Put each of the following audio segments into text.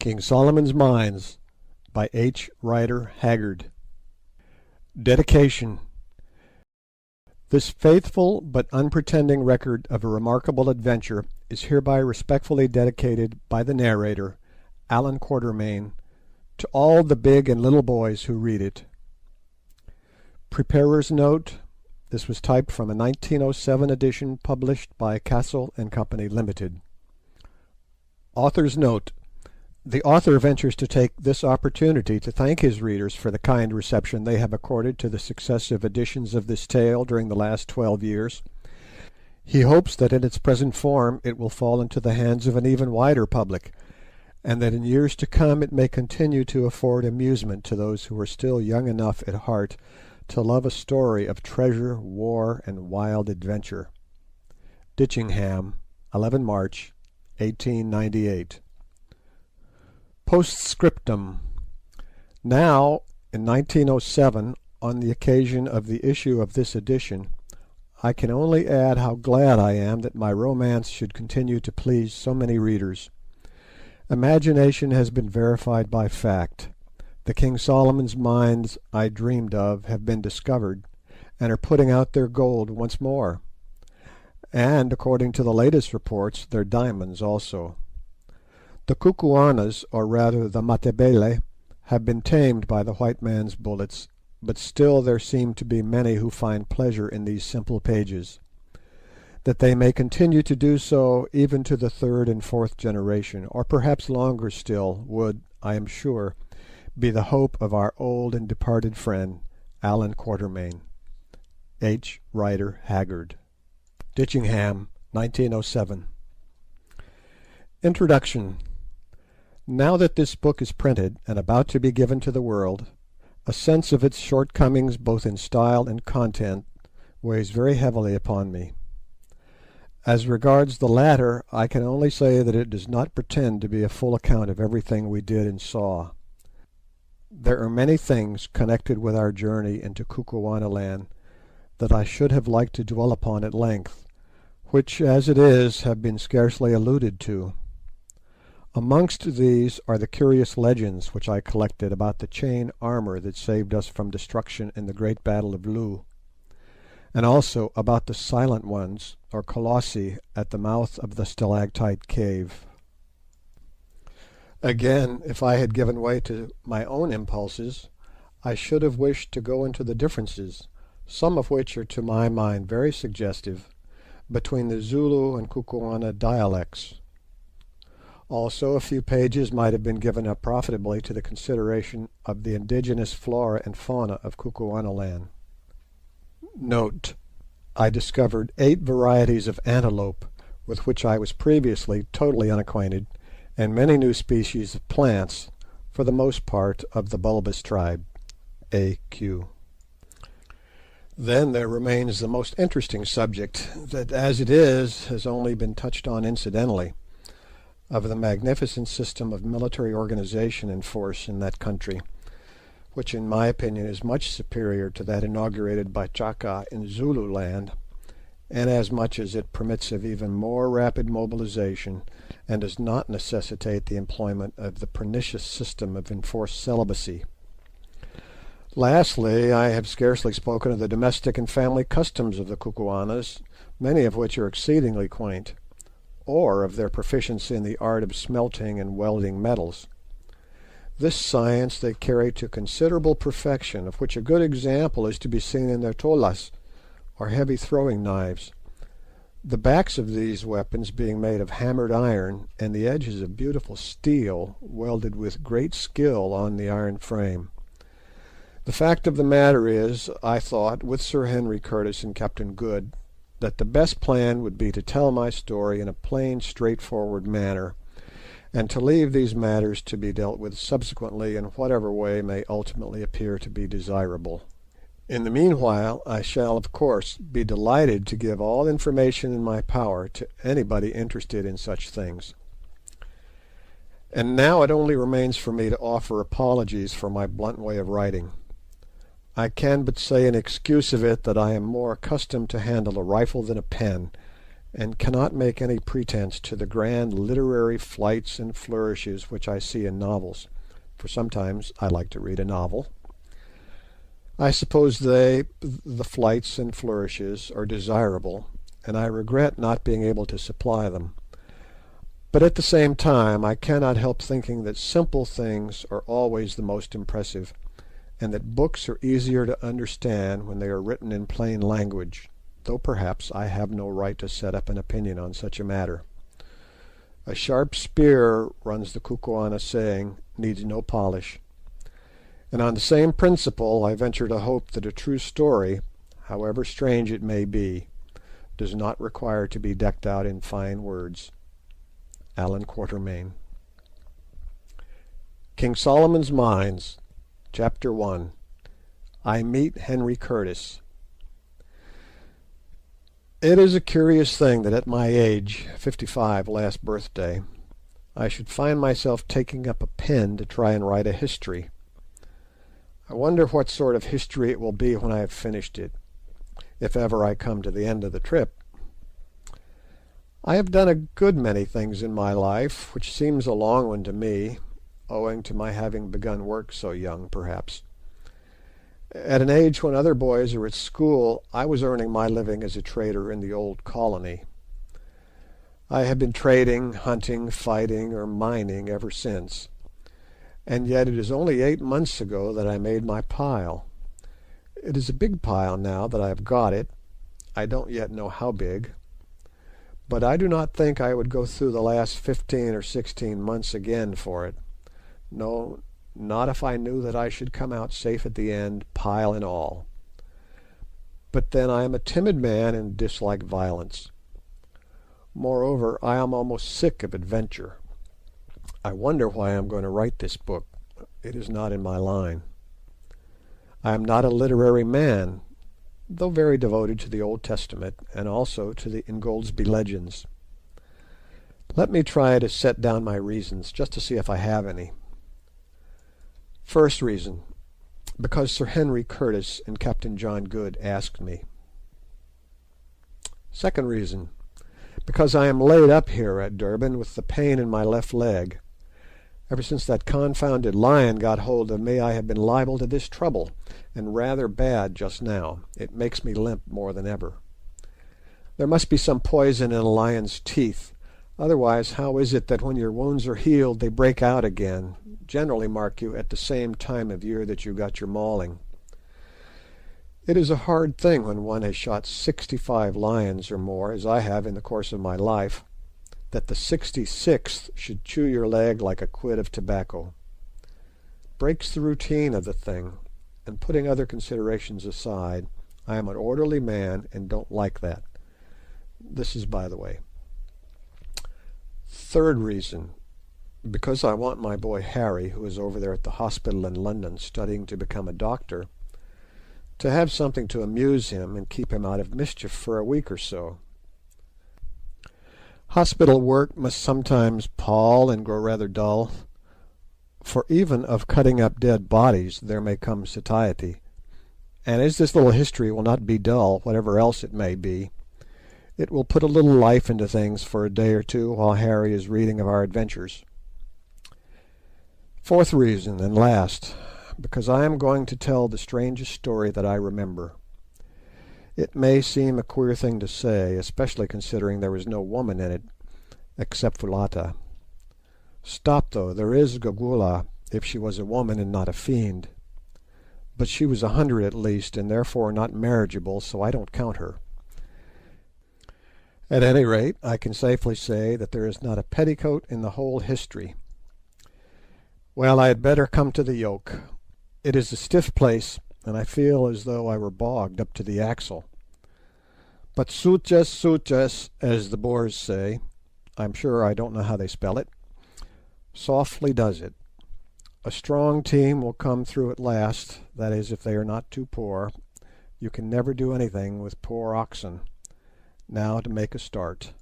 King Solomon's Mines by H. Rider Haggard. Dedication. This faithful but unpretending record of a remarkable adventure is hereby respectfully dedicated by the narrator, Allan Quatermain, to all the big and little boys who read it. Preparer's note: this was typed from a 1907 edition published by Castle and Company Limited. Author's note: the author ventures to take this opportunity to thank his readers for the kind reception they have accorded to the successive editions of this tale during the last 12 years. He hopes that in its present form it will fall into the hands of an even wider public, and that in years to come it may continue to afford amusement to those who are still young enough at heart to love a story of treasure, war, and wild adventure. Ditchingham, 11 March, 1898. Postscriptum. Now, in 1907, on the occasion of the issue of this edition, I can only add how glad I am that my romance should continue to please so many readers. Imagination has been verified by fact. The King Solomon's mines I dreamed of have been discovered, and are putting out their gold once more, and, according to the latest reports, their diamonds also. The Kukuanas, or rather the Matabele, have been tamed by the white man's bullets, but still there seem to be many who find pleasure in these simple pages. That they may continue to do so even to the third and fourth generation, or perhaps longer still, would, I am sure, be the hope of our old and departed friend, Allan Quatermain. H. Rider Haggard. Ditchingham, 1907. Introduction. Now that this book is printed and about to be given to the world, a sense of its shortcomings both in style and content weighs very heavily upon me. As regards the latter, I can only say that it does not pretend to be a full account of everything we did and saw. There are many things connected with our journey into Kukuanaland that I should have liked to dwell upon at length, which, as it is, have been scarcely alluded to. Amongst these are the curious legends which I collected about the chain armour that saved us from destruction in the great battle of Loo, and also about the silent ones, or colossi, at the mouth of the stalactite cave. Again, if I had given way to my own impulses, I should have wished to go into the differences, some of which are to my mind very suggestive, between the Zulu and Kukuana dialects. Also, a few pages might have been given up profitably to the consideration of the indigenous flora and fauna of Kukuanaland. Note: I discovered 8 varieties of antelope with which I was previously totally unacquainted, and many new species of plants, for the most part of the bulbous tribe. A.Q. Then there remains the most interesting subject, that as it is has only been touched on incidentally, of the magnificent system of military organization in force in that country, which in my opinion is much superior to that inaugurated by Chaka in Zululand, and as much as it permits of even more rapid mobilization, and does not necessitate the employment of the pernicious system of enforced celibacy. Lastly, I have scarcely spoken of the domestic and family customs of the Kukuanas, many of which are exceedingly quaint, or of their proficiency in the art of smelting and welding metals. This science they carry to considerable perfection, of which a good example is to be seen in their tolas, or heavy throwing knives, the backs of these weapons being made of hammered iron, and the edges of beautiful steel, welded with great skill on the iron frame. The fact of the matter is, I thought, with Sir Henry Curtis and Captain Good, that the best plan would be to tell my story in a plain, straightforward manner, and to leave these matters to be dealt with subsequently in whatever way may ultimately appear to be desirable. In the meanwhile, I shall, of course, be delighted to give all information in my power to anybody interested in such things. And now it only remains for me to offer apologies for my blunt way of writing. I can but say in excuse of it that I am more accustomed to handle a rifle than a pen, and cannot make any pretence to the grand literary flights and flourishes which I see in novels, for sometimes I like to read a novel. I suppose the flights and flourishes, are desirable, and I regret not being able to supply them. But at the same time I cannot help thinking that simple things are always the most impressive, and that books are easier to understand when they are written in plain language, though perhaps I have no right to set up an opinion on such a matter. A sharp spear, runs the Kukuana saying, needs no polish. And on the same principle I venture to hope that a true story, however strange it may be, does not require to be decked out in fine words. Allan Quatermain. King Solomon's Mines, Chapter 1. I Meet Henry Curtis. It is a curious thing that at my age, 55 last birthday, I should find myself taking up a pen to try and write a history. I wonder what sort of history it will be when I have finished it, if ever I come to the end of the trip. I have done a good many things in my life, which seems a long one to me, owing to my having begun work so young, perhaps. At an age when other boys are at school, I was earning my living as a trader in the old colony. I have been trading, hunting, fighting, or mining ever since, and yet it is only 8 months ago that I made my pile. It is a big pile now that I have got it. I don't yet know how big, but I do not think I would go through the last 15 or 16 months again for it. No, not if I knew that I should come out safe at the end, pile and all. But then I am a timid man and dislike violence. Moreover, I am almost sick of adventure. I wonder why I am going to write this book. It is not in my line. I am not a literary man, though very devoted to the Old Testament and also to the Ingoldsby Legends. Let me try to set down my reasons, just to see if I have any. First reason, because Sir Henry Curtis and Captain John Good asked me. Second reason, because I am laid up here at Durban with the pain in my left leg. Ever since that confounded lion got hold of me I have been liable to this trouble, and rather bad just now. It makes me limp more than ever. There must be some poison in a lion's teeth. Otherwise, how is it that when your wounds are healed they break out again, generally, mark you, at the same time of year that you got your mauling? It is a hard thing when one has shot 65 lions or more, as I have in the course of my life, that the 66th should chew your leg like a quid of tobacco. Breaks the routine of the thing, and putting other considerations aside, I am an orderly man and don't like that. This is by the way. Third reason, because I want my boy Harry, who is over there at the hospital in London studying to become a doctor, to have something to amuse him and keep him out of mischief for a week or so. Hospital work must sometimes pall and grow rather dull, for even of cutting up dead bodies there may come satiety, and as this little history will not be dull, whatever else it may be, it will put a little life into things for a day or two while Harry is reading of our adventures. Fourth reason, and last, because I am going to tell the strangest story that I remember. It may seem a queer thing to say, especially considering there is no woman in it, except Foulata. Stop, though, there is Gugula, if she was a woman and not a fiend. But she was 100 at least, and therefore not marriageable, so I don't count her. At any rate, I can safely say that there is not a petticoat in the whole history. Well, I had better come to the yoke. It is a stiff place, and I feel as though I were bogged up to the axle. But suches, as the Boers say, I'm sure I don't know how they spell it, softly does it. A strong team will come through at last, that is, if they are not too poor. You can never do anything with poor oxen. Now to make a start.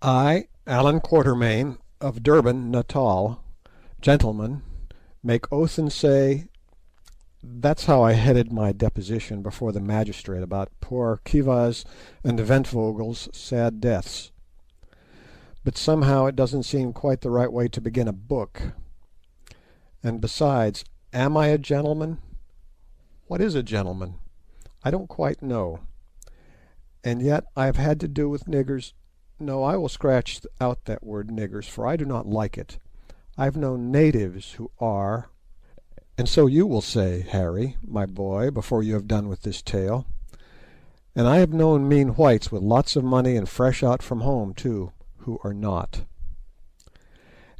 I, Allan Quatermain, of Durban, Natal, gentleman, make oath and say, That's how I headed my deposition before the magistrate about poor Kiva's and the Ventvogel's sad deaths. But somehow it doesn't seem quite the right way to begin a book. And besides, am I a gentleman? What is a gentleman? I don't quite know. And yet I have had to do with niggers. No, I will scratch out that word niggers, for I do not like it. I've known natives who are, and so you will say, Harry, my boy, before you have done with this tale. And I have known mean whites with lots of money and fresh out from home, too, who are not.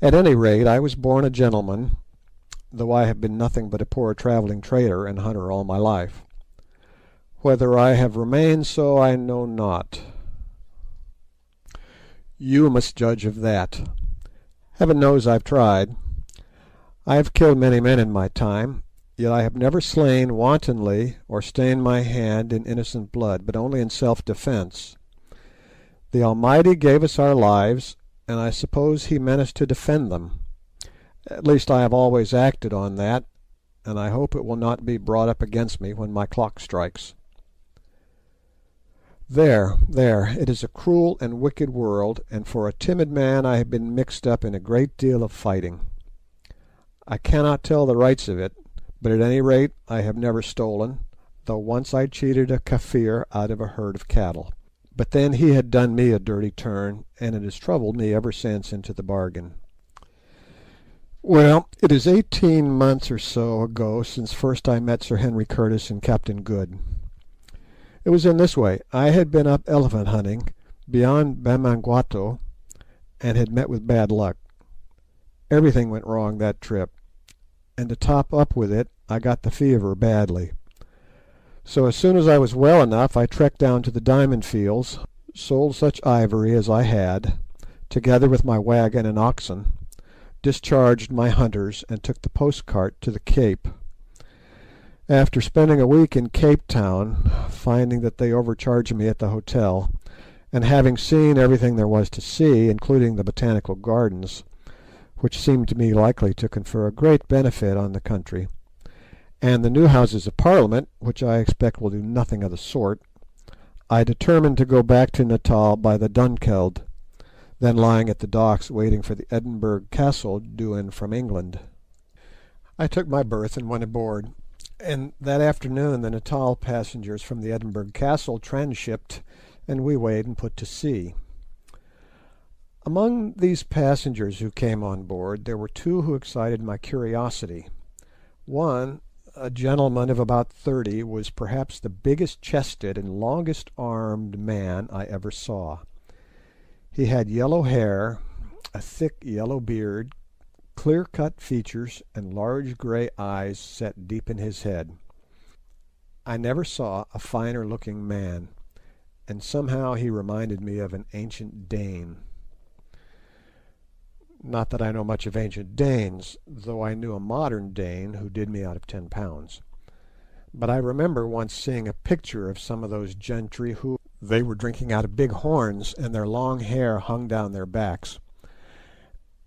At any rate, I was born a gentleman, though I have been nothing but a poor travelling trader and hunter all my life. Whether I have remained so I know not. You must judge of that. Heaven knows I've tried. I have killed many men in my time, yet I have never slain wantonly or stained my hand in innocent blood, but only in self-defence. The Almighty gave us our lives, and I suppose He meant us to defend them. At least I have always acted on that, and I hope it will not be brought up against me when my clock strikes. There, it is a cruel and wicked world, and for a timid man I have been mixed up in a great deal of fighting. I cannot tell the rights of it, but at any rate I have never stolen, though once I cheated a Kafir out of a herd of cattle. But then he had done me a dirty turn, and it has troubled me ever since into the bargain. Well, it is 18 months or so ago since first I met Sir Henry Curtis and Captain Good. It was in this way. I had been up elephant hunting beyond Bamangwato, and had met with bad luck. Everything went wrong that trip, and to top up with it I got the fever badly. So as soon as I was well enough I trekked down to the diamond fields, sold such ivory as I had, together with my wagon and oxen, discharged my hunters, and took the post-cart to the Cape. After spending a week in Cape Town, finding that they overcharged me at the hotel, and having seen everything there was to see, including the botanical gardens, which seemed to me likely to confer a great benefit on the country, and the new Houses of Parliament, which I expect will do nothing of the sort, I determined to go back to Natal by the Dunkeld, then lying at the docks waiting for the Edinburgh Castle due in from England. I took my berth and went aboard, and that afternoon the Natal passengers from the Edinburgh Castle transhipped, and we weighed and put to sea. Among these passengers who came on board there were two who excited my curiosity. One, a gentleman of about 30, was perhaps the biggest-chested and longest-armed man I ever saw. He had yellow hair, a thick yellow beard, clear-cut features, and large grey eyes set deep in his head. I never saw a finer-looking man, and somehow he reminded me of an ancient Dane. Not that I know much of ancient Danes, though I knew a modern Dane who did me out of £10. But I remember once seeing a picture of some of those gentry who they were drinking out of big horns, and their long hair hung down their backs.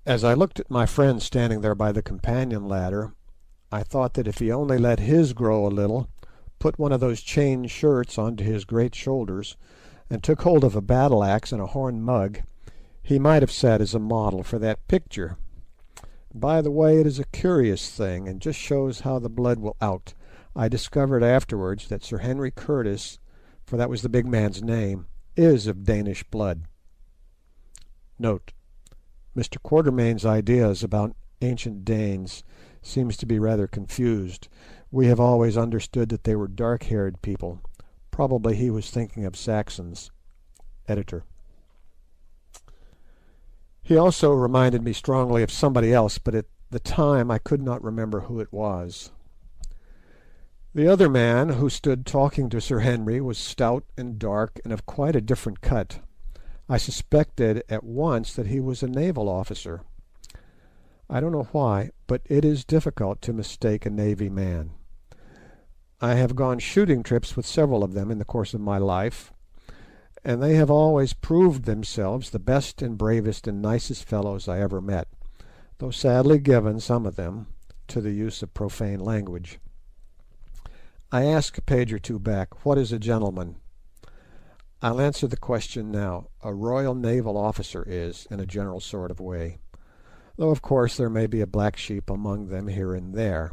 As I looked at my friend standing there by the companion ladder, I thought that if he only let his grow a little, put one of those chain shirts onto his great shoulders, and took hold of a battle-axe and a horn mug, he might have sat as a model for that picture. By the way, it is a curious thing, and just shows how the blood will out. I discovered afterwards that Sir Henry Curtis, for that was the big man's name, is of Danish blood. Note: Mr. Quatermain's ideas about ancient Danes seems to be rather confused. We have always understood that they were dark-haired people. Probably he was thinking of Saxons. Editor. He also reminded me strongly of somebody else, but at the time I could not remember who it was. The other man who stood talking to Sir Henry was stout and dark and of quite a different cut. I suspected at once that he was a naval officer. I don't know why, but it is difficult to mistake a navy man. I have gone shooting trips with several of them in the course of my life, and they have always proved themselves the best and bravest and nicest fellows I ever met, though sadly given, some of them, to the use of profane language. I asked a page or two back, what is a gentleman? I'll answer the question now. A Royal Naval officer is, in a general sort of way, though of course there may be a black sheep among them here and there.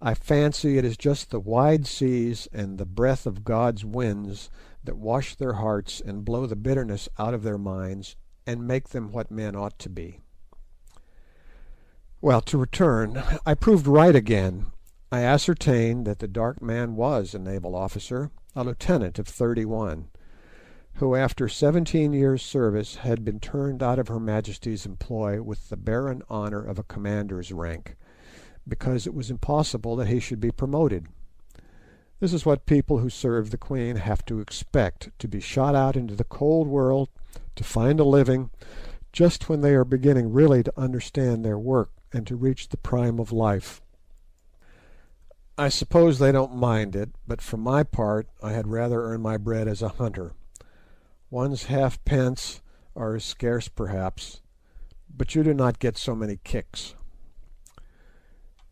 I fancy it is just the wide seas and the breath of God's winds that wash their hearts and blow the bitterness out of their minds and make them what men ought to be. Well, to return, I proved right again. I ascertained that the dark man was a naval officer, a lieutenant of 31, who after 17 years' service had been turned out of Her Majesty's employ with the barren honour of a commander's rank, because it was impossible that he should be promoted. This is what people who serve the Queen have to expect, to be shot out into the cold world, to find a living, just when they are beginning really to understand their work and to reach the prime of life. I suppose they don't mind it, but for my part I had rather earn my bread as a hunter. One's halfpence are as scarce perhaps, but you do not get so many kicks.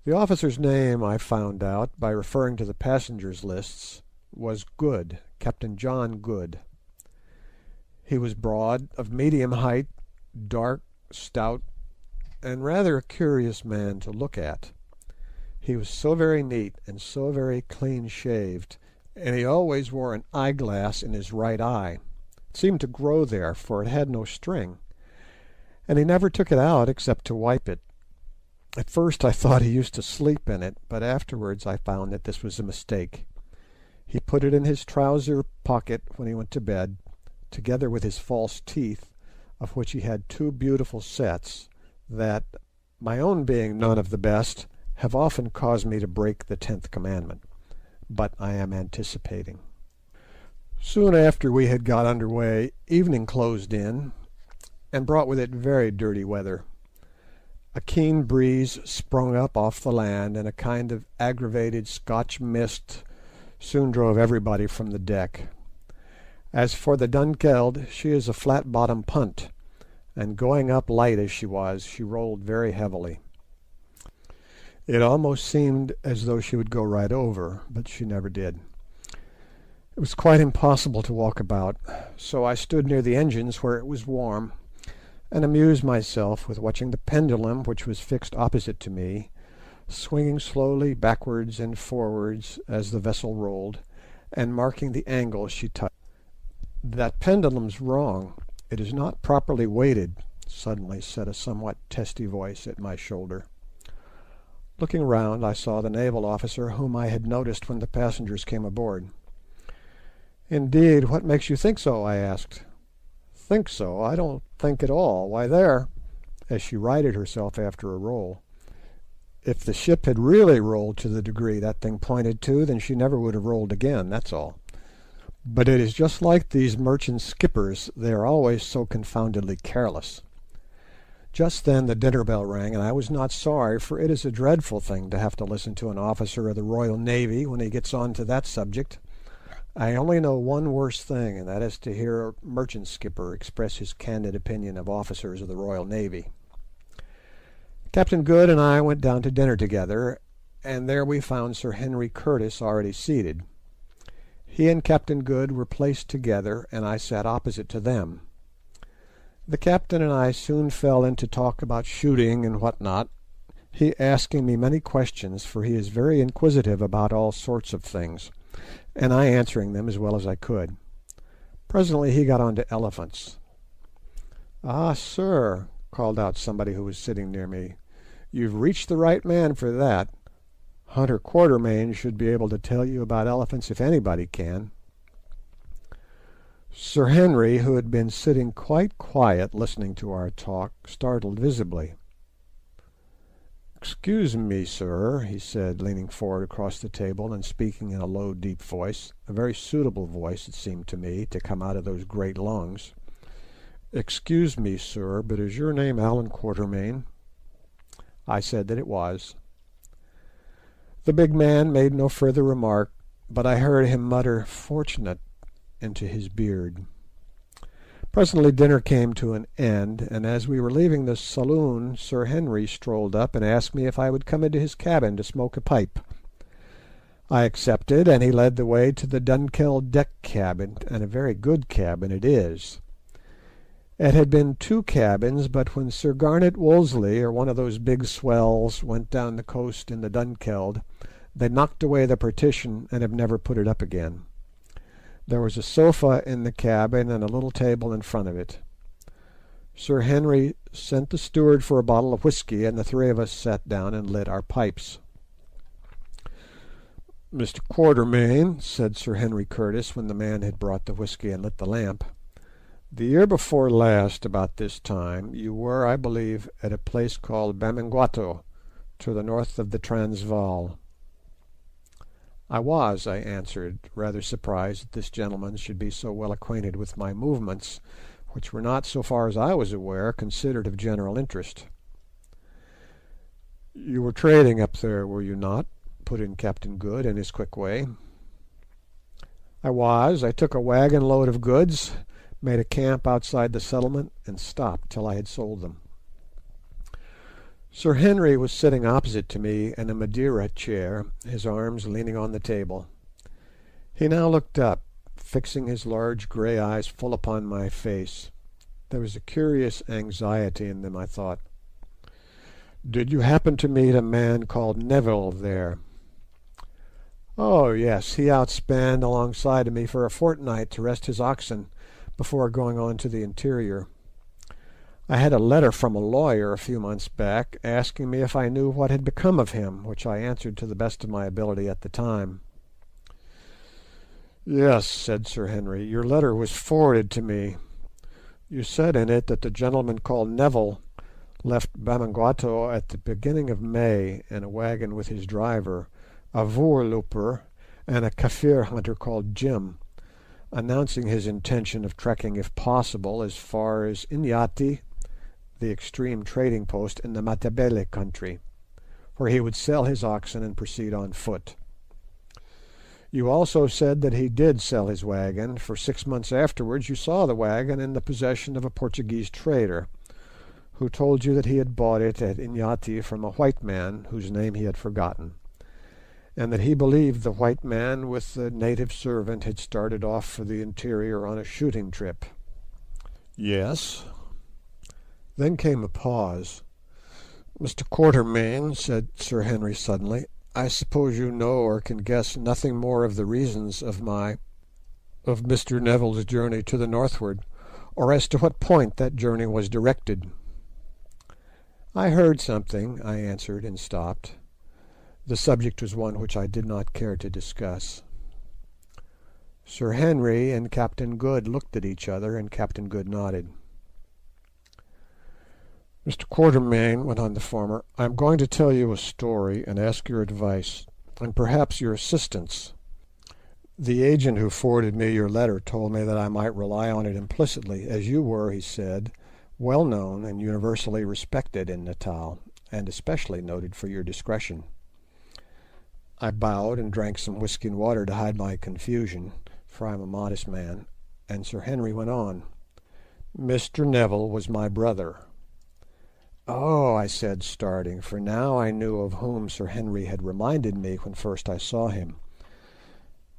The officer's name, I found out, by referring to the passengers' lists, was Good, Captain John Good. He was broad, of medium height, dark, stout, and rather a curious man to look at. He was so very neat and so very clean-shaved, and he always wore an eyeglass in his right eye. It seemed to grow there, for it had no string, and he never took it out except to wipe it. At first I thought he used to sleep in it, but afterwards I found that this was a mistake. He put it in his trouser pocket when he went to bed, together with his false teeth, of which he had two beautiful sets, that, my own being none of the best, have often caused me to break the 10th commandment. But I am anticipating. Soon after we had got under way, evening closed in, and brought with it very dirty weather. A keen breeze sprung up off the land, and a kind of aggravated Scotch mist soon drove everybody from the deck. As for the Dunkeld, she is a flat-bottomed punt, and going up light as she was, she rolled very heavily. It almost seemed as though she would go right over, but she never did. It was quite impossible to walk about, so I stood near the engines where it was warm, and amused myself with watching the pendulum, which was fixed opposite to me, swinging slowly backwards and forwards as the vessel rolled, and marking the angle she touched. "That pendulum's wrong. It is not properly weighted," suddenly said a somewhat testy voice at my shoulder. Looking round, I saw the naval officer whom I had noticed when the passengers came aboard. "Indeed, what makes you think so?" I asked. "Think so? I don't think at all. Why, there," as she righted herself after a roll. "If the ship had really rolled to the degree that thing pointed to, then she never would have rolled again, that's all. But it is just like these merchant skippers, they are always so confoundedly careless." Just then the dinner bell rang, and I was not sorry, for it is a dreadful thing to have to listen to an officer of the Royal Navy when he gets on to that subject. I only know one worse thing, and that is to hear a merchant skipper express his candid opinion of officers of the Royal Navy. Captain Good and I went down to dinner together, and there we found Sir Henry Curtis already seated. He and Captain Good were placed together, and I sat opposite to them. The captain and I soon fell into talk about shooting and what not, he asking me many questions, for he is very inquisitive about all sorts of things, and I answering them as well as I could. Presently he got on to elephants. "Ah, sir," called out somebody who was sitting near me, "you've reached the right man for that. Hunter Quatermain should be able to tell you about elephants if anybody can." Sir Henry, who had been sitting quite quiet listening to our talk, startled visibly. "Excuse me, sir," he said, leaning forward across the table and speaking in a low, deep voice, a very suitable voice, it seemed to me, to come out of those great lungs. "Excuse me, sir, but is your name Allan Quatermain?" I said that it was. The big man made no further remark, but I heard him mutter "fortunate" into his beard. Presently dinner came to an end, and as we were leaving the saloon Sir Henry strolled up and asked me if I would come into his cabin to smoke a pipe. I accepted, and he led the way to the Dunkeld deck cabin, and a very good cabin it is. It had been two cabins, but when Sir Garnet Wolseley, or one of those big swells, went down the coast in the Dunkeld, they knocked away the partition and have never put it up again. There was a sofa in the cabin and a little table in front of it. Sir Henry sent the steward for a bottle of whisky, and the three of us sat down and lit our pipes. "Mr. Quatermain," said Sir Henry Curtis, when the man had brought the whisky and lit the lamp, "the year before last, about this time, you were, I believe, at a place called Bamangwato, to the north of the Transvaal." "I was," I answered, rather surprised that this gentleman should be so well acquainted with my movements, which were not, so far as I was aware, considered of general interest. "You were trading up there, were you not?" put in Captain Good in his quick way. "I was. I took a wagon load of goods, made a camp outside the settlement, and stopped till I had sold them." Sir Henry was sitting opposite to me in a Madeira chair, his arms leaning on the table. He now looked up, fixing his large grey eyes full upon my face. There was a curious anxiety in them, I thought. "Did you happen to meet a man called Neville there?" "Oh, yes, he outspanned alongside of me for a fortnight to rest his oxen before going on to the interior. I had a letter from a lawyer a few months back asking me if I knew what had become of him, which I answered to the best of my ability at the time." "Yes," said Sir Henry, "your letter was forwarded to me. You said in it that the gentleman called Neville left Bamangwato at the beginning of May in a wagon with his driver, a voorlooper, and a Kaffir hunter called Jim, announcing his intention of trekking if possible as far as Inyati, the extreme trading post in the Matabele country, where he would sell his oxen and proceed on foot. You also said that he did sell his wagon, for 6 months afterwards you saw the wagon in the possession of a Portuguese trader, who told you that he had bought it at Inyati from a white man whose name he had forgotten, and that he believed the white man with the native servant had started off for the interior on a shooting trip." "Yes." Then came a pause. "Mr. Quatermain," said Sir Henry suddenly, "I suppose you know or can guess nothing more of the reasons of Mr. Neville's journey to the northward, or as to what point that journey was directed." "I heard something," I answered, and stopped. The subject was one which I did not care to discuss. Sir Henry and Captain Good looked at each other, and Captain Good nodded. "Mr. Quatermain," went on the former, "I am going to tell you a story and ask your advice, and perhaps your assistance. The agent who forwarded me your letter told me that I might rely on it implicitly, as you were, he said, well known and universally respected in Natal, and especially noted for your discretion." I bowed and drank some whisky and water to hide my confusion, for I am a modest man, and Sir Henry went on. "Mr. Neville was my brother." "Oh," I said, starting, for now I knew of whom Sir Henry had reminded me when first I saw him.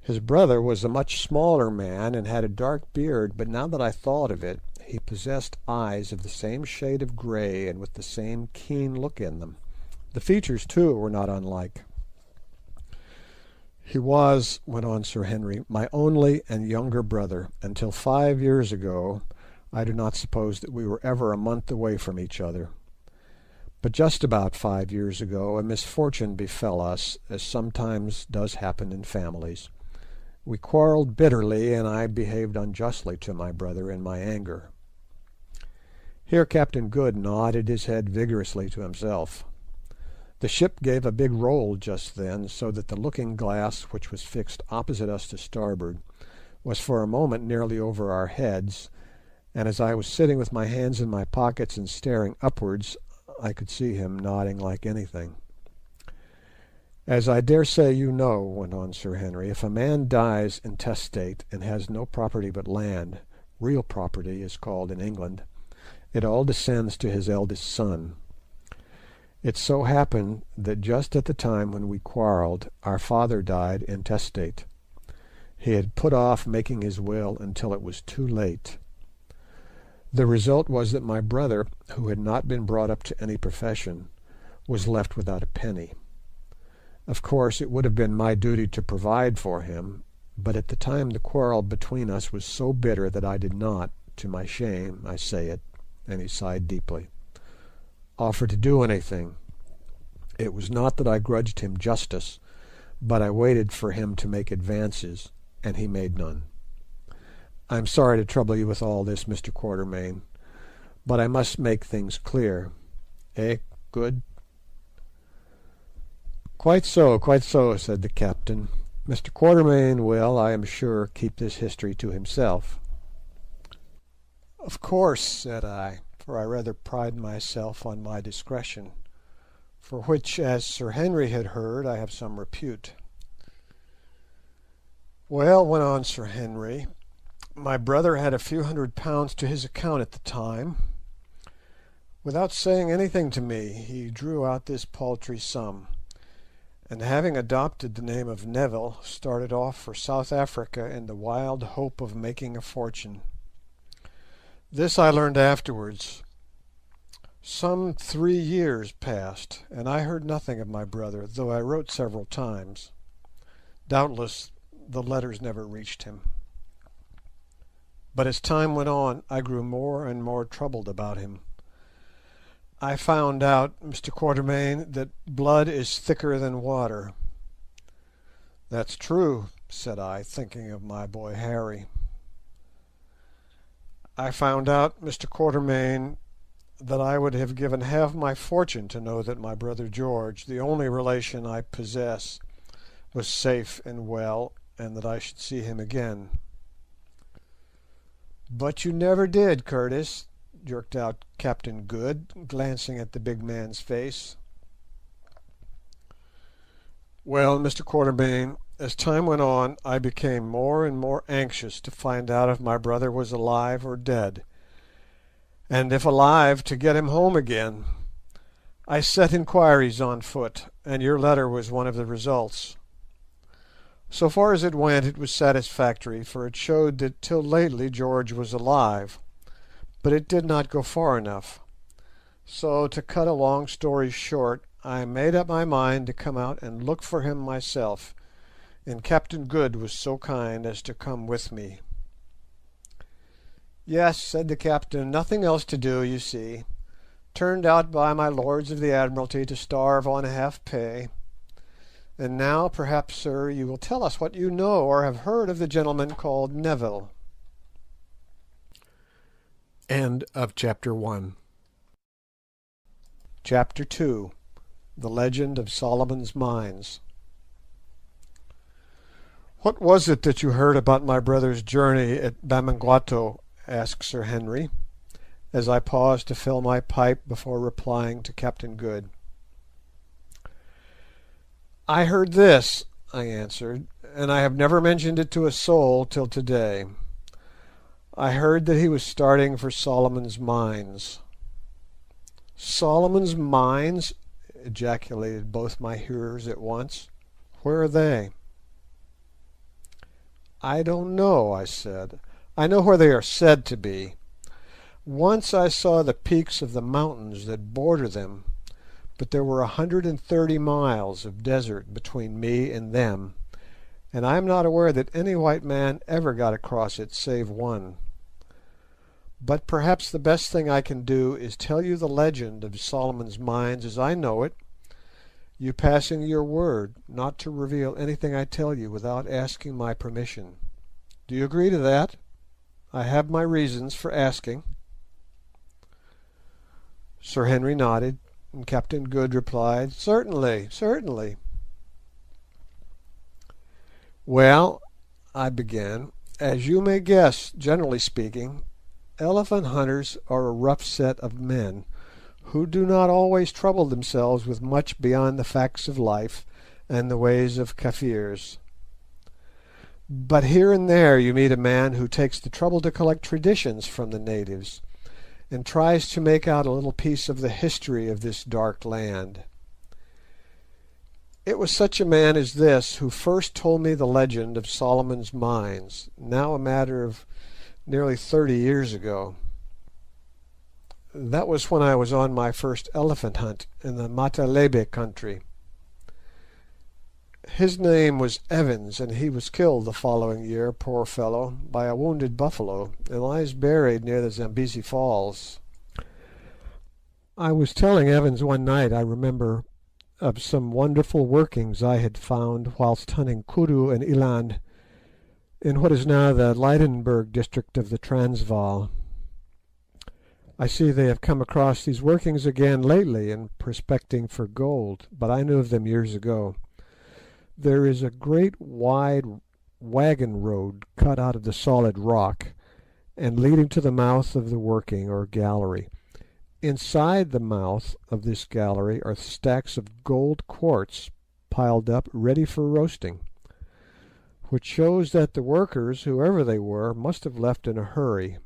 His brother was a much smaller man and had a dark beard, but now that I thought of it, he possessed eyes of the same shade of grey and with the same keen look in them. The features, too, were not unlike. "He was," went on Sir Henry, "my only and younger brother. Until 5 years ago I do not suppose that we were ever a month away from each other. But just about 5 years ago a misfortune befell us, as sometimes does happen in families. We quarrelled bitterly, and I behaved unjustly to my brother in my anger." Here Captain Good nodded his head vigorously to himself. The ship gave a big roll just then, so that the looking-glass, which was fixed opposite us to starboard, was for a moment nearly over our heads, and as I was sitting with my hands in my pockets and staring upwards, I could see him nodding like anything. "As I dare say you know," went on Sir Henry, "if a man dies intestate and has no property but land, real property is called in England, it all descends to his eldest son. It so happened that just at the time when we quarrelled, our father died intestate. He had put off making his will until it was too late. The result was that my brother, who had not been brought up to any profession, was left without a penny. Of course, it would have been my duty to provide for him, but at the time the quarrel between us was so bitter that I did not, to my shame, I say it, and he sighed deeply, offer to do anything. It was not that I grudged him justice, but I waited for him to make advances, and he made none. I am sorry to trouble you with all this, Mr. Quatermain, but I must make things clear. Good? Quite so, said the captain. Mr. Quatermain will, I am sure, keep this history to himself. Of course, said I, for I rather pride myself on my discretion, for which, as Sir Henry had heard, I have some repute. Well, went on Sir Henry, my brother had a few £100 to his account at the time. Without saying anything to me, he drew out this paltry sum, and having adopted the name of Neville, started off for South Africa in the wild hope of making a fortune. This I learned afterwards. Some 3 years passed, and I heard nothing of my brother, though I wrote several times. Doubtless the letters never reached him. But as time went on, I grew more and more troubled about him. I found out, Mr. Quatermain, that blood is thicker than water. That's true, said I, thinking of my boy Harry. I found out, Mr. Quatermain, that I would have given half my fortune to know that my brother George, the only relation I possess, was safe and well, and that I should see him again. But you never did, Curtis, jerked out Captain Good, glancing at the big man's face. Well, Mr. Quatermain, as time went on, I became more and more anxious to find out if my brother was alive or dead, and if alive, to get him home again. I set inquiries on foot, and your letter was one of the results. So far as it went, it was satisfactory, for it showed that till lately George was alive, but it did not go far enough. So, to cut a long story short, I made up my mind to come out and look for him myself, and Captain Good was so kind as to come with me. Yes, said the captain, nothing else to do, you see. Turned out by my lords of the Admiralty to starve on half pay. And now, perhaps, sir, you will tell us what you know or have heard of the gentleman called Neville. End of Chapter 1. Chapter 2. The Legend of Solomon's Mines. What was it that you heard about my brother's journey at Bamangwato? Asked Sir Henry, as I paused to fill my pipe before replying to Captain Good. I heard this, I answered, and I have never mentioned it to a soul till today. I heard that he was starting for Solomon's Mines. Solomon's Mines? Ejaculated both my hearers at once. Where are they? I don't know, I said. I know where they are said to be. Once I saw the peaks of the mountains that border them, but there were 130 miles of desert between me and them, and I am not aware that any white man ever got across it save one. But perhaps the best thing I can do is tell you the legend of Solomon's Mines as I know it, you passing your word not to reveal anything I tell you without asking my permission. Do you agree to that? I have my reasons for asking. Sir Henry nodded, and Captain Good replied, Certainly, certainly. Well, I began, as you may guess, generally speaking, elephant hunters are a rough set of men, who do not always trouble themselves with much beyond the facts of life and the ways of Kafirs. But here and there you meet a man who takes the trouble to collect traditions from the natives, and tries to make out a little piece of the history of this dark land. It was such a man as this who first told me the legend of Solomon's Mines, now a matter of nearly 30 years ago. That was when I was on my first elephant hunt in the Matalebe country. His name was Evans, and he was killed the following year, poor fellow, by a wounded buffalo, and lies buried near the Zambesi Falls. I was telling Evans one night, I remember, of some wonderful workings I had found whilst hunting kudu and eland in what is now the Leidenburg district of the Transvaal. I see they have come across these workings again lately in prospecting for gold, but I knew of them years ago. There is a great wide wagon road cut out of the solid rock and leading to the mouth of the working or gallery. Inside the mouth of this gallery are stacks of gold quartz piled up ready for roasting, which shows that the workers, whoever they were, must have left in a hurry.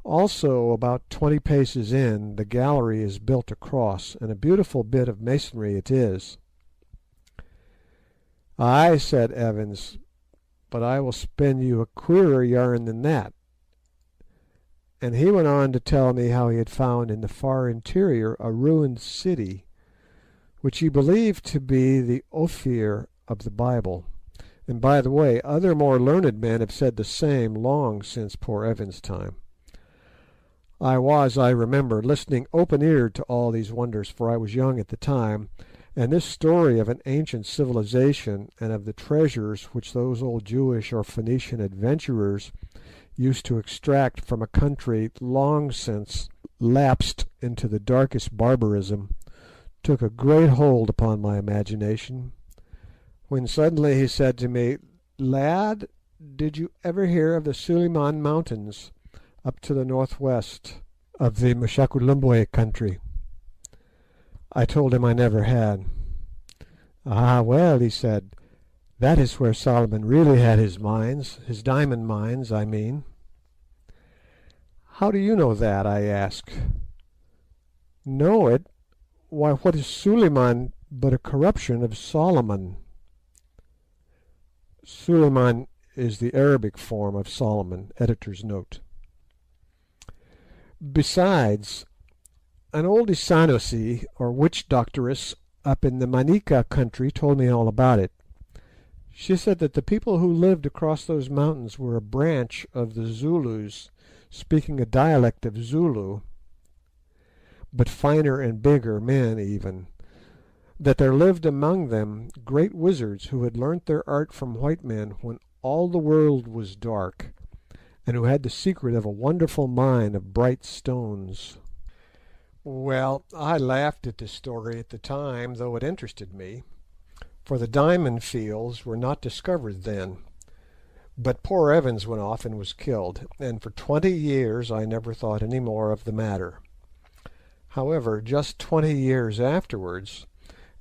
Also, about 20 paces in, the gallery is built across, and a beautiful bit of masonry it is. "Ay," said Evans, "but I will spin you a queerer yarn than that." And he went on to tell me how he had found in the far interior a ruined city, which he believed to be the Ophir of the Bible. And by the way, other more learned men have said the same long since poor Evans' time. I was, I remember, listening open-eared to all these wonders, for I was young at the time, and this story of an ancient civilization and of the treasures which those old Jewish or Phoenician adventurers used to extract from a country long since lapsed into the darkest barbarism, took a great hold upon my imagination, when suddenly he said to me, "Lad, did you ever hear of the Suliman Mountains up to the northwest of the Mashakulumbwe country?" I told him I never had. "Ah, well," he said, "that is where Solomon really had his mines, his diamond mines, I mean." "How do you know that?" I asked. "Know it? Why, what is Suliman but a corruption of Solomon?" Suliman is the Arabic form of Solomon. Editor's note. Besides, an old Isanusi, or witch doctoress, up in the Manica country told me all about it. She said that the people who lived across those mountains were a branch of the Zulus, speaking a dialect of Zulu, but finer and bigger men even, that there lived among them great wizards who had learnt their art from white men when all the world was dark, and who had the secret of a wonderful mine of bright stones. Well, I laughed at this story at the time, though it interested me, for the diamond fields were not discovered then. But poor Evans went off and was killed, and for 20 years I never thought any more of the matter. However, just 20 years afterwards,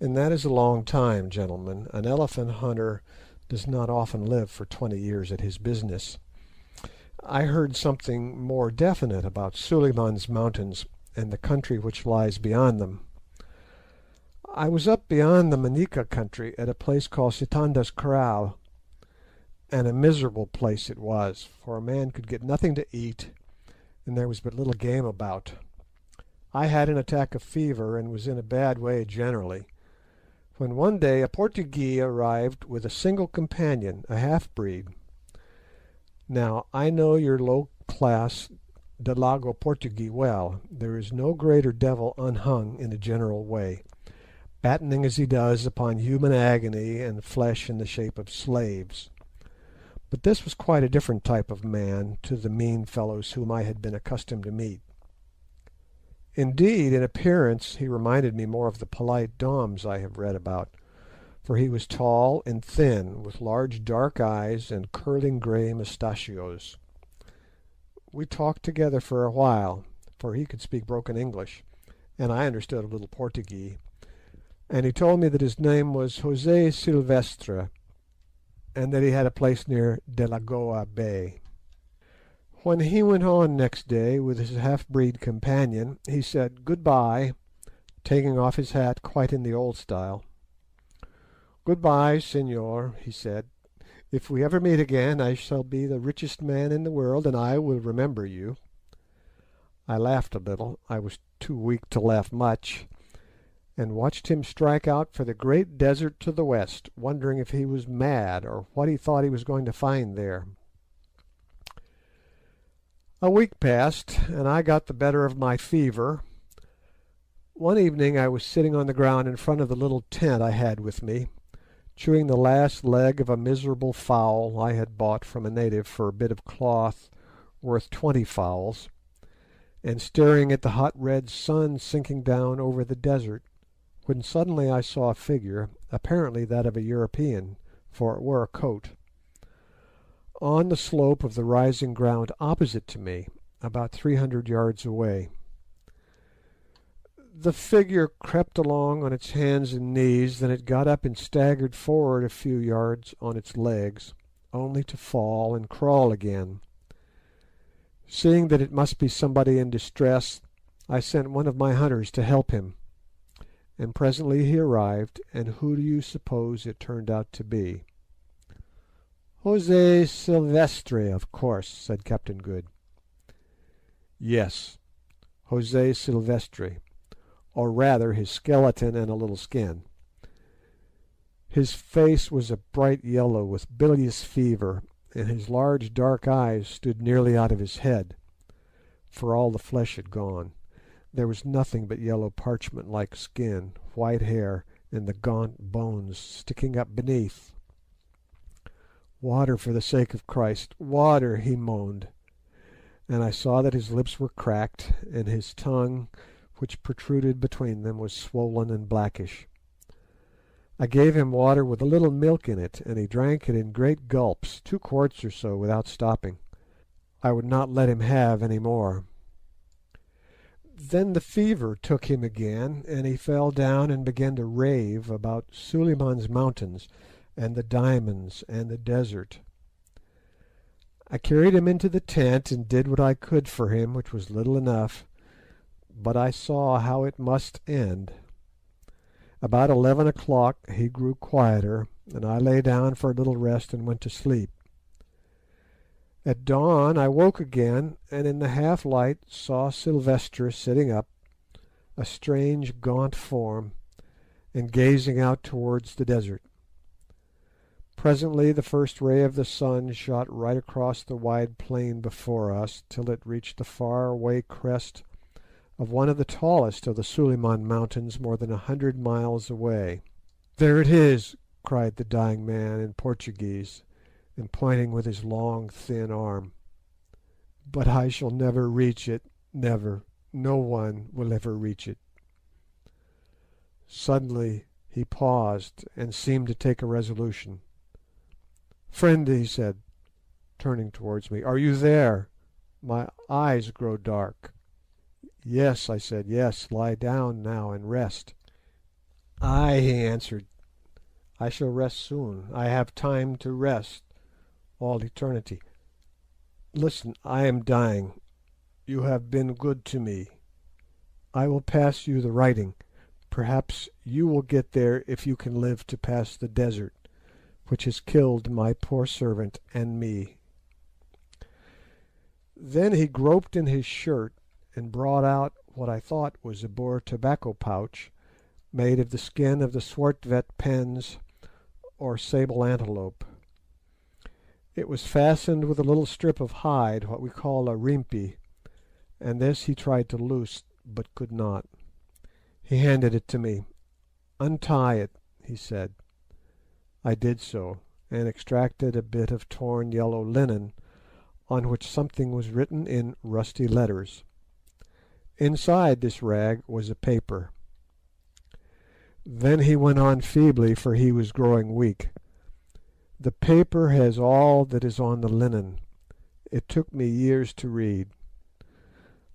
and that is a long time, gentlemen, an elephant hunter does not often live for 20 years at his business, I heard something more definite about Suliman's Mountains and the country which lies beyond them. I was up beyond the Manica country at a place called Sitanda's Kraal, and a miserable place it was, for a man could get nothing to eat, and there was but little game about. I had an attack of fever, and was in a bad way generally, when one day a Portuguese arrived with a single companion, a half-breed. Now, I know your low-class Delago Portuguese well. There is no greater devil unhung in a general way, battening as he does upon human agony and flesh in the shape of slaves. But this was quite a different type of man to the mean fellows whom I had been accustomed to meet. Indeed, in appearance he reminded me more of the polite Doms I have read about, for he was tall and thin, with large dark eyes and curling grey mustachios. We talked together for a while, for he could speak broken English, and I understood a little Portuguese, and he told me that his name was José Silvestre, and that he had a place near Delagoa Bay. When he went on next day with his half-breed companion, he said "Good-bye," taking off his hat quite in the old style. "Good-bye, señor," he said. "If we ever meet again I shall be the richest man in the world, and I will remember you." I laughed a little, I was too weak to laugh much, and watched him strike out for the great desert to the west, wondering if he was mad, or what he thought he was going to find there. A week passed, and I got the better of my fever. One evening I was sitting on the ground in front of the little tent I had with me, chewing the last leg of a miserable fowl I had bought from a native for a bit of cloth worth 20 fowls, and staring at the hot red sun sinking down over the desert, when suddenly I saw a figure, apparently that of a European, for it wore a coat, on the slope of the rising ground opposite to me, about 300 yards away. The figure crept along on its hands and knees, then it got up and staggered forward a few yards on its legs, only to fall and crawl again. Seeing that it must be somebody in distress, I sent one of my hunters to help him, and presently he arrived, and who do you suppose it turned out to be? "José Silvestre, of course," said Captain Good. "Yes, José Silvestre, or rather his skeleton and a little skin. His face was a bright yellow with bilious fever, and his large dark eyes stood nearly out of his head, for all the flesh had gone. There was nothing but yellow parchment-like skin, white hair, and the gaunt bones sticking up beneath. 'Water, for the sake of Christ, water!' he moaned, and I saw that his lips were cracked, and his tongue, which protruded between them, was swollen and blackish. I gave him water with a little milk in it, and he drank it in great gulps, 2 quarts or so, without stopping. I would not let him have any more. Then the fever took him again, and he fell down and began to rave about Suliman's mountains, and the diamonds, and the desert. I carried him into the tent and did what I could for him, which was little enough, but I saw how it must end. About 11 o'clock he grew quieter, and I lay down for a little rest and went to sleep. At dawn I woke again, and in the half-light saw Silvestre sitting up, a strange gaunt form, and gazing out towards the desert. Presently the first ray of the sun shot right across the wide plain before us, till it reached the far-away crest of one of the tallest of the Suliman Mountains, more than 100 miles away. "There it is!" cried the dying man in Portuguese, and pointing with his long thin arm. "But I shall never reach it, never. No one will ever reach it." Suddenly he paused, and seemed to take a resolution. "Friend," he said, turning towards me, "are you there? My eyes grow dark." "Yes," I said, "yes, lie down now and rest." "Ay," he answered, "I shall rest soon. I have time to rest, all eternity. Listen, I am dying. You have been good to me. I will pass you the writing. Perhaps you will get there if you can live to pass the desert, which has killed my poor servant and me." Then he groped in his shirt and brought out what I thought was a Boer tobacco pouch, made of the skin of the Swartvet pens or sable antelope. It was fastened with a little strip of hide, what we call a rimpi, and this he tried to loose, but could not. He handed it to me. "Untie it," he said. I did so, and extracted a bit of torn yellow linen, on which something was written in rusty letters. Inside this rag was a paper. Then he went on feebly, for he was growing weak. "The paper has all that is on the linen. It took me years to read.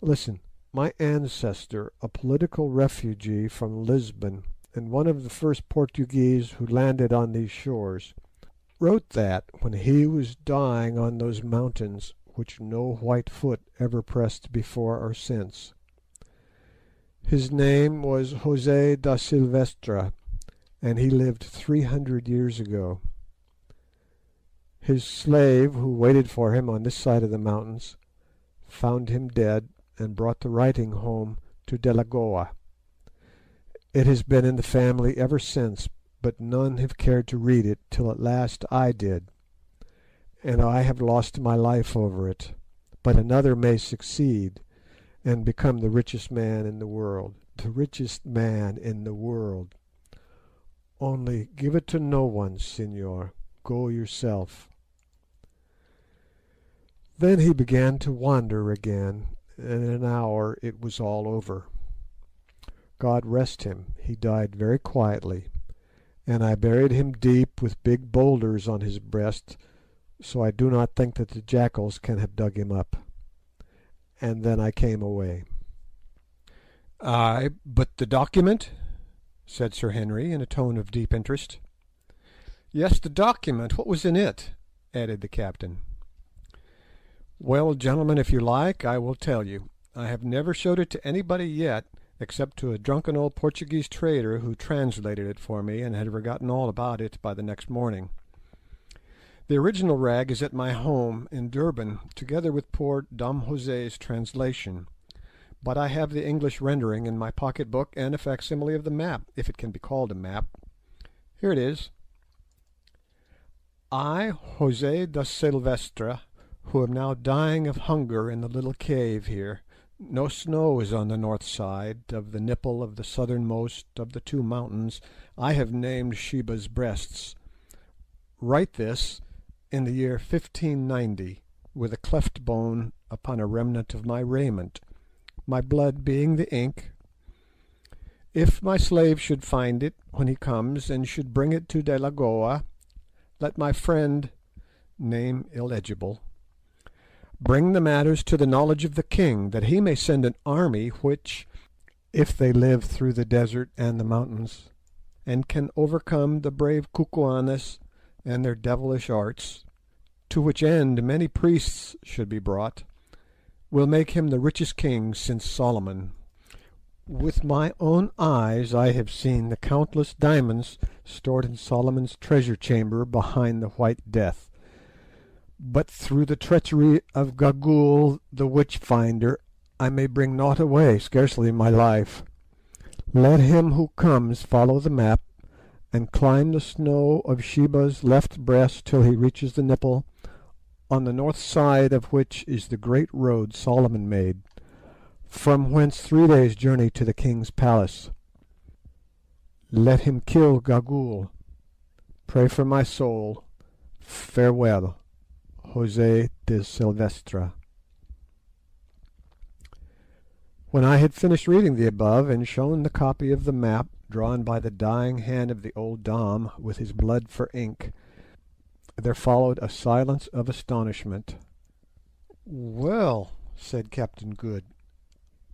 Listen, my ancestor, a political refugee from Lisbon, and one of the first Portuguese who landed on these shores, wrote that, when he was dying on those mountains, which no white foot ever pressed before or since. His name was José da Silvestra, and he lived 300 years ago. His slave, who waited for him on this side of the mountains, found him dead and brought the writing home to Delagoa. It has been in the family ever since, but none have cared to read it till at last I did, and I have lost my life over it. But another may succeed, and become the richest man in the world, the richest man in the world. Only give it to no one, señor. Go yourself." Then he began to wander again, and in an hour it was all over. God rest him, he died very quietly, and I buried him deep with big boulders on his breast, so I do not think that the jackals can have dug him up. And then I came away. "Ay, but the document?" said Sir Henry, in a tone of deep interest. "Yes, the document. What was in it?" added the captain. "Well, gentlemen, if you like, I will tell you. I have never showed it to anybody yet, except to a drunken old Portuguese trader who translated it for me and had forgotten all about it by the next morning. The original rag is at my home in Durban, together with poor Dom José's translation, but I have the English rendering in my pocket book and a facsimile of the map, if it can be called a map. Here it is. I, José da Silvestra, who am now dying of hunger in the little cave here. No snow is on the north side of the nipple of the southernmost of the two mountains I have named Sheba's Breasts. Write this in the year 1590, with a cleft bone upon a remnant of my raiment, my blood being the ink. If my slave should find it when he comes, and should bring it to Delagoa, let my friend, name illegible, bring the matters to the knowledge of the king, that he may send an army which, if they live through the desert and the mountains, and can overcome the brave Kukuanas and their devilish arts, to which end many priests should be brought, will make him the richest king since Solomon. With my own eyes I have seen the countless diamonds stored in Solomon's treasure chamber behind the White Death. But through the treachery of Gagool the witch-finder I may bring naught away, scarcely my life. Let him who comes follow the map, and climb the snow of Sheba's left breast till he reaches the nipple, on the north side of which is the great road Solomon made, from whence 3 days' journey to the king's palace. Let him kill Gagool. Pray for my soul. Farewell. José de Silvestra. When I had finished reading the above, and shown the copy of the map drawn by the dying hand of the old Dom with his blood for ink, there followed a silence of astonishment. "Well," said Captain Good,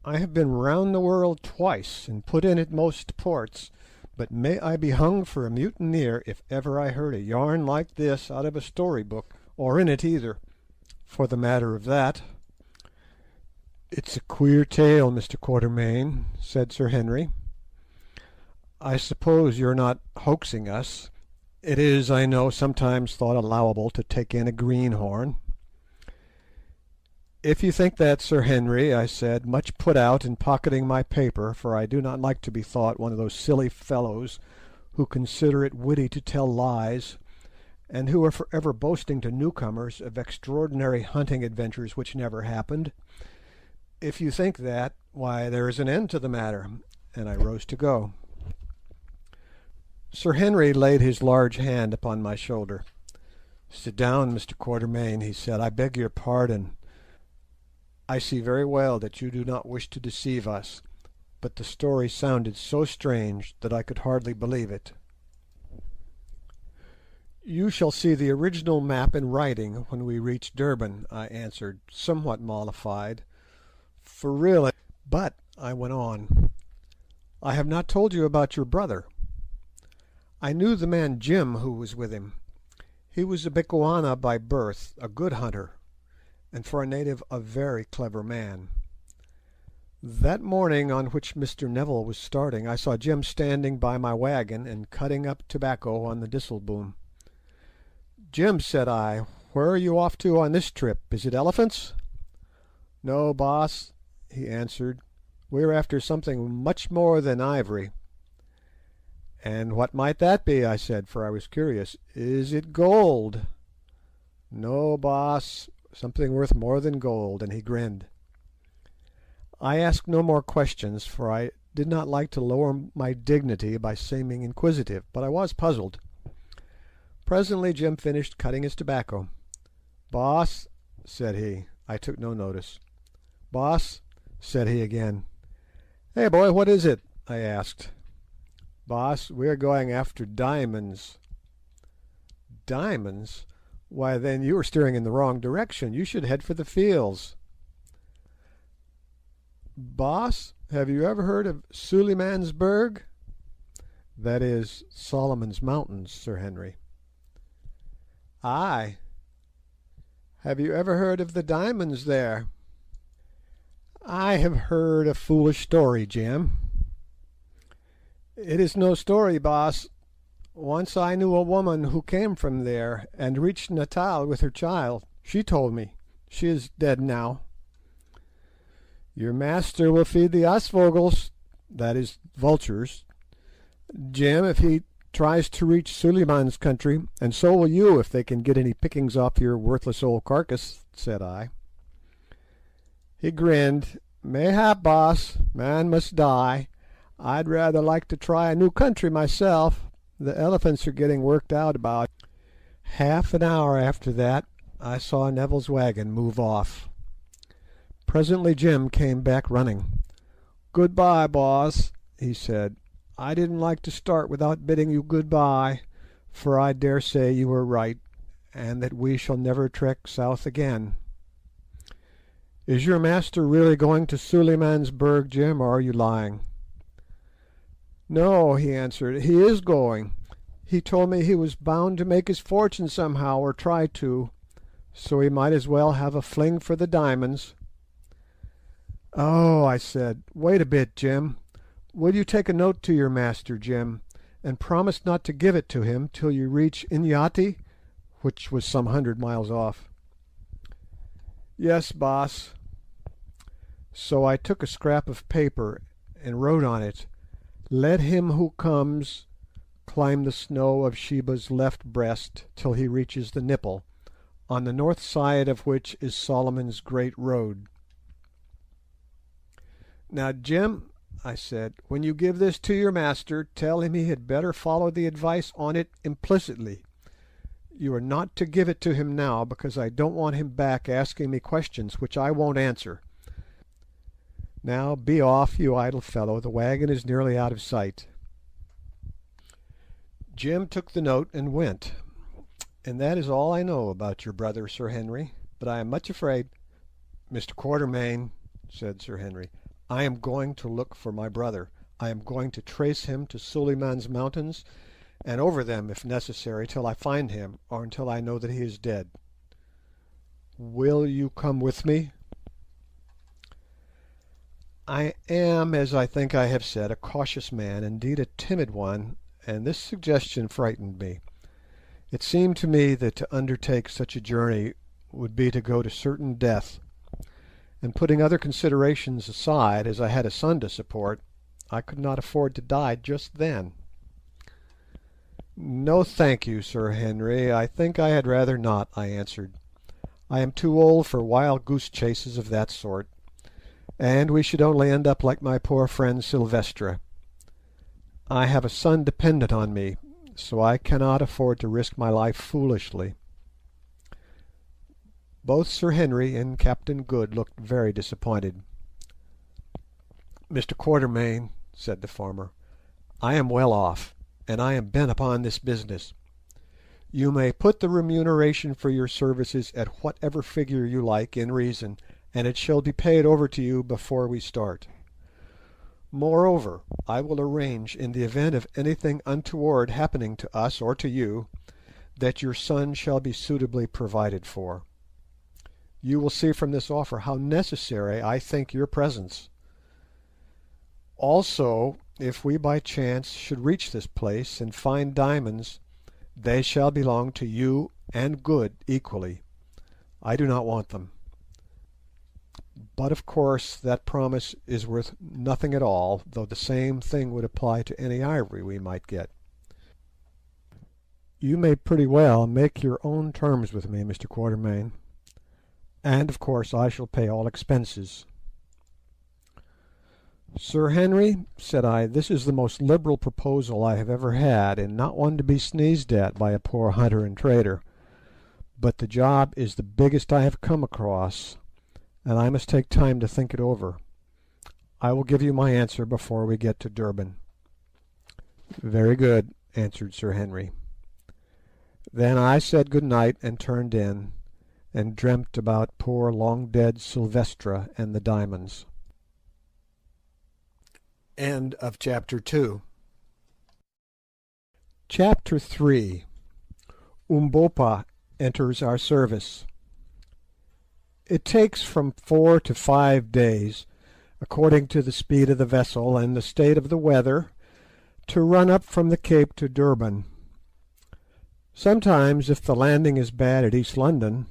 "I have been round the world twice, and put in at most ports, but may I be hung for a mutineer if ever I heard a yarn like this out of a story-book, or in it either, for the matter of that." "It's a queer tale, Mr. Quatermain," said Sir Henry. "I suppose you're not hoaxing us. It is, I know, sometimes thought allowable to take in a greenhorn." "If you think that, Sir Henry," I said, much put out in pocketing my paper, for I do not like to be thought one of those silly fellows who consider it witty to tell lies, and who are for ever boasting to newcomers of extraordinary hunting adventures which never happened. "If you think that, why, there is an end to the matter," and I rose to go. Sir Henry laid his large hand upon my shoulder. "Sit down, Mr. Quatermain," he said. "I beg your pardon. I see very well that you do not wish to deceive us, but the story sounded so strange that I could hardly believe it." "You shall see the original map in writing when we reach Durban," I answered, somewhat mollified, "for really—" "But," I went on, "I have not told you about your brother. I knew the man Jim who was with him. He was a Bechuana by birth, a good hunter, and for a native a very clever man. That morning on which Mr. Neville was starting, I saw Jim standing by my wagon and cutting up tobacco on the disselboom. "Jim," said I, "where are you off to on this trip? Is it elephants?" "No, boss," he answered, "we are after something much more than ivory." "And what might that be?" I said, for I was curious. "Is it gold?" "No, boss, something worth more than gold," and he grinned. I asked no more questions, for I did not like to lower my dignity by seeming inquisitive, but I was puzzled. Presently Jim finished cutting his tobacco. "Boss," said he. I took no notice. "Boss," said he again. "Hey, boy, what is it?" I asked. "Boss, we are going after diamonds." "Diamonds? Why, then you are steering in the wrong direction. You should head for the fields." "Boss, have you ever heard of Sulimansberg?" "That is Solomon's Mountains, Sir Henry." "Ay." "Have you ever heard of the diamonds there?" "I have heard a foolish story, Jim." "It is no story, boss. Once I knew a woman who came from there, and reached Natal with her child. She told me. She is dead now." "Your master will feed the aasvogels, that is, vultures, Jim, if he tries to reach Suliman's country, and so will you if they can get any pickings off your worthless old carcass," said I. He grinned. "Mayhap, boss. Man must die. I'd rather like to try a new country myself. The elephants are getting worked out about." Half an hour after that I saw Neville's wagon move off. Presently Jim came back running. "Good bye, boss," he said. "I didn't like to start without bidding you good bye, for I dare say you were right, and that we shall never trek south again. Is your master really going to Sulimansberg, Jim, or are you lying?" "No," he answered, "he is going. He told me he was bound to make his fortune somehow, or try to, so he might as well have a fling for the diamonds." "Oh," I said, "wait a bit, Jim. Will you take a note to your master, Jim, and promise not to give it to him till you reach Inyati," which was some 100 miles off. "Yes, boss." So I took a scrap of paper and wrote on it, "Let him who comes climb the snow of Sheba's left breast till he reaches the nipple, on the north side of which is Solomon's great road." "Now, Jim," I said, "when you give this to your master, tell him he had better follow the advice on it implicitly. You are not to give it to him now, because I don't want him back asking me questions which I won't answer. Now be off, you idle fellow, the wagon is nearly out of sight." Jim took the note and went, and that is all I know about your brother, Sir Henry, but I am much afraid— "Mr. Quatermain," said Sir Henry, "I am going to look for my brother. I am going to trace him to Suliman's Mountains, and over them if necessary till I find him, or until I know that he is dead. Will you come with me?" I am, as I think I have said, a cautious man, indeed a timid one, and this suggestion frightened me. It seemed to me that to undertake such a journey would be to go to certain death, and putting other considerations aside, as I had a son to support, I could not afford to die just then. "No, thank you, Sir Henry, I think I had rather not," I answered. "I am too old for wild goose chases of that sort, and we should only end up like my poor friend Silvestre. I have a son dependent on me, so I cannot afford to risk my life foolishly." Both Sir Henry and Captain Good looked very disappointed. "Mr. Quatermain," said the former, "I am well off, and I am bent upon this business. You may put the remuneration for your services at whatever figure you like in reason, and it shall be paid over to you before we start. Moreover, I will arrange, in the event of anything untoward happening to us or to you, that your son shall be suitably provided for. You will see from this offer how necessary I think your presence. Also, if we by chance should reach this place and find diamonds, they shall belong to you and Good equally. I do not want them. But of course that promise is worth nothing at all, though the same thing would apply to any ivory we might get. You may pretty well make your own terms with me, Mr. Quatermain, and of course I shall pay all expenses. Sir Henry, said I, this is the most liberal proposal I have ever had, and not one to be sneezed at by a poor hunter and trader. But the job is the biggest I have come across, and I must take time to think it over. I will give you my answer before we get to Durban. Very good, answered Sir Henry. Then I said good night and turned in, and dreamt about poor long-dead Sylvestra and the diamonds. End of Chapter 2. Chapter 3. Umbopa enters our service. It takes from 4 to 5 days, according to the speed of the vessel and the state of the weather, to run up from the Cape to Durban. Sometimes, if the landing is bad at East London,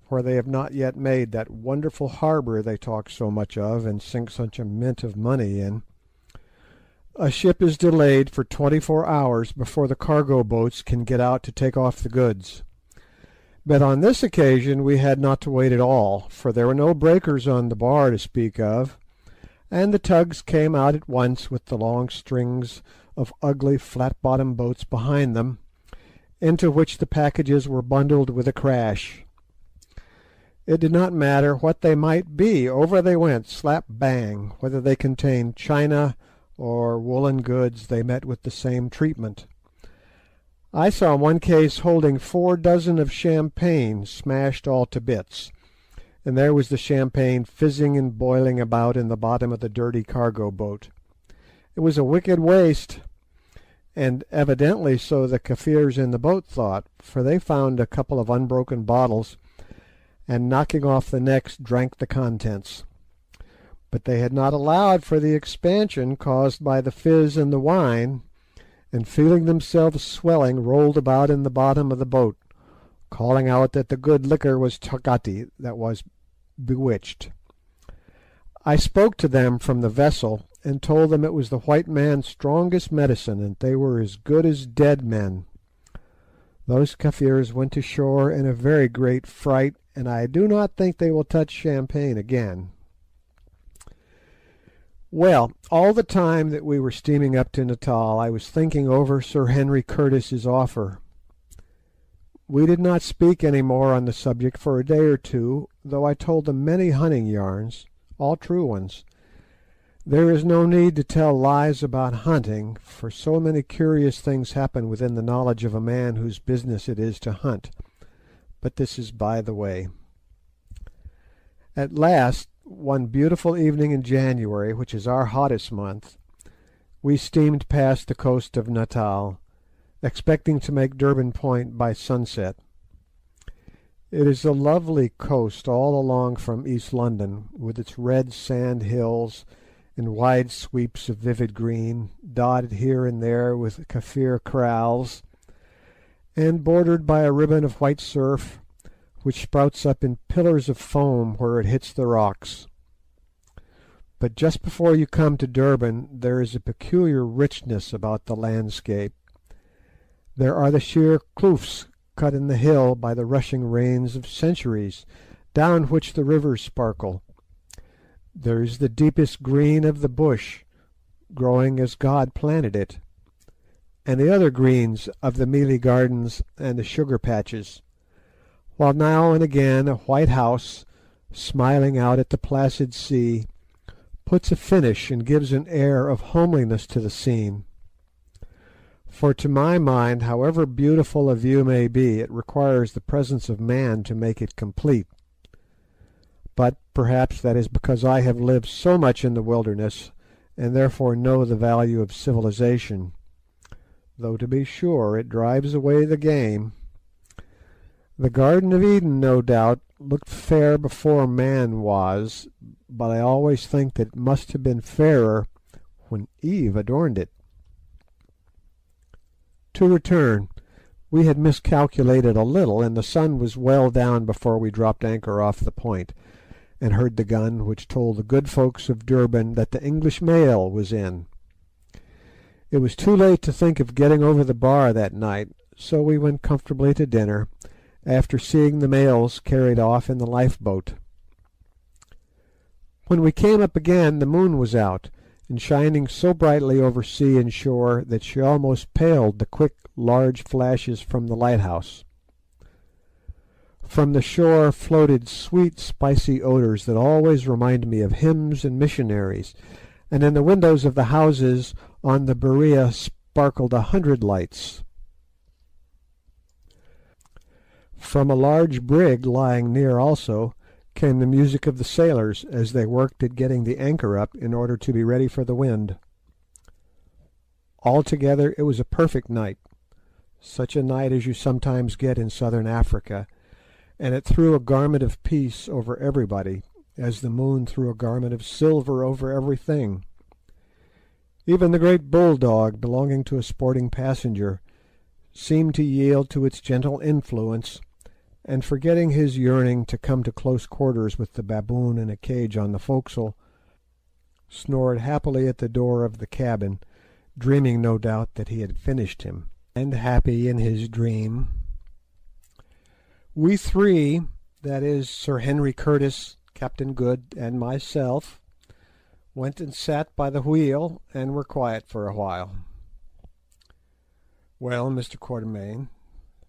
for they have not yet made that wonderful harbour they talk so much of and sink such a mint of money in, a ship is delayed for 24 hours before the cargo boats can get out to take off the goods. But on this occasion we had not to wait at all, for there were no breakers on the bar to speak of, and the tugs came out at once with the long strings of ugly flat-bottomed boats behind them, into which the packages were bundled with a crash. It did not matter what they might be, over they went, slap bang, whether they contained china or woolen goods, they met with the same treatment. I saw one case holding 4 dozen of champagne smashed all to bits, and there was the champagne fizzing and boiling about in the bottom of the dirty cargo boat. It was a wicked waste, and evidently so the Kafirs in the boat thought, for they found a couple of unbroken bottles, and knocking off the necks drank the contents. But they had not allowed for the expansion caused by the fizz in the wine, and feeling themselves swelling, rolled about in the bottom of the boat, calling out that the good liquor was Tokati, that was bewitched. I spoke to them from the vessel, and told them it was the white man's strongest medicine, and they were as good as dead men. Those Kafirs went to shore in a very great fright, and I do not think they will touch champagne again. Well, all the time that we were steaming up to Natal I was thinking over Sir Henry Curtis's offer. We did not speak any more on the subject for a day or two, though I told them many hunting yarns, all true ones. There is no need to tell lies about hunting, for so many curious things happen within the knowledge of a man whose business it is to hunt, but this is by the way. At last, one beautiful evening in January, which is our hottest month, we steamed past the coast of Natal, expecting to make Durban Point by sunset. It is a lovely coast all along from East London, with its red sand hills and wide sweeps of vivid green, dotted here and there with Kafir kraals, and bordered by a ribbon of white surf, which sprouts up in pillars of foam where it hits the rocks. But just before you come to Durban there is a peculiar richness about the landscape. There are the sheer kloofs cut in the hill by the rushing rains of centuries, down which the rivers sparkle. There is the deepest green of the bush, growing as God planted it, and the other greens of the mealie gardens and the sugar patches, while now and again a white house, smiling out at the placid sea, puts a finish and gives an air of homeliness to the scene. For to my mind, however beautiful a view may be, it requires the presence of man to make it complete. But perhaps that is because I have lived so much in the wilderness, and therefore know the value of civilization, though to be sure it drives away the game. The Garden of Eden, no doubt, looked fair before man was, but I always think that it must have been fairer when Eve adorned it. To return, we had miscalculated a little, and the sun was well down before we dropped anchor off the point, and heard the gun which told the good folks of Durban that the English mail was in. It was too late to think of getting over the bar that night, so we went comfortably to dinner, after seeing the mails carried off in the lifeboat. When we came up again the moon was out, and shining so brightly over sea and shore that she almost paled the quick large flashes from the lighthouse. From the shore floated sweet spicy odours that always remind me of hymns and missionaries, and in the windows of the houses on the Berea sparkled 100 lights. From a large brig lying near also came the music of the sailors as they worked at getting the anchor up in order to be ready for the wind. Altogether it was a perfect night, such a night as you sometimes get in southern Africa, and it threw a garment of peace over everybody, as the moon threw a garment of silver over everything. Even the great bulldog belonging to a sporting passenger seemed to yield to its gentle influence, and forgetting his yearning to come to close quarters with the baboon in a cage on the forecastle, snored happily at the door of the cabin, dreaming no doubt that he had finished him, and happy in his dream. We three, that is, Sir Henry Curtis, Captain Good, and myself, went and sat by the wheel, and were quiet for a while. "Well, Mr. Quatermain,"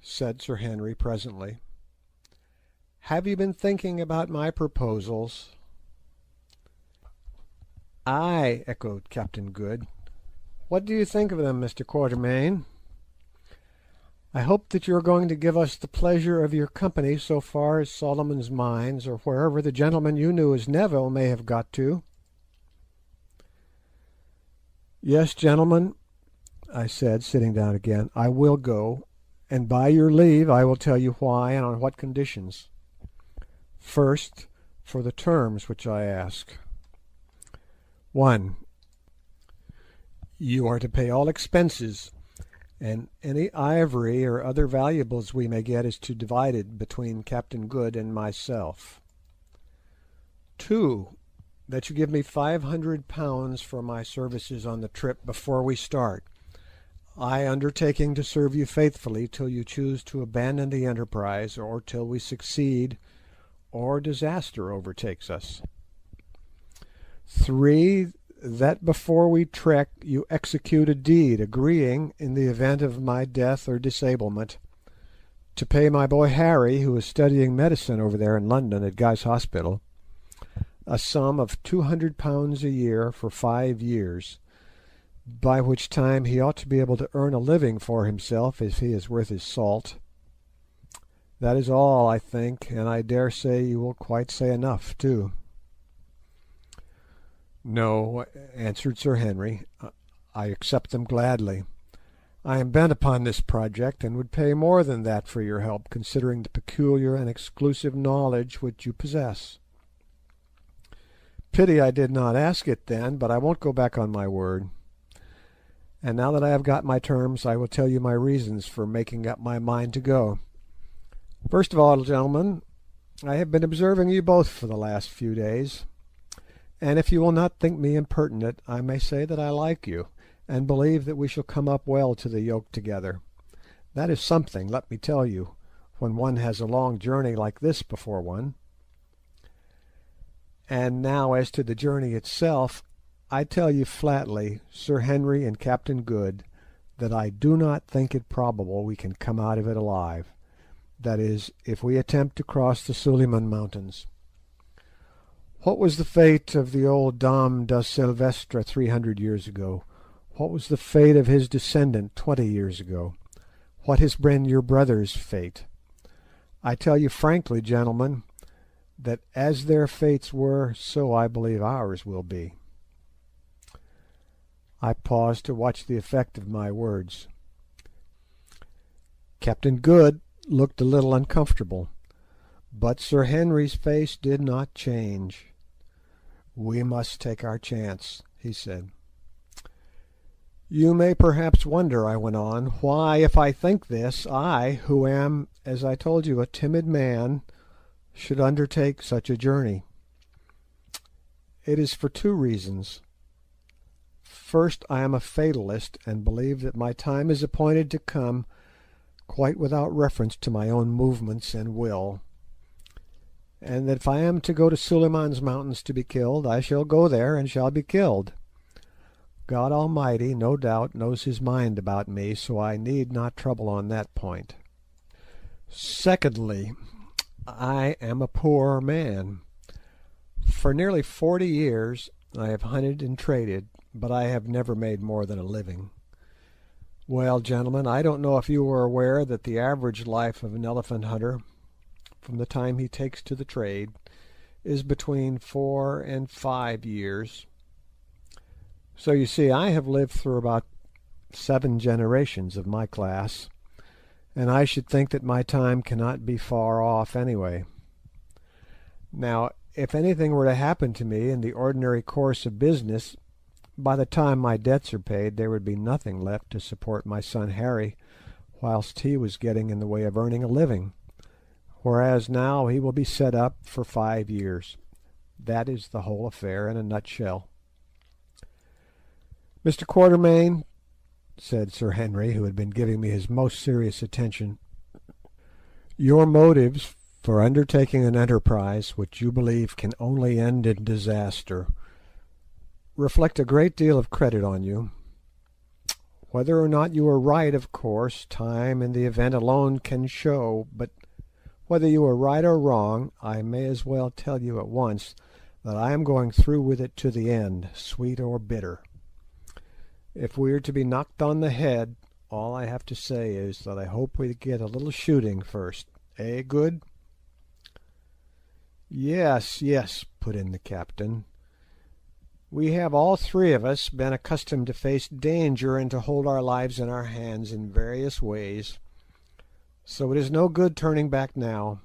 said Sir Henry presently, "have you been thinking about my proposals?" "Ay," echoed Captain Good. "What do you think of them, Mr. Quatermain? I hope that you are going to give us the pleasure of your company so far as Solomon's Mines, or wherever the gentleman you knew as Neville may have got to." "Yes, gentlemen," I said, sitting down again, "I will go, and by your leave I will tell you why and on what conditions. First, for the terms which I ask. 1. You are to pay all expenses, and any ivory or other valuables we may get is to divide it between Captain Good and myself. 2. That you give me £500 for my services on the trip before we start, I undertaking to serve you faithfully till you choose to abandon the enterprise, or till we succeed, or disaster overtakes us. 3. That before we trek you execute a deed agreeing, in the event of my death or disablement, to pay my boy Harry, who is studying medicine over there in London at Guy's Hospital, a sum of £200 a year for 5 years, by which time he ought to be able to earn a living for himself if he is worth his salt. That is all, I think, and I dare say you will quite say enough too." "No," answered Sir Henry, "I accept them gladly. I am bent upon this project, and would pay more than that for your help, considering the peculiar and exclusive knowledge which you possess." "Pity I did not ask it then, but I won't go back on my word. And now that I have got my terms, I will tell you my reasons for making up my mind to go. First of all, gentlemen, I have been observing you both for the last few days, and if you will not think me impertinent, I may say that I like you, and believe that we shall come up well to the yoke together. That is something, let me tell you, when one has a long journey like this before one. And now as to the journey itself, I tell you flatly, Sir Henry and Captain Good, that I do not think it probable we can come out of it alive, that is, if we attempt to cross the Suliman Mountains. What was the fate of the old Dom da Silvestre 300 years ago? What was the fate of his descendant 20 years ago? What has been your brother's fate? I tell you frankly, gentlemen, that as their fates were, so I believe ours will be." I paused to watch the effect of my words. Captain Good looked a little uncomfortable, but Sir Henry's face did not change. "We must take our chance," he said. "You may perhaps wonder," I went on, "why, if I think this, I, who am, as I told you, a timid man, should undertake such a journey. It is for two reasons. First, I am a fatalist, and believe that my time is appointed to come quite without reference to my own movements and will, and that if I am to go to Suliman's Mountains to be killed, I shall go there and shall be killed. God Almighty, no doubt, knows his mind about me, so I need not trouble on that point. Secondly, I am a poor man. For nearly 40 years I have hunted and traded, but I have never made more than a living. Well, gentlemen, I don't know if you are aware that the average life of an elephant hunter, from the time he takes to the trade, is between 4 and 5 years. So you see, I have lived through about 7 generations of my class, and I should think that my time cannot be far off anyway. Now, if anything were to happen to me in the ordinary course of business, by the time my debts are paid there would be nothing left to support my son Harry, whilst he was getting in the way of earning a living, whereas now he will be set up for 5 years. That is the whole affair in a nutshell." "Mr. Quatermain," said Sir Henry, who had been giving me his most serious attention, "your motives for undertaking an enterprise which you believe can only end in disaster reflect a great deal of credit on you. Whether or not you are right, of course, time and the event alone can show, but whether you are right or wrong, I may as well tell you at once that I am going through with it to the end, sweet or bitter. If we are to be knocked on the head, all I have to say is that I hope we get a little shooting first. Eh, Good?" "Yes, yes," put in the captain. "We have all three of us been accustomed to face danger and to hold our lives in our hands in various ways, so it is no good turning back now.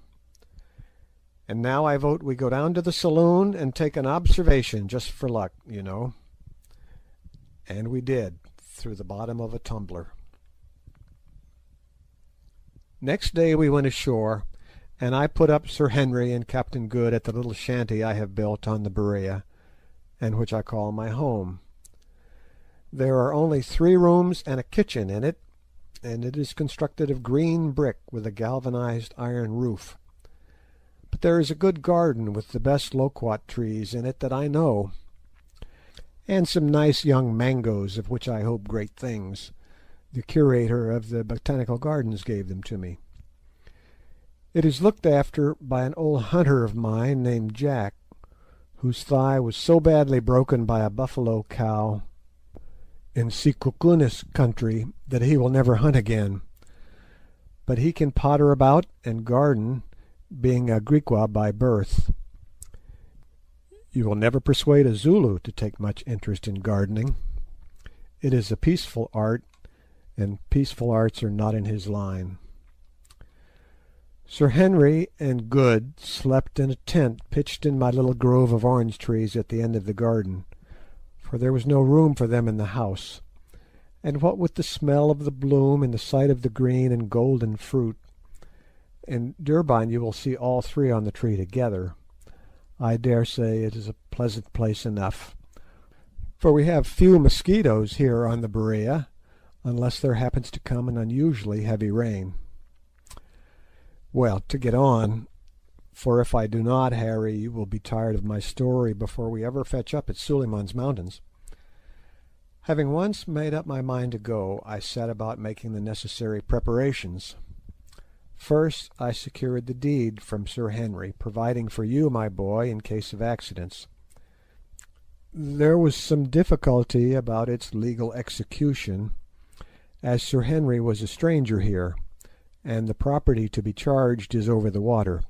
And now I vote we go down to the saloon and take an observation, just for luck, you know." And we did, through the bottom of a tumbler. Next day we went ashore, and I put up Sir Henry and Captain Good at the little shanty I have built on the Berea, and which I call my home. There are only 3 rooms and a kitchen in it, and it is constructed of green brick with a galvanized iron roof. But there is a good garden with the best loquat trees in it that I know, and some nice young mangoes, of which I hope great things. The curator of the Botanical Gardens gave them to me. It is looked after by an old hunter of mine named Jack, whose thigh was so badly broken by a buffalo cow in Sikukunis country that he will never hunt again. But he can potter about and garden, being a Griqua by birth. You will never persuade a Zulu to take much interest in gardening. It is a peaceful art, and peaceful arts are not in his line. Sir Henry and Good slept in a tent pitched in my little grove of orange trees at the end of the garden, for there was no room for them in the house, and what with the smell of the bloom and the sight of the green and golden fruit, in Durban you will see all 3 on the tree together, I dare say it is a pleasant place enough, for we have few mosquitoes here on the Berea, unless there happens to come an unusually heavy rain. Well, to get on, for if I do not, Harry, you will be tired of my story before we ever fetch up at Suliman's Mountains. Having once made up my mind to go, I set about making the necessary preparations. First I secured the deed from Sir Henry, providing for you, my boy, in case of accidents. There was some difficulty about its legal execution, as Sir Henry was a stranger here, and the property to be charged is over the water.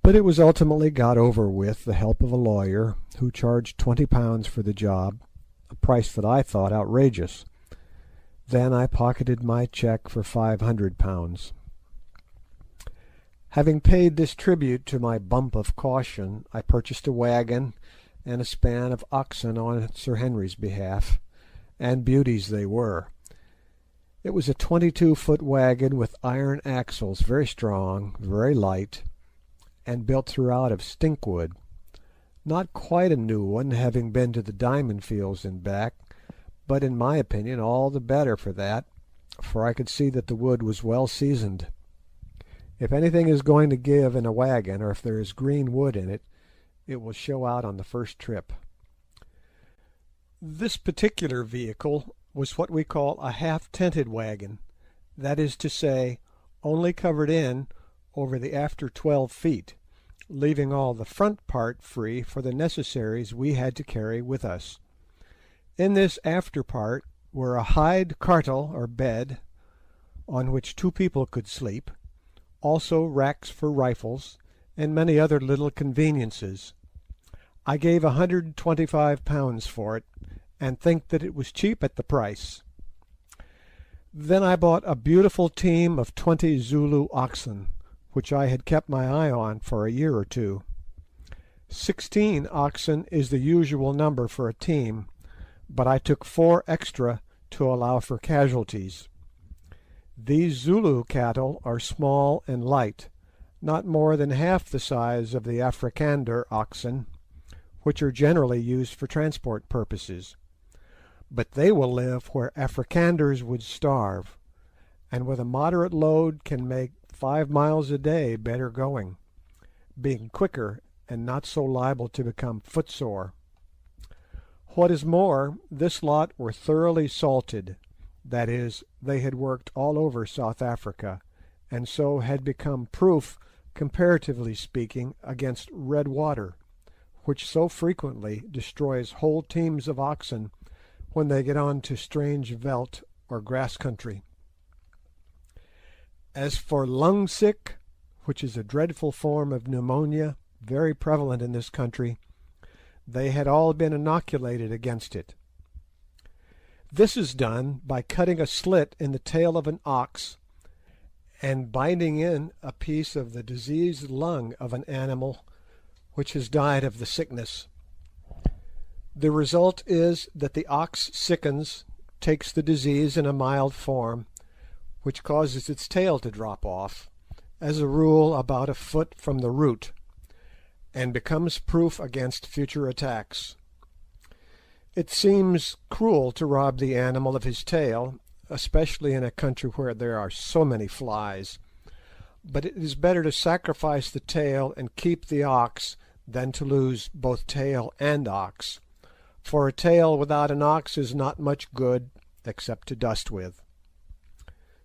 But it was ultimately got over with the help of a lawyer, who charged £20 for the job, a price that I thought outrageous. Then I pocketed my cheque for £500. Having paid this tribute to my bump of caution, I purchased a wagon and a span of oxen on Sir Henry's behalf, and beauties they were. It was a 22-foot wagon with iron axles, very strong, very light, and built throughout of stinkwood. Not quite a new one, having been to the diamond fields and back, but in my opinion all the better for that, for I could see that the wood was well seasoned. If anything is going to give in a wagon, or if there is green wood in it, it will show out on the first trip. This particular vehicle was what we call a half-tented wagon, that is to say, only covered in over the after 12 feet, leaving all the front part free for the necessaries we had to carry with us. In this after part were a hide cartle or bed, on which 2 people could sleep, also racks for rifles, and many other little conveniences. I gave £125 for it, and think that it was cheap at the price. Then I bought a beautiful team of 20 Zulu oxen, which I had kept my eye on for a year or two. 16 oxen is the usual number for a team, but I took 4 extra to allow for casualties. These Zulu cattle are small and light, not more than half the size of the Afrikander oxen, which are generally used for transport purposes. But they will live where Afrikanders would starve, and with a moderate load can make 5 miles a day better going, being quicker and not so liable to become footsore. What is more, this lot were thoroughly salted, that is, they had worked all over South Africa, and so had become proof, comparatively speaking, against red water, which so frequently destroys whole teams of oxen when they get on to strange veldt or grass country. As for lung sick, which is a dreadful form of pneumonia, very prevalent in this country, they had all been inoculated against it. This is done by cutting a slit in the tail of an ox and binding in a piece of the diseased lung of an animal which has died of the sickness. The result is that the ox sickens, takes the disease in a mild form, which causes its tail to drop off, as a rule about a foot from the root, and becomes proof against future attacks. It seems cruel to rob the animal of his tail, especially in a country where there are so many flies, but it is better to sacrifice the tail and keep the ox than to lose both tail and ox, for a tail without an ox is not much good except to dust with.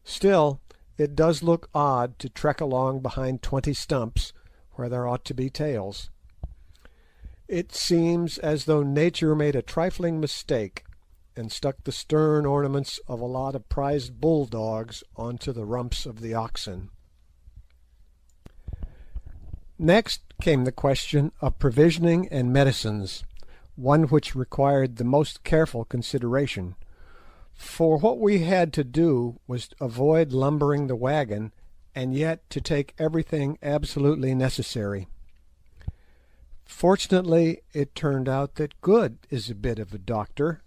Still, it does look odd to trek along behind 20 stumps where there ought to be tails. It seems as though nature made a trifling mistake and stuck the stern ornaments of a lot of prized bulldogs onto the rumps of the oxen. Next came the question of provisioning and medicines, one which required the most careful consideration, for what we had to do was to avoid lumbering the wagon, and yet to take everything absolutely necessary. Fortunately, it turned out that Good is a bit of a doctor,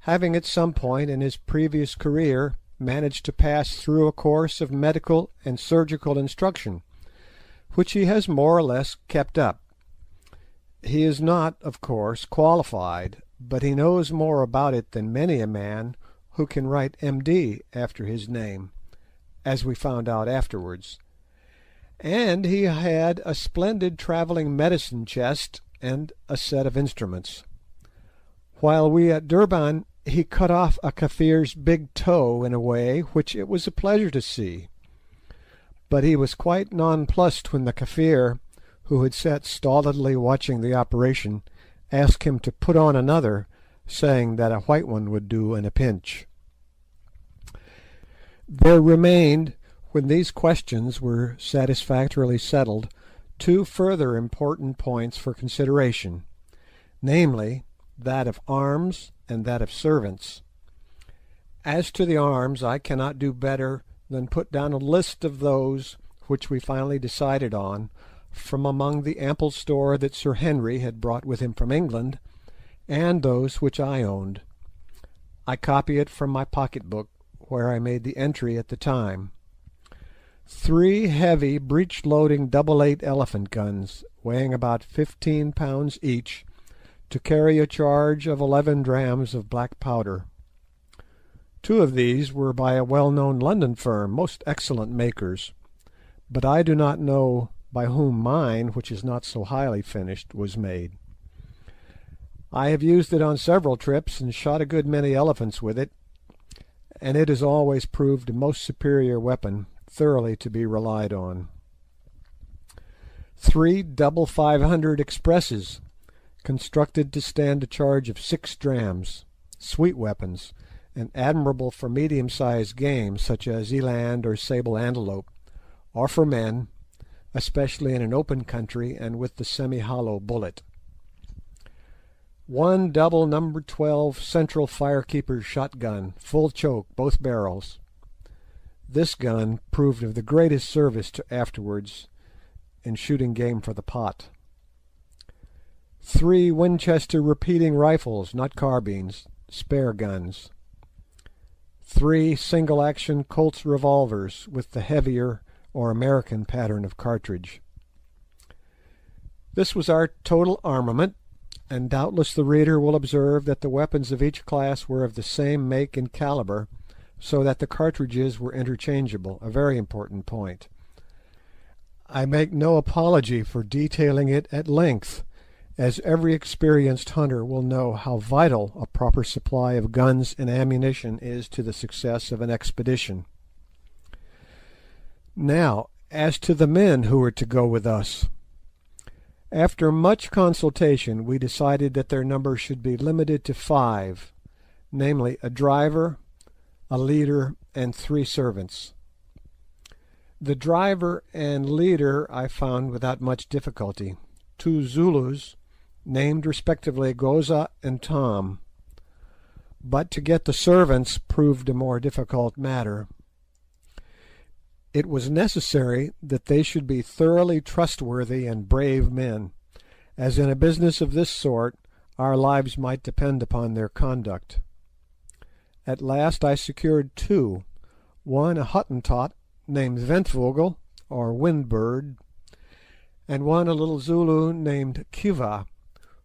having at some point in his previous career managed to pass through a course of medical and surgical instruction, which he has more or less kept up. He is not, of course, qualified, but he knows more about it than many a man who can write M.D. after his name, as we found out afterwards. And he had a splendid travelling medicine chest and a set of instruments. While we at Durban, he cut off a Kafir's big toe in a way which it was a pleasure to see. But he was quite nonplussed when the Kafir, who had sat stolidly watching the operation, asked him to put on another, saying that a white one would do in a pinch. There remained, when these questions were satisfactorily settled, 2 further important points for consideration, namely, that of arms and that of servants. As to the arms, I cannot do better than put down a list of those which we finally decided on, from among the ample store that Sir Henry had brought with him from England, and those which I owned. I copy it from my pocket-book, where I made the entry at the time. 3 heavy breech-loading double-eight elephant guns, weighing about 15 pounds each, to carry a charge of 11 drams of black powder. 2 of these were by a well-known London firm, most excellent makers, but I do not know by whom mine, which is not so highly finished, was made. I have used it on several trips and shot a good many elephants with it, and it has always proved a most superior weapon, thoroughly to be relied on. 3 double 500 expresses, constructed to stand a charge of 6 drams, sweet weapons, and admirable for medium-sized game such as eland or sable antelope, or for men, especially in an open country and with the semi-hollow bullet. 1 double No. 12 central firekeeper's shotgun, full choke, both barrels. This gun proved of the greatest service to afterwards in shooting game for the pot. 3 Winchester repeating rifles, not carbines, spare guns. 3 single-action Colt's revolvers with the heavier or American pattern of cartridge. This was our total armament, and doubtless the reader will observe that the weapons of each class were of the same make and calibre, so that the cartridges were interchangeable, a very important point. I make no apology for detailing it at length, as every experienced hunter will know how vital a proper supply of guns and ammunition is to the success of an expedition. Now, as to the men who were to go with us. After much consultation we decided that their number should be limited to 5, namely a driver, a leader, and 3 servants. The driver and leader I found without much difficulty, 2 Zulus, named respectively Goza and Tom, but to get the servants proved a more difficult matter. It was necessary that they should be thoroughly trustworthy and brave men, as in a business of this sort our lives might depend upon their conduct. At last I secured 2, one a Hottentot named Ventvogel, or Windbird, and one a little Zulu named Kiva,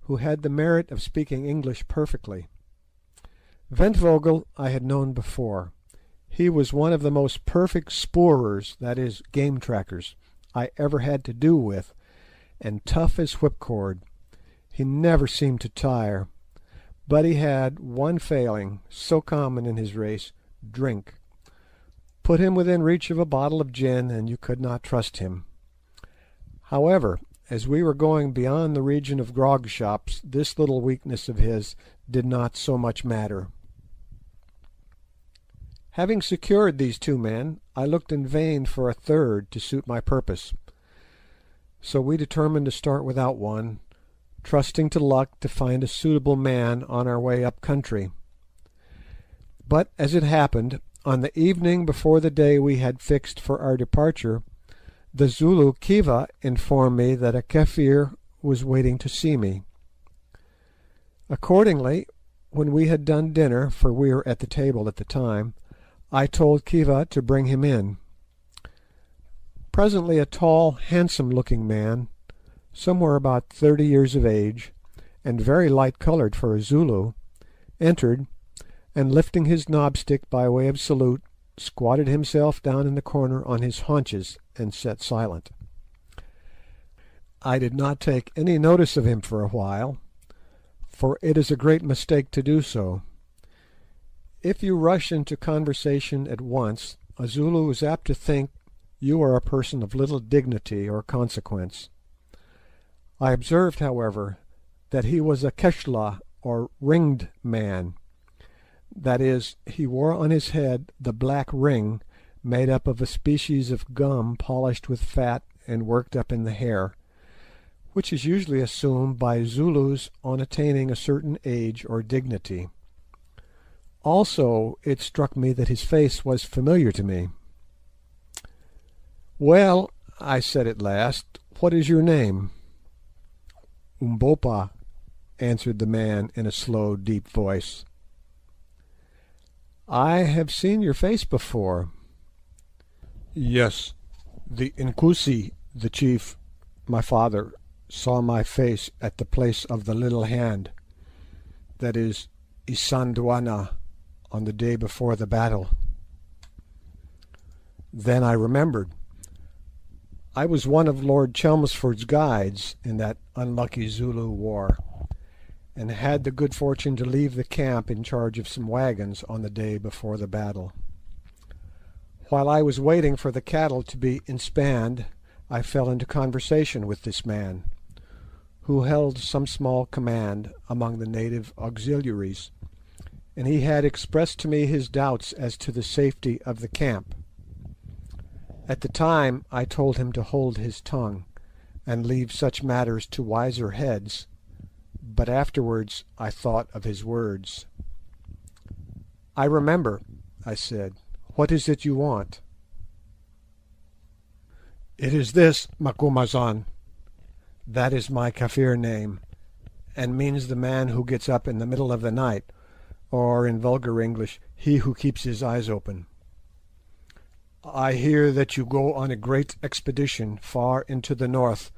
who had the merit of speaking English perfectly. Ventvogel I had known before. He was one of the most perfect spoorers, that is, game trackers, I ever had to do with, and tough as whipcord. He never seemed to tire, but he had one failing, so common in his race, drink. Put him within reach of a bottle of gin, and you could not trust him. However, as we were going beyond the region of grog shops, this little weakness of his did not so much matter. Having secured these 2 men, I looked in vain for a 3rd to suit my purpose, so we determined to start without one, trusting to luck to find a suitable man on our way up country. But, as it happened, on the evening before the day we had fixed for our departure, the Zulu Kiva informed me that a Kafir was waiting to see me. Accordingly, when we had done dinner, for we were at the table at the time, I told Kiva to bring him in. Presently a tall, handsome-looking man, somewhere about 30 years of age, and very light-coloured for a Zulu, entered, and lifting his knobstick by way of salute, squatted himself down in the corner on his haunches and sat silent. I did not take any notice of him for a while, for it is a great mistake to do so. If you rush into conversation at once, a Zulu is apt to think you are a person of little dignity or consequence. I observed, however, that he was a Keshla, or ringed man. That is, he wore on his head the black ring, made up of a species of gum polished with fat and worked up in the hair, which is usually assumed by Zulus on attaining a certain age or dignity. Also, it struck me that his face was familiar to me. "Well," I said at last, "what is your name?" "Umbopa," answered the man in a slow, deep voice. "I have seen your face before." "Yes, the Inkosi, the chief, my father, saw my face at the place of the little hand, that is, Isandwana, on the day before the battle." Then I remembered. I was one of Lord Chelmsford's guides in that unlucky Zulu war, and had the good fortune to leave the camp in charge of some wagons on the day before the battle. While I was waiting for the cattle to be inspanned, I fell into conversation with this man, who held some small command among the native auxiliaries, and he had expressed to me his doubts as to the safety of the camp. At the time I told him to hold his tongue, and leave such matters to wiser heads, but afterwards I thought of his words. "I remember," I said. "What is it you want?" "It is this, Macumazahn. That is my Kafir name, and means the man who gets up in the middle of the night, or in vulgar English, he who keeps his eyes open. I hear that you go on a great expedition far into the north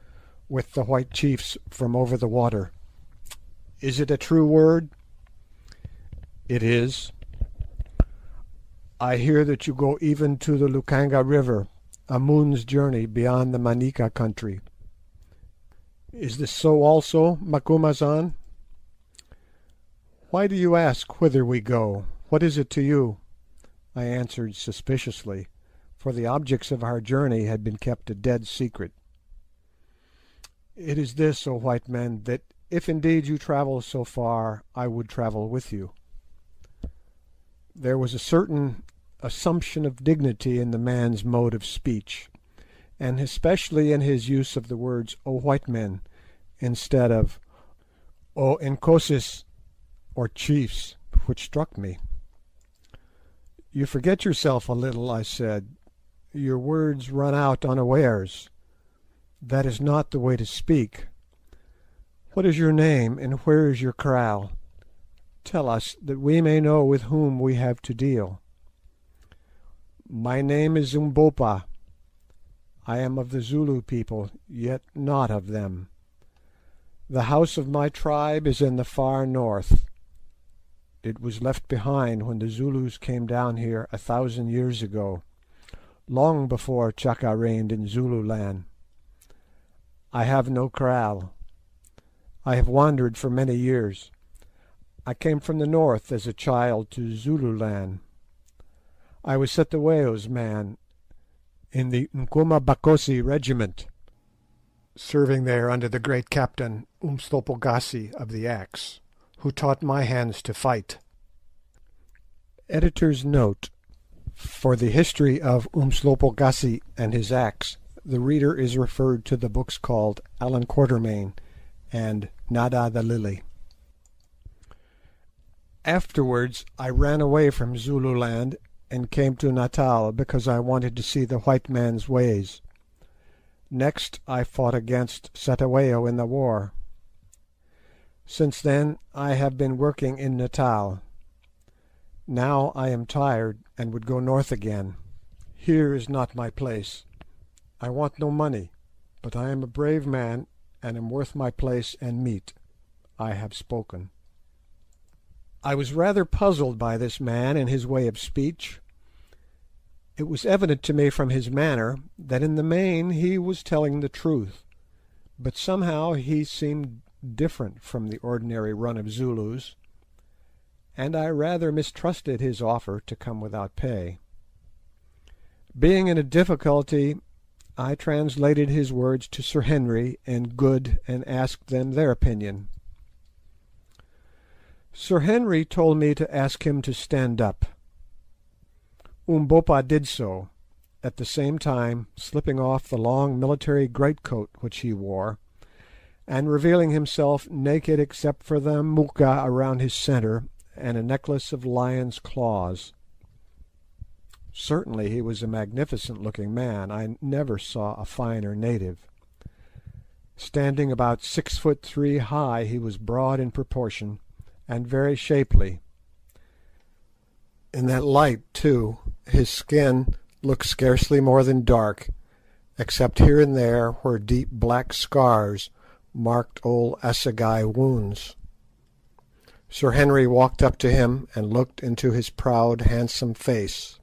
with the white chiefs from over the water. Is it a true word?" "It is." "I hear that you go even to the Lukanga River, a moon's journey beyond the Manika country. Is this so also, Macumazahn?" "Why do you ask whither we go? What is it to you?" I answered suspiciously, for the objects of our journey had been kept a dead secret. "It is this, O white men, that if indeed you travel so far, I would travel with you." There was a certain assumption of dignity in the man's mode of speech, and especially in his use of the words "O white men" instead of "O Inkosis," or chiefs, which struck me. "You forget yourself a little," I said. "Your words run out unawares. That is not the way to speak. What is your name, and where is your kraal? Tell us, that we may know with whom we have to deal." "My name is Umbopa. I am of the Zulu people, yet not of them. The house of my tribe is in the far north. It was left behind when the Zulus came down here 1,000 years ago, long before Chaka reigned in Zululand. I have no kraal. I have wandered for many years. I came from the north as a child to Zululand. I was Cetewayo's man in the Nkuma Bakosi regiment, serving there under the great captain Umslopogasi of the Axe, who taught my hands to fight." Editor's note: for the history of Umslopogasi and his axe, the reader is referred to the books called Allan Quatermain and Nada the Lily. Afterwards I ran away from Zululand and came to Natal because I wanted to see the white man's ways. Next I fought against Cetewayo in the war. Since then I have been working in Natal. Now I am tired and would go north again. Here is not my place. I want no money, but I am a brave man and am worth my place and meat. I have spoken." I was rather puzzled by this man and his way of speech. It was evident to me from his manner that in the main he was telling the truth, but somehow he seemed different from the ordinary run of Zulus, and I rather mistrusted his offer to come without pay. Being in a difficulty, I translated his words to Sir Henry and Good and asked them their opinion. Sir Henry told me to ask him to stand up. Umbopa did so, at the same time slipping off the long military greatcoat which he wore, and revealing himself naked except for the moocha around his centre and a necklace of lion's claws. Certainly he was a magnificent-looking man. I never saw a finer native. Standing about 6 foot 3 high, he was broad in proportion, and very shapely. In that light, too, his skin looked scarcely more than dark, except here and there where deep black scars marked old assegai wounds. Sir Henry walked up to him and looked into his proud, handsome face.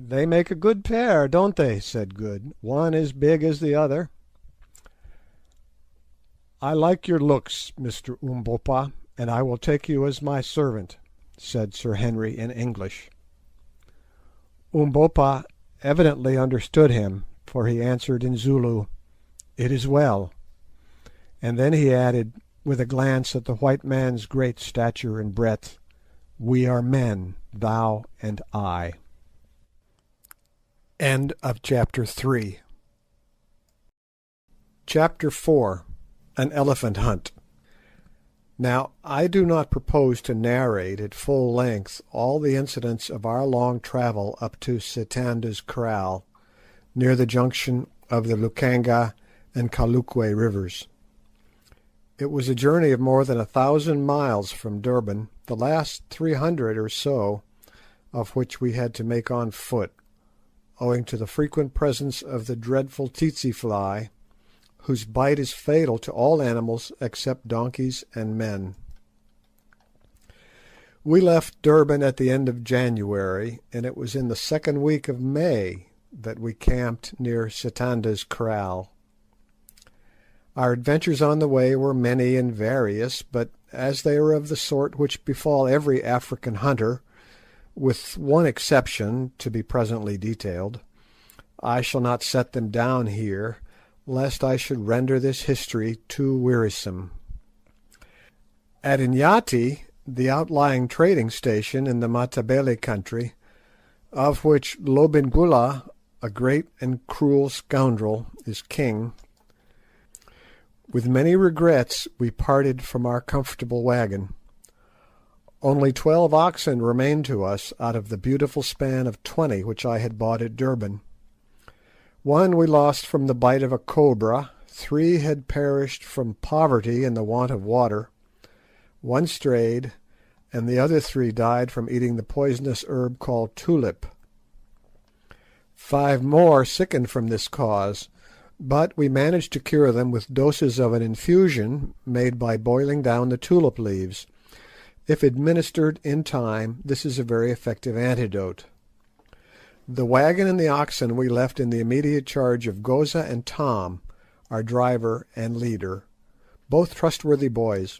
"They make a good pair, don't they?" said Good. "One as big as the other." "I like your looks, Mr. Umbopa, and I will take you as my servant," said Sir Henry in English. Umbopa evidently understood him, for he answered in Zulu, "It is well," and then he added, with a glance at the white man's great stature and breadth, "We are men, thou and I." End of chapter 3. Chapter 4. An Elephant Hunt. Now, I do not propose to narrate at full length all the incidents of our long travel up to Sitanda's Kraal, near the junction of the Lukanga and Kalukwe rivers. It was a journey of more than 1,000 miles from Durban, the last 300 or so of which we had to make on foot, owing to the frequent presence of the dreadful tsetse fly, whose bite is fatal to all animals except donkeys and men. We left Durban at the end of January, and it was in the second week of May that we camped near Sitanda's Kraal. Our adventures on the way were many and various, but as they are of the sort which befall every African hunter, with one exception to be presently detailed, I shall not set them down here, lest I should render this history too wearisome. At Inyati, the outlying trading station in the Matabele country, of which Lobengula, a great and cruel scoundrel, is king, with many regrets we parted from our comfortable wagon. Only 12 oxen remained to us out of the beautiful span of 20 which I had bought at Durban. One we lost from the bite of a cobra, 3 had perished from poverty and the want of water, 1 strayed, and the other 3 died from eating the poisonous herb called tulip. 5 more sickened from this cause, but we managed to cure them with doses of an infusion made by boiling down the tulip leaves. If administered in time, this is a very effective antidote. The wagon and the oxen we left in the immediate charge of Goza and Tom, our driver and leader, both trustworthy boys,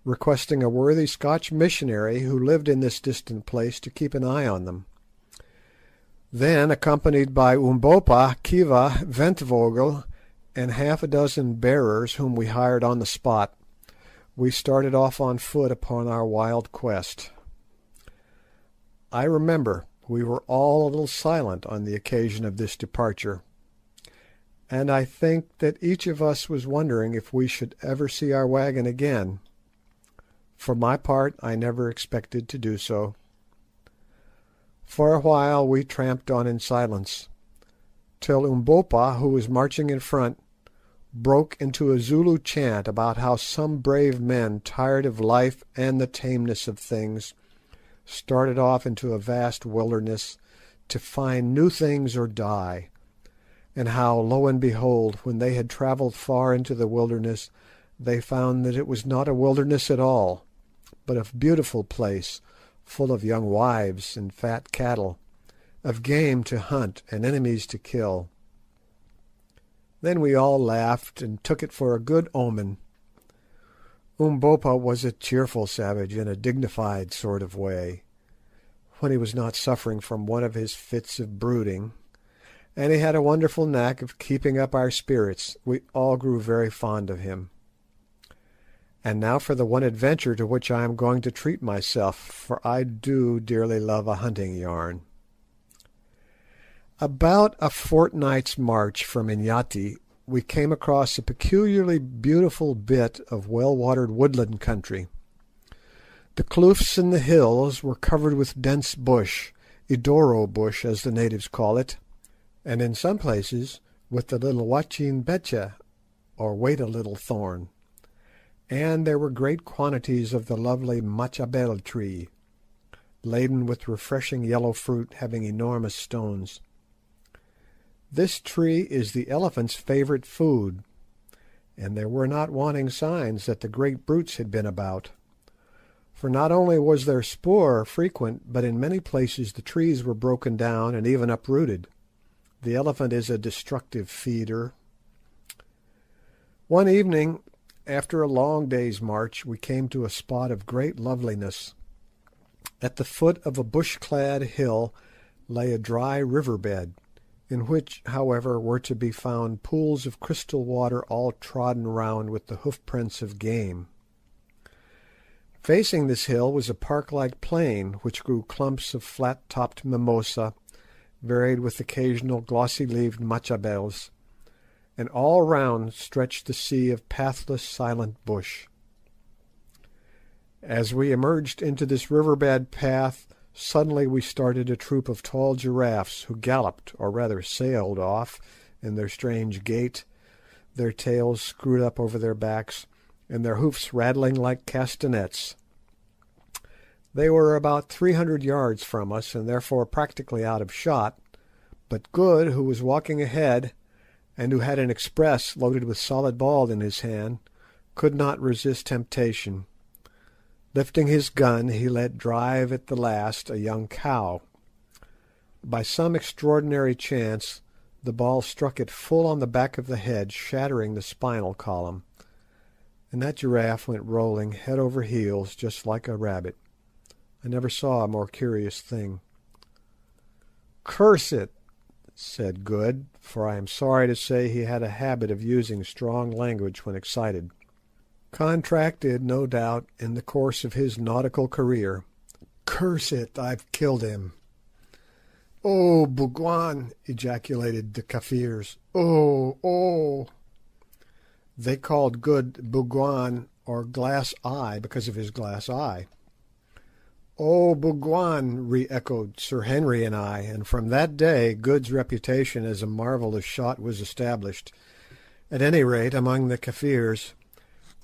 requesting a worthy Scotch missionary who lived in this distant place to keep an eye on them. Then, accompanied by Umbopa, Kiva, Ventvogel, and half a dozen bearers whom we hired on the spot, we started off on foot upon our wild quest. I remember we were all a little silent on the occasion of this departure, and I think that each of us was wondering if we should ever see our wagon again. For my part, I never expected to do so. For a while we tramped on in silence, till Umbopa, who was marching in front, broke into a Zulu chant about how some brave men, tired of life and the tameness of things, started off into a vast wilderness to find new things or die, and how, lo and behold, when they had travelled far into the wilderness, they found that it was not a wilderness at all, but a beautiful place, full of young wives and fat cattle, of game to hunt and enemies to kill. Then we all laughed and took it for a good omen. Umbopa was a cheerful savage in a dignified sort of way, when he was not suffering from one of his fits of brooding, and he had a wonderful knack of keeping up our spirits. We all grew very fond of him. And now for the one adventure to which I am going to treat myself, for I do dearly love a hunting yarn. About a fortnight's march from Inyati, we came across a peculiarly beautiful bit of well-watered woodland country. The kloofs and the hills were covered with dense bush, idoro bush, as the natives call it, and in some places with the little wachin becha, or wait a little thorn. And there were great quantities of the lovely machabel tree, laden with refreshing yellow fruit having enormous stones. This tree is the elephant's favourite food, and there were not wanting signs that the great brutes had been about. For not only was their spoor frequent, but in many places the trees were broken down and even uprooted. The elephant is a destructive feeder. One evening, after a long day's march, we came to a spot of great loveliness. At the foot of a bush-clad hill lay a dry river-bed, in which, however, were to be found pools of crystal water all trodden round with the hoof-prints of game. Facing this hill was a park-like plain, which grew clumps of flat-topped mimosa, varied with occasional glossy-leaved machabels, and all round stretched the sea of pathless, silent bush. As we emerged into this river-bed path, suddenly we started a troop of tall giraffes, who galloped, or rather sailed off, in their strange gait, their tails screwed up over their backs, and their hoofs rattling like castanets. They were about 300 yards from us, and therefore practically out of shot, but Good, who was walking ahead, and who had an express loaded with solid ball in his hand, could not resist temptation. Lifting his gun, he let drive at the last a young cow. By some extraordinary chance, the ball struck it full on the back of the head, shattering the spinal column, and that giraffe went rolling head over heels just like a rabbit. I never saw a more curious thing. "Curse it," said Good, for I am sorry to say he had a habit of using strong language when excited. Contracted, no doubt, in the course of his nautical career. "Curse it, I've killed him." "Oh, Bougwan!" ejaculated the Kafirs. "Oh, oh!" They called Good Bougwan, or glass eye, because of his glass eye. "Oh, Bougwan!" re-echoed Sir Henry and I, and from that day Good's reputation as a marvellous shot was established, at any rate among the Kafirs.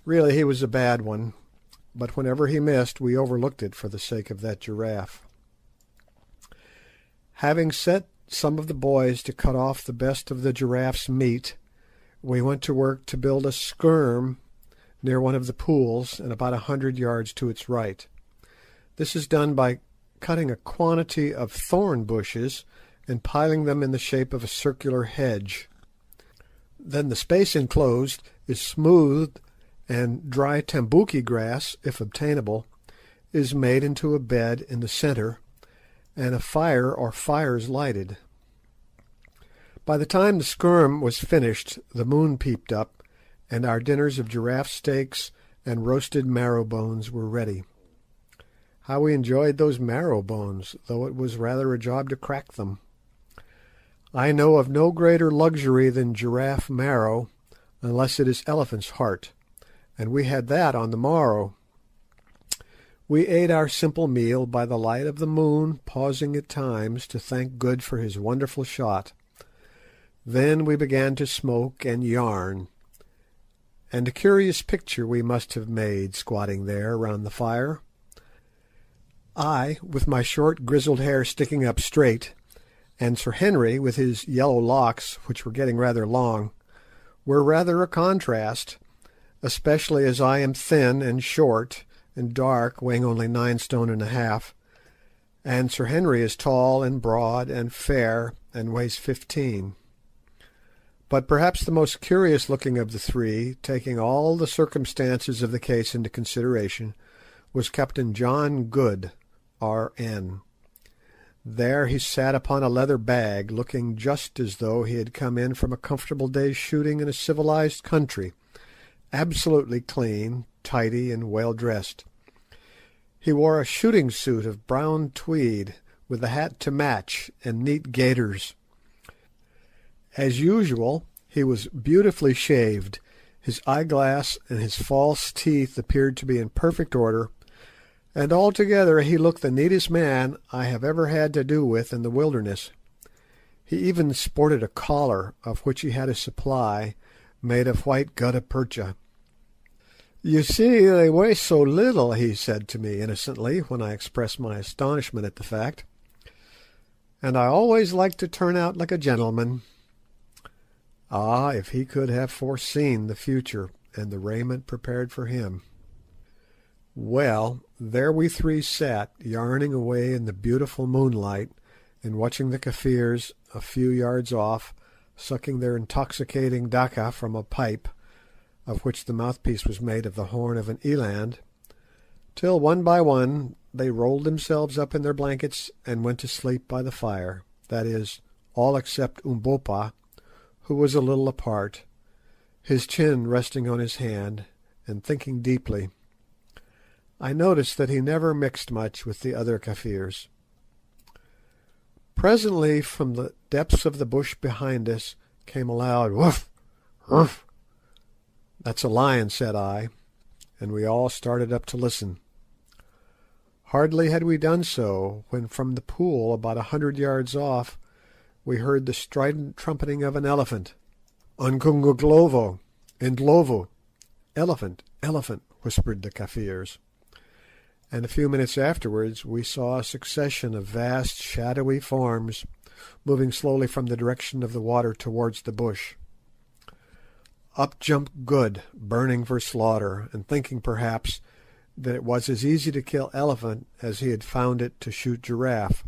Really he was a bad one, but whenever he missed we overlooked it for the sake of that giraffe. Having set some of the boys to cut off the best of the giraffe's meat, we went to work to build a scherm near one of the pools, and about 100 yards to its right. This is done by cutting a quantity of thorn bushes and piling them in the shape of a circular hedge. Then the space enclosed is smoothed, and dry tambuki grass, if obtainable, is made into a bed in the centre, and a fire or fires lighted. By the time the scherm was finished, the moon peeped up, and our dinners of giraffe steaks and roasted marrow bones were ready. How we enjoyed those marrow bones, though it was rather a job to crack them. I know of no greater luxury than giraffe marrow, unless it is elephant's heart, and we had that on the morrow. We ate our simple meal by the light of the moon, pausing at times to thank Good for his wonderful shot. Then we began to smoke and yarn, and a curious picture we must have made squatting there round the fire. I, with my short grizzled hair sticking up straight, and Sir Henry, with his yellow locks, which were getting rather long, were rather a contrast, especially as I am thin and short and dark, weighing only 9 stone and a half, and Sir Henry is tall and broad and fair and weighs 15. But perhaps the most curious looking of the three, taking all the circumstances of the case into consideration, was Captain John Good, R.N. There he sat upon a leather bag, looking just as though he had come in from a comfortable day's shooting in a civilized country, absolutely clean, tidy, and well dressed. He wore a shooting suit of brown tweed, with a hat to match, and neat gaiters. As usual, he was beautifully shaved. His eyeglass and his false teeth appeared to be in perfect order, and altogether he looked the neatest man I have ever had to do with in the wilderness. He even sported a collar, of which he had a supply, made of white gutta percha. "You see, they weigh so little," he said to me innocently, when I expressed my astonishment at the fact, "and I always like to turn out like a gentleman." Ah, if he could have foreseen the future and the raiment prepared for him! Well, there we three sat, yarning away in the beautiful moonlight, and watching the Kafirs a few yards off, sucking their intoxicating dakka from a pipe, of which the mouthpiece was made of the horn of an eland, till one by one they rolled themselves up in their blankets and went to sleep by the fire, that is, all except Umbopa, who was a little apart, his chin resting on his hand, and thinking deeply. I noticed that he never mixed much with the other Kafirs. Presently, from the depths of the bush behind us, came a loud woof, woof. "That's a lion," said I, and we all started up to listen. Hardly had we done so, when from the pool about 100 yards off we heard the strident trumpeting of an elephant. "Unkunguglovo, Indlovu," elephant, elephant, whispered the Kafirs. And a few minutes afterwards we saw a succession of vast shadowy forms moving slowly from the direction of the water towards the bush. Up jumped Good, burning for slaughter, and thinking perhaps that it was as easy to kill elephant as he had found it to shoot giraffe,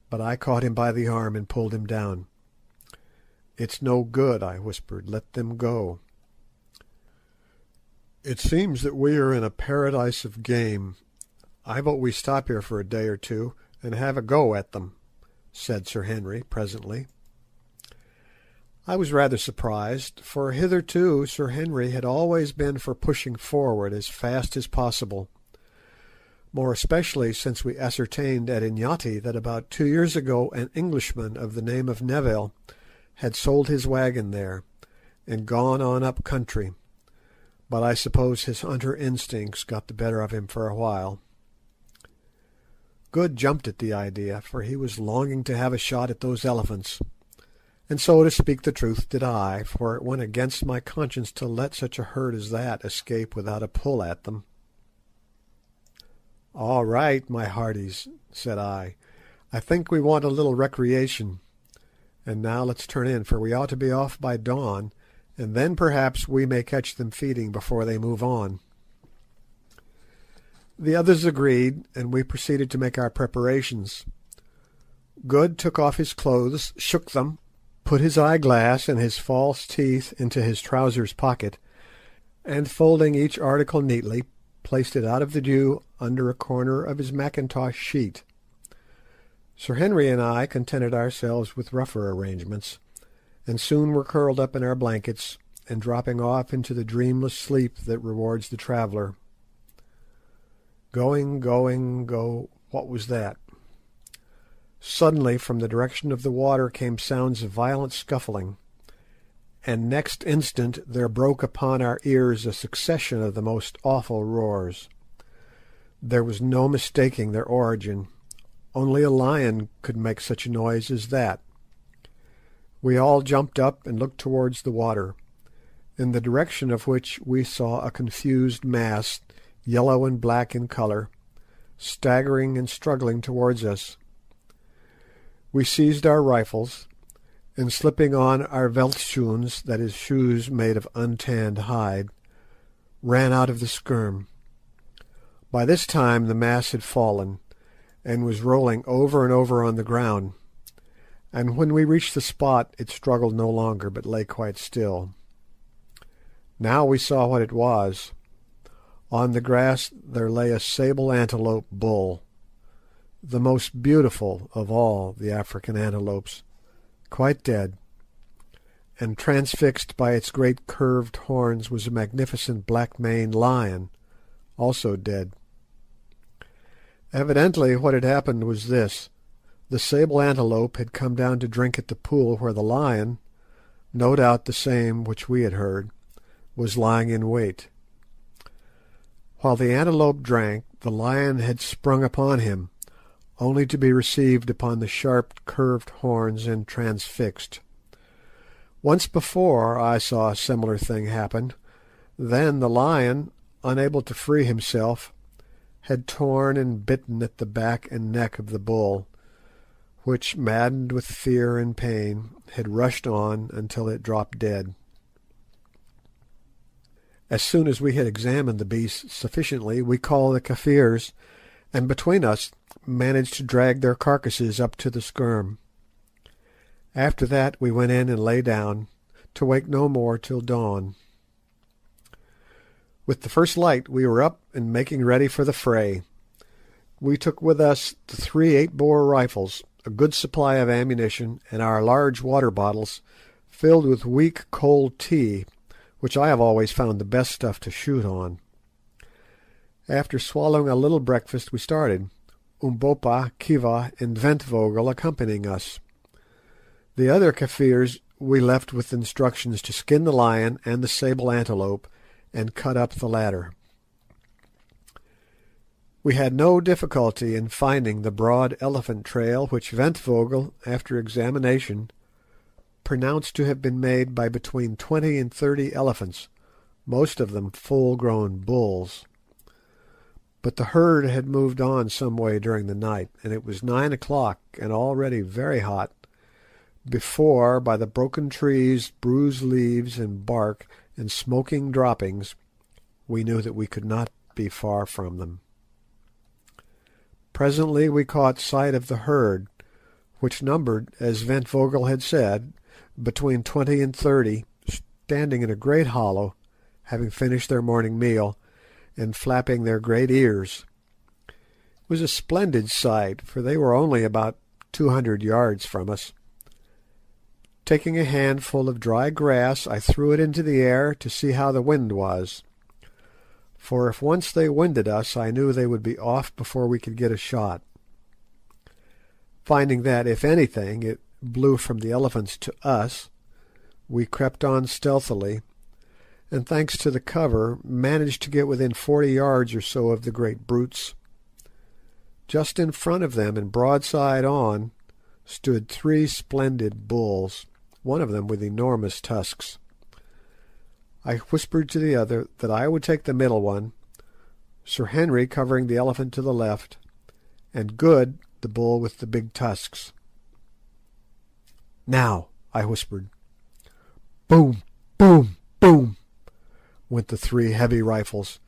but I caught him by the arm and pulled him down. "It's no good," I whispered, "let them go." "It seems that we are in a paradise of game. I vote we stop here for a day or two and have a go at them," said Sir Henry presently. I was rather surprised, for hitherto Sir Henry had always been for pushing forward as fast as possible, more especially since we ascertained at Inyati that about 2 years ago an Englishman of the name of Neville had sold his wagon there, and gone on up country, but I suppose his hunter instincts got the better of him for a while. Good jumped at the idea, for he was longing to have a shot at those elephants, and so, to speak the truth, did I, for it went against my conscience to let such a herd as that escape without a pull at them. "All right, my hearties," said I, "I think we want a little recreation, and now let's turn in, for we ought to be off by dawn, and then perhaps we may catch them feeding before they move on." The others agreed, and we proceeded to make our preparations. Good took off his clothes, shook them, put his eyeglass and his false teeth into his trousers pocket, and folding each article neatly, placed it out of the view under a corner of his mackintosh sheet. Sir Henry and I contented ourselves with rougher arrangements, and soon were curled up in our blankets and dropping off into the dreamless sleep that rewards the traveller. Going, what was that? Suddenly from the direction of the water came sounds of violent scuffling, and next instant there broke upon our ears a succession of the most awful roars. There was no mistaking their origin. Only a lion could make such a noise as that. We all jumped up and looked towards the water, in the direction of which we saw a confused mass, yellow and black in colour, staggering and struggling towards us. We seized our rifles, and slipping on our veldschoons, that is, shoes made of untanned hide, ran out of the scherm. By this time the mass had fallen, and was rolling over and over on the ground, and when we reached the spot it struggled no longer, but lay quite still. Now we saw what it was. On the grass there lay a sable antelope bull, the most beautiful of all the African antelopes, quite dead, and transfixed by its great curved horns was a magnificent black-maned lion, also dead. Evidently what had happened was this: the sable antelope had come down to drink at the pool where the lion, no doubt the same which we had heard, was lying in wait. While the antelope drank, the lion had sprung upon him, only to be received upon the sharp curved horns and transfixed. Once before I saw a similar thing happen. Then the lion, unable to free himself, had torn and bitten at the back and neck of the bull, which, maddened with fear and pain, had rushed on until it dropped dead. As soon as we had examined the beasts sufficiently, we called the Kafirs, and between us managed to drag their carcasses up to the skerm. After that we went in and lay down, to wake no more till dawn. With the first light we were up and making ready for the fray. We took with us the 3 8-bore rifles, a good supply of ammunition, and our large water bottles, filled with weak cold tea, which I have always found the best stuff to shoot on. After swallowing a little breakfast we started, Umbopa, Kiva, and Ventvogel accompanying us. The other Kafirs we left with instructions to skin the lion and the sable antelope, and cut up the latter. We had no difficulty in finding the broad elephant trail which Ventvogel, after examination, pronounced to have been made by between 20 and 30 elephants, most of them full-grown bulls. But the herd had moved on some way during the night, and it was 9 o'clock and already very hot, before, by the broken trees, bruised leaves and bark, and smoking droppings, we knew that we could not be far from them. Presently we caught sight of the herd, which numbered, as Ventvogel had said, between 20 and 30, standing in a great hollow, having finished their morning meal, and flapping their great ears. It was a splendid sight, for they were only about 200 yards from us. Taking a handful of dry grass, I threw it into the air to see how the wind was, for if once they winded us I knew they would be off before we could get a shot. Finding that, if anything, it blew from the elephants to us, we crept on stealthily, and thanks to the cover managed to get within 40 yards or so of the great brutes. Just in front of them and broadside on stood 3 splendid bulls, one of them with enormous tusks. I whispered to the other that I would take the middle one, Sir Henry covering the elephant to the left, and Good the bull with the big tusks. "Now," I whispered. Boom, boom, boom, went the 3 heavy rifles,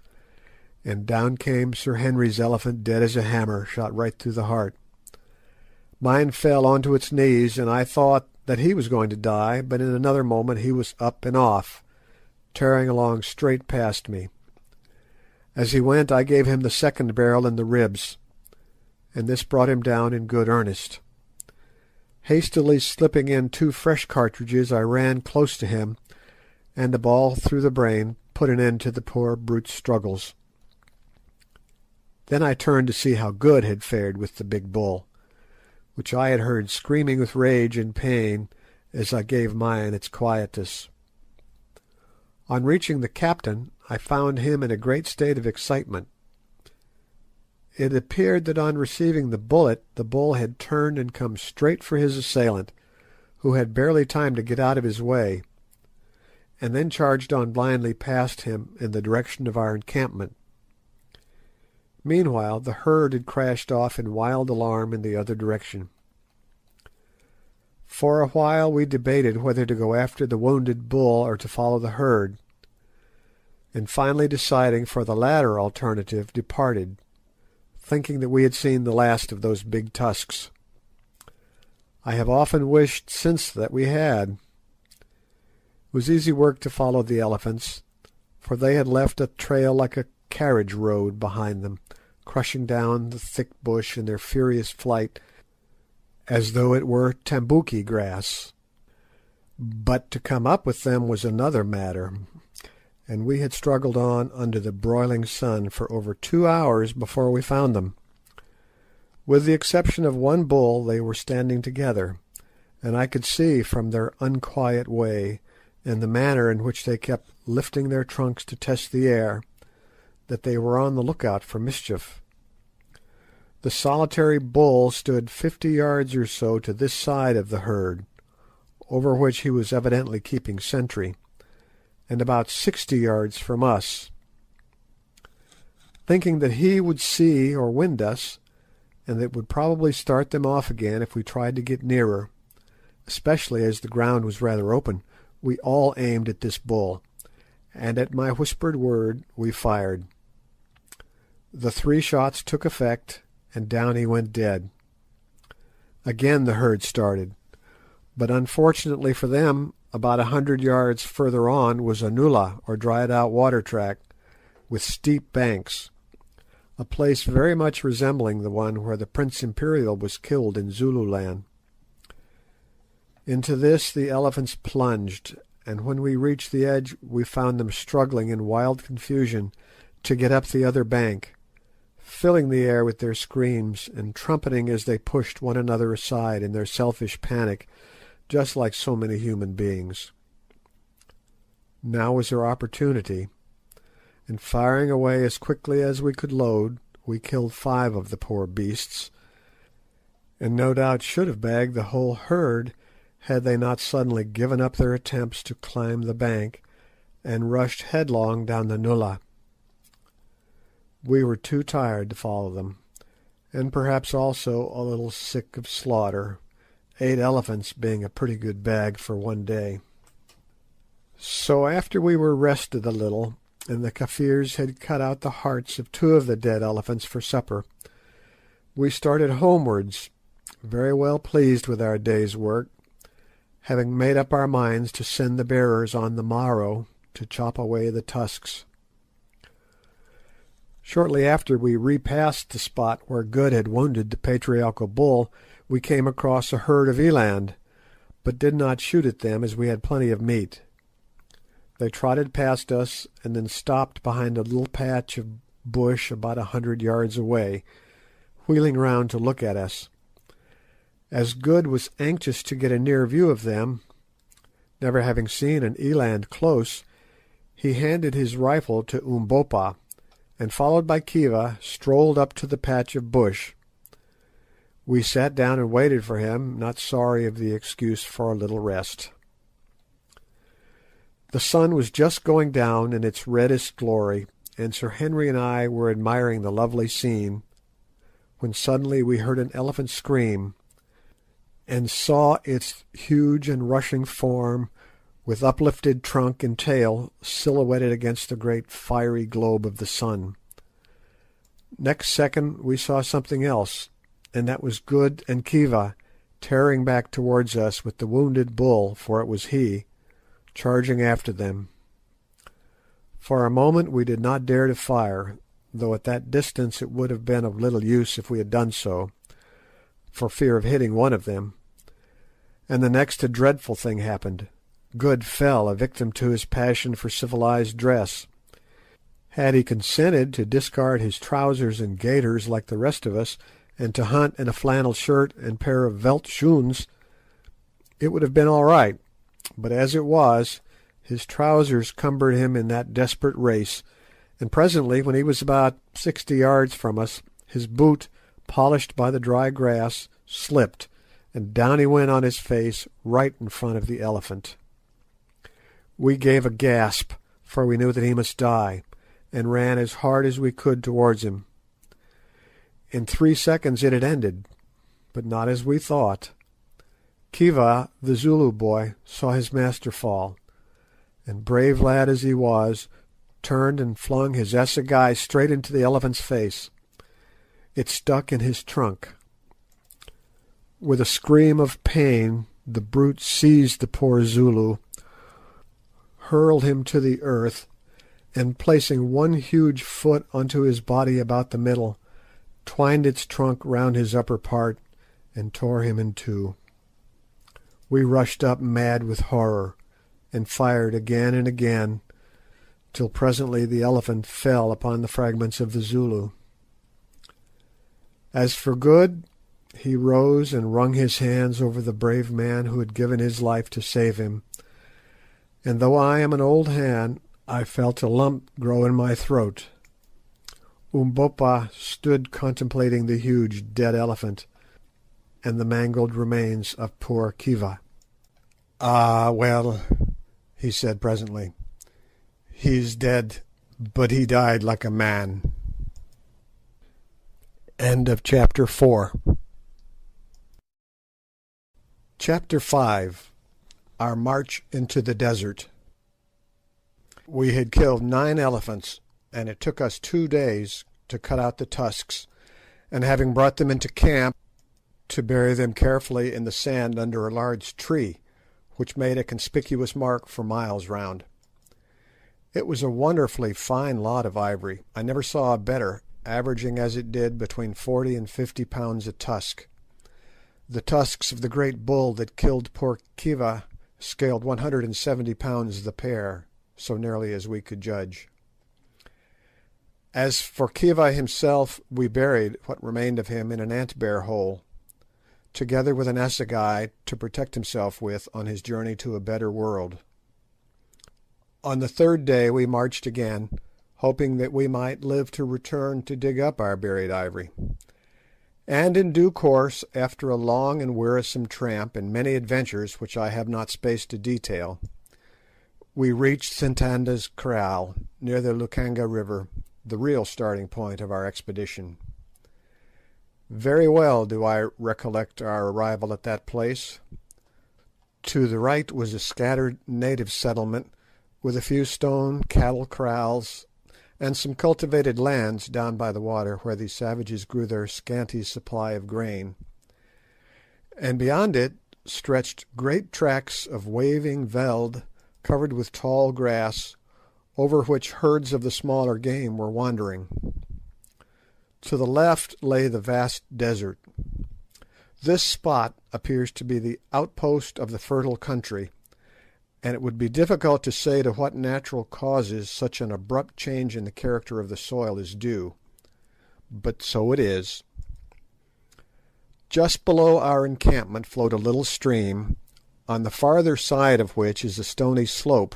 and down came Sir Henry's elephant dead as a hammer, shot right through the heart. Mine fell onto its knees, and I thought that he was going to die, but in another moment he was up and off, tearing along straight past me. As he went I gave him the second barrel in the ribs, and this brought him down in good earnest. Hastily slipping in 2 fresh cartridges, I ran close to him, and a ball through the brain put an end to the poor brute's struggles. Then I turned to see how Good had fared with the big bull, which I had heard screaming with rage and pain as I gave mine its quietus. On reaching the captain, I found him in a great state of excitement. It appeared that on receiving the bullet the bull had turned and come straight for his assailant, who had barely time to get out of his way, and then charged on blindly past him in the direction of our encampment. Meanwhile the herd had crashed off in wild alarm in the other direction. For a while we debated whether to go after the wounded bull or to follow the herd, and finally deciding for the latter alternative, departed, thinking that we had seen the last of those big tusks. I have often wished since that we had. It was easy work to follow the elephants, for they had left a trail like a carriage road behind them, crushing down the thick bush in their furious flight as though it were tambouki grass. But to come up with them was another matter, and we had struggled on under the broiling sun for over 2 hours before we found them. With the exception of one bull they were standing together, and I could see from their unquiet way and the manner in which they kept lifting their trunks to test the air that they were on the lookout for mischief. The solitary bull stood 50 yards or so to this side of the herd, over which he was evidently keeping sentry, and about 60 yards from us. Thinking that he would see or wind us, and that would probably start them off again if we tried to get nearer, especially as the ground was rather open, we all aimed at this bull, and at my whispered word we fired. The 3 shots took effect, and down he went dead. Again the herd started, but unfortunately for them, about 100 yards further on was a nullah, or dried-out water track, with steep banks, a place very much resembling the one where the Prince Imperial was killed in Zululand. Into this the elephants plunged, and when we reached the edge we found them struggling in wild confusion to get up the other bank, filling the air with their screams and trumpeting as they pushed one another aside in their selfish panic, just like so many human beings. Now was our opportunity, and firing away as quickly as we could load, we killed 5 of the poor beasts, and no doubt should have bagged the whole herd had they not suddenly given up their attempts to climb the bank and rushed headlong down the nullah. We were too tired to follow them, and perhaps also a little sick of slaughter, 8 elephants being a pretty good bag for one day. So after we were rested a little, and the Kafirs had cut out the hearts of 2 of the dead elephants for supper, we started homewards, very well pleased with our day's work, having made up our minds to send the bearers on the morrow to chop away the tusks. Shortly after we repassed the spot where Good had wounded the patriarchal bull, we came across a herd of eland, but did not shoot at them as we had plenty of meat. They trotted past us and then stopped behind a little patch of bush about 100 yards away, wheeling round to look at us. As Good was anxious to get a near view of them, never having seen an eland close, he handed his rifle to Umbopa, and followed by Kiva, strolled up to the patch of bush. We sat down and waited for him, not sorry of the excuse for a little rest. The sun was just going down in its reddest glory, and Sir Henry and I were admiring the lovely scene, when suddenly we heard an elephant scream, and saw its huge and rushing form, with uplifted trunk and tail, silhouetted against the great fiery globe of the sun. Next second we saw something else, and that was Good and Kiva tearing back towards us with the wounded bull, for it was he, charging after them. For a moment we did not dare to fire, though at that distance it would have been of little use if we had done so, for fear of hitting one of them. And the next a dreadful thing happened. Good fell a victim to his passion for civilized dress. Had he consented to discard his trousers and gaiters like the rest of us, and to hunt in a flannel shirt and pair of veldt-schoons, it would have been all right, but as it was, his trousers cumbered him in that desperate race, and presently, when he was about 60 yards from us, his boot, polished by the dry grass, slipped, and down he went on his face right in front of the elephant. We gave a gasp, for we knew that he must die, and ran as hard as we could towards him. In 3 seconds it had ended, but not as we thought. Kiva, the Zulu boy, saw his master fall, and brave lad as he was, turned and flung his assegai straight into the elephant's face. It stuck in his trunk. With a scream of pain, the brute seized the poor Zulu, hurled him to the earth, and placing one huge foot onto his body about the middle, twined its trunk round his upper part, and tore him in 2. We rushed up mad with horror, and fired again and again, till presently the elephant fell upon the fragments of the Zulu. As for Good, he rose and wrung his hands over the brave man who had given his life to save him, and though I am an old hand, I felt a lump grow in my throat. Umbopa stood contemplating the huge dead elephant and the mangled remains of poor Kiva. "Ah, well," he said presently, "he's dead, but he died like a man." End of chapter 4. Chapter 5. Our March into the Desert. We had killed 9 elephants, and it took us 2 days to cut out the tusks, and having brought them into camp, to bury them carefully in the sand under a large tree, which made a conspicuous mark for miles round. It was a wonderfully fine lot of ivory. I never saw a better, averaging as it did between 40 and 50 pounds a tusk. The tusks of the great bull that killed poor Kiva scaled 170 pounds the pair, so nearly as we could judge. As for Kiva himself, we buried what remained of him in an ant-bear hole, together with an assegai to protect himself with on his journey to a better world. On the 3rd day we marched again, hoping that we might live to return to dig up our buried ivory. And in due course, after a long and wearisome tramp and many adventures which I have not space to detail, we reached Santanda's kraal, near the Lukanga River, the real starting point of our expedition. Very well do I recollect our arrival at that place. To the right was a scattered native settlement, with a few stone cattle kraals and some cultivated lands down by the water where the savages grew their scanty supply of grain, and beyond it stretched great tracts of waving veld covered with tall grass, over which herds of the smaller game were wandering. To the left lay the vast desert. This spot appears to be the outpost of the fertile country, and it would be difficult to say to what natural causes such an abrupt change in the character of the soil is due. But so it is. Just below our encampment flowed a little stream, on the farther side of which is a stony slope,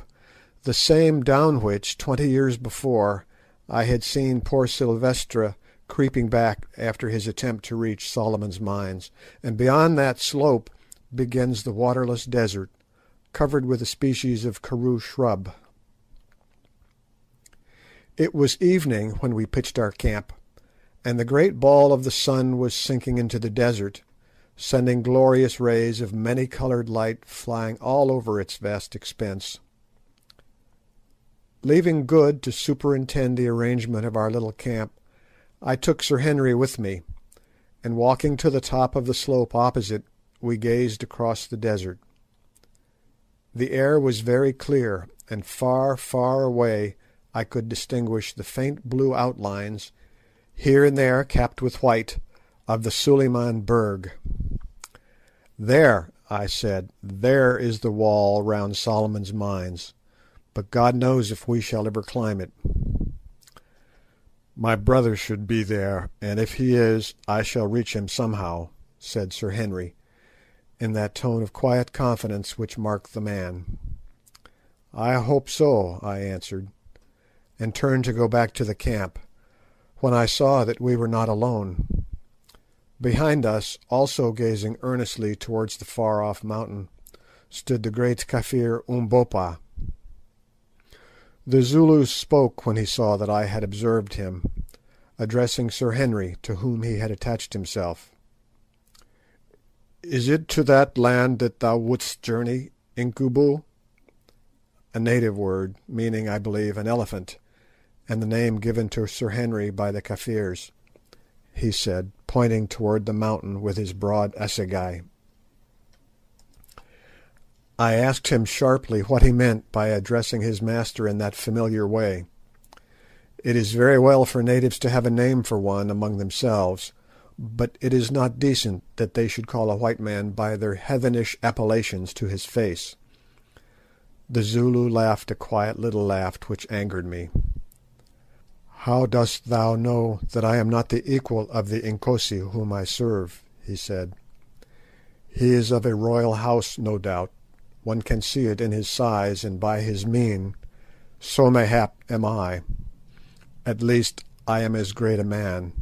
the same down which, 20 years before, I had seen poor Silvestre creeping back after his attempt to reach Solomon's Mines, and beyond that slope begins the waterless desert, covered with a species of karoo shrub. It was evening when we pitched our camp, and the great ball of the sun was sinking into the desert, sending glorious rays of many-coloured light flying all over its vast expense. Leaving Good to superintend the arrangement of our little camp, I took Sir Henry with me, and walking to the top of the slope opposite, we gazed across the desert. The air was very clear, and far, far away I could distinguish the faint blue outlines, here and there capped with white, of the Suliman Berg. "There," I said, "there is the wall round Solomon's Mines, but God knows if we shall ever climb it." "My brother should be there, and if he is, I shall reach him somehow," said Sir Henry, in that tone of quiet confidence which marked the man. "I hope so," I answered, and turned to go back to the camp, when I saw that we were not alone. Behind us, also gazing earnestly towards the far-off mountain, stood the great Kafir Umbopa. The Zulu spoke when he saw that I had observed him, addressing Sir Henry, to whom he had attached himself. "Is it to that land that thou wouldst journey, Incubu?" A native word, meaning, I believe, an elephant, and the name given to Sir Henry by the Kafirs, he said, pointing toward the mountain with his broad assegai. I asked him sharply what he meant by addressing his master in that familiar way. It is very well for natives to have a name for one among themselves, but it is not decent that they should call a white man by their heathenish appellations to his face. The Zulu laughed a quiet little laugh which angered me. "How dost thou know that I am not the equal of the Inkosi whom I serve?" he said. "He is of a royal house, no doubt. One can see it in his size and by his mien. So mayhap am I. At least I am as great a man.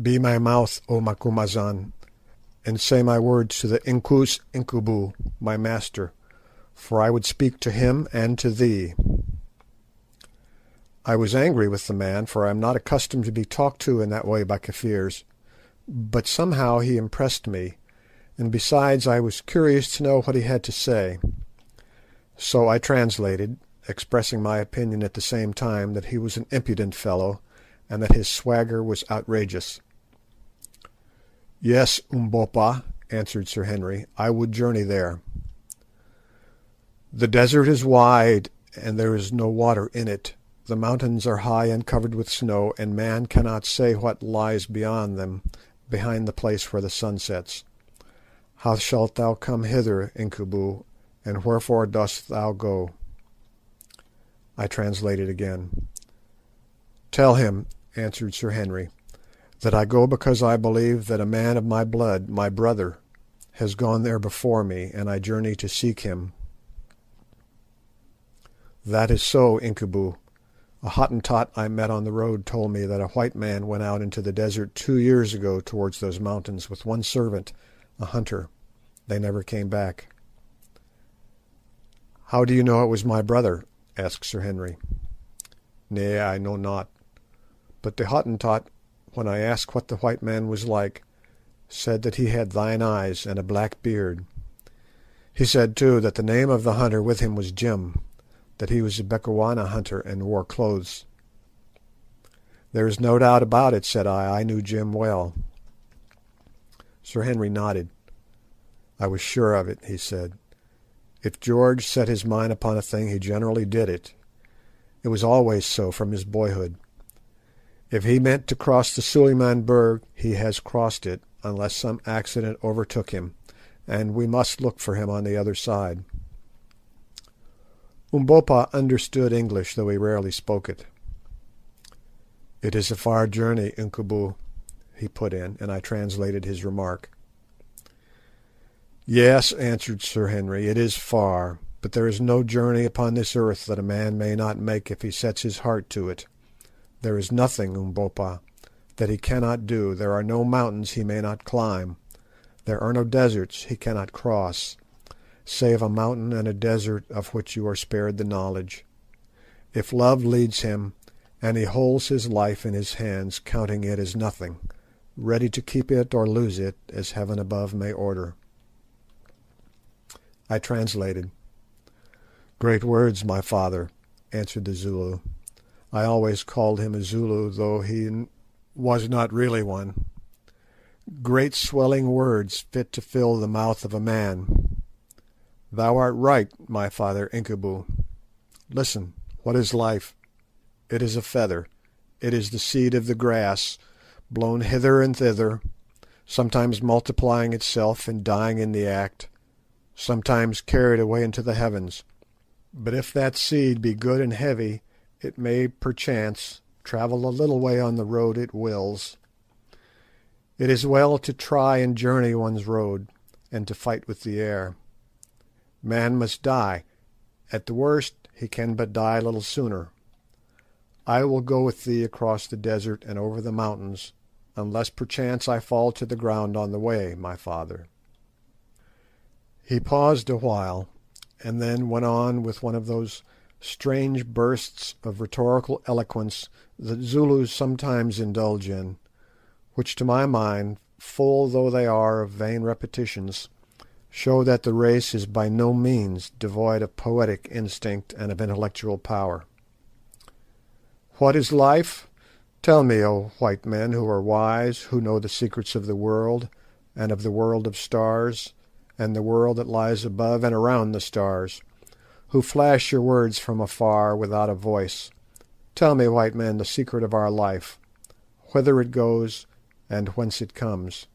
Be my mouth, O Macumazahn, and say my words to the Inkoos Incubu, my master, for I would speak to him and to thee." I was angry with the man, for I am not accustomed to be talked to in that way by Kafirs, but somehow he impressed me, and besides I was curious to know what he had to say. So I translated, expressing my opinion at the same time that he was an impudent fellow, and that his swagger was outrageous. "Yes, Umbopa," answered Sir Henry, "I would journey there. The desert is wide, and there is no water in it. The mountains are high and covered with snow, and man cannot say what lies beyond them, behind the place where the sun sets. How shalt thou come hither, Incubu, and wherefore dost thou go?" I translated again. "Tell him," answered Sir Henry, "that I go because I believe that a man of my blood, my brother, has gone there before me, and I journey to seek him." "That is so, Incubu. A Hottentot I met on the road told me that a white man went out into the desert 2 years ago towards those mountains with one servant, a hunter. They never came back." "How do you know it was my brother?" asked Sir Henry. "Nay, I know not. But the Hottentot, when I asked what the white man was like, said that he had thine eyes and a black beard. He said, too, that the name of the hunter with him was Jim, that he was a Bechuana hunter and wore clothes." "There is no doubt about it," said I. "I knew Jim well." Sir Henry nodded. "I was sure of it," he said. "If George set his mind upon a thing he generally did it. It was always so from his boyhood. If he meant to cross the Suliman Berg he has crossed it, unless some accident overtook him, and we must look for him on the other side." Umbopa understood English, though he rarely spoke it. "It is a far journey, Incubu," he put in, and I translated his remark. "Yes," answered Sir Henry, "it is far, but there is no journey upon this earth that a man may not make if he sets his heart to it. There is nothing, Umbopa, that he cannot do. There are no mountains he may not climb. There are no deserts he cannot cross, save a mountain and a desert of which you are spared the knowledge. If love leads him, and he holds his life in his hands, counting it as nothing, ready to keep it or lose it, as heaven above may order." I translated. "Great words, my father," answered the Zulu. I always called him a Zulu, though he was not really one. "Great swelling words, fit to fill the mouth of a man. Thou art right, my father Incubu. Listen, what is life? It is a feather. It is the seed of the grass, blown hither and thither, sometimes multiplying itself and dying in the act, sometimes carried away into the heavens. But if that seed be good and heavy, it may perchance travel a little way on the road it wills. It is well to try and journey one's road, and to fight with the air. Man must die. At the worst he can but die a little sooner. I will go with thee across the desert and over the mountains, unless perchance I fall to the ground on the way, my father." He paused a while, and then went on with one of those strange bursts of rhetorical eloquence that Zulus sometimes indulge in, which to my mind, full though they are of vain repetitions, show that the race is by no means devoid of poetic instinct and of intellectual power. "What is life? Tell me, O white men who are wise, who know the secrets of the world, and of the world of stars, and the world that lies above and around the stars, who flash your words from afar without a voice. Tell me, white men, the secret of our life, whither it goes, and whence it comes.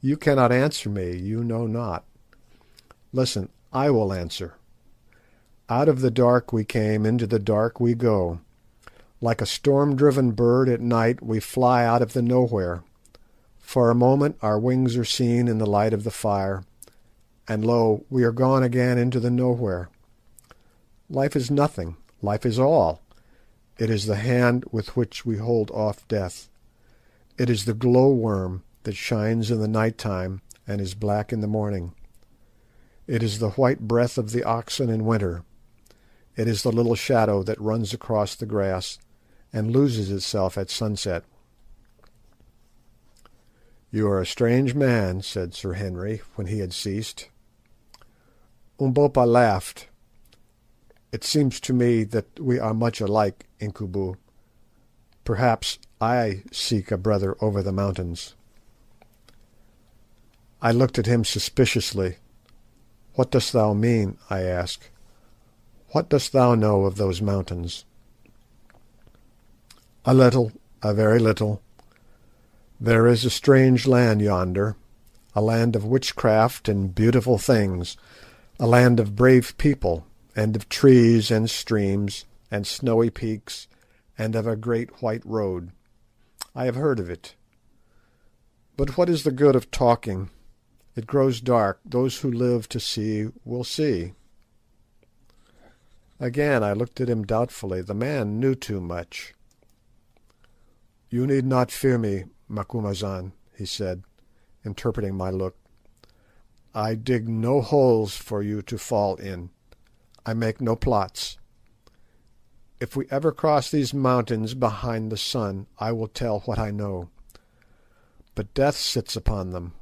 You cannot answer me, you know not. Listen, I will answer. Out of the dark we came, into the dark we go. Like a storm-driven bird at night we fly out of the nowhere. For a moment our wings are seen in the light of the fire, and lo, we are gone again into the nowhere. Life is nothing, life is all, It is the hand with which we hold off death. It is the glow-worm that shines in the night time and is black in the morning. It is the white breath of the oxen in winter. It is the little shadow that runs across the grass and loses itself at sunset. "You are a strange man," said Sir Henry, when he had ceased. Umbopa laughed. "It seems to me that we are much alike, Incubu. Perhaps I seek a brother over the mountains." I looked at him suspiciously. "What dost thou mean?" I asked. "What dost thou know of those mountains?" "A little, a very little. There is a strange land yonder, a land of witchcraft and beautiful things, a land of brave people, and of trees and streams, and snowy peaks, and of a great white road. I have heard of it. But what is the good of talking? It grows dark. Those who live to see will see." Again I looked at him doubtfully. The man knew too much. "You need not fear me, Macumazahn," he said, interpreting my look. "I dig no holes for you to fall in. I make no plots. If we ever cross these mountains behind the sun, I will tell what I know. But death sits upon them.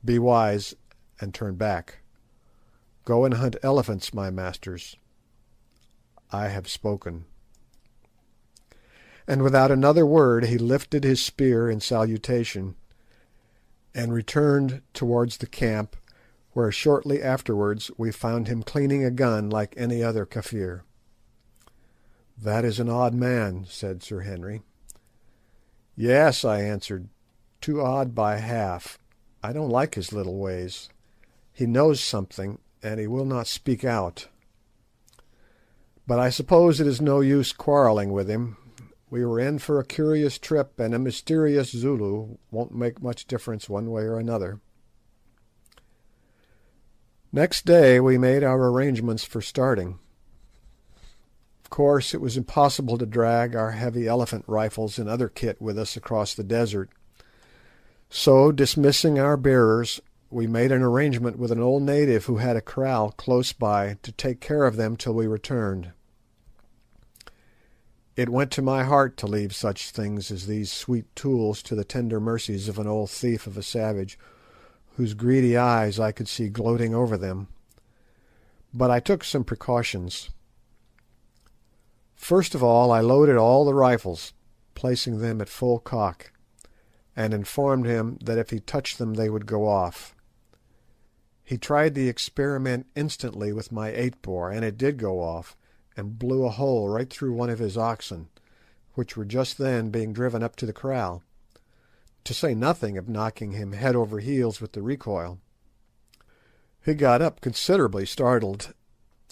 Be wise and turn back. Go and hunt elephants, my masters. I have spoken." And without another word he lifted his spear in salutation, and returned towards the camp, where shortly afterwards we found him cleaning a gun like any other Kafir. "That is an odd man," said Sir Henry. "Yes," I answered, "too odd by half. I don't like his little ways. He knows something, and he will not speak out. But I suppose it is no use quarrelling with him. We were in for a curious trip, and a mysterious Zulu won't make much difference one way or another." Next day we made our arrangements for starting. Of course it was impossible to drag our heavy elephant rifles and other kit with us across the desert, so, dismissing our bearers, we made an arrangement with an old native who had a kraal close by to take care of them till we returned. It went to my heart to leave such things as these sweet tools to the tender mercies of an old thief of a savage, whose greedy eyes I could see gloating over them. But I took some precautions. First of all I loaded all the rifles, placing them at full cock, and informed him that if he touched them they would go off. He tried the experiment instantly with my 8-bore, and it did go off, and blew a hole right through one of his oxen, which were just then being driven up to the kraal, to say nothing of knocking him head over heels with the recoil. He got up considerably startled,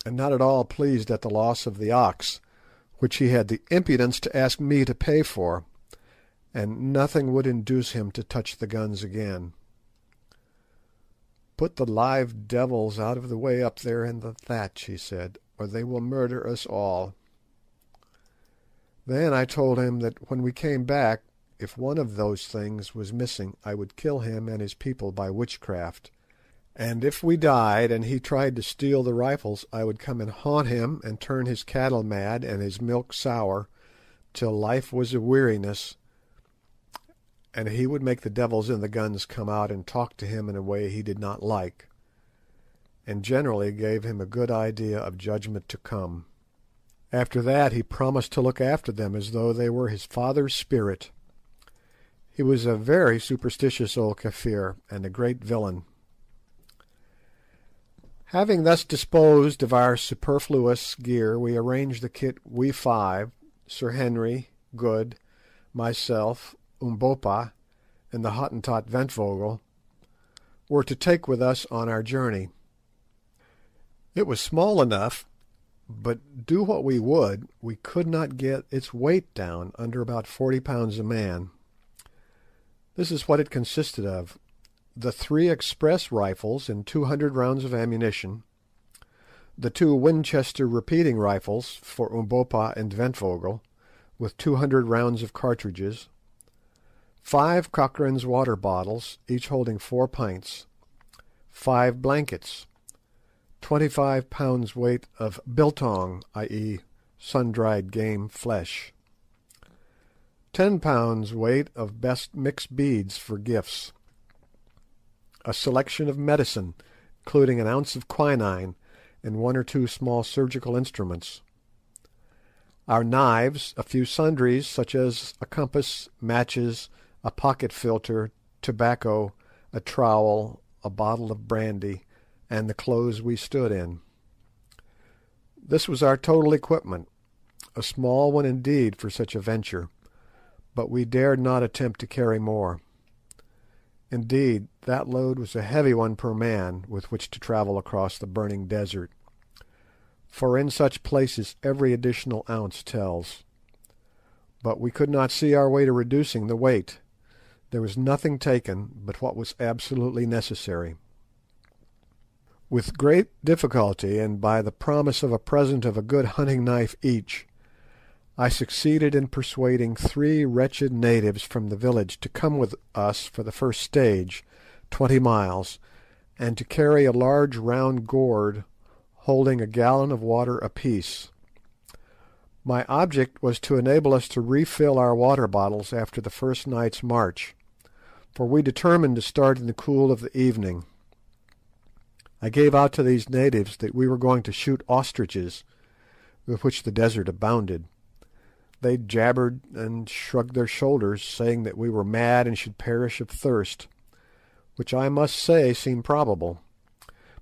and not at all pleased at the loss of the ox, which he had the impudence to ask me to pay for, and nothing would induce him to touch the guns again. "Put the live devils out of the way up there in the thatch," he said, "or they will murder us all." Then I told him that when we came back, if one of those things was missing, I would kill him and his people by witchcraft, and if we died and he tried to steal the rifles, I would come and haunt him and turn his cattle mad and his milk sour, till life was a weariness, and he would make the devils in the guns come out and talk to him in a way he did not like, and generally gave him a good idea of judgment to come. After that he promised to look after them as though they were his father's spirit. He was a very superstitious old Kafir, and a great villain. Having thus disposed of our superfluous gear, we arranged the kit we five, Sir Henry, Good, myself, Umbopa, and the Hottentot Ventvögel, were to take with us on our journey. It was small enough, but do what we would, we could not get its weight down under about 40 pounds a man. This is what it consisted of: the 3 express rifles and 200 rounds of ammunition, the 2 Winchester repeating rifles for Umbopa and Ventvogel, with 200 rounds of cartridges, 5 Cochrane's water bottles, each holding 4 pints, 5 blankets, 25 pounds weight of biltong, i.e. sun-dried game flesh, 10 pounds weight of best mixed beads for gifts, a selection of medicine, including an ounce of quinine and 1 or 2 small surgical instruments, our knives, a few sundries such as a compass, matches, a pocket filter, tobacco, a trowel, a bottle of brandy, and the clothes we stood in. This was our total equipment, a small one indeed for such a venture, but we dared not attempt to carry more. Indeed, that load was a heavy one per man with which to travel across the burning desert, for in such places every additional ounce tells. But we could not see our way to reducing the weight. There was nothing taken but what was absolutely necessary. With great difficulty, and by the promise of a present of a good hunting knife each, I succeeded in persuading 3 wretched natives from the village to come with us for the first stage, 20 miles, and to carry a large round gourd holding a gallon of water apiece. My object was to enable us to refill our water bottles after the first night's march, for we determined to start in the cool of the evening. I gave out to these natives that we were going to shoot ostriches, with which the desert abounded. They jabbered and shrugged their shoulders, saying that we were mad and should perish of thirst, which I must say seemed probable.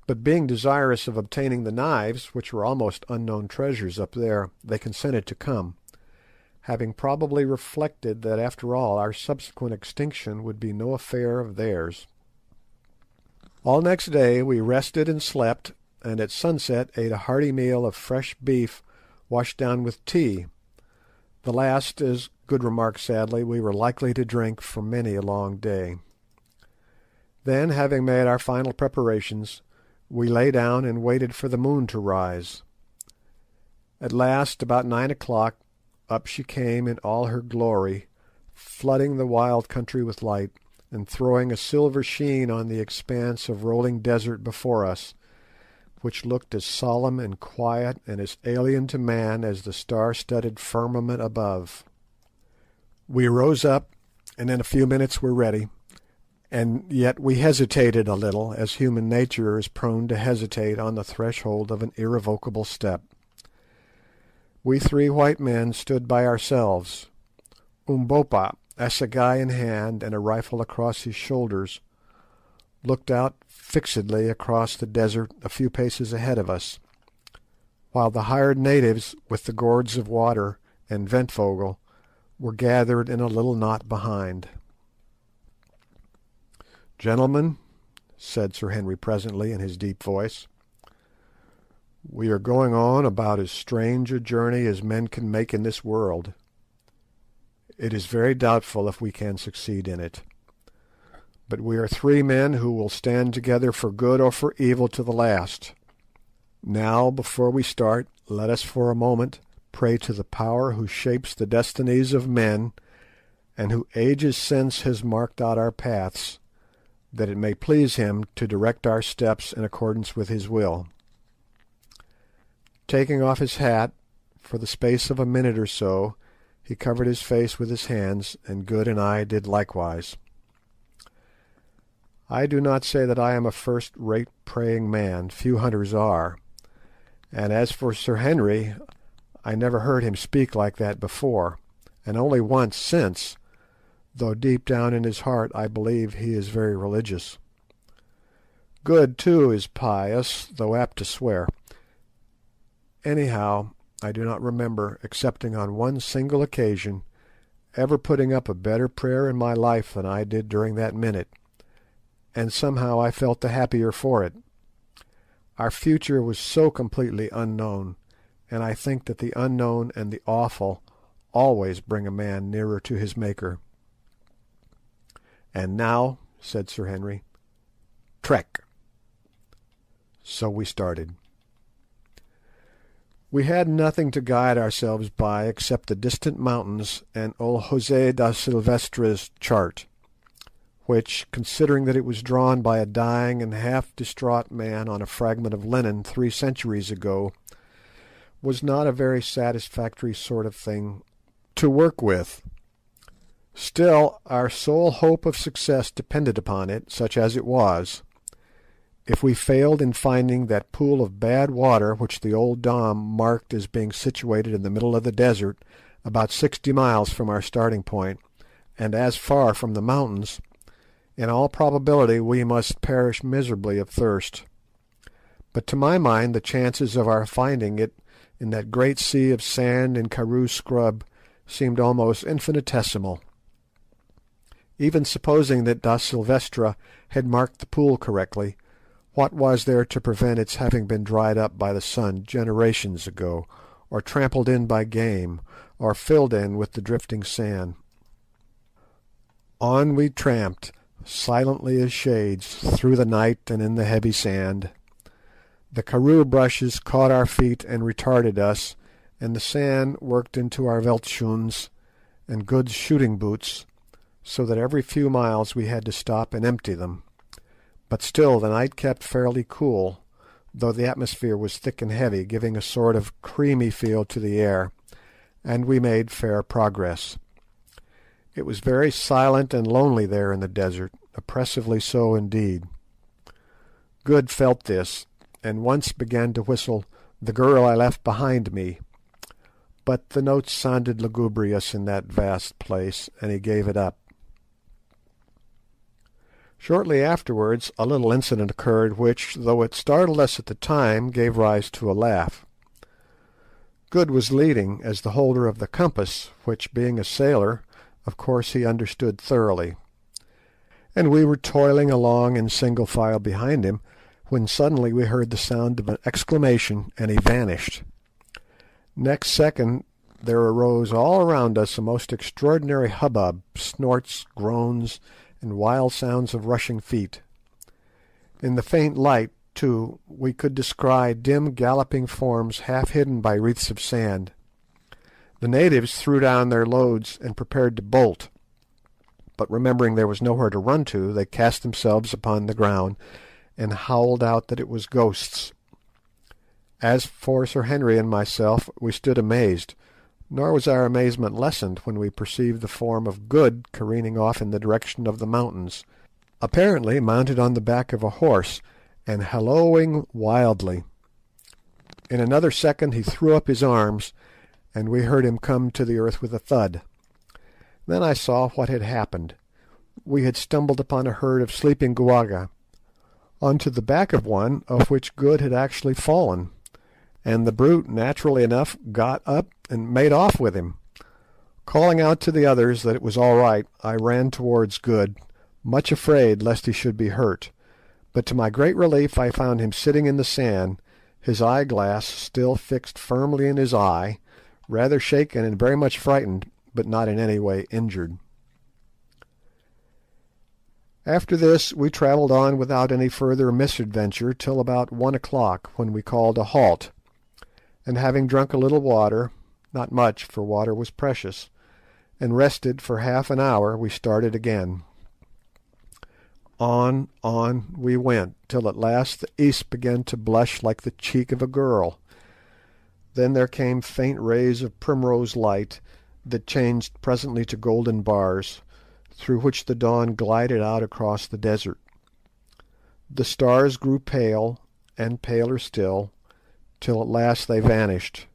But being desirous of obtaining the knives, which were almost unknown treasures up there, they consented to come, having probably reflected that after all our subsequent extinction would be no affair of theirs. All next day we rested and slept, and at sunset ate a hearty meal of fresh beef washed down with tea, the last, as Good remarked sadly, we were likely to drink for many a long day. Then, having made our final preparations, we lay down and waited for the moon to rise. At last, about 9 o'clock, up she came in all her glory, flooding the wild country with light, and throwing a silver sheen on the expanse of rolling desert before us, which looked as solemn and quiet and as alien to man as the star-studded firmament above. We rose up, and in a few minutes were ready, and yet we hesitated a little, as human nature is prone to hesitate on the threshold of an irrevocable step. We 3 white men stood by ourselves. Umbopa, assegai in hand and a rifle across his shoulders, looked out fixedly across the desert a few paces ahead of us, while the hired natives with the gourds of water and Ventvogel were gathered in a little knot behind. "Gentlemen," said Sir Henry presently in his deep voice, "we are going on about as strange a journey as men can make in this world. It is very doubtful if we can succeed in it. But we are 3 men who will stand together for good or for evil to the last. Now, before we start, let us for a moment pray to the Power who shapes the destinies of men, and who ages since has marked out our paths, that it may please him to direct our steps in accordance with his will." Taking off his hat, for the space of a minute or so he covered his face with his hands, and Good and I did likewise. I do not say that I am a first-rate praying man, few hunters are, and as for Sir Henry, I never heard him speak like that before, and only once since, though deep down in his heart I believe he is very religious. Good, too, is pious, though apt to swear. Anyhow, I do not remember, excepting on one single occasion, ever putting up a better prayer in my life than I did during that minute, and somehow I felt the happier for it. Our future was so completely unknown, and I think that the unknown and the awful always bring a man nearer to his Maker. "And now," said Sir Henry, "trek." So we started. We had nothing to guide ourselves by except the distant mountains and old José da Silvestra's chart, which, considering that it was drawn by a dying and half-distraught man on a fragment of linen 3 centuries ago, was not a very satisfactory sort of thing to work with. Still, our sole hope of success depended upon it, such as it was. If we failed in finding that pool of bad water which the old Dom marked as being situated in the middle of the desert, about 60 miles from our starting point, and as far from the mountains, in all probability we must perish miserably of thirst. But to my mind the chances of our finding it in that great sea of sand and karoo scrub seemed almost infinitesimal. Even supposing that da Silvestra had marked the pool correctly, what was there to prevent its having been dried up by the sun generations ago, or trampled in by game, or filled in with the drifting sand? On we tramped, silently as shades, through the night and in the heavy sand. The karoo brushes caught our feet and retarded us, and the sand worked into our veldschoons and good shooting boots, so that every few miles we had to stop and empty them. But still the night kept fairly cool, though the atmosphere was thick and heavy, giving a sort of creamy feel to the air, and we made fair progress. It was very silent and lonely there in the desert, oppressively so indeed. Good felt this, and once began to whistle "The Girl I Left Behind Me," but the notes sounded lugubrious in that vast place, and he gave it up. Shortly afterwards a little incident occurred which, though it startled us at the time, gave rise to a laugh. Good was leading as the holder of the compass, which, being a sailor, of course he understood thoroughly, and we were toiling along in single file behind him, when suddenly we heard the sound of an exclamation, and he vanished. Next second there arose all around us a most extraordinary hubbub, snorts, groans, and wild sounds of rushing feet. In the faint light, too, we could descry dim galloping forms half hidden by wreaths of sand. The natives threw down their loads and prepared to bolt, but remembering there was nowhere to run to, they cast themselves upon the ground and howled out that it was ghosts. As for Sir Henry and myself, we stood amazed, nor was our amazement lessened when we perceived the form of Good careening off in the direction of the mountains, apparently mounted on the back of a horse, and hallooing wildly. In another second he threw up his arms, and we heard him come to the earth with a thud. Then I saw what had happened. We had stumbled upon a herd of sleeping guaga, onto the back of one of which Good had actually fallen, and the brute, naturally enough, got up and made off with him. Calling out to the others that it was all right, I ran towards Good, much afraid lest he should be hurt, but to my great relief I found him sitting in the sand, his eyeglass still fixed firmly in his eye, rather shaken and very much frightened, but not in any way injured. After this we travelled on without any further misadventure till about 1 o'clock, when we called a halt, and having drunk a little water, not much, for water was precious, and rested for half an hour, we started again. On we went, till at last the east began to blush like the cheek of a girl. Then there came faint rays of primrose light, that changed presently to golden bars, through which the dawn glided out across the desert. The stars grew pale, and paler still, till at last they vanished.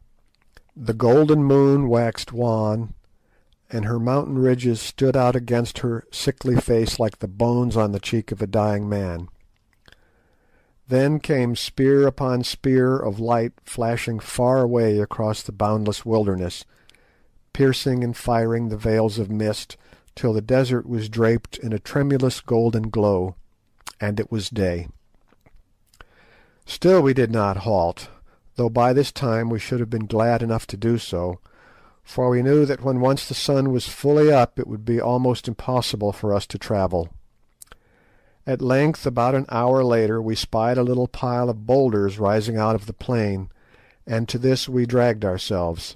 The golden moon waxed wan, and her mountain ridges stood out against her sickly face like the bones on the cheek of a dying man. Then came spear upon spear of light flashing far away across the boundless wilderness, piercing and firing the veils of mist, till the desert was draped in a tremulous golden glow, and it was day. Still we did not halt, though by this time we should have been glad enough to do so, for we knew that when once the sun was fully up it would be almost impossible for us to travel. At length, about an hour later, we spied a little pile of boulders rising out of the plain, and to this we dragged ourselves.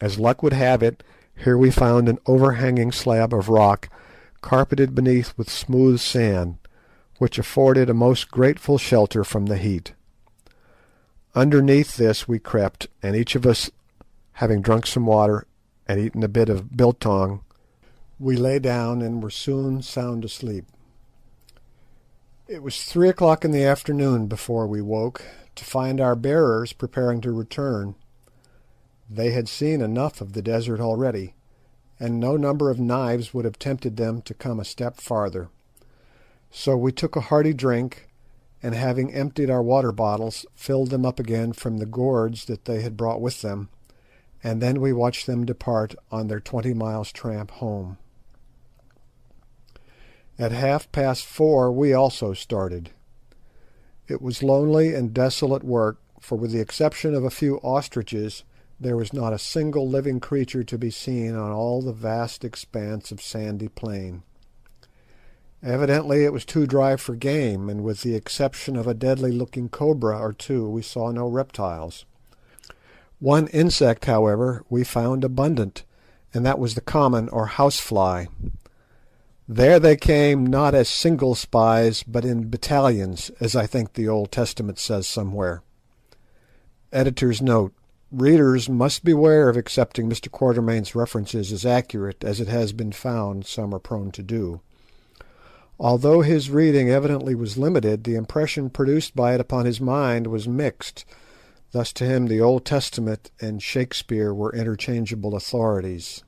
As luck would have it, here we found an overhanging slab of rock, carpeted beneath with smooth sand, which afforded a most grateful shelter from the heat. Underneath this we crept, and each of us, having drunk some water and eaten a bit of biltong, we lay down and were soon sound asleep. It was 3 o'clock in the afternoon before we woke, to find our bearers preparing to return. They had seen enough of the desert already, and no number of knives would have tempted them to come a step farther. So we took a hearty drink, and having emptied our water bottles, filled them up again from the gourds that they had brought with them, and then we watched them depart on their 20 miles tramp home. At 4:30 we also started. It was lonely and desolate work, for with the exception of a few ostriches, there was not a single living creature to be seen on all the vast expanse of sandy plain. Evidently it was too dry for game, and with the exception of a deadly-looking cobra or two, we saw no reptiles. One insect, however, we found abundant, and that was the common or house-fly. There they came, not as single spies, but in battalions, as I think the Old Testament says somewhere. Editor's note: readers must beware of accepting Mr. Quatermain's references as accurate as it has been found some are prone to do. Although his reading evidently was limited, the impression produced by it upon his mind was mixed. Thus to him the Old Testament and Shakespeare were interchangeable authorities.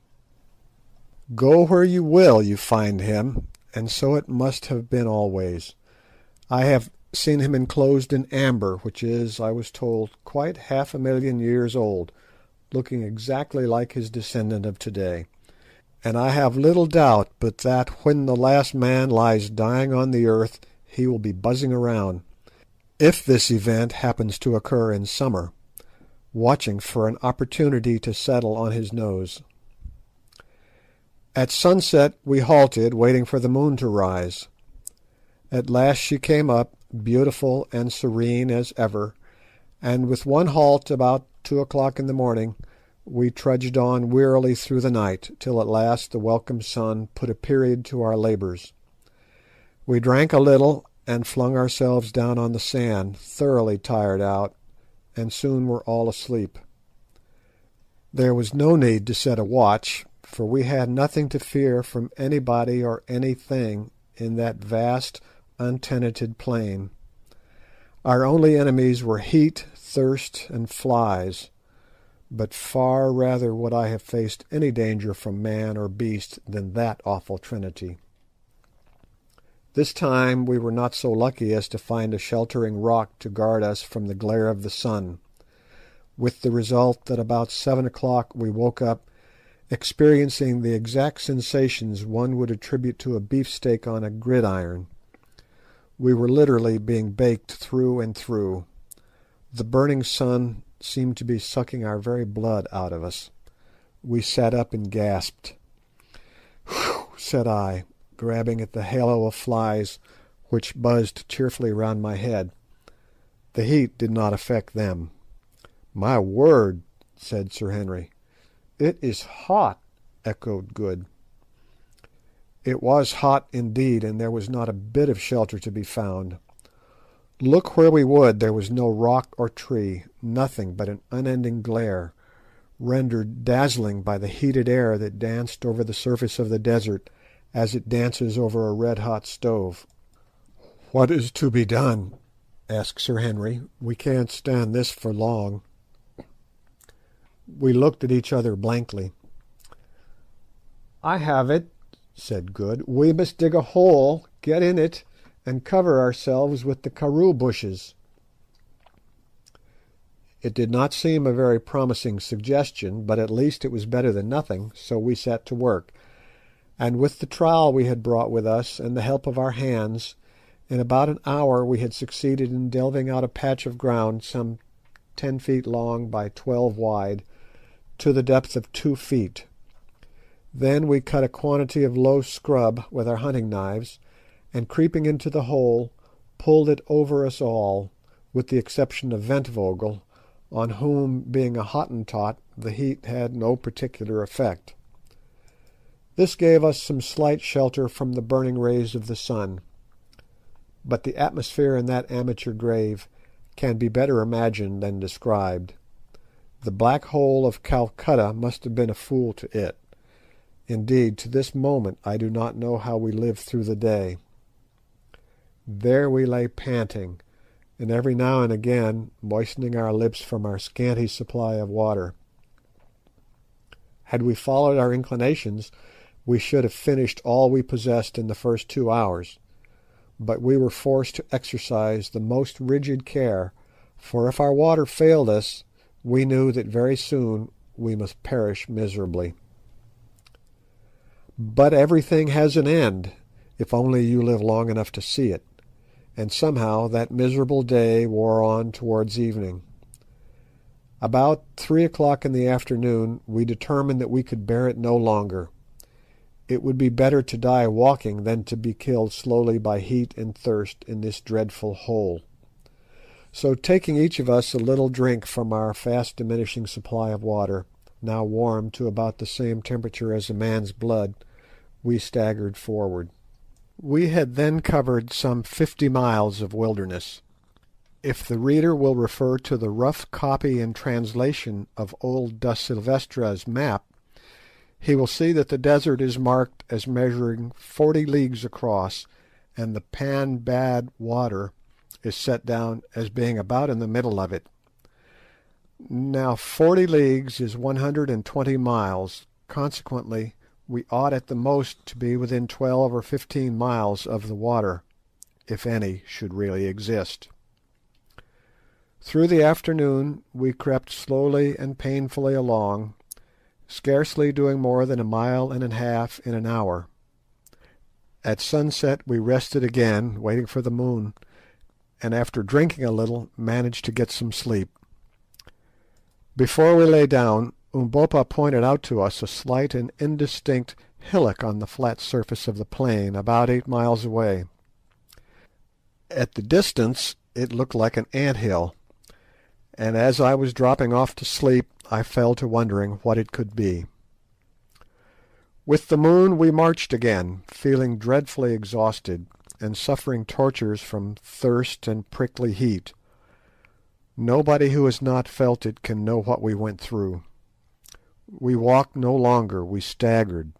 Go where you will, you find him, and so it must have been always. I have seen him enclosed in amber, which is, I was told, quite 500,000 years old, looking exactly like his descendant of to-day, and I have little doubt but that when the last man lies dying on the earth he will be buzzing around, if this event happens to occur in summer, watching for an opportunity to settle on his nose. At sunset we halted, waiting for the moon to rise. At last she came up, beautiful and serene as ever, and with one halt about 2 o'clock in the morning, we trudged on wearily through the night, till at last the welcome sun put a period to our labours. We drank a little, and flung ourselves down on the sand, thoroughly tired out, and soon were all asleep. There was no need to set a watch, for we had nothing to fear from anybody or anything in that vast, untenanted plain. Our only enemies were heat, thirst, and flies, but far rather would I have faced any danger from man or beast than that awful trinity. This time we were not so lucky as to find a sheltering rock to guard us from the glare of the sun, with the result that about 7 o'clock we woke up experiencing the exact sensations one would attribute to a beefsteak on a gridiron. We were literally being baked through and through. The burning sun seemed to be sucking our very blood out of us. We sat up and gasped. "Whew," said I, grabbing at the halo of flies which buzzed cheerfully round my head. The heat did not affect them. "My word," said Sir Henry. "It is hot," echoed Good. It was hot indeed, and there was not a bit of shelter to be found. Look where we would, there was no rock or tree, nothing but an unending glare, rendered dazzling by the heated air that danced over the surface of the desert as it dances over a red-hot stove. "What is to be done?" asked Sir Henry. "We can't stand this for long." We looked at each other blankly. "I have it," said Good. "We must dig a hole, get in it, and cover ourselves with the karoo bushes." It did not seem a very promising suggestion, but at least it was better than nothing, so we set to work, and with the trowel we had brought with us and the help of our hands, in about an hour we had succeeded in delving out a patch of ground some 10 feet long by 12 wide, to the depth of 2 feet. Then we cut a quantity of low scrub with our hunting knives, and creeping into the hole, pulled it over us all, with the exception of Ventvögel, on whom, being a Hottentot, the heat had no particular effect. This gave us some slight shelter from the burning rays of the sun, but the atmosphere in that amateur grave can be better imagined than described. The Black Hole of Calcutta must have been a fool to it. Indeed, to this moment I do not know how we lived through the day. There we lay panting, and every now and again moistening our lips from our scanty supply of water. Had we followed our inclinations, we should have finished all we possessed in the first 2 hours, but we were forced to exercise the most rigid care, for if our water failed us, we knew that very soon we must perish miserably. But everything has an end, if only you live long enough to see it, and somehow that miserable day wore on towards evening. About 3 o'clock in the afternoon we determined that we could bear it no longer. It would be better to die walking than to be killed slowly by heat and thirst in this dreadful hole. So taking each of us a little drink from our fast diminishing supply of water, now warmed to about the same temperature as a man's blood, we staggered forward. We had then covered some 50 miles of wilderness. If the reader will refer to the rough copy and translation of old da Silvestra's map, he will see that the desert is marked as measuring 40 leagues across, and the Pan Bad water is set down as being about in the middle of it. Now 40 leagues is 120 miles, consequently we ought at the most to be within 12 or 15 miles of the water, if any should really exist. Through the afternoon we crept slowly and painfully along, scarcely doing more than 1.5 miles in an hour. At sunset we rested again, waiting for the moon, and after drinking a little managed to get some sleep. Before we lay down, Umbopa pointed out to us a slight and indistinct hillock on the flat surface of the plain, about 8 miles away. At the distance it looked like an ant-hill, and as I was dropping off to sleep I fell to wondering what it could be. With the moon we marched again, feeling dreadfully exhausted, and suffering tortures from thirst and prickly heat. Nobody who has not felt it can know what we went through. We walked no longer, we staggered,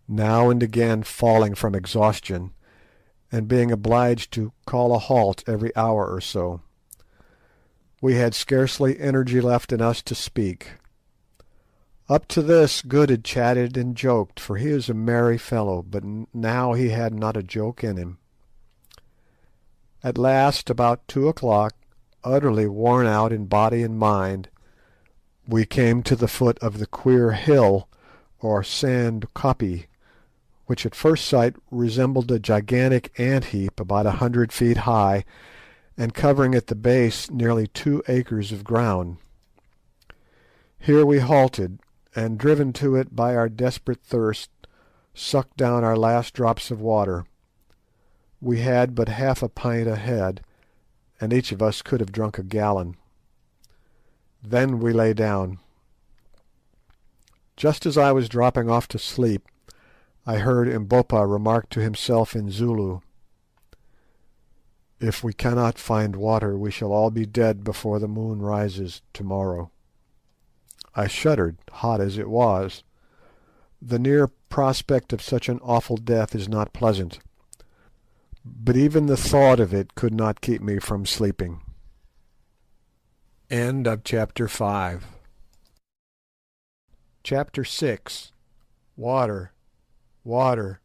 now and again falling from exhaustion, and being obliged to call a halt every hour or so. We had scarcely energy left in us to speak. Up to this Good had chatted and joked, for he is a merry fellow, but now he had not a joke in him. At last, about 2 o'clock, utterly worn out in body and mind, we came to the foot of the queer hill, or sand kopje, which at first sight resembled a gigantic ant-heap about 100 feet high, and covering at the base nearly 2 acres of ground. Here we halted, and driven to it by our desperate thirst, sucked down our last drops of water. We had but half a pint ahead, and each of us could have drunk a gallon. Then we lay down. Just as I was dropping off to sleep, I heard Umbopa remark to himself in Zulu, "If we cannot find water, we shall all be dead before the moon rises tomorrow." I shuddered, hot as it was. The near prospect of such an awful death is not pleasant, but even the thought of it could not keep me from sleeping. End of chapter 5. Chapter 6. Water, water.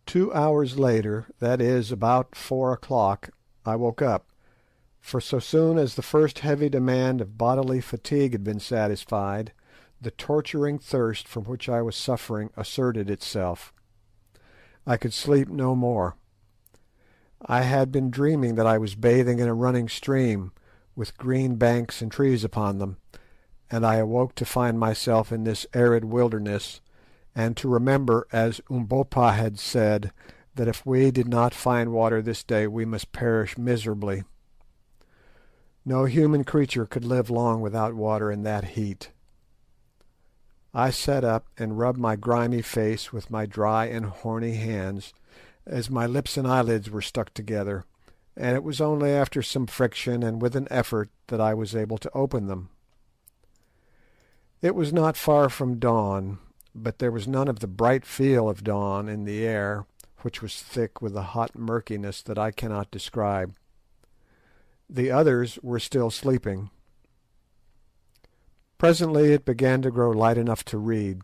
2 hours later, that is, about 4 o'clock, I woke up, for so soon as the first heavy demand of bodily fatigue had been satisfied, the torturing thirst from which I was suffering asserted itself. I could sleep no more. I had been dreaming that I was bathing in a running stream, with green banks and trees upon them, and I awoke to find myself in this arid wilderness, and to remember, as Umbopa had said, that if we did not find water this day we must perish miserably. No human creature could live long without water in that heat. I sat up and rubbed my grimy face with my dry and horny hands, as my lips and eyelids were stuck together, and it was only after some friction and with an effort that I was able to open them. It was not far from dawn, but there was none of the bright feel of dawn in the air, which was thick with a hot murkiness that I cannot describe. The others were still sleeping. Presently it began to grow light enough to read,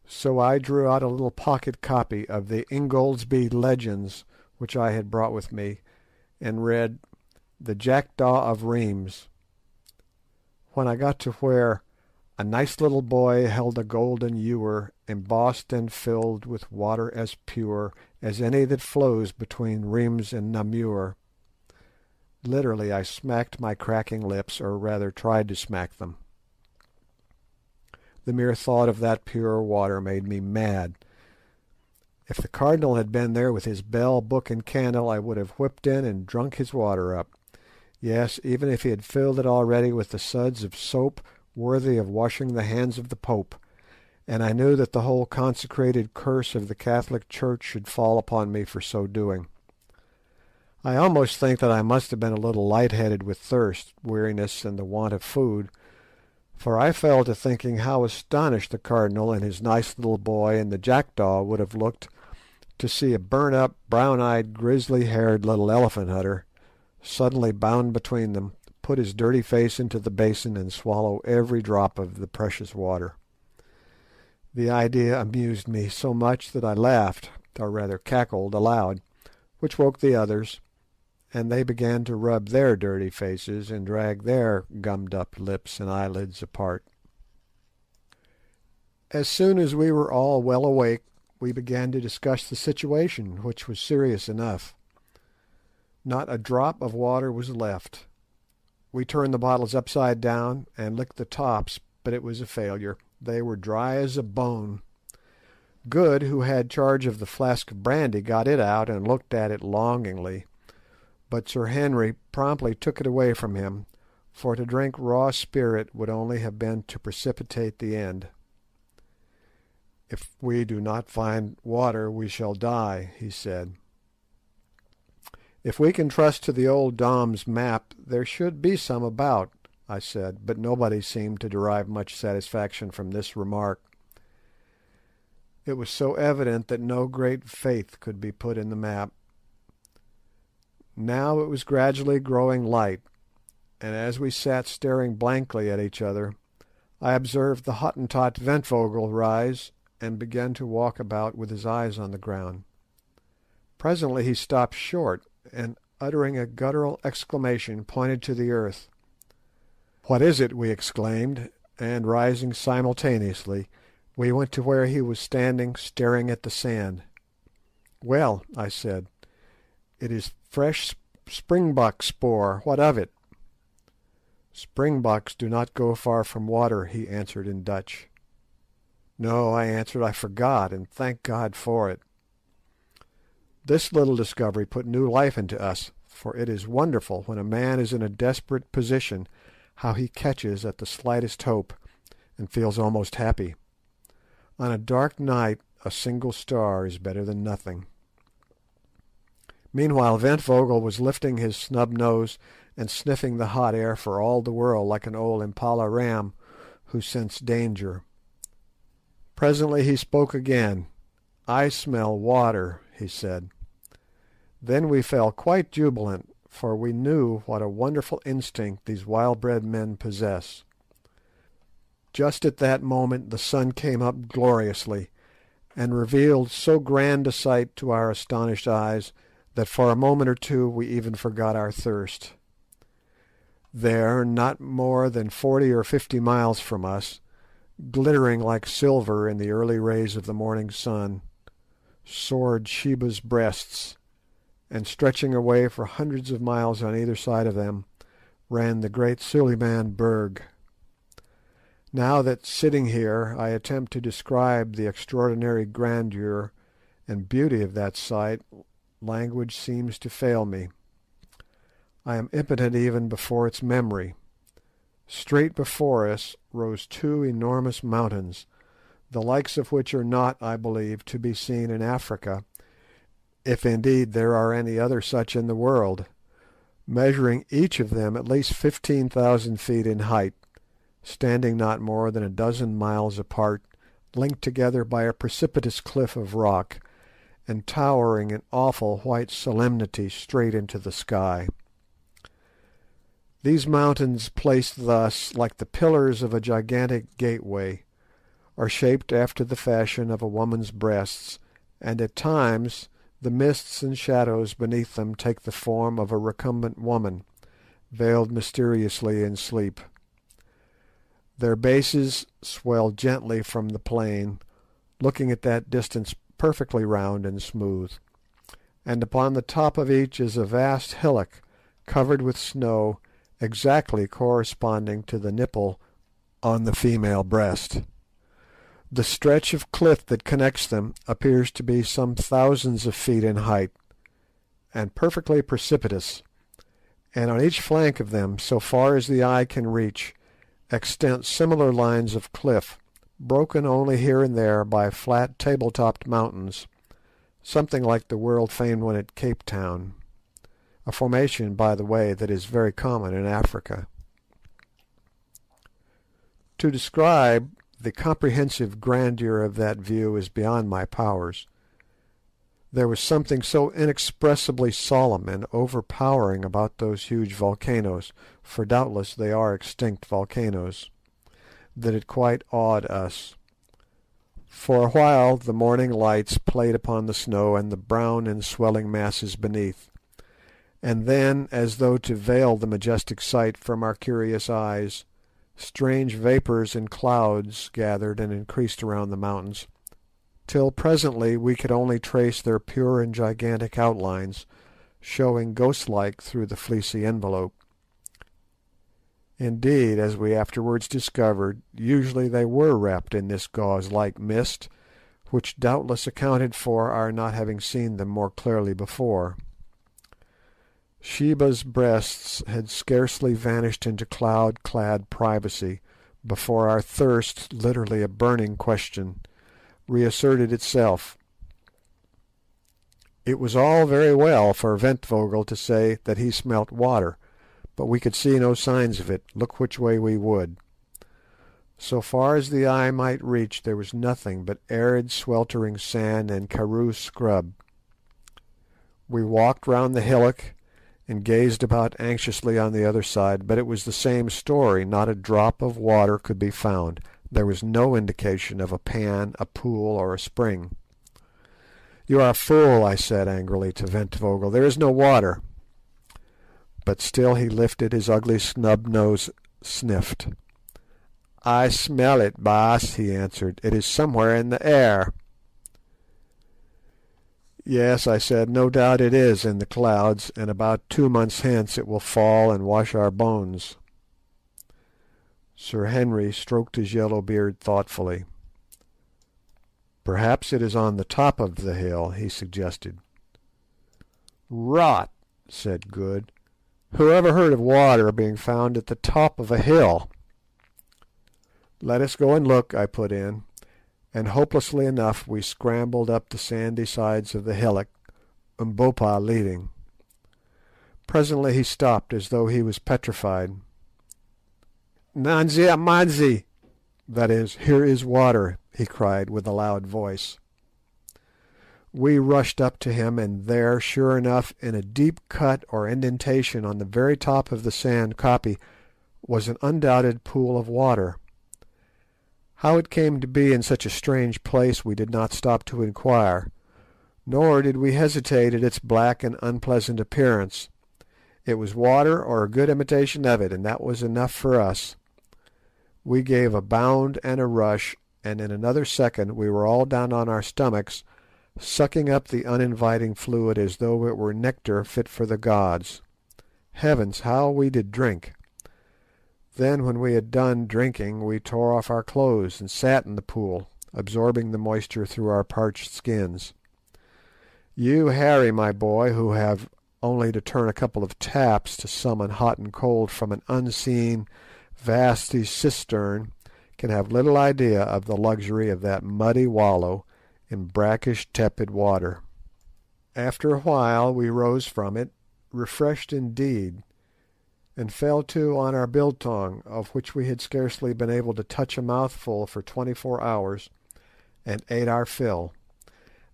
so I drew out a little pocket copy of the Ingoldsby Legends which I had brought with me, and read "The Jackdaw of Rheims." When I got to where "a nice little boy held a golden ewer, embossed and filled with water as pure as any that flows between Rheims and Namur," literally I smacked my cracking lips, or rather tried to smack them. The mere thought of that pure water made me mad. If the Cardinal had been there with his bell, book, and candle, I would have whipped in and drunk his water up. Yes, even if he had filled it already with the suds of soap worthy of washing the hands of the Pope, and I knew that the whole consecrated curse of the Catholic Church should fall upon me for so doing. I almost think that I must have been a little light-headed with thirst, weariness, and the want of food, for I fell to thinking how astonished the Cardinal and his nice little boy and the jackdaw would have looked to see a burnt-up, brown-eyed, grizzly-haired little elephant hunter, suddenly bound between them, put his dirty face into the basin and swallow every drop of the precious water. The idea amused me so much that I laughed, or rather cackled, aloud, which woke the others, and they began to rub their dirty faces and drag their gummed-up lips and eyelids apart. As soon as we were all well awake, we began to discuss the situation, which was serious enough. Not a drop of water was left. We turned the bottles upside down and licked the tops, but it was a failure. They were dry as a bone. Good, who had charge of the flask of brandy, got it out and looked at it longingly, but Sir Henry promptly took it away from him, for to drink raw spirit would only have been to precipitate the end. "If we do not find water we shall die," he said. "If we can trust to the old Dom's map, there should be some about," I said, but nobody seemed to derive much satisfaction from this remark. It was so evident that no great faith could be put in the map. Now it was gradually growing light, and as we sat staring blankly at each other, I observed the Hottentot Ventvögel rise and began to walk about with his eyes on the ground. Presently he stopped short, and uttering a guttural exclamation, pointed to the earth. "What is it?" we exclaimed, and rising simultaneously, we went to where he was standing staring at the sand. "Well," I said, "it is fresh springbok spoor. What of it?" "Springboks do not go far from water," he answered in Dutch. "No," I answered, "I forgot, and thank God for it." This little discovery put new life into us, for it is wonderful when a man is in a desperate position how he catches at the slightest hope, and feels almost happy. On a dark night a single star is better than nothing. Meanwhile Ventvögel was lifting his snub nose and sniffing the hot air for all the world like an old impala ram who scents danger. Presently he spoke again. "I smell water," he said. Then we felt quite jubilant, for we knew what a wonderful instinct these wild-bred men possess. Just at that moment the sun came up gloriously, and revealed so grand a sight to our astonished eyes that for a moment or two we even forgot our thirst. There, not more than 40 or 50 miles from us, glittering like silver in the early rays of the morning sun, soared Sheba's breasts, and stretching away for hundreds of miles on either side of them ran the great Suliman Berg. Now that sitting here I attempt to describe the extraordinary grandeur and beauty of that sight, language seems to fail me. I am impotent even before its memory. Straight before us rose two enormous mountains, the likes of which are not, I believe, to be seen in Africa, if indeed there are any other such in the world, measuring each of them at least 15,000 feet in height, standing not more than a dozen miles apart, linked together by a precipitous cliff of rock, and towering in awful white solemnity straight into the sky. These mountains, placed thus, like the pillars of a gigantic gateway, are shaped after the fashion of a woman's breasts, and at times the mists and shadows beneath them take the form of a recumbent woman, veiled mysteriously in sleep. Their bases swell gently from the plain, looking at that distance perfectly round and smooth, and upon the top of each is a vast hillock covered with snow exactly corresponding to the nipple on the female breast. The stretch of cliff that connects them appears to be some thousands of feet in height, and perfectly precipitous, and on each flank of them, so far as the eye can reach, extend similar lines of cliff, broken only here and there by flat table-topped mountains, something like the world-famed one at Cape Town, a formation, by the way, that is very common in Africa. To describe the comprehensive grandeur of that view is beyond my powers. There was something so inexpressibly solemn and overpowering about those huge volcanoes, for doubtless they are extinct volcanoes, that it quite awed us. For a while the morning lights played upon the snow and the brown and swelling masses beneath, and then, as though to veil the majestic sight from our curious eyes, strange vapours and clouds gathered and increased around the mountains, till presently we could only trace their pure and gigantic outlines, showing ghost-like through the fleecy envelope. Indeed, as we afterwards discovered, usually they were wrapped in this gauze-like mist, which doubtless accounted for our not having seen them more clearly before. Sheba's breasts had scarcely vanished into cloud-clad privacy before our thirst, literally a burning question, reasserted itself. It was all very well for Ventvögel to say that he smelt water, but we could see no signs of it, look which way we would. So far as the eye might reach there was nothing but arid sweltering sand and karoo scrub. We walked round the hillock and gazed about anxiously on the other side, but it was the same story, not a drop of water could be found. There was no indication of a pan, a pool, or a spring. "You are a fool," I said angrily to Ventvögel, "there is no water." But still he lifted his ugly snub nose, sniffed. "I smell it, Baas," he answered. "It is somewhere in the air." "Yes," I said, "no doubt it is in the clouds, and about 2 months hence it will fall and wash our bones." Sir Henry stroked his yellow beard thoughtfully. "Perhaps it is on the top of the hill," he suggested. "Rot," said Good. "Who ever heard of water being found at the top of a hill?" "Let us go and look," I put in, and hopelessly enough we scrambled up the sandy sides of the hillock, Umbopa leading. Presently he stopped as though he was petrified. "Nanzia Manzi," that is, "here is water," he cried with a loud voice. We rushed up to him, and there, sure enough, in a deep cut or indentation on the very top of the sand koppie, was an undoubted pool of water. How it came to be in such a strange place we did not stop to inquire, nor did we hesitate at its black and unpleasant appearance. It was water or a good imitation of it, and that was enough for us. We gave a bound and a rush, and in another second we were all down on our stomachs, sucking up the uninviting fluid as though it were nectar fit for the gods. Heavens, how we did drink! Then, when we had done drinking, we tore off our clothes and sat in the pool, absorbing the moisture through our parched skins. You, Harry, my boy, who have only to turn a couple of taps to summon hot and cold from an unseen, vasty cistern, can have little idea of the luxury of that muddy wallow in brackish, tepid water. After a while we rose from it, refreshed indeed, and fell to on our biltong, of which we had scarcely been able to touch a mouthful for 24 hours, and ate our fill.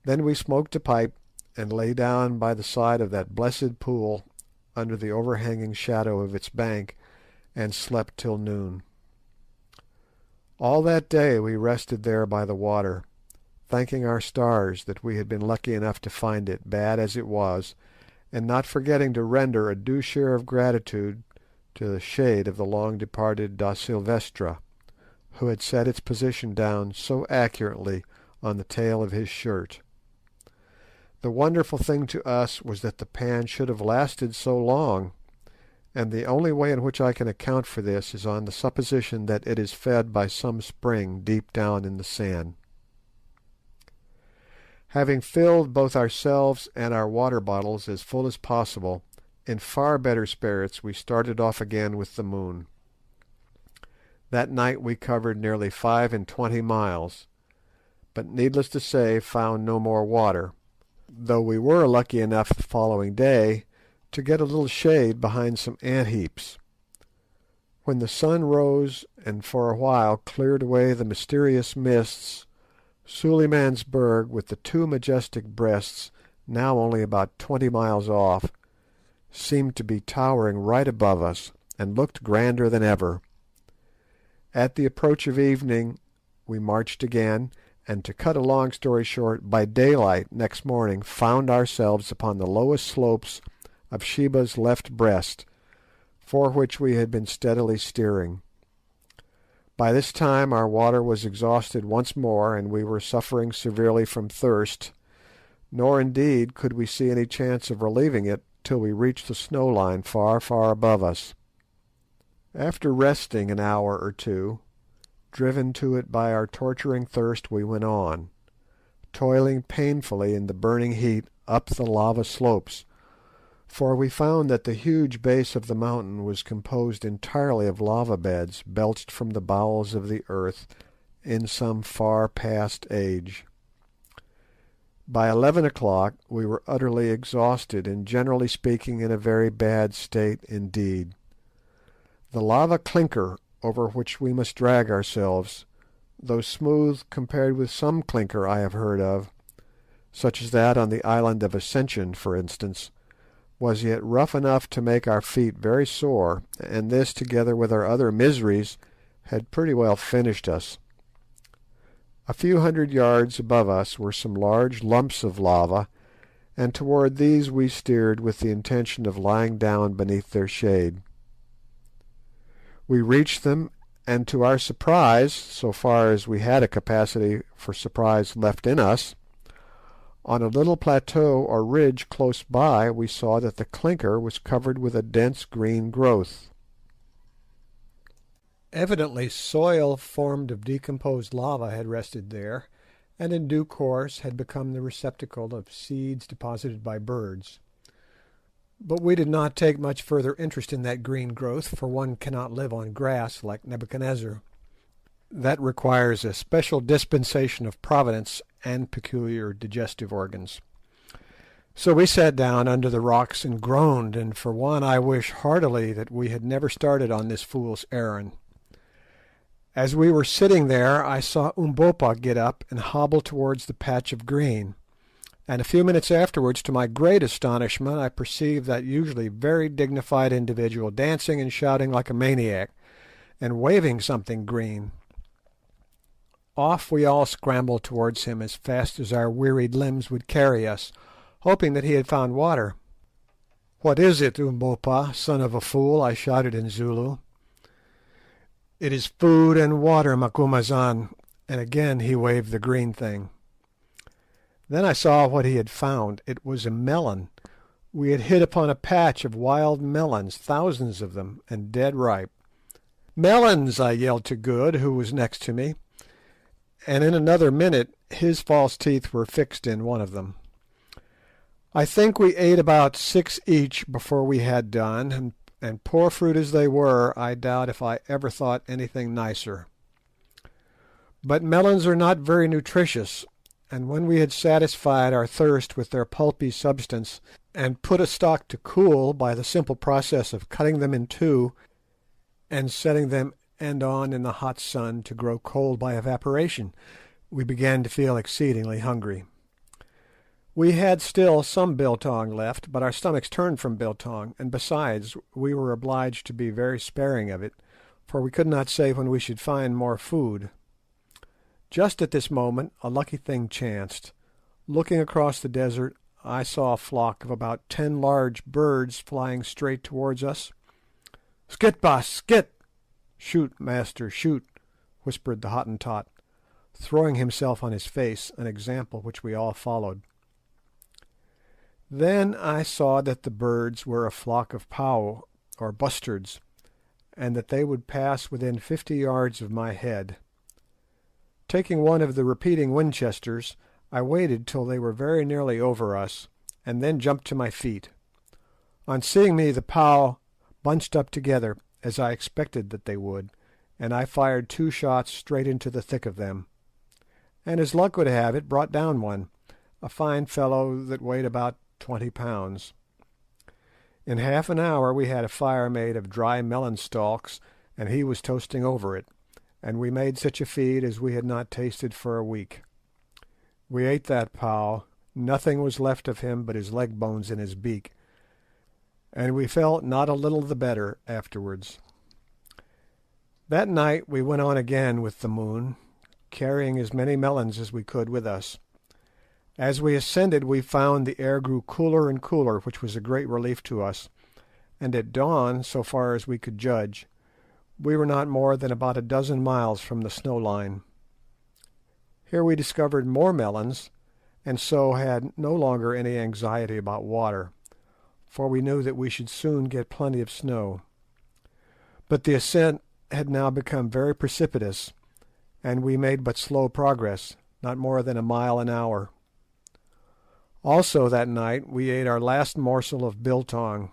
Then we smoked a pipe, and lay down by the side of that blessed pool under the overhanging shadow of its bank, and slept till noon. All that day we rested there by the water, thanking our stars that we had been lucky enough to find it, bad as it was, and not forgetting to render a due share of gratitude to the shade of the long-departed Da Silvestra, who had set its position down so accurately on the tail of his shirt. The wonderful thing to us was that the pan should have lasted so long, and the only way in which I can account for this is on the supposition that it is fed by some spring deep down in the sand. Having filled both ourselves and our water bottles as full as possible, in far better spirits we started off again with the moon. That night we covered nearly 25 miles, but needless to say found no more water, though we were lucky enough the following day to get a little shade behind some ant heaps. When the sun rose and for a while cleared away the mysterious mists, Suliman's Berg, with the two majestic breasts, now only about 20 miles off, seemed to be towering right above us, and looked grander than ever. At the approach of evening we marched again, and to cut a long story short, by daylight next morning found ourselves upon the lowest slopes of Sheba's left breast, for which we had been steadily steering. By this time our water was exhausted once more, and we were suffering severely from thirst, nor indeed could we see any chance of relieving it till we reached the snow line far, far above us. After resting an hour or two, driven to it by our torturing thirst, we went on, toiling painfully in the burning heat up the lava slopes, for we found that the huge base of the mountain was composed entirely of lava beds belched from the bowels of the earth in some far past age. By 11 o'clock we were utterly exhausted, and generally speaking in a very bad state indeed. The lava clinker over which we must drag ourselves, though smooth compared with some clinker I have heard of, such as that on the island of Ascension, for instance, was yet rough enough to make our feet very sore, and this, together with our other miseries, had pretty well finished us. A few hundred yards above us were some large lumps of lava, and toward these we steered with the intention of lying down beneath their shade. We reached them, and to our surprise, so far as we had a capacity for surprise left in us, on a little plateau or ridge close by we saw that the clinker was covered with a dense green growth. Evidently soil formed of decomposed lava had rested there, and in due course had become the receptacle of seeds deposited by birds. But we did not take much further interest in that green growth, for one cannot live on grass like Nebuchadnezzar. That requires a special dispensation of Providence and peculiar digestive organs. So we sat down under the rocks and groaned, and for one I wish heartily that we had never started on this fool's errand. As we were sitting there I saw Umbopa get up and hobble towards the patch of green, and a few minutes afterwards, to my great astonishment, I perceived that usually very dignified individual dancing and shouting like a maniac, and waving something green. Off we all scrambled towards him as fast as our wearied limbs would carry us, hoping that he had found water. "What is it, Umbopa, son of a fool?" I shouted in Zulu. "It is food and water, Macumazahn," and again he waved the green thing. Then I saw what he had found. It was a melon. We had hit upon a patch of wild melons, thousands of them, and dead ripe. "Melons!" I yelled to Good, who was next to me, and in another minute his false teeth were fixed in one of them. I think we ate about six each before we had done, and poor fruit as they were, I doubt if I ever thought anything nicer. But melons are not very nutritious, and when we had satisfied our thirst with their pulpy substance, and put a stock to cool by the simple process of cutting them in two and setting them end on in the hot sun to grow cold by evaporation, we began to feel exceedingly hungry. We had still some biltong left, but our stomachs turned from biltong, and besides, we were obliged to be very sparing of it, for we could not say when we should find more food. Just at this moment a lucky thing chanced. Looking across the desert, I saw a flock of about 10 large birds flying straight towards us. "Skit, boss, skit!" "Shoot, master, shoot!" whispered the Hottentot, throwing himself on his face, an example which we all followed. Then I saw that the birds were a flock of pow, or bustards, and that they would pass within 50 yards of my head. Taking one of the repeating Winchesters, I waited till they were very nearly over us, and then jumped to my feet. On seeing me the pow bunched up together, as I expected that they would, and I fired 2 shots straight into the thick of them, and as luck would have it, brought down one, a fine fellow that weighed about 20 pounds. In half an hour we had a fire made of dry melon stalks, and he was toasting over it, and we made such a feed as we had not tasted for a week. We ate that pow, nothing was left of him but his leg bones and his beak, and we felt not a little the better afterwards. That night we went on again with the moon, carrying as many melons as we could with us. As we ascended we found the air grew cooler and cooler, which was a great relief to us, and at dawn, so far as we could judge, we were not more than about a dozen miles from the snow line. Here we discovered more melons, and so had no longer any anxiety about water, for we knew that we should soon get plenty of snow. But the ascent had now become very precipitous, and we made but slow progress, not more than a mile an hour. Also that night we ate our last morsel of biltong.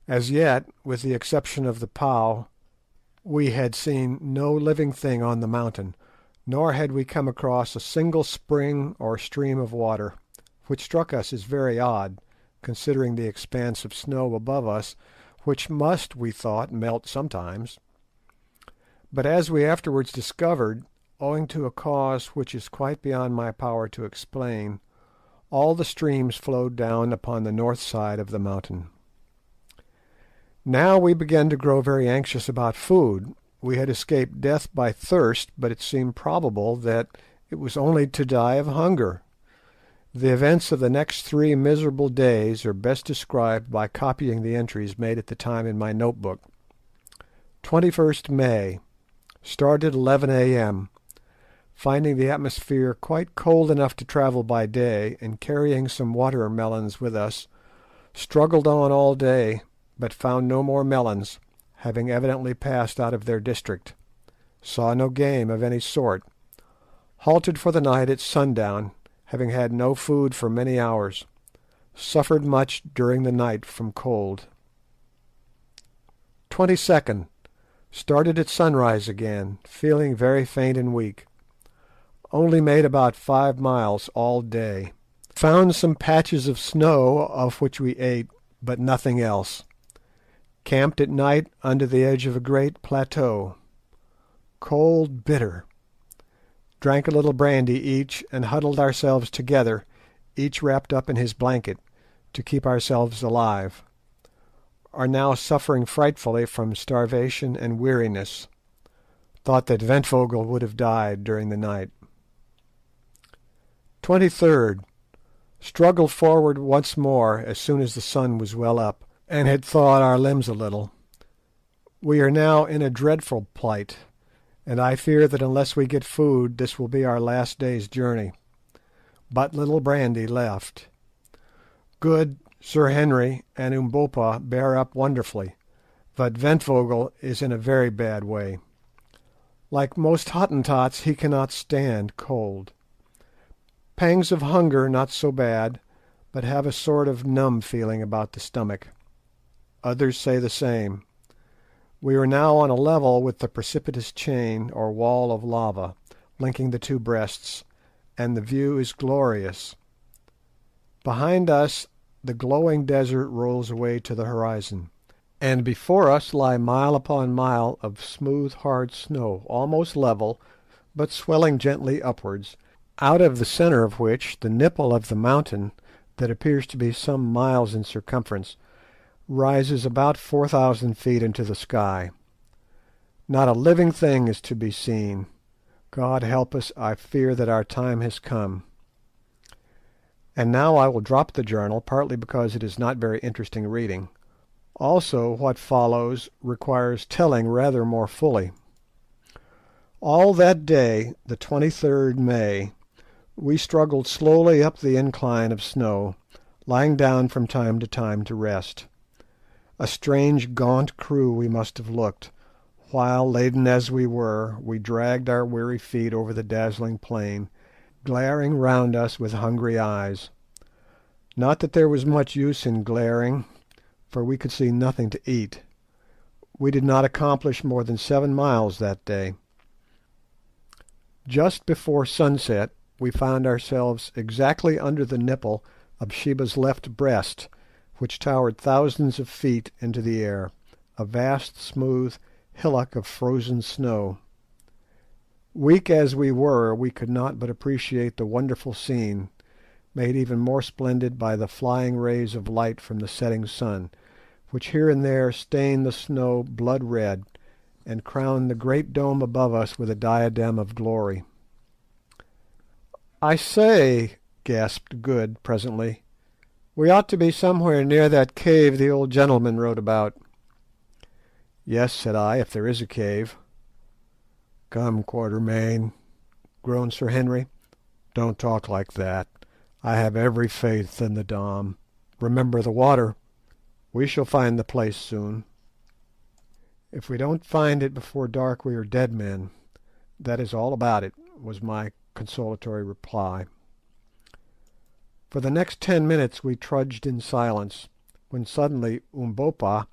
As yet, with the exception of the pow, we had seen no living thing on the mountain, nor had we come across a single spring or stream of water, which struck us as very odd, considering the expanse of snow above us, which must, we thought, melt sometimes. But as we afterwards discovered, owing to a cause which is quite beyond my power to explain, all the streams flowed down upon the north side of the mountain. Now we began to grow very anxious about food. We had escaped death by thirst, but it seemed probable that it was only to die of hunger. The events of the next 3 miserable days are best described by copying the entries made at the time in my notebook. 21st May. Started 11 a.m. Finding the atmosphere quite cold enough to travel by day, and carrying some watermelons with us, struggled on all day, but found no more melons, having evidently passed out of their district. Saw no game of any sort. Halted for the night at sundown, having had no food for many hours. Suffered much during the night from cold. 22nd. Started at sunrise again, feeling very faint and weak. Only made about 5 miles all day. Found some patches of snow, of which we ate, but nothing else. Camped at night under the edge of a great plateau. Cold, bitter. Drank a little brandy each, and huddled ourselves together, each wrapped up in his blanket, to keep ourselves alive. Are now suffering frightfully from starvation and weariness. Thought that Ventvogel would have died during the night. 23rd. Struggled forward once more as soon as the sun was well up, and had thawed our limbs a little. We are now in a dreadful plight, and I fear that unless we get food this will be our last day's journey. But little brandy left. Good Sir Henry and Umbopa bear up wonderfully, but Ventvogel is in a very bad way. Like most Hottentots, he cannot stand cold. Pangs of hunger not so bad, but have a sort of numb feeling about the stomach. Others say the same. We are now on a level with the precipitous chain or wall of lava linking the two breasts, and the view is glorious. Behind us the glowing desert rolls away to the horizon, and before us lie mile upon mile of smooth hard snow, almost level, but swelling gently upwards, out of the centre of which the nipple of the mountain, that appears to be some miles in circumference, rises about 4,000 feet into the sky. Not a living thing is to be seen. God help us, I fear that our time has come. And now I will drop the journal, partly because it is not very interesting reading. Also, what follows requires telling rather more fully. All that day, the 23rd May, we struggled slowly up the incline of snow, lying down from time to time to rest. A strange gaunt crew we must have looked, while, laden as we were, we dragged our weary feet over the dazzling plain, glaring round us with hungry eyes. Not that there was much use in glaring, for we could see nothing to eat. We did not accomplish more than 7 miles that day. Just before sunset we found ourselves exactly under the nipple of Sheba's left breast, which towered thousands of feet into the air, a vast smooth hillock of frozen snow. Weak as we were, we could not but appreciate the wonderful scene, made even more splendid by the flying rays of light from the setting sun, which here and there stained the snow blood red, and crowned the great dome above us with a diadem of glory. "I say," gasped Good presently, "we ought to be somewhere near that cave the old gentleman wrote about." "Yes," said I, "if there is a cave." "Come, Quatermain," groaned Sir Henry, "don't talk like that. I have every faith in the Dom. Remember the water. We shall find the place soon." "If we don't find it before dark we are dead men. That is all about it," was my consolatory reply. For the next 10 minutes we trudged in silence, when suddenly Umbopa,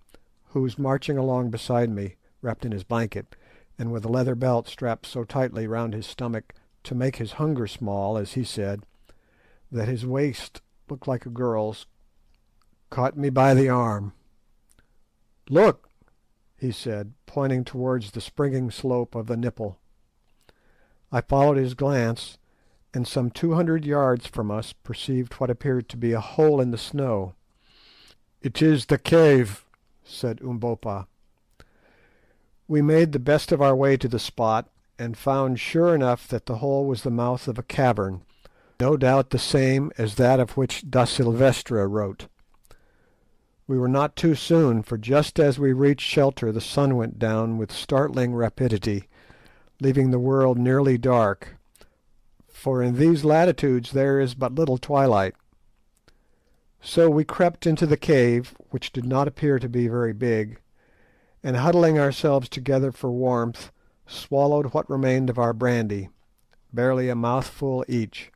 who was marching along beside me, wrapped in his blanket, and with a leather belt strapped so tightly round his stomach to make his hunger small, as he said, that his waist looked like a girl's, caught me by the arm. "Look," he said, pointing towards the springing slope of the nipple. I followed his glance, and some 200 yards from us perceived what appeared to be a hole in the snow. "It is the cave," said Umbopa. We made the best of our way to the spot, and found sure enough that the hole was the mouth of a cavern, no doubt the same as that of which Da Silvestra wrote. We were not too soon, for just as we reached shelter the sun went down with startling rapidity, leaving the world nearly dark, for in these latitudes there is but little twilight. So we crept into the cave, which did not appear to be very big, and huddling ourselves together for warmth, swallowed what remained of our brandy, barely a mouthful each,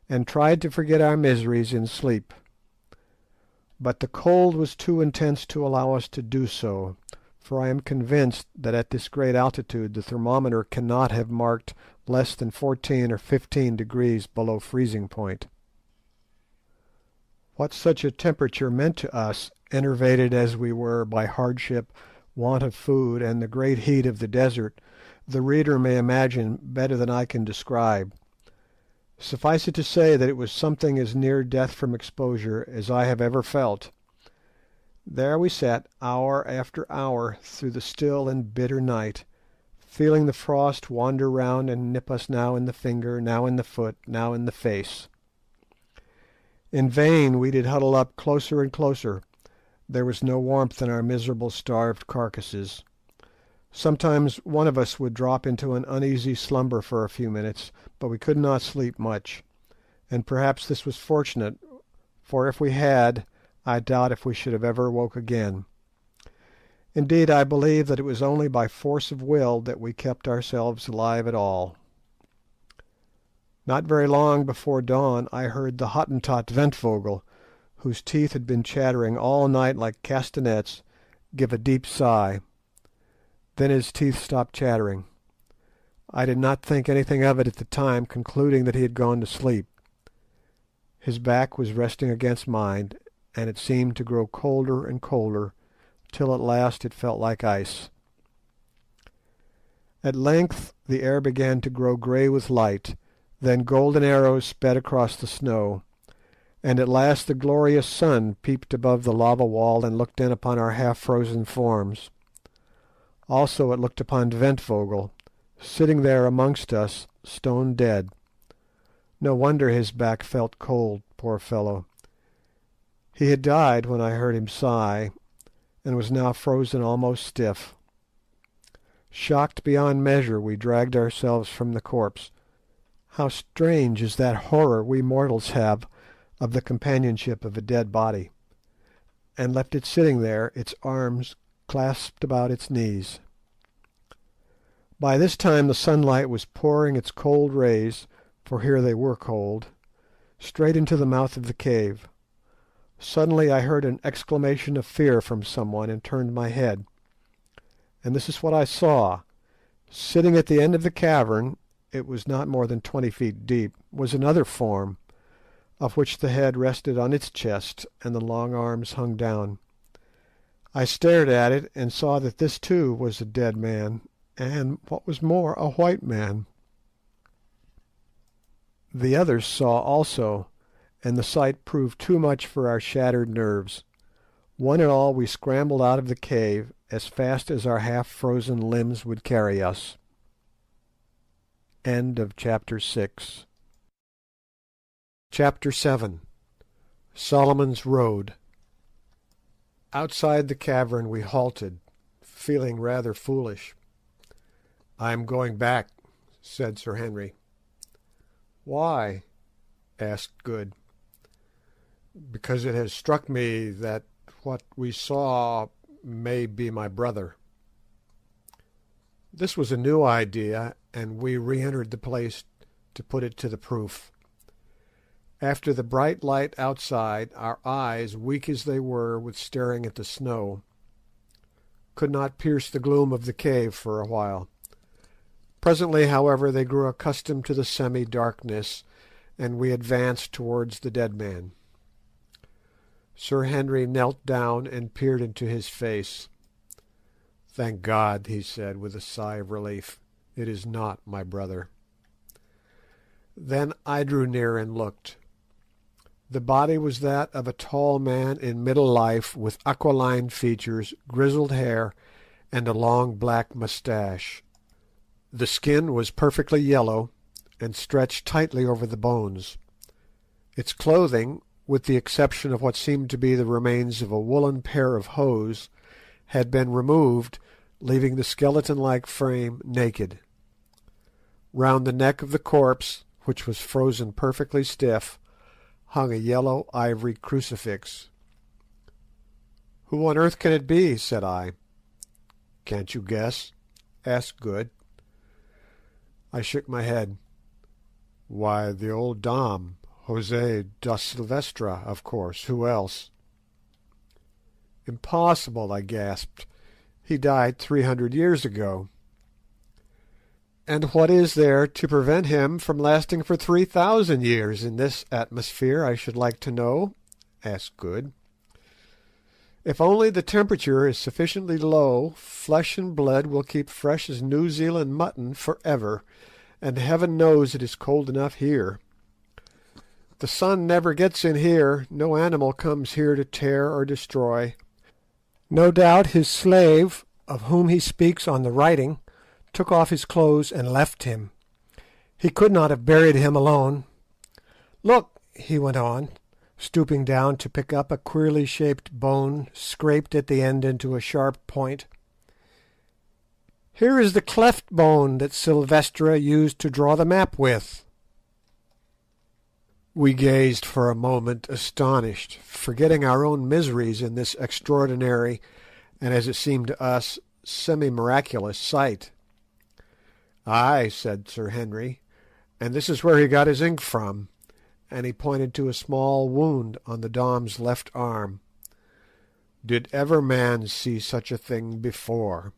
and tried to forget our miseries in sleep. But the cold was too intense to allow us to do so, for I am convinced that at this great altitude the thermometer cannot have marked less than 14 or 15 degrees below freezing point. What such a temperature meant to us, enervated as we were by hardship, want of food, and the great heat of the desert, the reader may imagine better than I can describe. Suffice it to say that it was something as near death from exposure as I have ever felt. There we sat hour after hour through the still and bitter night, feeling the frost wander round and nip us now in the finger, now in the foot, now in the face. In vain we did huddle up closer and closer. There was no warmth in our miserable starved carcasses. Sometimes one of us would drop into an uneasy slumber for a few minutes, but we could not sleep much, and perhaps this was fortunate, for if we had, I doubt if we should have ever woke again. Indeed, I believe that it was only by force of will that we kept ourselves alive at all. Not very long before dawn I heard the Hottentot Ventvogel, whose teeth had been chattering all night like castanets, give a deep sigh. Then his teeth stopped chattering. I did not think anything of it at the time, concluding that he had gone to sleep. His back was resting against mine, and it seemed to grow colder and colder, till at last it felt like ice. At length the air began to grow grey with light, then golden arrows sped across the snow, and at last the glorious sun peeped above the lava wall and looked in upon our half-frozen forms. Also it looked upon Ventvogel, sitting there amongst us, stone dead. No wonder his back felt cold, poor fellow. He had died when I heard him sigh, and was now frozen almost stiff. Shocked beyond measure, we dragged ourselves from the corpse. How strange is that horror we mortals have of the companionship of a dead body, and left it sitting there, its arms clasped about its knees. By this time the sunlight was pouring its cold rays, for here they were cold, straight into the mouth of the cave. Suddenly I heard an exclamation of fear from someone, and turned my head. And this is what I saw. Sitting at the end of the cavern, it was not more than 20 feet deep, was another form, of which the head rested on its chest, and the long arms hung down. I stared at it, and saw that this too was a dead man, and, what was more, a white man. The others saw also, and the sight proved too much for our shattered nerves. One and all we scrambled out of the cave as fast as our half-frozen limbs would carry us. End of chapter 6. Chapter 7. Solomon's Road. Outside the cavern we halted, feeling rather foolish. "I am going back," said Sir Henry. "Why?" asked Good. "Because it has struck me that what we saw may be my brother." This was a new idea, and we re-entered the place to put it to the proof. After the bright light outside, our eyes, weak as they were with staring at the snow, could not pierce the gloom of the cave for a while. Presently, however, they grew accustomed to the semi-darkness, and we advanced towards the dead man. Sir Henry knelt down and peered into his face. "Thank God," he said, with a sigh of relief, "it is not my brother." Then I drew near and looked. The body was that of a tall man in middle life, with aquiline features, grizzled hair, and a long black moustache. The skin was perfectly yellow, and stretched tightly over the bones. Its clothing, with the exception of what seemed to be the remains of a woollen pair of hose, had been removed, leaving the skeleton-like frame naked. Round the neck of the corpse, which was frozen perfectly stiff, hung a yellow ivory crucifix. "Who on earth can it be?" said I. "Can't you guess?" asked Good. I shook my head. "Why, the old Dom, José da Silvestra, of course. Who else?" "Impossible," I gasped. "He died 300 years ago." "And what is there to prevent him from lasting for 3,000 years in this atmosphere, I should like to know?" asked Good. "If only the temperature is sufficiently low, flesh and blood will keep fresh as New Zealand mutton for ever, and heaven knows it is cold enough here. The sun never gets in here, no animal comes here to tear or destroy. No doubt his slave, of whom he speaks on the writing, took off his clothes and left him. He could not have buried him alone. Look," he went on, stooping down to pick up a queerly shaped bone scraped at the end into a sharp point. "Here is the cleft bone that Silvestra used to draw the map with." We gazed for a moment astonished, forgetting our own miseries in this extraordinary, and as it seemed to us, semi-miraculous sight. "Ay," said Sir Henry, and this is where he got his ink from," and he pointed to a small wound on the Dom's left arm. "Did ever man see such a thing before?"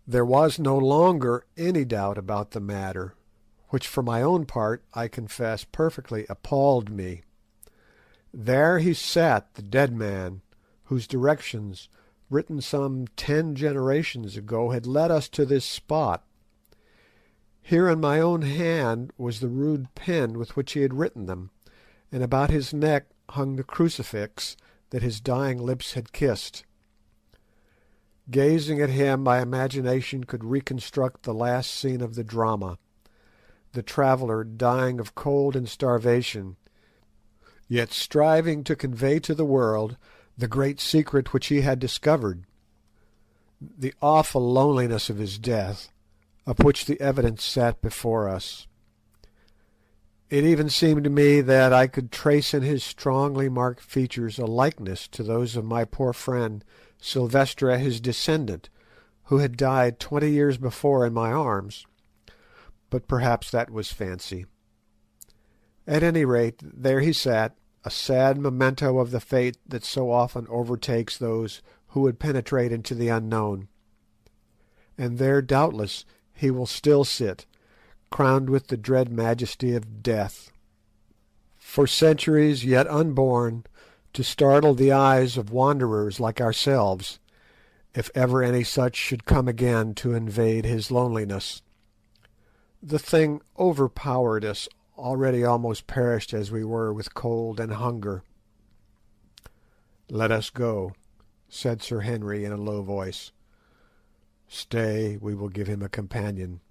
There was no longer any doubt about the matter, which for my own part, I confess, perfectly appalled me. There he sat, the dead man, whose directions, written some 10 generations ago, had led us to this spot. Here in my own hand was the rude pen with which he had written them, and about his neck hung the crucifix that his dying lips had kissed. Gazing at him, my imagination could reconstruct the last scene of the drama, the traveller dying of cold and starvation, yet striving to convey to the world the great secret which he had discovered, the awful loneliness of his death, of which the evidence sat before us. It even seemed to me that I could trace in his strongly marked features a likeness to those of my poor friend Silvestre, his descendant, who had died 20 years before in my arms, but perhaps that was fancy. At any rate, there he sat, a sad memento of the fate that so often overtakes those who would penetrate into the unknown. And there, doubtless, he will still sit, crowned with the dread majesty of death, for centuries yet unborn, to startle the eyes of wanderers like ourselves, if ever any such should come again to invade his loneliness. The thing overpowered us, already almost perished as we were with cold and hunger. "Let us go," said Sir Henry in a low voice. "Stay, we will give him a companion."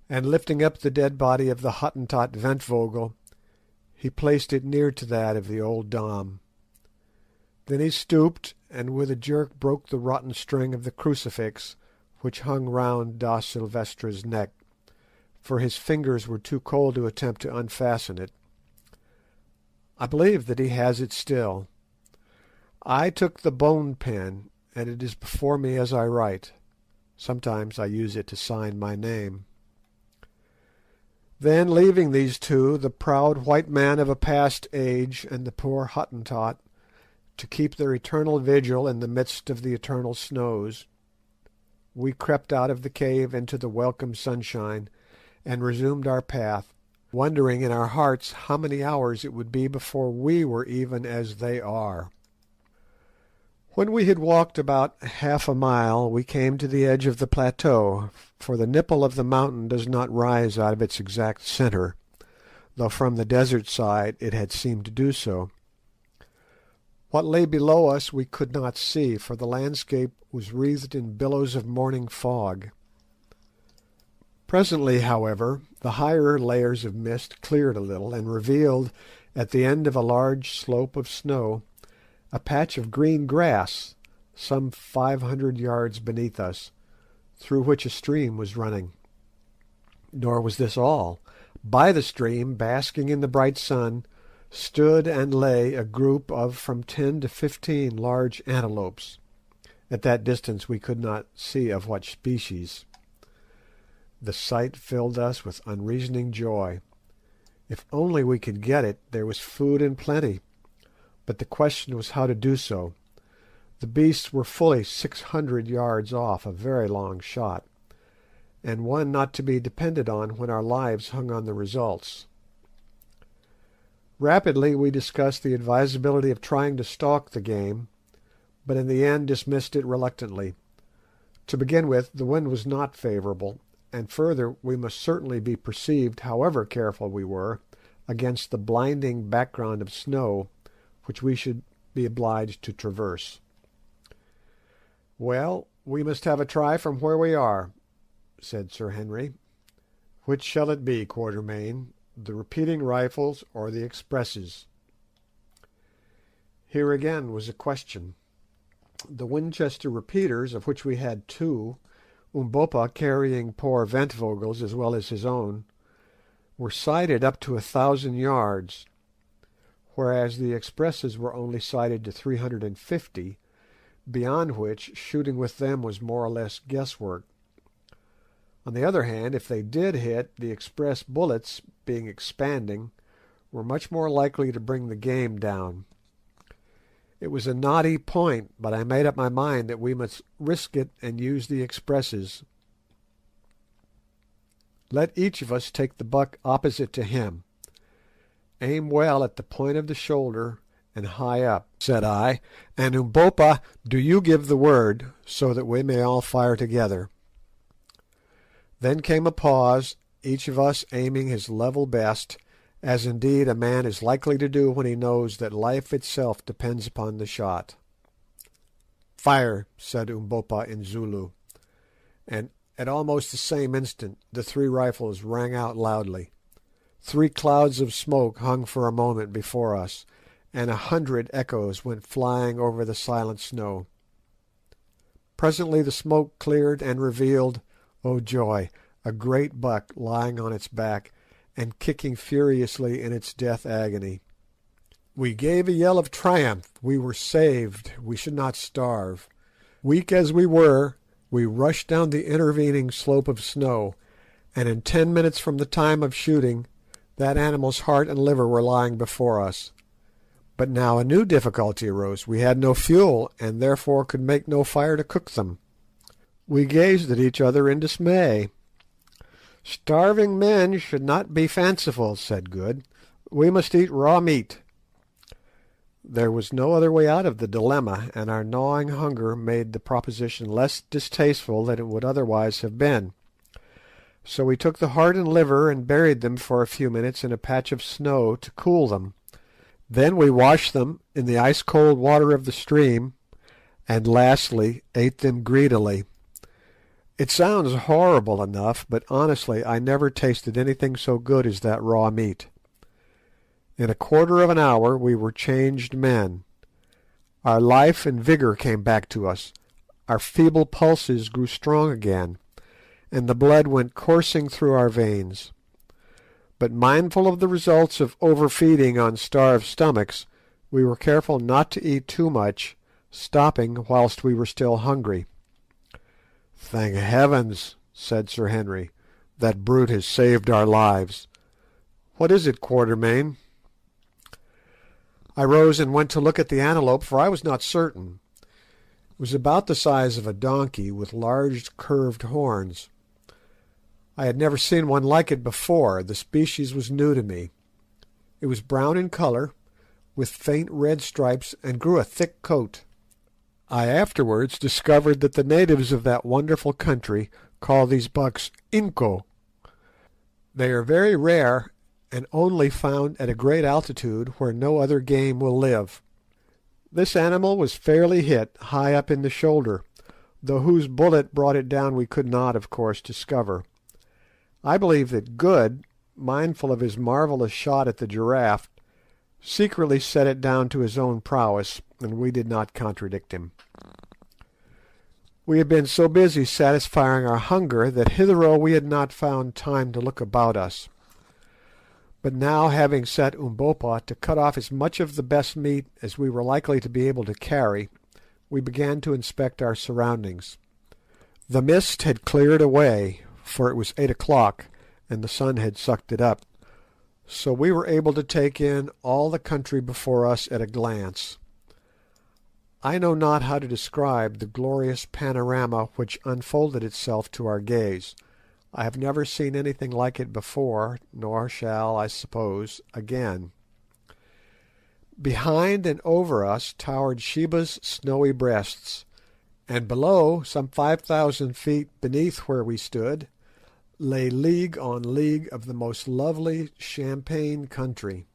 And lifting up the dead body of the Hottentot Ventvögel, he placed it near to that of the old Dom. Then he stooped, and with a jerk broke the rotten string of the crucifix which hung round Da Silvestre's neck, for his fingers were too cold to attempt to unfasten it. I believe that he has it still. I took the bone pen, and it is before me as I write. Sometimes I use it to sign my name. Then, leaving these two, the proud white man of a past age and the poor Hottentot, to keep their eternal vigil in the midst of the eternal snows, we crept out of the cave into the welcome sunshine, and resumed our path, wondering in our hearts how many hours it would be before we were even as they are. When we had walked about half a mile, we came to the edge of the plateau, for the nipple of the mountain does not rise out of its exact centre, though from the desert side it had seemed to do so. What lay below us we could not see, for the landscape was wreathed in billows of morning fog. Presently, however, the higher layers of mist cleared a little, and revealed, at the end of a large slope of snow, a patch of green grass, some 500 yards beneath us, through which a stream was running. Nor was this all. By the stream, basking in the bright sun, stood and lay a group of from 10 to 15 large antelopes. At that distance we could not see of what species. The sight filled us with unreasoning joy. If only we could get it, there was food in plenty, but the question was how to do so. The beasts were fully 600 yards off, a very long shot, and one not to be depended on when our lives hung on the results. Rapidly we discussed the advisability of trying to stalk the game, but in the end dismissed it reluctantly. To begin with, the wind was not favourable, and further, we must certainly be perceived, however careful we were, against the blinding background of snow which we should be obliged to traverse. "Well, we must have a try from where we are," said Sir Henry. "Which shall it be, Quatermain, the repeating rifles or the expresses?" Here again was a question. The Winchester repeaters, of which we had 2, Umbopa carrying poor Ventvögel's as well as his own, were sighted up to 1,000 yards, whereas the expresses were only sighted to 350, beyond which shooting with them was more or less guesswork. On the other hand, if they did hit, the express bullets, being expanding, were much more likely to bring the game down. It was a knotty point, but I made up my mind that we must risk it and use the expresses. Let each of us take the buck opposite to him. Aim well at the point of the shoulder and high up, said I, and Umbopa, do you give the word, so that we may all fire together. Then came a pause, each of us aiming his level best, as indeed a man is likely to do when he knows that life itself depends upon the shot. Fire, said Umbopa in Zulu, and at almost the same instant the three rifles rang out loudly. 3 clouds of smoke hung for a moment before us, and 100 echoes went flying over the silent snow. Presently the smoke cleared and revealed, oh joy, a great buck lying on its back and kicking furiously in its death agony. We gave a yell of triumph. We were saved. We should not starve. Weak as we were, we rushed down the intervening slope of snow, and in 10 minutes from the time of shooting, that animal's heart and liver were lying before us. But now a new difficulty arose. We had no fuel, and therefore could make no fire to cook them. We gazed at each other in dismay. Starving men should not be fanciful, said Good. We must eat raw meat. There was no other way out of the dilemma, and our gnawing hunger made the proposition less distasteful than it would otherwise have been. So we took the heart and liver and buried them for a few minutes in a patch of snow to cool them. Then we washed them in the ice-cold water of the stream, and lastly ate them greedily. It sounds horrible enough, but honestly I never tasted anything so good as that raw meat. In a quarter of an hour we were changed men. Our life and vigour came back to us, our feeble pulses grew strong again, and the blood went coursing through our veins. But mindful of the results of overfeeding on starved stomachs, we were careful not to eat too much, stopping whilst we were still hungry. Thank heavens, said Sir Henry, that brute has saved our lives. What is it, Quatermain? I rose and went to look at the antelope, for I was not certain. It was about the size of a donkey, with large curved horns. I had never seen one like it before. The species was new to me. It was brown in colour, with faint red stripes, and grew a thick coat. I afterwards discovered that the natives of that wonderful country call these bucks inco. They are very rare, and only found at a great altitude where no other game will live. This animal was fairly hit, high up in the shoulder, though whose bullet brought it down we could not, of course, discover. I believe that Good, mindful of his marvellous shot at the giraffe, secretly set it down to his own prowess, and we did not contradict him. We had been so busy satisfying our hunger that hitherto we had not found time to look about us. But now, having set Umbopa to cut off as much of the best meat as we were likely to be able to carry, we began to inspect our surroundings. The mist had cleared away, for it was 8 o'clock, and the sun had sucked it up, so we were able to take in all the country before us at a glance. I know not how to describe the glorious panorama which unfolded itself to our gaze. I have never seen anything like it before, nor shall, I suppose, again. Behind and over us towered Sheba's snowy breasts, and below, some 5,000 feet beneath where we stood, lay league on league of the most lovely champaign country.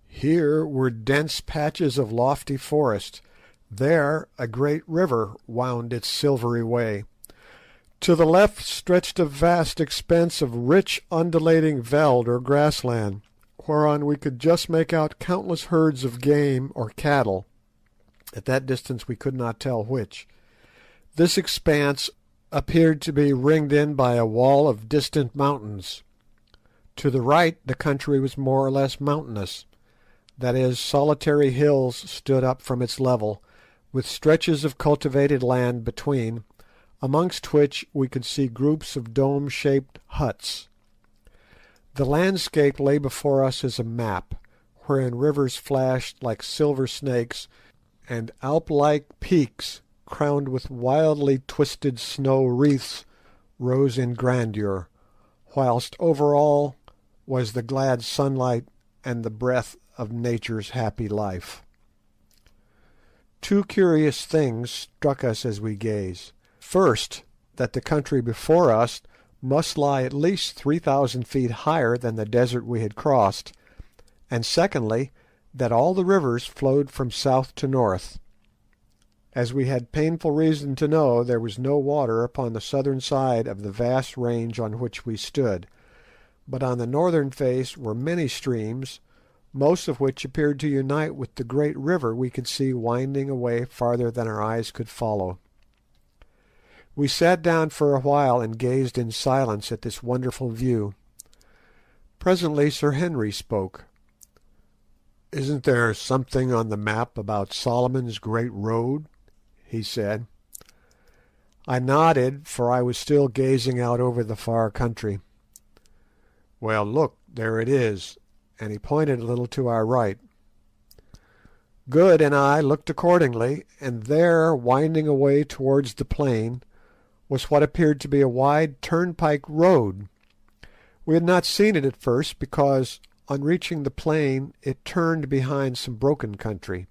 Here were dense patches of lofty forest, there a great river wound its silvery way. To the left stretched a vast expanse of rich undulating veld or grassland, whereon we could just make out countless herds of game or cattle. At that distance we could not tell which. This expanse appeared to be ringed in by a wall of distant mountains. To the right the country was more or less mountainous, that is, solitary hills stood up from its level, with stretches of cultivated land between, amongst which we could see groups of dome-shaped huts. The landscape lay before us as a map, wherein rivers flashed like silver snakes, and Alp-like peaks, crowned with wildly twisted snow wreaths, rose in grandeur, whilst over all was the glad sunlight and the breath of nature's happy life. Two curious things struck us as we gazed. First, that the country before us must lie at least 3,000 feet higher than the desert we had crossed, and secondly, that all the rivers flowed from south to north. As we had painful reason to know, there was no water upon the southern side of the vast range on which we stood, but on the northern face were many streams, most of which appeared to unite with the great river we could see winding away farther than our eyes could follow. We sat down for a while and gazed in silence at this wonderful view. Presently Sir Henry spoke. "Isn't there something on the map about Solomon's Great Road?" he said. I nodded, for I was still gazing out over the far country. "Well, look, there it is," and he pointed a little to our right. Good and I looked accordingly, and there, winding away towards the plain, was what appeared to be a wide turnpike road. We had not seen it at first, because on reaching the plain it turned behind some broken country.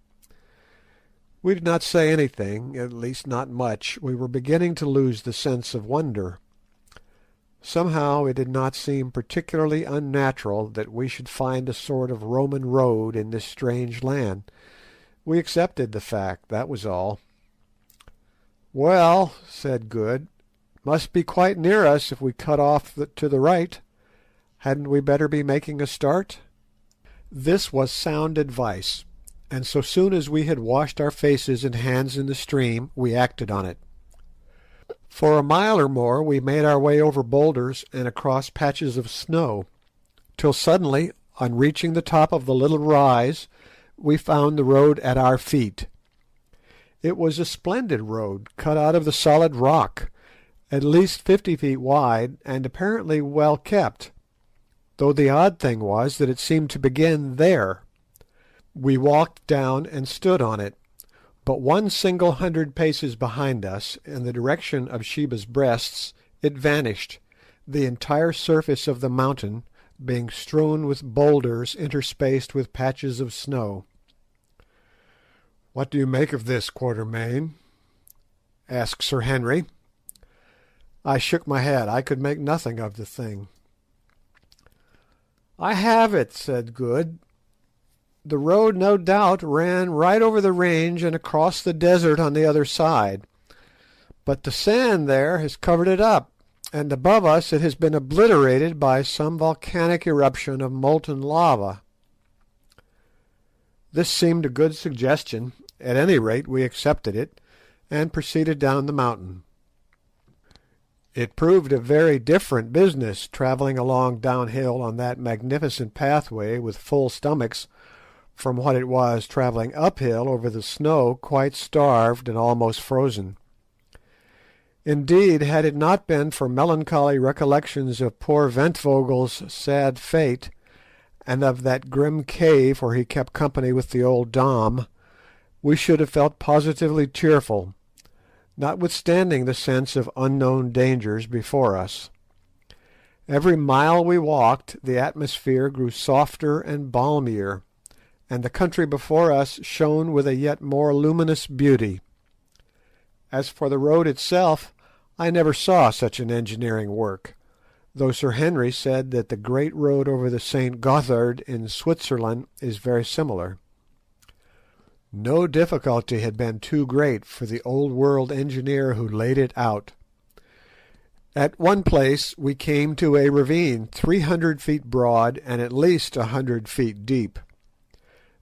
We did not say anything, at least not much. We were beginning to lose the sense of wonder. Somehow it did not seem particularly unnatural that we should find a sort of Roman road in this strange land. We accepted the fact, that was all. "Well," said Good, "must be quite near us if we cut off to the right. Hadn't we better be making a start?" This was sound advice, and so soon as we had washed our faces and hands in the stream, we acted on it. For a mile or more we made our way over boulders and across patches of snow, till suddenly, on reaching the top of the little rise, we found the road at our feet. It was a splendid road, cut out of the solid rock, at least 50 feet wide, and apparently well kept, though the odd thing was that it seemed to begin there. We walked down and stood on it, but one single 100 paces behind us, in the direction of Sheba's Breasts, it vanished, the entire surface of the mountain being strewn with boulders interspaced with patches of snow. "What do you make of this, Quatermain?" asked Sir Henry. I shook my head. I could make nothing of the thing. "I have it," said Good. "The road no doubt ran right over the range and across the desert on the other side, but the sand there has covered it up, and above us it has been obliterated by some volcanic eruption of molten lava." This seemed a good suggestion. At any rate, we accepted it, and proceeded down the mountain. It proved a very different business, travelling along downhill on that magnificent pathway with full stomachs, from what it was travelling uphill over the snow quite starved and almost frozen. Indeed, had it not been for melancholy recollections of poor Ventvogel's sad fate, and of that grim cave where he kept company with the old Dom, we should have felt positively cheerful, notwithstanding the sense of unknown dangers before us. Every mile we walked the atmosphere grew softer and balmier, and the country before us shone with a yet more luminous beauty. As for the road itself, I never saw such an engineering work, though Sir Henry said that the great road over the St. Gothard in Switzerland is very similar. No difficulty had been too great for the old world engineer who laid it out. At one place we came to a ravine 300 feet broad and at least 100 feet deep.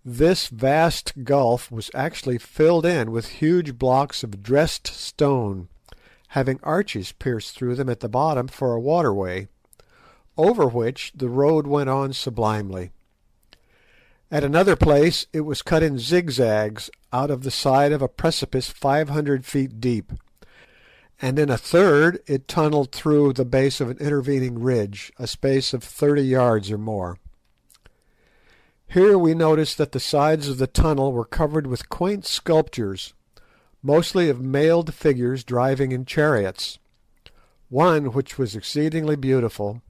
This vast gulf was actually filled in with huge blocks of dressed stone, having arches pierced through them at the bottom for a waterway, over which the road went on sublimely. At another place it was cut in zigzags out of the side of a precipice 500 feet deep, and in a third it tunnelled through the base of an intervening ridge, a space of 30 yards or more. Here we noticed that the sides of the tunnel were covered with quaint sculptures, mostly of mailed figures driving in chariots. One, which was exceedingly beautiful,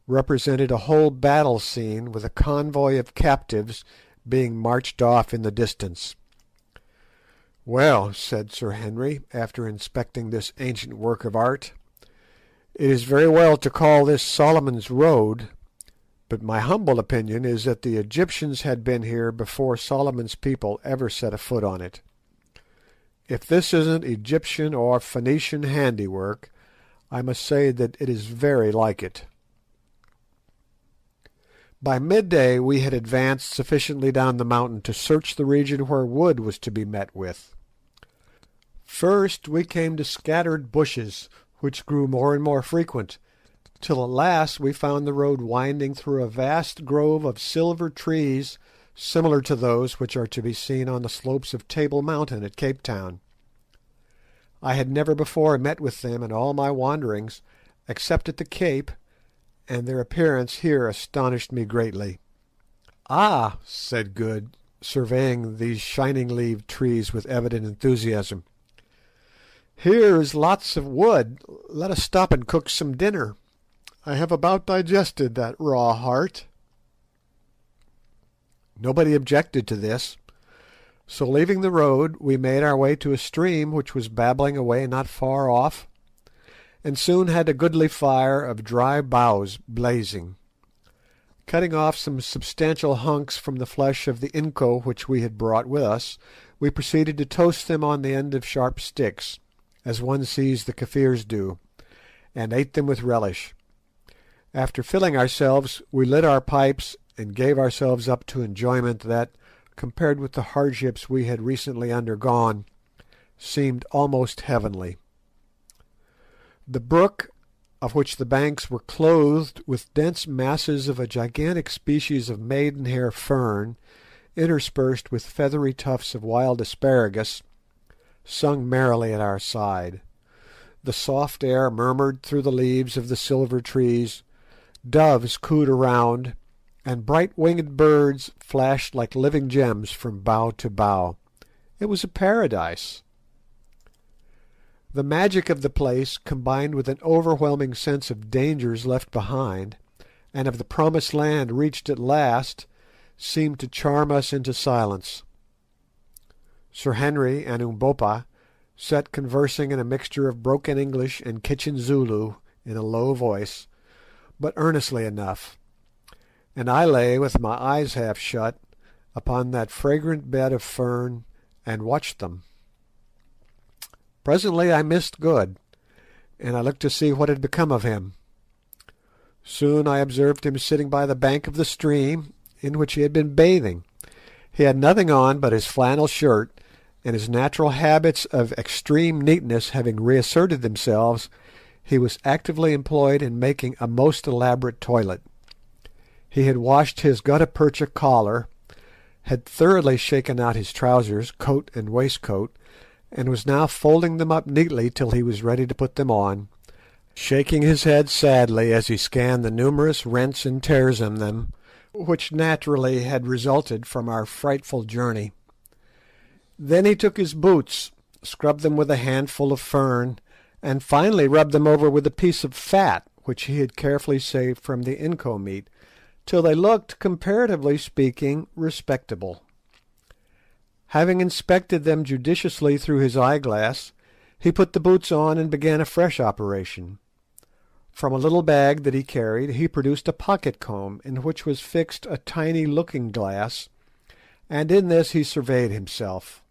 represented a whole battle scene with a convoy of captives being marched off in the distance. "Well," said Sir Henry, after inspecting this ancient work of art, "it is very well to call this Solomon's Road, but my humble opinion is that the Egyptians had been here before Solomon's people ever set a foot on it. If this isn't Egyptian or Phoenician handiwork, I must say that it is very like it." By midday we had advanced sufficiently down the mountain to search the region where wood was to be met with. First we came to scattered bushes, which grew more and more frequent, till at last we found the road winding through a vast grove of silver trees similar to those which are to be seen on the slopes of Table Mountain at Cape Town. I had never before met with them in all my wanderings, except at the Cape, and their appearance here astonished me greatly. "Ah," said Good, surveying these shining-leaved trees with evident enthusiasm, "here is lots of wood. Let us stop and cook some dinner. I have about digested that raw heart." Nobody objected to this, so leaving the road we made our way to a stream which was babbling away not far off, and soon had a goodly fire of dry boughs blazing. Cutting off some substantial hunks from the flesh of the inco which we had brought with us, we proceeded to toast them on the end of sharp sticks, as one sees the Kafirs do, and ate them with relish. After filling ourselves, we lit our pipes and gave ourselves up to enjoyment that, compared with the hardships we had recently undergone, seemed almost heavenly. The brook, of which the banks were clothed with dense masses of a gigantic species of maidenhair fern, interspersed with feathery tufts of wild asparagus, sung merrily at our side. The soft air murmured through the leaves of the silver trees, doves cooed around, and bright-winged birds flashed like living gems from bough to bough. It was a paradise. The magic of the place, combined with an overwhelming sense of dangers left behind, and of the promised land reached at last, seemed to charm us into silence. Sir Henry and Umbopa sat conversing in a mixture of broken English and kitchen Zulu in a low voice, but earnestly enough, and I lay with my eyes half shut upon that fragrant bed of fern and watched them. Presently I missed Good, and I looked to see what had become of him. Soon I observed him sitting by the bank of the stream in which he had been bathing. He had nothing on but his flannel shirt, and his natural habits of extreme neatness having reasserted themselves, he was actively employed in making a most elaborate toilet. He had washed his gutta percha collar, had thoroughly shaken out his trousers, coat and waistcoat, and was now folding them up neatly till he was ready to put them on, shaking his head sadly as he scanned the numerous rents and tears in them, which naturally had resulted from our frightful journey. Then he took his boots, scrubbed them with a handful of fern, and finally rubbed them over with a piece of fat which he had carefully saved from the inco meat, till they looked, comparatively speaking, respectable. Having inspected them judiciously through his eyeglass, he put the boots on and began a fresh operation. From a little bag that he carried he produced a pocket-comb in which was fixed a tiny looking-glass, and in this he surveyed himself.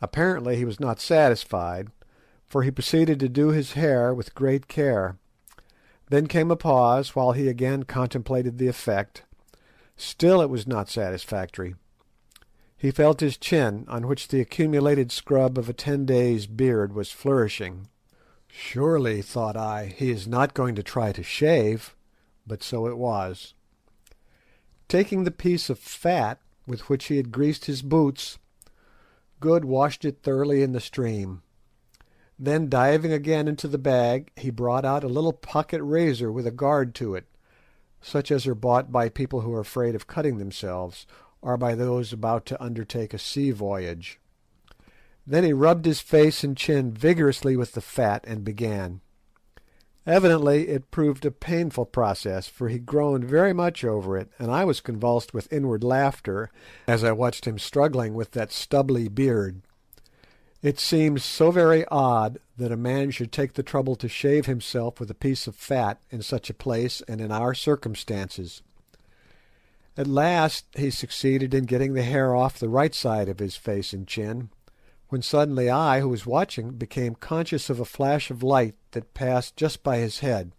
Apparently he was not satisfied, for he proceeded to do his hair with great care. Then came a pause while he again contemplated the effect. Still it was not satisfactory. He felt his chin, on which the accumulated scrub of a 10 days' beard was flourishing. Surely, thought I, he is not going to try to shave, but so it was. Taking the piece of fat with which he had greased his boots, Good washed it thoroughly in the stream. Then diving again into the bag, he brought out a little pocket razor with a guard to it, such as are bought by people who are afraid of cutting themselves, or by those about to undertake a sea voyage. Then he rubbed his face and chin vigorously with the fat, and began. Evidently it proved a painful process, for he groaned very much over it, and I was convulsed with inward laughter as I watched him struggling with that stubbly beard. It seemed so very odd that a man should take the trouble to shave himself with a piece of fat in such a place and in our circumstances. At last he succeeded in getting the hair off the right side of his face and chin, when suddenly I, who was watching, became conscious of a flash of light that passed just by his head.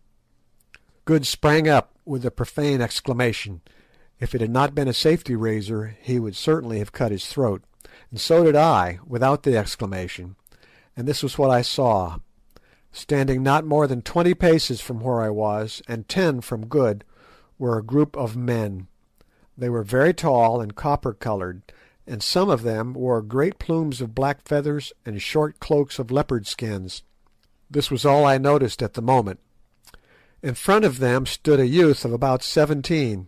Good sprang up with a profane exclamation. If it had not been a safety razor he would certainly have cut his throat, and so did I, without the exclamation, and this was what I saw. Standing not more than 20 paces from where I was, and 10 from Good, were a group of men. They were very tall and copper-coloured, and some of them wore great plumes of black feathers and short cloaks of leopard skins. This was all I noticed at the moment. In front of them stood a youth of about 17,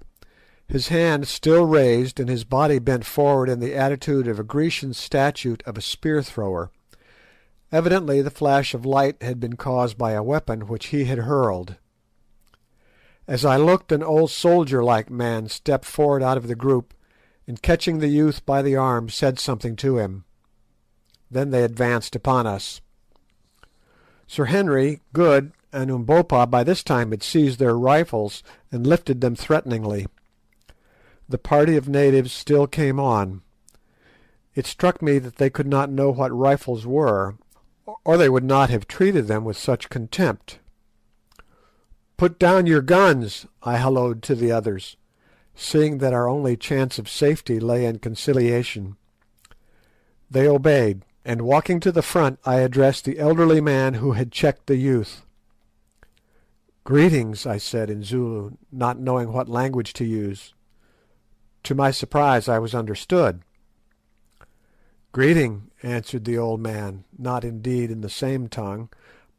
his hand still raised and his body bent forward in the attitude of a Grecian statue of a spear-thrower. Evidently the flash of light had been caused by a weapon which he had hurled. As I looked, an old soldier-like man stepped forward out of the group, and catching the youth by the arm said something to him. Then they advanced upon us. Sir Henry, Good, and Umbopa by this time had seized their rifles and lifted them threateningly. The party of natives still came on. It struck me that they could not know what rifles were, or they would not have treated them with such contempt. "Put down your guns," I halloed to the others, seeing that our only chance of safety lay in conciliation. They obeyed, and walking to the front I addressed the elderly man who had checked the youth. "Greetings," I said in Zulu, not knowing what language to use. To my surprise I was understood. "Greeting," answered the old man, not indeed in the same tongue,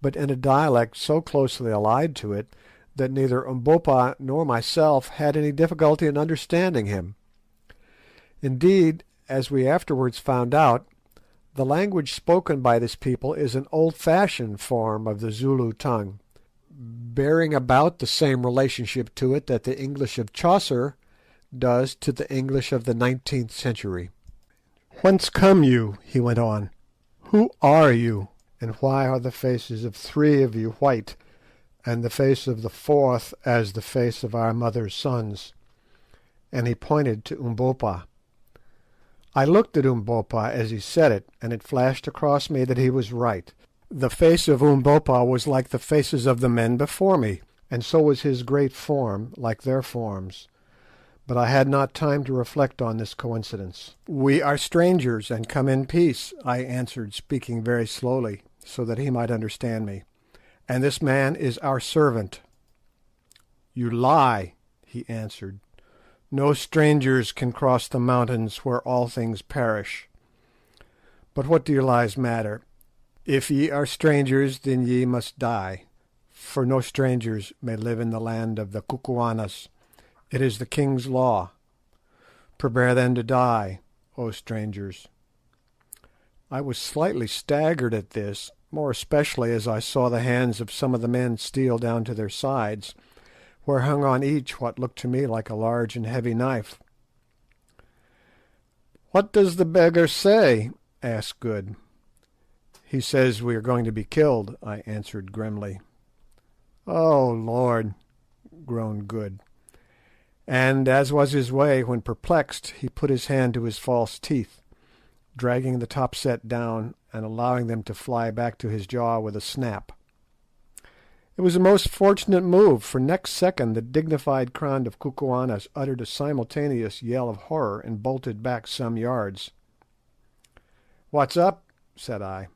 but in a dialect so closely allied to it that neither Umbopa nor myself had any difficulty in understanding him. Indeed, as we afterwards found out, the language spoken by this people is an old-fashioned form of the Zulu tongue, bearing about the same relationship to it that the English of Chaucer does to the English of the 19th century. "Whence come you?" he went on. "Who are you? And why are the faces of 3 of you white, and the face of the 4th as the face of our mother's sons?" And he pointed to Umbopa. I looked at Umbopa as he said it, and it flashed across me that he was right. The face of Umbopa was like the faces of the men before me, and so was his great form like their forms. But I had not time to reflect on this coincidence. "We are strangers and come in peace," I answered, speaking very slowly, so that he might understand me. "And this man is our servant." "You lie," he answered. "No strangers can cross the mountains where all things perish. But what do your lies matter? If ye are strangers, then ye must die, for no strangers may live in the land of the Kukuanas. It is the king's law. Prepare then to die, O strangers." I was slightly staggered at this, more especially as I saw the hands of some of the men steal down to their sides, where hung on each what looked to me like a large and heavy knife. "What does the beggar say?" asked Good. "He says we are going to be killed," I answered grimly. "Oh, Lord," groaned Good. And, as was his way when perplexed, he put his hand to his false teeth, dragging the top set down and allowing them to fly back to his jaw with a snap. It was a most fortunate move, for next second the dignified crowd of Kukuanas uttered a simultaneous yell of horror and bolted back some yards. "What's up?" said I.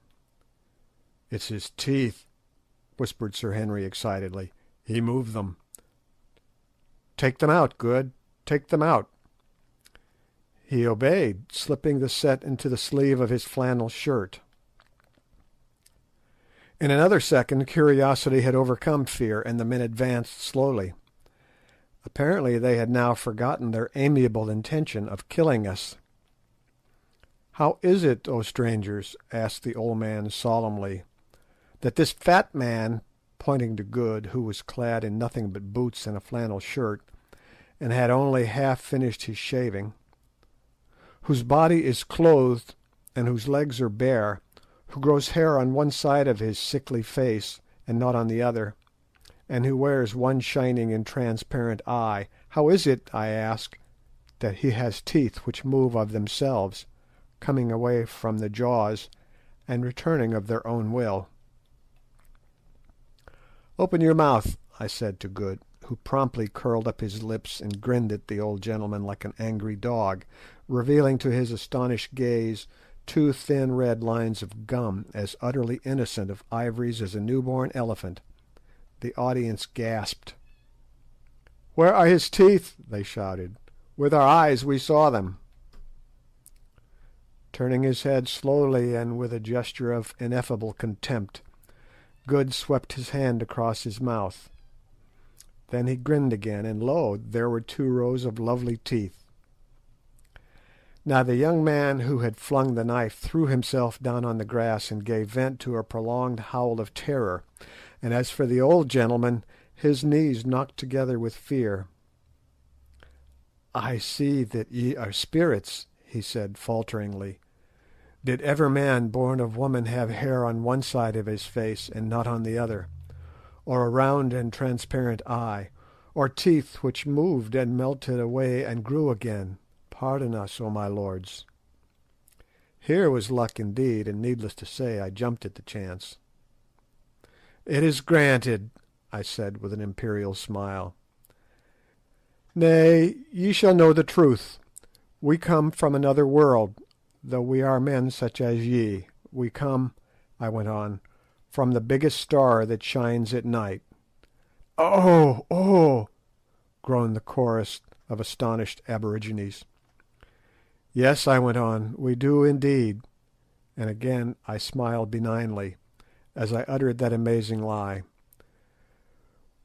"It's his teeth," whispered Sir Henry excitedly. "He moved them." "Take them out, Good, take them out." He obeyed, slipping the set into the sleeve of his flannel shirt. In another second curiosity had overcome fear, and the men advanced slowly. Apparently they had now forgotten their amiable intention of killing us. "How is it, O strangers," asked the old man solemnly, "that this fat man," pointing to Good, who was clad in nothing but boots and a flannel shirt, and had only half finished his shaving, "whose body is clothed and whose legs are bare, who grows hair on one side of his sickly face and not on the other, and who wears one shining and transparent eye, how is it, I ask, that he has teeth which move of themselves, coming away from the jaws and returning of their own will?" "Open your mouth," I said to Good, who promptly curled up his lips and grinned at the old gentleman like an angry dog, revealing to his astonished gaze two thin red lines of gum as utterly innocent of ivories as a newborn elephant. The audience gasped. "Where are his teeth?" they shouted. "With our eyes we saw them." Turning his head slowly and with a gesture of ineffable contempt, Good swept his hand across his mouth. Then he grinned again, and lo! there were two rows of lovely teeth. Now the young man who had flung the knife threw himself down on the grass and gave vent to a prolonged howl of terror, and as for the old gentleman, his knees knocked together with fear. "I see that ye are spirits," he said falteringly. "Did ever man born of woman have hair on one side of his face and not on the other, or a round and transparent eye, or teeth which moved and melted away and grew again? Pardon us, O my lords." Here was luck indeed, and needless to say I jumped at the chance. "It is granted," I said with an imperial smile. "Nay, ye shall know the truth. We come from another world, though we are men such as ye. We come," I went on, "from the biggest star that shines at night." "Oh! Oh!" groaned the chorus of astonished aborigines. "Yes," I went on, "we do indeed," and again I smiled benignly as I uttered that amazing lie.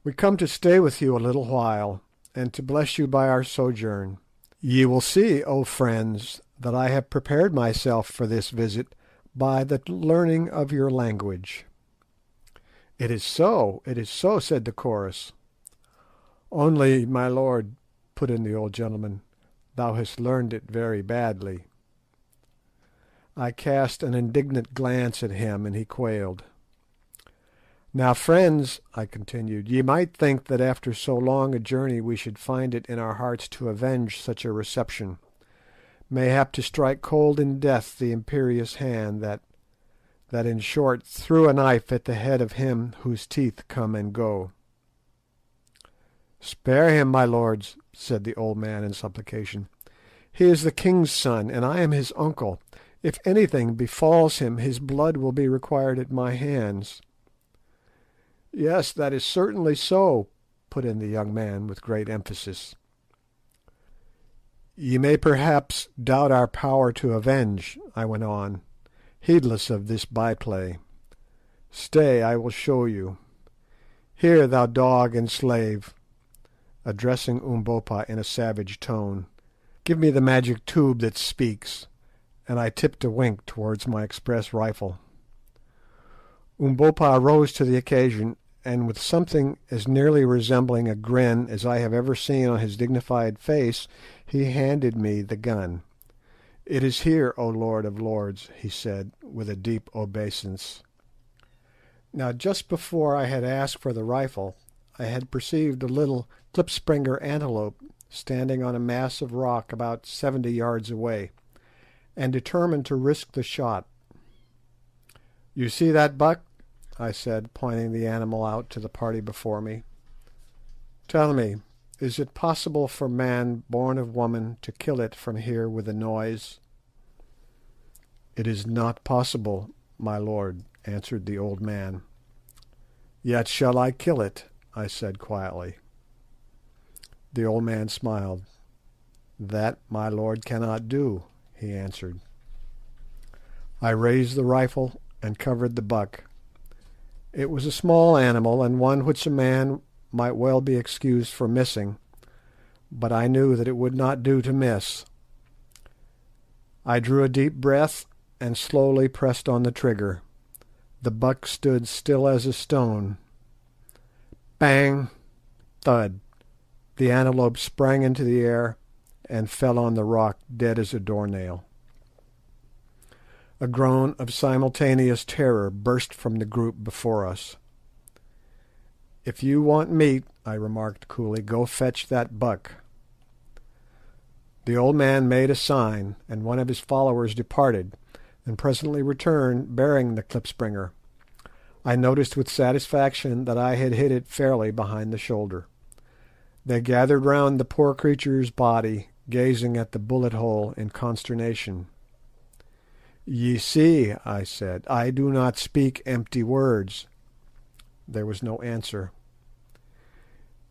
"We come to stay with you a little while, and to bless you by our sojourn. Ye will see, O friends, that I have prepared myself for this visit by the learning of your language." "It is so, it is so," said the chorus. "Only, my lord," put in the old gentleman, "thou hast learned it very badly." I cast an indignant glance at him, and he quailed. "Now, friends," I continued, "ye might think that after so long a journey we should find it in our hearts to avenge such a reception, mayhap to strike cold in death the imperious hand that in short threw a knife at the head of him whose teeth come and go." "Spare him, my lords," said the old man in supplication. "He is the king's son, and I am his uncle. If anything befalls him, his blood will be required at my hands." "Yes, that is certainly so," put in the young man with great emphasis. "Ye may perhaps doubt our power to avenge," I went on, heedless of this by-play. "Stay, I will show you. Here, thou dog and slave," addressing Umbopa in a savage tone, "give me the magic tube that speaks," and I tipped a wink towards my express rifle. Umbopa rose to the occasion, and with something as nearly resembling a grin as I have ever seen on his dignified face, he handed me the gun. "It is here, O Lord of Lords," he said, with a deep obeisance. Now, just before I had asked for the rifle, I had perceived a little klipspringer antelope standing on a mass of rock about 70 yards away, and determined to risk the shot. "You see that buck?" I said, pointing the animal out to the party before me. "Tell me, is it possible for man born of woman to kill it from here with a noise?" "It is not possible, my lord," answered the old man. "Yet shall I kill it," I said quietly. The old man smiled. "That my lord cannot do," he answered. I raised the rifle and covered the buck. It was a small animal, and one which a man might well be excused for missing, but I knew that it would not do to miss. I drew a deep breath and slowly pressed on the trigger. The buck stood still as a stone. Bang! Thud! The antelope sprang into the air and fell on the rock dead as a doornail. A groan of simultaneous terror burst from the group before us. "If you want meat," I remarked coolly, "go fetch that buck." The old man made a sign, and one of his followers departed, and presently returned bearing the klipspringer. I noticed with satisfaction that I had hit it fairly behind the shoulder. They gathered round the poor creature's body, gazing at the bullet hole in consternation. "Ye see," I said, "I do not speak empty words." There was no answer.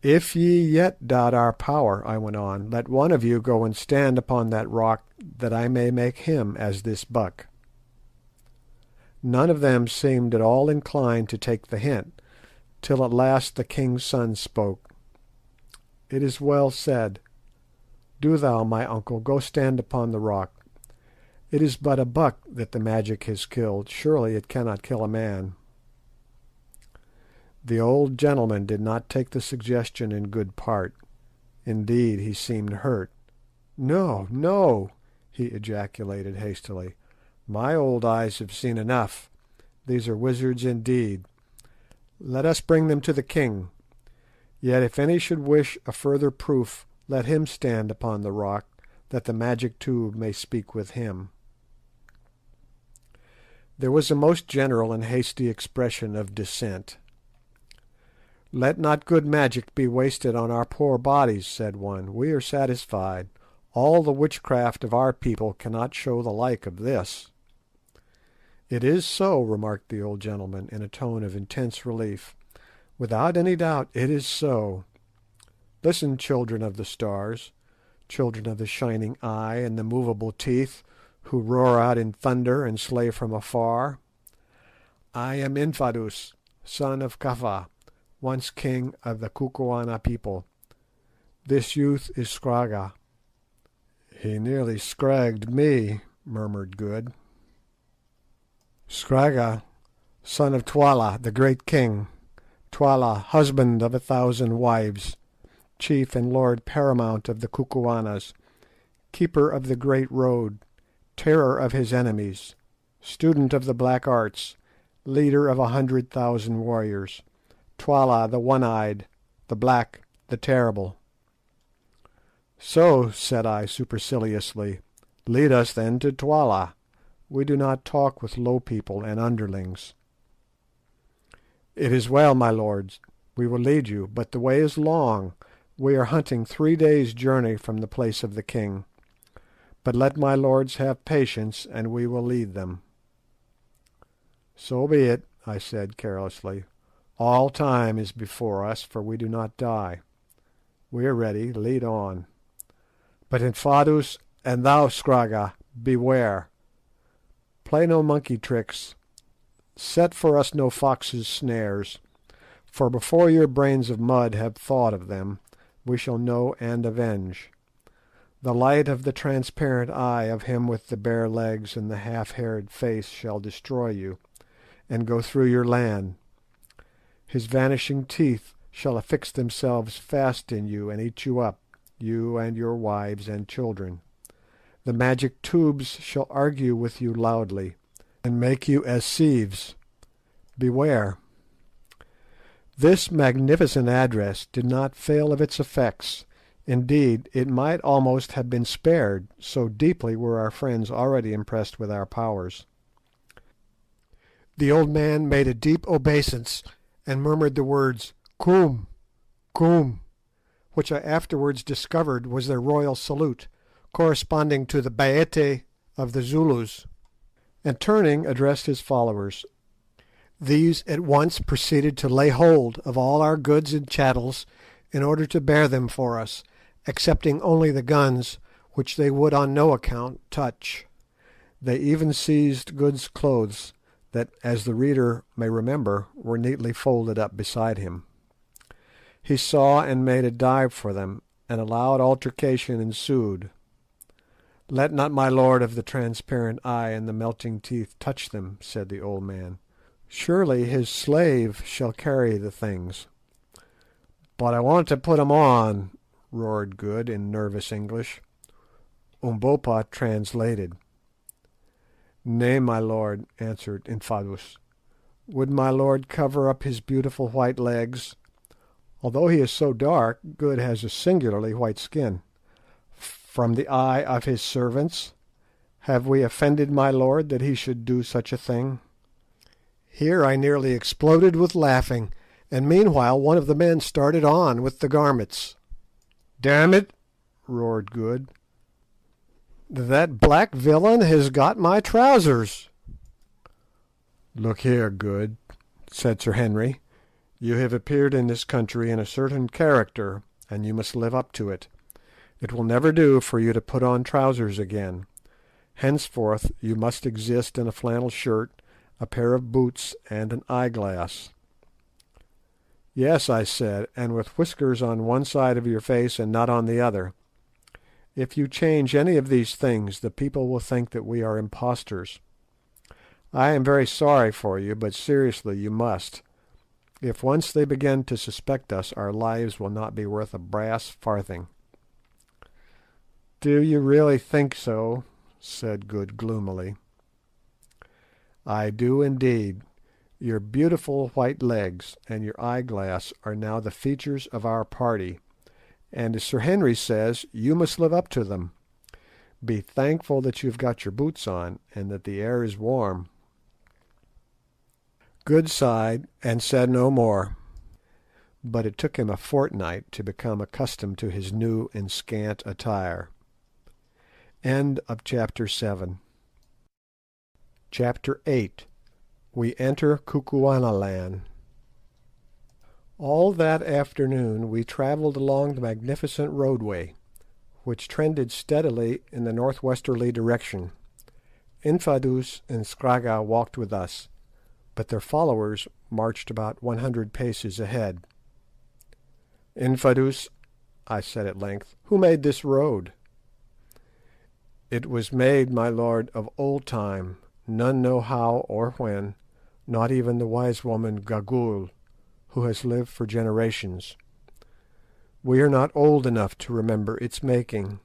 "If ye yet doubt our power," I went on, "let one of you go and stand upon that rock, that I may make him as this buck." None of them seemed at all inclined to take the hint, till at last the king's son spoke. "It is well said. Do thou, my uncle, go stand upon the rock. It is but a buck that the magic has killed. Surely it cannot kill a man." The old gentleman did not take the suggestion in good part. Indeed, he seemed hurt. "No, no," he ejaculated hastily. "My old eyes have seen enough. These are wizards indeed. Let us bring them to the king. Yet if any should wish a further proof, let him stand upon the rock, that the magic tube may speak with him." There was a most general and hasty expression of dissent. "Let not good magic be wasted on our poor bodies," said one. "We are satisfied. All the witchcraft of our people cannot show the like of this." "It is so," remarked the old gentleman, in a tone of intense relief. "Without any doubt it is so. Listen, children of the stars, children of the shining eye and the movable teeth, who roar out in thunder and slay from afar. I am Infadoos, son of Kafa, once king of the Kukuana people. This youth is Scragga." "He nearly scragged me," murmured Good. "Scragga, son of Twala, the great king. Twala, husband of 1,000 wives, chief and lord paramount of the Kukuanas, keeper of the great road, terror of his enemies, student of the black arts, leader of 100,000 warriors. Twala the one-eyed, the black, the terrible." "So," said I superciliously, "lead us then to Twala. We do not talk with low people and underlings." "It is well, my lords, we will lead you, but the way is long. We are hunting 3 days' journey from the place of the king. But let my lords have patience, and we will lead them." "So be it," I said carelessly. "All time is before us, for we do not die. We are ready. Lead on. But Infadoos, and thou, Scragga, beware. Play no monkey tricks. Set for us no fox's snares, for before your brains of mud have thought of them, we shall know and avenge. The light of the transparent eye of him with the bare legs and the half-haired face shall destroy you, and go through your land. His vanishing teeth shall affix themselves fast in you and eat you up, you and your wives and children. The magic tubes shall argue with you loudly, and make you as sieves. Beware." This magnificent address did not fail of its effects. Indeed, it might almost have been spared, so deeply were our friends already impressed with our powers. The old man made a deep obeisance, and murmured the words "Koom, Koom," which I afterwards discovered was their royal salute, corresponding to the Baete of the Zulus, and turning addressed his followers. These at once proceeded to lay hold of all our goods and chattels in order to bear them for us, excepting only the guns, which they would on no account touch. They even seized Good's clothes, that, as the reader may remember, were neatly folded up beside him. He saw and made a dive for them, and a loud altercation ensued. "Let not my lord of the transparent eye and the melting teeth touch them," said the old man. "Surely his slave shall carry the things." "But I want to put 'em on," roared Good in nervous English. Umbopa translated. "Nay, my lord," answered Infadoos. "Would my lord cover up his beautiful white legs? Although he is so dark, Good has a singularly white skin. From the eye of his servants? Have we offended my lord that he should do such a thing?" Here I nearly exploded with laughing, and meanwhile one of the men started on with the garments. "Damn it!" roared Good, "that black villain has got my trousers." "Look here, Good," said Sir Henry, "you have appeared in this country in a certain character, and you must live up to it. It will never do for you to put on trousers again. Henceforth you must exist in a flannel shirt, a pair of boots, and an eyeglass." "Yes," I said, "and with whiskers on one side of your face and not on the other. If you change any of these things, the people will think that we are impostors. I am very sorry for you, but seriously you must. If once they begin to suspect us, our lives will not be worth a brass farthing." "Do you really think so?" said Good gloomily. "I do indeed. Your beautiful white legs and your eyeglass are now the features of our party, and as Sir Henry says, you must live up to them. Be thankful that you've got your boots on, and that the air is warm." Good sighed and said no more, but it took him a fortnight to become accustomed to his new and scant attire. Chapter 8. We enter Kukuanaland. All that afternoon we travelled along the magnificent roadway, which trended steadily in the northwesterly direction. Infadoos and Scragga walked with us, but their followers marched about 100 paces ahead. "Infadoos," I said at length, "who made this road?" "It was made, my lord, of old time, none know how or when, not even the wise woman Gagool, who has lived for generations. We are not old enough to remember its making.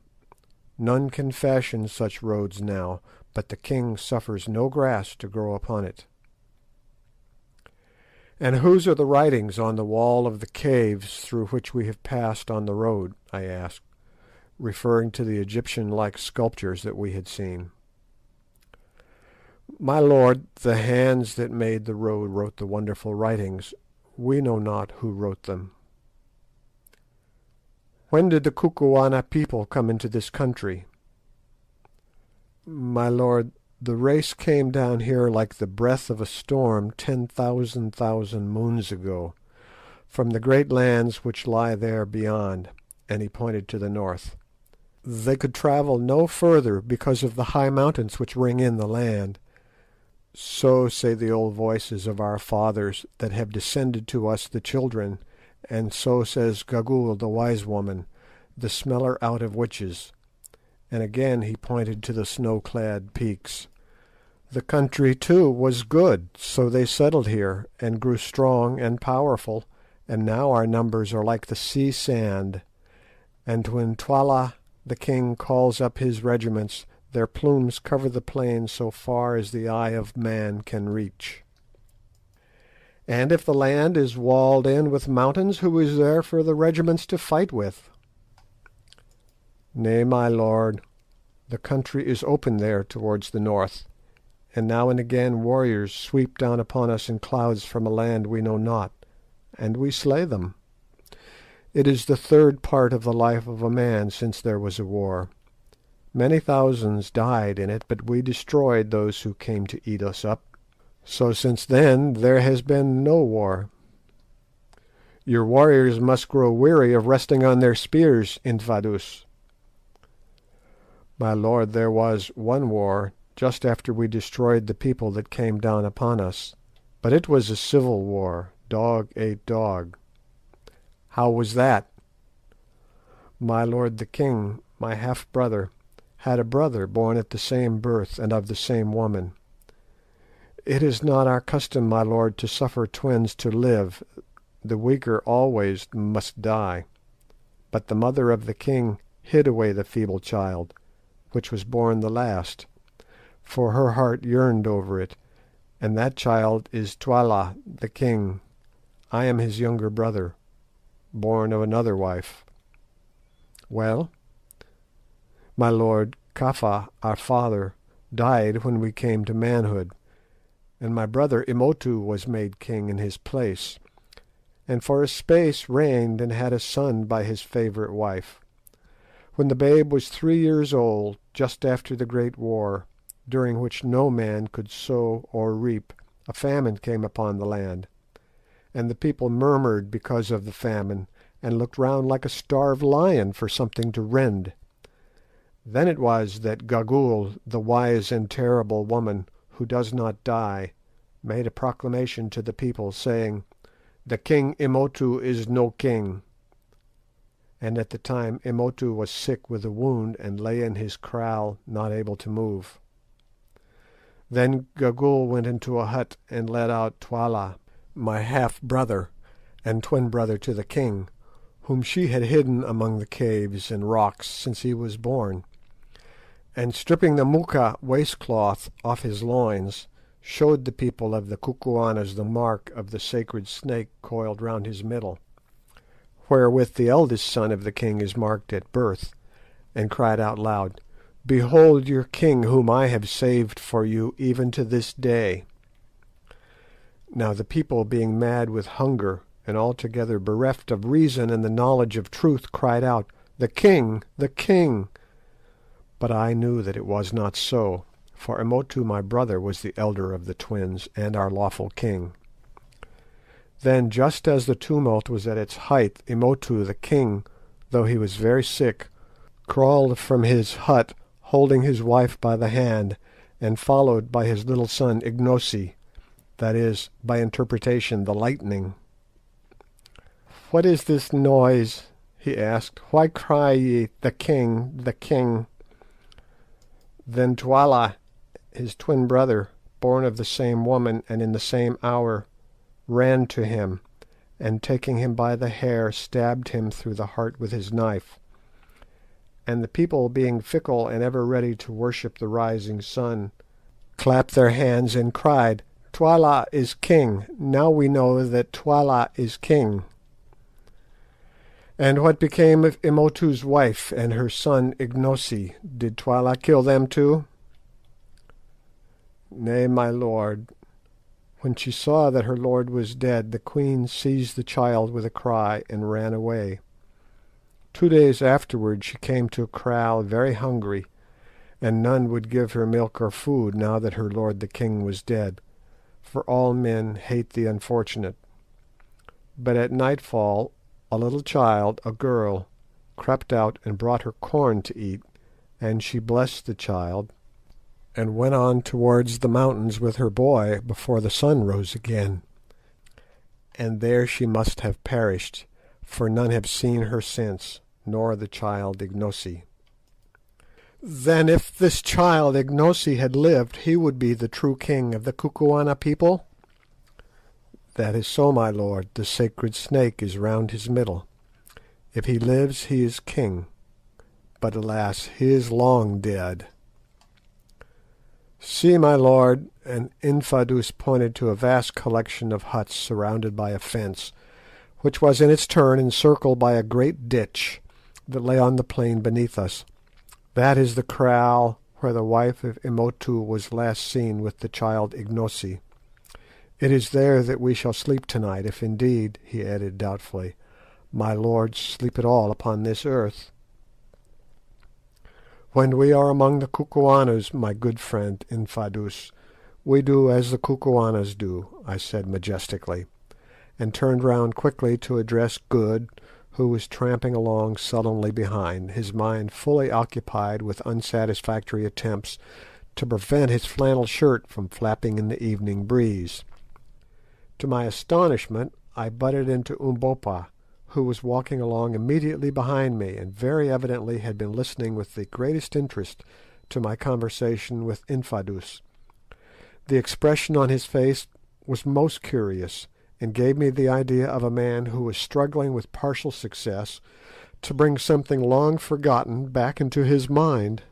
None can fashion such roads now, but the king suffers no grass to grow upon it." "And whose are the writings on the wall of the caves through which we have passed on the road?" I asked, referring to the Egyptian-like sculptures that we had seen. "My lord, the hands that made the road wrote the wonderful writings. We know not who wrote them." "When did the Kukuana people come into this country?" "My lord, the race came down here like the breath of a storm 10,000 moons ago, from the great lands which lie there beyond," and he pointed to the north. "They could travel no further because of the high mountains which ring in the land. So say the old voices of our fathers that have descended to us the children, and so says Gagool the wise woman, the smeller out of witches," and again he pointed to the snow-clad peaks. "The country, too, was good, so they settled here, and grew strong and powerful, and now our numbers are like the sea sand, and when Twala the king calls up his regiments, their plumes cover the plain so far as the eye of man can reach." "And if the land is walled in with mountains, who is there for the regiments to fight with?" "Nay, my lord, the country is open there towards the north, and now and again warriors sweep down upon us in clouds from a land we know not, and we slay them. It is the third part of the life of a man since there was a war. Many thousands died in it, but we destroyed those who came to eat us up. So since then there has been no war." "Your warriors must grow weary of resting on their spears, Infadoos." "My lord, there was one war just after we destroyed the people that came down upon us. But it was a civil war. Dog ate dog. How was that? My lord the king, my half-brother, had a brother born at the same birth and of the same woman. It is not our custom, my lord, to suffer twins to live. The weaker always must die. But the mother of the king hid away the feeble child, which was born the last, for her heart yearned over it, and that child is Twala the king. I am his younger brother, born of another wife. Well? My lord, Kafa, our father, died when we came to manhood, and my brother Imotu was made king in his place, and for a space reigned and had a son by his favourite wife. When the babe was 3 years old, just after the great war, during which no man could sow or reap, a famine came upon the land, and the people murmured because of the famine, and looked round like a starved lion for something to rend. Then it was that Gagool, the wise and terrible woman who does not die, made a proclamation to the people, saying, "The king Imotu is no king." And at the time Imotu was sick with a wound and lay in his kraal, not able to move. Then Gagool went into a hut and led out Twala, my half-brother and twin brother to the king, whom she had hidden among the caves and rocks since he was born, and stripping the moocha waistcloth off his loins, showed the people of the Kukuanas the mark of the sacred snake coiled round his middle, wherewith the eldest son of the king is marked at birth, and cried out loud, "Behold your king, whom I have saved for you even to this day." Now the people, being mad with hunger, and altogether bereft of reason and the knowledge of truth, cried out, "The king! The king!" But I knew that it was not so, for Imotu my brother was the elder of the twins, and our lawful king. Then, just as the tumult was at its height, Imotu the king, though he was very sick, crawled from his hut, holding his wife by the hand, and followed by his little son Ignosi, that is, by interpretation, the lightning. "What is this noise?" he asked. "Why cry ye, 'The king, the king'?" Then Twala, his twin brother, born of the same woman and in the same hour, ran to him, and taking him by the hair, stabbed him through the heart with his knife. And the people, being fickle and ever ready to worship the rising sun, clapped their hands and cried, "Twala is king! Now we know that Twala is king!" "And what became of Imotu's wife and her son Ignosi? Did Twala kill them too?" "Nay, my lord. When she saw that her lord was dead, the queen seized the child with a cry and ran away. 2 days afterwards she came to a kraal very hungry, and none would give her milk or food now that her lord the king was dead, for all men hate the unfortunate. But at nightfall a little child, a girl, crept out and brought her corn to eat, and she blessed the child, and went on towards the mountains with her boy before the sun rose again. And there she must have perished, for none have seen her since, nor the child Ignosi." "Then if this child Ignosi had lived, he would be the true king of the Kukuana people?" "That is so, my lord. The sacred snake is round his middle. If he lives, he is king. But alas, he is long dead." "See, my lord," and Infadoos pointed to a vast collection of huts surrounded by a fence, which was in its turn encircled by a great ditch that lay on the plain beneath us. "That is the kraal where the wife of Imotu was last seen with the child Ignosi. It is there that we shall sleep tonight, if indeed," he added doubtfully, "my lords sleep at all upon this earth." "When we are among the Kukuanas, my good friend Infadoos, we do as the Kukuanas do," I said majestically, and turned round quickly to address Good, who was tramping along sullenly behind, his mind fully occupied with unsatisfactory attempts to prevent his flannel shirt from flapping in the evening breeze. To my astonishment, I butted into Umbopa, who was walking along immediately behind me, and very evidently had been listening with the greatest interest to my conversation with Infadoos. The expression on his face was most curious, and gave me the idea of a man who was struggling with partial success to bring something long forgotten back into his mind.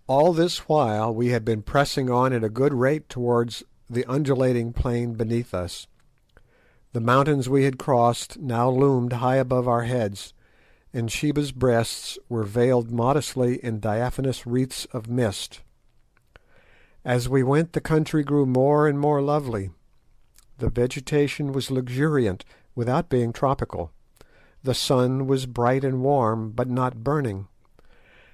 All this while we had been pressing on at a good rate towards the undulating plain beneath us. The mountains we had crossed now loomed high above our heads, and Sheba's breasts were veiled modestly in diaphanous wreaths of mist. As we went, the country grew more and more lovely. The vegetation was luxuriant without being tropical. The sun was bright and warm, but not burning,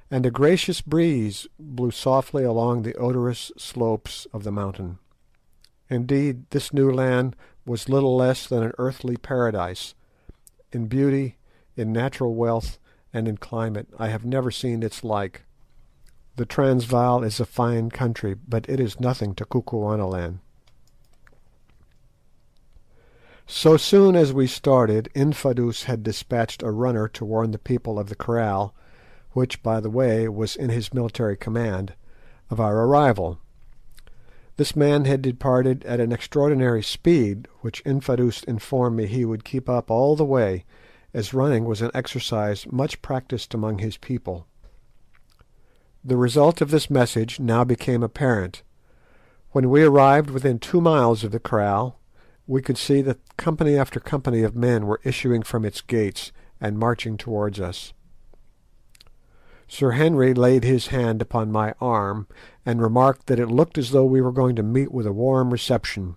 and a gracious breeze blew softly along the odorous slopes of the mountain. Indeed, this new land was little less than an earthly paradise. In beauty, in natural wealth, and in climate, I have never seen its like. The Transvaal is a fine country, but it is nothing to Kukuanaland. So soon as we started, Infadoos had dispatched a runner to warn the people of the kraal, which, by the way, was in his military command, of our arrival. This man had departed at an extraordinary speed, which Infadoos informed me he would keep up all the way, as running was an exercise much practised among his people. The result of this message now became apparent. When we arrived within 2 miles of the kraal, we could see that company after company of men were issuing from its gates and marching towards us. Sir Henry laid his hand upon my arm, and remarked that it looked as though we were going to meet with a warm reception.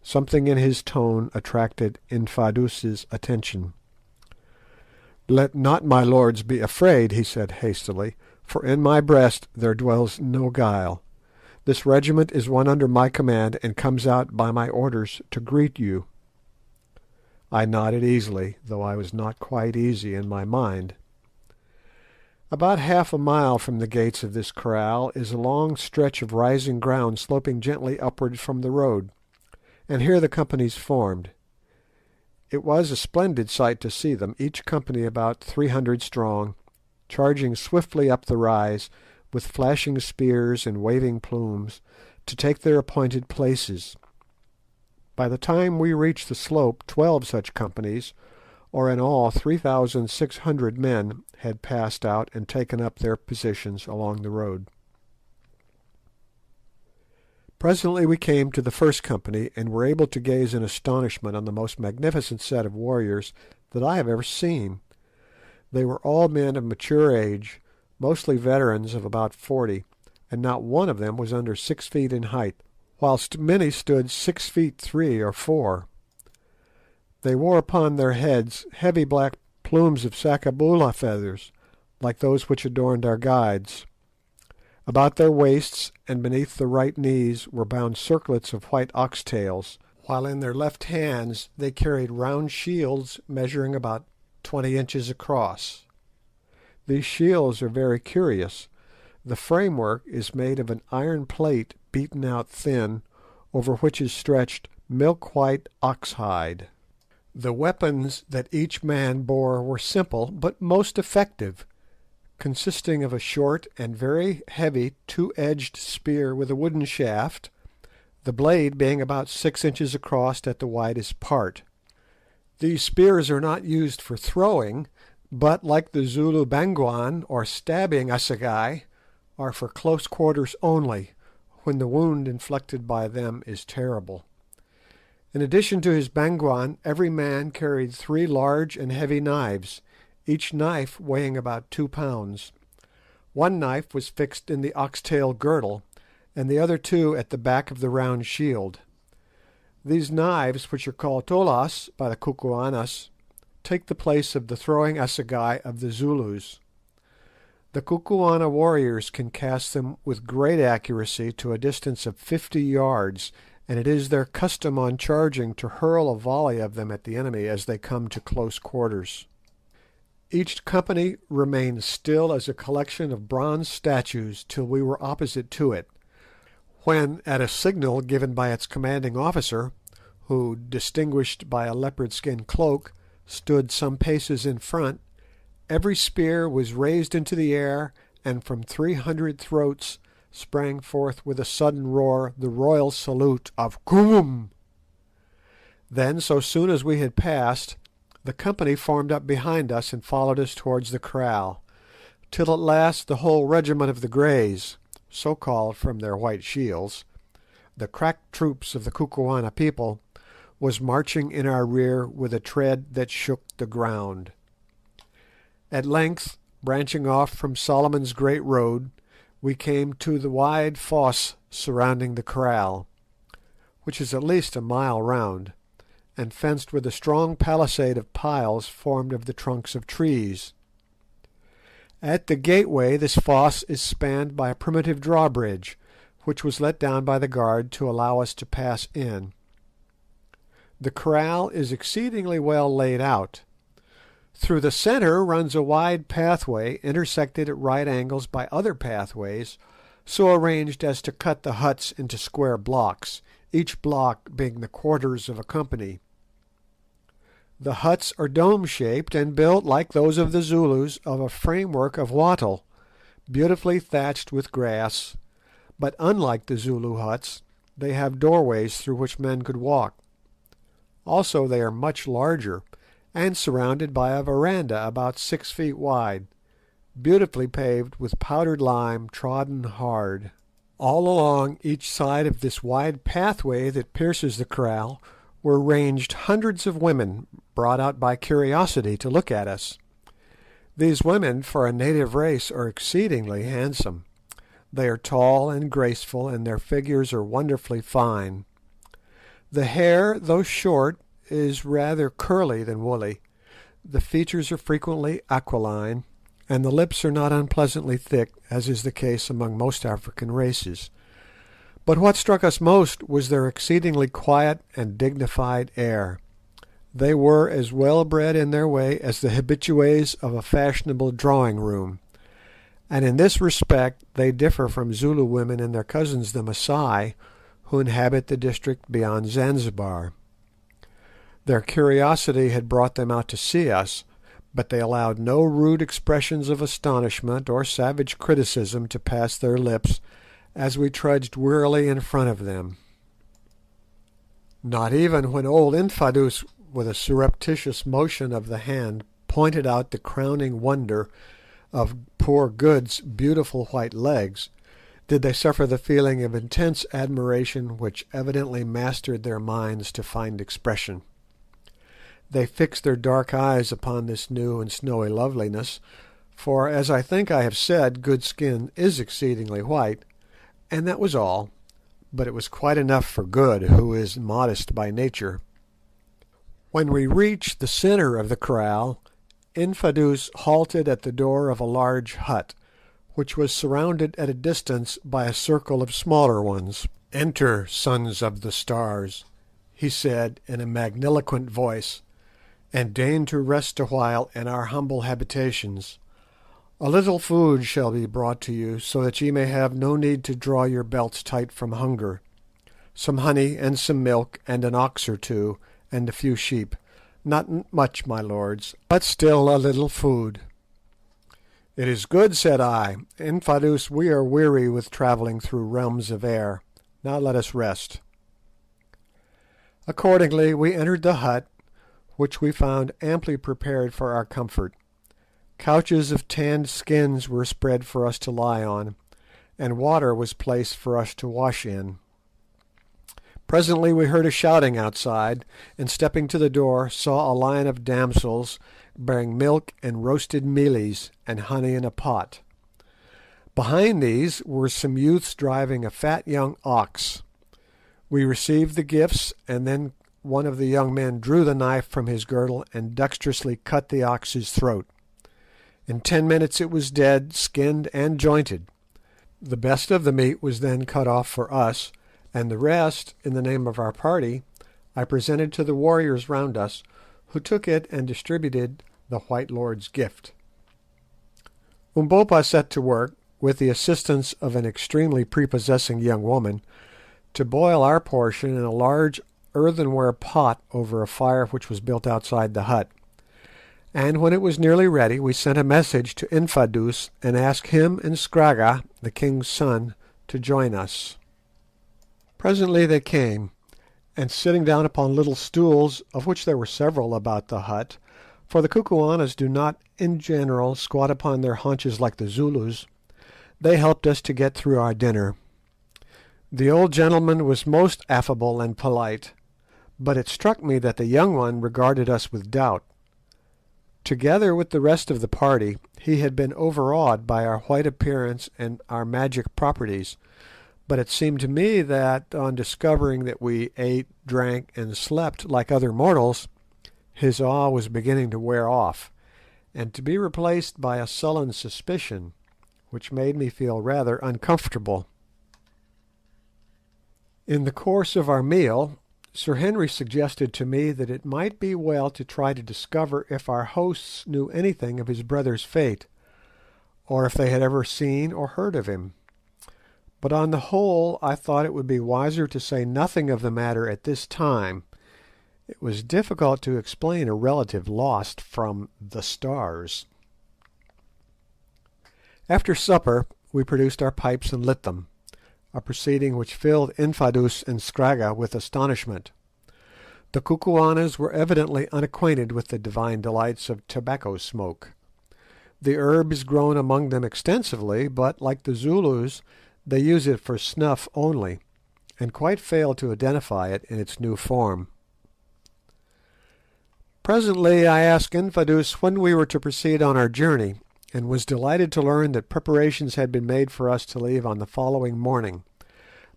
Something in his tone attracted Infadoos's attention. "Let not my lords be afraid," he said hastily, "for in my breast there dwells no guile. This regiment is one under my command, and comes out by my orders to greet you." I nodded easily, though I was not quite easy in my mind. About half a mile from the gates of this kraal is a long stretch of rising ground sloping gently upward from the road, and here the companies formed. It was a splendid sight to see them, each company about 300 strong, charging swiftly up the rise, with flashing spears and waving plumes, to take their appointed places. By the time we reached the slope 12 such companies, or in all 3,600 men, had passed out and taken up their positions along the road. Presently we came to the first company, and were able to gaze in astonishment on the most magnificent set of warriors that I have ever seen. They were all men of mature age, mostly veterans of about 40, and not one of them was under 6 feet in height, whilst many stood 6 feet 3 or 4. They wore upon their heads heavy black plumes of sakaboola feathers, like those which adorned our guides. About their waists and beneath the right knees were bound circlets of white ox-tails, while in their left hands they carried round shields measuring about 20 inches across. These shields are very curious. The framework is made of an iron plate beaten out thin, over which is stretched milk-white ox-hide. The weapons that each man bore were simple but most effective, consisting of a short and very heavy 2-edged spear with a wooden shaft, the blade being about 6 inches across at the widest part. These spears are not used for throwing, but, like the Zulu bangwan, or stabbing assegai, are for close quarters only, when the wound inflicted by them is terrible. In addition to his bangwan, every man carried 3 large and heavy knives, each knife weighing about 2 pounds. One knife was fixed in the oxtail girdle, and the other 2 at the back of the round shield. These knives, which are called tolas by the Kukuanas, take the place of the throwing assegai of the Zulus. The Kukuana warriors can cast them with great accuracy to a distance of 50 yards, and it is their custom on charging to hurl a volley of them at the enemy as they come to close quarters. Each company remained still as a collection of bronze statues till we were opposite to it, when, at a signal given by its commanding officer, who, distinguished by a leopard skin cloak, stood some paces in front, every spear was raised into the air, and from 300 throats sprang forth with a sudden roar the royal salute of "Koom!" Then, so soon as we had passed, the company formed up behind us and followed us towards the kraal, till at last the whole regiment of the Greys, so called from their white shields, the crack troops of the Kukuana people, was marching in our rear with a tread that shook the ground. At length, branching off from Solomon's Great Road, we came to the wide fosse surrounding the kraal, which is at least a mile round, and fenced with a strong palisade of piles formed of the trunks of trees. At the gateway this fosse is spanned by a primitive drawbridge, which was let down by the guard to allow us to pass in. The kraal is exceedingly well laid out. Through the centre runs a wide pathway intersected at right angles by other pathways, so arranged as to cut the huts into square blocks, each block being the quarters of a company. The huts are dome-shaped and built, like those of the Zulus, of a framework of wattle, beautifully thatched with grass, but unlike the Zulu huts, they have doorways through which men could walk. Also they are much larger, and surrounded by a veranda about 6 feet wide, beautifully paved with powdered lime trodden hard. All along each side of this wide pathway that pierces the kraal were ranged hundreds of women brought out by curiosity to look at us. These women, for a native race, are exceedingly handsome. They are tall and graceful, and their figures are wonderfully fine. The hair, though short, is rather curly than woolly. The features are frequently aquiline, and the lips are not unpleasantly thick, as is the case among most African races. But what struck us most was their exceedingly quiet and dignified air. They were as well bred in their way as the habitués of a fashionable drawing-room, and in this respect they differ from Zulu women and their cousins the Masai, who inhabit the district beyond Zanzibar. Their curiosity had brought them out to see us, but they allowed no rude expressions of astonishment or savage criticism to pass their lips as we trudged wearily in front of them. Not even when old Infadoos, with a surreptitious motion of the hand, pointed out the crowning wonder of poor Good's beautiful white legs, did they suffer the feeling of intense admiration which evidently mastered their minds to find expression. They fixed their dark eyes upon this new and snowy loveliness, for, as I think I have said, Good's skin is exceedingly white, and that was all, but it was quite enough for Good, who is modest by nature. When we reached the centre of the kraal, Infadoos halted at the door of a large hut, which was surrounded at a distance by a circle of smaller ones. "Enter, sons of the stars," he said in a magniloquent voice, "and deign to rest awhile in our humble habitations. A little food shall be brought to you, so that ye may have no need to draw your belts tight from hunger. Some honey and some milk, and an ox or two, and a few sheep. Not much, my lords, but still a little food." "It is good," said I. "Infadoos, we are weary with travelling through realms of air. Now let us rest." Accordingly we entered the hut, which we found amply prepared for our comfort. Couches of tanned skins were spread for us to lie on, and water was placed for us to wash in. Presently we heard a shouting outside, and stepping to the door saw a line of damsels bearing milk and roasted mealies and honey in a pot. Behind these were some youths driving a fat young ox. We received the gifts, and then one of the young men drew the knife from his girdle and dexterously cut the ox's throat. In 10 minutes it was dead, skinned and jointed. The best of the meat was then cut off for us, and the rest, in the name of our party, I presented to the warriors round us, who took it and distributed the White Lord's gift. Umbopa set to work, with the assistance of an extremely prepossessing young woman, to boil our portion in a large earthenware pot over a fire which was built outside the hut, and when it was nearly ready we sent a message to Infadoos and asked him and Scragga, the king's son, to join us. Presently they came, and sitting down upon little stools, of which there were several about the hut, for the Kukuanas do not in general squat upon their haunches like the Zulus, they helped us to get through our dinner. The old gentleman was most affable and polite, but it struck me that the young one regarded us with doubt. Together with the rest of the party, he had been overawed by our white appearance and our magic properties, but it seemed to me that, on discovering that we ate, drank, and slept like other mortals, his awe was beginning to wear off, and to be replaced by a sullen suspicion, which made me feel rather uncomfortable. In the course of our meal, Sir Henry suggested to me that it might be well to try to discover if our hosts knew anything of his brother's fate, or if they had ever seen or heard of him. But on the whole I thought it would be wiser to say nothing of the matter at this time. It was difficult to explain a relative lost from the stars. After supper we produced our pipes and lit them, a proceeding which filled Infadoos and Scragga with astonishment. The Kukuanas were evidently unacquainted with the divine delights of tobacco smoke. The herb is grown among them extensively, but, like the Zulus, they use it for snuff only, and quite fail to identify it in its new form. Presently I asked Infadoos when we were to proceed on our journey, and was delighted to learn that preparations had been made for us to leave on the following morning,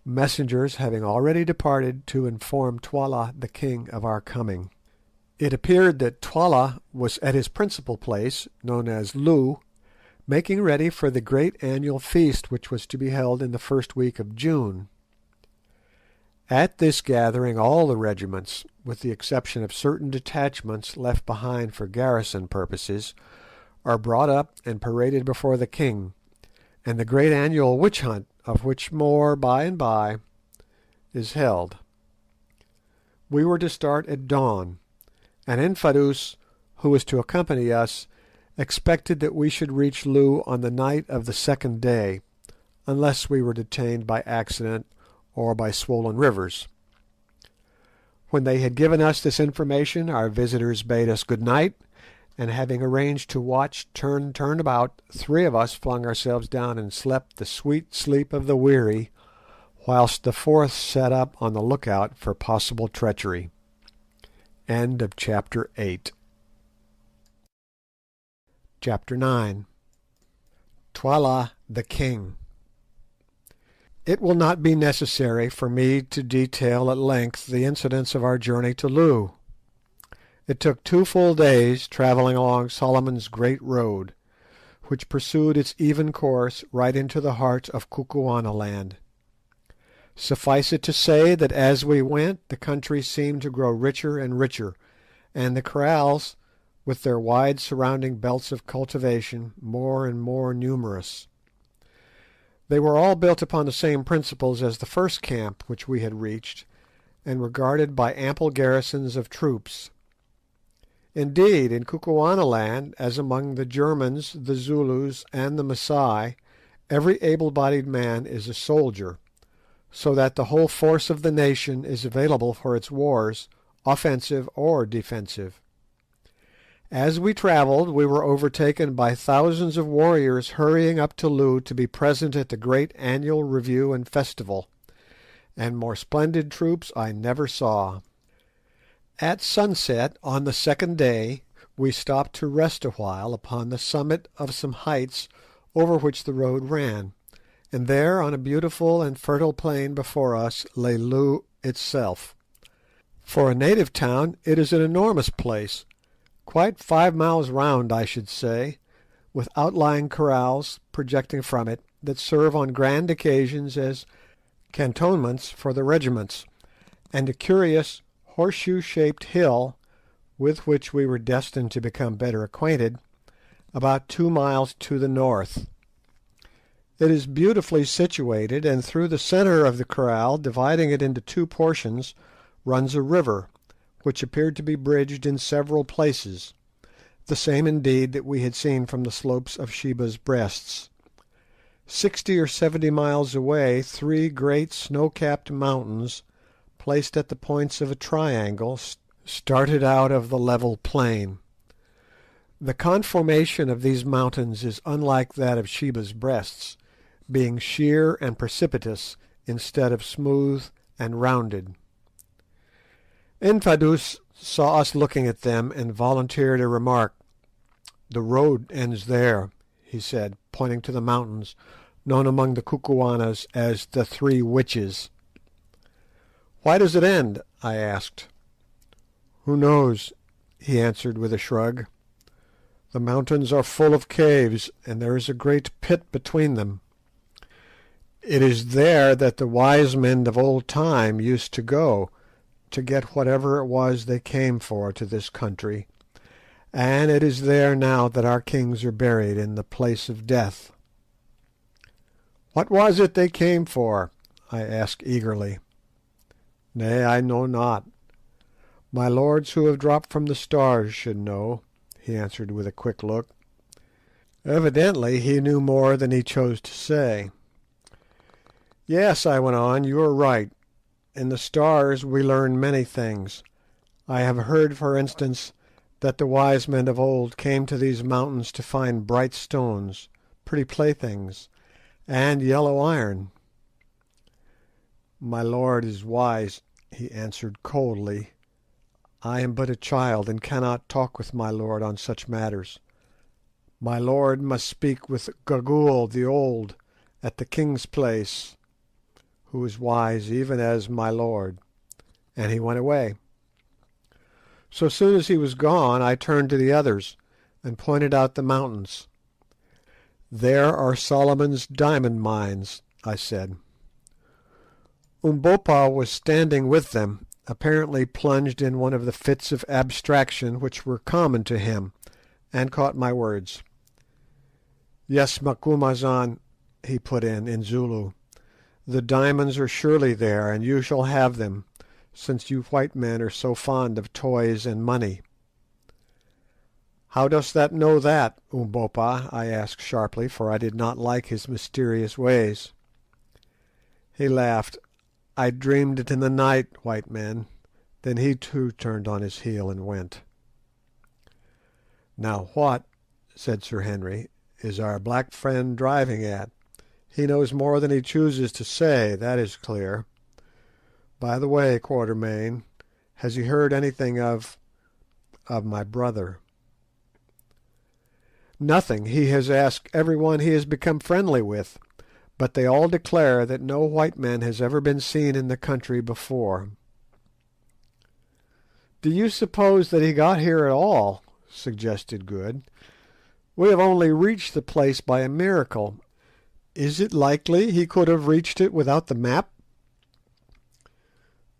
messengers having already departed to inform Twala the king of our coming. It appeared that Twala was at his principal place, known as Loo, making ready for the great annual feast which was to be held in the first week of June. At this gathering all the regiments, with the exception of certain detachments left behind for garrison purposes, are brought up and paraded before the king, and the great annual witch hunt, of which more by and by, is held. We were to start at dawn, and Infadoos, who was to accompany us, expected that we should reach Loo on the night of the second day, unless we were detained by accident or by swollen rivers. When they had given us this information, our visitors bade us good night, and having arranged to watch turn about, 3 of us flung ourselves down and slept the sweet sleep of the weary, whilst the 4th sat up on the lookout for possible treachery. End of chapter 8. Chapter 9. Twala the King. It will not be necessary for me to detail at length the incidents of our journey to Loo. It took 2 full days travelling along Solomon's Great Road, which pursued its even course right into the heart of Kukuanaland. Suffice it to say that as we went the country seemed to grow richer and richer, and the kraals, with their wide surrounding belts of cultivation, more and more numerous. They were all built upon the same principles as the first camp which we had reached, and were guarded by ample garrisons of troops. Indeed, in Kukuanaland, as among the Germans, the Zulus, and the Masai, every able-bodied man is a soldier, so that the whole force of the nation is available for its wars, offensive or defensive. As we travelled, we were overtaken by thousands of warriors hurrying up to Loo to be present at the great annual review and festival, and more splendid troops I never saw. At sunset on the second day we stopped to rest a while upon the summit of some heights over which the road ran, and there on a beautiful and fertile plain before us lay Loo itself. For a native town it is an enormous place, quite 5 miles round I should say, with outlying kraals projecting from it that serve on grand occasions as cantonments for the regiments, and a curious horseshoe-shaped hill with which we were destined to become better acquainted, about 2 miles to the north. It is beautifully situated, and through the centre of the kraal, dividing it into two portions, runs a river, which appeared to be bridged in several places, the same indeed that we had seen from the slopes of Sheba's Breasts. 60 or 70 miles away, three great snow-capped mountains, placed at the points of a triangle, started out of the level plain. The conformation of these mountains is unlike that of Sheba's Breasts, being sheer and precipitous instead of smooth and rounded. Infadoos saw us looking at them and volunteered a remark. "The road ends there," he said, pointing to the mountains, known among the Kukuanas as the Three Witches. "Why does it end?" I asked. "Who knows?" he answered with a shrug. "The mountains are full of caves, and there is a great pit between them. It is there that the wise men of old time used to go to get whatever it was they came for to this country, and it is there now that our kings are buried in the place of death." "What was it they came for?" I asked eagerly. "Nay, I know not. My lords who have dropped from the stars should know," he answered with a quick look. Evidently he knew more than he chose to say. "Yes," I went on, "you are right. In the stars we learn many things. I have heard, for instance, that the wise men of old came to these mountains to find bright stones, pretty playthings, and yellow iron." "My lord is wise," he answered coldly. "I am but a child, and cannot talk with my lord on such matters. My lord must speak with Gagool the old at the king's place, who is wise even as my lord," and he went away. So soon as he was gone I turned to the others and pointed out the mountains. "There are Solomon's diamond mines," I said. Umbopa was standing with them, apparently plunged in one of the fits of abstraction which were common to him, and caught my words. "Yes, Macumazahn," he put in Zulu, "the diamonds are surely there, and you shall have them, since you white men are so fond of toys and money." "How dost thou know that, Umbopa?" I asked sharply, for I did not like his mysterious ways. He laughed. "I dreamed it in the night, white men." Then he too turned on his heel and went. "Now what," said Sir Henry, "is our black friend driving at? He knows more than he chooses to say, that is clear. By the way, Quatermain, has he heard anything of my brother?" "Nothing. He has asked every one he has become friendly with, but they all declare that no white man has ever been seen in the country before." "Do you suppose that he got here at all?" suggested Good. "We have only reached the place by a miracle. Is it likely he could have reached it without the map?"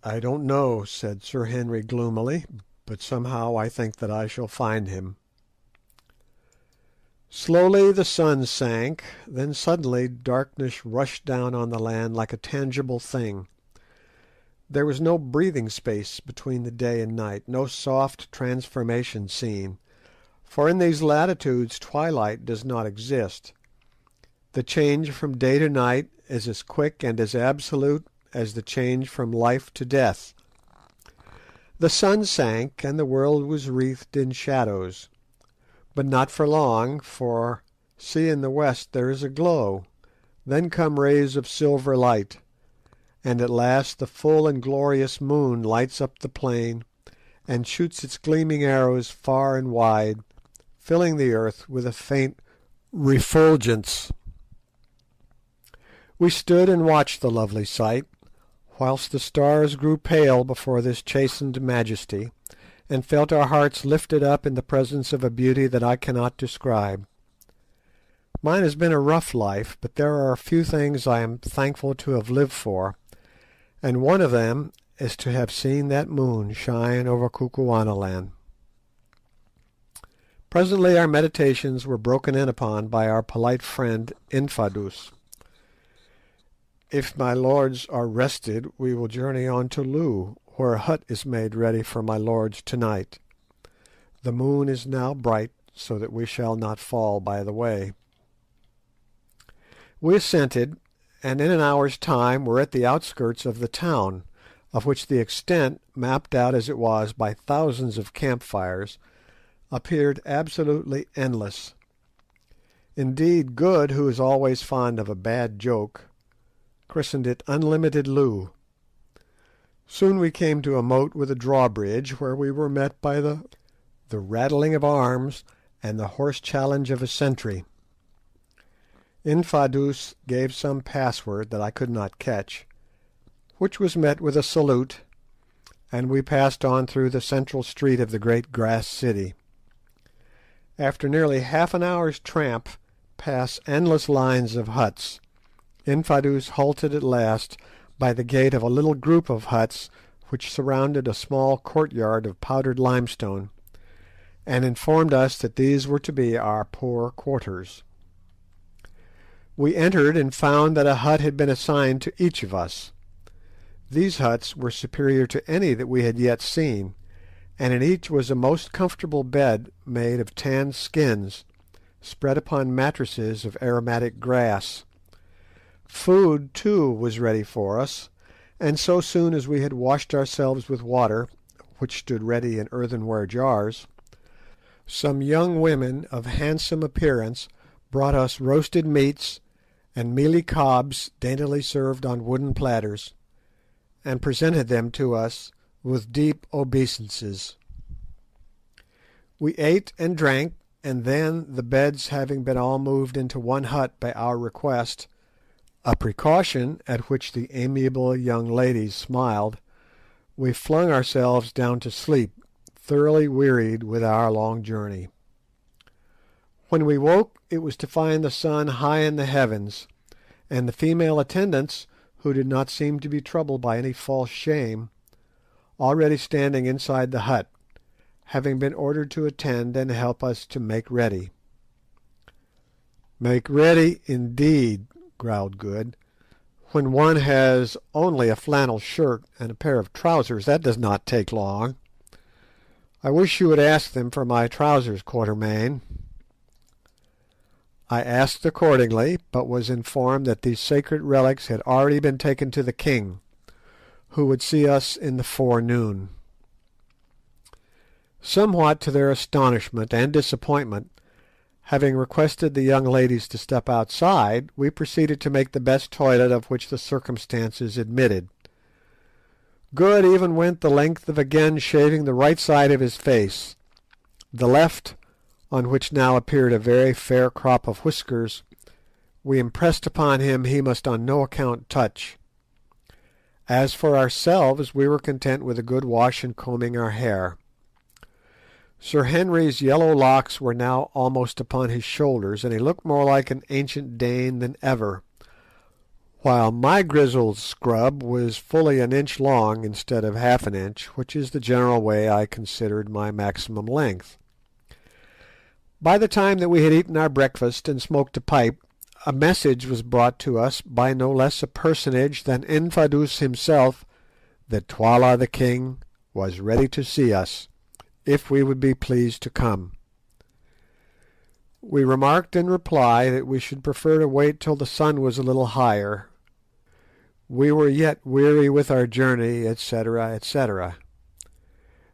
"I don't know," said Sir Henry gloomily, "but somehow I think that I shall find him." Slowly the sun sank, then suddenly darkness rushed down on the land like a tangible thing. There was no breathing space between the day and night, no soft transformation seen, for in these latitudes twilight does not exist. The change from day to night is as quick and as absolute as the change from life to death. The sun sank, and the world was wreathed in shadows. But not for long, for see in the west there is a glow, then come rays of silver light, and at last the full and glorious moon lights up the plain and shoots its gleaming arrows far and wide, filling the earth with a faint refulgence. We stood and watched the lovely sight, whilst the stars grew pale before this chastened majesty, and felt our hearts lifted up in the presence of a beauty that I cannot describe. Mine has been a rough life, but there are a few things I am thankful to have lived for, and one of them is to have seen that moon shine over Kukuanaland. Presently our meditations were broken in upon by our polite friend Infadoos. "If my lords are rested, we will journey on to Loo, where a hut is made ready for my lords to-night. The moon is now bright, so that we shall not fall by the way." We assented, and in an hour's time were at the outskirts of the town, of which the extent, mapped out as it was by thousands of campfires, appeared absolutely endless. Indeed, Good, who is always fond of a bad joke, christened it Unlimited Loo. Soon we came to a moat with a drawbridge, where we were met by the rattling of arms and the hoarse challenge of a sentry. Infadoos gave some password that I could not catch, which was met with a salute, and we passed on through the central street of the great grass city. After nearly half an hour's tramp past endless lines of huts, Infadoos halted at last by the gate of a little group of huts which surrounded a small courtyard of powdered limestone, and informed us that these were to be our poor quarters. We entered and found that a hut had been assigned to each of us. These huts were superior to any that we had yet seen, and in each was a most comfortable bed made of tanned skins, spread upon mattresses of aromatic grass. Food, too, was ready for us, and so soon as we had washed ourselves with water, which stood ready in earthenware jars, some young women of handsome appearance brought us roasted meats and mealy cobs daintily served on wooden platters, and presented them to us with deep obeisances. We ate and drank, and then, the beds having been all moved into one hut by our request, a precaution at which the amiable young ladies smiled, we flung ourselves down to sleep, thoroughly wearied with our long journey. When we woke it was to find the sun high in the heavens, and the female attendants, who did not seem to be troubled by any false shame, already standing inside the hut, having been ordered to attend and help us to make ready. "Make ready, indeed," growled Good. "When one has only a flannel shirt and a pair of trousers, that does not take long. I wish you would ask them for my trousers, Quatermain." I asked accordingly, but was informed that these sacred relics had already been taken to the king, who would see us in the forenoon. Somewhat to their astonishment and disappointment, having requested the young ladies to step outside, we proceeded to make the best toilet of which the circumstances admitted. Good even went the length of again shaving the right side of his face. The left, on which now appeared a very fair crop of whiskers, we impressed upon him he must on no account touch. As for ourselves, we were content with a good wash and combing our hair. Sir Henry's yellow locks were now almost upon his shoulders, and he looked more like an ancient Dane than ever, while my grizzled scrub was fully an inch long instead of half an inch, which is the general way I considered my maximum length. By the time that we had eaten our breakfast and smoked a pipe, a message was brought to us by no less a personage than Infadoos himself that Twala the king was ready to see us, if we would be pleased to come. We remarked in reply that we should prefer to wait till the sun was a little higher. We were yet weary with our journey, etc., etc.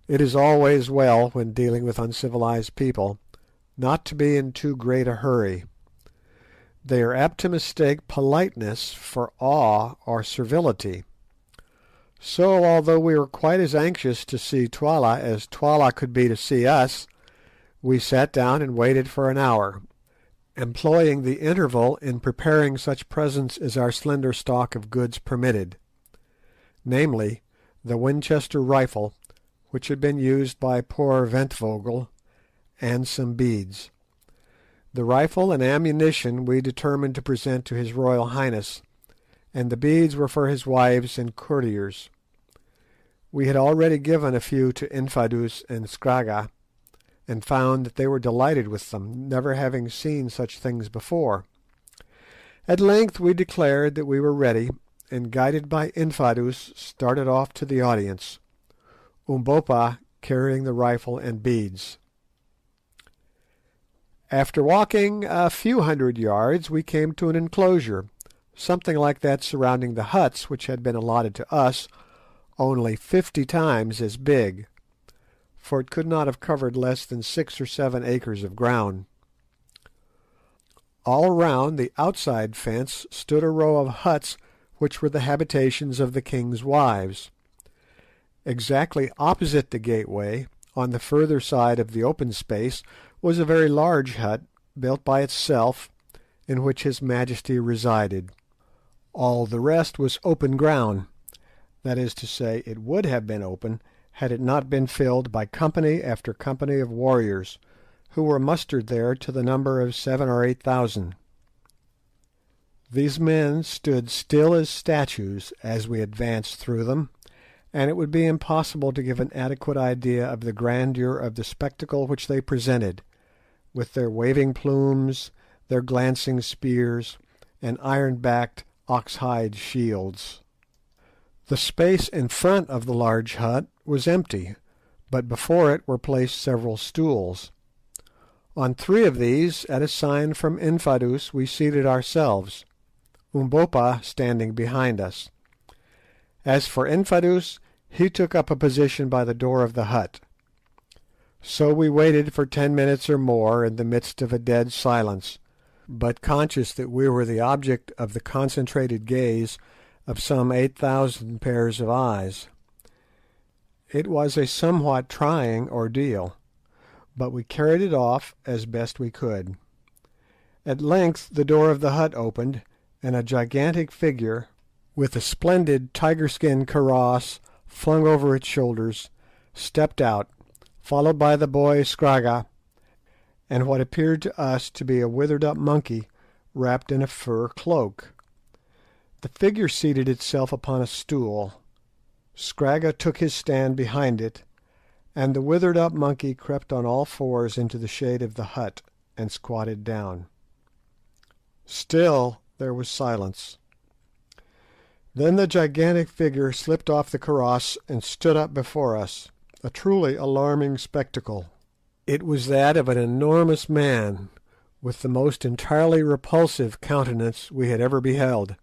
It is always well, when dealing with uncivilized people, not to be in too great a hurry. They are apt to mistake politeness for awe or servility. So, although we were quite as anxious to see Twala as Twala could be to see us, we sat down and waited for an hour, employing the interval in preparing such presents as our slender stock of goods permitted, namely, the Winchester rifle, which had been used by poor Ventvögel, and some beads. The rifle and ammunition we determined to present to His Royal Highness, and the beads were for his wives and courtiers. We had already given a few to Infadoos and Scragga, and found that they were delighted with them, never having seen such things before. At length we declared that we were ready, and guided by Infadoos started off to the audience, Umbopa carrying the rifle and beads. After walking a few hundred yards we came to an enclosure, something like that surrounding the huts which had been allotted to us, only 50 times as big, for it could not have covered less than 6 or 7 acres of ground. All round the outside fence stood a row of huts which were the habitations of the king's wives. Exactly opposite the gateway, on the further side of the open space, was a very large hut, built by itself, in which His Majesty resided. All the rest was open ground, that is to say, it would have been open had it not been filled by company after company of warriors, who were mustered there to the number of 7,000 or 8,000. These men stood still as statues as we advanced through them, and it would be impossible to give an adequate idea of the grandeur of the spectacle which they presented, with their waving plumes, their glancing spears, and iron-backed ox-hide shields. The space in front of the large hut was empty, but before it were placed several stools. On 3 of these, at a sign from Infadoos, we seated ourselves, Umbopa standing behind us. As for Infadoos, he took up a position by the door of the hut. So we waited for 10 minutes or more in the midst of a dead silence, but conscious that we were the object of the concentrated gaze of some 8,000 pairs of eyes. It was a somewhat trying ordeal, but we carried it off as best we could. At length the door of the hut opened, and a gigantic figure, with a splendid tiger-skin kaross flung over its shoulders, stepped out, followed by the boy Scragga, and what appeared to us to be a withered-up monkey wrapped in a fur cloak. The figure seated itself upon a stool. Scragga took his stand behind it, and the withered-up monkey crept on all fours into the shade of the hut and squatted down. Still there was silence. Then the gigantic figure slipped off the kaross and stood up before us, a truly alarming spectacle. It was that of an enormous man, with the most entirely repulsive countenance we had ever beheld.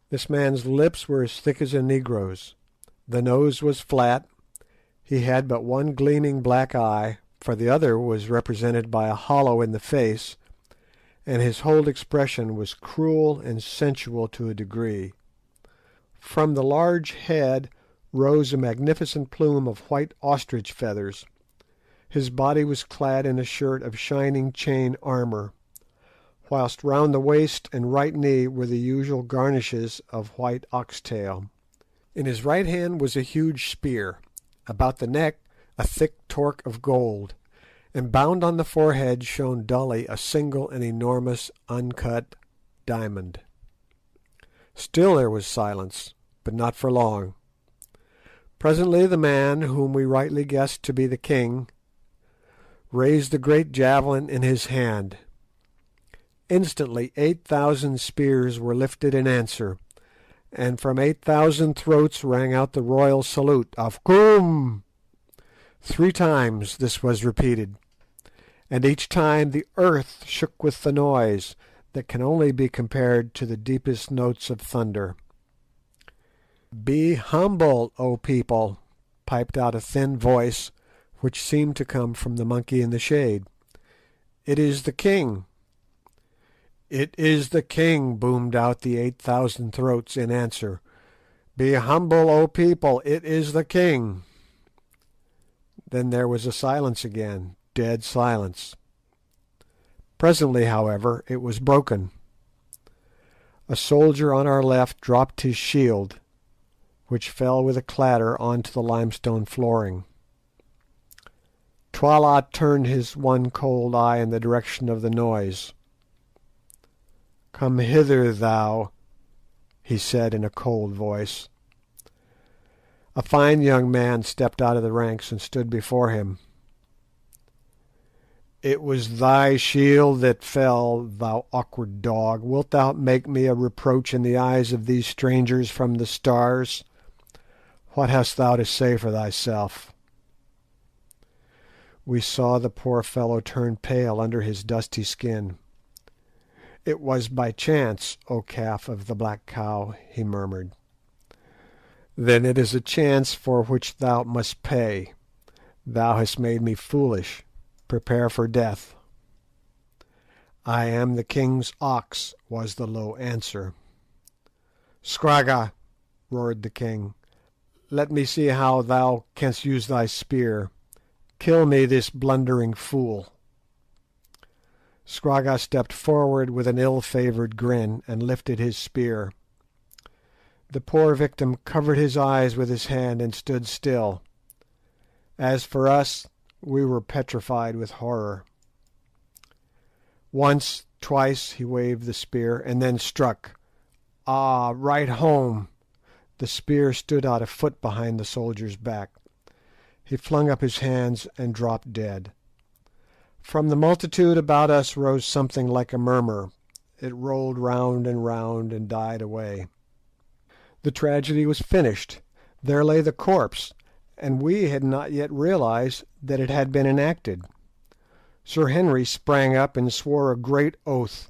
This man's lips were as thick as a negro's. The nose was flat. He had but one gleaming black eye, for the other was represented by a hollow in the face, and his whole expression was cruel and sensual to a degree. From the large head rose a magnificent plume of white ostrich feathers. His body was clad in a shirt of shining chain armour, whilst round the waist and right knee were the usual garnishes of white oxtail. In his right hand was a huge spear, about the neck a thick torque of gold, and bound on the forehead shone dully a single and enormous uncut diamond. Still there was silence, but not for long. Presently the man, whom we rightly guessed to be the king, raised the great javelin in his hand. Instantly 8,000 spears were lifted in answer, and from 8,000 throats rang out the royal salute of "Koom!" 3 times this was repeated, and each time the earth shook with the noise that can only be compared to the deepest notes of thunder. "Be humble, O people," piped out a thin voice, which seemed to come from the monkey in the shade. "It is the king." "It is the king," boomed out the 8,000 throats in answer. "Be humble, O people, it is the king." Then there was a silence again, dead silence. Presently, however, it was broken. A soldier on our left dropped his shield, which fell with a clatter on to the limestone flooring. Twala turned his one cold eye in the direction of the noise. "Come hither, thou," he said in a cold voice. A fine young man stepped out of the ranks and stood before him. It was thy shield that fell, thou awkward dog. Wilt thou make me a reproach in the eyes of these strangers from the stars? What hast thou to say for thyself?" We saw the poor fellow turn pale under his dusty skin. "It was by chance, O calf of the black cow," he murmured. "Then it is a chance for which thou must pay. Thou hast made me foolish. Prepare for death." "I am the king's ox," was the low answer. "Scragga," roared the king, "let me see how thou canst use thy spear. Kill me this blundering fool." Scragga stepped forward with an ill-favoured grin, and lifted his spear. The poor victim covered his eyes with his hand and stood still. As for us, we were petrified with horror. Once, twice he waved the spear, and then struck. Ah, right home! The spear stood out a foot behind the soldier's back. He flung up his hands and dropped dead. From the multitude about us rose something like a murmur. It rolled round and died away. The tragedy was finished. There lay the corpse, and we had not yet realised that it had been enacted. Sir Henry sprang up and swore a great oath,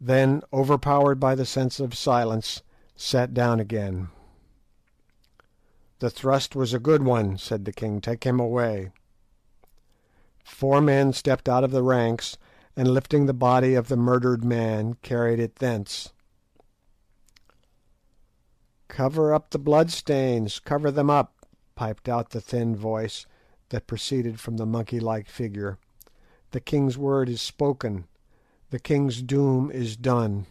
then, overpowered by the sense of silence, sat down again. "The thrust was a good one," said the king. "Take him away." 4 men stepped out of the ranks, and lifting the body of the murdered man, carried it thence. "Cover up the bloodstains, cover them up," piped out the thin voice that proceeded from the monkey-like figure. "The king's word is spoken. The king's doom is done."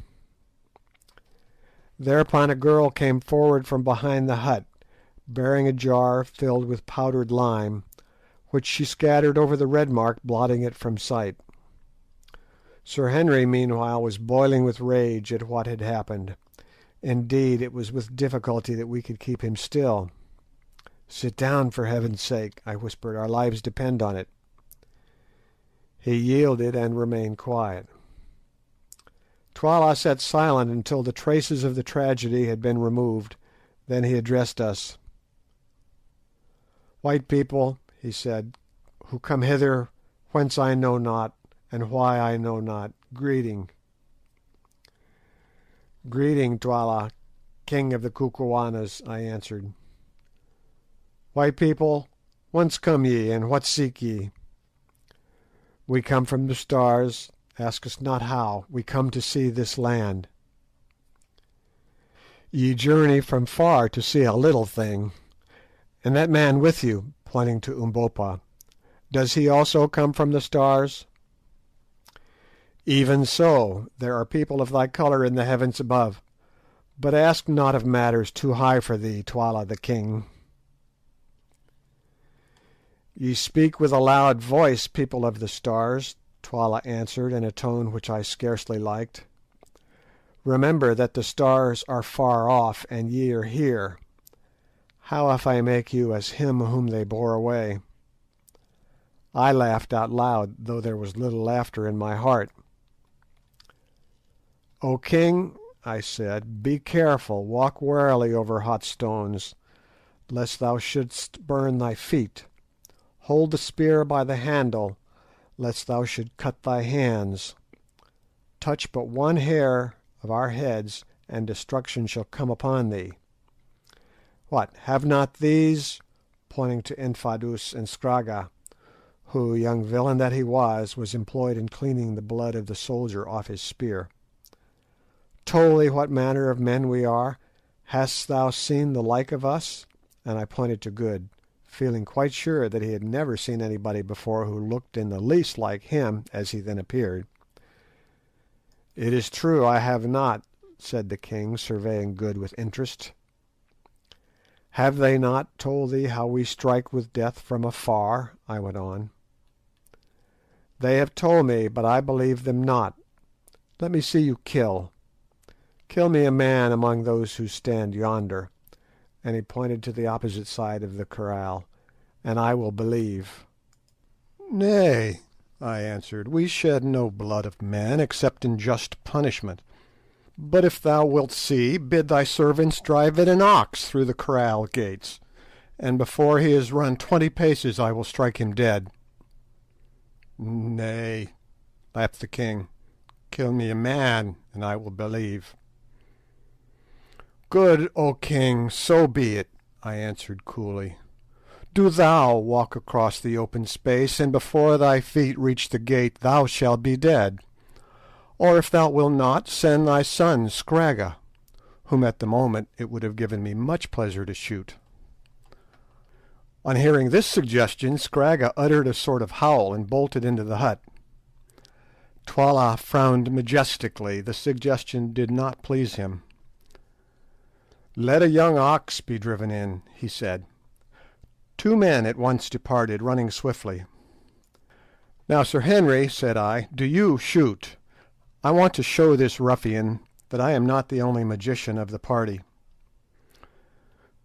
Thereupon a girl came forward from behind the hut, bearing a jar filled with powdered lime, which she scattered over the red mark, blotting it from sight. Sir Henry meanwhile was boiling with rage at what had happened. Indeed, it was with difficulty that we could keep him still. "Sit down, for heaven's sake," I whispered; "our lives depend on it." He yielded and remained quiet. Twala sat silent until the traces of the tragedy had been removed. Then he addressed us. "White people," he said, "who come hither whence I know not, and why I know not, greeting." "Greeting, Twala, king of the Kukuanas," I answered. "White people, whence come ye, and what seek ye?" "We come from the stars. Ask us not how. We come to see this land." "Ye journey from far to see a little thing. And that man with you," pointing to Umbopa, "does he also come from the stars?" "Even so. There are people of thy colour in the heavens above. But ask not of matters too high for thee, Twala the king." "Ye speak with a loud voice, people of the stars," Twala answered in a tone which I scarcely liked. "Remember that the stars are far off, and ye are here. How if I make you as him whom they bore away?" I laughed out loud, though there was little laughter in my heart. "O king," I said, "be careful, walk warily over hot stones, lest thou shouldst burn thy feet. Hold the spear by the handle, lest thou should cut thy hands. Touch but one hair of our heads, and destruction shall come upon thee. What, have not these," pointing to Infadoos and Scragga, who, young villain that he was employed in cleaning the blood of the soldier off his spear, "told thee what manner of men we are? Hast thou seen the like of us?" And I pointed to Good, feeling quite sure that he had never seen anybody before who looked in the least like him as he then appeared. "It is true I have not," said the king, surveying Good with interest. "Have they not told thee how we strike with death from afar?" I went on. "They have told me, but I believe them not. Let me see you kill. Kill me a man among those who stand yonder," and he pointed to the opposite side of the kraal, "and I will believe." "Nay," I answered. "We shed no blood of men, except in just punishment. But if thou wilt see, bid thy servants drive in an ox through the kraal gates, and before he has run 20 paces I will strike him dead." "Nay," laughed the king, "kill me a man, and I will believe." "Good, O king, so be it," I answered coolly. "Do thou walk across the open space, and before thy feet reach the gate thou shalt be dead. Or if thou wilt not, send thy son Scragga, whom at the moment it would have given me much pleasure to shoot." On hearing this suggestion, Scragga uttered a sort of howl and bolted into the hut. Twala frowned majestically. The suggestion did not please him. "Let a young ox be driven in," he said. 2 men at once departed, running swiftly. "Now, Sir Henry," said I, "do you shoot. I want to show this ruffian that I am not the only magician of the party."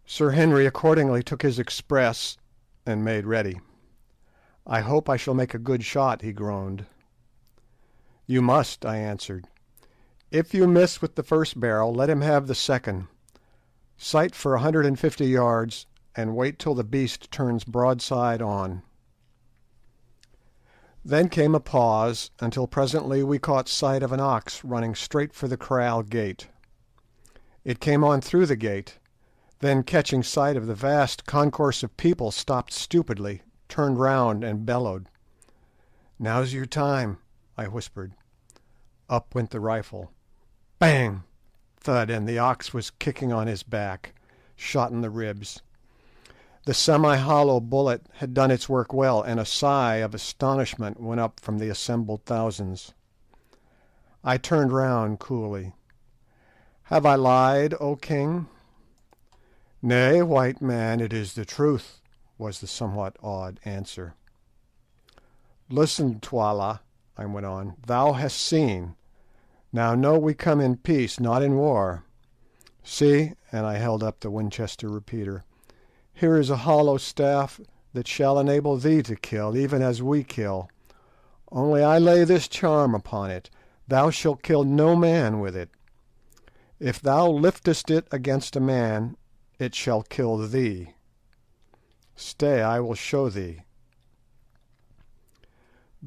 Sir Henry accordingly took his express and made ready. "I hope I shall make a good shot," he groaned. "You must," I answered. "If you miss with the first barrel, let him have the second. Sight for 150 yards, and wait till the beast turns broadside on." Then came a pause, until presently we caught sight of an ox running straight for the kraal gate. It came on through the gate, then catching sight of the vast concourse of people stopped stupidly, turned round and bellowed. "Now's your time," I whispered. Up went the rifle. Bang! Thud, and the ox was kicking on his back, shot in the ribs. The semi-hollow bullet had done its work well, and a sigh of astonishment went up from the assembled thousands. I turned round coolly. "Have I lied, O king?" "Nay, white man, it is the truth," was the somewhat awed answer. "Listen, Twala," I went on, "thou hast seen. Now know we come in peace, not in war. See," and I held up the Winchester repeater, "here is a hollow staff that shall enable thee to kill, even as we kill. Only I lay this charm upon it: thou shalt kill no man with it. If thou liftest it against a man, it shall kill thee. Stay, I will show thee."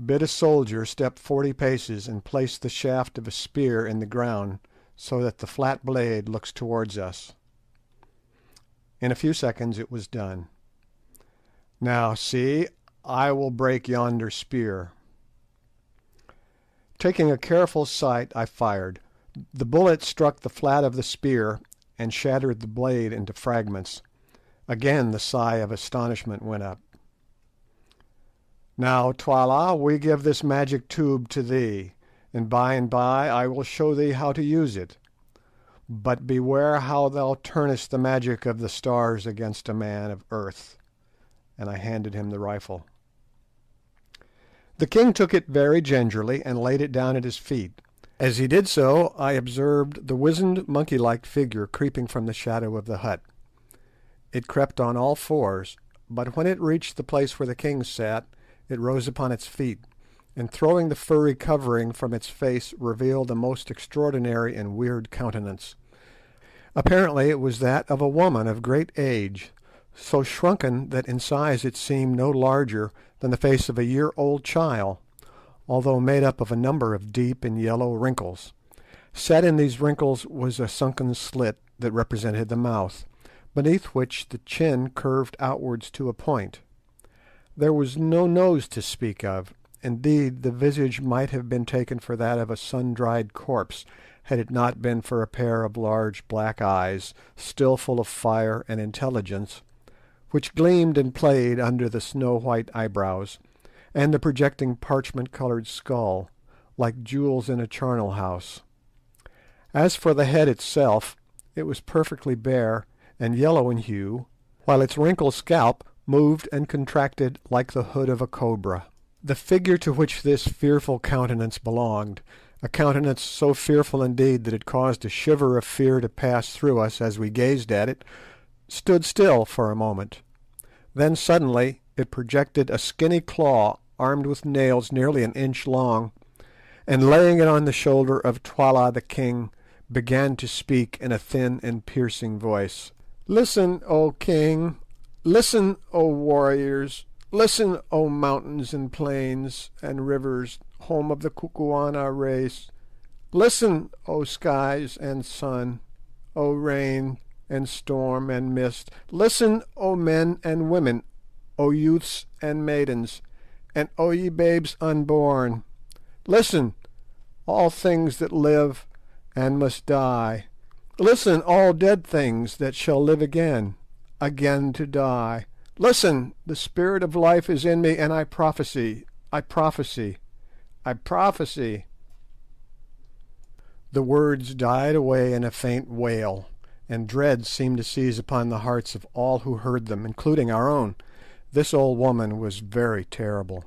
Bid a soldier step 40 paces and place the shaft of a spear in the ground, so that the flat blade looks towards us. In a few seconds it was done. "Now see, I will break yonder spear." Taking a careful sight, I fired. The bullet struck the flat of the spear and shattered the blade into fragments. Again the sigh of astonishment went up. "Now, Twala, we give this magic tube to thee, and by I will show thee how to use it. But beware how thou turnest the magic of the stars against a man of earth," and I handed him the rifle. The king took it very gingerly and laid it down at his feet. As he did so, I observed the wizened monkey-like figure creeping from the shadow of the hut. It crept on all fours, but when it reached the place where the king sat, it rose upon its feet, and throwing the furry covering from its face, revealed a most extraordinary and weird countenance. Apparently it was that of a woman of great age, so shrunken that in size it seemed no larger than the face of a year-old child, although made up of a number of deep and yellow wrinkles. Set in these wrinkles was a sunken slit that represented the mouth, beneath which the chin curved outwards to a point. There was no nose to speak of. Indeed, the visage might have been taken for that of a sun-dried corpse, had it not been for a pair of large black eyes, still full of fire and intelligence, which gleamed and played under the snow-white eyebrows, and the projecting parchment-coloured skull, like jewels in a charnel house. As for the head itself, it was perfectly bare and yellow in hue, while its wrinkled scalp moved and contracted like the hood of a cobra. The figure to which this fearful countenance belonged, a countenance so fearful indeed that it caused a shiver of fear to pass through us as we gazed at it, stood still for a moment. Then suddenly it projected a skinny claw armed with nails nearly an inch long, and laying it on the shoulder of Twala the king, began to speak in a thin and piercing voice. "Listen, O king! Listen, O warriors! Listen, O mountains and plains and rivers, home of the Kukuana race! Listen, O skies and sun, O rain and storm and mist! Listen, O men and women, O youths and maidens, and O ye babes unborn! Listen, all things that live and must die! Listen, all dead things that shall live again, again to die! Listen, the spirit of life is in me, and I prophesy, I prophesy, I prophesy!" The words died away in a faint wail, and dread seemed to seize upon the hearts of all who heard them, including our own. This old woman was very terrible.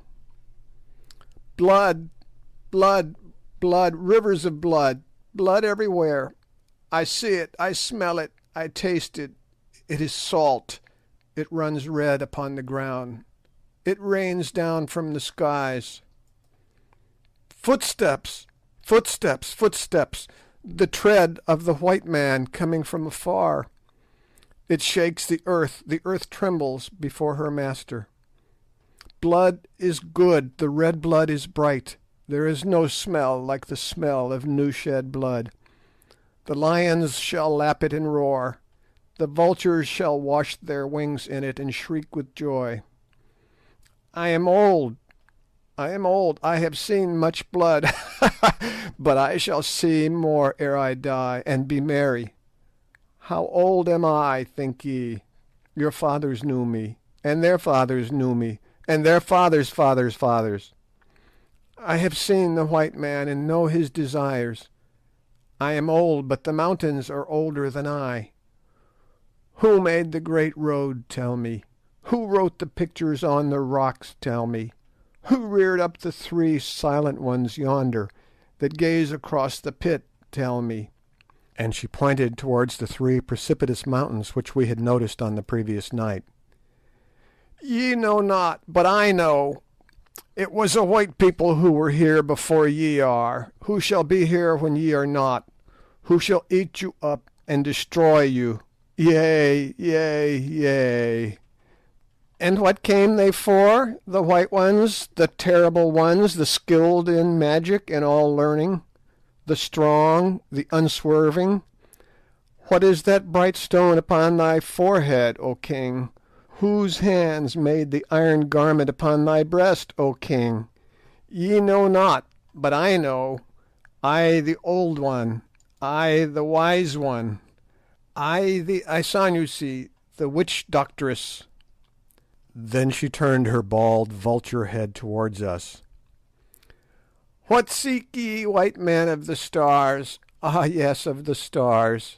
"Blood, blood, blood, rivers of blood, blood everywhere. I see it, I smell it, I taste it. It is salt. It runs red upon the ground. It rains down from the skies. Footsteps, footsteps, footsteps, the tread of the white man coming from afar. It shakes the earth trembles before her master. Blood is good, the red blood is bright. There is no smell like the smell of new shed blood. The lions shall lap it and roar. The vultures shall wash their wings in it and shriek with joy. I am old, I am old, I have seen much blood, but I shall see more ere I die, and be merry. How old am I, think ye? Your fathers knew me, and their fathers knew me, and their fathers' fathers' fathers. I have seen the white man and know his desires. I am old, but the mountains are older than I. Who made the great road, tell me? Who wrote the pictures on the rocks, tell me? Who reared up the three silent ones yonder, that gaze across the pit, tell me?" And she pointed towards the three precipitous mountains which we had noticed on the previous night. "Ye know not, but I know. It was a white people who were here before ye are, who shall be here when ye are not, who shall eat you up and destroy you. Yea, yea, yea. And what came they for, the white ones, the terrible ones, the skilled in magic and all learning, the strong, the unswerving? What is that bright stone upon thy forehead, O king? Whose hands made the iron garment upon thy breast, O king? Ye know not, but I know. I, the old one, I, the wise one, I, the Isanusi, the witch doctress." Then she turned her bald vulture head towards us. "What seek ye, white men of the stars? Ah, yes, of the stars.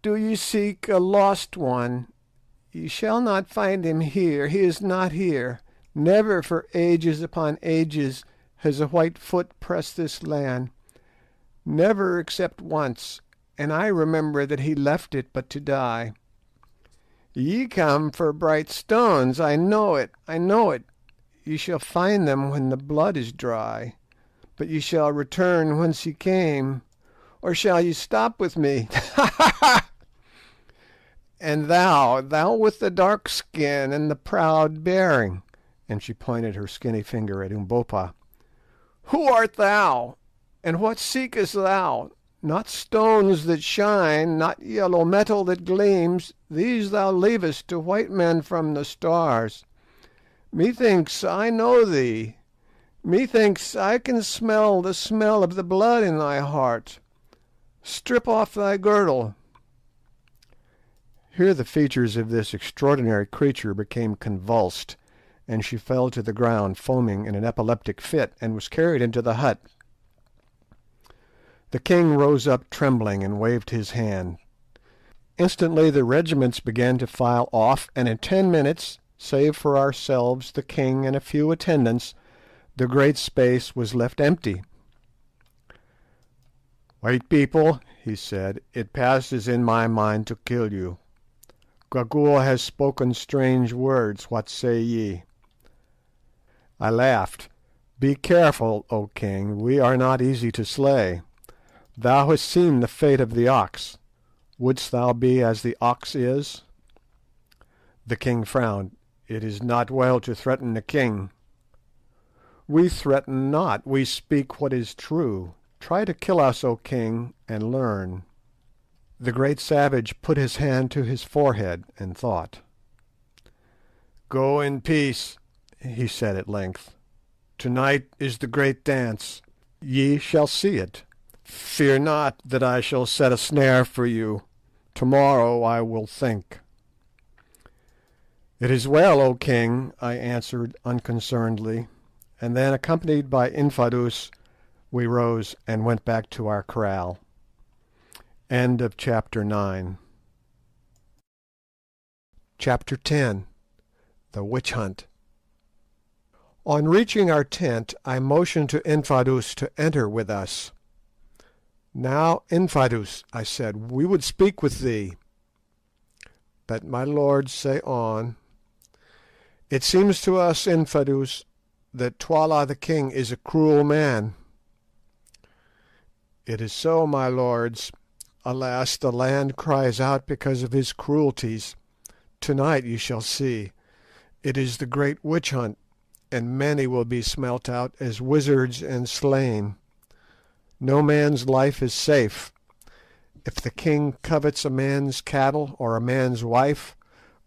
Do ye seek a lost one? Ye shall not find him here. He is not here. Never for ages upon ages has a white foot pressed this land. Never except once, and I remember that he left it but to die. Ye come for bright stones, I know it, I know it. Ye shall find them when the blood is dry, but ye shall return whence ye came, or shall ye stop with me? Ha ha ha! And thou with the dark skin and the proud bearing," and she pointed her skinny finger at Umbopa. "Who art thou, and what seekest thou? Not stones that shine, not yellow metal that gleams, these thou leavest to white men from the stars. Methinks I know thee. Methinks I can smell the smell of the blood in thy heart. Strip off thy girdle." Here the features of this extraordinary creature became convulsed, and she fell to the ground foaming in an epileptic fit, and was carried into the hut. The king rose up trembling and waved his hand. Instantly the regiments began to file off, and in 10 minutes, save for ourselves, the king, and a few attendants, the great space was left empty. "White people," he said, "it passes in my mind to kill you. Gagool has spoken strange words. What say ye?" I laughed. "Be careful, O king, we are not easy to slay. Thou hast seen the fate of the ox. Wouldst thou be as the ox is?" The king frowned. "It is not well to threaten the king." "We threaten not, we speak what is true. Try to kill us, O king, and learn." The great savage put his hand to his forehead and thought. "Go in peace," he said at length. "To-night is the great dance. Ye shall see it. Fear not that I shall set a snare for you. To-morrow I will think." "It is well, O king," I answered unconcernedly, and then, accompanied by Infadoos, we rose and went back to our kraal. Chapter 10. The Witch Hunt. On reaching our tent I motioned to Infadoos to enter with us. "Now, Infadoos," I said, "we would speak with thee." "Let my lord say on." "It seems to us, Infadoos, that Twala the king is a cruel man." "It is so, my lords. Alas, the land cries out because of his cruelties. To-night ye shall see. It is the great witch hunt, and many will be smelt out as wizards and slain. No man's life is safe. If the king covets a man's cattle or a man's wife,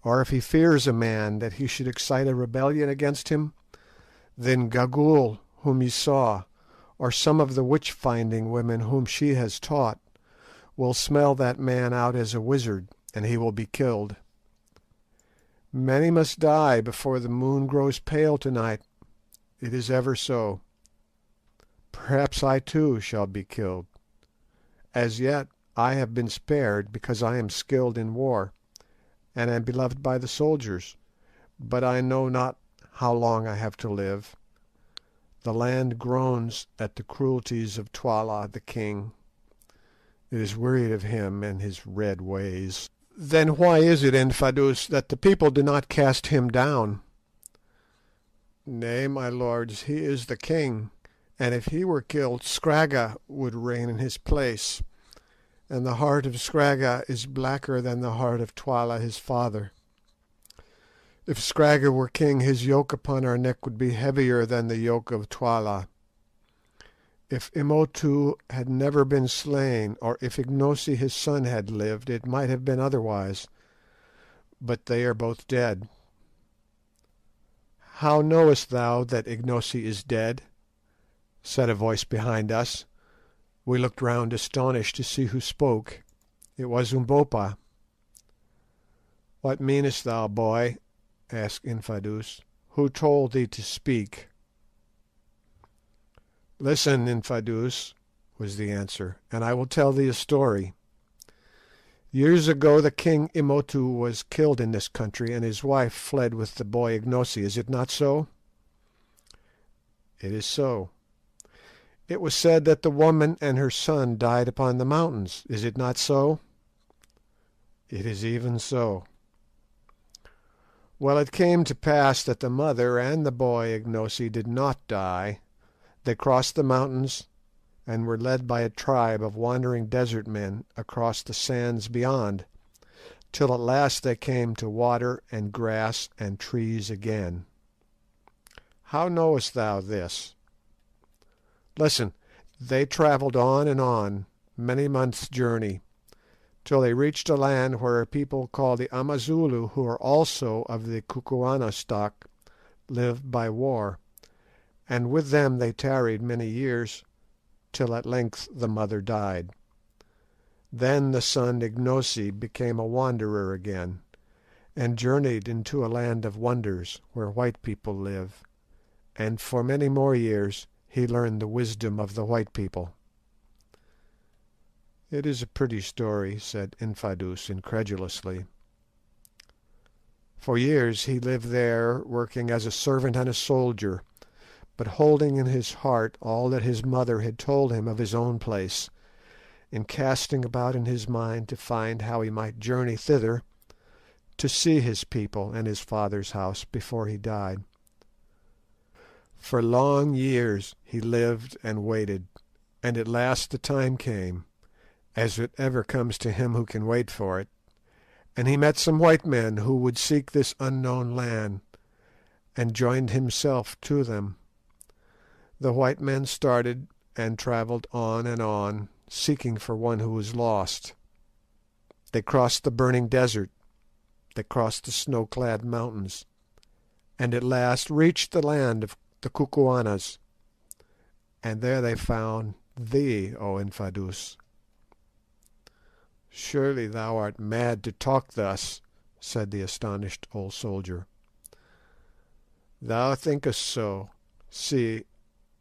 or if he fears a man that he should excite a rebellion against him, then Gagool, whom ye saw, or some of the witch-finding women whom she has taught, will smell that man out as a wizard, and he will be killed. Many must die before the moon grows pale to-night. It is ever so. Perhaps I too shall be killed. As yet I have been spared because I am skilled in war, and am beloved by the soldiers, but I know not how long I have to live. The land groans at the cruelties of Twala the king. It is wearied of him and his red ways. Then why is it, Infadoos, that the people do not cast him down?" "Nay, my lords, he is the king, and if he were killed Scragga would reign in his place, and the heart of Scragga is blacker than the heart of Twala his father. If Scragga were king his yoke upon our neck would be heavier than the yoke of Twala. If Imotu had never been slain, or if Ignosi his son had lived, it might have been otherwise, but they are both dead." "How knowest thou that Ignosi is dead?" said a voice behind us. We looked round astonished to see who spoke. It was Umbopa. "What meanest thou, boy?" asked Infadoos. "Who told thee to speak?" "Listen, Infadoos," was the answer, "and I will tell thee a story. Years ago the king Imotu was killed in this country, and his wife fled with the boy Ignosi. Is it not so?" "It is so." "It was said that the woman and her son died upon the mountains. Is it not so?" "It is even so." "Well, it came to pass that the mother and the boy Ignosi did not die. They crossed the mountains, and were led by a tribe of wandering desert men across the sands beyond, till at last they came to water and grass and trees again. How knowest thou this?" "Listen. They travelled on and on, many months' journey, till they reached a land where a people called the Amazulu, who are also of the Kukuana stock, live by war, and with them they tarried many years, till at length the mother died. Then the son Ignosi became a wanderer again, and journeyed into a land of wonders where white people live, and for many more years he learned the wisdom of the white people." "It is a pretty story," said Infadoos incredulously. "For years he lived there, working as a servant and a soldier, but holding in his heart all that his mother had told him of his own place, and casting about in his mind to find how he might journey thither, to see his people and his father's house before he died. For long years he lived and waited, and at last the time came, as it ever comes to him who can wait for it, and he met some white men who would seek this unknown land, and joined himself to them. The white men started and travelled on, seeking for one who was lost. They crossed the burning desert, they crossed the snow-clad mountains, and at last reached the land of the Kukuanas, and there they found thee, O Infadoos. "Surely thou art mad to talk thus," said the astonished old soldier. "Thou thinkest so. See,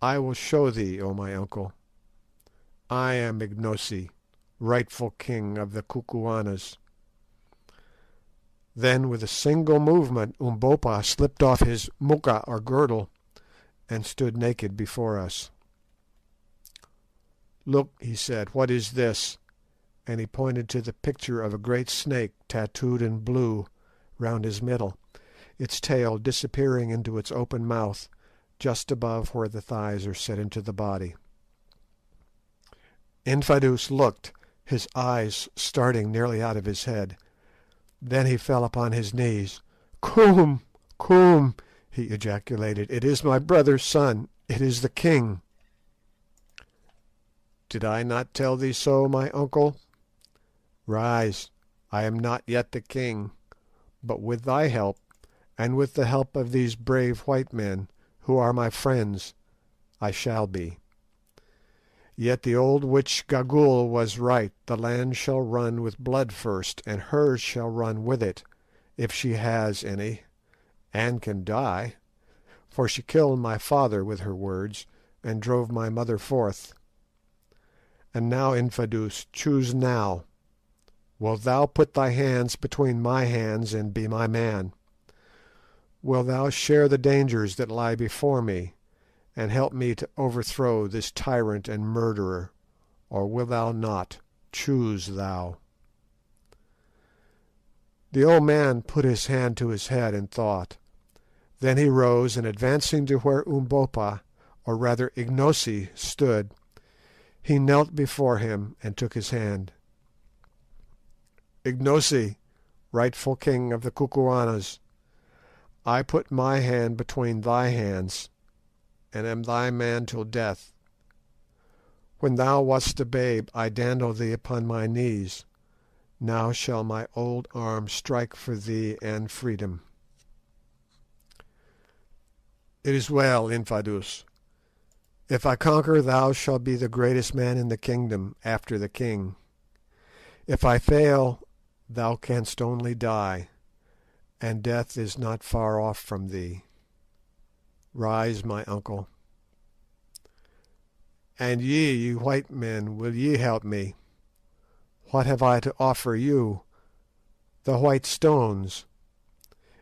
I will show thee, O my uncle. I am Ignosi, rightful king of the Kukuanas." Then with a single movement Umbopa slipped off his moocha or girdle, and stood naked before us. "Look," he said, "what is this?" And he pointed to the picture of a great snake tattooed in blue round his middle, its tail disappearing into its open mouth just above where the thighs are set into the body. Infadoos looked, his eyes starting nearly out of his head. Then he fell upon his knees. "Koom! Koom!" he ejaculated. "It is my brother's son. It is the king." "Did I not tell thee so, my uncle? Rise, I am not yet the king, but with thy help, and with the help of these brave white men, who are my friends, I shall be. Yet the old witch Gagool was right, the land shall run with blood first, and hers shall run with it, if she has any, and can die, for she killed my father with her words, and drove my mother forth. And now, Infadoos, choose now. Wilt thou put thy hands between my hands and be my man? Wilt thou share the dangers that lie before me, and help me to overthrow this tyrant and murderer, or wilt thou not? Choose thou." The old man put his hand to his head and thought. Then he rose, and advancing to where Umbopa, or rather Ignosi, stood, he knelt before him and took his hand. "Ignosi, rightful king of the Kukuanas, I put my hand between thy hands, and am thy man till death. When thou wast a babe I dandled thee upon my knees. Now shall my old arm strike for thee and freedom." "It is well, Infadoos. If I conquer, thou shalt be the greatest man in the kingdom after the king. If I fail, thou canst only die, and death is not far off from thee. Rise, my uncle. And ye, you white men, will ye help me? What have I to offer you? The white stones.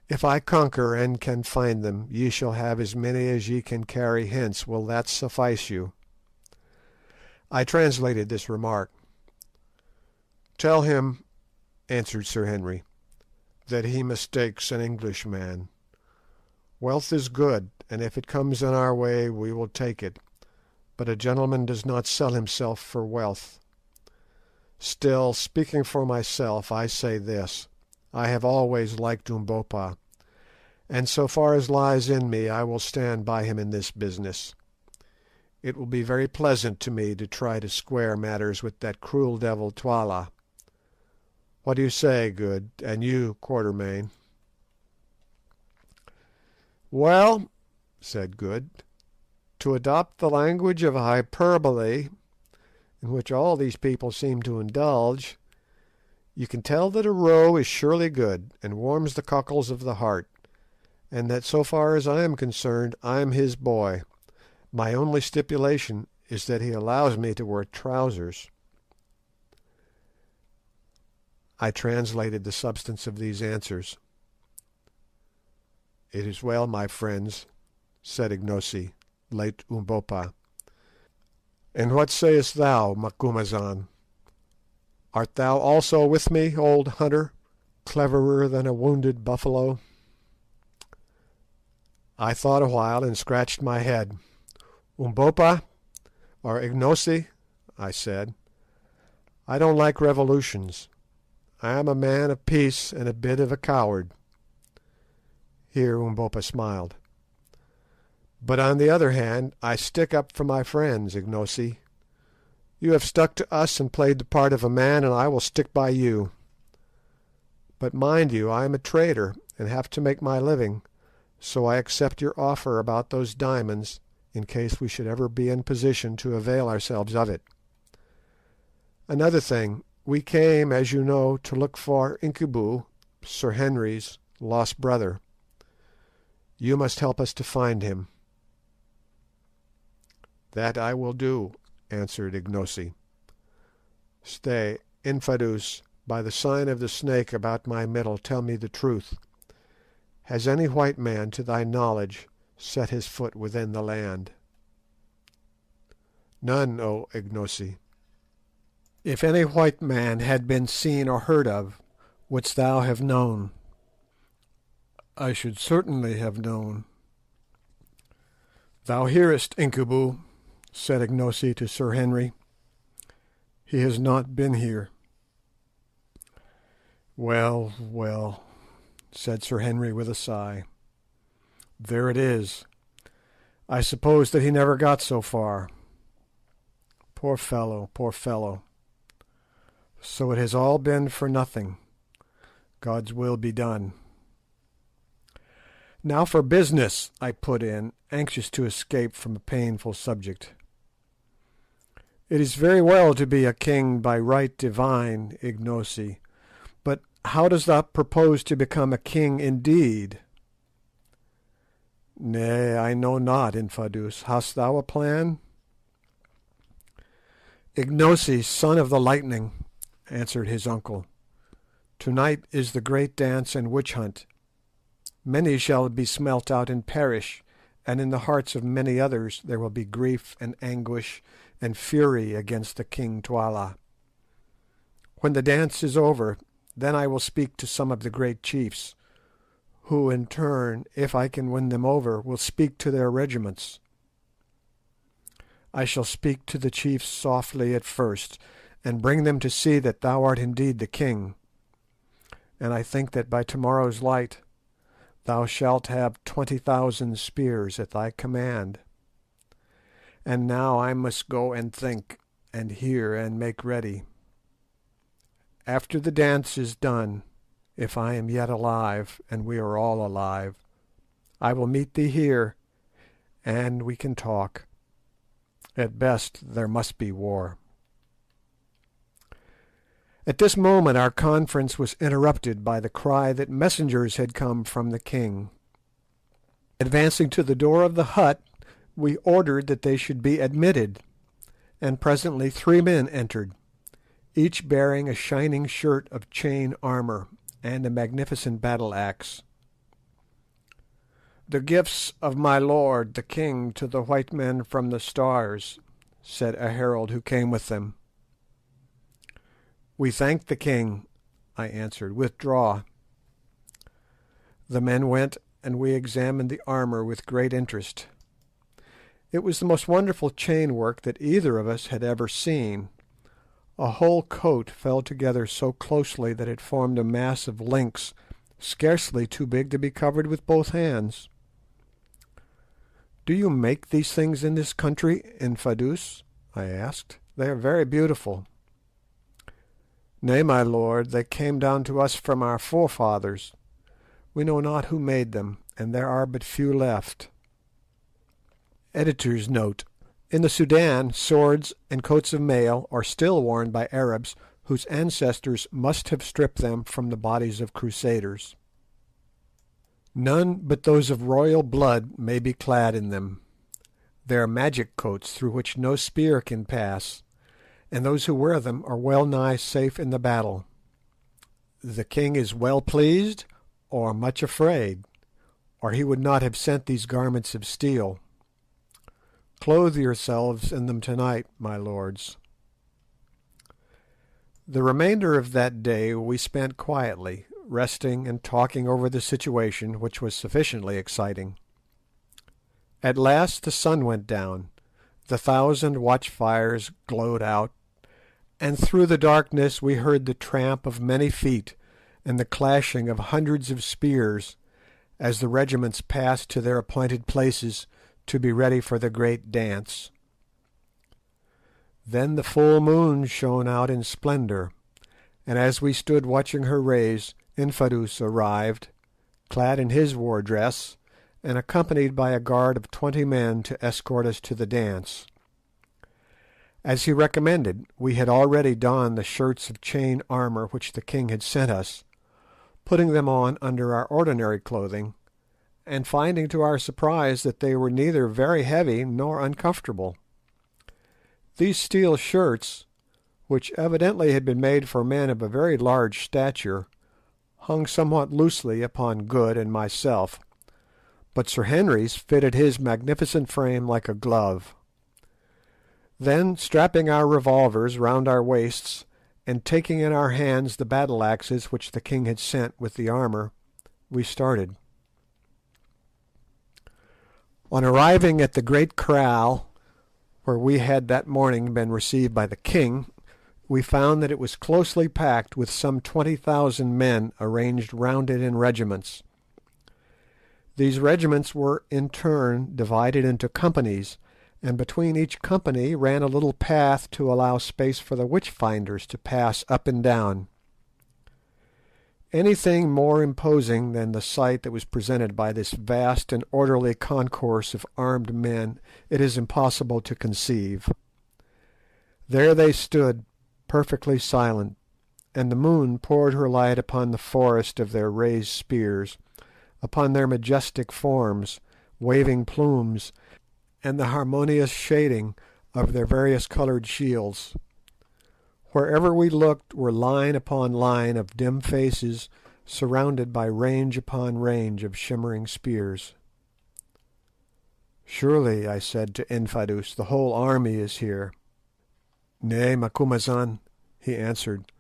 If I conquer and can find them, ye shall have as many as ye can carry hence. Will that suffice you?" I translated this remark. "Tell him," answered Sir Henry, "that he mistakes an Englishman. Wealth is good, and if it comes in our way we will take it, but a gentleman does not sell himself for wealth. Still, speaking for myself, I say this: I have always liked Umbopa, and so far as lies in me I will stand by him in this business. It will be very pleasant to me to try to square matters with that cruel devil Twala. What do you say, Good, and you, Quatermain?" "Well," said Good, "to adopt the language of hyperbole, in which all these people seem to indulge, you can tell that a row is surely good, and warms the cockles of the heart, and that so far as I am concerned I am his boy. My only stipulation is that he allows me to wear trousers." I translated the substance of these answers. "It is well, my friends," said Ignosi, late Umbopa. "And what sayest thou, Macumazahn? Art thou also with me, old hunter, cleverer than a wounded buffalo?" I thought a while and scratched my head. "Umbopa, or Ignosi," I said, "I don't like revolutions. I am a man of peace and a bit of a coward." Here Umbopa smiled. "But on the other hand, I stick up for my friends, Ignosi. You have stuck to us and played the part of a man, and I will stick by you. But mind you, I am a trader and have to make my living, so I accept your offer about those diamonds in case we should ever be in position to avail ourselves of it. Another thing, we came, as you know, to look for Incubu, Sir Henry's lost brother. You must help us to find him." "That I will do," answered Ignosi. "Stay, Infadoos, by the sign of the snake about my middle, tell me the truth. Has any white man, to thy knowledge, set his foot within the land?" "None, O Ignosi." "If any white man had been seen or heard of, wouldst thou have known?" "I should certainly have known." "Thou hearest, Incubu," said Ignosi to Sir Henry. "He has not been here." "Well, well," said Sir Henry with a sigh. "There it is. I suppose that he never got so far. Poor fellow, poor fellow. So it has all been for nothing. God's will be done." "Now for business," I put in, anxious to escape from a painful subject. "It is very well to be a king by right divine, Ignosi, but how dost thou propose to become a king indeed?" "Nay, I know not, Infadoos. Hast thou a plan?" "Ignosi, son of the lightning," answered his uncle, "to-night is the great dance and witch hunt. Many shall be smelt out and perish, and in the hearts of many others there will be grief and anguish and fury against the King Twala. When the dance is over, then I will speak to some of the great chiefs, who in turn, if I can win them over, will speak to their regiments. I shall speak to the chiefs softly at first, and bring them to see that thou art indeed the king, and I think that by tomorrow's light thou shalt have 20,000 spears at thy command. And now I must go and think, and hear, and make ready. After the dance is done, if I am yet alive, and we are all alive, I will meet thee here, and we can talk. At best there must be war." At this moment our conference was interrupted by the cry that messengers had come from the king. Advancing to the door of the hut, we ordered that they should be admitted, and presently 3 men entered, each bearing a shining shirt of chain armour and a magnificent battle axe. "The gifts of my lord the king to the white men from the stars," said a herald who came with them. "We thank the king," I answered. "Withdraw." The men went, and we examined the armour with great interest. It was the most wonderful chain work that either of us had ever seen. A whole coat fell together so closely that it formed a mass of links scarcely too big to be covered with both hands. "Do you make these things in this country, Infadoos?" I asked. "They are very beautiful." "Nay, my lord, they came down to us from our forefathers. We know not who made them, and there are but few left." Editor's note: in the Sudan, swords and coats of mail are still worn by Arabs whose ancestors must have stripped them from the bodies of crusaders. None but those of royal blood may be clad in them. They are magic coats through which no spear can pass, and those who wear them are well nigh safe in the battle. The king is well pleased or much afraid, or he would not have sent these garments of steel. Clothe yourselves in them tonight, my lords. The remainder of that day we spent quietly, resting and talking over the situation, which was sufficiently exciting. At last the sun went down, the 1,000 watchfires glowed out, and through the darkness we heard the tramp of many feet and the clashing of hundreds of spears as the regiments passed to their appointed places to be ready for the great dance. Then the full moon shone out in splendour, and as we stood watching her rays, Infadoos arrived, clad in his war dress, and accompanied by a guard of 20 men to escort us to the dance. As he recommended, we had already donned the shirts of chain armour which the king had sent us, putting them on under our ordinary clothing, and finding to our surprise that they were neither very heavy nor uncomfortable. These steel shirts, which evidently had been made for men of a very large stature, hung somewhat loosely upon Good and myself, but Sir Henry's fitted his magnificent frame like a glove. Then, strapping our revolvers round our waists, and taking in our hands the battle axes which the king had sent with the armour, we started. On arriving at the great kraal, where we had that morning been received by the king, we found that it was closely packed with some 20,000 men arranged round it in regiments. These regiments were in turn divided into companies, and between each company ran a little path to allow space for the witch-finders to pass up and down. Anything more imposing than the sight that was presented by this vast and orderly concourse of armed men it is impossible to conceive. There they stood, perfectly silent, and the moon poured her light upon the forest of their raised spears, upon their majestic forms, waving plumes, and the harmonious shading of their various coloured shields. Wherever we looked were line upon line of dim faces surrounded by range upon range of shimmering spears. "Surely," I said to Infadoos, "the whole army is here." "Nay, Macumazahn," he answered,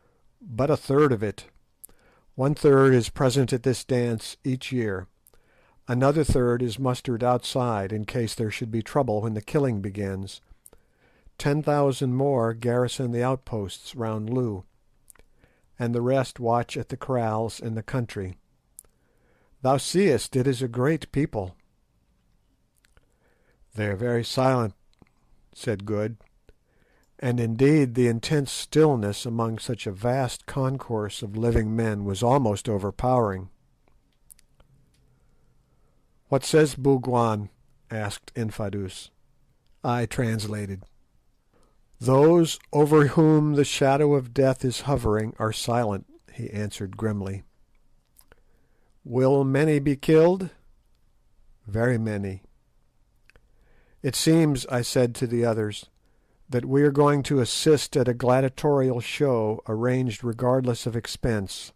"but a third of it. 1/3 is present at this dance each year. Another third is mustered outside in case there should be trouble when the killing begins. 10,000 more garrison the outposts round Loo, and the rest watch at the kraals in the country. Thou seest it is a great people." "They are very silent," said Good, and indeed the intense stillness among such a vast concourse of living men was almost overpowering. "What says Bougwan?" asked Infadoos. I translated. "Those over whom the shadow of death is hovering are silent," he answered grimly. "Will many be killed?" "Very many." "It seems," I said to the others, "that we are going to assist at a gladiatorial show arranged regardless of expense."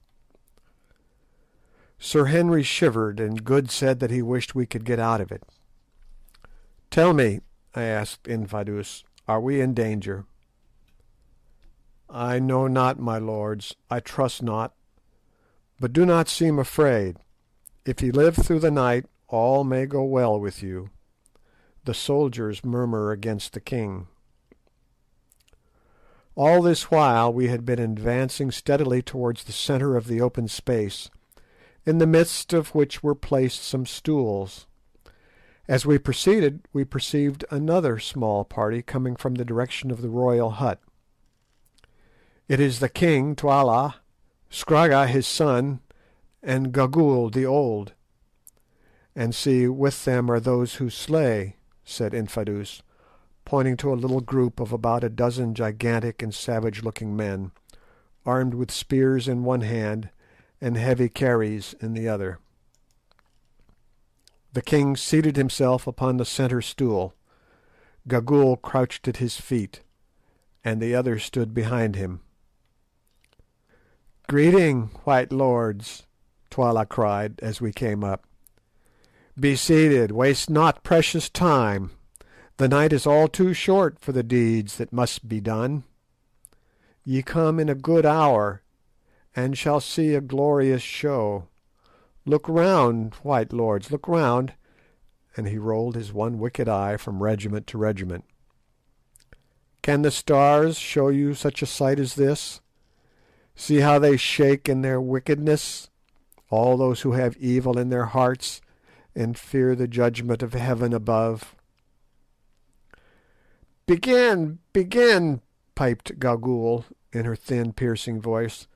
Sir Henry shivered, and Good said that he wished we could get out of it. "Tell me," I asked Infadoos, "are we in danger?" "I know not, my lords, I trust not. But do not seem afraid. If ye live through the night, all may go well with you. The soldiers murmur against the king." All this while we had been advancing steadily towards the centre of the open space, in the midst of which were placed some stools. As we proceeded, we perceived another small party coming from the direction of the royal hut. It is the king, Twala, Scragga his son, and Gagool the old. "And see, with them are those who slay," said Infadoos, pointing to a little group of about a dozen gigantic and savage-looking men, armed with spears in one hand and heavy kerries in the other. The king seated himself upon the centre stool. Gagool crouched at his feet, and the others stood behind him. "Greeting, white lords," Twala cried as we came up. "Be seated, waste not precious time. The night is all too short for the deeds that must be done. Ye come in a good hour, and shall see a glorious show. Look round, white lords, look round, and he rolled his one wicked eye from regiment to regiment. "Can the stars show you such a sight as this? See how they shake in their wickedness, all those who have evil in their hearts and fear the judgment of heaven above." "Begin, begin," piped Gagool in her thin, piercing voice.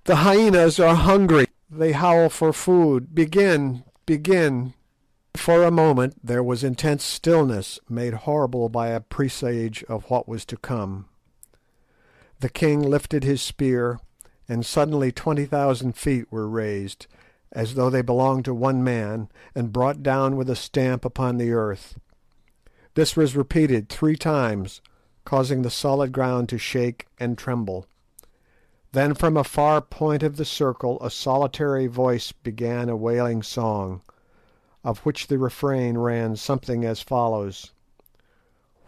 "The hyenas are hungry. They howl for food. Begin, begin." For a moment there was intense stillness, made horrible by a presage of what was to come. The king lifted his spear, and suddenly 20,000 feet were raised, as though they belonged to one man, and brought down with a stamp upon the earth. This was repeated 3 times, causing the solid ground to shake and tremble. Then from a far point of the circle a solitary voice began a wailing song, of which the refrain ran something as follows: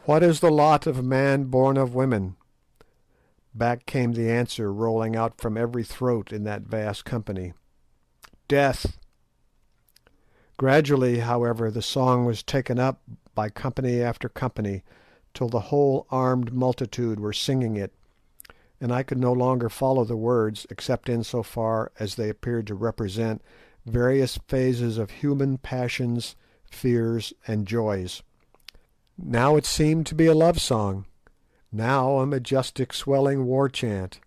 "What is the lot of man born of women?" Back came the answer rolling out from every throat in that vast company: "Death." Gradually, however, the song was taken up by company after company, till the whole armed multitude were singing it, and I could no longer follow the words except in so far as they appeared to represent various phases of human passions, fears, and joys. Now it seemed to be a love song, now a majestic swelling war chant,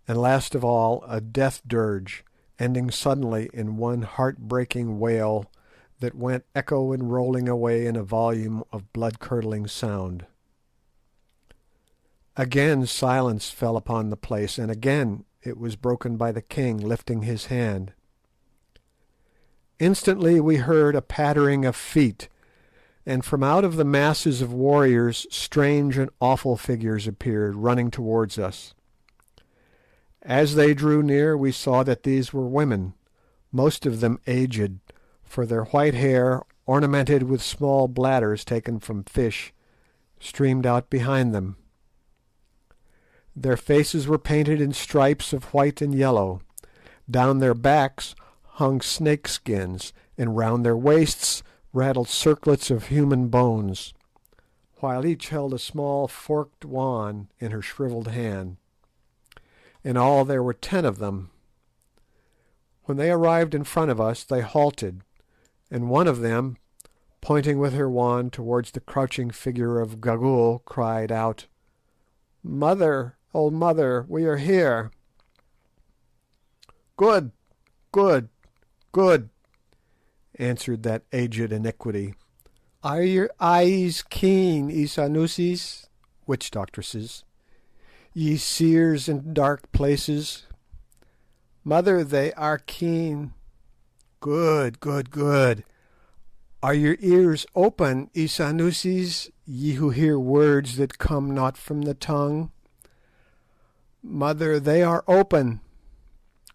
and last of all a death dirge, ending suddenly in one heart-breaking wail that went echoing and rolling away in a volume of blood-curdling sound. Again silence fell upon the place, and again it was broken by the king lifting his hand. Instantly we heard a pattering of feet, and from out of the masses of warriors strange and awful figures appeared, running towards us. As they drew near we saw that these were women, most of them aged, for their white hair, ornamented with small bladders taken from fish, streamed out behind them. Their faces were painted in stripes of white and yellow. Down their backs hung snake skins, and round their waists rattled circlets of human bones, while each held a small forked wand in her shrivelled hand. In all there were 10 of them. When they arrived in front of us they halted, and one of them, pointing with her wand towards the crouching figure of Gagool, cried out, "Mother, oh mother, we are here." "Good, good, good," answered that aged iniquity. "Are your eyes keen, Isanusis (witch doctresses), ye seers in dark places?" "Mother, they are keen." "Good, good, good. Are your ears open, Isanusis, ye who hear words that come not from the tongue?" "Mother, they are open."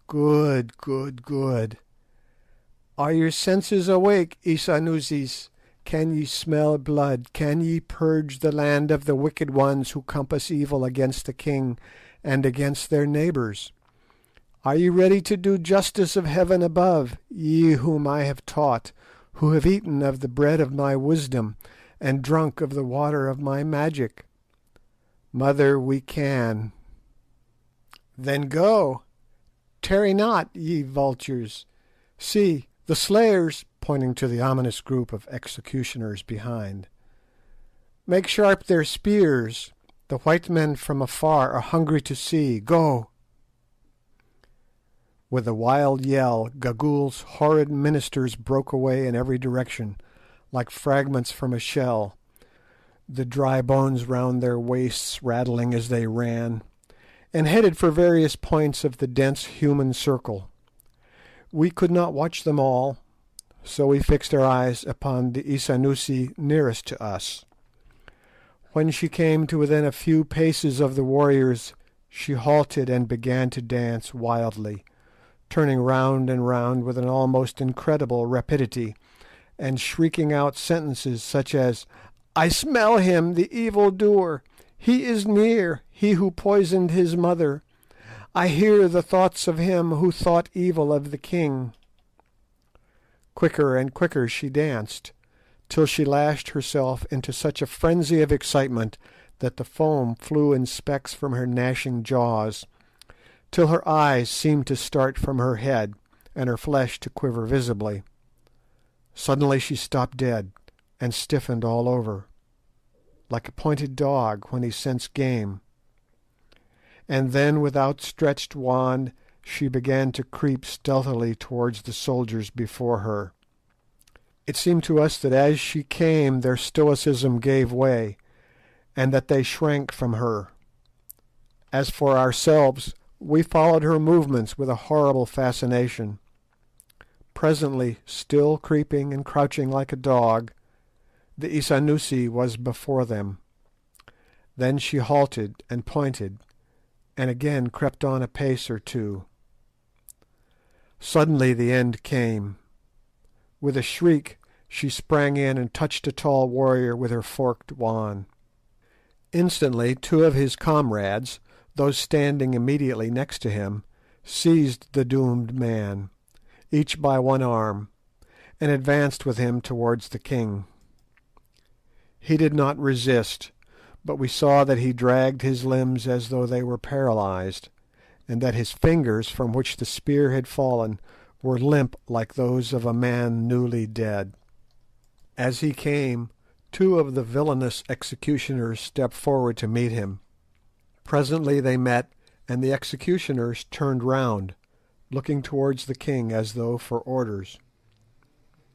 "Good, good, good. Are your senses awake, Isanusis? Can ye smell blood? Can ye purge the land of the wicked ones who compass evil against the king and against their neighbours? Are ye ready to do justice of heaven above, ye whom I have taught, who have eaten of the bread of my wisdom and drunk of the water of my magic?" "Mother, we can." "Then go. Tarry not, ye vultures. See, the slayers," pointing to the ominous group of executioners behind. "Make sharp their spears. The white men from afar are hungry to see. Go." With a wild yell, Gagool's horrid ministers broke away in every direction, like fragments from a shell, the dry bones round their waists rattling as they ran, and headed for various points of the dense human circle. We could not watch them all, so we fixed our eyes upon the Isanusi nearest to us. When she came to within a few paces of the warriors, she halted and began to dance wildly, turning round and round with an almost incredible rapidity, and shrieking out sentences such as, "I smell him, the evil doer! He is near, he who poisoned his mother! I hear the thoughts of him who thought evil of the king!" Quicker and quicker she danced, till she lashed herself into such a frenzy of excitement that the foam flew in specks from her gnashing jaws, till her eyes seemed to start from her head, and her flesh to quiver visibly. Suddenly she stopped dead, and stiffened all over, like a pointed dog when he scents game, and then with outstretched wand she began to creep stealthily towards the soldiers before her. It seemed to us that as she came their stoicism gave way, and that they shrank from her. As for ourselves, we followed her movements with a horrible fascination. Presently, still creeping and crouching like a dog, the Isanusi was before them. Then she halted and pointed, and again crept on a pace or two. Suddenly the end came. With a shriek she sprang in and touched a tall warrior with her forked wand. Instantly two of his comrades, those standing immediately next to him, seized the doomed man, each by one arm, and advanced with him towards the king. He did not resist, but we saw that he dragged his limbs as though they were paralysed, and that his fingers, from which the spear had fallen, were limp like those of a man newly dead. As he came, two of the villainous executioners stepped forward to meet him. Presently they met, and the executioners turned round, looking towards the king as though for orders.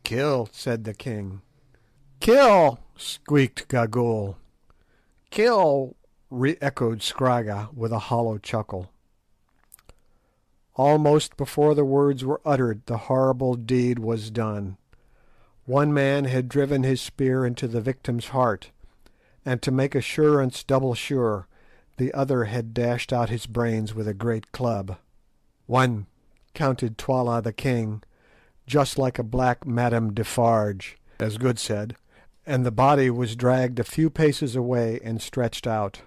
"Kill," said the king. "Kill," squeaked Gagool. "Kill," re-echoed Scragga with a hollow chuckle. Almost before the words were uttered the horrible deed was done. One man had driven his spear into the victim's heart, and to make assurance double sure, the other had dashed out his brains with a great club. "One," counted Twala the king, just like a black Madame Defarge, as Good said, and the body was dragged a few paces away and stretched out.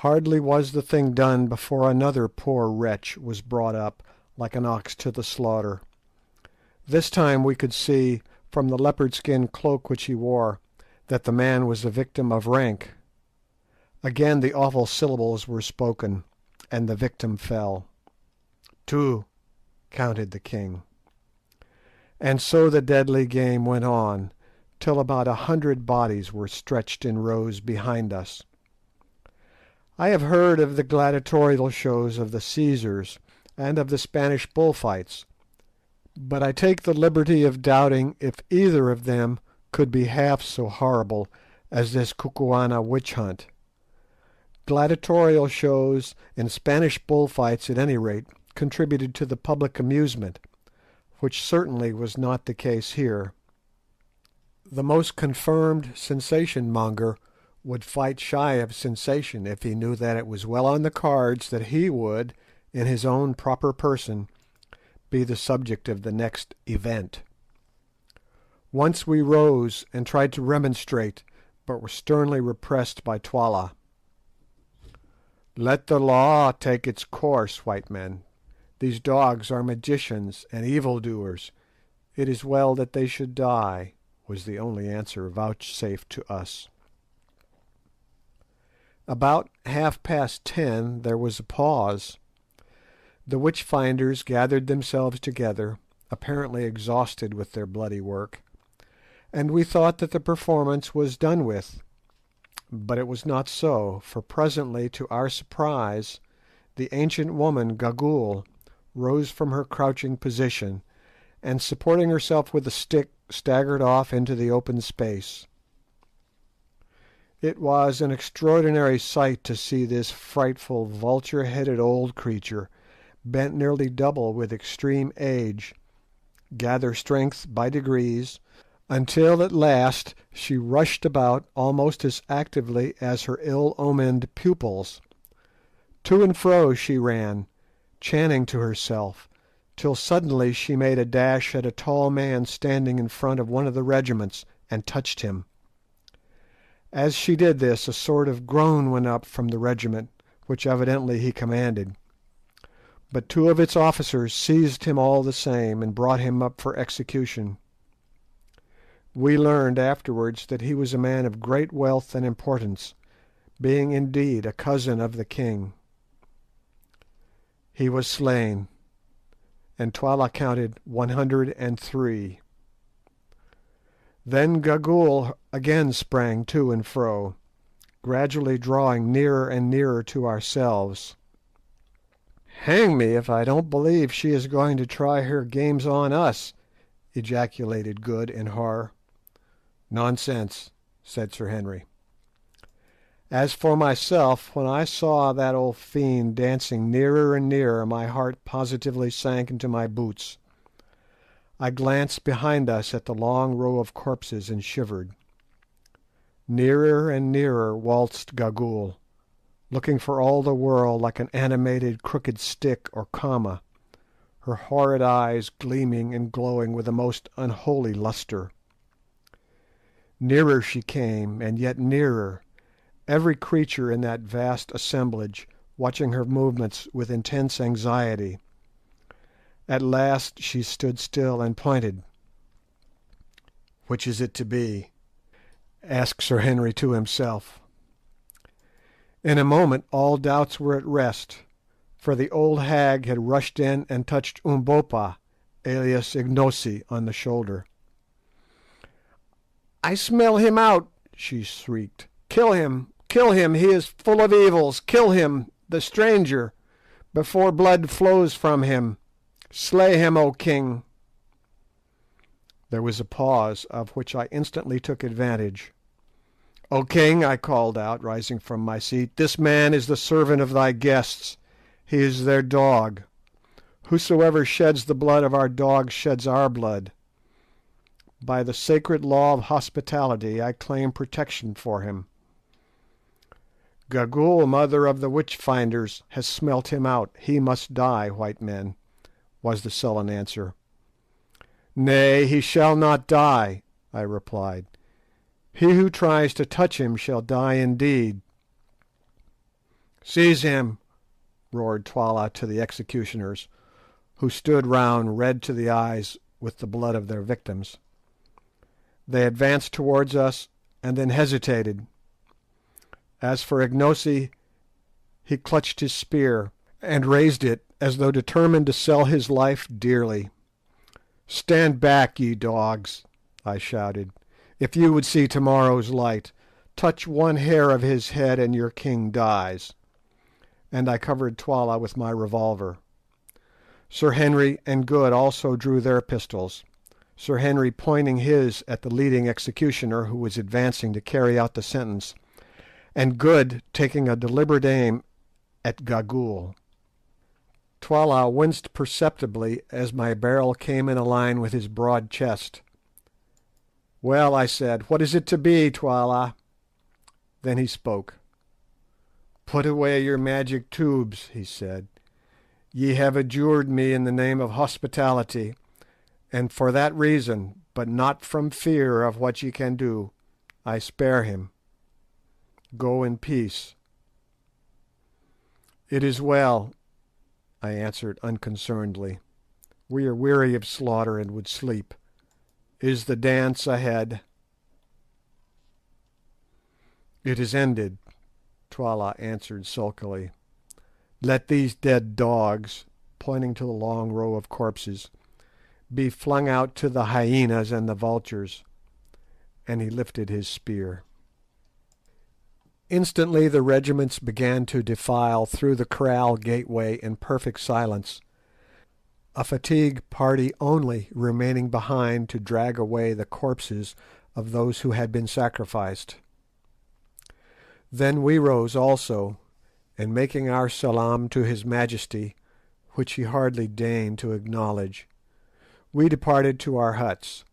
Hardly was the thing done before another poor wretch was brought up like an ox to the slaughter. This time we could see, from the leopard skin cloak which he wore, that the man was a victim of rank. Again the awful syllables were spoken, and the victim fell. "Two," counted the king. And so the deadly game went on, till about 100 bodies were stretched in rows behind us. I have heard of the gladiatorial shows of the Caesars, and of the Spanish bullfights, but I take the liberty of doubting if either of them could be half so horrible as this Kukuana witch hunt. Gladiatorial shows and Spanish bullfights at any rate contributed to the public amusement, which certainly was not the case here. The most confirmed sensation monger would fight shy of sensation if he knew that it was well on the cards that he would, in his own proper person, be the subject of the next event. Once we rose and tried to remonstrate, but were sternly repressed by Twala. "Let the law take its course, white men. These dogs are magicians and evildoers. It is well that they should die," was the only answer vouchsafed to us. About 10:30 there was a pause. The witch-finders gathered themselves together, apparently exhausted with their bloody work, and we thought that the performance was done with. But it was not so, for presently, to our surprise, the ancient woman Gagool rose from her crouching position, and supporting herself with a stick, staggered off into the open space. It was an extraordinary sight to see this frightful vulture-headed old creature, bent nearly double with extreme age, gather strength by degrees, until at last she rushed about almost as actively as her ill-omened pupils. To and fro she ran, chanting to herself, till suddenly she made a dash at a tall man standing in front of one of the regiments, and touched him. As she did this a sort of groan went up from the regiment, which evidently he commanded, but two of its officers seized him all the same, and brought him up for execution. We learned afterwards that he was a man of great wealth and importance, being indeed a cousin of the king. He was slain, and Twala counted 103. Then Gagool again sprang to and fro, gradually drawing nearer and nearer to ourselves. "Hang me if I don't believe she is going to try her games on us," ejaculated Good in horror. "Nonsense," said Sir Henry. As for myself, when I saw that old fiend dancing nearer and nearer, my heart positively sank into my boots. I glanced behind us at the long row of corpses and shivered. Nearer and nearer waltzed Gagool, looking for all the world like an animated crooked stick or comma, her horrid eyes gleaming and glowing with a most unholy lustre. Nearer she came, and yet nearer, every creature in that vast assemblage watching her movements with intense anxiety. At last she stood still and pointed. "Which is it to be?" asked Sir Henry to himself. In a moment all doubts were at rest, for the old hag had rushed in and touched Umbopa, alias Ignosi, on the shoulder. "I smell him out," she shrieked. "Kill him! Kill him! He is full of evils! Kill him, the stranger, before blood flows from him! Slay him, O king!" There was a pause, of which I instantly took advantage. "O king," I called out, rising from my seat, "this man is the servant of thy guests. He is their dog. Whosoever sheds the blood of our dog sheds our blood. By the sacred law of hospitality I claim protection for him." "Gagool, mother of the witch finders, has smelt him out. He must die, white men," was the sullen answer. "Nay, he shall not die," I replied. "He who tries to touch him shall die indeed." "Seize him!" roared Twala to the executioners, who stood round red to the eyes with the blood of their victims. They advanced towards us, and then hesitated. As for Ignosi, he clutched his spear, and raised it as though determined to sell his life dearly. "Stand back, ye dogs!" I shouted. "If you would see tomorrow's light, touch one hair of his head and your king dies." And I covered Twala with my revolver. Sir Henry and Good also drew their pistols, Sir Henry pointing his at the leading executioner who was advancing to carry out the sentence, and Good taking a deliberate aim at Gagool. Twala winced perceptibly as my barrel came in a line with his broad chest. "Well," I said, "what is it to be, Twala?" Then he spoke. "Put away your magic tubes," he said. "Ye have adjured me in the name of hospitality, and for that reason, but not from fear of what ye can do, I spare him. Go in peace." "It is well," I answered unconcernedly. "We are weary of slaughter and would sleep. Is the dance ahead?" "It is ended," Twala answered sulkily. "Let these dead dogs," pointing to the long row of corpses, "be flung out to the hyenas and the vultures," and he lifted his spear. Instantly the regiments began to defile through the kraal gateway in perfect silence, a fatigue party only remaining behind to drag away the corpses of those who had been sacrificed. Then we rose also, and making our salaam to His Majesty, which he hardly deigned to acknowledge, we departed to our huts.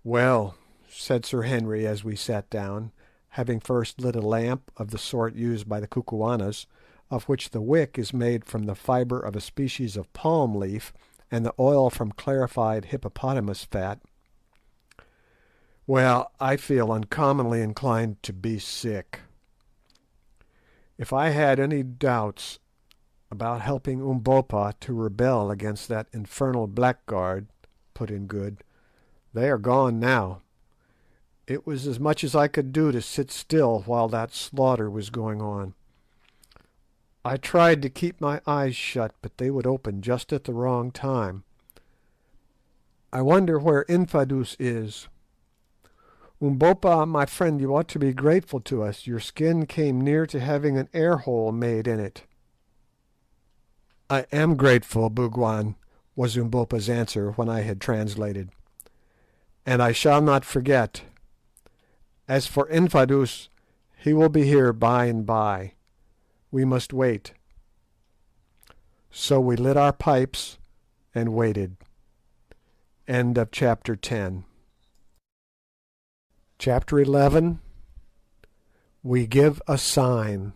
"Well," said Sir Henry as we sat down, having first lit a lamp of the sort used by the Kukuanas, of which the wick is made from the fibre of a species of palm leaf and the oil from clarified hippopotamus fat, "well, I feel uncommonly inclined to be sick. If I had any doubts about helping Umbopa to rebel against that infernal blackguard," put in Good, They are gone now. It was as much as I could do to sit still while that slaughter was going on. I tried to keep my eyes shut, but they would open just at the wrong time. I wonder where Infadoos is. Umbopa, my friend, you ought to be grateful to us. Your skin came near to having an air hole made in it. I am grateful, Bougwan, was Umbopa's answer when I had translated, and I shall not forget. As for Infadoos, he will be here by and by. We must wait. So we lit our pipes and waited. End of chapter 10. Chapter 11. We give a sign.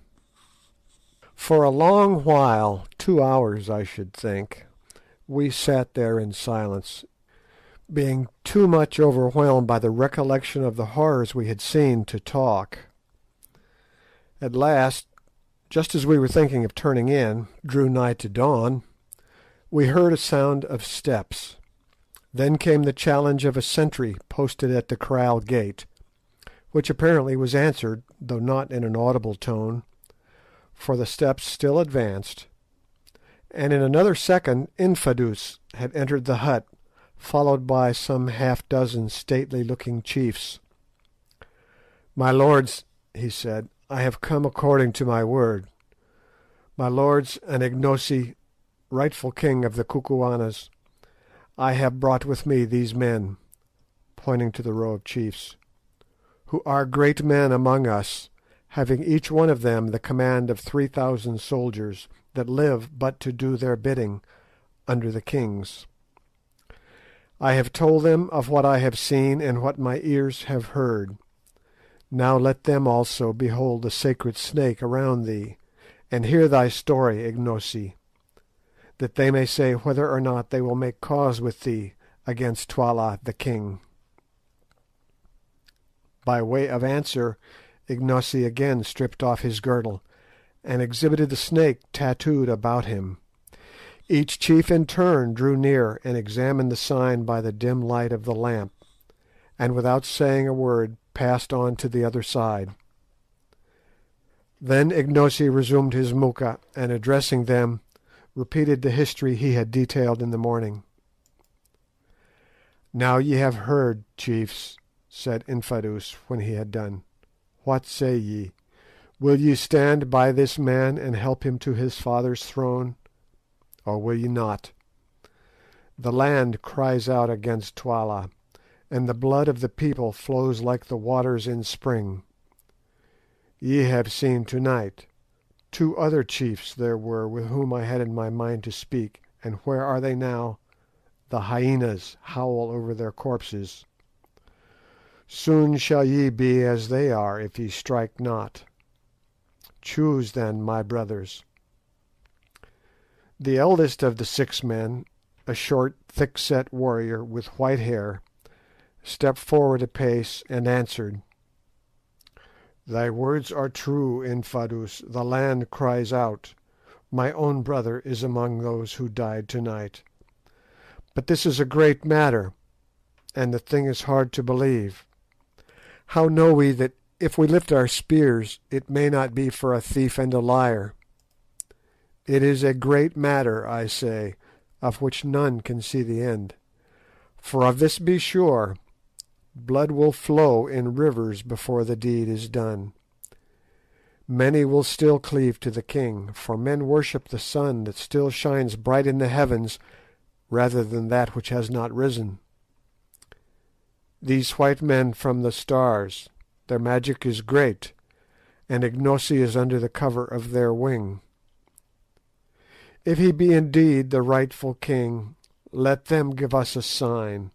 For a long while, 2 hours I should think, we sat there in silence, being too much overwhelmed by the recollection of the horrors we had seen to talk. At last, just as we were thinking of turning in, drew nigh to dawn, we heard a sound of steps. Then came the challenge of a sentry posted at the kraal gate, which apparently was answered, though not in an audible tone, for the steps still advanced, and in another second Infadoos had entered the hut, followed by some half-dozen stately-looking chiefs. "My lords," he said, "I have come according to my word. My lords and Ignosi, rightful king of the Kukuanas, I have brought with me these men," pointing to the row of chiefs, "who are great men among us, having each one of them the command of 3,000 soldiers that live but to do their bidding under the kings. I have told them of what I have seen and what my ears have heard. Now let them also behold the sacred snake around thee, and hear thy story, Ignosi, that they may say whether or not they will make cause with thee against Twala the king." By way of answer, Ignosi again stripped off his girdle, and exhibited the snake tattooed about him. Each chief in turn drew near and examined the sign by the dim light of the lamp, and without saying a word passed on to the other side. Then Ignosi resumed his moocha, and addressing them, repeated the history he had detailed in the morning. "Now ye have heard, chiefs," said Infadoos when he had done. "What say ye? Will ye stand by this man and help him to his father's throne, or will ye not? The land cries out against Twala, and the blood of the people flows like the waters in spring. Ye have seen to-night. 2 other chiefs there were with whom I had in my mind to speak, and where are they now? The hyenas howl over their corpses. Soon shall ye be as they are if ye strike not. Choose then, my brothers." The eldest of the 6 men, a short, thick-set warrior with white hair, stepped forward a pace and answered, "Thy words are true, Infadoos. The land cries out. My own brother is among those who died to-night. But this is a great matter, and the thing is hard to believe. How know we that if we lift our spears it may not be for a thief and a liar? It is a great matter, I say, of which none can see the end. For of this be sure, blood will flow in rivers before the deed is done. Many will still cleave to the king, for men worship the sun that still shines bright in the heavens rather than that which has not risen. These white men from the stars, their magic is great, and Ignosi is under the cover of their wing. If he be indeed the rightful king, let them give us a sign,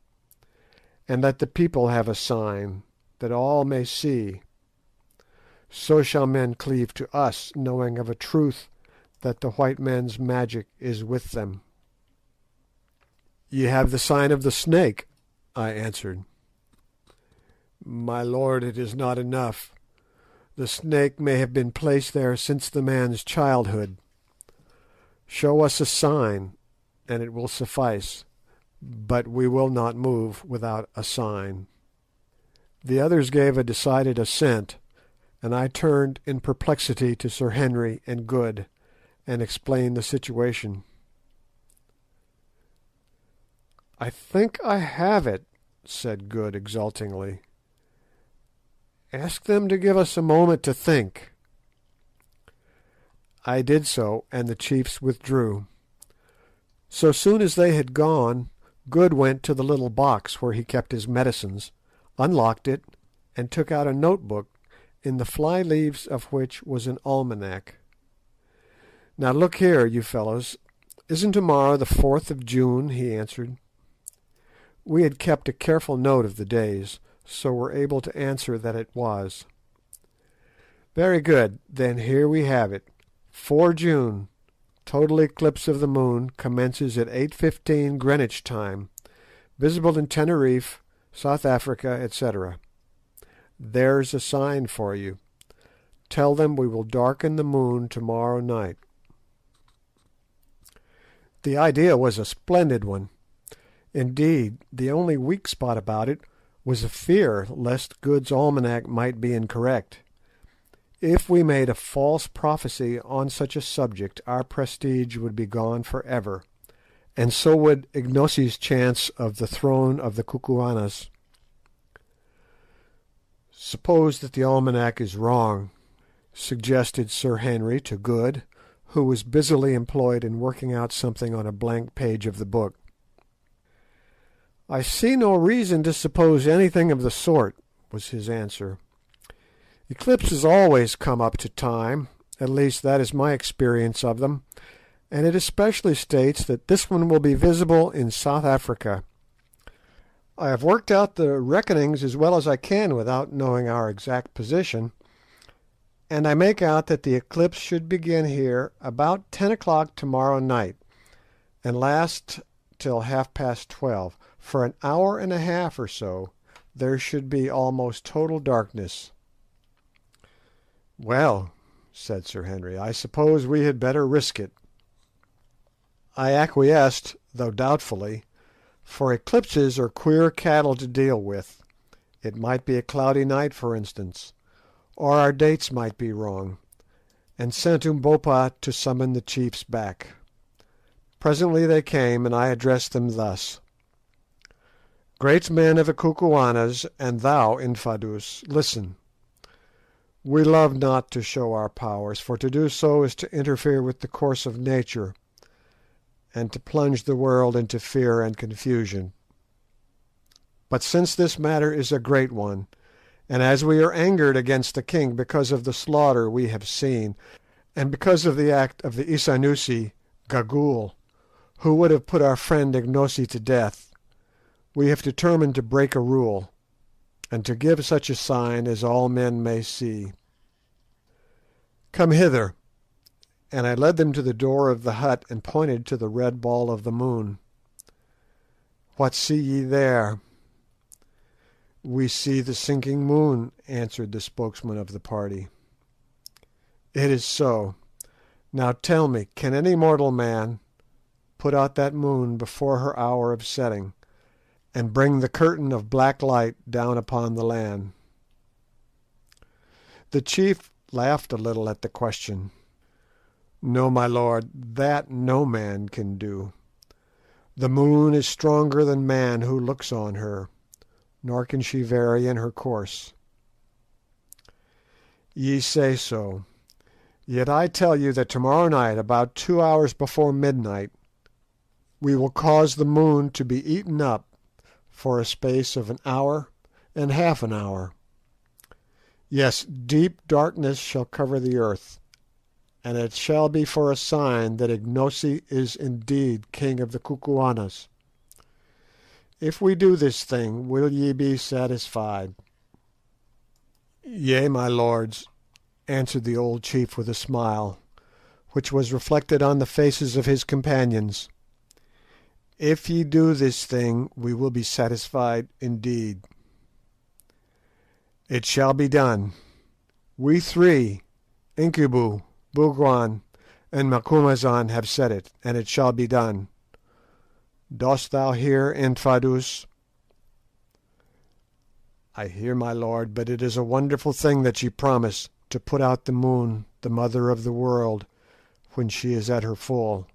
and let the people have a sign, that all may see. So shall men cleave to us, knowing of a truth that the white men's magic is with them." "Ye have the sign of the snake," I answered. "My lord, it is not enough. The snake may have been placed there since the man's childhood. Show us a sign, and it will suffice. but we will not move without a sign." The others gave a decided assent, and I turned in perplexity to Sir Henry and Good, and explained the situation. "I think I have it," said Good exultingly. "Ask them to give us a moment to think." I did so, and the chiefs withdrew. So soon as they had gone, Good went to the little box where he kept his medicines, unlocked it, and took out a notebook, in the fly leaves of which was an almanac. "Now look here, you fellows, isn't tomorrow the 4th of June?" he answered. We had kept a careful note of the days, so were able to answer that it was. "Very good, then here we have it. 4 June. Total eclipse of the moon commences at 8:15 Greenwich time. Visible in Tenerife, South Africa, etc. There's a sign for you. Tell them we will darken the moon tomorrow night." The idea was a splendid one. Indeed, the only weak spot about it was a fear lest Good's almanac might be incorrect. If we made a false prophecy on such a subject, our prestige would be gone for ever, and so would Ignosi's chance of the throne of the Kukuanas. "Suppose that the almanac is wrong," suggested Sir Henry to Good, who was busily employed in working out something on a blank page of the book. "I see no reason to suppose anything of the sort," was his answer. "Eclipses always come up to time, at least that is my experience of them, and it especially states that this one will be visible in South Africa. I have worked out the reckonings as well as I can without knowing our exact position, and I make out that the eclipse should begin here about 10 o'clock tomorrow night, and last till 12:30. For an hour and a half or so there should be almost total darkness." "Well," said Sir Henry, "I suppose we had better risk it." I acquiesced, though doubtfully, for eclipses are queer cattle to deal with. It might be a cloudy night, for instance, or our dates might be wrong, and sent Umbopa to summon the chiefs back. Presently they came, and I addressed them thus: "Great men of the Kukuanas, and thou, Infadoos, listen. We love not to show our powers, for to do so is to interfere with the course of nature, and to plunge the world into fear and confusion. But since this matter is a great one, and as we are angered against the king because of the slaughter we have seen, and because of the act of the Isanusi, Gagool, who would have put our friend Ignosi to death, we have determined to break a rule, and to give such a sign as all men may see. Come hither." And I led them to the door of the hut and pointed to the red ball of the moon. "What see ye there?" "We see the sinking moon," answered the spokesman of the party. "It is so. Now tell me, can any mortal man put out that moon before her hour of setting, and bring the curtain of black light down upon the land?" The chief laughed a little at the question. "No, my lord, that no man can do. The moon is stronger than man who looks on her, nor can she vary in her course." "Ye say so. Yet I tell you that tomorrow night, about 2 hours before midnight, we will cause the moon to be eaten up for a space of an hour and half an hour. Yes, deep darkness shall cover the earth, and it shall be for a sign that Ignosi is indeed king of the Kukuanas. If we do this thing, will ye be satisfied?" "Yea, my lords," answered the old chief with a smile, which was reflected on the faces of his companions. "If ye do this thing, we will be satisfied indeed." "It shall be done. We three, Incubu, Bougwan, and Macumazahn, have said it, and it shall be done. Dost thou hear, Infadoos?" "I hear, my lord, but it is a wonderful thing that ye promise, to put out the moon, the mother of the world, when she is at her full."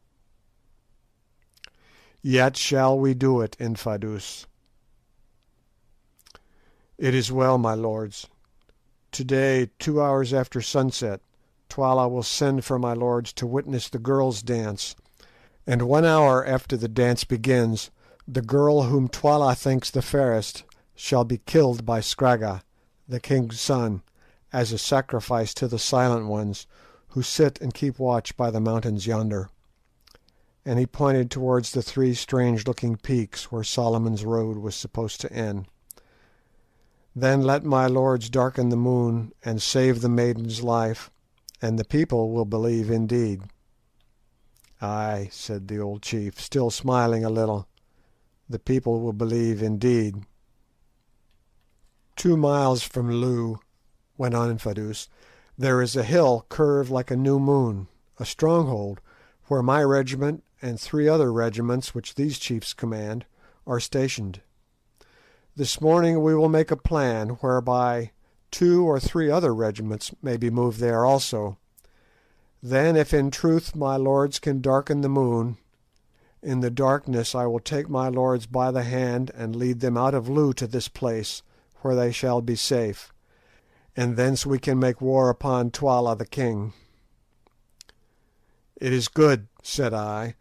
"Yet shall we do it, Infadoos." "It is well, my lords. To day, 2 hours after sunset, Twala will send for my lords to witness the girls' dance, and 1 hour after the dance begins, the girl whom Twala thinks the fairest shall be killed by Scragga, the king's son, as a sacrifice to the Silent Ones, who sit and keep watch by the mountains yonder," and he pointed towards the three strange-looking peaks where Solomon's Road was supposed to end. "Then let my lords darken the moon and save the maiden's life, and the people will believe indeed." "Ay," said the old chief, still smiling a little, "the people will believe indeed." "2 miles from Loo," went on Infadoos, "there is a hill curved like a new moon, a stronghold, where my regiment and 3 other regiments which these chiefs command are stationed. This morning we will make a plan whereby 2 or 3 other regiments may be moved there also. Then, if in truth my lords can darken the moon, in the darkness I will take my lords by the hand and lead them out of Loo to this place, where they shall be safe, and thence we can make war upon Twala the king." "It is good," said I.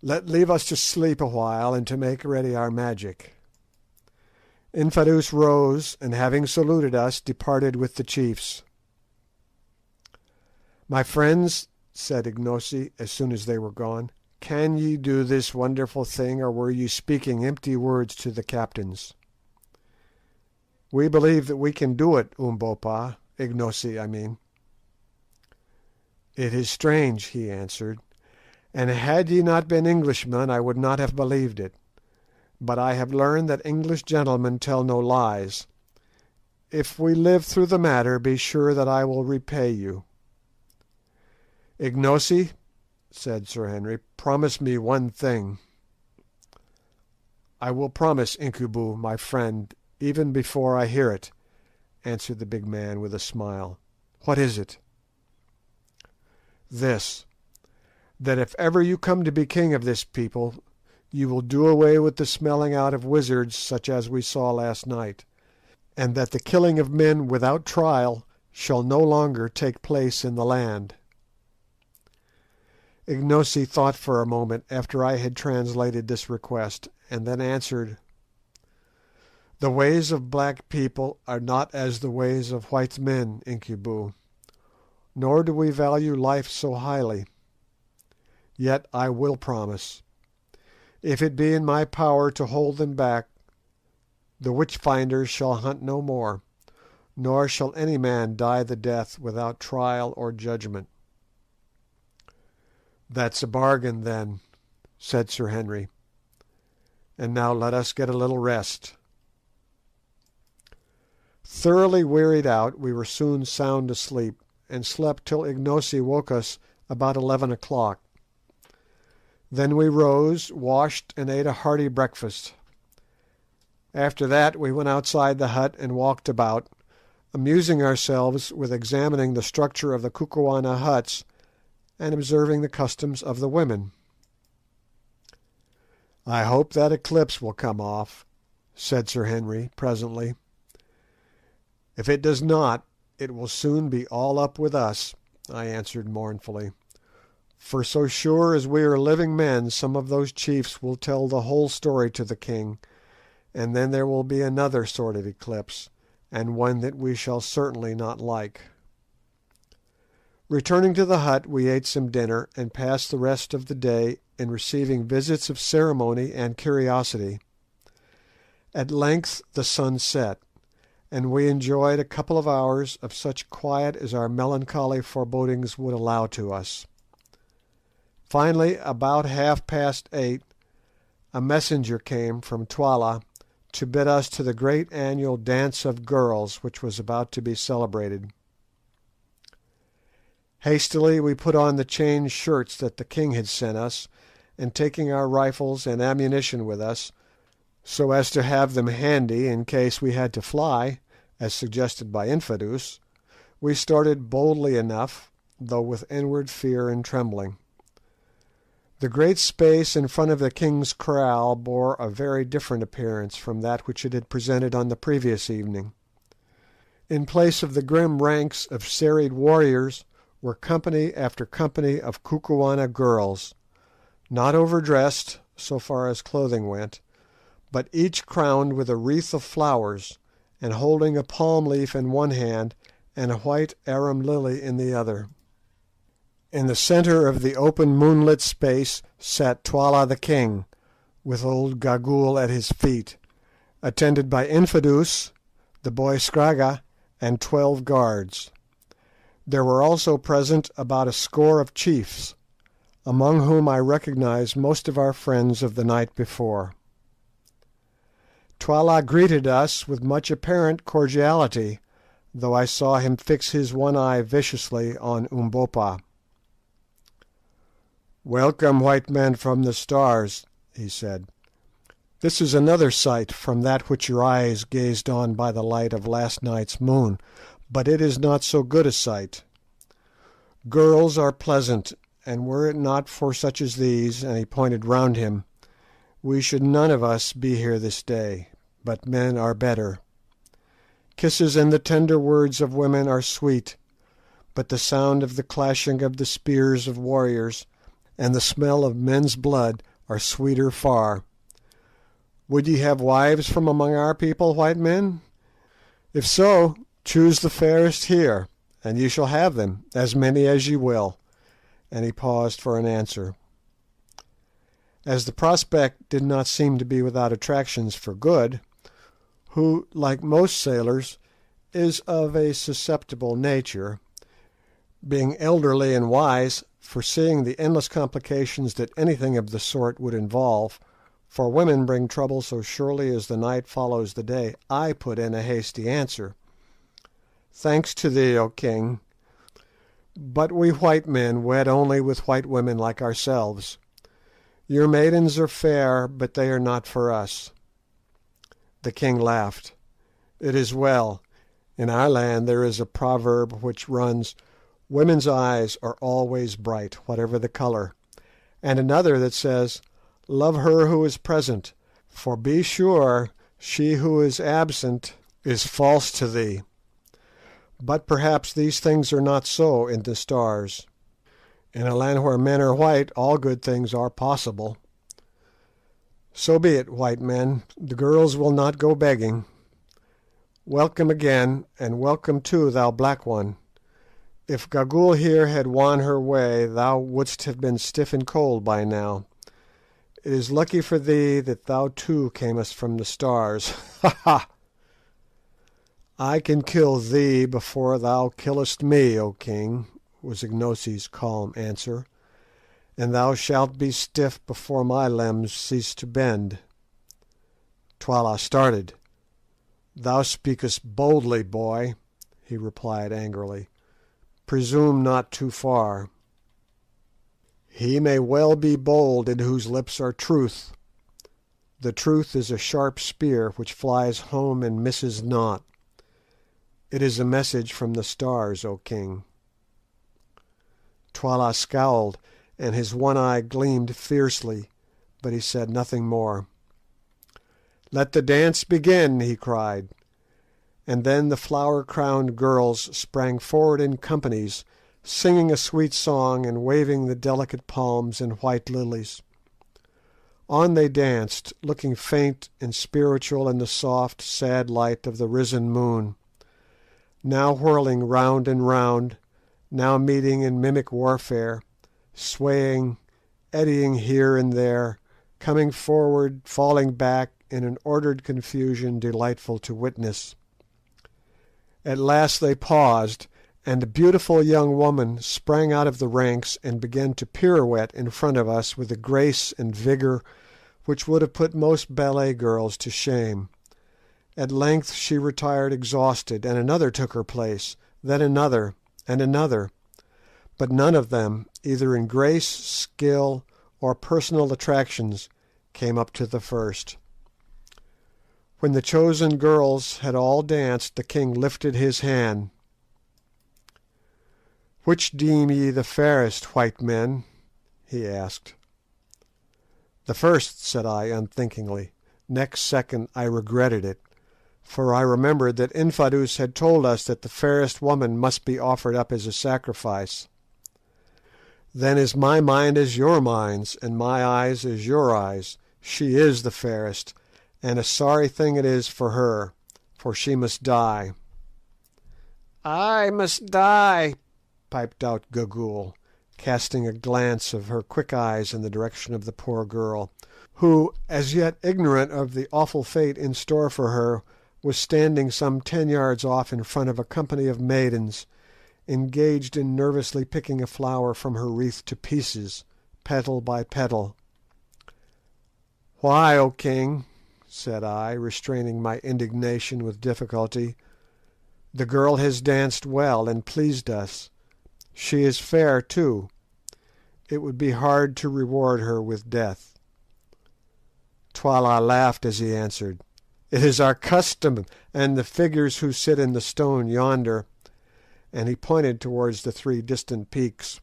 "Leave us to sleep a while and to make ready our magic." Infadoos rose, and having saluted us, departed with the chiefs. "My friends," said Ignosi, as soon as they were gone, "can ye do this wonderful thing, or were ye speaking empty words to the captains?" "We believe that we can do it, Umbopa, Ignosi, I mean." "It is strange," he answered, "and had ye not been Englishmen I would not have believed it. But I have learned that English gentlemen tell no lies. If we live through the matter, be sure that I will repay you." "Ignosi," said Sir Henry, "promise me one thing." "I will promise, Incubu, my friend, even before I hear it," answered the big man with a smile. "What is it?" "This: that if ever you come to be king of this people, you will do away with the smelling out of wizards such as we saw last night, and that the killing of men without trial shall no longer take place in the land." Ignosi thought for a moment after I had translated this request, and then answered— "The ways of black people are not as the ways of white men, Incubu, nor do we value life so highly. Yet I will promise. If it be in my power to hold them back, the witch finders shall hunt no more, nor shall any man die the death without trial or judgment." "That's a bargain, then," said Sir Henry. "And now let us get a little rest." Thoroughly wearied out, we were soon sound asleep, and slept till Ignosi woke us about 11 o'clock. Then we rose, washed, and ate a hearty breakfast. After that we went outside the hut and walked about, amusing ourselves with examining the structure of the Kukuana huts and observing the customs of the women. "I hope that eclipse will come off," said Sir Henry presently. "If it does not, it will soon be all up with us," I answered mournfully, "for so sure as we are living men some of those chiefs will tell the whole story to the king, and then there will be another sort of eclipse, and one that we shall certainly not like." Returning to the hut, we ate some dinner, and passed the rest of the day in receiving visits of ceremony and curiosity. At length the sun set, and we enjoyed a couple of hours of such quiet as our melancholy forebodings would allow to us. Finally, about 8:30, a messenger came from Twala to bid us to the great annual dance of girls which was about to be celebrated. Hastily we put on the changed shirts that the king had sent us, and taking our rifles and ammunition with us, so as to have them handy in case we had to fly, as suggested by Infadoos, we started boldly enough, though with inward fear and trembling. The great space in front of the king's kraal bore a very different appearance from that which it had presented on the previous evening. In place of the grim ranks of serried warriors were company after company of Kukuana girls, not overdressed so far as clothing went, but each crowned with a wreath of flowers, and holding a palm leaf in one hand and a white arum lily in the other. In the centre of the open moonlit space sat Twala the king, with old Gagool at his feet, attended by Infadoos, the boy Scragga, and 12 guards. There were also present about a score of chiefs, among whom I recognised most of our friends of the night before. Twala greeted us with much apparent cordiality, though I saw him fix his one eye viciously on Umbopa. "Welcome, white men from the Stars," he said. "This is another sight from that which your eyes gazed on by the light of last night's moon, but it is not so good a sight. Girls are pleasant, and were it not for such as these," and he pointed round him, "we should none of us be here this day, but men are better. Kisses and the tender words of women are sweet, but the sound of the clashing of the spears of warriors and the smell of men's blood are sweeter far. Would ye have wives from among our people, white men? If so, choose the fairest here, and ye shall have them, as many as ye will," and he paused for an answer. As the prospect did not seem to be without attractions for Good, who, like most sailors, is of a susceptible nature, being elderly and wise, foreseeing the endless complications that anything of the sort would involve, for women bring trouble so surely as the night follows the day, I put in a hasty answer. "Thanks to thee, O king, but we white men wed only with white women like ourselves. Your maidens are fair, but they are not for us." The king laughed. "It is well. In our land there is a proverb which runs, 'Women's eyes are always bright, whatever the colour,' and another that says, 'Love her who is present, for be sure she who is absent is false to thee.' But perhaps these things are not so in the Stars. In a land where men are white, all good things are possible. So be it, white men, the girls will not go begging. Welcome again, and welcome too, thou black one. If Gagool here had won her way, thou wouldst have been stiff and cold by now. It is lucky for thee that thou too camest from the Stars. Ha ha! I can kill thee before thou killest me, O king," was Ignosi's calm answer, "and thou shalt be stiff before my limbs cease to bend." Twala started. "Thou speakest boldly, boy," he replied angrily. "Presume not too far. He may well be bold in whose lips are truth. The truth is a sharp spear which flies home and misses not. It is a message from the Stars, O king." Twala scowled, and his one eye gleamed fiercely, but he said nothing more. "Let the dance begin," he cried, and then the flower-crowned girls sprang forward in companies, singing a sweet song and waving the delicate palms and white lilies. On they danced, looking faint and spiritual in the soft, sad light of the risen moon, now whirling round and round, now meeting in mimic warfare, swaying, eddying here and there, coming forward, falling back in an ordered confusion delightful to witness. At last they paused, and a beautiful young woman sprang out of the ranks and began to pirouette in front of us with a grace and vigour which would have put most ballet girls to shame. At length she retired exhausted, and another took her place, then another, and another, but none of them, either in grace, skill, or personal attractions came up to the first. When the chosen girls had all danced, the king lifted his hand. "Which deem ye the fairest, white men?" he asked. "The first," said I unthinkingly. Next second I regretted it, for I remembered that Infadoos had told us that the fairest woman must be offered up as a sacrifice. "Then is my mind as your minds, and my eyes as your eyes. She is the fairest, and a sorry thing it is for her, for she must die." "I must die," piped out Gagool, casting a glance of her quick eyes in the direction of the poor girl, who, as yet ignorant of the awful fate in store for her, was standing some 10 yards off in front of a company of maidens, engaged in nervously picking a flower from her wreath to pieces, petal by petal. "Why, O king?" said I, restraining my indignation with difficulty. "The girl has danced well and pleased us. She is fair too. It would be hard to reward her with death." Twala laughed as he answered, "It is our custom, and the figures who sit in the stone yonder," and he pointed towards the 3 distant peaks,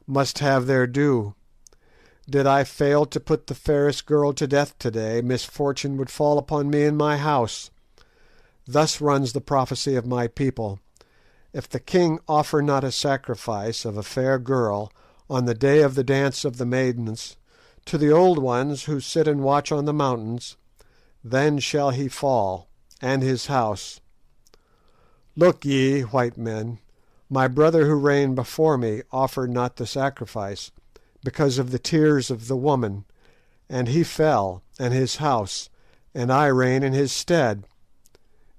"must have their due. Did I fail to put the fairest girl to death today, misfortune would fall upon me in my house. Thus runs the prophecy of my people. If the king offer not a sacrifice of a fair girl on the day of the dance of the maidens to the old ones who sit and watch on the mountains, then shall he fall, and his house. Look ye, white men, my brother who reigned before me offered not the sacrifice, because of the tears of the woman, and he fell, and his house, and I reign in his stead.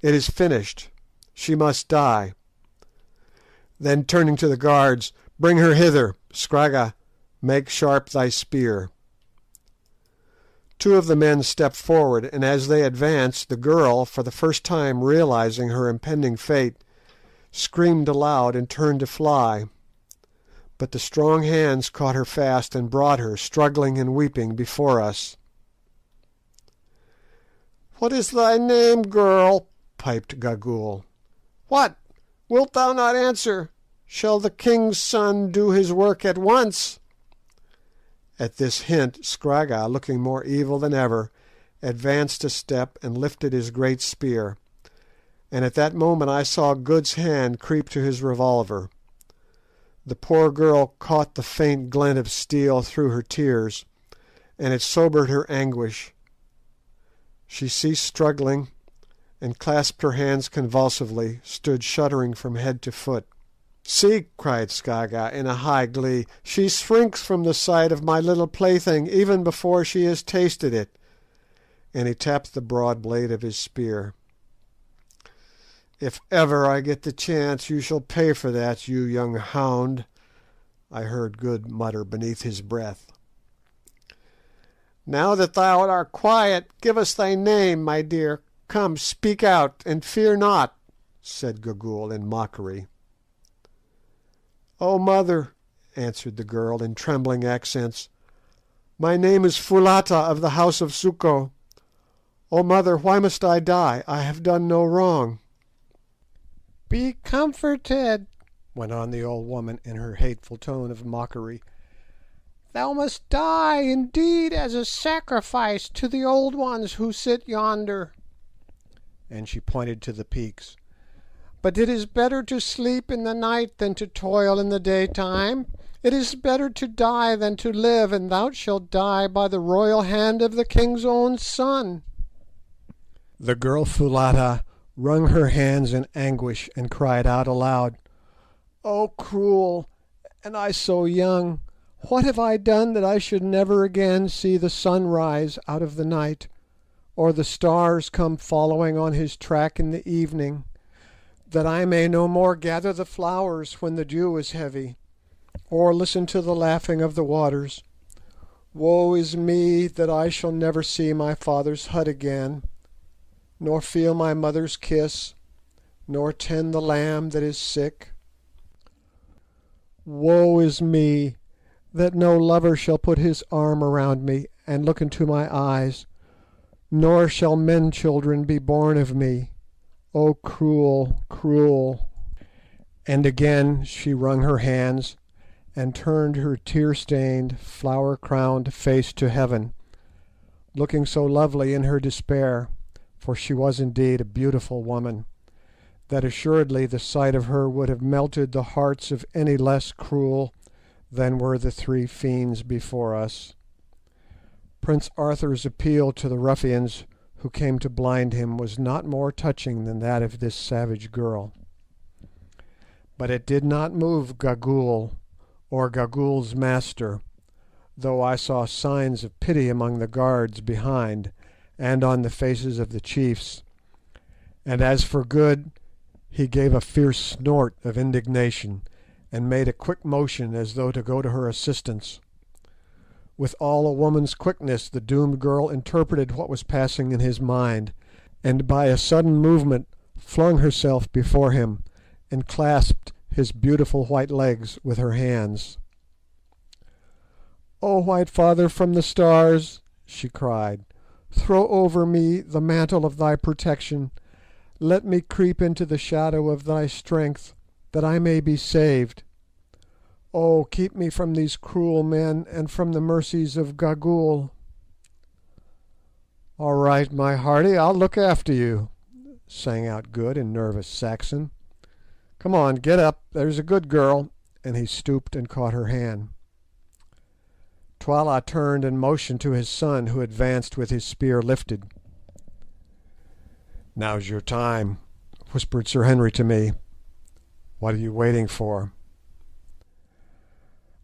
It is finished. She must die." Then turning to the guards, "Bring her hither. Scragga, make sharp thy spear." 2 of the men stepped forward, and as they advanced, the girl, for the first time realising her impending fate, screamed aloud and turned to fly. But the strong hands caught her fast and brought her, struggling and weeping, before us. "What is thy name, girl?" piped Gagool. "What! Wilt thou not answer? Shall the king's son do his work at once?" At this hint Scragga, looking more evil than ever, advanced a step and lifted his great spear, and at that moment I saw Good's hand creep to his revolver. The poor girl caught the faint glint of steel through her tears, and it sobered her anguish. She ceased struggling, and clasped her hands convulsively, stood shuddering from head to foot. "See," cried Scragga in a high glee, "she shrinks from the sight of my little plaything even before she has tasted it," and he tapped the broad blade of his spear. "If ever I get the chance you shall pay for that, you young hound," I heard Good mutter beneath his breath. "Now that thou art quiet, give us thy name, my dear. Come, speak out, and fear not," said Gagool in mockery. "O mother," answered the girl in trembling accents, "my name is Foulata of the house of Suko. O mother, why must I die? I have done no wrong." "Be comforted," went on the old woman in her hateful tone of mockery. "Thou must die indeed as a sacrifice to the old ones who sit yonder," and she pointed to the peaks. "But it is better to sleep in the night than to toil in the daytime. It is better to die than to live, and thou shalt die by the royal hand of the king's own son." The girl Foulata wrung her hands in anguish and cried out aloud, "Oh, cruel! And I so young! What have I done that I should never again see the sun rise out of the night, or the stars come following on his track in the evening, that I may no more gather the flowers when the dew is heavy, or listen to the laughing of the waters? Woe is me that I shall never see my father's hut again, nor feel my mother's kiss, nor tend the lamb that is sick. Woe is me, that no lover shall put his arm around me and look into my eyes, nor shall men children be born of me. O cruel, cruel!" And again she wrung her hands and turned her tear-stained, flower-crowned face to heaven, looking so lovely in her despair, for she was indeed a beautiful woman, that assuredly the sight of her would have melted the hearts of any less cruel than were the three fiends before us. Prince Arthur's appeal to the ruffians who came to blind him was not more touching than that of this savage girl. But it did not move Gagool or Gagool's master, though I saw signs of pity among the guards behind and on the faces of the chiefs, and as for Good, he gave a fierce snort of indignation, and made a quick motion as though to go to her assistance. With all a woman's quickness the doomed girl interpreted what was passing in his mind, and by a sudden movement flung herself before him, and clasped his beautiful white legs with her hands. "O White Father from the stars," she cried, "throw over me the mantle of thy protection. Let me creep into the shadow of thy strength, that I may be saved. Oh, keep me from these cruel men and from the mercies of Gagool." "All right, my hearty, I'll look after you," sang out Good in nervous Saxon. "Come on, get up, there's a good girl," and he stooped and caught her hand. Twala turned and motioned to his son, who advanced with his spear lifted. "Now's your time," whispered Sir Henry to me. "What are you waiting for?"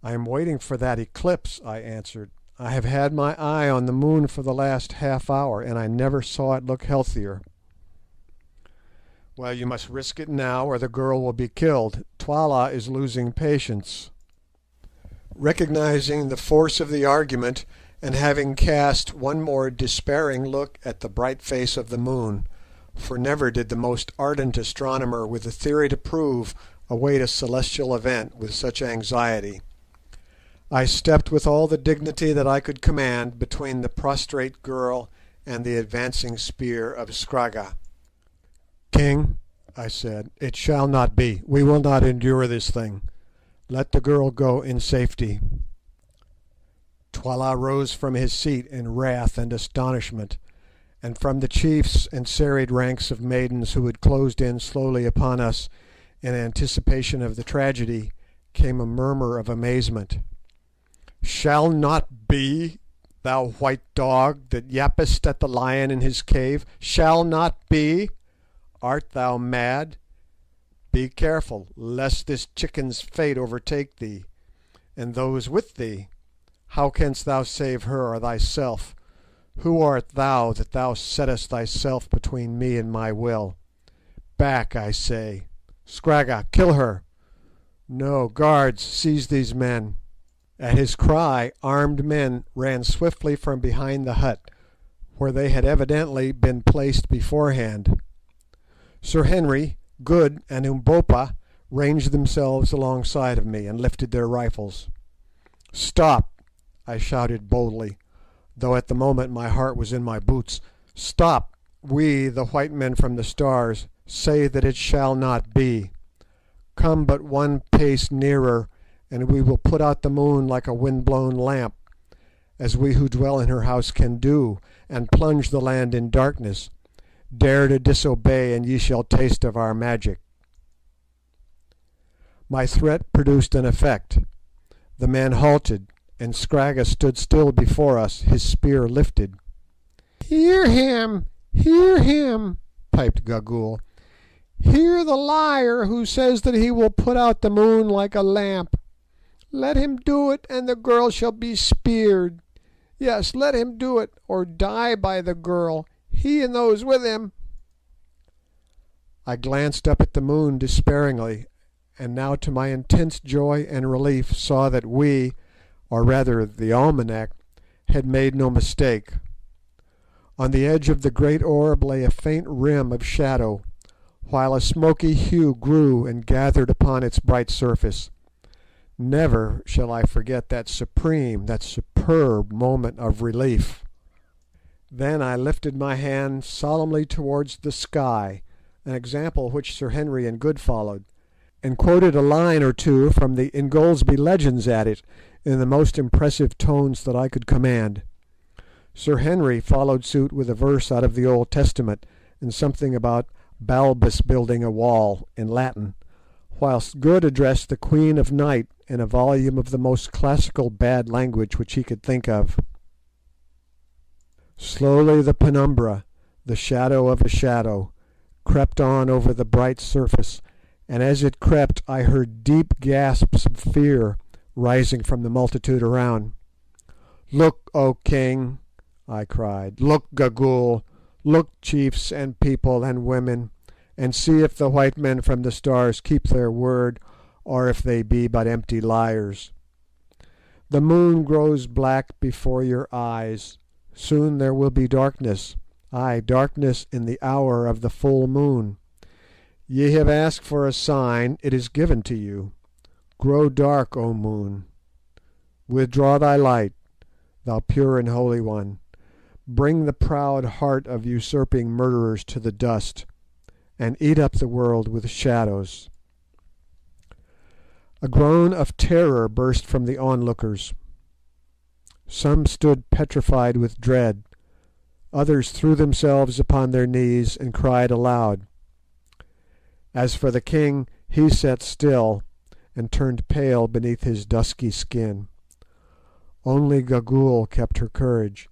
"I am waiting for that eclipse," I answered. "I have had my eye on the moon for the last half hour, and I never saw it look healthier." "Well, you must risk it now, or the girl will be killed. Twala is losing patience." Recognising the force of the argument, and having cast one more despairing look at the bright face of the moon, for never did the most ardent astronomer with a theory to prove await a celestial event with such anxiety, I stepped with all the dignity that I could command between the prostrate girl and the advancing spear of Scragga. "King," I said, "it shall not be. We will not endure this thing. Let the girl go in safety." Twala rose from his seat in wrath and astonishment, and from the chiefs and serried ranks of maidens who had closed in slowly upon us in anticipation of the tragedy came a murmur of amazement. "Shall not be, thou white dog, that yappest at the lion in his cave? Shall not be? Art thou mad? Be careful, lest this chicken's fate overtake thee, and those with thee. How canst thou save her or thyself? Who art thou that thou settest thyself between me and my will? Back, I say. Scragga, kill her. No, guards, seize these men." At his cry armed men ran swiftly from behind the hut, where they had evidently been placed beforehand. Sir Henry, Good, and Umbopa ranged themselves alongside of me and lifted their rifles. "Stop!" I shouted boldly, though at the moment my heart was in my boots. "Stop! We, the white men from the stars, say that it shall not be. Come but one pace nearer, and we will put out the moon like a wind-blown lamp, as we who dwell in her house can do, and plunge the land in darkness. Dare to disobey, and ye shall taste of our magic." My threat produced an effect. The men halted, and Scragga stood still before us, his spear lifted. "Hear him! Hear him!" piped Gagool. "Hear the liar who says that he will put out the moon like a lamp. Let him do it, and the girl shall be speared. Yes, let him do it, or die by the girl, he and those with him." I glanced up at the moon despairingly, and now to my intense joy and relief saw that we, or rather the almanac, had made no mistake. On the edge of the great orb lay a faint rim of shadow, while a smoky hue grew and gathered upon its bright surface. Never shall I forget that supreme, that superb moment of relief. Then I lifted my hand solemnly towards the sky, an example which Sir Henry and Good followed, and quoted a line or two from the Ingoldsby Legends at it in the most impressive tones that I could command. Sir Henry followed suit with a verse out of the Old Testament and something about Balbus building a wall in Latin, whilst Good addressed the Queen of Night in a volume of the most classical bad language which he could think of. Slowly the penumbra, the shadow of a shadow, crept on over the bright surface, and as it crept I heard deep gasps of fear rising from the multitude around. "Look, O king!" I cried. "Look, Gagool! Look, chiefs and people and women, and see if the white men from the stars keep their word, or if they be but empty liars. The moon grows black before your eyes. Soon there will be darkness, ay, darkness in the hour of the full moon. Ye have asked for a sign, it is given to you. Grow dark, O moon. Withdraw thy light, thou pure and holy one. Bring the proud heart of usurping murderers to the dust, and eat up the world with shadows." A groan of terror burst from the onlookers. Some stood petrified with dread, others threw themselves upon their knees and cried aloud. As for the king, he sat still and turned pale beneath his dusky skin. Only Gagool kept her courage.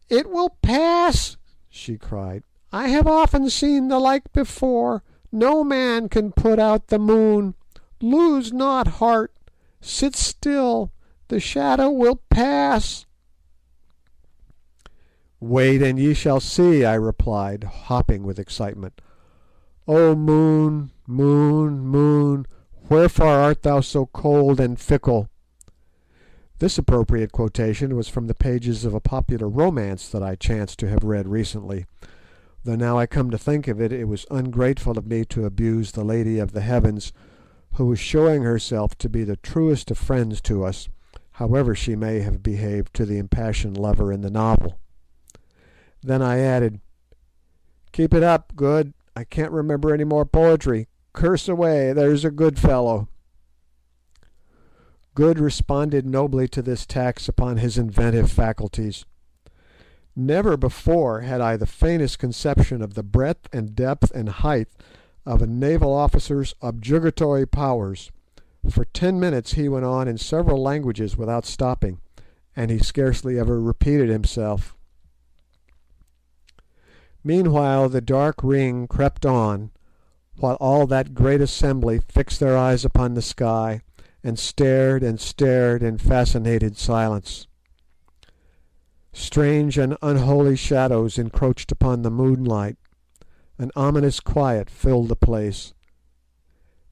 "It will pass," she cried. "I have often seen the like before. No man can put out the moon. Lose not heart. Sit still. The shadow will pass." "Wait, and ye shall see," I replied, hopping with excitement. "O moon, moon, moon, wherefore art thou so cold and fickle?" This appropriate quotation was from the pages of a popular romance that I chanced to have read recently, though now I come to think of it, it was ungrateful of me to abuse the Lady of the Heavens, who was showing herself to be the truest of friends to us, however she may have behaved to the impassioned lover in the novel. Then I added, "Keep it up, Good. I can't remember any more poetry. Curse away, there's a good fellow." Good responded nobly to this tax upon his inventive faculties. Never before had I the faintest conception of the breadth and depth and height of a naval officer's objurgatory powers. For 10 minutes he went on in several languages without stopping, and he scarcely ever repeated himself. Meanwhile the dark ring crept on, while all that great assembly fixed their eyes upon the sky, and stared in fascinated silence. Strange and unholy shadows encroached upon the moonlight. An ominous quiet filled the place.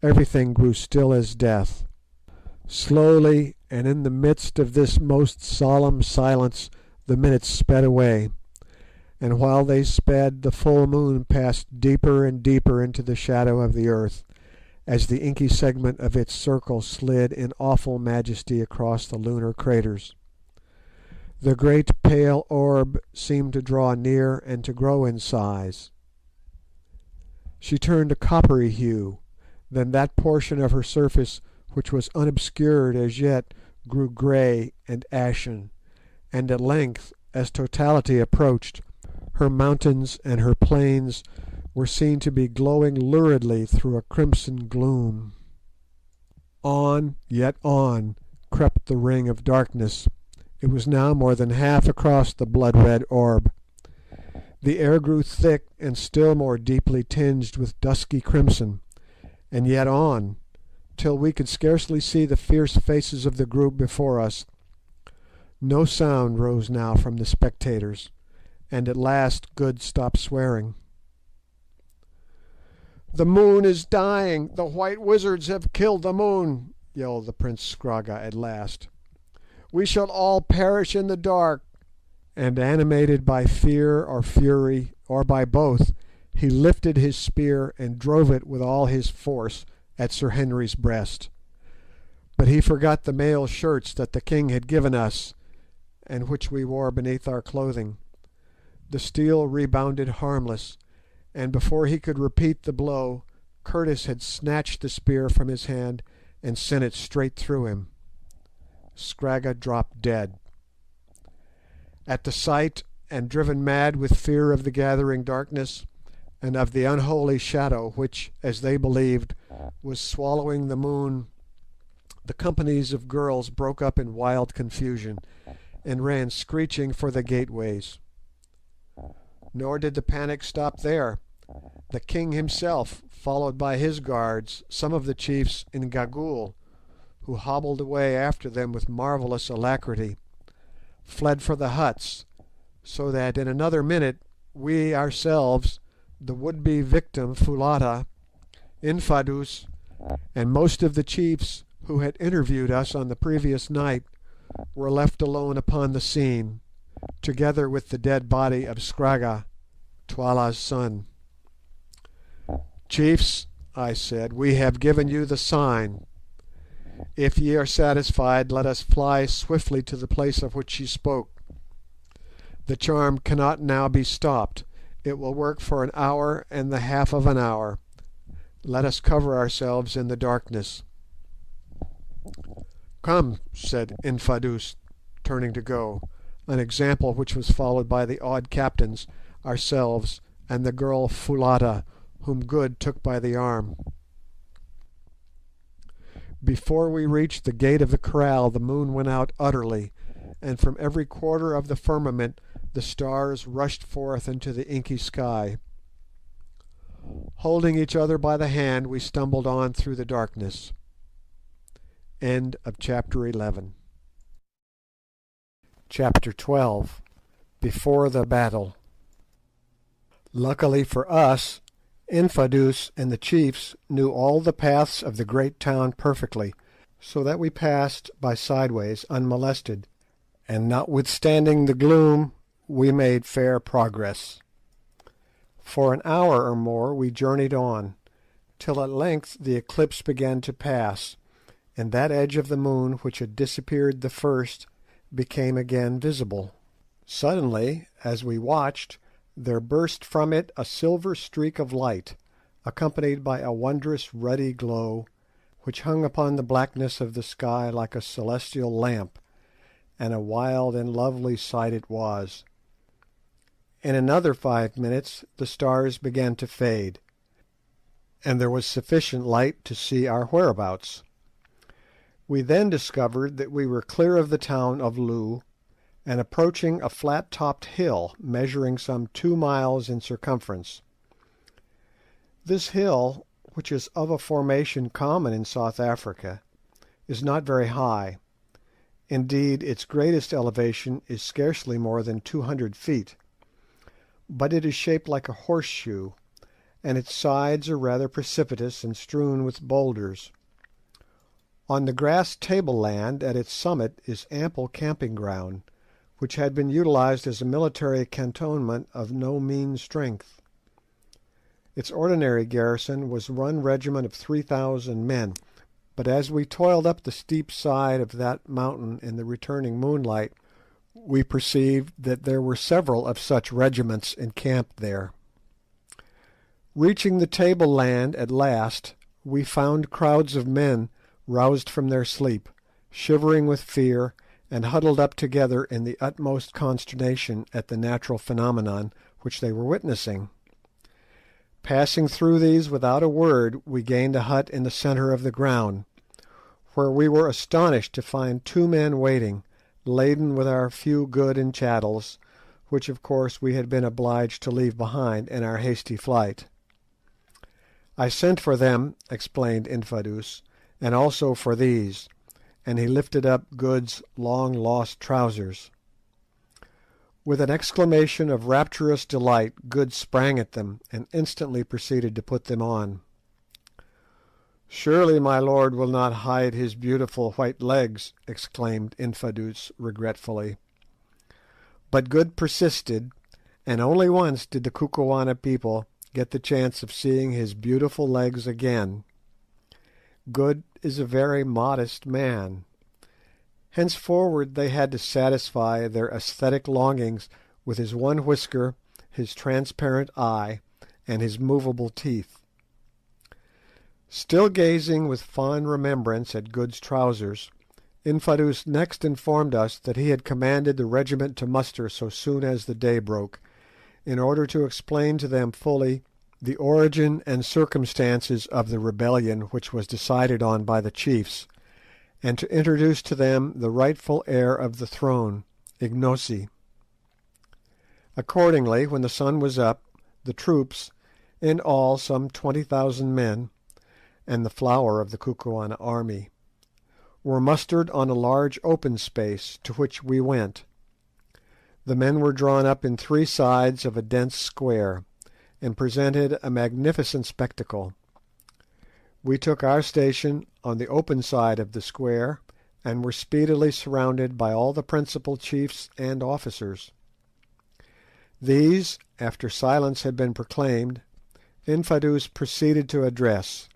Everything grew still as death. Slowly, and in the midst of this most solemn silence, the minutes sped away, and while they sped the full moon passed deeper and deeper into the shadow of the earth, as the inky segment of its circle slid in awful majesty across the lunar craters. The great pale orb seemed to draw near and to grow in size. She turned a coppery hue, then that portion of her surface which was unobscured as yet grew grey and ashen, and at length, as totality approached, her mountains and her plains were seen to be glowing luridly through a crimson gloom. On, yet on, crept the ring of darkness. It was now more than half across the blood-red orb. The air grew thick and still more deeply tinged with dusky crimson, and yet on, till we could scarcely see the fierce faces of the group before us. No sound rose now from the spectators, and at last Good stopped swearing. "The moon is dying! The white wizards have killed the moon!" yelled the Prince Scragga at last. "We shall all perish in the dark!" And animated by fear or fury, or by both, he lifted his spear and drove it with all his force at Sir Henry's breast. But he forgot the mail shirts that the king had given us, and which we wore beneath our clothing. The steel rebounded harmless, and before he could repeat the blow, Curtis had snatched the spear from his hand and sent it straight through him. Scragga dropped dead. At the sight, and driven mad with fear of the gathering darkness, and of the unholy shadow which, as they believed, was swallowing the moon, the companies of girls broke up in wild confusion, and ran screeching for the gateways. Nor did the panic stop there. The king himself, followed by his guards, some of the chiefs in Gagool, who hobbled away after them with marvellous alacrity, fled for the huts, so that in another minute we ourselves, the would-be victim Foulata, Infadoos, and most of the chiefs who had interviewed us on the previous night, were left alone upon the scene, together with the dead body of Scragga, Twala's son. "Chiefs," I said, "we have given you the sign. If ye are satisfied, let us fly swiftly to the place of which ye spoke. The charm cannot now be stopped. It will work for an hour and the half of an hour. Let us cover ourselves in the darkness." "Come," said Infadoos, turning to go, an example which was followed by the awed captains, ourselves, and the girl Foulata, whom Good took by the arm. Before we reached the gate of the kraal the moon went out utterly, and from every quarter of the firmament the stars rushed forth into the inky sky. Holding each other by the hand, we stumbled on through the darkness. End of chapter 11. Chapter 12. Before the battle. Luckily for us, Infadoos and the chiefs knew all the paths of the great town perfectly, so that we passed by sideways unmolested, and notwithstanding the gloom, we made fair progress. For an hour or more we journeyed on, till at length the eclipse began to pass, and that edge of the moon which had disappeared the first became again visible. Suddenly, as we watched, there burst from it a silver streak of light, accompanied by a wondrous ruddy glow, which hung upon the blackness of the sky like a celestial lamp, and a wild and lovely sight it was. In another 5 minutes the stars began to fade, and there was sufficient light to see our whereabouts. We then discovered that we were clear of the town of Loo, and approaching a flat-topped hill measuring some 2 miles in circumference. This hill, which is of a formation common in South Africa, is not very high. Indeed, its greatest elevation is scarcely more than 200 feet, but it is shaped like a horseshoe, and its sides are rather precipitous and strewn with boulders. On the grass tableland at its summit is ample camping ground, which had been utilised as a military cantonment of no mean strength. Its ordinary garrison was one regiment of 3,000 men, but as we toiled up the steep side of that mountain in the returning moonlight, we perceived that there were several of such regiments encamped there. Reaching the tableland at last, we found crowds of men roused from their sleep, shivering with fear, and huddled up together in the utmost consternation at the natural phenomenon which they were witnessing. Passing through these without a word, we gained a hut in the centre of the ground, where we were astonished to find 2 men waiting, laden with our few goods and chattels, which of course we had been obliged to leave behind in our hasty flight. "I sent for them," explained Infadoos, "and also for these," and he lifted up Good's long-lost trousers. With an exclamation of rapturous delight, Good sprang at them, and instantly proceeded to put them on. "Surely my lord will not hide his beautiful white legs," exclaimed Infadoos regretfully. But Good persisted, and only once did the Kukuana people get the chance of seeing his beautiful legs again. Good is a very modest man. Henceforward they had to satisfy their aesthetic longings with his one whisker, his transparent eye, and his movable teeth. Still gazing with fond remembrance at Good's trousers, Infadoos next informed us that he had commanded the regiment to muster so soon as the day broke, in order to explain to them fully the origin and circumstances of the rebellion which was decided on by the chiefs, and to introduce to them the rightful heir of the throne, Ignosi. Accordingly, when the sun was up, the troops, in all some 20,000 men, and the flower of the Kukuana army, were mustered on a large open space, to which we went. The men were drawn up in three sides of a dense square, and presented a magnificent spectacle. We took our station on the open side of the square, and were speedily surrounded by all the principal chiefs and officers. These, after silence had been proclaimed, Infadoos proceeded to address.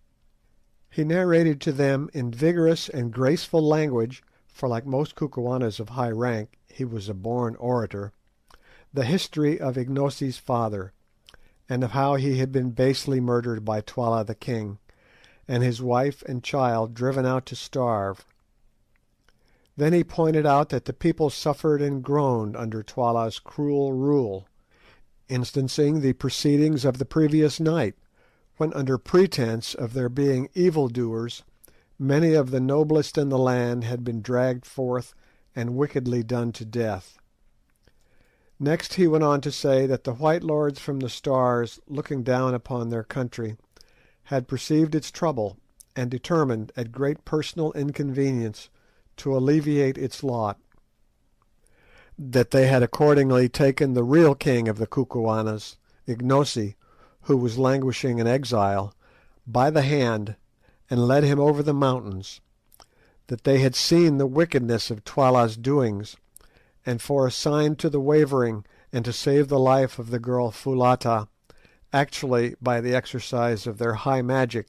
He narrated to them in vigorous and graceful language, for like most Kukuanas of high rank he was a born orator, the history of Ignosi's father, and of how he had been basely murdered by Twala the king, and his wife and child driven out to starve. Then he pointed out that the people suffered and groaned under Twala's cruel rule, instancing the proceedings of the previous night, when under pretence of their being evildoers, many of the noblest in the land had been dragged forth and wickedly done to death. Next he went on to say that the white lords from the stars, looking down upon their country, had perceived its trouble, and determined, at great personal inconvenience, to alleviate its lot. That they had accordingly taken the real king of the Kukuanas, Ignosi, who was languishing in exile, by the hand, and led him over the mountains; that they had seen the wickedness of Twala's doings, and for a sign to the wavering and to save the life of the girl Foulata, actually by the exercise of their high magic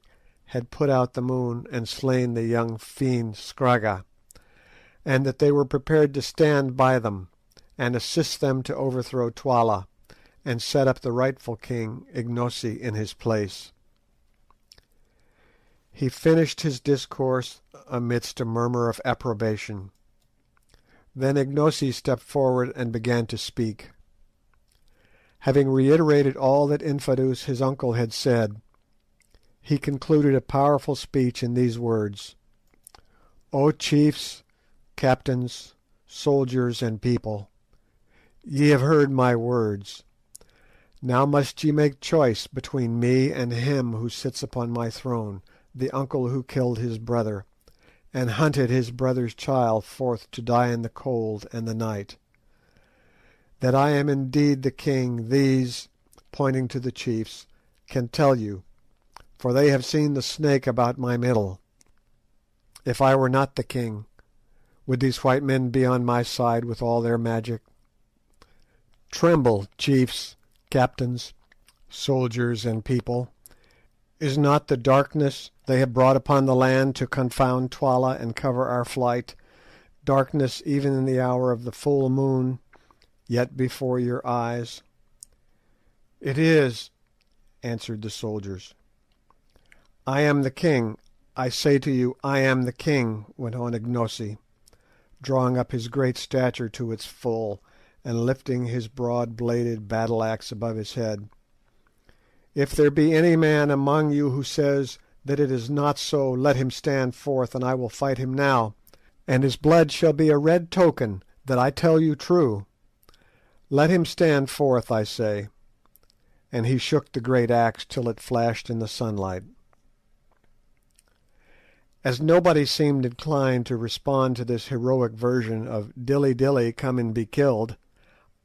had put out the moon and slain the young fiend Scragga, and that they were prepared to stand by them, and assist them to overthrow Twala, and set up the rightful king, Ignosi, in his place. He finished his discourse amidst a murmur of approbation. Then Ignosi stepped forward and began to speak. Having reiterated all that Infadoos his uncle had said, he concluded a powerful speech in these words: "O chiefs, captains, soldiers, and people, ye have heard my words. Now must ye make choice between me and him who sits upon my throne, the uncle who killed his brother, and hunted his brother's child forth to die in the cold and the night. That I am indeed the king, these," pointing to the chiefs, "can tell you, for they have seen the snake about my middle. If I were not the king, would these white men be on my side with all their magic? Tremble, chiefs, captains, soldiers, and people. Is not the darkness they have brought upon the land to confound Twala and cover our flight, darkness even in the hour of the full moon, yet before your eyes?" "It is," answered the soldiers. "I am the king. I say to you, I am the king," went on Ignosi, drawing up his great stature to its full, and lifting his broad-bladed battle-axe above his head. "If there be any man among you who says that it is not so, let him stand forth, and I will fight him now, and his blood shall be a red token that I tell you true. Let him stand forth, I say," and he shook the great axe till it flashed in the sunlight. As nobody seemed inclined to respond to this heroic version of "Dilly Dilly, come and be killed,"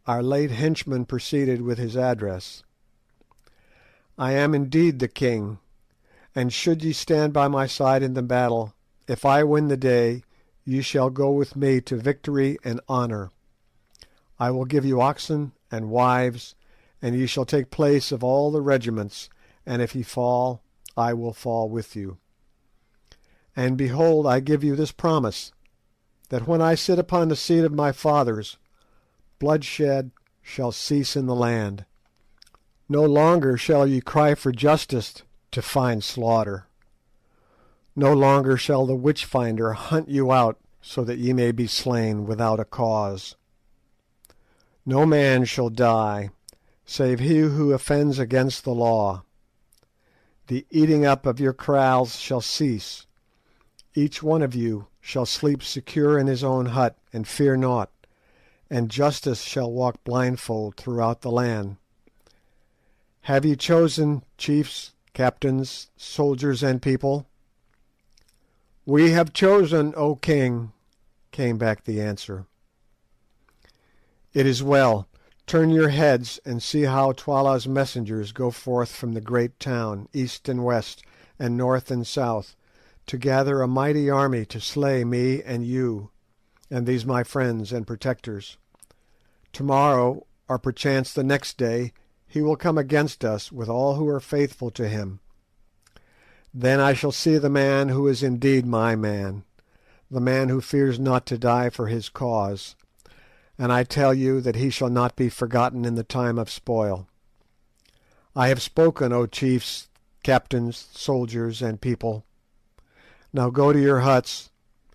our late henchman proceeded with his address. "I am indeed the king, and should ye stand by my side in the battle, if I win the day, ye shall go with me to victory and honour. I will give you oxen and wives, and ye shall take place of all the regiments, and if ye fall, I will fall with you. And behold, I give you this promise, that when I sit upon the seat of my fathers, bloodshed shall cease in the land. No longer shall ye cry for justice to find slaughter. No longer shall the witch-finder hunt you out so that ye may be slain without a cause. No man shall die, save he who offends against the law. The eating up of your kraals shall cease. Each one of you shall sleep secure in his own hut, and fear naught, and justice shall walk blindfold throughout the land. Have ye chosen chiefs, captains, soldiers, and people? We have chosen, O king, came back the answer. It is well. Turn your heads and see how Twala's messengers go forth from the great town, east and west, and north and south, to gather a mighty army to slay me and you, and these my friends and protectors. Tomorrow, or perchance the next day, he will come against us with all who are faithful to him. Then I shall see the man who is indeed my man, the man who fears not to die for his cause, and I tell you that he shall not be forgotten in the time of spoil. I have spoken, O chiefs, captains, soldiers, and people. Now go to your huts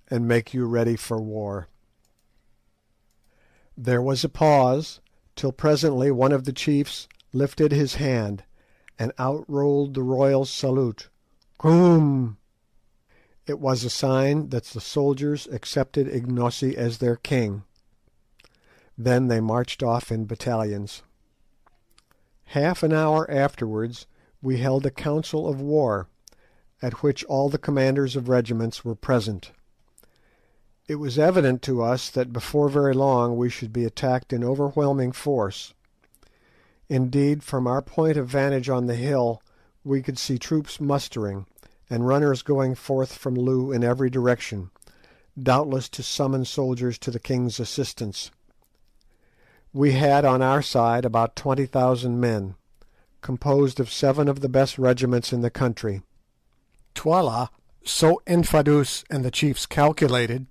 and make you ready for war." There was a pause, till presently one of the chiefs lifted his hand, and out rolled the royal salute, "Koom!" It was a sign that the soldiers accepted Ignosi as their king. Then they marched off in battalions. Half an hour afterwards we held a council of war, at which all the commanders of regiments were present. It was evident to us that before very long we should be attacked in overwhelming force. Indeed, from our point of vantage on the hill we could see troops mustering, and runners going forth from Loo in every direction, doubtless to summon soldiers to the king's assistance. We had on our side about 20,000 men, composed of 7 of the best regiments in the country. Twala, so Infadoos and the chiefs calculated,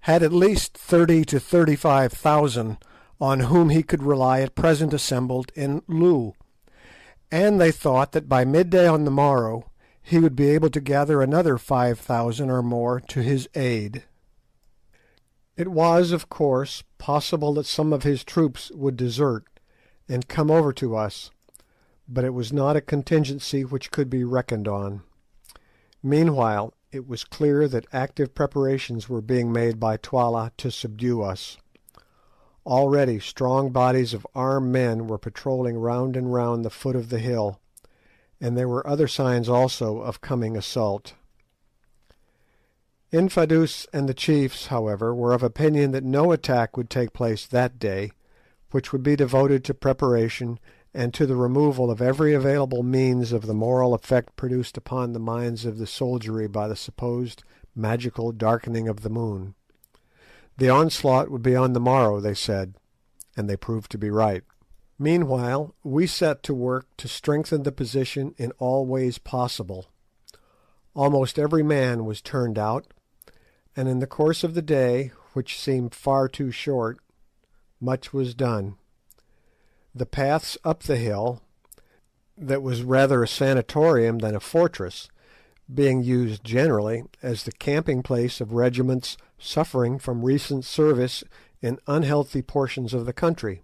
had at least 30 to 35,000 on whom he could rely at present assembled in Loo, and they thought that by midday on the morrow he would be able to gather another 5,000 or more to his aid. It was, of course, possible that some of his troops would desert and come over to us, but it was not a contingency which could be reckoned on. Meanwhile, it was clear that active preparations were being made by Twala to subdue us. Already strong bodies of armed men were patrolling round and round the foot of the hill, and there were other signs also of coming assault. Infadoos and the chiefs, however, were of opinion that no attack would take place that day, which would be devoted to preparation and to the removal of every available means of the moral effect produced upon the minds of the soldiery by the supposed magical darkening of the moon. The onslaught would be on the morrow, they said, and they proved to be right. Meanwhile, we set to work to strengthen the position in all ways possible. Almost every man was turned out, and in the course of the day, which seemed far too short, much was done. The paths up the hill, that was rather a sanatorium than a fortress, being used generally as the camping place of regiments suffering from recent service in unhealthy portions of the country,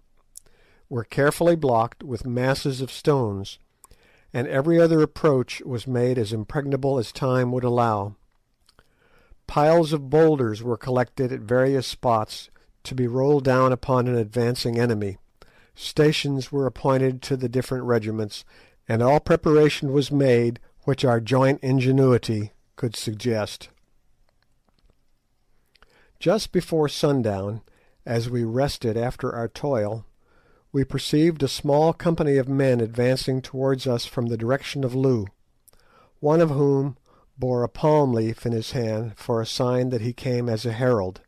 were carefully blocked with masses of stones, and every other approach was made as impregnable as time would allow. Piles of boulders were collected at various spots to be rolled down upon an advancing enemy. Stations were appointed to the different regiments, and all preparation was made which our joint ingenuity could suggest. Just before sundown, as we rested after our toil, we perceived a small company of men advancing towards us from the direction of Loo, one of whom bore a palm leaf in his hand for a sign that he came as a herald.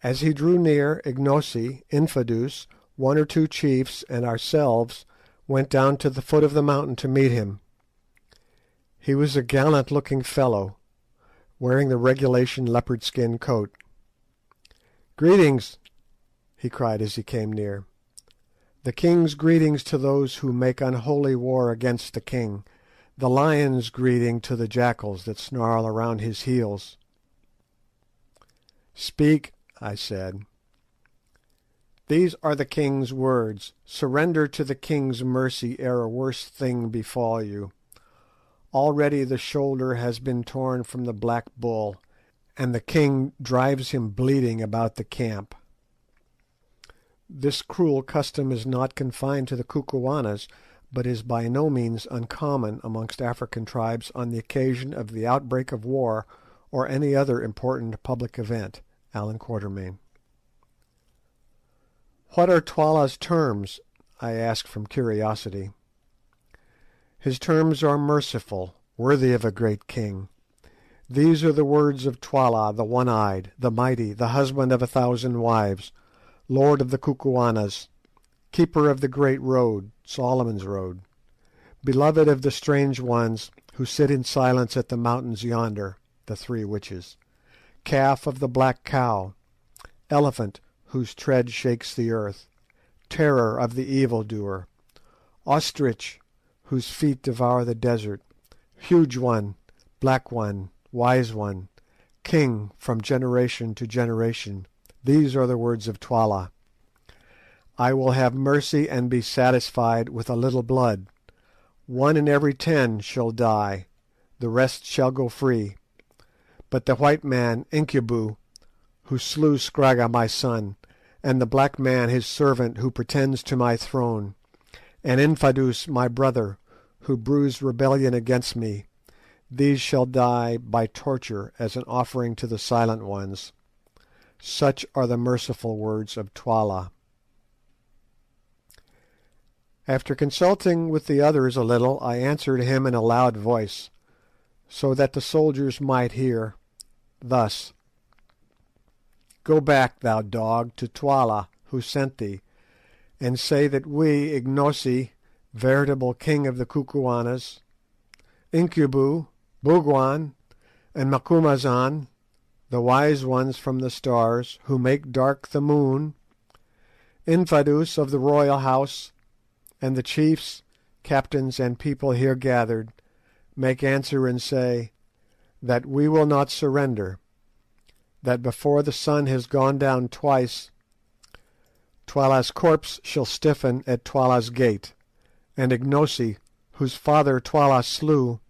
As he drew near, Ignosi, Infadoos, 1 or 2 chiefs, and ourselves went down to the foot of the mountain to meet him. He was a gallant-looking fellow, wearing the regulation leopard skin coat. "Greetings," he cried as he came near. "The king's greetings to those who make unholy war against the king, the lion's greeting to the jackals that snarl around his heels." "Speak," I said. "These are the king's words. Surrender to the king's mercy ere a worse thing befall you. Already the shoulder has been torn from the black bull, and the king drives him bleeding about the camp. This cruel custom is not confined to the Kukuanas, but is by no means uncommon amongst African tribes on the occasion of the outbreak of war or any other important public event." Allan Quatermain. "What are Twala's terms?" I asked from curiosity. "His terms are merciful, worthy of a great king. These are the words of Twala, the One-Eyed, the Mighty, the husband of 1,000 wives, lord of the Kukuanas, keeper of the great road, Solomon's road, beloved of the strange ones who sit in silence at the mountains yonder, the 3 witches, calf of the black cow, elephant whose tread shakes the earth, terror of the evil-doer, ostrich whose feet devour the desert, huge one, black one, wise one, king from generation to generation. These are the words of Twala. I will have mercy and be satisfied with a little blood. 1 in every 10 shall die, the rest shall go free. But the white man, Incubu, who slew Scragga my son, and the black man his servant who pretends to my throne, and Infadus my brother, who bruised rebellion against me, these shall die by torture as an offering to the Silent Ones. Such are the merciful words of Twala." After consulting with the others a little, I answered him in a loud voice, so that the soldiers might hear, thus: "Go back, thou dog, to Twala, who sent thee, and say that we, Ignosi, veritable king of the Kukuanas, Incubu, Bougwan, and Macumazahn, the wise ones from the stars, who make dark the moon, Infadus of the royal house, and the chiefs, captains, and people here gathered, make answer and say that we will not surrender, that before the sun has gone down twice, Twala's corpse shall stiffen at Twala's gate, and Ignosi, whose father Twala slew,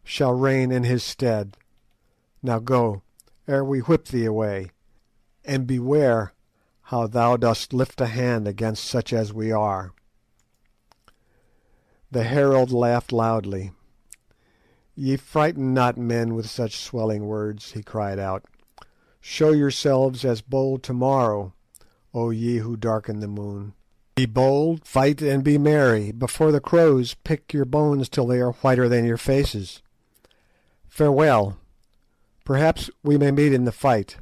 shall reign in his stead. Now go, ere we whip thee away, and beware how thou dost lift a hand against such as we are." The herald laughed loudly. "Ye frighten not men with such swelling words," he cried out. "Show yourselves as bold tomorrow, O ye who darken the moon. Be bold, fight and be merry. Before the crows pick your bones till they are whiter than your faces. Farewell. Perhaps we may meet in the fight.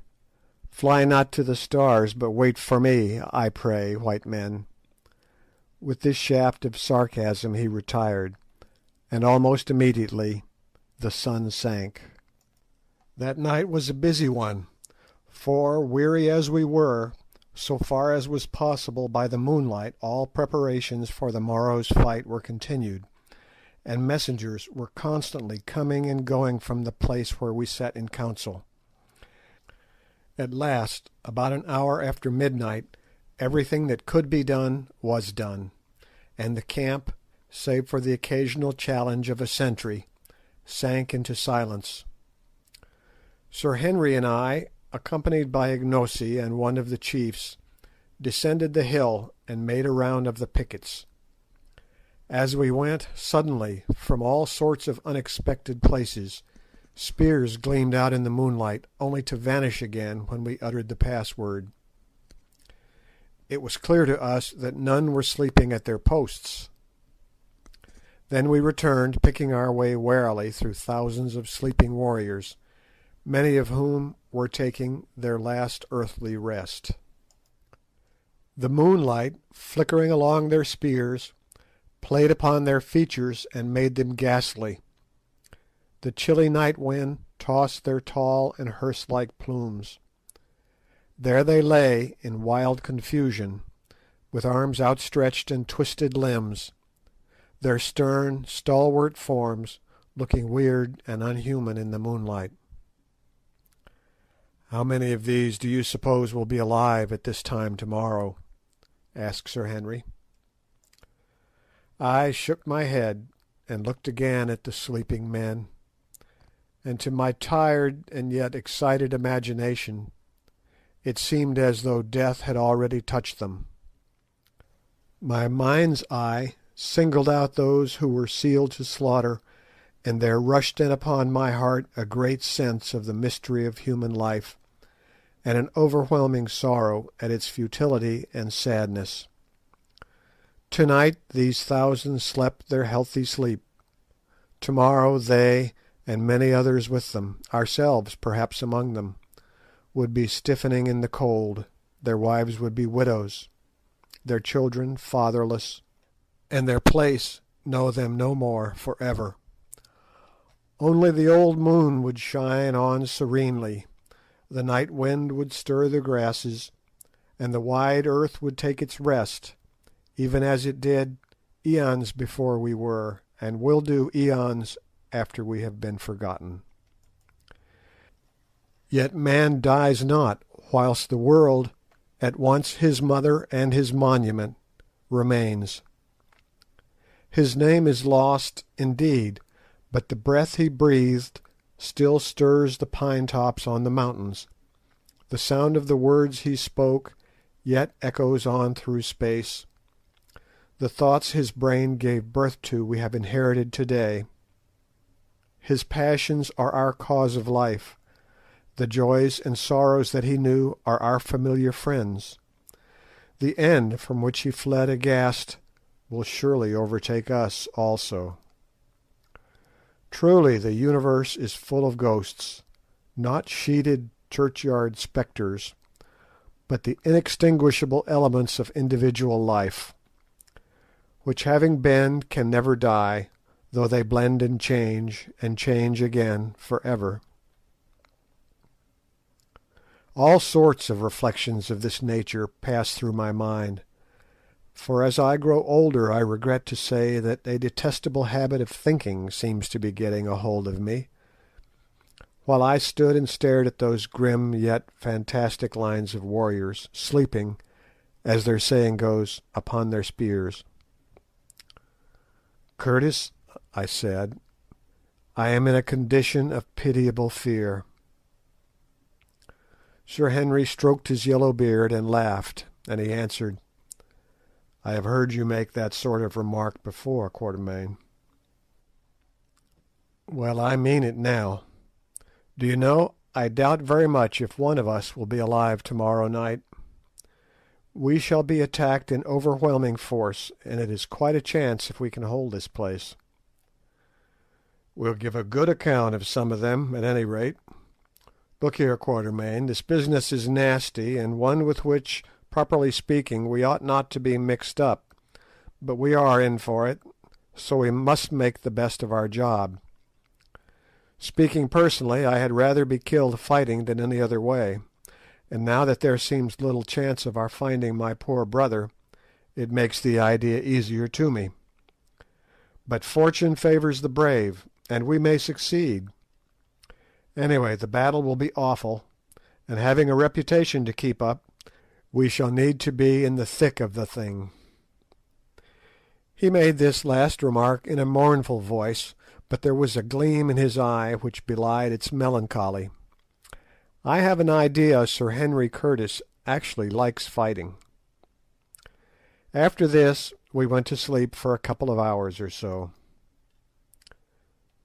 Fly not to the stars, but wait for me, I pray, white men." With this shaft of sarcasm he retired, and almost immediately the sun sank. That night was a busy one, for, weary as we were, so far as was possible by the moonlight all preparations for the morrow's fight were continued, and messengers were constantly coming and going from the place where we sat in council. At last, about an hour after midnight, everything that could be done was done, and the camp, save for the occasional challenge of a sentry, sank into silence. Sir Henry and I, accompanied by Ignosi and one of the chiefs, descended the hill and made a round of the pickets. As we went, suddenly, from all sorts of unexpected places, spears gleamed out in the moonlight, only to vanish again when we uttered the password. It was clear to us that none were sleeping at their posts. Then we returned, picking our way warily through thousands of sleeping warriors, many of whom were taking their last earthly rest. The moonlight, flickering along their spears, played upon their features and made them ghastly. The chilly night wind tossed their tall and hearse-like plumes. There they lay in wild confusion, with arms outstretched and twisted limbs, their stern, stalwart forms looking weird and unhuman in the moonlight. "How many of these do you suppose will be alive at this time tomorrow?" asked Sir Henry. I shook my head and looked again at the sleeping men, and to my tired and yet excited imagination it seemed as though death had already touched them. My mind's eye singled out those who were sealed to slaughter, and there rushed in upon my heart a great sense of the mystery of human life, and an overwhelming sorrow at its futility and sadness. To-night these thousands slept their healthy sleep. To-morrow they, and many others with them, ourselves perhaps among them, would be stiffening in the cold, their wives would be widows, their children fatherless, and their place know them no more for ever. Only the old moon would shine on serenely, the night wind would stir the grasses, and the wide earth would take its rest, even as it did eons before we were, and will do eons after we have been forgotten. Yet man dies not, whilst the world, at once his mother and his monument, remains. His name is lost, indeed, but the breath he breathed still stirs the pine tops on the mountains. The sound of the words he spoke yet echoes on through space. The thoughts his brain gave birth to we have inherited today. His passions are our cause of life. The joys and sorrows that he knew are our familiar friends. The end from which he fled aghast will surely overtake us also. Truly the universe is full of ghosts, not sheeted churchyard spectres, but the inextinguishable elements of individual life, which having been can never die, though they blend and change again for ever. All sorts of reflections of this nature pass through my mind, for as I grow older I regret to say that a detestable habit of thinking seems to be getting a hold of me. While I stood and stared at those grim yet fantastic lines of warriors, sleeping, as their saying goes, upon their spears. "Curtis," I said, "I am in a condition of pitiable fear." Sir Henry stroked his yellow beard and laughed, and he answered, "I have heard you make that sort of remark before, Quatermain." "Well, I mean it now. Do you know, I doubt very much if one of us will be alive to-morrow night. We shall be attacked in overwhelming force, and it is quite a chance if we can hold this place." "We'll give a good account of some of them, at any rate. Look here, Quatermain, this business is nasty, and one with which, properly speaking, we ought not to be mixed up, but we are in for it, so we must make the best of our job. Speaking personally, I had rather be killed fighting than any other way, and now that there seems little chance of our finding my poor brother, it makes the idea easier to me. But fortune favours the brave, and we may succeed. Anyway, the battle will be awful, and having a reputation to keep up, we shall need to be in the thick of the thing." He made this last remark in a mournful voice, but there was a gleam in his eye which belied its melancholy. I have an idea Sir Henry Curtis actually likes fighting. After this we went to sleep for a couple of hours or so.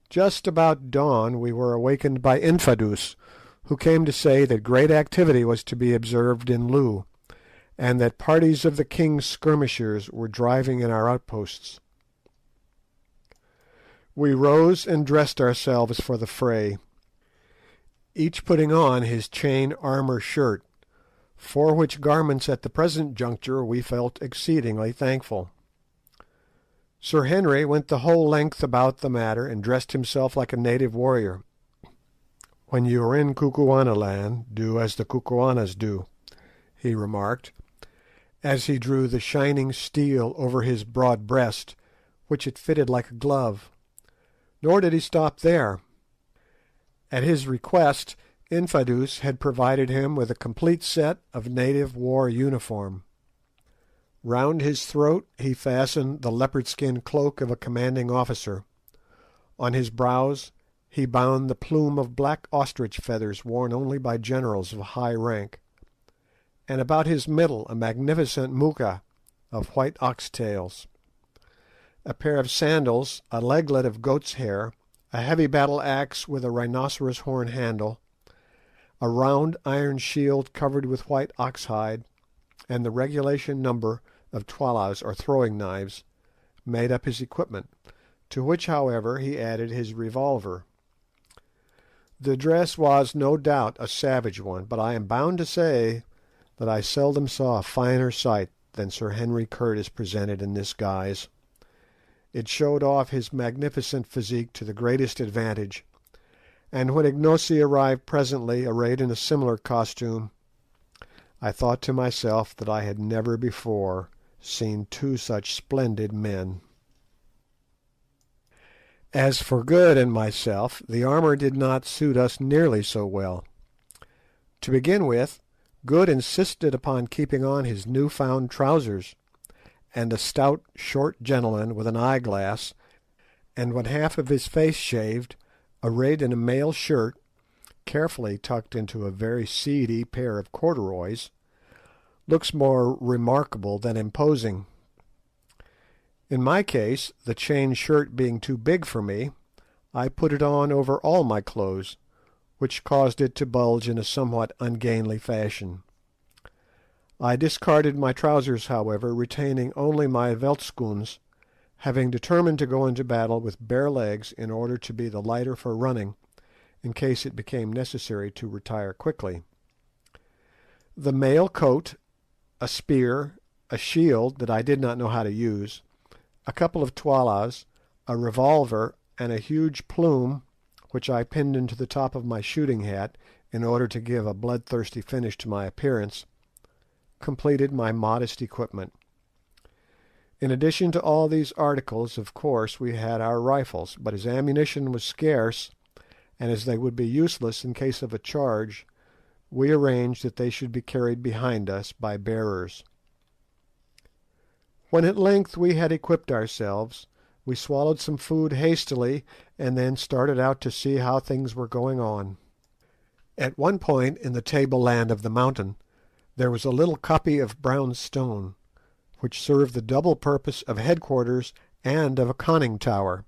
Just about dawn we were awakened by Infadoos, who came to say that great activity was to be observed in Loo, and that parties of the king's skirmishers were driving in our outposts. We rose and dressed ourselves for the fray, each putting on his chain armour shirt, for which garments at the present juncture we felt exceedingly thankful. Sir Henry went the whole length about the matter and dressed himself like a native warrior. "When you are in Kukuanaland, do as the Kukuanas do," he remarked, as he drew the shining steel over his broad breast, which it fitted like a glove. Nor did he stop there. At his request, Infadoos had provided him with a complete set of native war uniform. Round his throat he fastened the leopard-skin cloak of a commanding officer. On his brows he bound the plume of black ostrich feathers worn only by generals of high rank, and about his middle a magnificent moocha of white ox-tails. A pair of sandals, a leglet of goat's hair, a heavy battle axe with a rhinoceros horn handle, a round iron shield covered with white ox-hide, and the regulation number of twalas or throwing knives, made up his equipment, to which, however, he added his revolver. The dress was no doubt a savage one, but I am bound to say that I seldom saw a finer sight than Sir Henry Curtis presented in this guise. It showed off his magnificent physique to the greatest advantage, and when Ignosi arrived presently arrayed in a similar costume, I thought to myself that I had never before seen two such splendid men. As for Good and myself, the armour did not suit us nearly so well. To begin with, Good insisted upon keeping on his new-found trousers, and a stout, short gentleman with an eyeglass, and one half of his face shaved, arrayed in a mail shirt, carefully tucked into a very seedy pair of corduroys, looks more remarkable than imposing. In my case, the chain shirt being too big for me, I put it on over all my clothes, which caused it to bulge in a somewhat ungainly fashion. I discarded my trousers, however, retaining only my veldschoons, having determined to go into battle with bare legs in order to be the lighter for running, in case it became necessary to retire quickly. The mail coat, a spear, a shield that I did not know how to use, a couple of twalas, a revolver, and a huge plume, which I pinned into the top of my shooting hat in order to give a bloodthirsty finish to my appearance, completed my modest equipment. In addition to all these articles, of course, we had our rifles, but as ammunition was scarce, and as they would be useless in case of a charge, we arranged that they should be carried behind us by bearers. When at length we had equipped ourselves, we swallowed some food hastily, and then started out to see how things were going on. At one point in the tableland of the mountain there was a little copy of brown stone, which served the double purpose of headquarters and of a conning tower.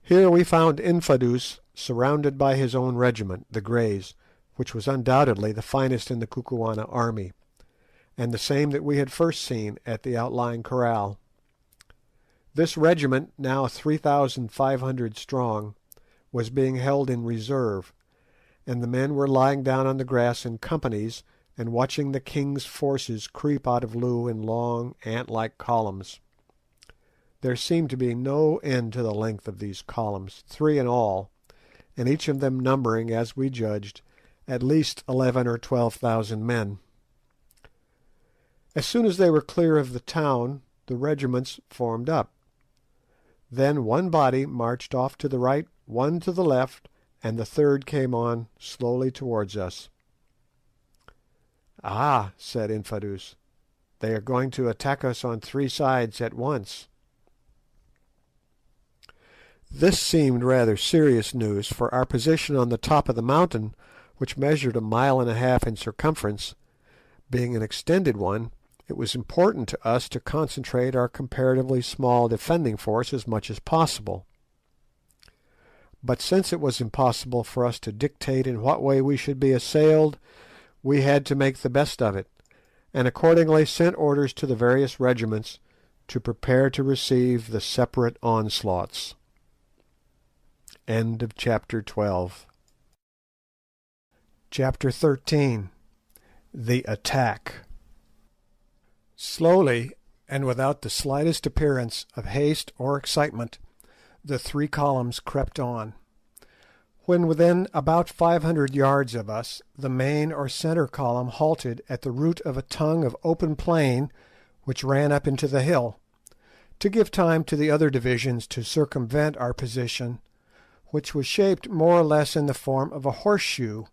Here we found Infadoos surrounded by his own regiment, the Greys, which was undoubtedly the finest in the Kukuana army, and the same that we had first seen at the outlying kraal. This regiment, now 3,500 strong, was being held in reserve, and the men were lying down on the grass in companies and watching the king's forces creep out of Loo in long, ant-like columns. There seemed to be no end to the length of these columns, 3 in all, and each of them numbering, as we judged, at least 11,000 or 12,000 men. As soon as they were clear of the town, the regiments formed up. Then one body marched off to the right, one to the left, and the third came on slowly towards us. "Ah," said Infadoos, "they are going to attack us on 3 sides at once." This seemed rather serious news, for our position on the top of the mountain, which measured 1.5 miles in circumference, being an extended one, it was important to us to concentrate our comparatively small defending force as much as possible. But since it was impossible for us to dictate in what way we should be assailed, we had to make the best of it, and accordingly sent orders to the various regiments to prepare to receive the separate onslaughts. End of chapter 12. Chapter 13. The Attack. Slowly, and without the slightest appearance of haste or excitement the three columns crept on. When within about 500 yards of us, the main or centre column halted at the root of a tongue of open plain which ran up into the hill, to give time to the other divisions to circumvent our position, which was shaped more or less in the form of a horseshoe,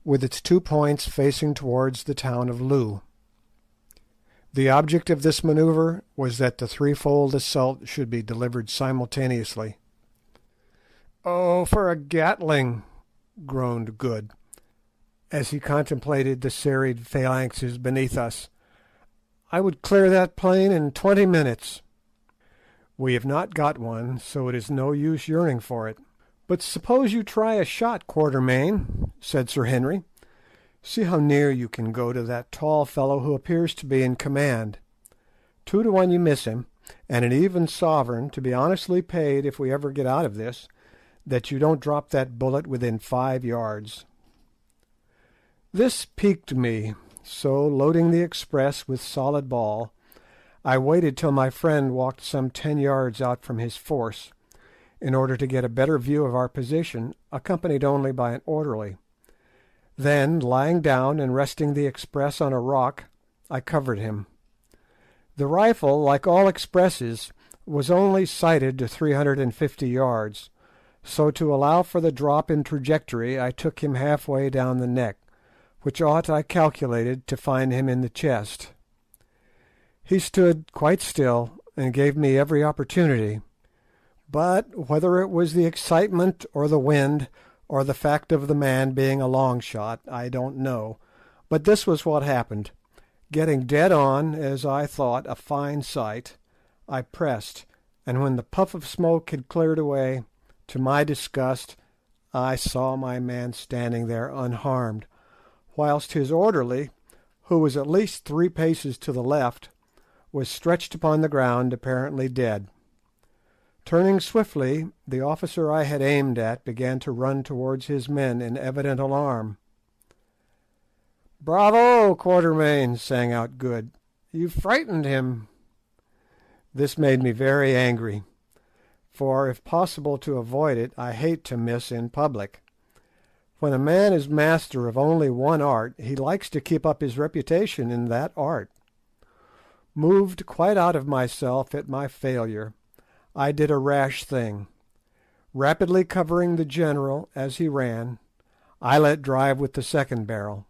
with its 2 points facing towards the town of Loo. The object of this manoeuvre was that the threefold assault should be delivered simultaneously. "Oh, for a Gatling!" groaned Good, as he contemplated the serried phalanxes beneath us. "I would clear that plain in 20 minutes." "We have not got one, so it is no use yearning for it. But suppose you try a shot, Quatermain," said Sir Henry. "See how near you can go to that tall fellow who appears to be in command. 2 to 1 you miss him, and an even sovereign to be honestly paid if we ever get out of this, that you don't drop that bullet within 5 yards." This piqued me, so loading the express with solid ball, I waited till my friend walked some 10 yards out from his force, in order to get a better view of our position, accompanied only by an orderly. Then, lying down and resting the express on a rock, I covered him. The rifle, like all expresses, was only sighted to 350 yards, so to allow for the drop in trajectory I took him halfway down the neck, which ought, I calculated, to find him in the chest. He stood quite still and gave me every opportunity, but whether it was the excitement or the wind or the fact of the man being a long shot, I don't know, but this was what happened. Getting dead on, as I thought, a fine sight, I pressed, and when the puff of smoke had cleared away, to my disgust, I saw my man standing there unharmed, whilst his orderly, who was at least 3 paces to the left, was stretched upon the ground apparently dead. Turning swiftly, the officer I had aimed at began to run towards his men in evident alarm. "Bravo, Quatermain!" sang out Good. "You've frightened him." This made me very angry, for if possible to avoid it, I hate to miss in public. When a man is master of only one art, he likes to keep up his reputation in that art. Moved quite out of myself at my failure, I did a rash thing. Rapidly covering the general as he ran, I let drive with the second barrel.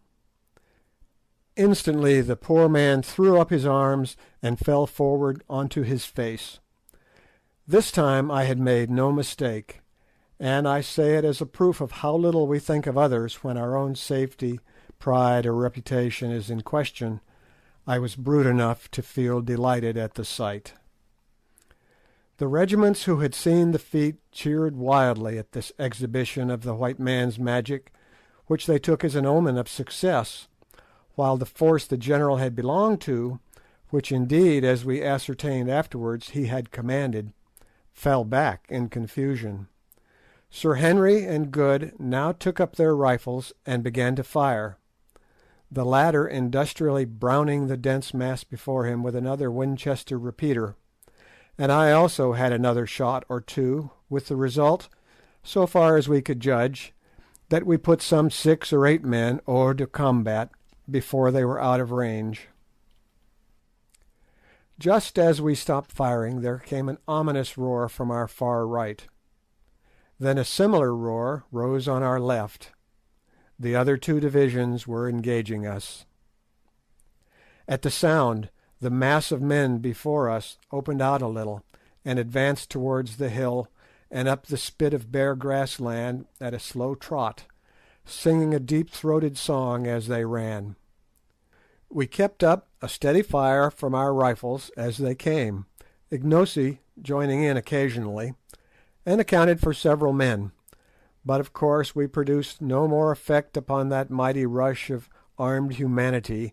Instantly the poor man threw up his arms and fell forward onto his face. This time I had made no mistake, and I say it as a proof of how little we think of others when our own safety, pride, or reputation is in question. I was brute enough to feel delighted at the sight. The regiments who had seen the feat cheered wildly at this exhibition of the white man's magic, which they took as an omen of success, while the force the general had belonged to, which indeed, as we ascertained afterwards, he had commanded, fell back in confusion. Sir Henry and Good now took up their rifles and began to fire, the latter industrially browning the dense mass before him with another Winchester repeater, and I also had another shot or two, with the result, so far as we could judge, that we put some 6 or 8 men hors de combat before they were out of range. Just as we stopped firing there came an ominous roar from our far right. Then a similar roar rose on our left. The other 2 divisions were engaging us. At the sound, the mass of men before us opened out a little, and advanced towards the hill and up the spit of bare grass land at a slow trot, singing a deep-throated song as they ran. We kept up a steady fire from our rifles as they came, Ignosi joining in occasionally, and accounted for several men, but of course we produced no more effect upon that mighty rush of armed humanity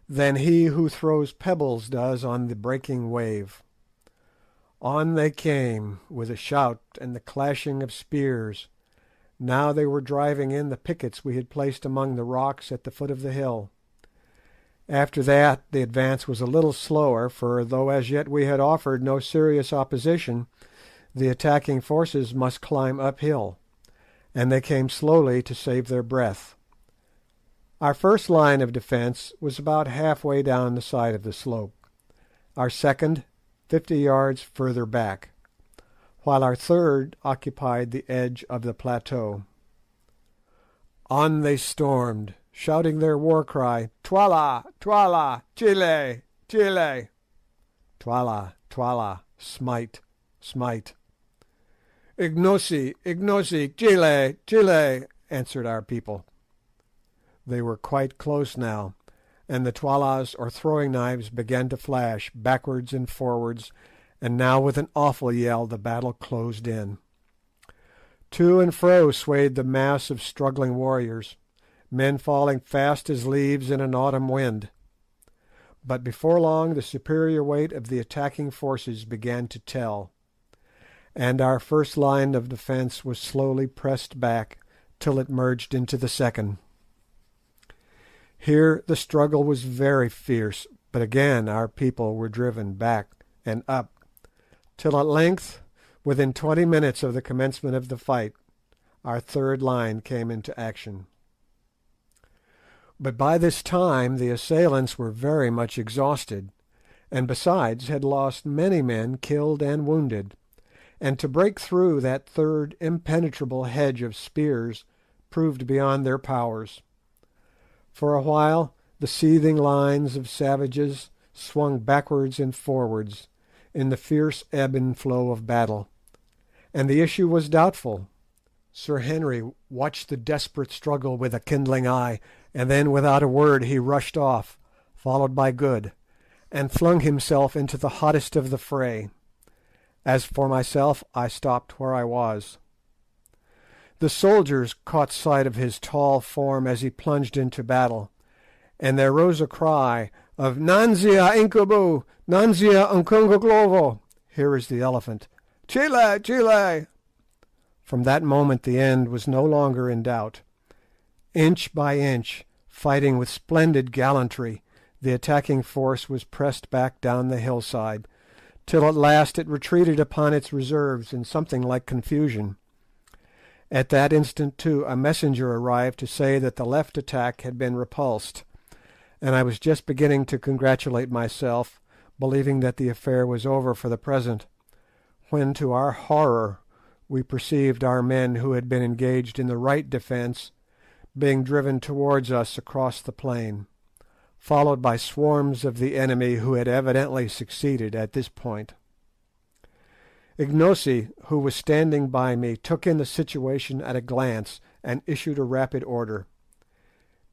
than he who throws pebbles does on the breaking wave. On they came, with a shout and the clashing of spears. Now they were driving in the pickets we had placed among the rocks at the foot of the hill. After that the advance was a little slower, for though as yet we had offered no serious opposition, the attacking forces must climb uphill, and they came slowly to save their breath. Our first line of defence was about halfway down the side of the slope, our second 50 yards further back, while our third occupied the edge of the plateau. On they stormed, shouting their war cry, "Twala, Twala, Chile, Chile!" Twala, Twala, smite, smite. "Ignosi, Ignosi, Chile, Chile!" answered our people. They were quite close now, and the twalas or throwing knives began to flash backwards and forwards, and now with an awful yell the battle closed in. To and fro swayed the mass of struggling warriors, men falling fast as leaves in an autumn wind. But before long the superior weight of the attacking forces began to tell, and our first line of defence was slowly pressed back till it merged into the second. Here the struggle was very fierce, but again our people were driven back and up, till at length, within 20 minutes of the commencement of the fight, our third line came into action. But by this time the assailants were very much exhausted, and besides had lost many men killed and wounded, and to break through that third impenetrable hedge of spears proved beyond their powers. For a while the seething lines of savages swung backwards and forwards in the fierce ebb and flow of battle, and the issue was doubtful. Sir Henry watched the desperate struggle with a kindling eye, and then without a word he rushed off, followed by Good, and flung himself into the hottest of the fray. As for myself, I stopped where I was. The soldiers caught sight of his tall form as he plunged into battle, and there rose a cry of "Nanzia incubu, Nanzia uncungoglovo!" Here is the elephant. "Chile, Chile!" From that moment the end was no longer in doubt. Inch by inch, fighting with splendid gallantry, the attacking force was pressed back down the hillside, till at last it retreated upon its reserves in something like confusion. At that instant, too, a messenger arrived to say that the left attack had been repulsed, and I was just beginning to congratulate myself, believing that the affair was over for the present, when to our horror we perceived our men who had been engaged in the right defence being driven towards us across the plain, followed by swarms of the enemy who had evidently succeeded at this point. Ignosi, who was standing by me, took in the situation at a glance and issued a rapid order.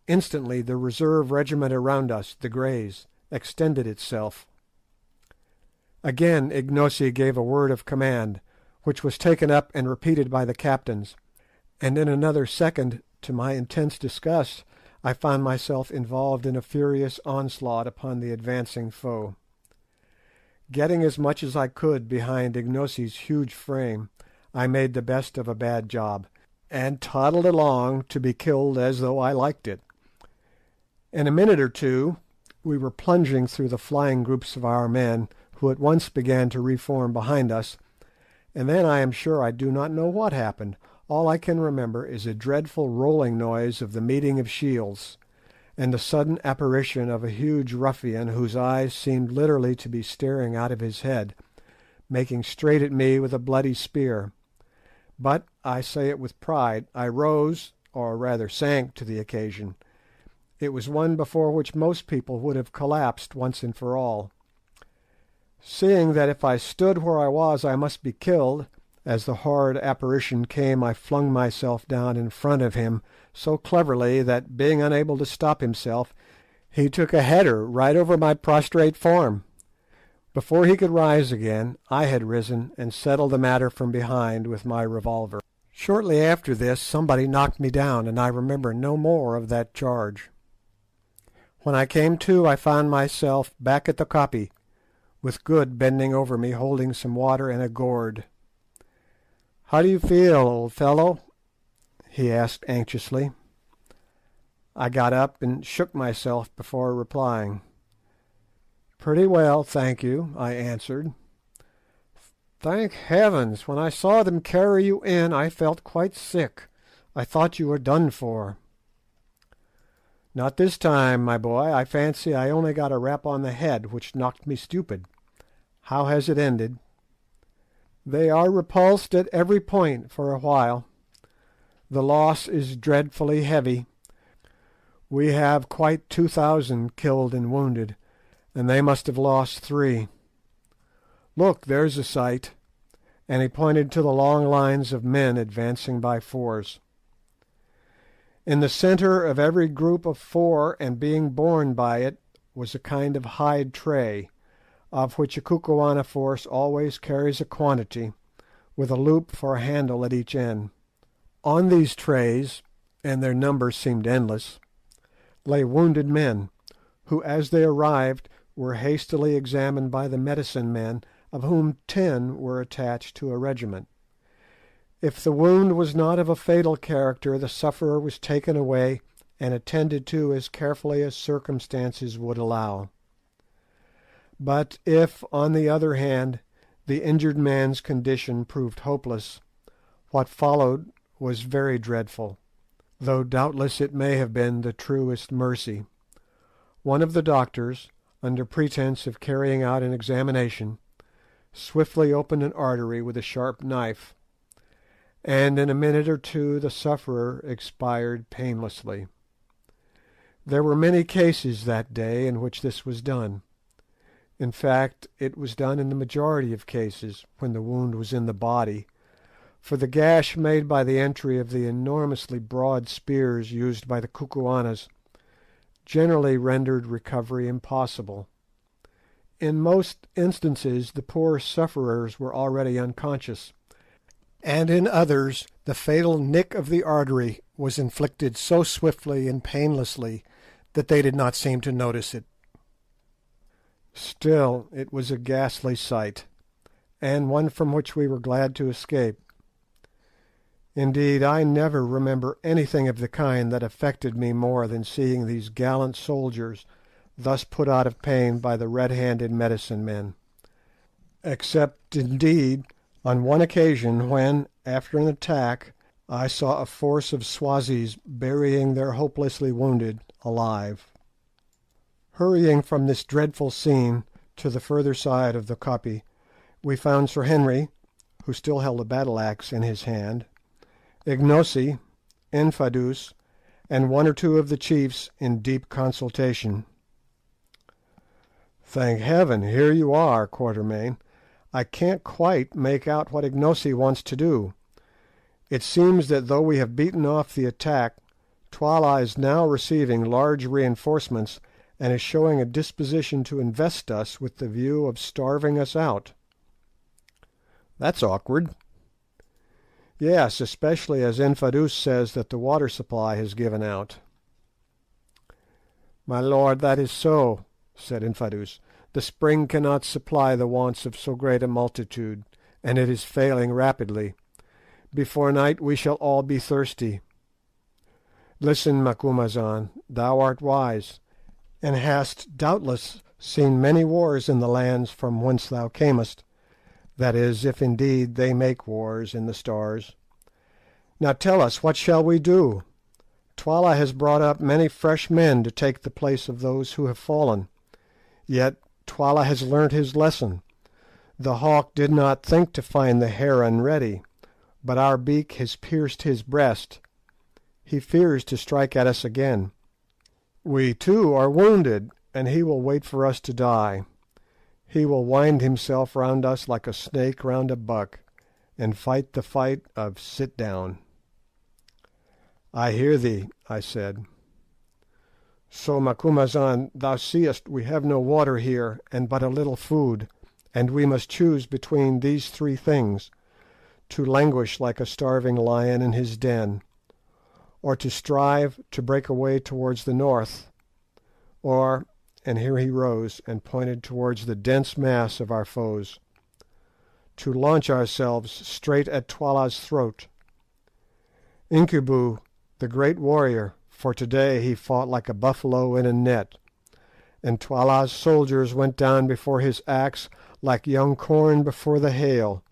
Instantly the reserve regiment around us, the Greys, extended itself. Again Ignosi gave a word of command, which was taken up and repeated by the captains, and in another second, to my intense disgust, I found myself involved in a furious onslaught upon the advancing foe. Getting as much as I could behind Ignosi's huge frame, I made the best of a bad job, and toddled along to be killed as though I liked it. In a minute or two we were plunging through the flying groups of our men, who at once began to reform behind us, and then I am sure I do not know what happened. All I can remember is a dreadful rolling noise of the meeting of shields, and the sudden apparition of a huge ruffian whose eyes seemed literally to be staring out of his head, making straight at me with a bloody spear. But, I say it with pride, I rose, or rather sank, to the occasion. It was one before which most people would have collapsed once and for all. Seeing that if I stood where I was I must be killed, as the horrid apparition came I flung myself down in front of him so cleverly that, being unable to stop himself, he took a header right over my prostrate form. Before he could rise again, I had risen and settled the matter from behind with my revolver. Shortly after this somebody knocked me down, and I remember no more of that charge. When I came to, I found myself back at the koppie, with Good bending over me holding some water in a gourd. "How do you feel, old fellow?" he asked anxiously. I got up and shook myself before replying. "Pretty well, thank you," I answered. "Thank heavens! When I saw them carry you in I felt quite sick. I thought you were done for." "Not this time, my boy. I fancy I only got a rap on the head, which knocked me stupid. How has it ended?" "They are repulsed at every point for a while. The loss is dreadfully heavy. We have quite 2,000 killed and wounded, and they must have lost 3. Look, there's a sight," and he pointed to the long lines of men advancing by fours. In the centre of every group of 4, and being borne by it, was a kind of hide tray, of which a Kukuana force always carries a quantity, with a loop for a handle at each end. On these trays, and their number seemed endless, lay wounded men, who as they arrived were hastily examined by the medicine men, of whom 10 were attached to a regiment. If the wound was not of a fatal character, the sufferer was taken away and attended to as carefully as circumstances would allow. But if, on the other hand, the injured man's condition proved hopeless, what followed was very dreadful, though doubtless it may have been the truest mercy. One of the doctors, under pretence of carrying out an examination, swiftly opened an artery with a sharp knife, and in a minute or two the sufferer expired painlessly. There were many cases that day in which this was done. In fact, it was done in the majority of cases when the wound was in the body, for the gash made by the entry of the enormously broad spears used by the Kukuanas generally rendered recovery impossible. In most instances the poor sufferers were already unconscious, and in others the fatal nick of the artery was inflicted so swiftly and painlessly that they did not seem to notice it. Still, it was a ghastly sight, and one from which we were glad to escape. Indeed, I never remember anything of the kind that affected me more than seeing these gallant soldiers thus put out of pain by the red-handed medicine men, except, indeed, on one occasion when, after an attack, I saw a force of Swazis burying their hopelessly wounded alive. Hurrying from this dreadful scene to the further side of the koppie, we found Sir Henry, who still held a battle-axe in his hand, Ignosi, Infadoos, and 1 or 2 of the chiefs in deep consultation. "Thank Heaven, here you are, Quatermain. I can't quite make out what Ignosi wants to do. It seems that though we have beaten off the attack, Twala is now receiving large reinforcements, and is showing a disposition to invest us with the view of starving us out." "That's awkward." "Yes, especially as Infadoos says that the water supply has given out." "My lord, that is so," said Infadoos. "The spring cannot supply the wants of so great a multitude, and it is failing rapidly. Before night we shall all be thirsty. Listen, Macumazahn, thou art wise, and hast doubtless seen many wars in the lands from whence thou camest, that is, if indeed they make wars in the Stars. Now tell us, what shall we do? Twala has brought up many fresh men to take the place of those who have fallen. Yet Twala has learnt his lesson. The hawk did not think to find the heron ready, but our beak has pierced his breast. He fears to strike at us again. We too are wounded, and he will wait for us to die. He will wind himself round us like a snake round a buck, and fight the fight of sit down." "I hear thee," I said. "So, Macumazahn, thou seest we have no water here, and but a little food, and we must choose between these 3 things: to languish like a starving lion in his den, or to strive to break away towards the north, or," and here he rose and pointed towards the dense mass of our foes, "to launch ourselves straight at Twala's throat. Incubu, the great warrior, for today he fought like a buffalo in a net, and Twala's soldiers went down before his axe like young corn before the hail,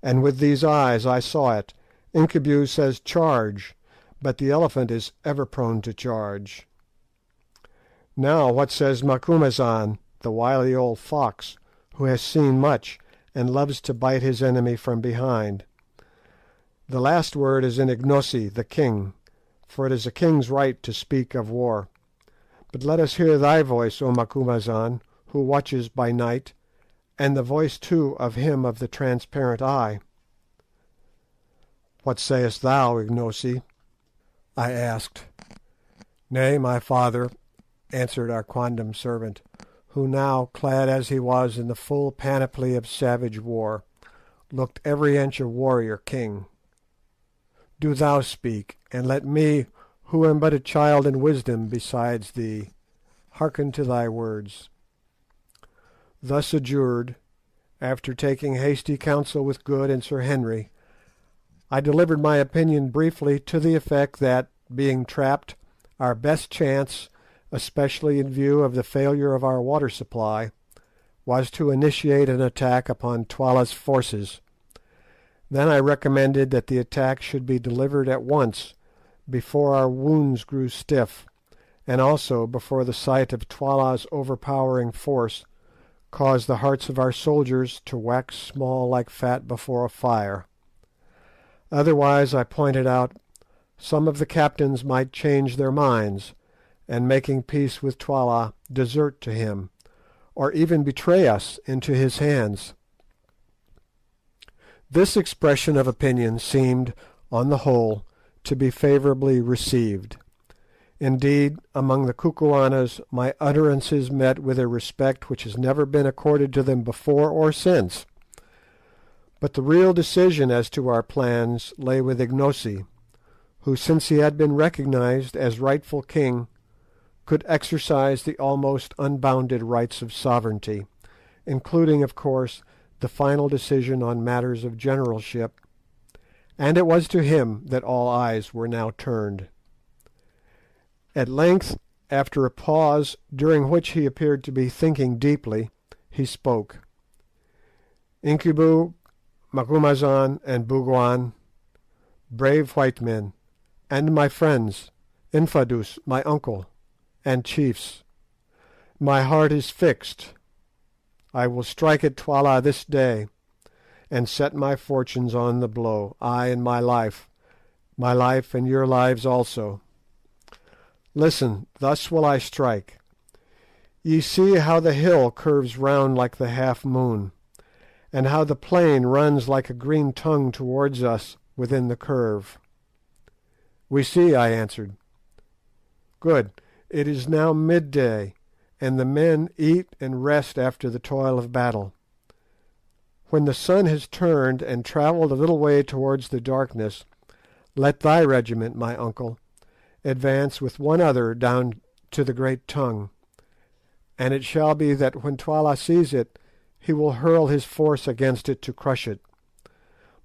and with these eyes I saw it. Incubu says charge, but the elephant is ever prone to charge. Now what says Macumazahn, the wily old fox, who has seen much, and loves to bite his enemy from behind? The last word is in Ignosi, the king, for it is a king's right to speak of war. But let us hear thy voice, O Macumazahn, who watches by night, and the voice too of him of the transparent eye. What sayest thou, Ignosi? I asked. Nay, my father, answered our quondam servant, who now, clad as he was in the full panoply of savage war, looked every inch a warrior king. Do thou speak, and let me, who am but a child in wisdom besides thee, hearken to thy words. Thus adjured, after taking hasty counsel with Good and Sir Henry, I delivered my opinion briefly to the effect that, being trapped, our best chance, especially in view of the failure of our water supply, was to initiate an attack upon Twala's forces. Then I recommended that the attack should be delivered at once, before our wounds grew stiff, and also before the sight of Twala's overpowering force caused the hearts of our soldiers to wax small like fat before a fire. Otherwise, I pointed out, some of the captains might change their minds, and making peace with Twala, desert to him, or even betray us into his hands. This expression of opinion seemed, on the whole, to be favourably received. Indeed, among the Kukuanas my utterances met with a respect which has never been accorded to them before or since. But the real decision as to our plans lay with Ignosi, who, since he had been recognised as rightful king, could exercise the almost unbounded rights of sovereignty, including, of course, the final decision on matters of generalship, and it was to him that all eyes were now turned. At length, after a pause, during which he appeared to be thinking deeply, he spoke. Incubu, Macumazahn, and Bougwan, brave white men, and my friends, Infadoos, my uncle, and chiefs, my heart is fixed. I will strike at Twala this day, and set my fortunes on the blow, I and my life and your lives also. Listen, thus will I strike. Ye see how the hill curves round like the half moon, and how the plain runs like a green tongue towards us within the curve. We see, I answered. Good. It is now midday, and the men eat and rest after the toil of battle. When the sun has turned and travelled a little way towards the darkness, let thy regiment, my uncle, advance with one other down to the great tongue, and it shall be that when Twala sees it, he will hurl his force against it to crush it.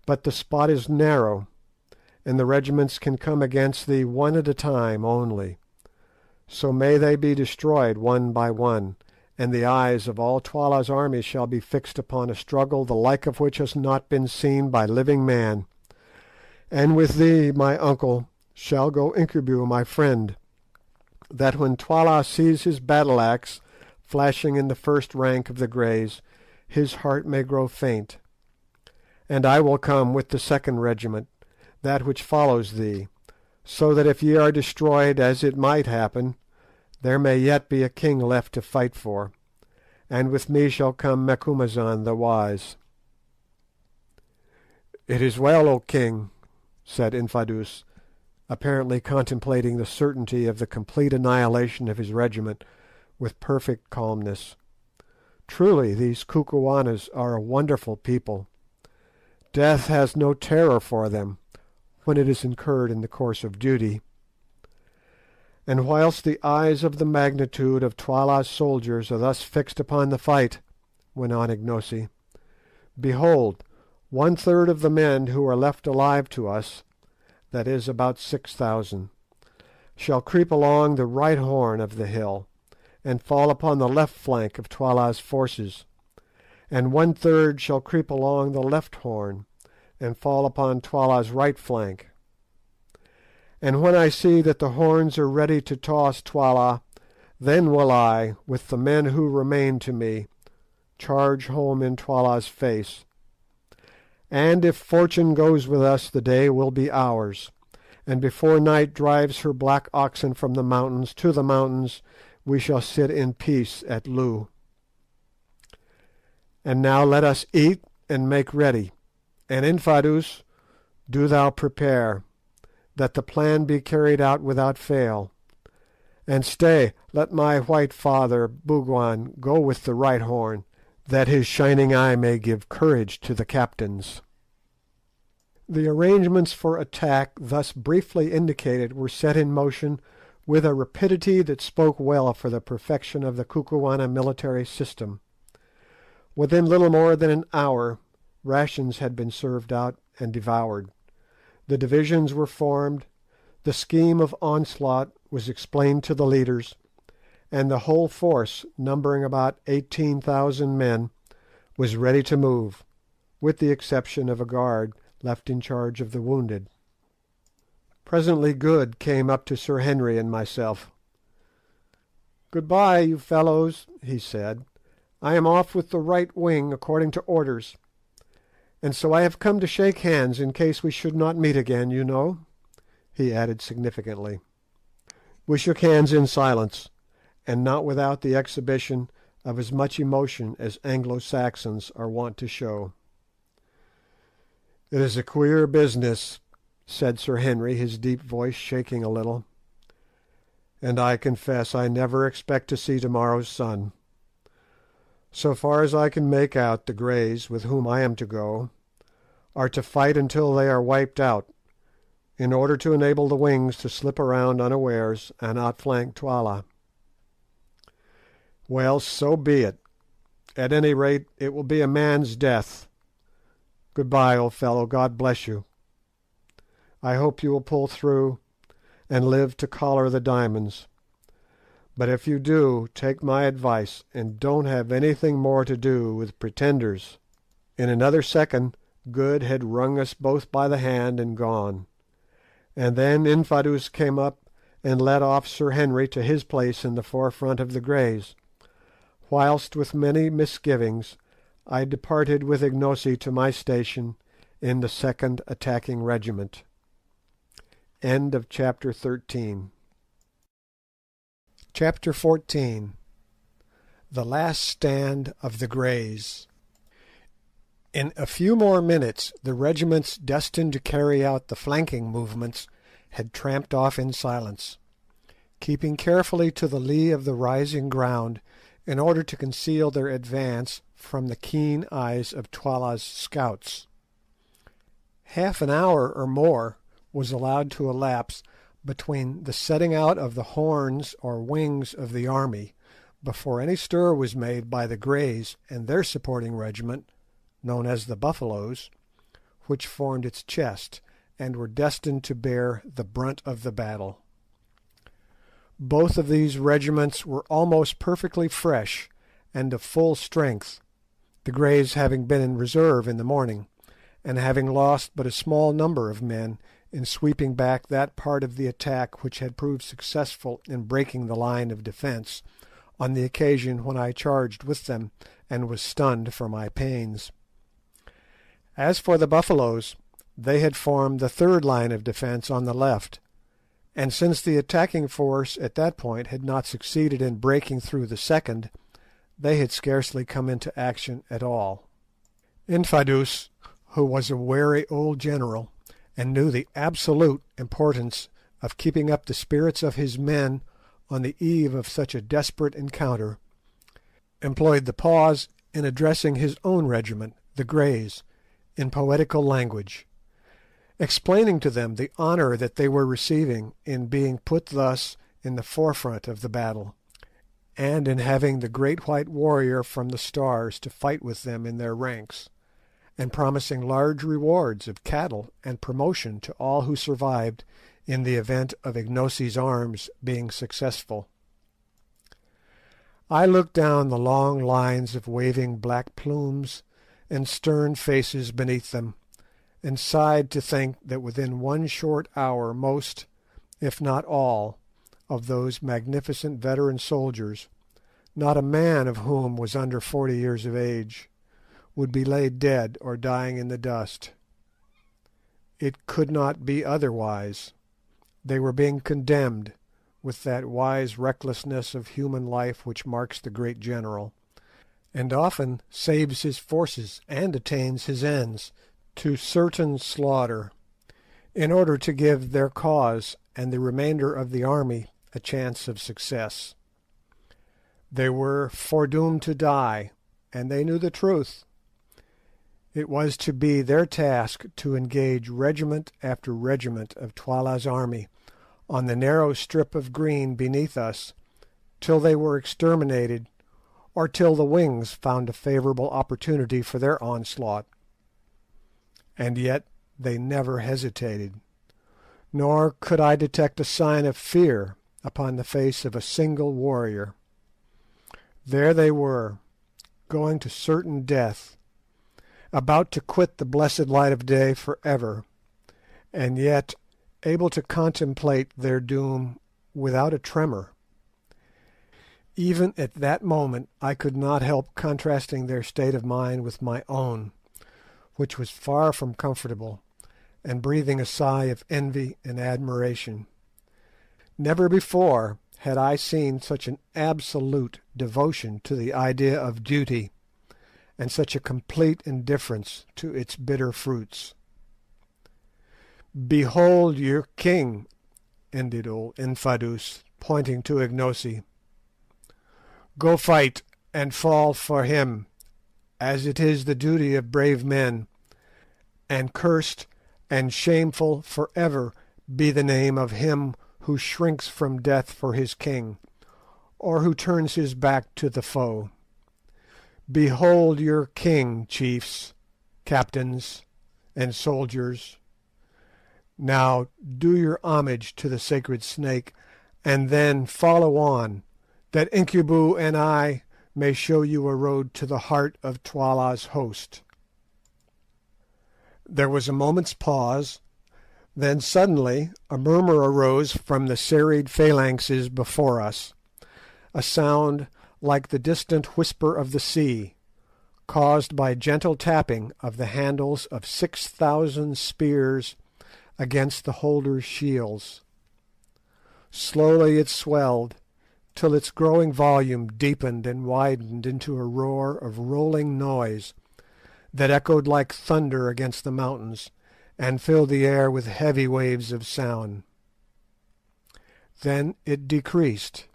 But the spot is narrow, and the regiments can come against thee one at a time only. So may they be destroyed one by one, and the eyes of all Twala's army shall be fixed upon a struggle the like of which has not been seen by living man. And with thee, my uncle, shall go Incubu, my friend, that when Twala sees his battle-axe flashing in the first rank of the Greys, his heart may grow faint. And I will come with the second regiment, that which follows thee, so that if ye are destroyed, as it might happen, there may yet be a king left to fight for, and with me shall come Macumazahn the wise." "It is well, O king," said Infadoos, apparently contemplating the certainty of the complete annihilation of his regiment with perfect calmness. "Truly these Kukuanas are a wonderful people. Death has no terror for them when it is incurred in the course of duty." "And whilst the eyes of the magnitude of Twala's soldiers are thus fixed upon the fight," went on Ignosi, "behold, 1/3 of the men who are left alive to us, that is about 6,000, shall creep along the right horn of the hill, and fall upon the left flank of Twala's forces, and 1/3 shall creep along the left horn, and fall upon Twala's right flank. And when I see that the horns are ready to toss Twala, then will I, with the men who remain to me, charge home in Twala's face. And if fortune goes with us, the day will be ours, and before night drives her black oxen from the mountains to the mountains, we shall sit in peace at Loo. And now let us eat and make ready, and Infadoos, do thou prepare, that the plan be carried out without fail. And stay, let my white father, Bougwan, go with the right horn, that his shining eye may give courage to the captains." The arrangements for attack thus briefly indicated were set in motion with a rapidity that spoke well for the perfection of the Kukuana military system. Within little more than an hour rations had been served out and devoured. The divisions were formed, the scheme of onslaught was explained to the leaders, and the whole force, numbering about 18,000 men, was ready to move, with the exception of a guard left in charge of the wounded. Presently Good came up to Sir Henry and myself. "Good-bye, you fellows," he said. "I am off with the right wing according to orders, and so I have come to shake hands in case we should not meet again, you know," he added significantly. We shook hands in silence, and not without the exhibition of as much emotion as Anglo-Saxons are wont to show. "It is a queer business," said Sir Henry, his deep voice shaking a little, "and I confess I never expect to see tomorrow's sun. So far as I can make out, the Greys, with whom I am to go, are to fight until they are wiped out, in order to enable the wings to slip around unawares and outflank Twala. Well, so be it. At any rate, it will be a man's death. Good-bye, old fellow. God bless you. I hope you will pull through and live to collar the diamonds. But if you do, take my advice and don't have anything more to do with pretenders." In another second Good had wrung us both by the hand and gone, and then Infadoos came up and led off Sir Henry to his place in the forefront of the Greys, whilst with many misgivings I departed with Ignosi to my station in the 2nd attacking regiment. End of chapter 13. Chapter 14. The Last Stand of the Greys. In a few more minutes the regiments destined to carry out the flanking movements had tramped off in silence, keeping carefully to the lee of the rising ground in order to conceal their advance from the keen eyes of Twala's scouts. Half an hour or more was allowed to elapse between the setting out of the horns or wings of the army before any stir was made by the Greys and their supporting regiment, known as the Buffaloes, which formed its chest and were destined to bear the brunt of the battle. Both of these regiments were almost perfectly fresh and of full strength, the Greys having been in reserve in the morning, and having lost but a small number of men in sweeping back that part of the attack which had proved successful in breaking the line of defence on the occasion when I charged with them and was stunned for my pains. As for the Buffaloes, they had formed the 3rd line of defence on the left, and since the attacking force at that point had not succeeded in breaking through the 2nd, they had scarcely come into action at all. Infadoos, who was a wary old general, and knew the absolute importance of keeping up the spirits of his men on the eve of such a desperate encounter, employed the pause in addressing his own regiment, the Greys, in poetical language, explaining to them the honour that they were receiving in being put thus in the forefront of the battle, and in having the great white warrior from the Stars to fight with them in their ranks, and promising large rewards of cattle and promotion to all who survived in the event of Ignosi's arms being successful. I looked down the long lines of waving black plumes and stern faces beneath them, and sighed to think that within one short hour most, if not all, of those magnificent veteran soldiers, not a man of whom was under 40 years of age, would be laid dead or dying in the dust. It could not be otherwise. They were being condemned, with that wise recklessness of human life which marks the great general, and often saves his forces and attains his ends, to certain slaughter, in order to give their cause and the remainder of the army a chance of success. They were foredoomed to die, and they knew the truth. It was to be their task to engage regiment after regiment of Twala's army on the narrow strip of green beneath us, till they were exterminated, or till the wings found a favourable opportunity for their onslaught. And yet they never hesitated, nor could I detect a sign of fear upon the face of a single warrior. There they were, going to certain death, about to quit the blessed light of day for ever, and yet able to contemplate their doom without a tremor. Even at that moment I could not help contrasting their state of mind with my own, which was far from comfortable, and breathing a sigh of envy and admiration. Never before had I seen such an absolute devotion to the idea of duty, and such a complete indifference to its bitter fruits. "Behold your king," ended old Infadoos, pointing to Ignosi. "Go fight and fall for him, as it is the duty of brave men, and cursed and shameful for ever be the name of him who shrinks from death for his king, or who turns his back to the foe. Behold your king, chiefs, captains, and soldiers. Now do your homage to the sacred snake, and then follow on, that Incubu and I may show you a road to the heart of Twala's host." There was a moment's pause, then suddenly a murmur arose from the serried phalanxes before us, a sound like the distant whisper of the sea, caused by gentle tapping of the handles of 6,000 spears against the holders' shields. Slowly it swelled, till its growing volume deepened and widened into a roar of rolling noise that echoed like thunder against the mountains, and filled the air with heavy waves of sound. Then it decreased,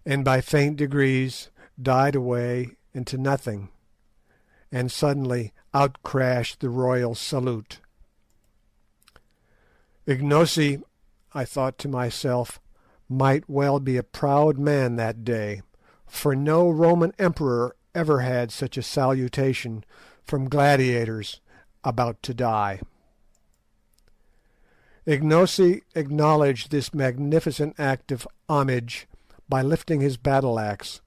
and by faint degrees died away into nothing, and suddenly out crashed the royal salute. Ignosi, I thought to myself, might well be a proud man that day, for no Roman emperor ever had such a salutation from gladiators about to die. Ignosi acknowledged this magnificent act of homage by lifting his battle axe,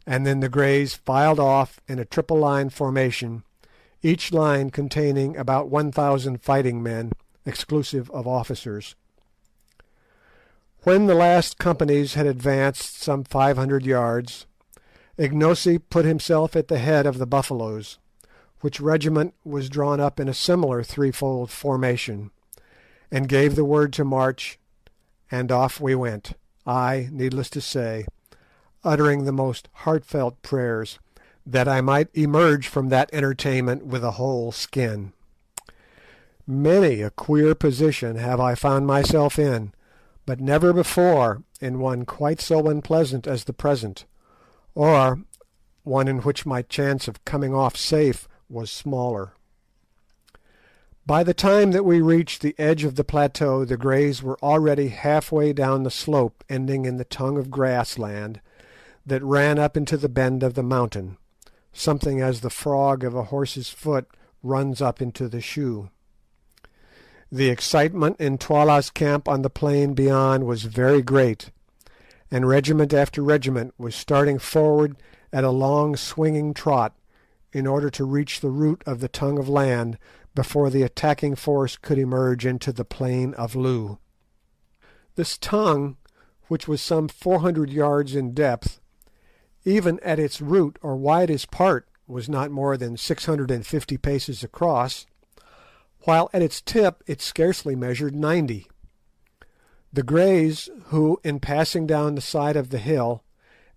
and then the Greys filed off in a triple line formation, each line containing about 1,000 fighting men, exclusive of officers. When the last companies had advanced some 500 yards, Ignosi put himself at the head of the Buffaloes, which regiment was drawn up in a similar threefold formation, and gave the word to march, and off we went, I, needless to say, uttering the most heartfelt prayers that I might emerge from that entertainment with a whole skin. Many a queer position have I found myself in, but never before in one quite so unpleasant as the present, or one in which my chance of coming off safe was smaller. By the time that we reached the edge of the plateau the Greys were already halfway down the slope ending in the tongue of grassland that ran up into the bend of the mountain, something as the frog of a horse's foot runs up into the shoe. The excitement in Twala's camp on the plain beyond was very great, and regiment after regiment was starting forward at a long swinging trot in order to reach the root of the tongue of land before the attacking force could emerge into the plain of Loo. This tongue, which was some 400 yards in depth, even at its root or widest part was not more than 650 paces across, while at its tip it scarcely measured 90. The Greys, who, in passing down the side of the hill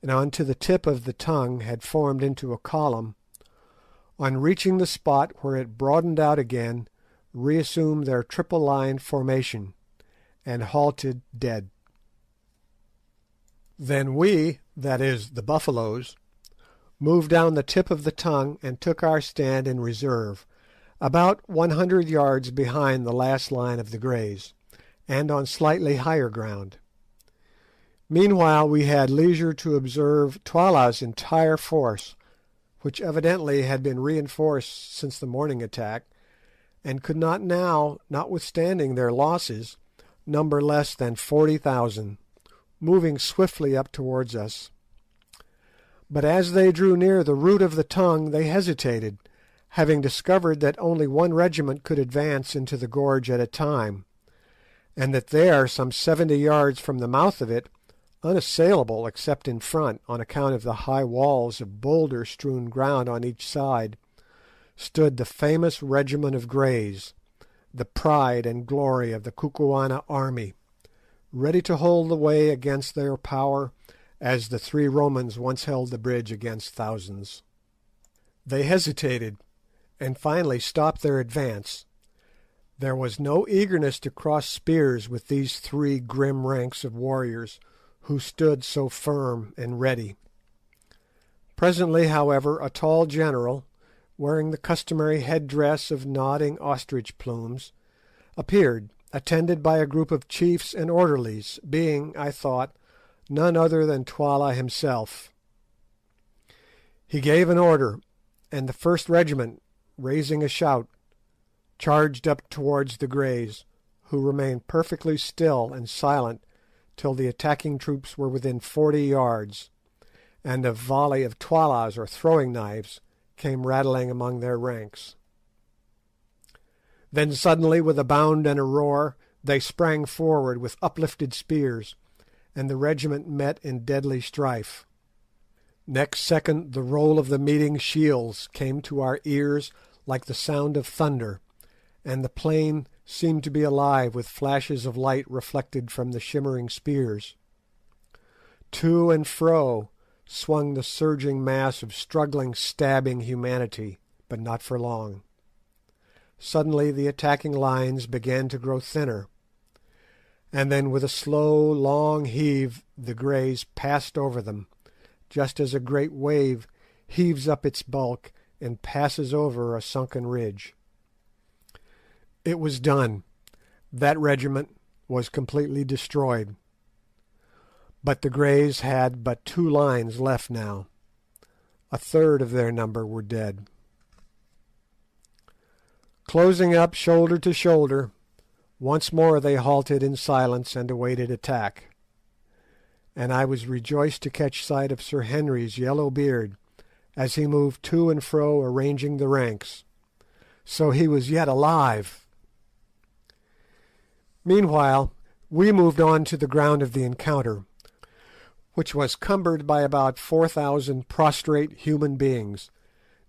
and on to the tip of the tongue, had formed into a column, on reaching the spot where it broadened out again, reassumed their triple-line formation, and halted dead. Then we, that is, the Buffaloes, moved down the tip of the tongue and took our stand in reserve, about 100 yards behind the last line of the Greys, and on slightly higher ground. Meanwhile we had leisure to observe Twala's entire force, which evidently had been reinforced since the morning attack, and could not now, notwithstanding their losses, number less than 40,000, moving swiftly up towards us. But as they drew near the root of the tongue they hesitated, having discovered that only one regiment could advance into the gorge at a time, and that there, some 70 yards from the mouth of it, unassailable except in front on account of the high walls of boulder-strewn ground on each side, stood the famous regiment of Greys, the pride and glory of the Kukuana army, ready to hold the way against their power as the three Romans once held the bridge against thousands. They hesitated, and finally stopped their advance. There was no eagerness to cross spears with these three grim ranks of warriors, who stood so firm and ready. Presently, however, a tall general, wearing the customary head-dress of nodding ostrich plumes, appeared, attended by a group of chiefs and orderlies, being, I thought, none other than Twala himself. He gave an order, and the first regiment, raising a shout, charged up towards the Greys, who remained perfectly still and silent till the attacking troops were within 40 yards, and a volley of Twalas or throwing knives came rattling among their ranks. Then suddenly, with a bound and a roar, they sprang forward with uplifted spears, and the regiment met in deadly strife. Next second the roll of the meeting shields came to our ears like the sound of thunder, and the plain seemed to be alive with flashes of light reflected from the shimmering spears. To and fro swung the surging mass of struggling, stabbing humanity, but not for long. Suddenly the attacking lines began to grow thinner, and then with a slow, long heave the Greys passed over them, just as a great wave heaves up its bulk and passes over a sunken ridge. It was done. That regiment was completely destroyed. But the Greys had but 2 lines left now. A third of their number were dead. Closing up shoulder to shoulder, once more they halted in silence and awaited attack, and I was rejoiced to catch sight of Sir Henry's yellow beard as he moved to and fro arranging the ranks. So he was yet alive! Meanwhile we moved on to the ground of the encounter, which was cumbered by about 4,000 prostrate human beings,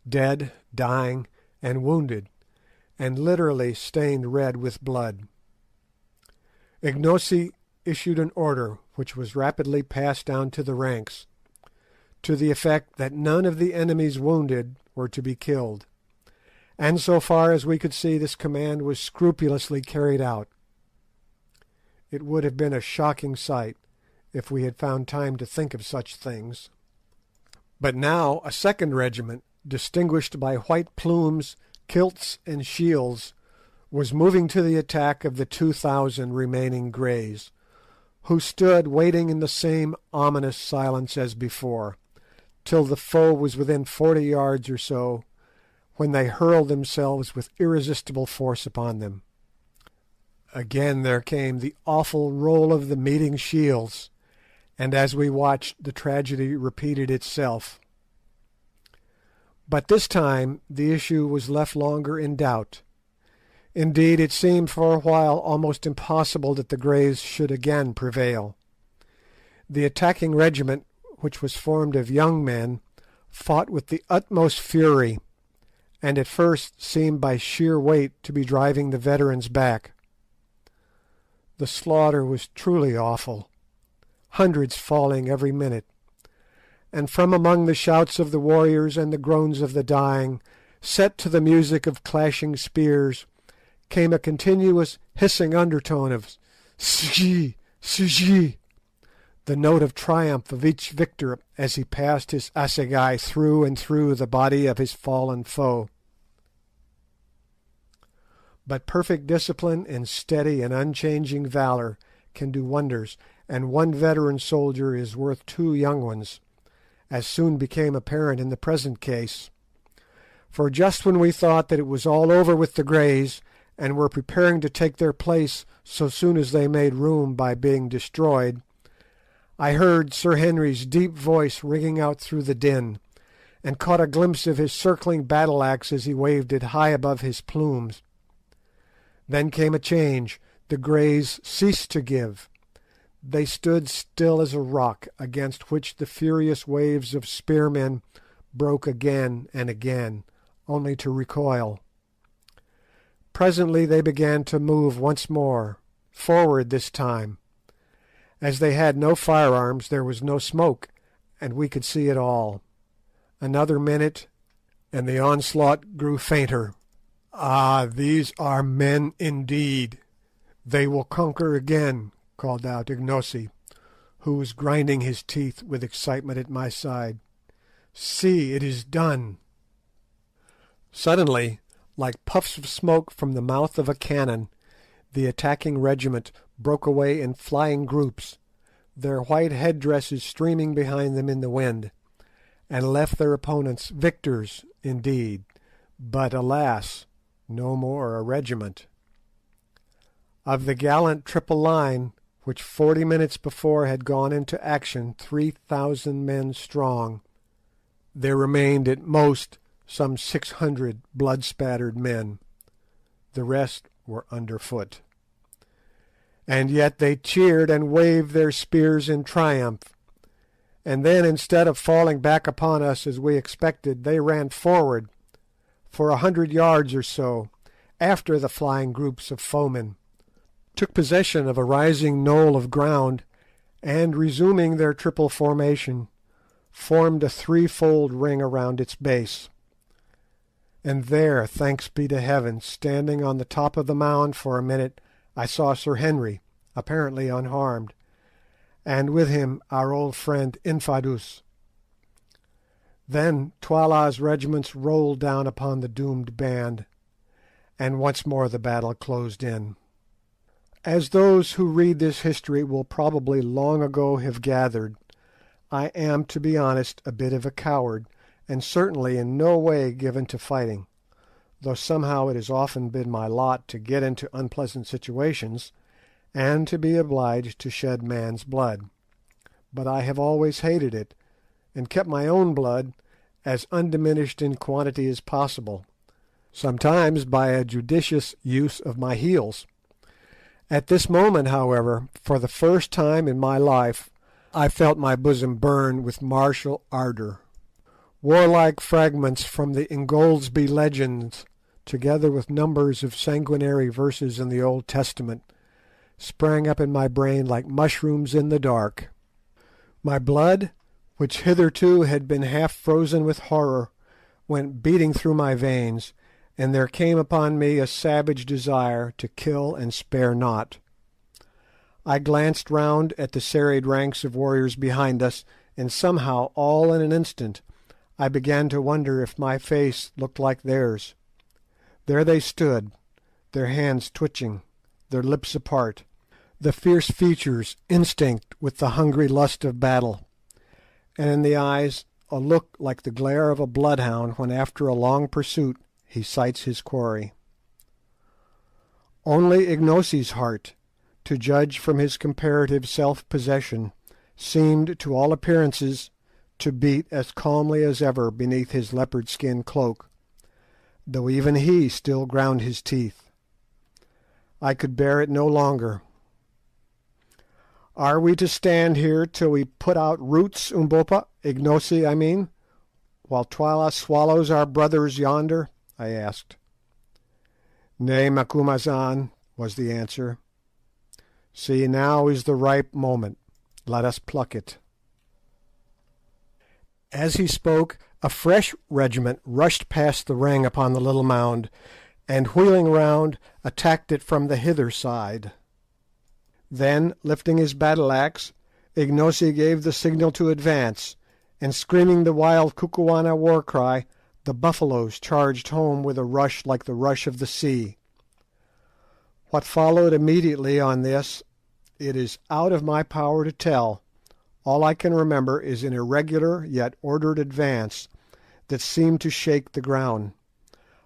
dead, dying, and wounded, and literally stained red with blood. Ignosi issued an order, which was rapidly passed down to the ranks, to the effect that none of the enemy's wounded were to be killed, and so far as we could see this command was scrupulously carried out. It would have been a shocking sight if we had found time to think of such things. But now a second regiment, distinguished by white plumes, kilts, and shields, was moving to the attack of the 2,000 remaining Greys, who stood waiting in the same ominous silence as before, till the foe was within 40 yards or so, when they hurled themselves with irresistible force upon them. Again there came the awful roll of the meeting shields, and as we watched the tragedy repeated itself. But this time the issue was left longer in doubt. Indeed, it seemed for a while almost impossible that the Greys should again prevail. The attacking regiment, which was formed of young men, fought with the utmost fury, and at first seemed by sheer weight to be driving the veterans back. The slaughter was truly awful, hundreds falling every minute, and from among the shouts of the warriors and the groans of the dying, set to the music of clashing spears, came a continuous hissing undertone of "Sji, Sji," the note of triumph of each victor as he passed his assegai through and through the body of his fallen foe. But perfect discipline and steady and unchanging valour can do wonders, and one veteran soldier is worth two young ones, as soon became apparent in the present case. For just when we thought that it was all over with the Greys, and were preparing to take their place so soon as they made room by being destroyed, I heard Sir Henry's deep voice ringing out through the din, and caught a glimpse of his circling battle-axe as he waved it high above his plumes. Then came a change. The Greys ceased to give. They stood still as a rock, against which the furious waves of spearmen broke again and again, only to recoil. Presently they began to move once more, forward this time. As they had no firearms, there was no smoke, and we could see it all. Another minute, and the onslaught grew fainter. "Ah, these are men indeed! They will conquer again," called out Ignosi, who was grinding his teeth with excitement at my side. "See, it is done!" Suddenly, like puffs of smoke from the mouth of a cannon, the attacking regiment broke away in flying groups, their white headdresses streaming behind them in the wind, and left their opponents victors indeed, but alas, no more a regiment. Of the gallant triple line, which 40 minutes before had gone into action 3,000 men strong, there remained at most some 600 blood-spattered men. The rest were underfoot. And yet they cheered and waved their spears in triumph, and then instead of falling back upon us as we expected, they ran forward for 100 yards or so, after the flying groups of foemen, took possession of a rising knoll of ground, and resuming their triple formation, formed a threefold ring around its base. And there, thanks be to Heaven, standing on the top of the mound for a minute, I saw Sir Henry, apparently unharmed, and with him our old friend Infadoos. Then Twala's regiments rolled down upon the doomed band, and once more the battle closed in. As those who read this history will probably long ago have gathered, I am, to be honest, a bit of a coward, and certainly in no way given to fighting, though somehow it has often been my lot to get into unpleasant situations, and to be obliged to shed man's blood. But I have always hated it, and kept my own blood as undiminished in quantity as possible, sometimes by a judicious use of my heels. At this moment, however, for the first time in my life, I felt my bosom burn with martial ardour. Warlike fragments from the Ingoldsby legends, together with numbers of sanguinary verses in the Old Testament, sprang up in my brain like mushrooms in the dark. My blood, which hitherto had been half frozen with horror, went beating through my veins, and there came upon me a savage desire to kill and spare not. I glanced round at the serried ranks of warriors behind us, and somehow, all in an instant, I began to wonder if my face looked like theirs. There they stood, their hands twitching, their lips apart, the fierce features instinct with the hungry lust of battle, and in the eyes a look like the glare of a bloodhound when after a long pursuit he cites his quarry. Only Ignosi's heart, to judge from his comparative self-possession, seemed to all appearances to beat as calmly as ever beneath his leopard-skin cloak, though even he still ground his teeth. I could bear it no longer. "Are we to stand here till we put out roots, Umbopa, Ignosi, I mean, while Twala swallows our brothers yonder?" I asked. "Nay, Macumazahn," was the answer. "See, now is the ripe moment. Let us pluck it." As he spoke, a fresh regiment rushed past the ring upon the little mound, and wheeling round, attacked it from the hither side. Then, lifting his battle axe, Ignosi gave the signal to advance, and screaming the wild Kukuana war cry, the buffaloes charged home with a rush like the rush of the sea. What followed immediately on this it is out of my power to tell. All I can remember is an irregular yet ordered advance that seemed to shake the ground,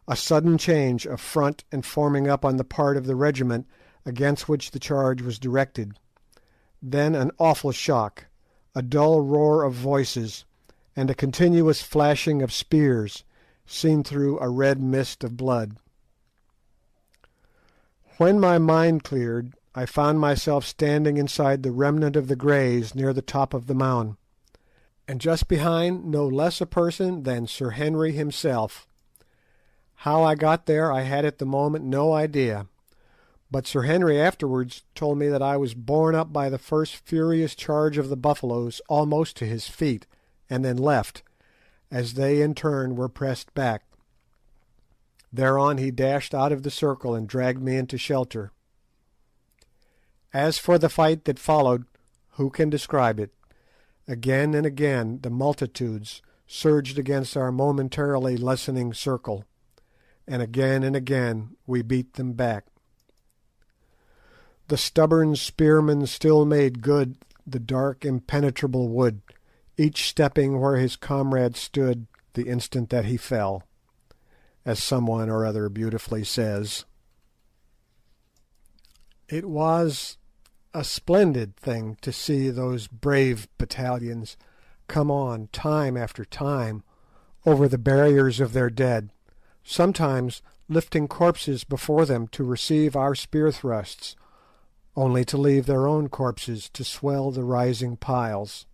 a sudden change of front and forming up on the part of the regiment against which the charge was directed, then an awful shock, a dull roar of voices, and a continuous flashing of spears, seen through a red mist of blood. When my mind cleared, I found myself standing inside the remnant of the Greys near the top of the mound, and just behind no less a person than Sir Henry himself. How I got there I had at the moment no idea, but Sir Henry afterwards told me that I was borne up by the first furious charge of the Buffaloes almost to his feet, and then left, as they in turn were pressed back. Thereon he dashed out of the circle and dragged me into shelter. As for the fight that followed, who can describe it? Again and again the multitudes surged against our momentarily lessening circle, and again we beat them back. The stubborn spearmen still made good the dark impenetrable wood, each stepping where his comrade stood the instant that he fell, as someone or other beautifully says. It was a splendid thing to see those brave battalions come on time after time over the barriers of their dead, sometimes lifting corpses before them to receive our spear thrusts, only to leave their own corpses to swell the rising piles.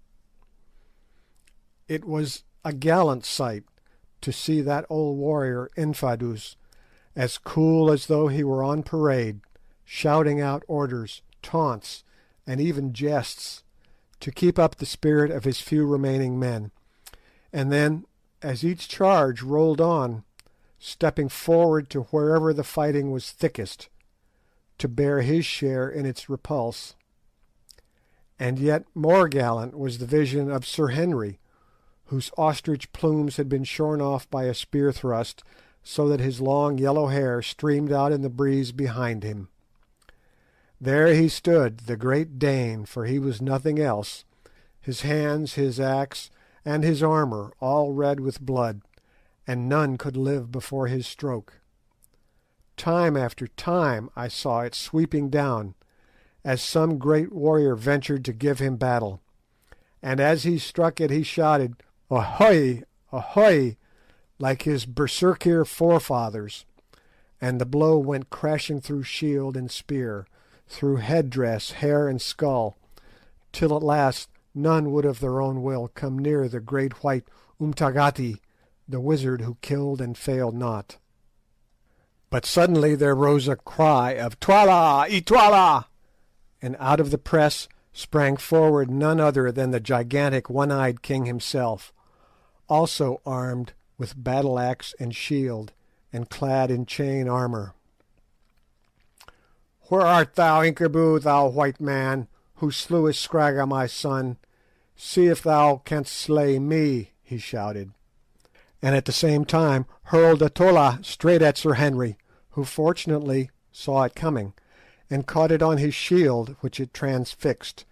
It was a gallant sight to see that old warrior Infadoos, as cool as though he were on parade, shouting out orders, taunts, and even jests, to keep up the spirit of his few remaining men, and then, as each charge rolled on, stepping forward to wherever the fighting was thickest, to bear his share in its repulse. And yet more gallant was the vision of Sir Henry, whose ostrich plumes had been shorn off by a spear thrust, so that his long yellow hair streamed out in the breeze behind him. There he stood, the great Dane, for he was nothing else, his hands, his axe, and his armour all red with blood, and none could live before his stroke. Time after time I saw it sweeping down, as some great warrior ventured to give him battle, and as he struck it he shouted, "Ahoy! Ahoy!" like his berserkir forefathers, and the blow went crashing through shield and spear, through head-dress, hair, and skull, till at last none would of their own will come near the great white Umtagati, the wizard who killed and failed not. But suddenly there rose a cry of "Twala! Itwala!" and out of the press sprang forward none other than the gigantic one-eyed king himself, also armed with battle-axe and shield, and clad in chain armour. "Where art thou, Incubu, thou white man, who slewest Scragga my son? See if thou canst slay me," he shouted, and at the same time hurled a tolla straight at Sir Henry, who fortunately saw it coming, and caught it on his shield, which it transfixed,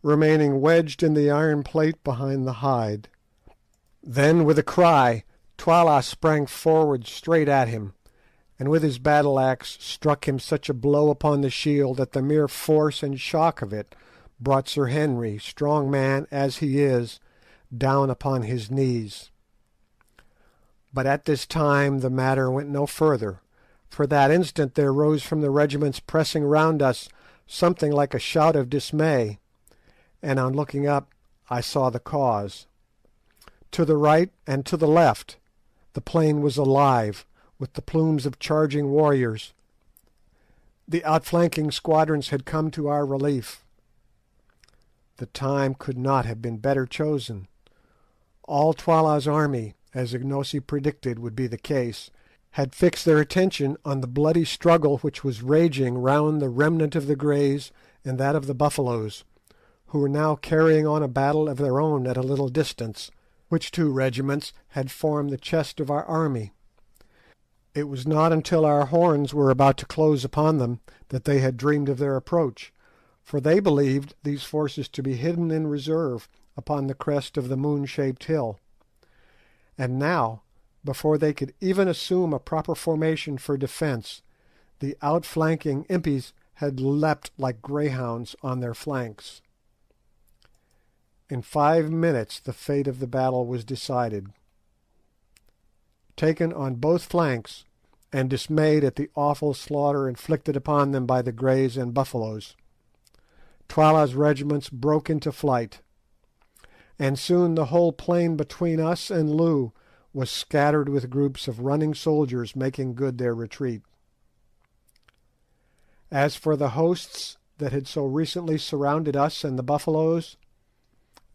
remaining wedged in the iron plate behind the hide. Then with a cry, Twala sprang forward straight at him, and with his battle axe struck him such a blow upon the shield that the mere force and shock of it brought Sir Henry, strong man as he is, down upon his knees. But at this time the matter went no further, for that instant there rose from the regiments pressing round us something like a shout of dismay, and on looking up I saw the cause. To the right and to the left the plain was alive with the plumes of charging warriors. The outflanking squadrons had come to our relief. The time could not have been better chosen. All Twala's army, as Ignosi predicted would be the case, had fixed their attention on the bloody struggle which was raging round the remnant of the Greys and that of the Buffaloes, who were now carrying on a battle of their own at a little distance, which two regiments had formed the chest of our army. It was not until our horns were about to close upon them that they had dreamed of their approach, for they believed these forces to be hidden in reserve upon the crest of the moon-shaped hill. And now, before they could even assume a proper formation for defence, the outflanking impis had leapt like greyhounds on their flanks. In 5 minutes the fate of the battle was decided. Taken on both flanks, and dismayed at the awful slaughter inflicted upon them by the Greys and Buffaloes, Twala's regiments broke into flight, and soon the whole plain between us and Loo was scattered with groups of running soldiers making good their retreat. As for the hosts that had so recently surrounded us and the Buffaloes,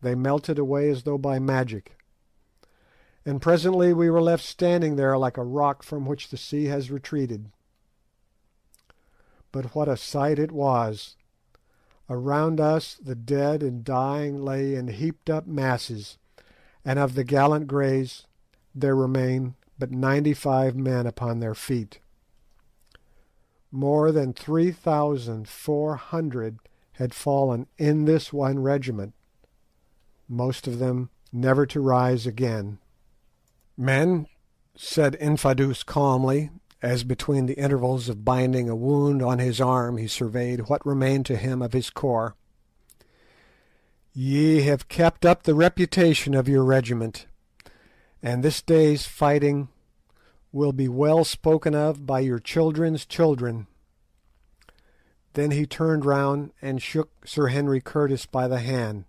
they melted away as though by magic, and presently we were left standing there like a rock from which the sea has retreated. But what a sight it was! Around us the dead and dying lay in heaped up masses, and of the gallant Greys there remained but 95 men upon their feet. More than 3,400 had fallen in this one regiment, most of them never to rise again. "Men," said Infadoos calmly, as between the intervals of binding a wound on his arm he surveyed what remained to him of his corps, "ye have kept up the reputation of your regiment, and this day's fighting will be well spoken of by your children's children." Then he turned round and shook Sir Henry Curtis by the hand.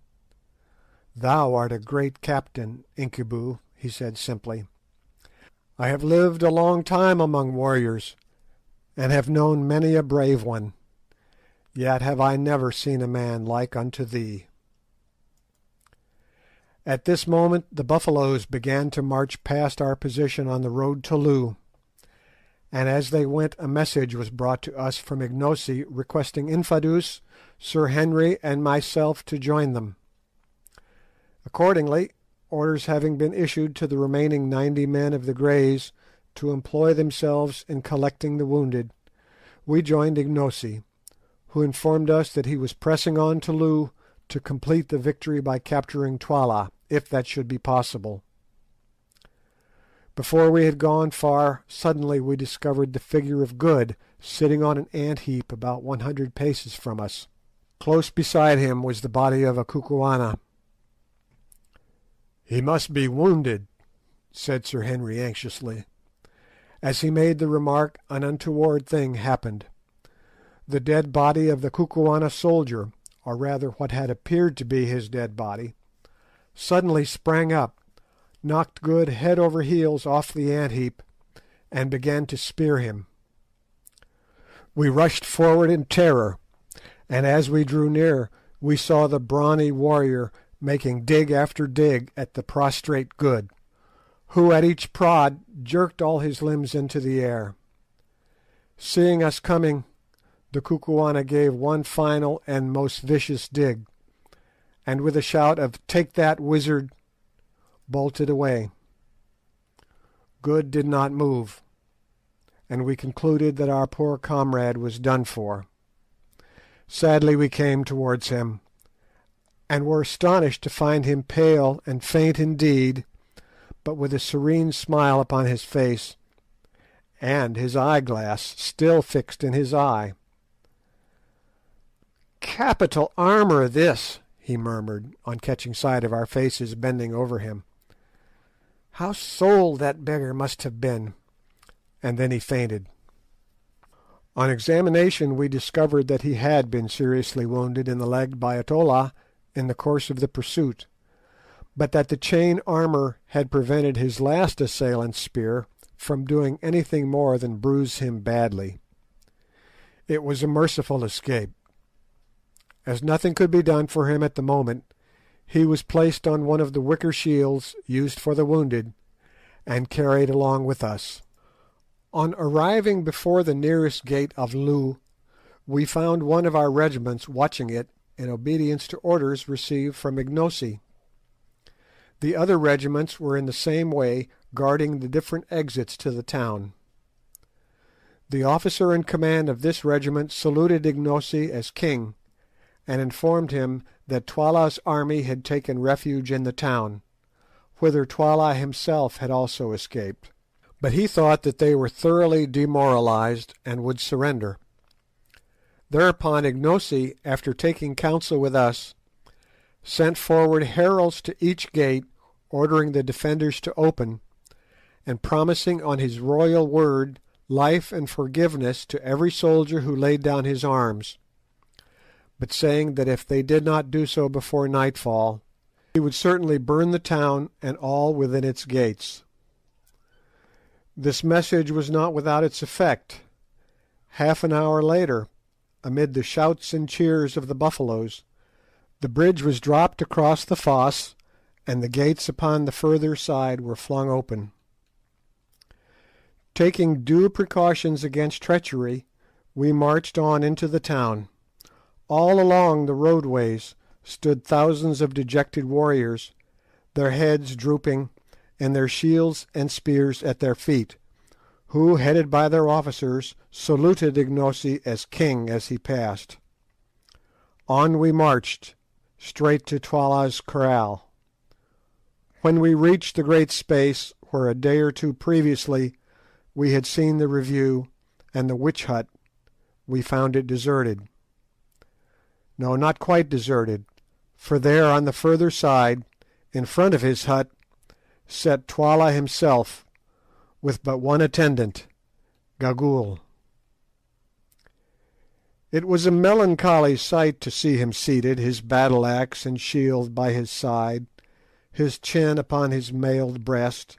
"Thou art a great captain, Incubu," he said simply. "I have lived a long time among warriors, and have known many a brave one, yet have I never seen a man like unto thee." At this moment the Buffaloes began to march past our position on the road to Loo, and as they went a message was brought to us from Ignosi requesting Infadoos, Sir Henry, and myself to join them. Accordingly, orders having been issued to the remaining 90 men of the Greys to employ themselves in collecting the wounded, we joined Ignosi, who informed us that he was pressing on to Loo to complete the victory by capturing Twala, if that should be possible. Before we had gone far, suddenly we discovered the figure of Good sitting on an ant heap about 100 paces from us. Close beside him was the body of a Kukuana. "He must be wounded," said Sir Henry anxiously. As he made the remark an untoward thing happened. The dead body of the Kukuana soldier, or rather what had appeared to be his dead body, suddenly sprang up, knocked Good head over heels off the ant heap, and began to spear him. We rushed forward in terror, and as we drew near we saw the brawny warrior making dig after dig at the prostrate Good, who at each prod jerked all his limbs into the air. Seeing us coming, the Kukuana gave one final and most vicious dig, and with a shout of "Take that, wizard!" bolted away. Good did not move, and we concluded that our poor comrade was done for. Sadly we came towards him, and were astonished to find him pale and faint indeed, but with a serene smile upon his face, and his eyeglass still fixed in his eye. "Capital armour this," he murmured, on catching sight of our faces bending over him. "How sold that beggar must have been!" And then he fainted. On examination we discovered that he had been seriously wounded in the leg by Atolla in the course of the pursuit, but that the chain armour had prevented his last assailant's spear from doing anything more than bruise him badly. It was a merciful escape. As nothing could be done for him at the moment, he was placed on one of the wicker shields used for the wounded, and carried along with us. On arriving before the nearest gate of Loo, we found one of our regiments watching it in obedience to orders received from Ignosi. The other regiments were in the same way guarding the different exits to the town. The officer in command of this regiment saluted Ignosi as king, and informed him that Twala's army had taken refuge in the town, whither Twala himself had also escaped. But he thought that they were thoroughly demoralised and would surrender. Thereupon Ignosi, after taking counsel with us, sent forward heralds to each gate, ordering the defenders to open, and promising on his royal word life and forgiveness to every soldier who laid down his arms, but saying that if they did not do so before nightfall, he would certainly burn the town and all within its gates. This message was not without its effect. Half an hour later, amid the shouts and cheers of the Buffaloes, the bridge was dropped across the fosse, and the gates upon the further side were flung open. Taking due precautions against treachery, we marched on into the town. All along the roadways stood thousands of dejected warriors, their heads drooping, and their shields and spears at their feet, who, headed by their officers, saluted Ignosi as king as he passed. On we marched, straight to Twala's kraal. When we reached the great space where a day or two previously we had seen the review and the witch hut, we found it deserted. No, not quite deserted, for there on the further side, in front of his hut, sat Twala himself, with but one attendant, Gagool. It was a melancholy sight to see him seated, his battle axe and shield by his side, his chin upon his mailed breast,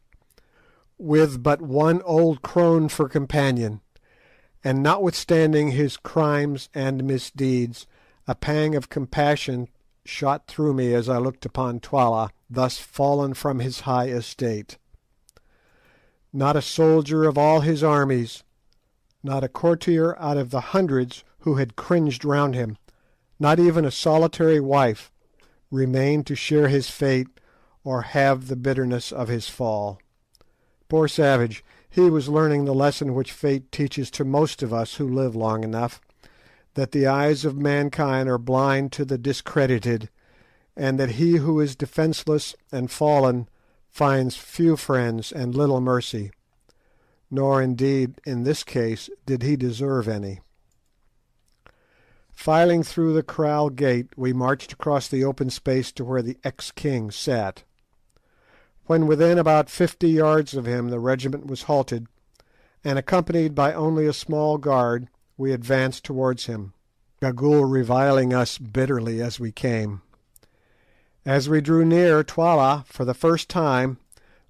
with but one old crone for companion, and notwithstanding his crimes and misdeeds, a pang of compassion shot through me as I looked upon Twala, thus fallen from his high estate. Not a soldier of all his armies, not a courtier out of the hundreds who had cringed round him, not even a solitary wife, remained to share his fate or have the bitterness of his fall. Poor savage, he was learning the lesson which fate teaches to most of us who live long enough, that the eyes of mankind are blind to the discredited, and that he who is defenceless and fallen finds few friends and little mercy. Nor indeed in this case did he deserve any. Filing through the kraal gate, we marched across the open space to where the ex-king sat. When within about 50 yards of him the regiment was halted, and accompanied by only a small guard, we advanced towards him, Gagool reviling us bitterly as we came. As we drew near, Twala, for the first time,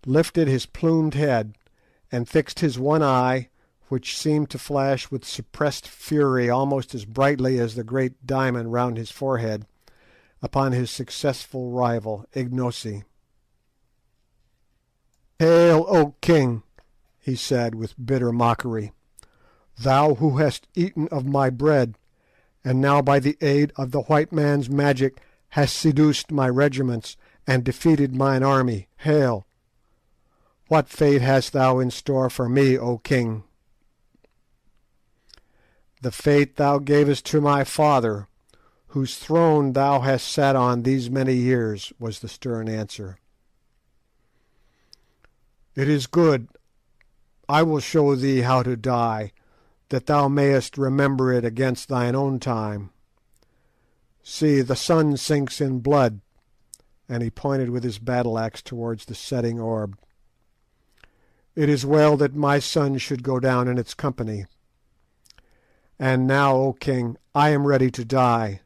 lifted his plumed head, and fixed his one eye, which seemed to flash with suppressed fury almost as brightly as the great diamond round his forehead, upon his successful rival, Ignosi. "Hail, O king!" he said with bitter mockery, "thou who hast eaten of my bread, and now by the aid of the white man's magic hast seduced my regiments and defeated mine army. Hail! What fate hast thou in store for me, O king?" "The fate thou gavest to my father, whose throne thou hast sat on these many years," was the stern answer. "It is good. I will show thee how to die, that thou mayest remember it against thine own time. See, the sun sinks in blood," and he pointed with his battle axe towards the setting orb. "It is well that my son should go down in its company. And now, O king, I am ready to die,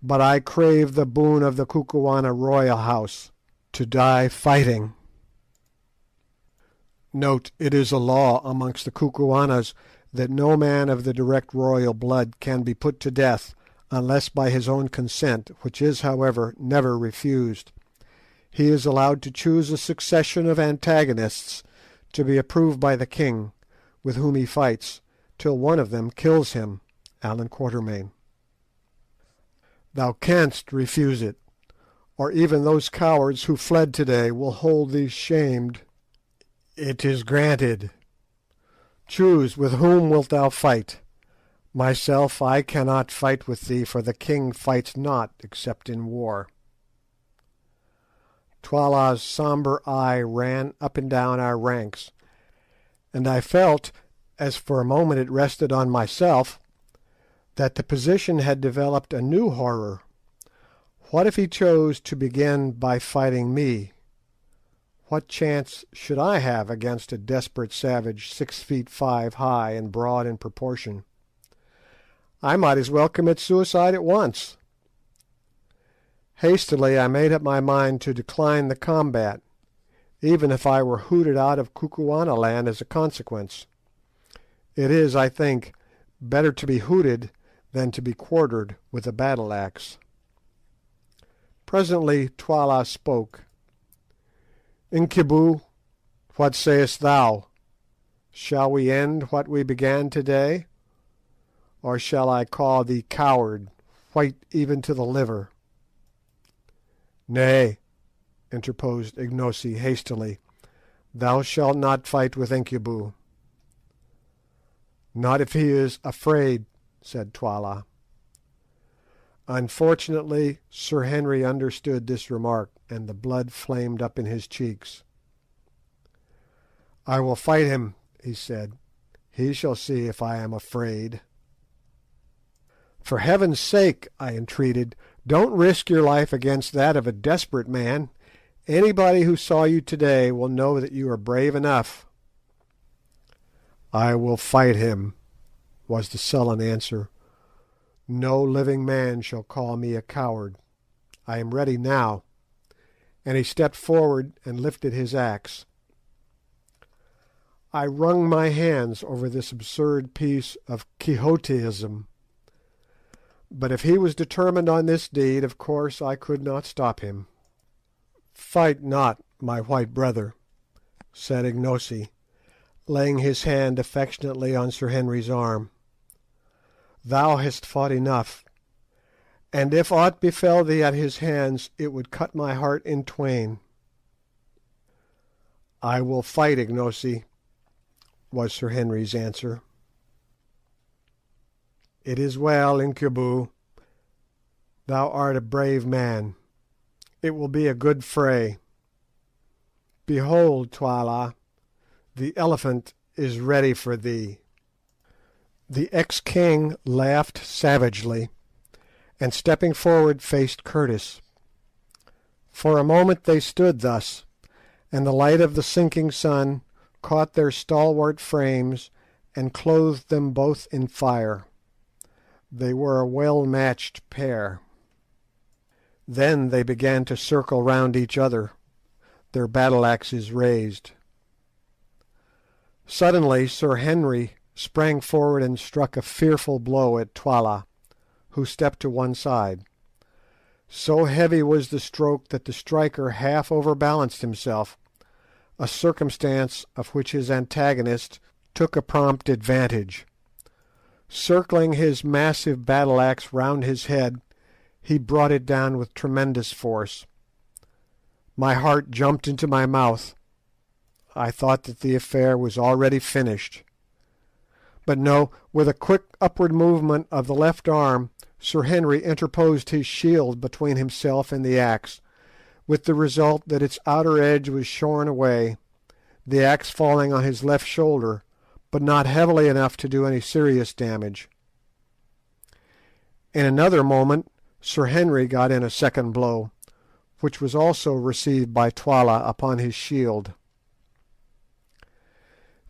but I crave the boon of the Kukuana royal house, to die fighting." Note: it is a law amongst the Kukuanas that no man of the direct royal blood can be put to death unless by his own consent, which is, however, never refused. He is allowed to choose a succession of antagonists to be approved by the king, with whom he fights, till one of them kills him. Allan Quatermain. Thou canst refuse it, or even those cowards who fled today will hold thee shamed. It is granted. Choose, with whom wilt thou fight? Myself, I cannot fight with thee, for the king fights not except in war. Twala's sombre eye ran up and down our ranks, and I felt, as for a moment it rested on myself, that the position had developed a new horror. What if he chose to begin by fighting me? What chance should I have against a desperate savage 6 feet 5 high and broad in proportion? I might as well commit suicide at once. Hastily I made up my mind to decline the combat, even if I were hooted out of Kukuana land as a consequence. It is, I think, better to be hooted than to be quartered with a battle axe. Presently Twala spoke. "Incubu, what sayest thou? Shall we end what we began today, or shall I call thee coward, white even to the liver?" "Nay," interposed Ignosi hastily, "thou shalt not fight with Incubu." "Not if he is afraid," said Twala. Unfortunately Sir Henry understood this remark, and the blood flamed up in his cheeks. "I will fight him," he said. "He shall see if I am afraid." "For heaven's sake," I entreated, "don't risk your life against that of a desperate man. Anybody who saw you today will know that you are brave enough." "I will fight him," was the sullen answer. "No living man shall call me a coward. I am ready now," and he stepped forward and lifted his axe. I wrung my hands over this absurd piece of Quixotism, but if he was determined on this deed, of course I could not stop him. "Fight not, my white brother," said Ignosi, laying his hand affectionately on Sir Henry's arm. "Thou hast fought enough, and if aught befell thee at his hands it would cut my heart in twain." "I will fight, Ignosi," was Sir Henry's answer. "It is well, Incubu. Thou art a brave man. It will be a good fray. Behold, Twala, the elephant is ready for thee." The ex-king laughed savagely, and stepping forward faced Curtis. For a moment they stood thus, and the light of the sinking sun caught their stalwart frames and clothed them both in fire. They were a well-matched pair. Then they began to circle round each other, their battle-axes raised. Suddenly Sir Henry sprang forward and struck a fearful blow at Twala, who stepped to one side. So heavy was the stroke that the striker half overbalanced himself, a circumstance of which his antagonist took a prompt advantage. Circling his massive battle-axe round his head, he brought it down with tremendous force. My heart jumped into my mouth. I thought that the affair was already finished. But no, with a quick upward movement of the left arm, Sir Henry interposed his shield between himself and the axe, with the result that its outer edge was shorn away, the axe falling on his left shoulder, but not heavily enough to do any serious damage. In another moment Sir Henry got in a second blow, which was also received by Twala upon his shield.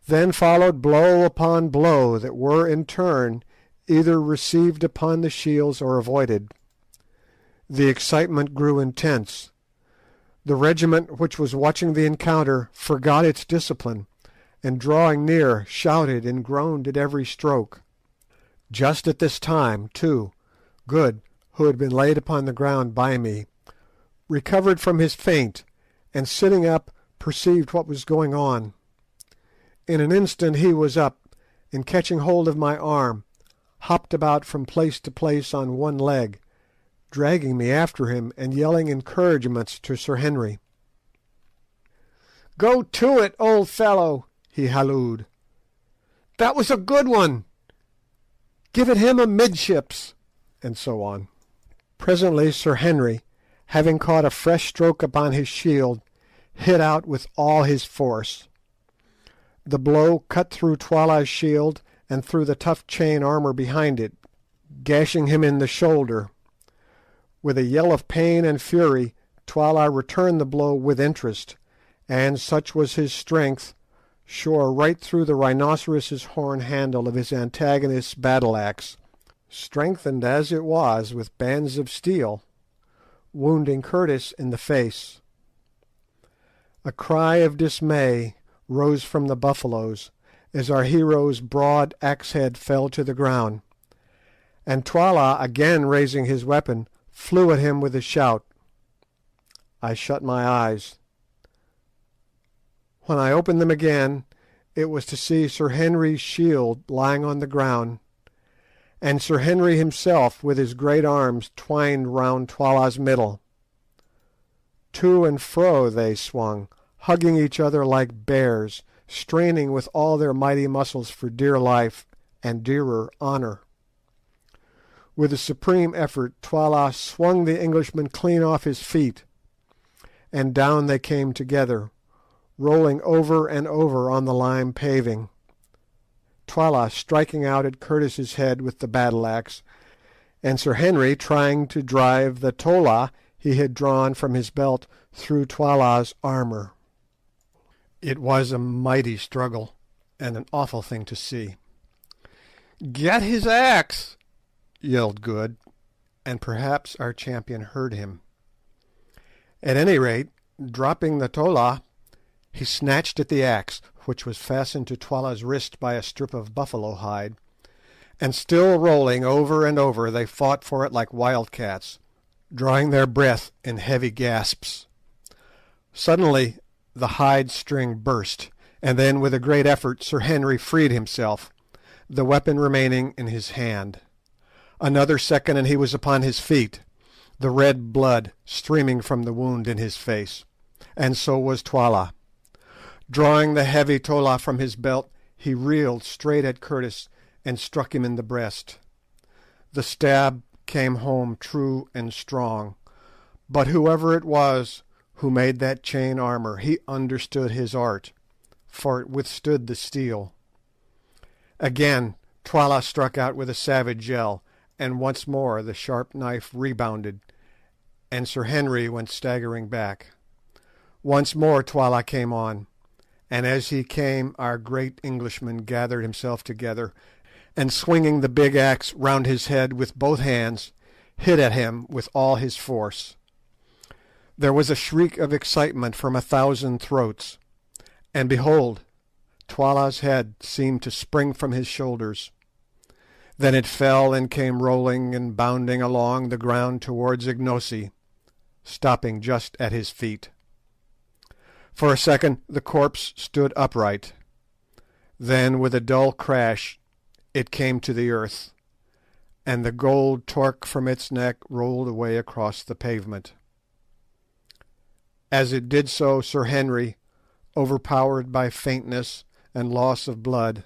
Then followed blow upon blow that were in turn either received upon the shields or avoided. The excitement grew intense. The regiment which was watching the encounter forgot its discipline, and drawing near shouted and groaned at every stroke. Just at this time, too, Good, who had been laid upon the ground by me, recovered from his faint, and sitting up perceived what was going on. In an instant he was up, and catching hold of my arm, hopped about from place to place on one leg, dragging me after him and yelling encouragements to Sir Henry. "Go to it, old fellow!" he hallooed. "That was a good one! Give it him amidships!" and so on. Presently Sir Henry, having caught a fresh stroke upon his shield, hit out with all his force. The blow cut through Twala's shield and through the tough chain armour behind it, gashing him in the shoulder. With a yell of pain and fury, Twala returned the blow with interest, and, such was his strength, shore right through the rhinoceros's horn handle of his antagonist's battle-axe, strengthened as it was with bands of steel, wounding Curtis in the face. A cry of dismay rose from the Buffaloes as our hero's broad axe-head fell to the ground, and Twala, again raising his weapon, flew at him with a shout. I shut my eyes. When I opened them again, it was to see Sir Henry's shield lying on the ground, and Sir Henry himself with his great arms twined round Twala's middle. To and fro they swung, hugging each other like bears, straining with all their mighty muscles for dear life and dearer honour. With a supreme effort Twala swung the Englishman clean off his feet, and down they came together, rolling over and over on the lime paving, Twala striking out at Curtis's head with the battle-axe, and Sir Henry trying to drive the tolla he had drawn from his belt through Twala's armour. It was a mighty struggle, and an awful thing to see. "Get his axe!" yelled Good, and perhaps our champion heard him. At any rate, dropping the tolla, he snatched at the axe, which was fastened to Twala's wrist by a strip of buffalo hide, and still rolling over and over they fought for it like wildcats, drawing their breath in heavy gasps. Suddenly the hide string burst, and then with a great effort Sir Henry freed himself, the weapon remaining in his hand. Another second and he was upon his feet, the red blood streaming from the wound in his face, and so was Twala. Drawing the heavy tolla from his belt, he reeled straight at Curtis and struck him in the breast. The stab came home true and strong, but whoever it was who made that chain armour, he understood his art, for it withstood the steel. Again Twala struck out with a savage yell, and once more the sharp knife rebounded, and Sir Henry went staggering back. Once more Twala came on, and as he came our great Englishman gathered himself together, and swinging the big axe round his head with both hands, hit at him with all his force. There was a shriek of excitement from 1,000 throats, and behold, Twala's head seemed to spring from his shoulders. Then it fell and came rolling and bounding along the ground towards Ignosi, stopping just at his feet. For a second the corpse stood upright. Then with a dull crash it came to the earth, and the gold torque from its neck rolled away across the pavement. As it did so, Sir Henry, overpowered by faintness and loss of blood,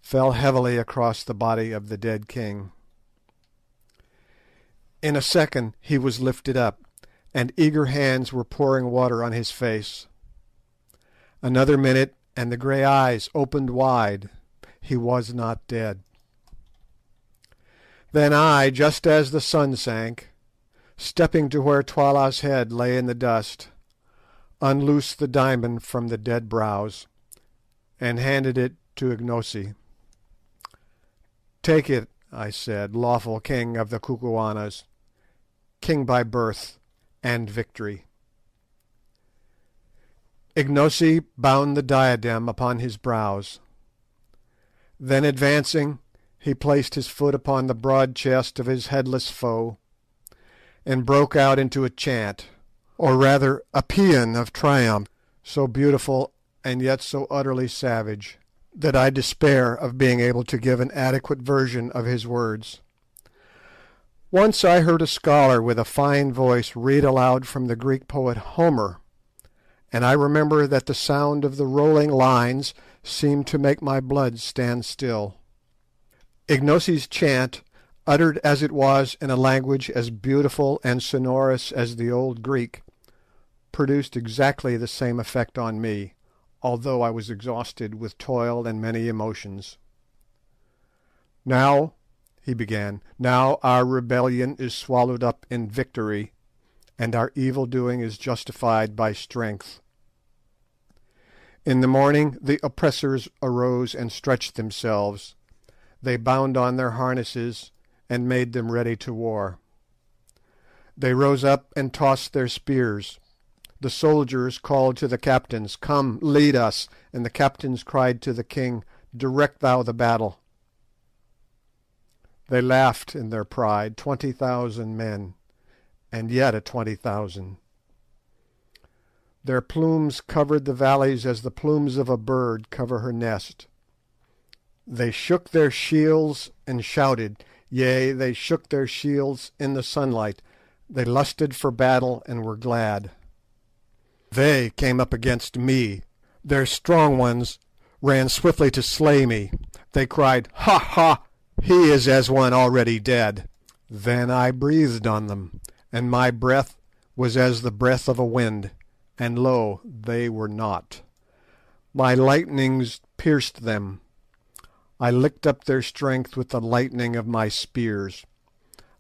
fell heavily across the body of the dead king. In a second he was lifted up, and eager hands were pouring water on his face. Another minute, and the grey eyes opened wide. He was not dead. Then I, just as the sun sank, stepping to where Twala's head lay in the dust, unloosed the diamond from the dead brows, and handed it to Ignosi. "Take it," I said, "lawful king of the Kukuanas, king by birth and victory." Ignosi bound the diadem upon his brows. Then advancing, he placed his foot upon the broad chest of his headless foe, and broke out into a chant, or rather a paean of triumph, so beautiful and yet so utterly savage, that I despair of being able to give an adequate version of his words. Once I heard a scholar with a fine voice read aloud from the Greek poet Homer, and I remember that the sound of the rolling lines seemed to make my blood stand still. Ignosi's chant, uttered as it was in a language as beautiful and sonorous as the old Greek, produced exactly the same effect on me, although I was exhausted with toil and many emotions. "Now," he began, "now our rebellion is swallowed up in victory, and our evil doing is justified by strength. In the morning the oppressors arose and stretched themselves. They bound on their harnesses and made them ready to war. They rose up and tossed their spears. The soldiers called to the captains, 'Come, lead us,' and the captains cried to the king, 'Direct thou the battle.' They laughed in their pride, 20,000 men, and yet a 20,000. Their plumes covered the valleys as the plumes of a bird cover her nest. They shook their shields and shouted, yea, they shook their shields in the sunlight. They lusted for battle and were glad. They came up against me. Their strong ones ran swiftly to slay me. They cried, 'Ha, ha! He is as one already dead.' Then I breathed on them, and my breath was as the breath of a wind, and lo, they were not. My lightnings pierced them. I licked up their strength with the lightning of my spears.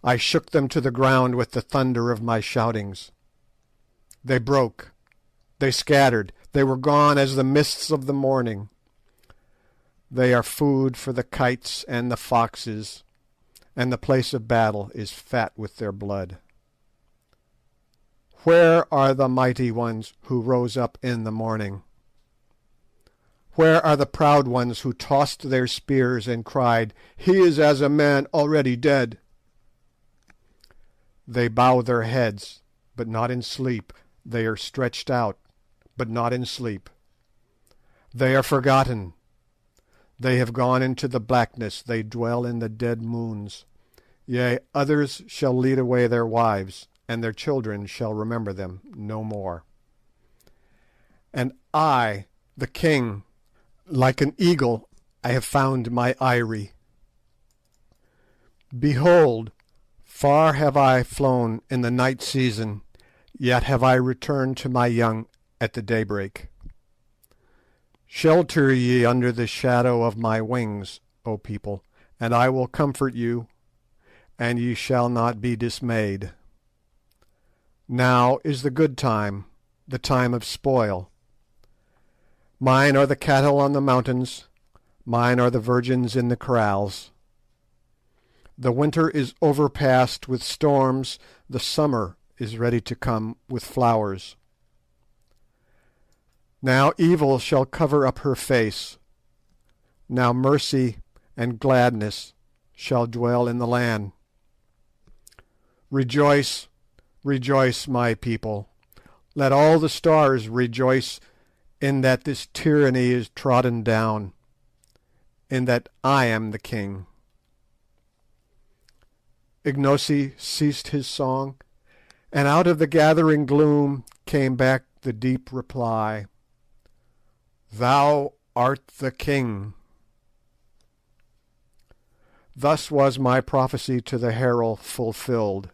I shook them to the ground with the thunder of my shoutings. They broke, they scattered, they were gone as the mists of the morning. They are food for the kites and the foxes, and the place of battle is fat with their blood. Where are the mighty ones who rose up in the morning? Where are the proud ones who tossed their spears and cried, 'He is as a man already dead'? They bow their heads, but not in sleep. They are stretched out, but not in sleep. They are forgotten. They have gone into the blackness. They dwell in the dead moons. Yea, others shall lead away their wives, and their children shall remember them no more. And I, the king, like an eagle, I have found my eyrie. Behold, far have I flown in the night season, yet have I returned to my young at the daybreak. Shelter ye under the shadow of my wings, O people, and I will comfort you, and ye shall not be dismayed. Now is the good time, the time of spoil. Mine are the cattle on the mountains, mine are the virgins in the kraals. The winter is overpast with storms, the summer is ready to come with flowers. Now evil shall cover up her face, now mercy and gladness shall dwell in the land. Rejoice, rejoice, my people. Let all the stars rejoice in that this tyranny is trodden down, in that I am the king." Ignosi ceased his song, and out of the gathering gloom came back the deep reply, "Thou art the king." Thus was my prophecy to the herald fulfilled,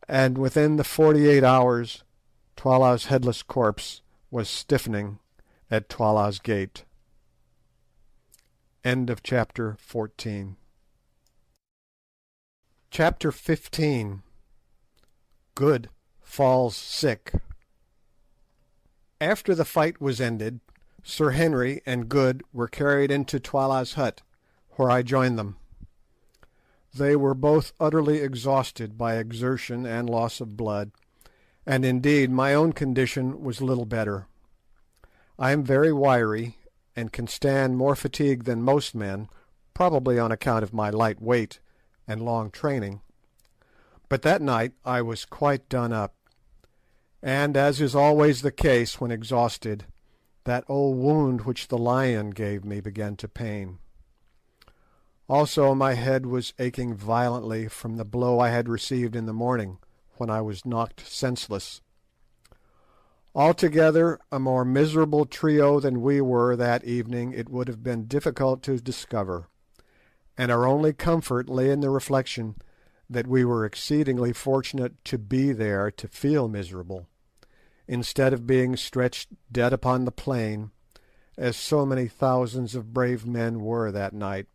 and within the 48 hours Twala's headless corpse was stiffening at Twala's gate. End of chapter 14. Chapter 15. Good falls sick. After the fight was ended, Sir Henry and Good were carried into Twala's hut, where I joined them. They were both utterly exhausted by exertion and loss of blood, and indeed my own condition was little better. I am very wiry, and can stand more fatigue than most men, probably on account of my light weight and long training. But that night I was quite done up, and, as is always the case when exhausted, that old wound which the lion gave me began to pain. Also my head was aching violently from the blow I had received in the morning, when I was knocked senseless. Altogether a more miserable trio than we were that evening it would have been difficult to discover, and our only comfort lay in the reflection that we were exceedingly fortunate to be there to feel miserable, instead of being stretched dead upon the plain, as so many thousands of brave men were that night,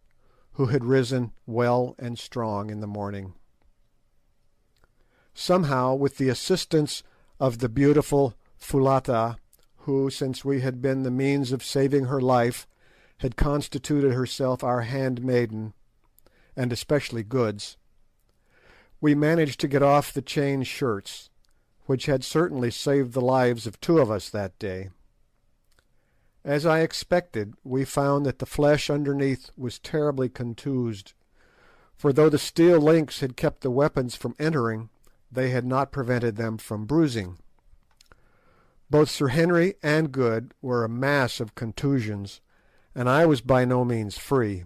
who had risen well and strong in the morning. Somehow, with the assistance of the beautiful Foulata, who, since we had been the means of saving her life, had constituted herself our handmaiden, and especially Good's, we managed to get off the chain shirts, which had certainly saved the lives of two of us that day. As I expected, we found that the flesh underneath was terribly contused, for though the steel links had kept the weapons from entering, they had not prevented them from bruising. Both Sir Henry and Good were a mass of contusions, and I was by no means free.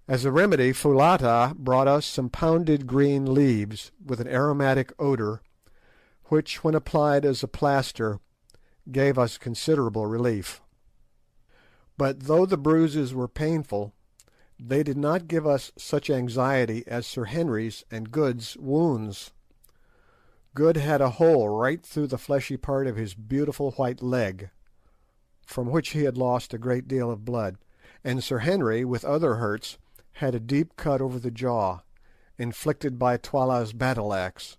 As a remedy, Foulata brought us some pounded green leaves with an aromatic odour, which, when applied as a plaster, gave us considerable relief. But though the bruises were painful, they did not give us such anxiety as Sir Henry's and Good's wounds. Good had a hole right through the fleshy part of his beautiful white leg, from which he had lost a great deal of blood, and Sir Henry, with other hurts, had a deep cut over the jaw, inflicted by Twala's battle axe.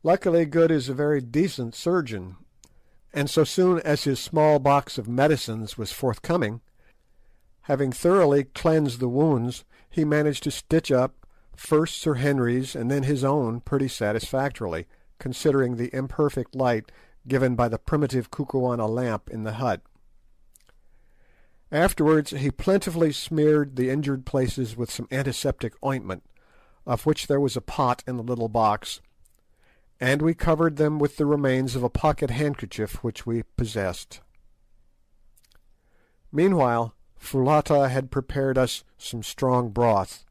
Luckily Good is a very decent surgeon, and so soon as his small box of medicines was forthcoming, having thoroughly cleansed the wounds, he managed to stitch up first Sir Henry's and then his own pretty satisfactorily, considering the imperfect light given by the primitive Kukuana lamp in the hut. Afterwards he plentifully smeared the injured places with some antiseptic ointment, of which there was a pot in the little box, and we covered them with the remains of a pocket handkerchief which we possessed. Meanwhile Foulata had prepared us some strong broth,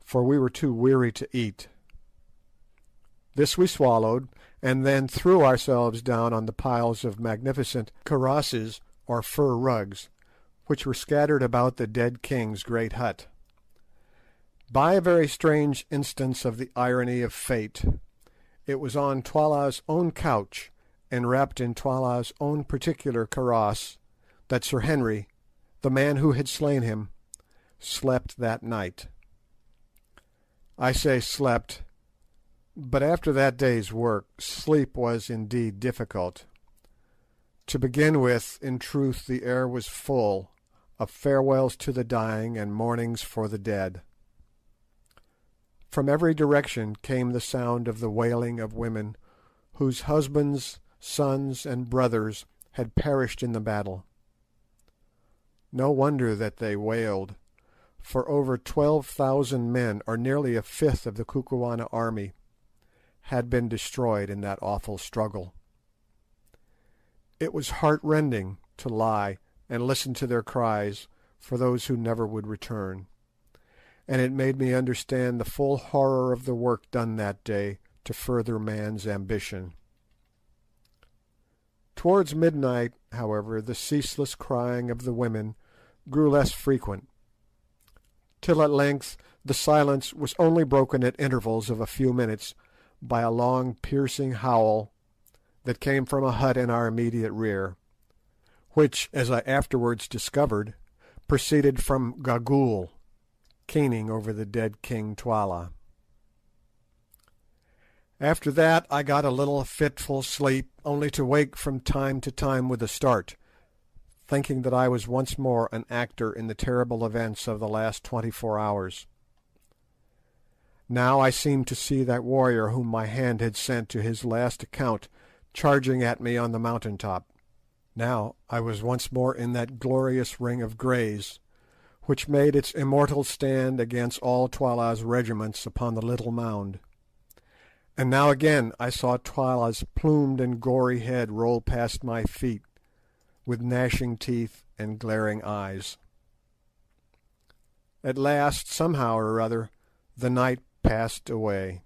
for we were too weary to eat. This we swallowed, and then threw ourselves down on the piles of magnificent karrosses, or fur rugs, which were scattered about the dead king's great hut. By a very strange instance of the irony of fate, it was on Twala's own couch, and wrapped in Twala's own particular karross, that Sir Henry, the man who had slain him, slept that night. I say slept, but after that day's work, sleep was indeed difficult. To begin with, in truth, the air was full of farewells to the dying and mournings for the dead. From every direction came the sound of the wailing of women whose husbands, sons, and brothers had perished in the battle. No wonder that they wailed, for over 12,000 men, or nearly a fifth of the Kukuana army, had been destroyed in that awful struggle. It was heart-rending to lie and listen to their cries for those who never would return, and it made me understand the full horror of the work done that day to further man's ambition. Towards midnight, however, the ceaseless crying of the women grew less frequent, till at length the silence was only broken at intervals of a few minutes by a long piercing howl, that came from a hut in our immediate rear, which, as I afterwards discovered, proceeded from Gagool, keening over the dead King Twala. After that I got a little fitful sleep, only to wake from time to time with a start, thinking that I was once more an actor in the terrible events of the last 24 hours. Now I seemed to see that warrior whom my hand had sent to his last account charging at me on the mountain top. Now I was once more in that glorious ring of greys, which made its immortal stand against all Twala's regiments upon the little mound. And now again I saw Twala's plumed and gory head roll past my feet, with gnashing teeth and glaring eyes. At last, somehow or other, the night passed away.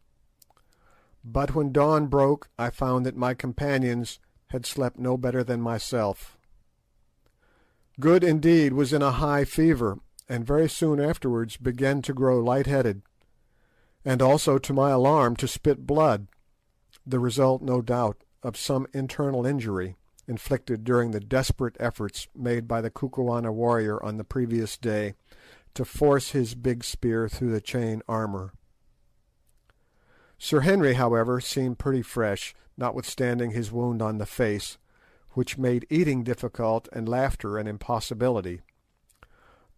But when dawn broke I found that my companions had slept no better than myself. Good indeed was in a high fever, and very soon afterwards began to grow light-headed, and also, to my alarm, to spit blood, the result, no doubt, of some internal injury inflicted during the desperate efforts made by the Kukuana warrior on the previous day to force his big spear through the chain armour. Sir Henry, however, seemed pretty fresh, notwithstanding his wound on the face, which made eating difficult and laughter an impossibility,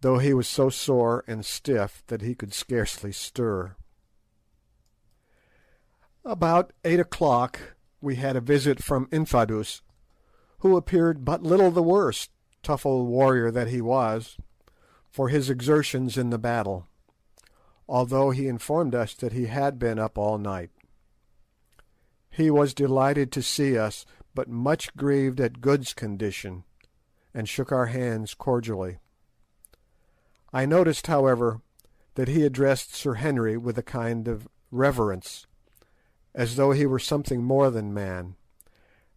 though he was so sore and stiff that he could scarcely stir. About 8 o'clock we had a visit from Infadoos, who appeared but little the worse, tough old warrior that he was, for his exertions in the battle, although he informed us that he had been up all night. He was delighted to see us, but much grieved at Good's condition, and shook our hands cordially. I noticed, however, that he addressed Sir Henry with a kind of reverence, as though he were something more than man,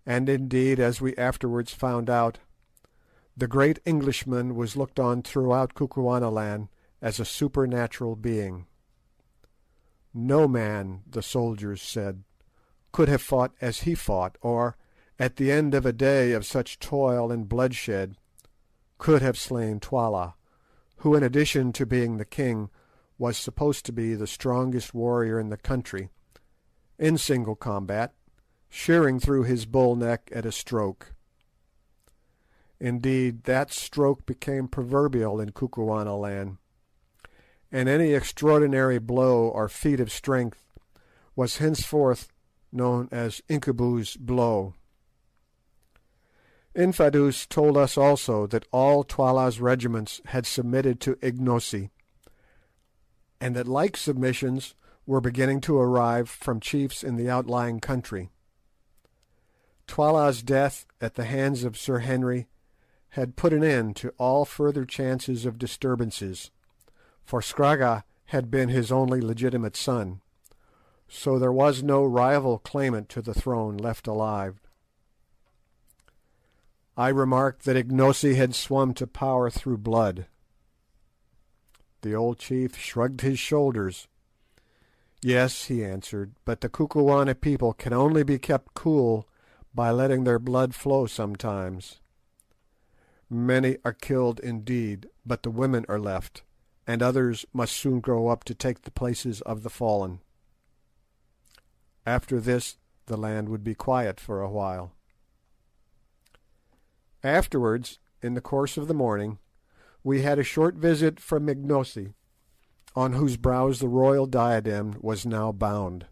and indeed, as we afterwards found out, the great Englishman was looked on throughout Kukuanaland as a supernatural being. No man, the soldiers said, could have fought as he fought, or, at the end of a day of such toil and bloodshed, could have slain Twala, who, in addition to being the king, was supposed to be the strongest warrior in the country, in single combat, shearing through his bull neck at a stroke. Indeed, that stroke became proverbial in Kukuanaland, and any extraordinary blow or feat of strength was henceforth known as Incubu's blow. Infadoos told us also that all Twala's regiments had submitted to Ignosi, and that like submissions were beginning to arrive from chiefs in the outlying country. Twala's death at the hands of Sir Henry had put an end to all further chances of disturbances, for Scragga had been his only legitimate son, so there was no rival claimant to the throne left alive. I remarked that Ignosi had swum to power through blood. The old chief shrugged his shoulders. Yes, he answered, but the Kukuana people can only be kept cool by letting their blood flow sometimes. Many are killed indeed, but the women are left, and others must soon grow up to take the places of the fallen. After this the land would be quiet for a while. Afterwards, in the course of the morning, we had a short visit from Ignosi, on whose brows the royal diadem was now bound.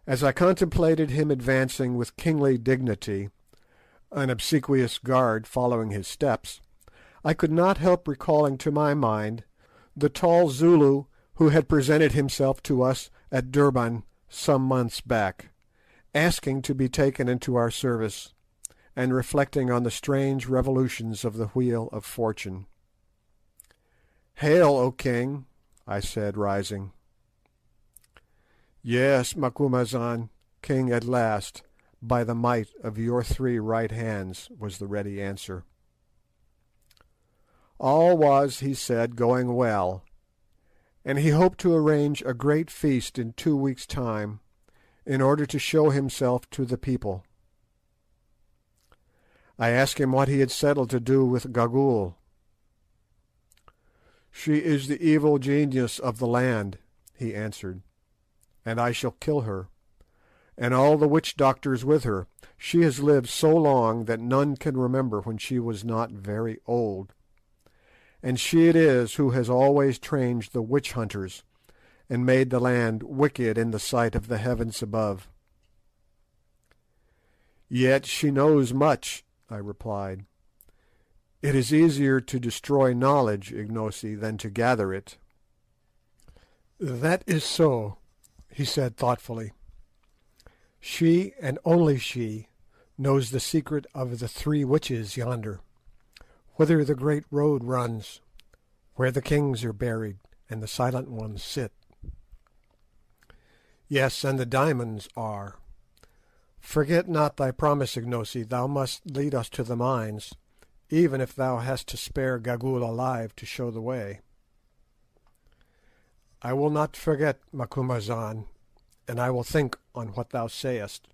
As I contemplated him advancing with kingly dignity, an obsequious guard following his steps, I could not help recalling to my mind the tall Zulu who had presented himself to us at Durban some months back, asking to be taken into our service, and reflecting on the strange revolutions of the wheel of fortune. "Hail, O king," I said, rising. "Yes, Macumazahn, king at last, by the might of your 3 right hands," was the ready answer. All was, he said, going well, and he hoped to arrange a great feast in 2 weeks' time, in order to show himself to the people. I asked him what he had settled to do with Gagool. "She is the evil genius of the land," he answered, "and I shall kill her, and all the witch doctors with her. She has lived so long that none can remember when she was not very old. And she it is who has always trained the witch hunters, and made the land wicked in the sight of the heavens above." "Yet she knows much," I replied. "It is easier to destroy knowledge, Ignosi, than to gather it." "That is so," he said thoughtfully. "She, and only she, knows the secret of the three witches yonder, whither the great road runs, where the kings are buried and the silent ones sit. Yes, and the diamonds are. Forget not thy promise, Ignosi. Thou must lead us to the mines, even if thou hast to spare Gagool alive to show the way." "I will not forget, Macumazahn, and I will think on what thou sayest."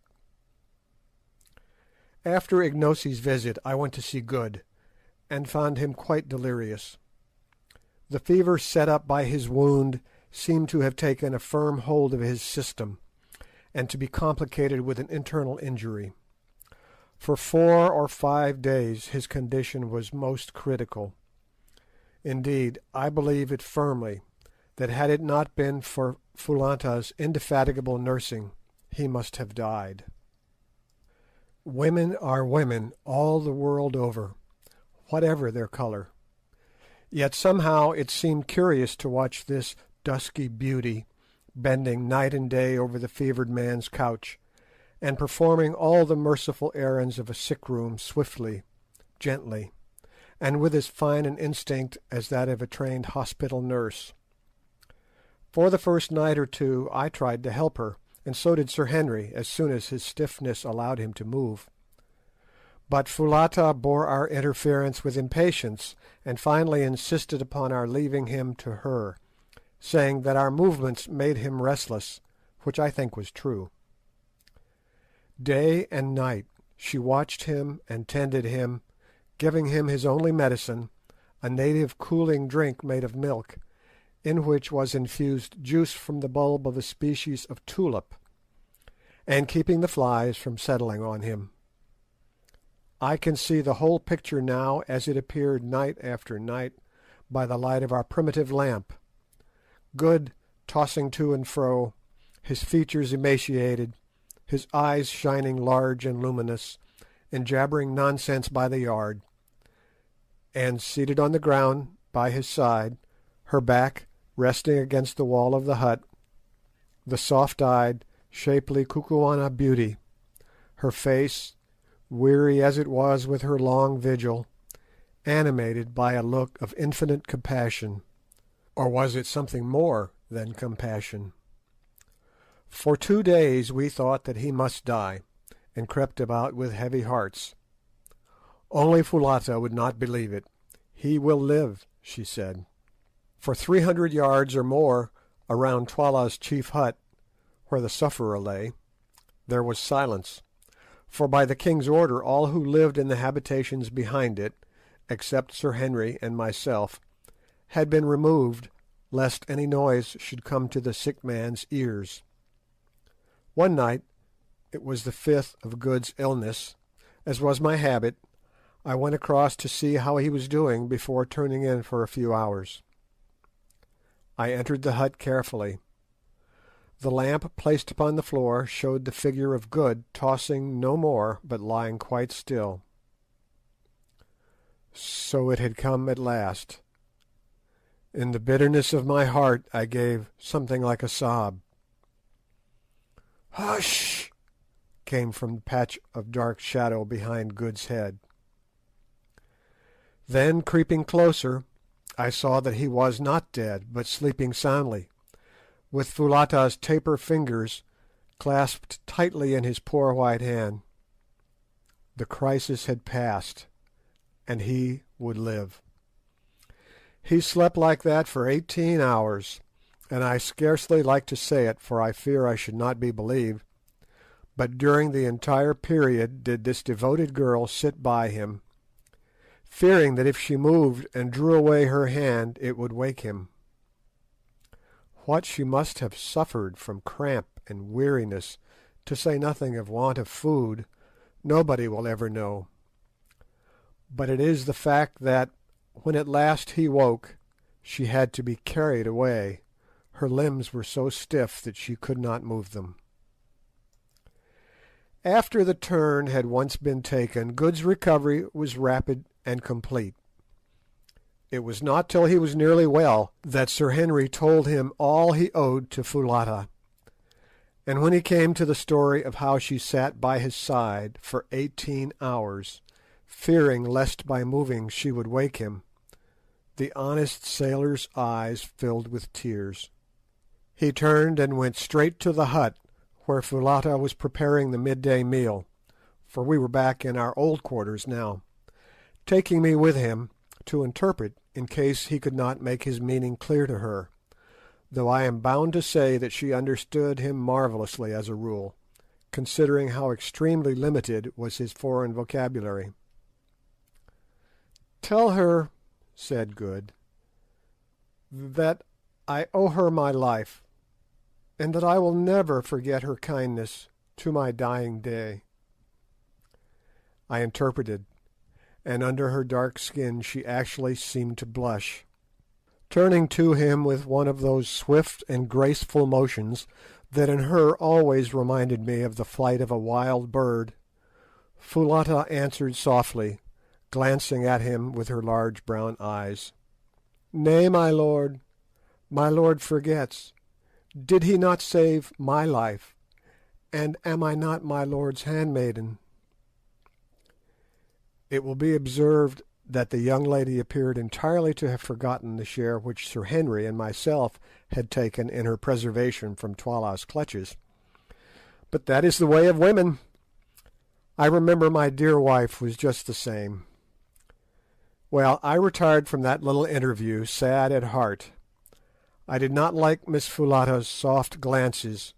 After Ignosi's visit I went to see Good, and found him quite delirious. The fever set up by his wound seemed to have taken a firm hold of his system, and to be complicated with an internal injury. For 4 or 5 days his condition was most critical. Indeed, I believe it firmly that had it not been for Foulata's indefatigable nursing, he must have died. Women are women all the world over, whatever their colour. Yet somehow it seemed curious to watch this dusky beauty bending night and day over the fevered man's couch, and performing all the merciful errands of a sick room swiftly, gently, and with as fine an instinct as that of a trained hospital nurse. For the first night or two I tried to help her, and so did Sir Henry as soon as his stiffness allowed him to move. But Foulata bore our interference with impatience, and finally insisted upon our leaving him to her, saying that our movements made him restless, which I think was true. Day and night she watched him and tended him, giving him his only medicine, a native cooling drink made of milk, in which was infused juice from the bulb of a species of tulip, and keeping the flies from settling on him. I can see the whole picture now as it appeared night after night by the light of our primitive lamp. Good, tossing to and fro, his features emaciated, his eyes shining large and luminous, and jabbering nonsense by the yard, and seated on the ground by his side, her back resting against the wall of the hut, the soft-eyed, shapely Kukuana beauty, her face, weary as it was with her long vigil, animated by a look of infinite compassion, or was it something more than compassion? For 2 days we thought that he must die, and crept about with heavy hearts. Only Foulata would not believe it. "He will live," she said. For 300 yards or more around Twala's chief hut, where the sufferer lay, there was silence, for by the king's order all who lived in the habitations behind it, except Sir Henry and myself, had been removed, lest any noise should come to the sick man's ears. One night, it was the 5th of Good's illness, as was my habit, I went across to see how he was doing before turning in for a few hours. I entered the hut carefully. The lamp placed upon the floor showed the figure of Good tossing no more, but lying quite still. So it had come at last. In the bitterness of my heart I gave something like a sob. "Hush!" came from the patch of dark shadow behind Good's head. Then, creeping closer, I saw that he was not dead, but sleeping soundly, with Foulata's taper fingers clasped tightly in his poor white hand. The crisis had passed, and he would live. He slept like that for 18 hours, and I scarcely like to say it, for I fear I should not be believed, But during the entire period did this devoted girl sit by him, fearing that if she moved and drew away her hand it would wake him. What she must have suffered from cramp and weariness, to say nothing of want of food, nobody will ever know. But it is the fact that, when at last he woke, she had to be carried away. Her limbs were so stiff that she could not move them. After the turn had once been taken, Good's recovery was rapid and complete. It was not till he was nearly well that Sir Henry told him all he owed to Foulata, and when he came to the story of how she sat by his side for 18 hours, fearing lest by moving she would wake him, the honest sailor's eyes filled with tears. He turned and went straight to the hut where Foulata was preparing the midday meal, for we were back in our old quarters now, taking me with him to interpret in case he could not make his meaning clear to her, though I am bound to say that she understood him marvellously as a rule, considering how extremely limited was his foreign vocabulary. "Tell her," said Good, "that I owe her my life, and that I will never forget her kindness to my dying day." I interpreted, and under her dark skin she actually seemed to blush. Turning to him with one of those swift and graceful motions that in her always reminded me of the flight of a wild bird, Foulata answered softly, glancing at him with her large brown eyes, "Nay, my lord forgets. Did he not save my life, and am I not my lord's handmaiden?" It will be observed that the young lady appeared entirely to have forgotten the share which Sir Henry and myself had taken in her preservation from Twala's clutches. But that is the way of women. I remember my dear wife was just the same. Well, I retired from that little interview sad at heart. I did not like Miss Foulata's soft glances,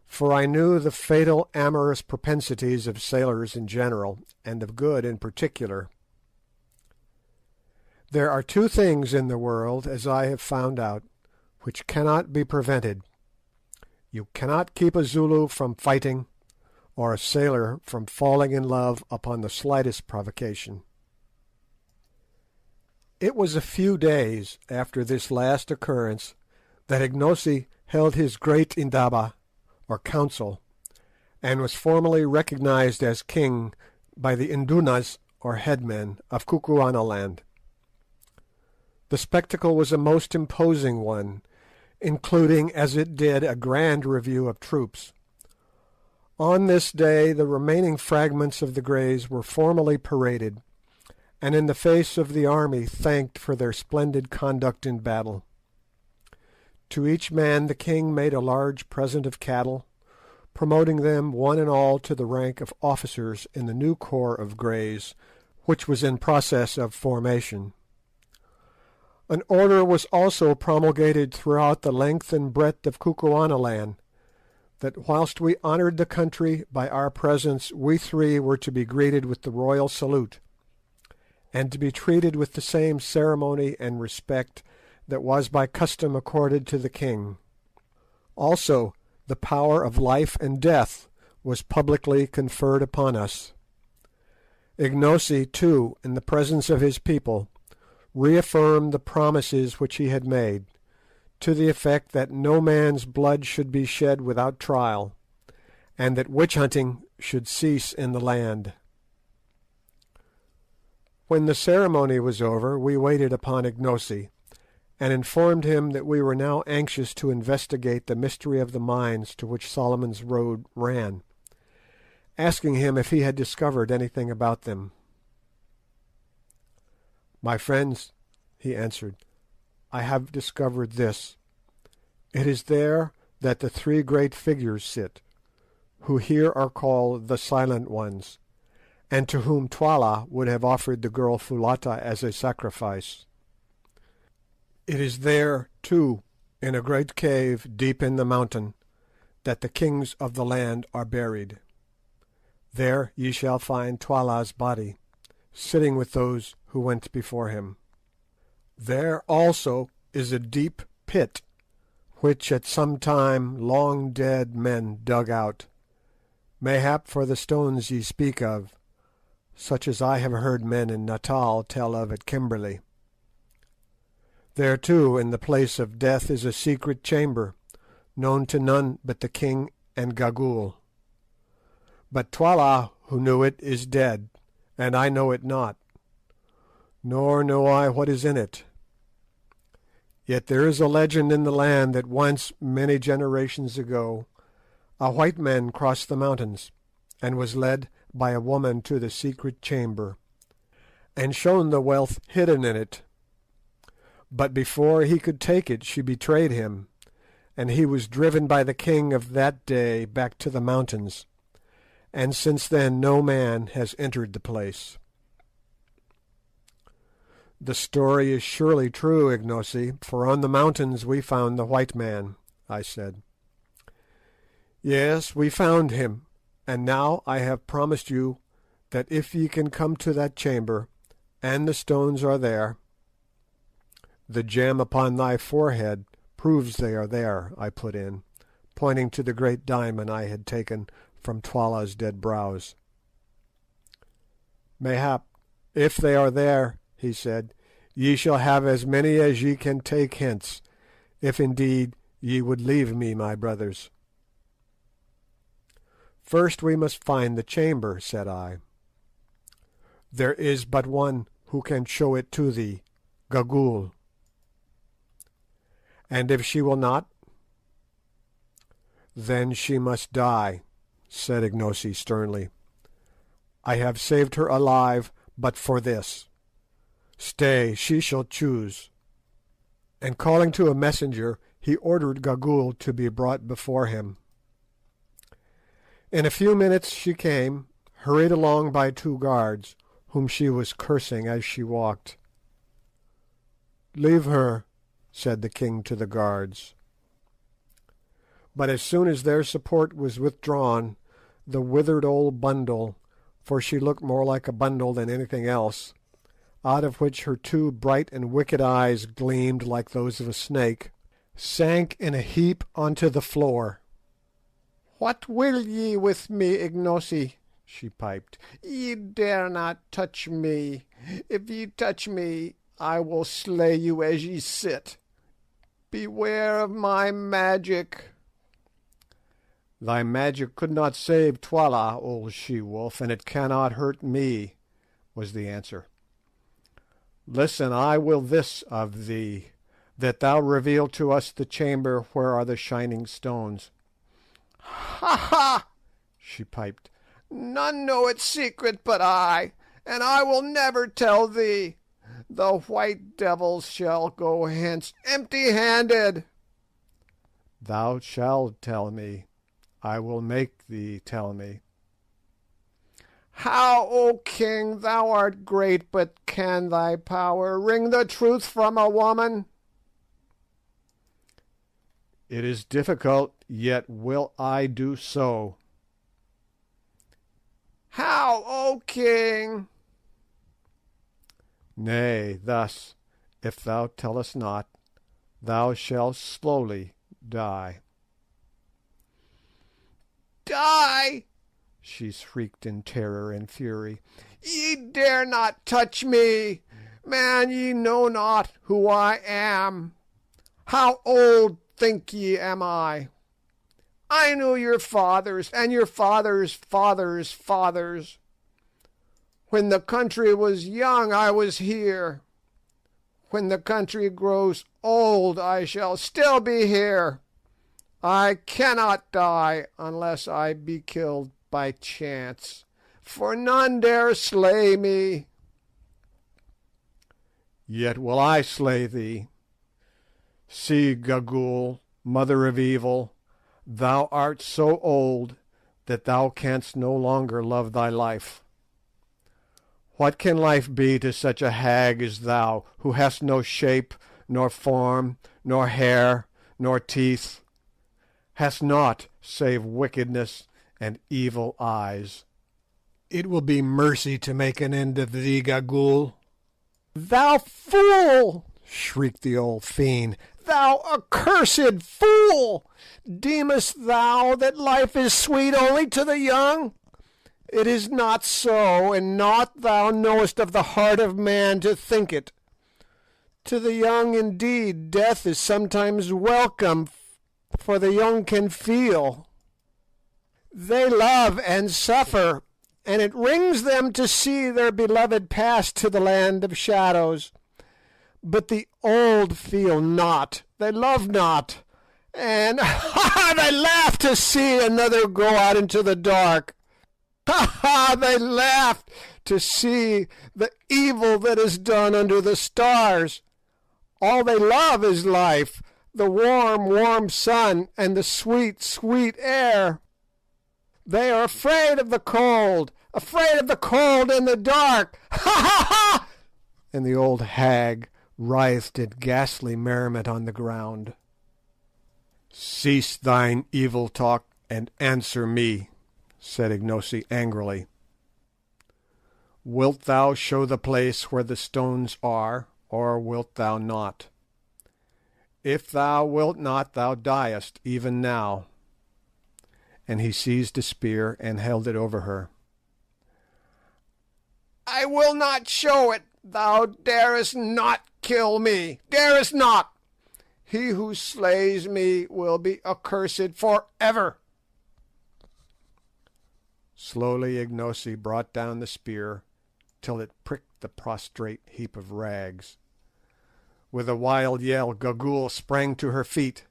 for I knew the fatal amorous propensities of sailors in general, and of Good in particular. There are two things in the world, as I have found out, which cannot be prevented. You cannot keep a Zulu from fighting, or a sailor from falling in love upon the slightest provocation. It was a few days after this last occurrence that Ignosi held his great indaba, or council, and was formally recognised as king by the Indunas, or headmen, of Kukuanaland. The spectacle was a most imposing one, including as it did a grand review of troops. On this day the remaining fragments of the Greys were formally paraded, and in the face of the army thanked for their splendid conduct in battle. To each man the king made a large present of cattle, promoting them one and all to the rank of officers in the new corps of Greys, which was in process of formation. An order was also promulgated throughout the length and breadth of Kukuanaland, that whilst we honoured the country by our presence, we three were to be greeted with the royal salute, and to be treated with the same ceremony and respect that was by custom accorded to the king. Also, the power of life and death was publicly conferred upon us. Ignosi, too, in the presence of his people, reaffirmed the promises which he had made, to the effect that no man's blood should be shed without trial, and that witch-hunting should cease in the land. When the ceremony was over, we waited upon Ignosi, and informed him that we were now anxious to investigate the mystery of the mines to which Solomon's Road ran, asking him if he had discovered anything about them. "My friends," he answered, "I have discovered this. It is there that the three great figures sit, who here are called the Silent Ones, and to whom Twala would have offered the girl Foulata as a sacrifice. It is there, too, in a great cave deep in the mountain, that the kings of the land are buried. There ye shall find Twala's body, sitting with those who went before him. There also is a deep pit, which at some time long dead men dug out, mayhap for the stones ye speak of, such as I have heard men in Natal tell of at Kimberley. There too, in the place of death, is a secret chamber, known to none but the king and Gagool. But Twala, who knew it, is dead, and I know it not, nor know I what is in it. Yet there is a legend in the land that once, many generations ago, a white man crossed the mountains, and was led by a woman to the secret chamber, and shown the wealth hidden in it. But before he could take it she betrayed him, and he was driven by the king of that day back to the mountains, and since then no man has entered the place." "The story is surely true, Ignosi, for on the mountains we found the white man," I said. "Yes, we found him, and now I have promised you that if ye can come to that chamber, and the stones are there—" "The gem upon thy forehead proves they are there," I put in, pointing to the great diamond I had taken from Twala's dead brows. "Mayhap, if they are there," he said, "ye shall have as many as ye can take hence, if indeed ye would leave me, my brothers." "First we must find the chamber," said I. "There is but one who can show it to thee, Gagool." "And if she will not?" "Then she must die," said Ignosi sternly. "I have saved her alive but for this. Stay, she shall choose." And calling to a messenger, he ordered Gagool to be brought before him. In a few minutes she came, hurried along by two guards, whom she was cursing as she walked. "Leave her," said the king to the guards. But as soon as their support was withdrawn, the withered old bundle, for she looked more like a bundle than anything else, out of which her two bright and wicked eyes gleamed like those of a snake, sank in a heap onto the floor. "What will ye with me, Ignosi?" she piped. "Ye dare not touch me. If ye touch me, I will slay you as ye sit. Beware of my magic." "Thy magic could not save Twala, old she-wolf, and it cannot hurt me," was the answer. "Listen, I will this of thee, that thou reveal to us the chamber where are the shining stones." "Ha ha!" she piped. "None know its secret but I, and I will never tell thee. The white devils shall go hence empty-handed." "Thou shalt tell me. I will make thee tell me." "How, O king? Thou art great, but can thy power wring the truth from a woman?" "It is difficult, yet will I do so." "How, O king?" "Nay, thus: if thou tellest not, thou shalt slowly die." "Die!" she shrieked in terror and fury. "Ye dare not touch me! Man, ye know not who I am. How old, think ye, am I? I knew your fathers, and your fathers' fathers' fathers. When the country was young I was here. When the country grows old I shall still be here. I cannot die unless I be killed by chance, for none dare slay me." "Yet will I slay thee. See, Gagool, mother of evil, thou art so old that thou canst no longer love thy life. What can life be to such a hag as thou, who hast no shape, nor form, nor hair, nor teeth, hast naught save wickedness and evil eyes? It will be mercy to make an end of thee, Gagool." "Thou fool!" shrieked the old fiend. "Thou accursed fool! Deemest thou that life is sweet only to the young? It is not so, and naught thou knowest of the heart of man to think it. To the young, indeed, death is sometimes welcome, for the young can feel. They love and suffer, and it wrings them to see their beloved pass to the land of shadows. But the old feel not, they love not, and they laugh to see another go out into the dark. They laugh to see the evil that is done under the stars. All they love is life, the warm, warm sun, and the sweet, sweet air. They are afraid of the cold and the dark. And the old hag writhed in ghastly merriment on the ground. "Cease thine evil talk and answer me," said Ignosi angrily. "Wilt thou show the place where the stones are, or wilt thou not? If thou wilt not, thou diest even now." And he seized a spear and held it over her. "I will not show it. Thou darest not kill me, darest not. He who slays me will be accursed for ever." Slowly Ignosi brought down the spear till it pricked the prostrate heap of rags. With a wild yell Gagool sprang to her feet,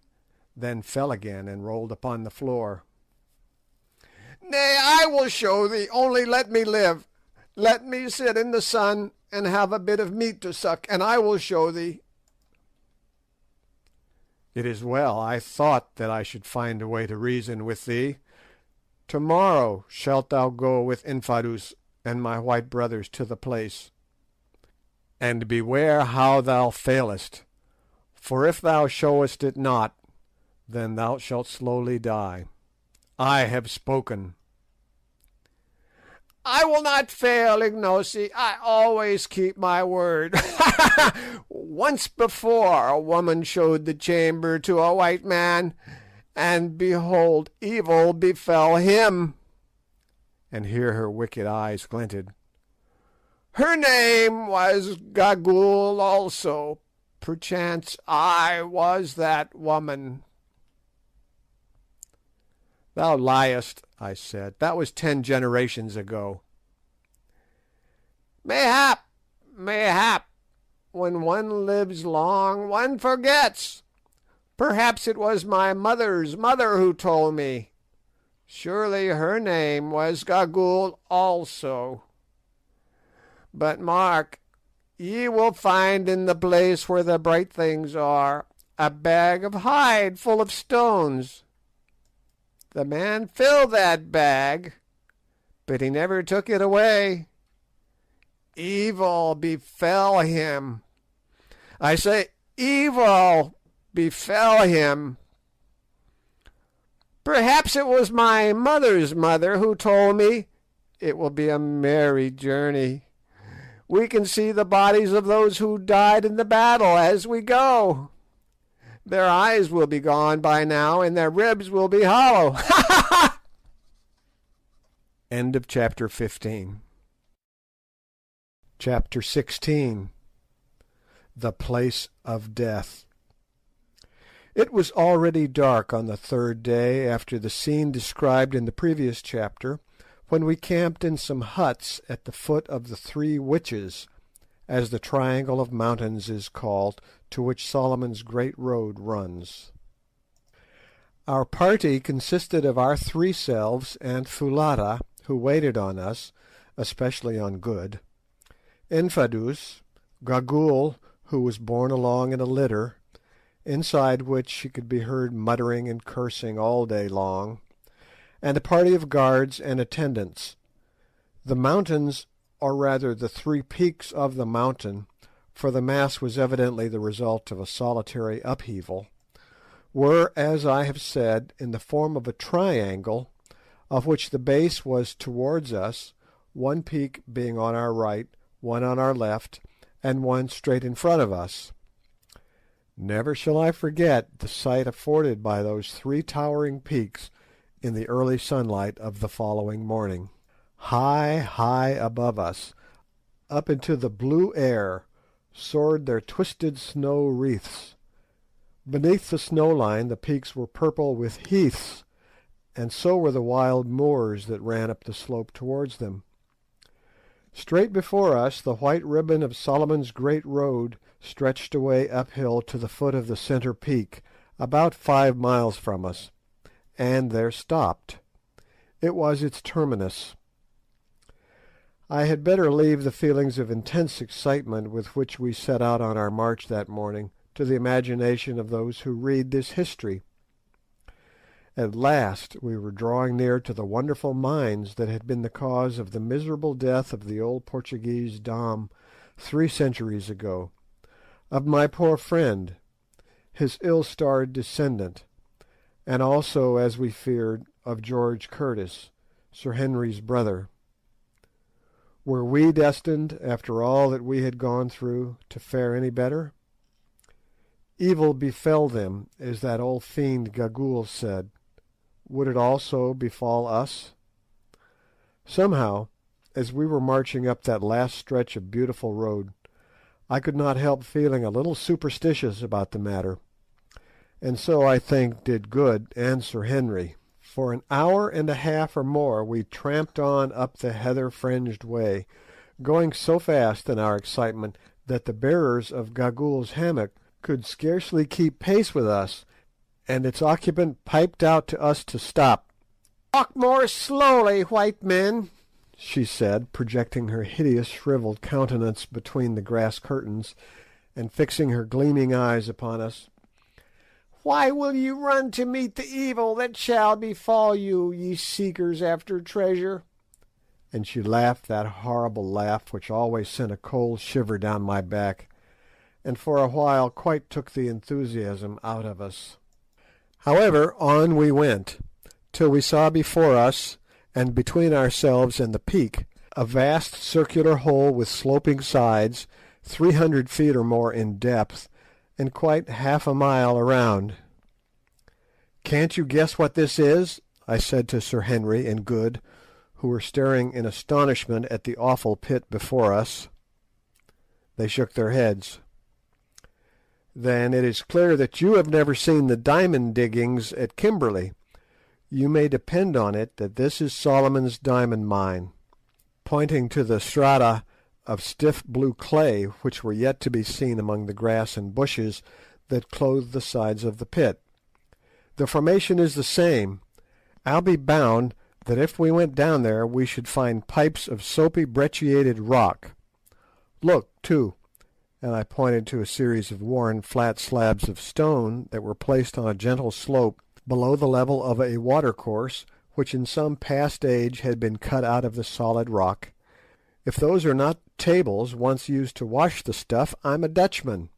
then fell again and rolled upon the floor. "Nay, I will show thee, only let me live. Let me sit in the sun and have a bit of meat to suck, and I will show thee." "It is well. I thought that I should find a way to reason with thee. Tomorrow shalt thou go with Infadoos and my white brothers to the place. And beware how thou failest, for if thou showest it not, then thou shalt slowly die. I have spoken." "I will not fail, Ignosi. I always keep my word. Once before a woman showed the chamber to a white man, and behold, evil befell him." And here her wicked eyes glinted. "Her name was Gagool also. Perchance I was that woman." "Thou liest," I said. "That was 10 generations ago." "Mayhap, mayhap. When one lives long, one forgets. Perhaps it was my mother's mother who told me. Surely her name was Gagool also. But mark, ye will find in the place where the bright things are a bag of hide full of stones. The man filled that bag, but he never took it away. Evil befell him. I say evil befell him. Perhaps it was my mother's mother who told me. It will be a merry journey. We can see the bodies of those who died in the battle as we go. Their eyes will be gone by now, and their ribs will be hollow." End of chapter 15. Chapter 16. The Place of Death. It was already dark on the 3rd day after the scene described in the previous chapter, when we camped in some huts at the foot of the 3 Witches, as the triangle of mountains is called, to which Solomon's Great Road runs. Our party consisted of our 3 selves and Foulata, who waited on us, especially on Good, Infadoos, Gagool, who was borne along in a litter, inside which she could be heard muttering and cursing all day long, and a party of guards and attendants. The mountains, or rather the 3 peaks of the mountain, for the mass was evidently the result of a solitary upheaval, were, as I have said, in the form of a triangle, of which the base was towards us, one peak being on our right, one on our left, and one straight in front of us. Never shall I forget the sight afforded by those three towering peaks in the early sunlight of the following morning. High, high above us, up into the blue air, soared their twisted snow wreaths. Beneath the snow line the peaks were purple with heaths, and so were the wild moors that ran up the slope towards them. Straight before us the white ribbon of Solomon's Great Road stretched away uphill to the foot of the centre peak, about 5 miles from us, and there stopped. It was its terminus. I had better leave the feelings of intense excitement with which we set out on our march that morning to the imagination of those who read this history. At last we were drawing near to the wonderful mines that had been the cause of the miserable death of the old Portuguese Dom 3 centuries ago, of my poor friend, his ill-starred descendant, and also, as we feared, of George Curtis, Sir Henry's brother. Were we destined, after all that we had gone through, to fare any better? Evil befell them, as that old fiend Gagool said. Would it also befall us? Somehow, as we were marching up that last stretch of beautiful road, I could not help feeling a little superstitious about the matter, and so I think did Good and Sir Henry. For an hour and a half or more we tramped on up the heather-fringed way, going so fast in our excitement that the bearers of Gagool's hammock could scarcely keep pace with us, and its occupant piped out to us to stop. "Walk more slowly, white men," she said, projecting her hideous shrivelled countenance between the grass curtains, and fixing her gleaming eyes upon us. "Why will ye run to meet the evil that shall befall you, ye seekers after treasure?" And she laughed that horrible laugh which always sent a cold shiver down my back, and for a while quite took the enthusiasm out of us. However, on we went, till we saw before us, and between ourselves and the peak, a vast circular hole with sloping sides, 300 feet or more in depth, and quite half a mile around. "Can't you guess what this is?" I said to Sir Henry and Good, who were staring in astonishment at the awful pit before us. They shook their heads. "Then it is clear that you have never seen the diamond diggings at Kimberley. You may depend on it that this is Solomon's diamond mine," pointing to the strata of stiff blue clay which were yet to be seen among the grass and bushes that clothed the sides of the pit. "The formation is the same. I'll be bound that if we went down there we should find pipes of soapy brecciated rock. Look, too," and I pointed to a series of worn flat slabs of stone that were placed on a gentle slope below the level of a watercourse which in some past age had been cut out of the solid rock. "If those are not tables once used to wash the stuff, I'm a Dutchman."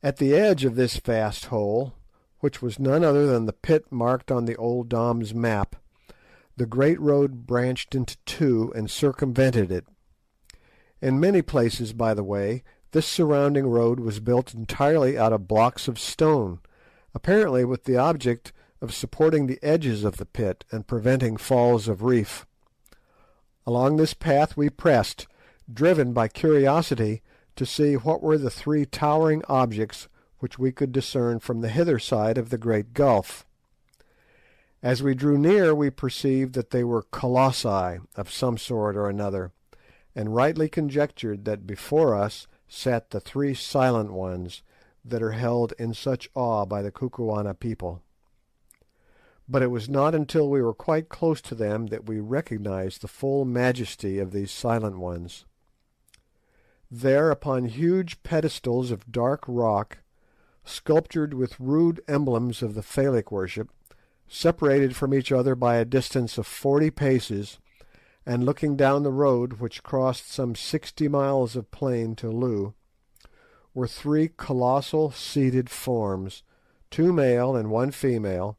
At the edge of this vast hole, which was none other than the pit marked on the old Dom's map, the great road branched into two and circumvented it. In many places, by the way, this surrounding road was built entirely out of blocks of stone, apparently with the object of supporting the edges of the pit and preventing falls of reef. Along this path we pressed, driven by curiosity to see what were the three towering objects which we could discern from the hither side of the great gulf. As we drew near we perceived that they were colossi of some sort or another, and rightly conjectured that before us sat the three silent ones that are held in such awe by the Kukuana people. But it was not until we were quite close to them that we recognized the full majesty of these silent ones. There, upon huge pedestals of dark rock, sculptured with rude emblems of the phallic worship, separated from each other by a distance of 40 paces, and looking down the road which crossed some 60 miles of plain to Loo, were three colossal seated forms, two male and one female,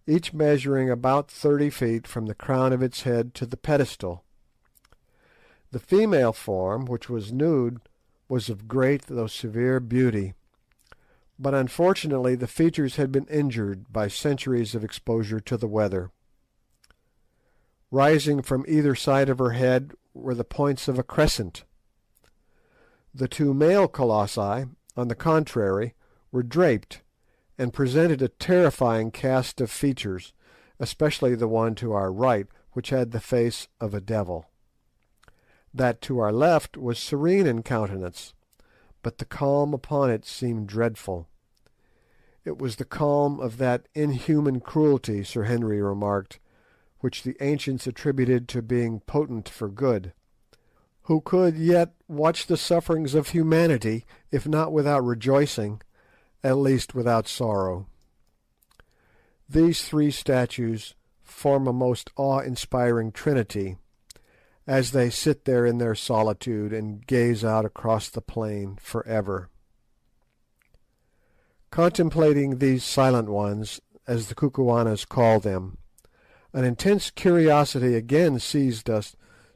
each measuring about 30 feet from the crown of its head to the pedestal. The female form, which was nude, was of great though severe beauty, but unfortunately the features had been injured by centuries of exposure to the weather. Rising from either side of her head were the points of a crescent. The two male colossi, on the contrary, were draped, and presented a terrifying cast of features, especially the one to our right, which had the face of a devil. That to our left was serene in countenance, but the calm upon it seemed dreadful. It was the calm of that inhuman cruelty, Sir Henry remarked, which the ancients attributed to being potent for good, who could yet watch the sufferings of humanity, if not without rejoicing, at least without sorrow. These three statues form a most awe-inspiring trinity, as they sit there in their solitude and gaze out across the plain for ever. Contemplating these silent ones, as the Kukuanas call them, an intense curiosity again seized us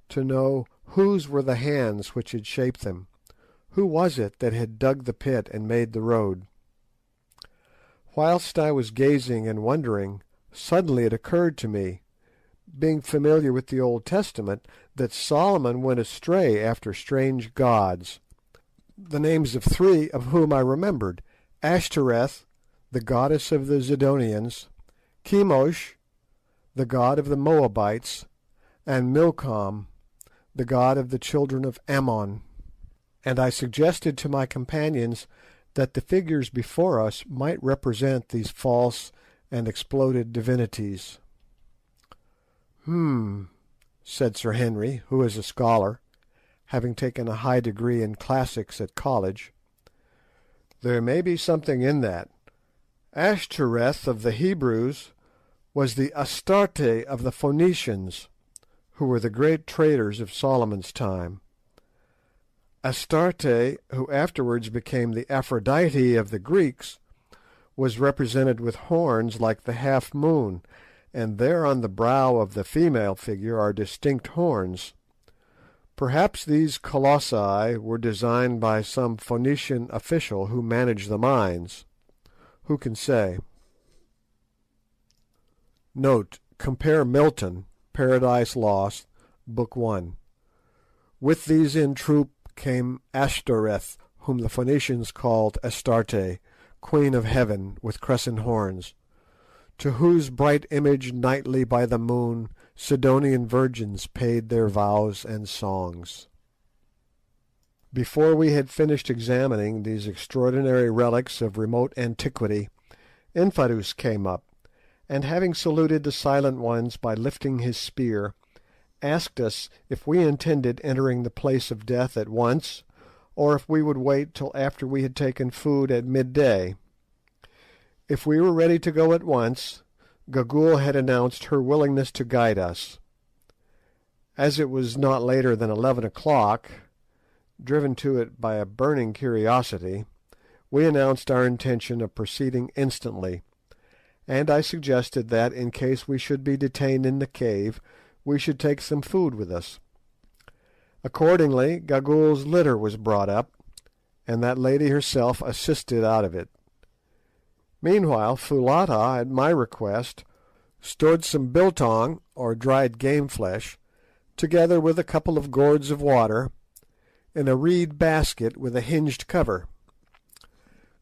to know whose were the hands which had shaped them. Who was it that had dug the pit and made the road? Whilst I was gazing and wondering, suddenly it occurred to me, being familiar with the Old Testament, that Solomon went astray after strange gods, the names of three of whom I remembered: Ashtoreth, the goddess of the Zidonians; Chemosh, the god of the Moabites; and Milcom, the god of the children of Ammon. And I suggested to my companions that the figures before us might represent these false and exploded divinities. Said Sir Henry, who is a scholar, having taken a high degree in classics at college. There may be something in that. Ashtoreth of the Hebrews was the Astarte of the Phoenicians, who were the great traders of Solomon's time. Astarte, who afterwards became the Aphrodite of the Greeks, was represented with horns like the half moon, and there on the brow of the female figure are distinct horns. Perhaps these colossi were designed by some Phoenician official who managed the mines. Who can say? Note: compare Milton, Paradise Lost, Book 1. With these in troop came Ashtoreth, whom the Phoenicians called Astarte, Queen of Heaven, with crescent horns, to whose bright image nightly by the moon Sidonian virgins paid their vows and songs. Before we had finished examining these extraordinary relics of remote antiquity, Infadoos came up, and having saluted the silent ones by lifting his spear, asked us if we intended entering the place of death at once, or if we would wait till after we had taken food at midday. If we were ready to go at once, Gagool had announced her willingness to guide us. As it was not later than 11 o'clock, driven to it by a burning curiosity, we announced our intention of proceeding instantly, and I suggested that, in case we should be detained in the cave, we should take some food with us. Accordingly, Gagool's litter was brought up, and that lady herself assisted out of it. Meanwhile, Foulata, at my request, stored some biltong, or dried game flesh, together with a couple of gourds of water, in a reed basket with a hinged cover.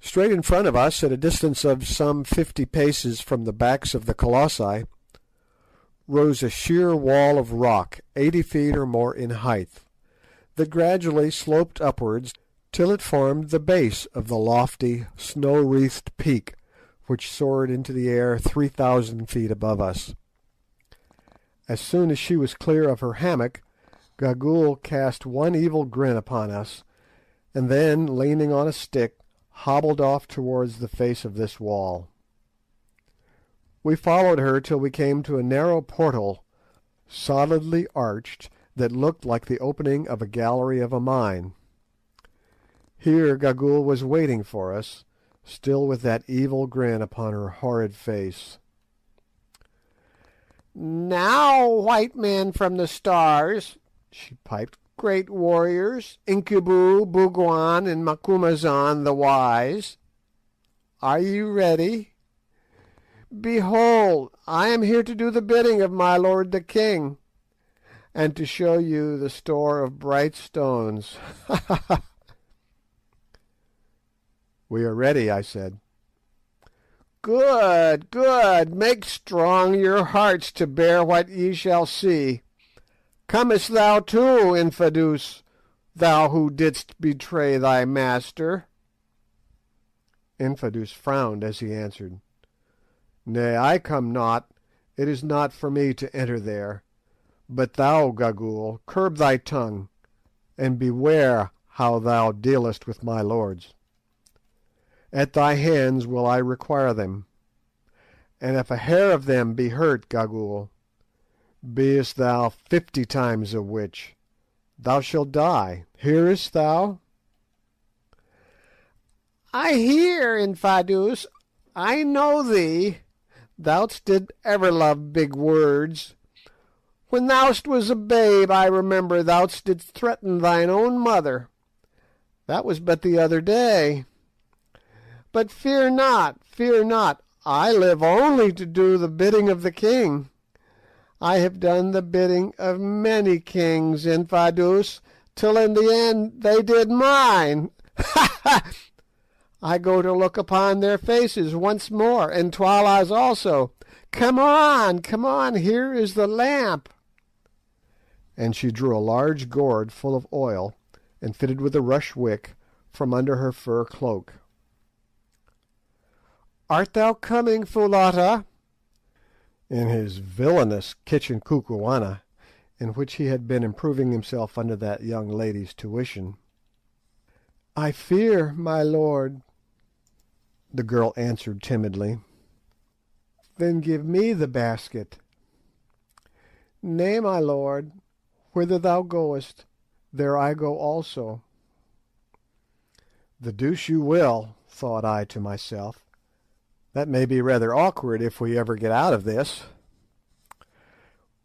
Straight in front of us, at a distance of some 50 paces from the backs of the colossi, rose a sheer wall of rock 80 feet or more in height, that gradually sloped upwards till it formed the base of the lofty, snow-wreathed peak which soared into the air 3,000 feet above us. As soon as she was clear of her hammock, Gagool cast one evil grin upon us, and then, leaning on a stick, hobbled off towards the face of this wall. We followed her till we came to a narrow portal, solidly arched, that looked like the opening of a gallery of a mine. Here Gagool was waiting for us, still with that evil grin upon her horrid face. "Now, white men from the stars," she piped, "great warriors, Incubu, Bougwan, and Macumazahn the wise, are you ready? Behold, I am here to do the bidding of my lord the king, and to show you the store of bright stones." "We are ready," I said. "Good, good. Make strong your hearts to bear what ye shall see. Comest thou too, Infadoos, thou who didst betray thy master?" Infadoos frowned as he answered, "Nay, I come not. It is not for me to enter there. But thou, Gagool, curb thy tongue, and beware how thou dealest with my lords. At thy hands will I require them, and if a hair of them be hurt, Gagool, beest thou 50 times a witch, thou shalt die. Hearest thou?" "I hear, Infadoos. I know thee. Thou didst ever love big words. When thou was a babe, I remember thou didst threaten thine own mother. That was but the other day. But fear not, fear not. I live only to do the bidding of the king. I have done the bidding of many kings, Infadoos, till in the end they did mine. Ha ha! I go to look upon their faces once more, and Twala's also. Come on, here is the lamp." And she drew a large gourd full of oil, and fitted with a rush wick, from under her fur cloak. "Art thou coming, Foulata?" In his villainous kitchen kukuana, in which he had been improving himself under that young lady's tuition. "I fear, my lord," the girl answered timidly. "Then give me the basket." "Nay, my lord. Whither thou goest, there I go also." "The deuce you will," thought I to myself. "That may be rather awkward if we ever get out of this."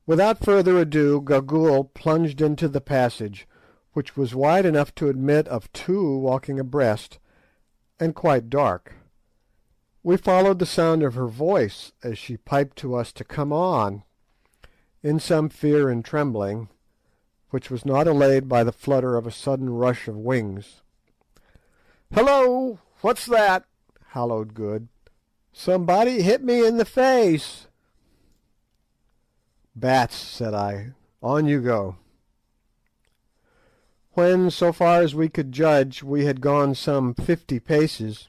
Without further ado, Gagool plunged into the passage, which was wide enough to admit of 2 walking abreast, and quite dark. We followed the sound of her voice as she piped to us to come on, in some fear and trembling, which was not allayed by the flutter of a sudden rush of wings. "Hello! What's that?" hallooed Good. "Somebody hit me in the face." "Bats," said I. "On you go." When, so far as we could judge, we had gone some 50 paces,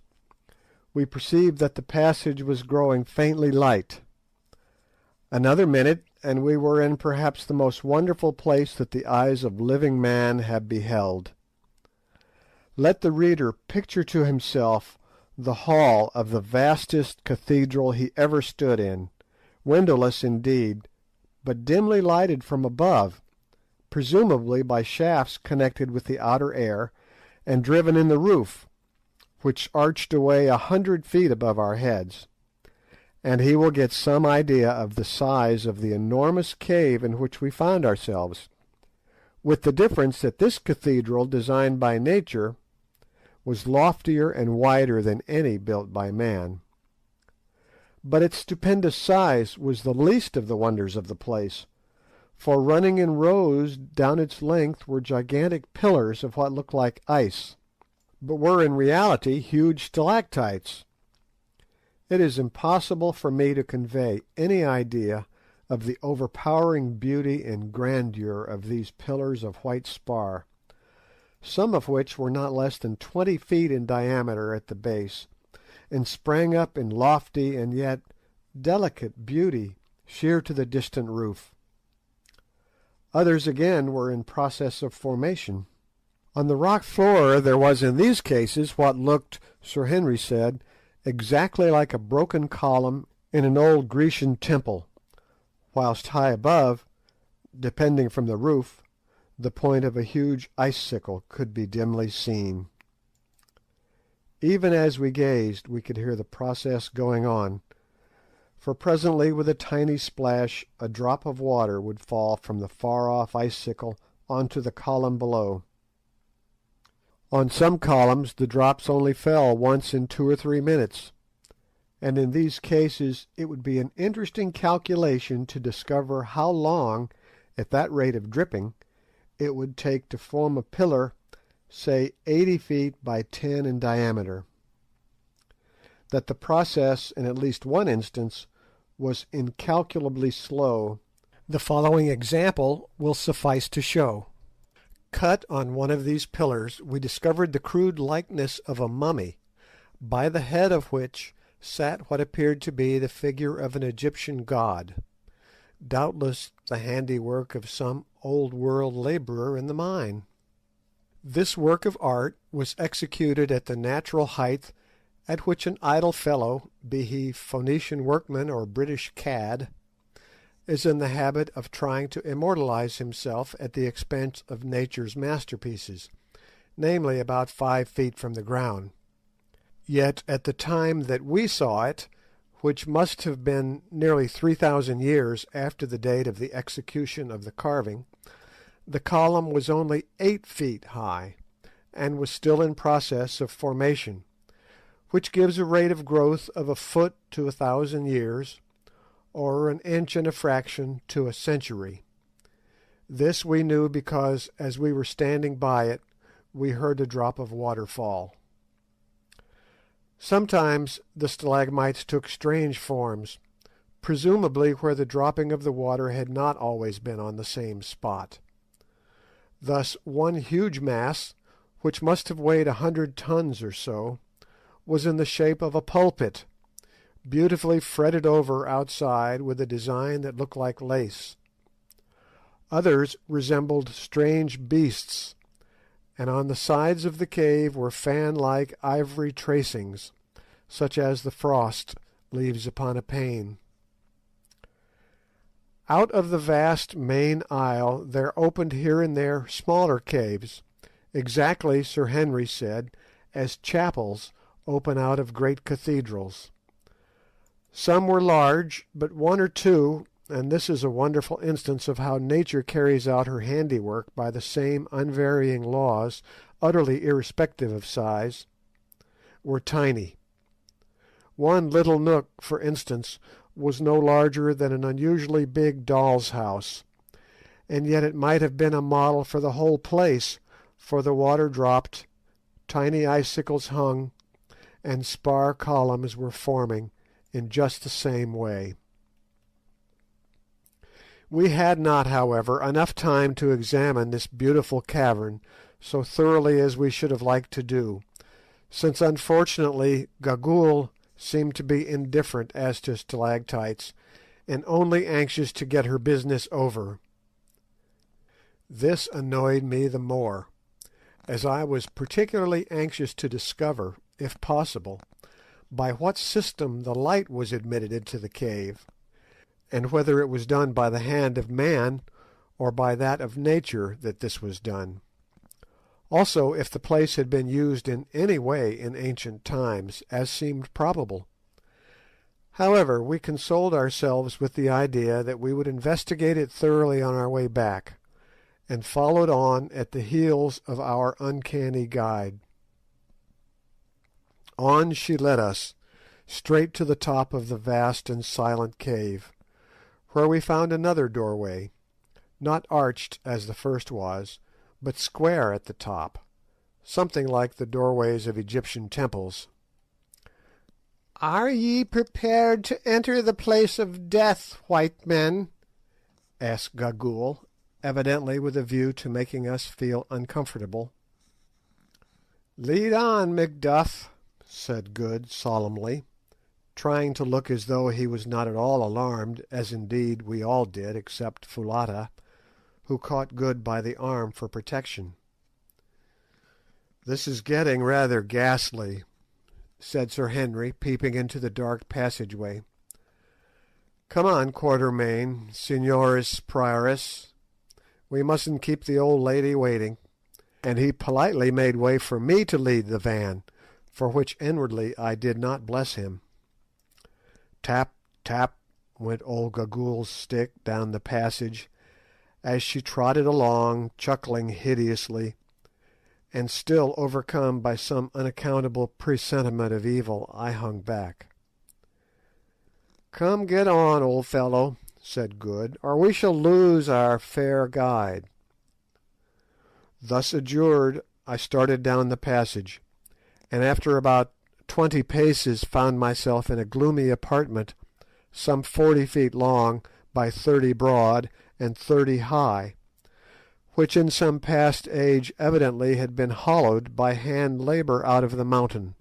we perceived that the passage was growing faintly light. Another minute, and we were in perhaps the most wonderful place that the eyes of living man have beheld. Let the reader picture to himself the hall of the vastest cathedral he ever stood in, windowless indeed, but dimly lighted from above, presumably by shafts connected with the outer air, and driven in the roof, which arched away 100 feet above our heads, and he will get some idea of the size of the enormous cave in which we found ourselves, with the difference that this cathedral, designed by nature, was loftier and wider than any built by man. But its stupendous size was the least of the wonders of the place, for running in rows down its length were gigantic pillars of what looked like ice, but were in reality huge stalactites. It is impossible for me to convey any idea of the overpowering beauty and grandeur of these pillars of white spar, some of which were not less than 20 feet in diameter at the base, and sprang up in lofty and yet delicate beauty sheer to the distant roof. Others again were in process of formation. On the rock floor there was in these cases what looked, Sir Henry said, exactly like a broken column in an old Grecian temple, whilst high above, depending from the roof, the point of a huge icicle could be dimly seen. Even as we gazed we could hear the process going on, for presently with a tiny splash a drop of water would fall from the far-off icicle on to the column below. On some columns the drops only fell once in 2 or 3 minutes, and in these cases it would be an interesting calculation to discover how long, at that rate of dripping, it would take to form a pillar, say 80 feet by 10 in diameter. That the process, in at least one instance, was incalculably slow, the following example will suffice to show. Cut on one of these pillars, we discovered the crude likeness of a mummy, by the head of which sat what appeared to be the figure of an Egyptian god, doubtless the handiwork of some old-world labourer in the mine. This work of art was executed at the natural height at which an idle fellow, be he Phoenician workman or British cad, is in the habit of trying to immortalise himself at the expense of nature's masterpieces, namely about 5 feet from the ground. Yet at the time that we saw it, which must have been nearly 3,000 years after the date of the execution of the carving, the column was only 8 feet high, and was still in process of formation, which gives a rate of growth of a foot to 1,000 years, or an inch and a fraction to a century. This we knew because, as we were standing by it, we heard a drop of water fall. Sometimes the stalagmites took strange forms, presumably where the dropping of the water had not always been on the same spot. Thus one huge mass, which must have weighed 100 tons or so, was in the shape of a pulpit, beautifully fretted over outside with a design that looked like lace. Others resembled strange beasts, and on the sides of the cave were fan-like ivory tracings, such as the frost leaves upon a pane. Out of the vast main aisle there opened here and there smaller caves, exactly, Sir Henry said, as chapels open out of great cathedrals. Some were large, but one or two, and this is a wonderful instance of how nature carries out her handiwork by the same unvarying laws, utterly irrespective of size, were tiny. One little nook, for instance, was no larger than an unusually big doll's house, and yet it might have been a model for the whole place, for the water dropped, tiny icicles hung, and spar columns were forming in just the same way. We had not, however, enough time to examine this beautiful cavern so thoroughly as we should have liked to do, since unfortunately Gagool seemed to be indifferent as to stalactites, and only anxious to get her business over. This annoyed me the more, as I was particularly anxious to discover, if possible, by what system the light was admitted into the cave, and whether it was done by the hand of man or by that of nature that this was done. Also, if the place had been used in any way in ancient times, as seemed probable. However, we consoled ourselves with the idea that we would investigate it thoroughly on our way back, and followed on at the heels of our uncanny guide. On she led us, straight to the top of the vast and silent cave, where we found another doorway, not arched as the first was, but square at the top, something like the doorways of Egyptian temples. "Are ye prepared to enter the place of death, white men?" asked Gagool, evidently with a view to making us feel uncomfortable. "Lead on, Macduff," said Good solemnly, trying to look as though he was not at all alarmed, as indeed we all did except Foulata, who caught Good by the arm for protection. "This is getting rather ghastly," said Sir Henry, peeping into the dark passageway. "Come on, Quatermain, Signoris Prioress. We mustn't keep the old lady waiting." And he politely made way for me to lead the van, for which inwardly I did not bless him. Tap, tap went old Gagool's stick down the passage, as she trotted along, chuckling hideously, and still overcome by some unaccountable presentiment of evil, I hung back. "Come, get on, old fellow," said Good, "or we shall lose our fair guide." Thus adjured, I started down the passage, and after about 20 paces found myself in a gloomy apartment some 40 feet long by 30 broad and 30 high, which in some past age evidently had been hollowed by hand labour out of the mountain.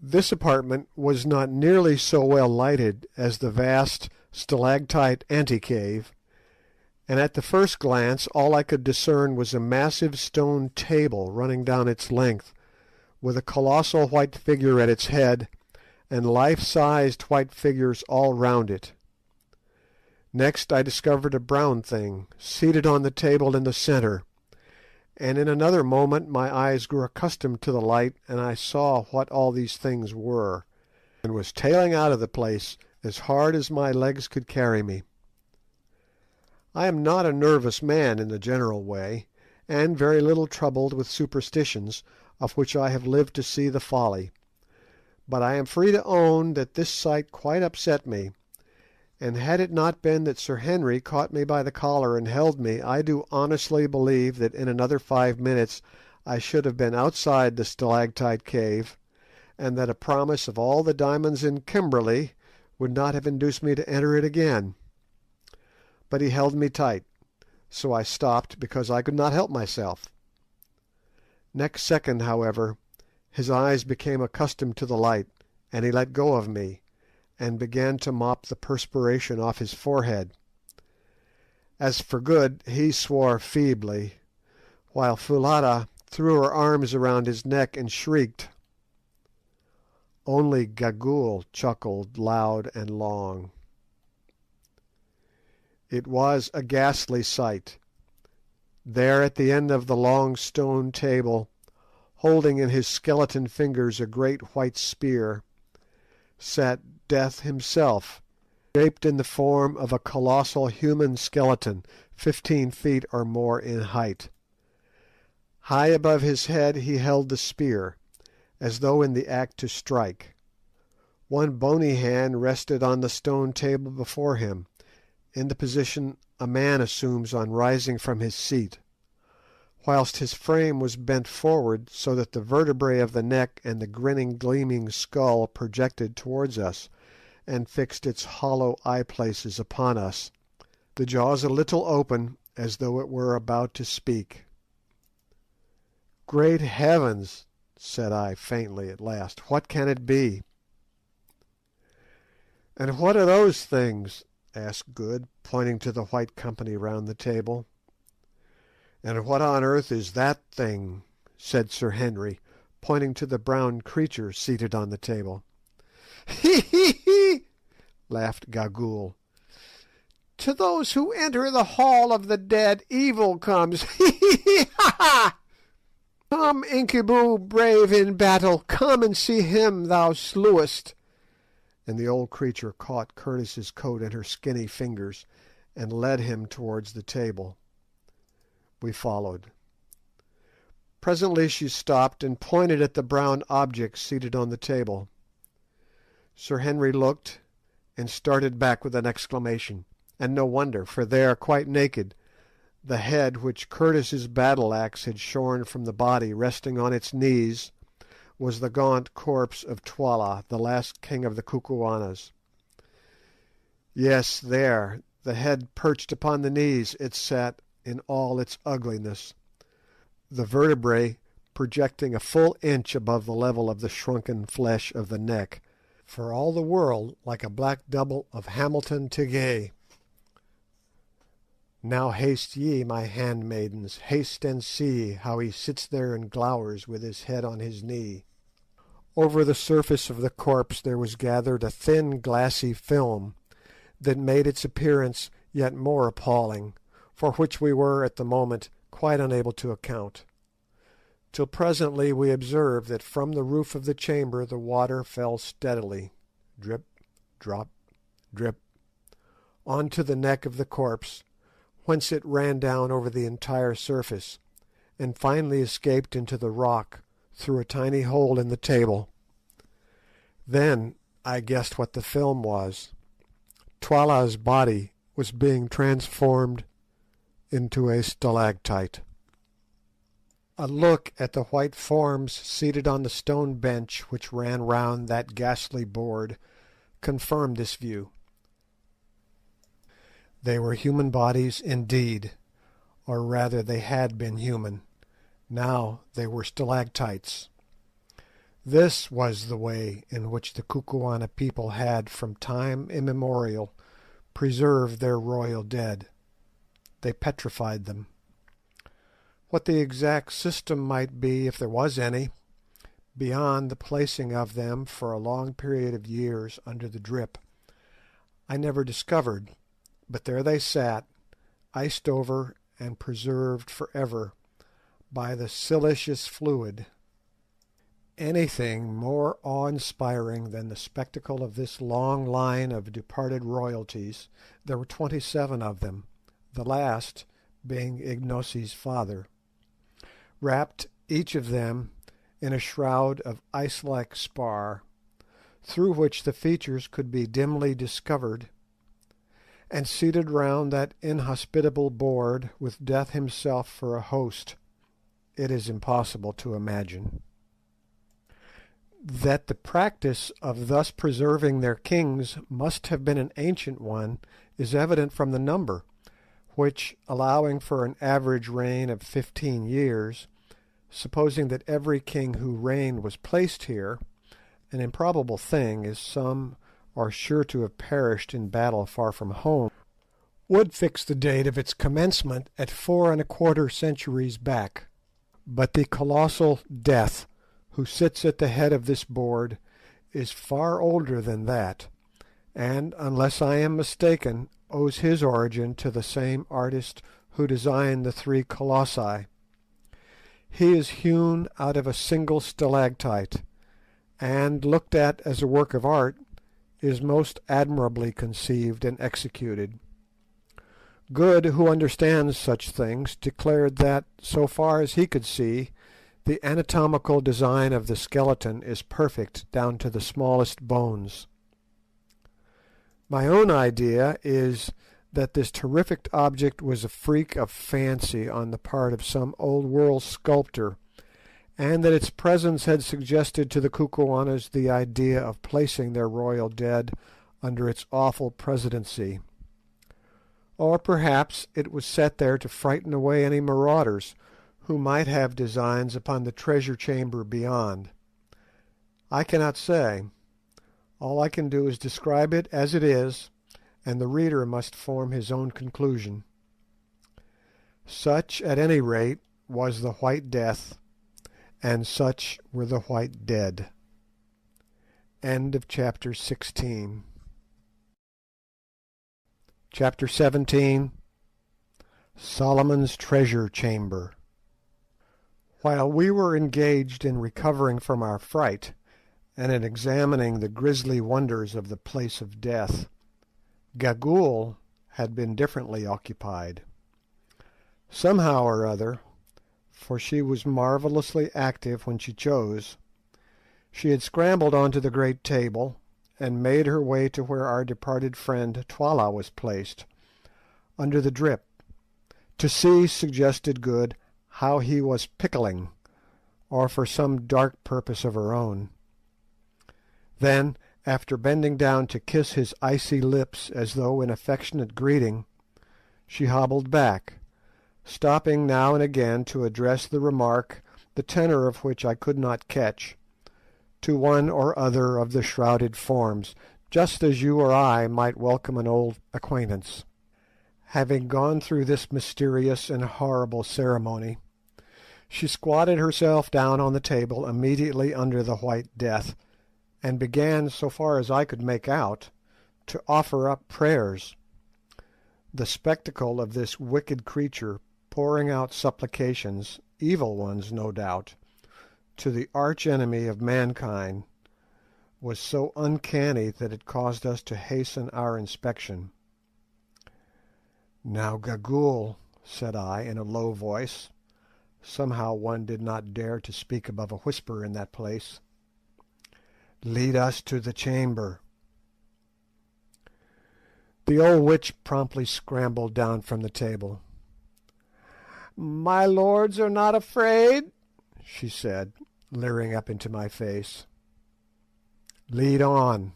This apartment was not nearly so well lighted as the vast stalactite ante-cave, and at the first glance all I could discern was a massive stone table running down its length, with a colossal white figure at its head, and life-sized white figures all round it. Next I discovered a brown thing, seated on the table in the centre, and in another moment my eyes grew accustomed to the light, and I saw what all these things were, and was tailing out of the place as hard as my legs could carry me. I am not a nervous man in the general way, and very little troubled with superstitions, of which I have lived to see the folly, but I am free to own that this sight quite upset me, and had it not been that Sir Henry caught me by the collar and held me, I do honestly believe that in another 5 minutes I should have been outside the stalactite cave, and that a promise of all the diamonds in Kimberley would not have induced me to enter it again. But he held me tight, so I stopped because I could not help myself. Next second, however, his eyes became accustomed to the light, and he let go of me, and began to mop the perspiration off his forehead. As for Good, he swore feebly, while Foulata threw her arms around his neck and shrieked. Only Gagool chuckled loud and long. It was a ghastly sight. There at the end of the long stone table, holding in his skeleton fingers a great white spear, sat Death himself, shaped in the form of a colossal human skeleton 15 feet or more in height. High above his head he held the spear, as though in the act to strike. One bony hand rested on the stone table before him, in the position a man assumes on rising from his seat, whilst his frame was bent forward so that the vertebrae of the neck and the grinning gleaming skull projected towards us, and fixed its hollow eye-places upon us, the jaws a little open as though it were about to speak. "Great heavens!" said I faintly at last, "what can it be?" "And what are those things?" asked Good, pointing to the white company round the table. "And what on earth is that thing?" said Sir Henry, pointing to the brown creature seated on the table. "Hee hee hee!" laughed Gagool. "To those who enter the hall of the dead evil comes. Hee hee hee! Ha ha! Come, Incubu, brave in battle, come and see him thou slewest." And the old creature caught Curtis's coat in her skinny fingers, and led him towards the table. We followed. Presently she stopped and pointed at the brown object seated on the table. Sir Henry looked, and started back with an exclamation, and no wonder, for there, quite naked, the head which Curtis's battle axe had shorn from the body resting on its knees, was the gaunt corpse of Twala, the last king of the Kukuanas. Yes, there, the head perched upon the knees, it sat in all its ugliness, the vertebrae projecting a full inch above the level of the shrunken flesh of the neck, for all the world like a black double of Hamilton Tighe. Now haste ye, my handmaidens, haste and see how he sits there and glowers with his head on his knee. Over the surface of the corpse there was gathered a thin glassy film that made its appearance yet more appalling, for which we were at the moment quite unable to account, till presently we observed that from the roof of the chamber the water fell steadily, drip, drop, drip, onto the neck of the corpse, whence it ran down over the entire surface, and finally escaped into the rock through a tiny hole in the table. Then I guessed what the film was. Twala's body was being transformed into a stalactite. A look at the white forms seated on the stone bench which ran round that ghastly board confirmed this view. They were human bodies indeed, or rather they had been human. Now they were stalactites. This was the way in which the Kukuana people had, from time immemorial, preserved their royal dead. They petrified them. What the exact system might be, if there was any, beyond the placing of them for a long period of years under the drip, I never discovered, but there they sat, iced over and preserved for ever by the siliceous fluid. Anything more awe-inspiring than the spectacle of this long line of departed royalties, there were 27 of them, the last being Ignosi's father, wrapped each of them in a shroud of ice-like spar, through which the features could be dimly discovered, and seated round that inhospitable board with Death himself for a host, it is impossible to imagine. That the practice of thus preserving their kings must have been an ancient one is evident from the number, which, allowing for an average reign of 15 years, supposing that every king who reigned was placed here, an improbable thing, as some are sure to have perished in battle far from home, would fix the date of its commencement at 4¼ centuries back. But the colossal Death, who sits at the head of this board, is far older than that, and, unless I am mistaken, owes his origin to the same artist who designed the three colossi. He is hewn out of a single stalactite, and, looked at as a work of art, is most admirably conceived and executed. Good, who understands such things, declared that, so far as he could see, the anatomical design of the skeleton is perfect down to the smallest bones. My own idea is that this terrific object was a freak of fancy on the part of some old-world sculptor, and that its presence had suggested to the Kukuanas the idea of placing their royal dead under its awful presidency. Or perhaps it was set there to frighten away any marauders who might have designs upon the treasure chamber beyond. I cannot say. All I can do is describe it as it is, and the reader must form his own conclusion. Such, at any rate, was the White Death, and such were the White Dead. End of chapter 16. Chapter 17. Solomon's Treasure Chamber. While we were engaged in recovering from our fright, and in examining the grisly wonders of the place of death, Gagool had been differently occupied. Somehow or other, for she was marvellously active when she chose, she had scrambled onto the great table, and made her way to where our departed friend Twala was placed, under the drip. To see suggested Good how he was pickling, or for some dark purpose of her own. Then, after bending down to kiss his icy lips as though in affectionate greeting, she hobbled back, stopping now and again to address the remark, the tenor of which I could not catch, to one or other of the shrouded forms, just as you or I might welcome an old acquaintance. Having gone through this mysterious and horrible ceremony, she squatted herself down on the table immediately under the White Death, and began, so far as I could make out, to offer up prayers. The spectacle of this wicked creature pouring out supplications, evil ones no doubt, to the arch enemy of mankind, was so uncanny that it caused us to hasten our inspection. "Now, Gagool," said I, in a low voice. Somehow one did not dare to speak above a whisper in that place. "Lead us to the chamber." The old witch promptly scrambled down from the table. "My lords are not afraid?" she said, leering up into my face. "Lead on."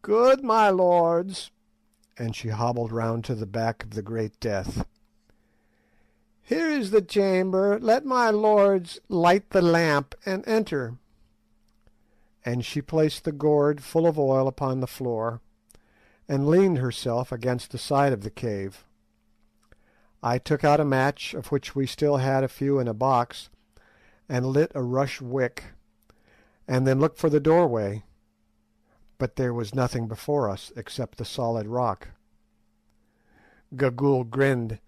"Good, my lords," and she hobbled round to the back of the Great Death. "Here is the chamber. Let my lords light the lamp and enter." And she placed the gourd full of oil upon the floor, and leaned herself against the side of the cave. I took out a match, of which we still had a few in a box, and lit a rush wick, and then looked for the doorway, but there was nothing before us except the solid rock. Gagool grinned.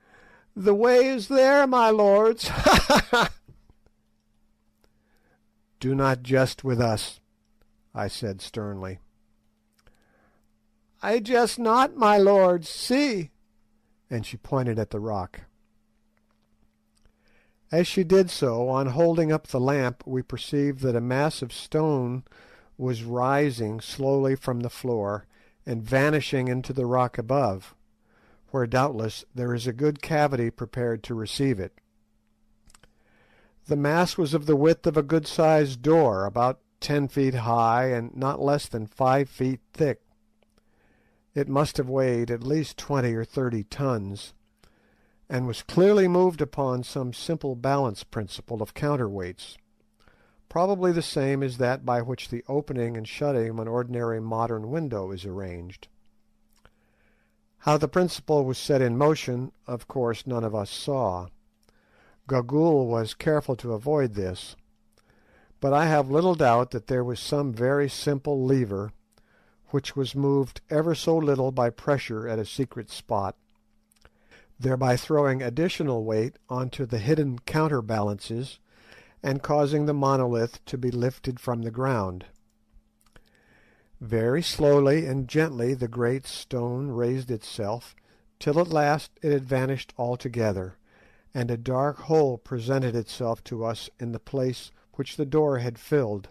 "The way is there, my lords. Ha ha ha!" "Do not jest with us," I said sternly. "I jest not, my lords. See!" and she pointed at the rock. As she did so, on holding up the lamp, we perceived that a mass of stone was rising slowly from the floor and vanishing into the rock above, where doubtless there is a good cavity prepared to receive it. The mass was of the width of a good-sized door, about 10 feet high and not less than 5 feet thick. It must have weighed at least 20 or 30 tons, and was clearly moved upon some simple balance principle of counterweights, probably the same as that by which the opening and shutting of an ordinary modern window is arranged. How the principle was set in motion, of course none of us saw. Gagool was careful to avoid this, but I have little doubt that there was some very simple lever, which was moved ever so little by pressure at a secret spot, thereby throwing additional weight onto the hidden counterbalances and causing the monolith to be lifted from the ground. Very slowly and gently the great stone raised itself, till at last it had vanished altogether, and a dark hole presented itself to us in the place which the door had filled.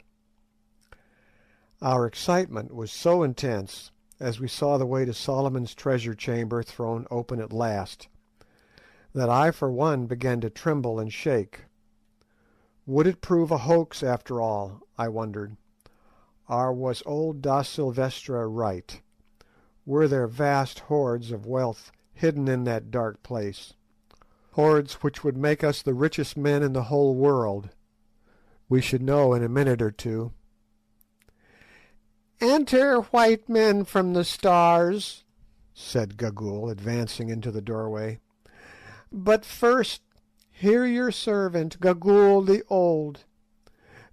Our excitement was so intense, as we saw the way to Solomon's treasure chamber thrown open at last, that I for one began to tremble and shake. Would it prove a hoax after all, I wondered, or was old Da Silvestra right? Were there vast hoards of wealth hidden in that dark place, hoards which would make us the richest men in the whole world? We should know in a minute or two. "Enter, white men from the stars," said Gagool, advancing into the doorway. "But first, hear your servant, Gagool the Old.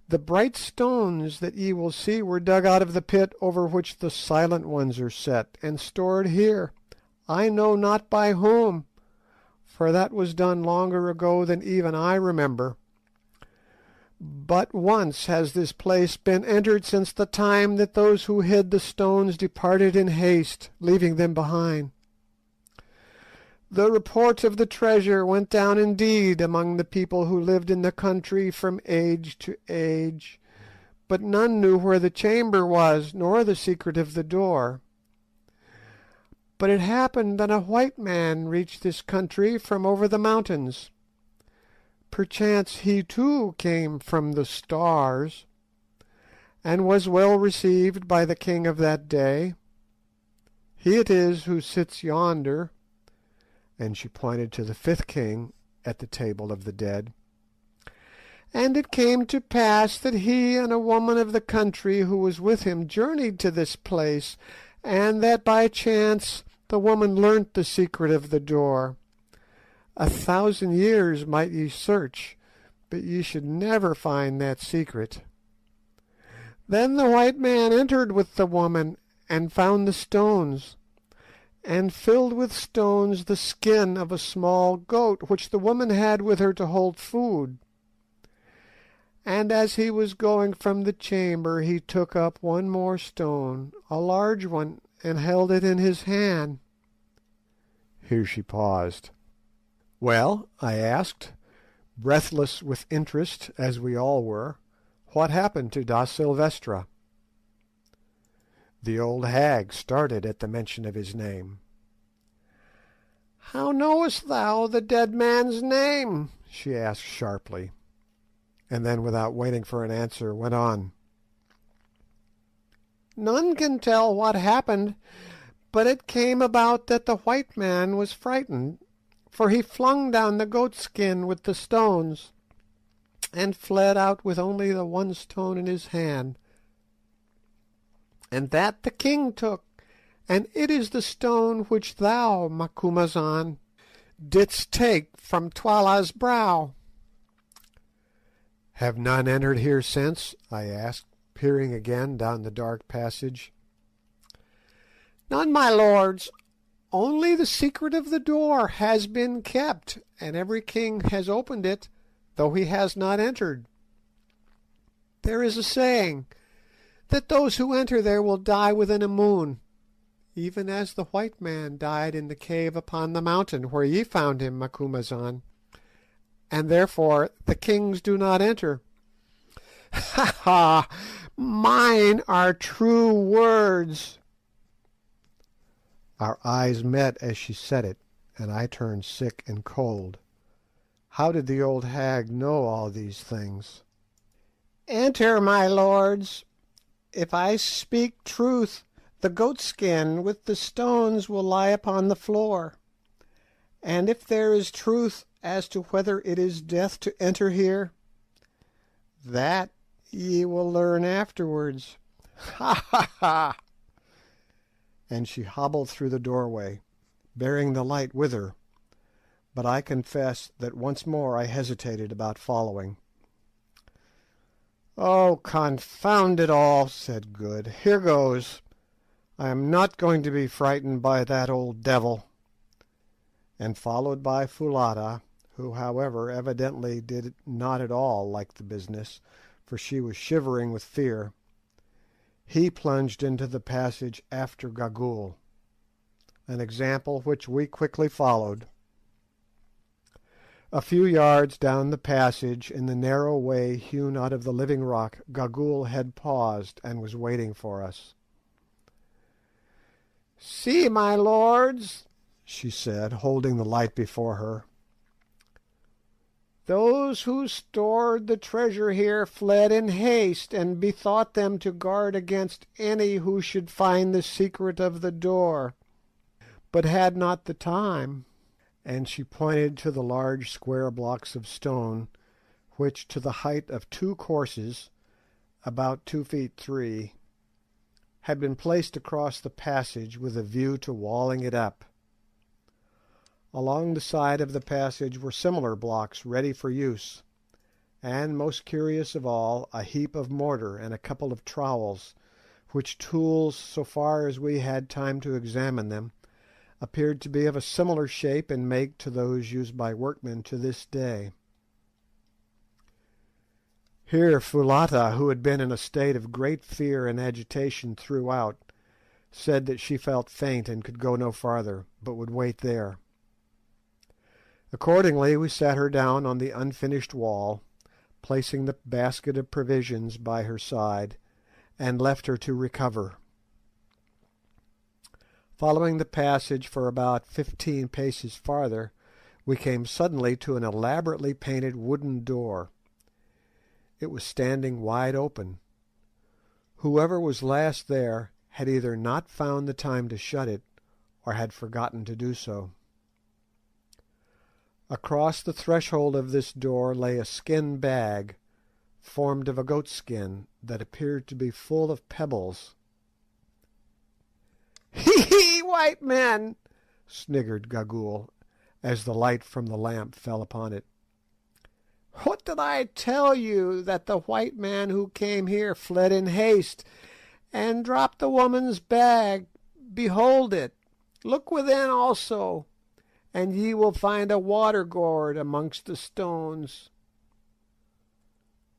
The bright stones that ye will see were dug out of the pit over which the Silent Ones are set, and stored here, I know not by whom, for that was done longer ago than even I remember. But once has this place been entered since the time that those who hid the stones departed in haste, leaving them behind. The report of the treasure went down indeed among the people who lived in the country from age to age, but none knew where the chamber was, nor the secret of the door. But it happened that a white man reached this country from over the mountains. Perchance he too came from the stars, and was well received by the king of that day. He it is who sits yonder," and she pointed to the fifth king at the table of the dead. "And it came to pass that he and a woman of the country who was with him journeyed to this place, and that by chance the woman learnt the secret of the door. 1,000 years might ye search, but ye should never find that secret. Then the white man entered with the woman, and found the stones, and filled with stones the skin of a small goat which the woman had with her to hold food. And as he was going from the chamber he took up one more stone, a large one, and held it in his hand." Here she paused. "Well," I asked, breathless with interest, as we all were, "what happened to Da Silvestra?" The old hag started at the mention of his name. "How knowest thou the dead man's name?" she asked sharply, and then, without waiting for an answer, went on. "None can tell what happened, but it came about that the white man was frightened, for he flung down the goat-skin with the stones, and fled out with only the one stone in his hand, and that the king took, and it is the stone which thou, Macumazahn, didst take from Twala's brow." "Have none entered here since?" I asked, peering again down the dark passage. "None, my lords. Only the secret of the door has been kept, and every king has opened it, though he has not entered. There is a saying that those who enter there will die within a moon, even as the white man died in the cave upon the mountain where ye found him, Macumazahn, and therefore the kings do not enter. Ha ha! Mine are true words." Our eyes met as she said it, and I turned sick and cold. How did the old hag know all these things? "Enter, my lords. If I speak truth, the goat-skin with the stones will lie upon the floor, and if there is truth as to whether it is death to enter here, that ye will learn afterwards. Ha ha ha!" And she hobbled through the doorway, bearing the light with her, but I confess that once more I hesitated about following. "Oh, confound it all!" said Good. "Here goes. I am not going to be frightened by that old devil." And followed by Foulata, who, however, evidently did not at all like the business, for she was shivering with fear, he plunged into the passage after Gagool, an example which we quickly followed. A few yards down the passage, in the narrow way hewn out of the living rock, Gagool had paused and was waiting for us. "See, my lords," she said, holding the light before her. "Those who stored the treasure here fled in haste, and bethought them to guard against any who should find the secret of the door, but had not the time." And she pointed to the large square blocks of stone, which, to the height of 2 courses, about 2 feet 3, had been placed across the passage with a view to walling it up. Along the side of the passage were similar blocks ready for use, and, most curious of all, a heap of mortar and a couple of trowels, which tools, so far as we had time to examine them, appeared to be of a similar shape and make to those used by workmen to this day. Here Foulata, who had been in a state of great fear and agitation throughout, said that she felt faint and could go no farther, but would wait there. Accordingly we sat her down on the unfinished wall, placing the basket of provisions by her side, and left her to recover. Following the passage for about 15 paces farther, we came suddenly to an elaborately painted wooden door. It was standing wide open. Whoever was last there had either not found the time to shut it, or had forgotten to do so. Across the threshold of this door lay a skin bag, formed of a goat skin, that appeared to be full of pebbles. "Hee hee, white men!" sniggered Gagool, as the light from the lamp fell upon it. "What did I tell you, that the white man who came here fled in haste, and dropped the woman's bag? Behold it. Look within also, and ye will find a water gourd amongst the stones."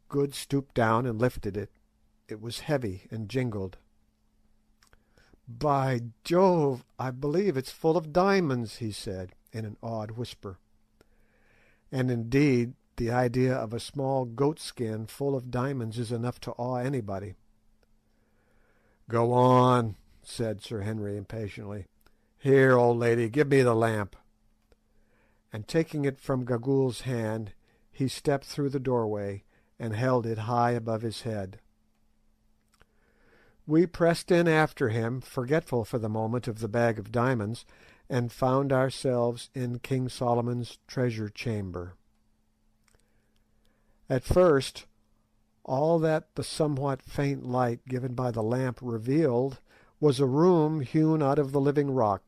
Good stooped down and lifted it. It was heavy and jingled. "By Jove, I believe it's full of diamonds," he said, in an awed whisper. And indeed, the idea of a small goat skin full of diamonds is enough to awe anybody. "Go on," said Sir Henry impatiently. "Here, old lady, give me the lamp." And taking it from Gagool's hand, he stepped through the doorway and held it high above his head. We pressed in after him, forgetful for the moment of the bag of diamonds, and found ourselves in King Solomon's treasure chamber. At first, all that the somewhat faint light given by the lamp revealed was a room hewn out of the living rock,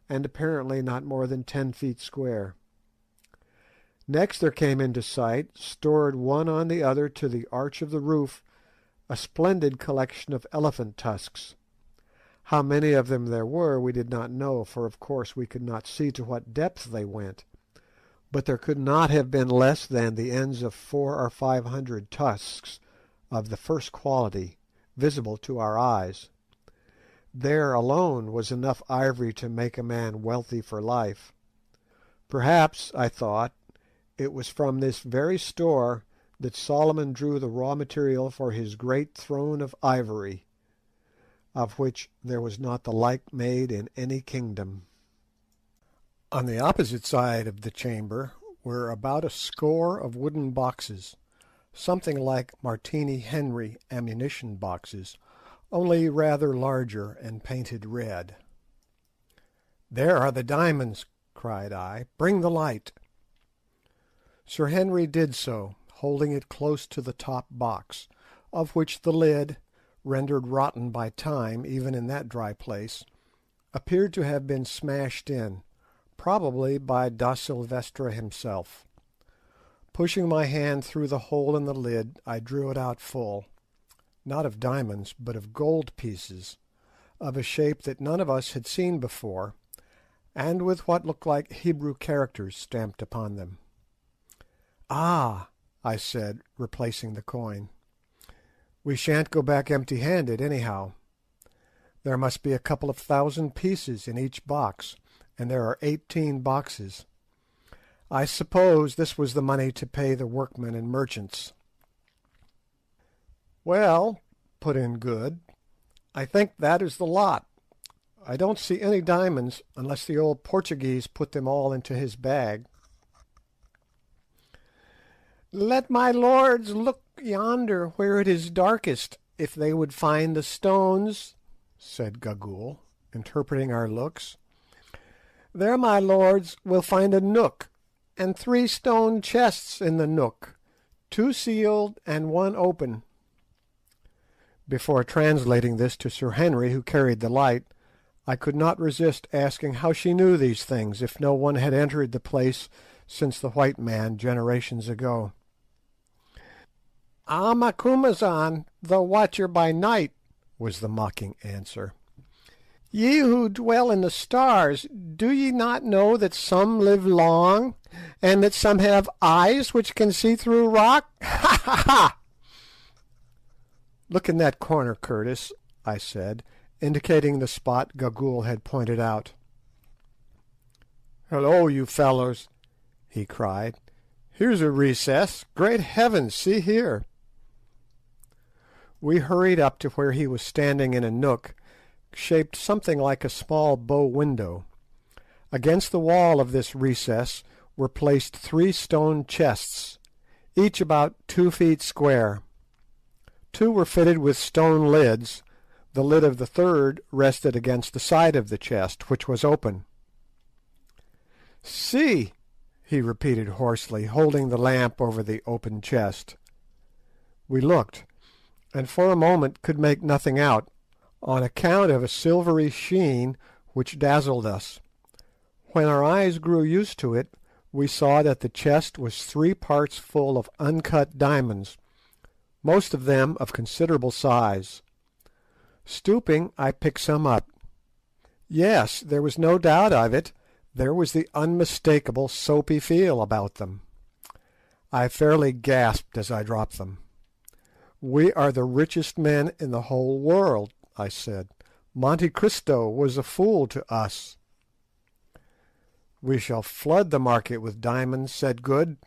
and apparently not more than 10 feet square. Next there came into sight, stored one on the other to the arch of the roof, a splendid collection of elephant tusks. How many of them there were we did not know, for of course we could not see to what depth they went, but there could not have been less than the ends of 400 or 500 tusks of the first quality, visible to our eyes. There alone was enough ivory to make a man wealthy for life. Perhaps, I thought, it was from this very store that Solomon drew the raw material for his great throne of ivory, of which there was not the like made in any kingdom. On the opposite side of the chamber were about a score of wooden boxes, something like Martini Henry ammunition boxes, only rather larger and painted red. "There are the diamonds," cried I. "Bring the light." Sir Henry did so, holding it close to the top box, of which the lid, rendered rotten by time even in that dry place, appeared to have been smashed in, probably by da Silvestra himself. Pushing my hand through the hole in the lid, I drew it out full, not of diamonds, but of gold pieces, of a shape that none of us had seen before, and with what looked like Hebrew characters stamped upon them. "Ah," I said, replacing the coin, "we shan't go back empty-handed, anyhow. There must be a couple of 1,000 pieces in each box, and there are 18 boxes. I suppose this was the money to pay the workmen and merchants." "Well," put in Good, "I think that is the lot. I don't see any diamonds, unless the old Portuguese put them all into his bag." "Let my lords look yonder where it is darkest, if they would find the stones," said Gagool, interpreting our looks. "There, my lords, will find a nook, and 3 stone chests in the nook, 2 sealed and 1 open." Before translating this to Sir Henry, who carried the light, I could not resist asking how she knew these things, if no one had entered the place since the white man generations ago. "Ah, Macumazahn, the watcher by night," was the mocking answer. "Ye who dwell in the stars, do ye not know that some live long, and that some have eyes which can see through rock? Ha, ha, ha!" "Look in that corner, Curtis," I said, indicating the spot Gagool had pointed out. "Hello, you fellows," he cried. "Here's a recess. Great heavens, see here!" We hurried up to where he was standing in a nook, shaped something like a small bow window. Against the wall of this recess were placed 3 stone chests, each about 2 feet square. 2 were fitted with stone lids. The lid of the third rested against the side of the chest, which was open. "See," he repeated hoarsely, holding the lamp over the open chest. We looked, and for a moment could make nothing out, on account of a silvery sheen which dazzled us. When our eyes grew used to it, we saw that the chest was 3 parts full of uncut diamonds, most of them of considerable size. Stooping, I picked some up. Yes, there was no doubt of it, there was the unmistakable soapy feel about them. I fairly gasped as I dropped them. "We are the richest men in the whole world," I said. "Monte Cristo was a fool to us." "We shall flood the market with diamonds," said Good.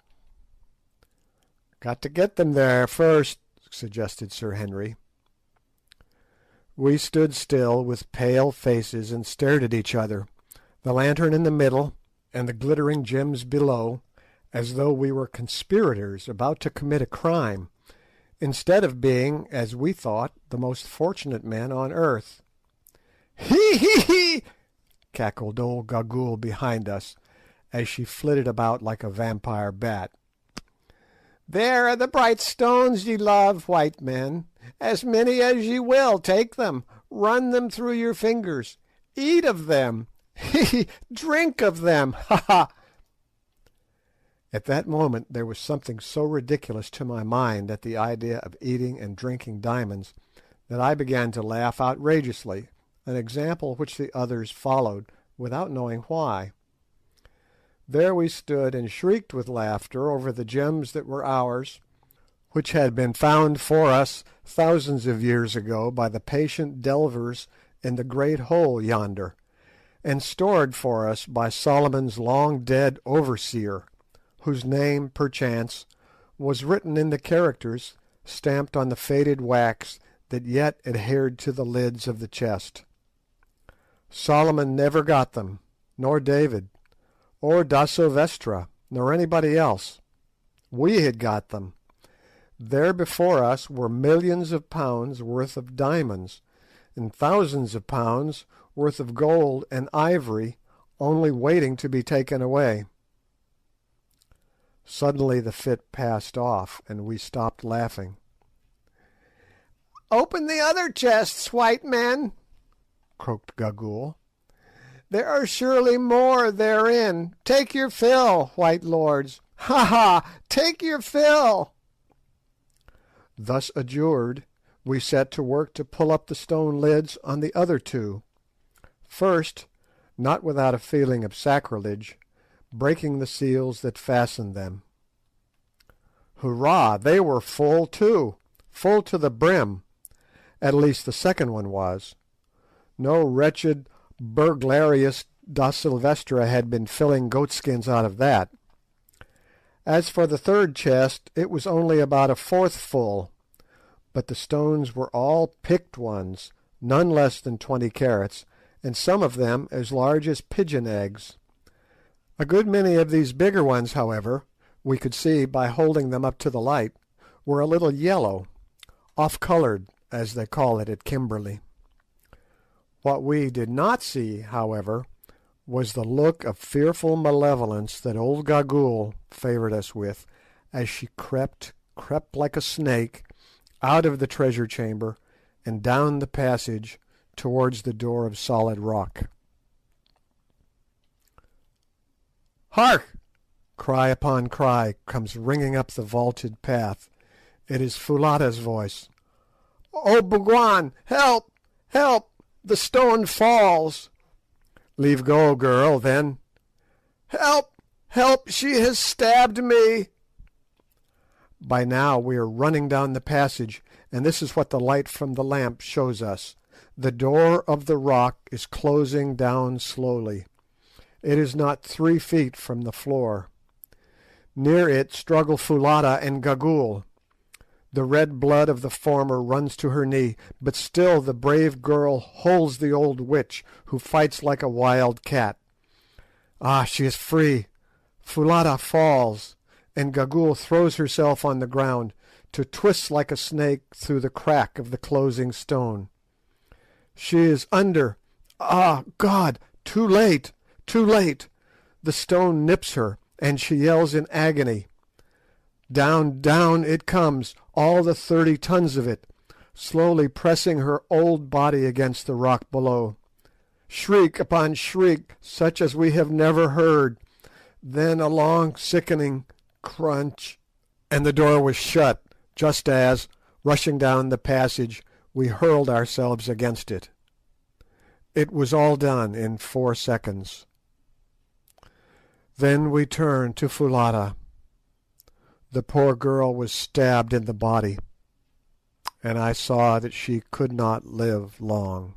"Got to get them there first," suggested Sir Henry. We stood still with pale faces and stared at each other, the lantern in the middle and the glittering gems below, as though we were conspirators about to commit a crime, instead of being, as we thought, the most fortunate men on earth. "Hee hee hee!" cackled old Gagool behind us, as she flitted about like a vampire bat. "There are the bright stones ye love, white men. As many as ye will, take them, run them through your fingers, eat of them, drink of them, ha ha!" At that moment there was something so ridiculous to my mind at the idea of eating and drinking diamonds that I began to laugh outrageously, an example which the others followed without knowing why. There we stood and shrieked with laughter over the gems that were ours, which had been found for us thousands of years ago by the patient delvers in the great hole yonder, and stored for us by Solomon's long-dead overseer, whose name, perchance, was written in the characters stamped on the faded wax that yet adhered to the lids of the chest. Solomon never got them, nor David, or da Silvestra, nor anybody else. We had got them. There before us were millions of pounds worth of diamonds, and thousands of pounds worth of gold and ivory only waiting to be taken away. Suddenly the fit passed off, and we stopped laughing. "Open the other chests, white men," croaked Gagool. "There are surely more therein. Take your fill, white lords. Ha ha! Take your fill!" Thus adjured, we set to work to pull up the stone lids on the other two. First, not without a feeling of sacrilege, breaking the seals that fastened them. Hurrah! They were full too, full to the brim. At least the second one was. No wretched burglarious da Silvestra had been filling goatskins out of that. As for the third chest, it was only about a fourth full, but the stones were all picked ones, none less than 20 carats, and some of them as large as pigeon eggs. A good many of these bigger ones, however, we could see by holding them up to the light, were a little yellow, off-coloured, as they call it at Kimberley. What we did not see, however, was the look of fearful malevolence that old Gagool favoured us with, as she crept like a snake, out of the treasure chamber and down the passage towards the door of solid rock. "Hark!" Cry upon cry comes ringing up the vaulted path. It is Foulata's voice. "Oh, Bougwan! Help! Help! The stone falls!" "Leave go, girl, then." "Help! Help! She has stabbed me!" By now we are running down the passage, and this is what the light from the lamp shows us. The door of the rock is closing down slowly. It is not 3 feet from the floor. Near it struggle Foulata and Gagool. The red blood of the former runs to her knee, but still the brave girl holds the old witch, who fights like a wild cat. Ah, she is free. Foulata falls, and Gagool throws herself on the ground, to twist like a snake through the crack of the closing stone. She is under. Ah, God! Too late! Too late! The stone nips her, and she yells in agony. Down, down it comes, all the 30 tons of it, slowly pressing her old body against the rock below. Shriek upon shriek, such as we have never heard. Then a long, sickening crunch, and the door was shut, just as, rushing down the passage, we hurled ourselves against it. It was all done in 4 seconds. Then we turned to Foulata. The poor girl was stabbed in the body. and I saw that she could not live long.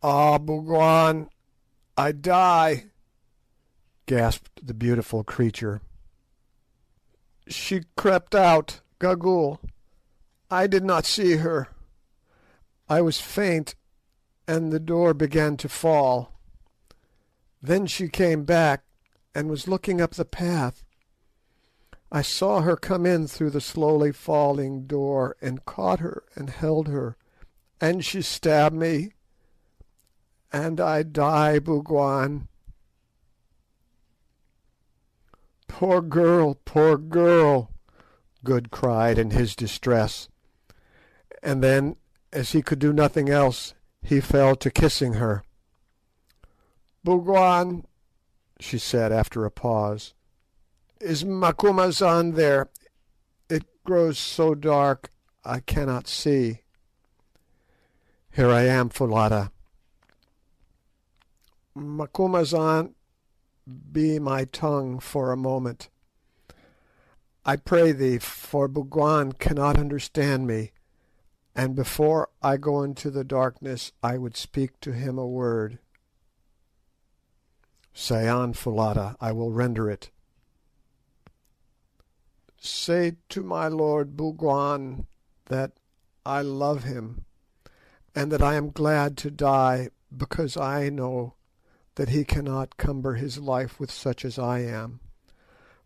"Ah, Bougwan, I die," gasped the beautiful creature. "She crept out, Gagool. I did not see her. I was faint, and the door began to fall. Then she came back, and was looking up the path. I saw her come in through the slowly falling door, and caught her and held her, and she stabbed me, and I die, Bougwan." "Poor girl, poor girl," Good cried in his distress, and then, as he could do nothing else, he fell to kissing her. "Bougwan," she said after a pause, "is Macumazahn there? It grows so dark I cannot see." "Here I am, Foulata." "Macumazahn, be my tongue for a moment, I pray thee, for Bougwan cannot understand me, and before I go into the darkness I would speak to him a word." "Say on, Foulata, I will render it." "Say to my lord Bougwan that I love him, and that I am glad to die, because I know that he cannot cumber his life with such as I am,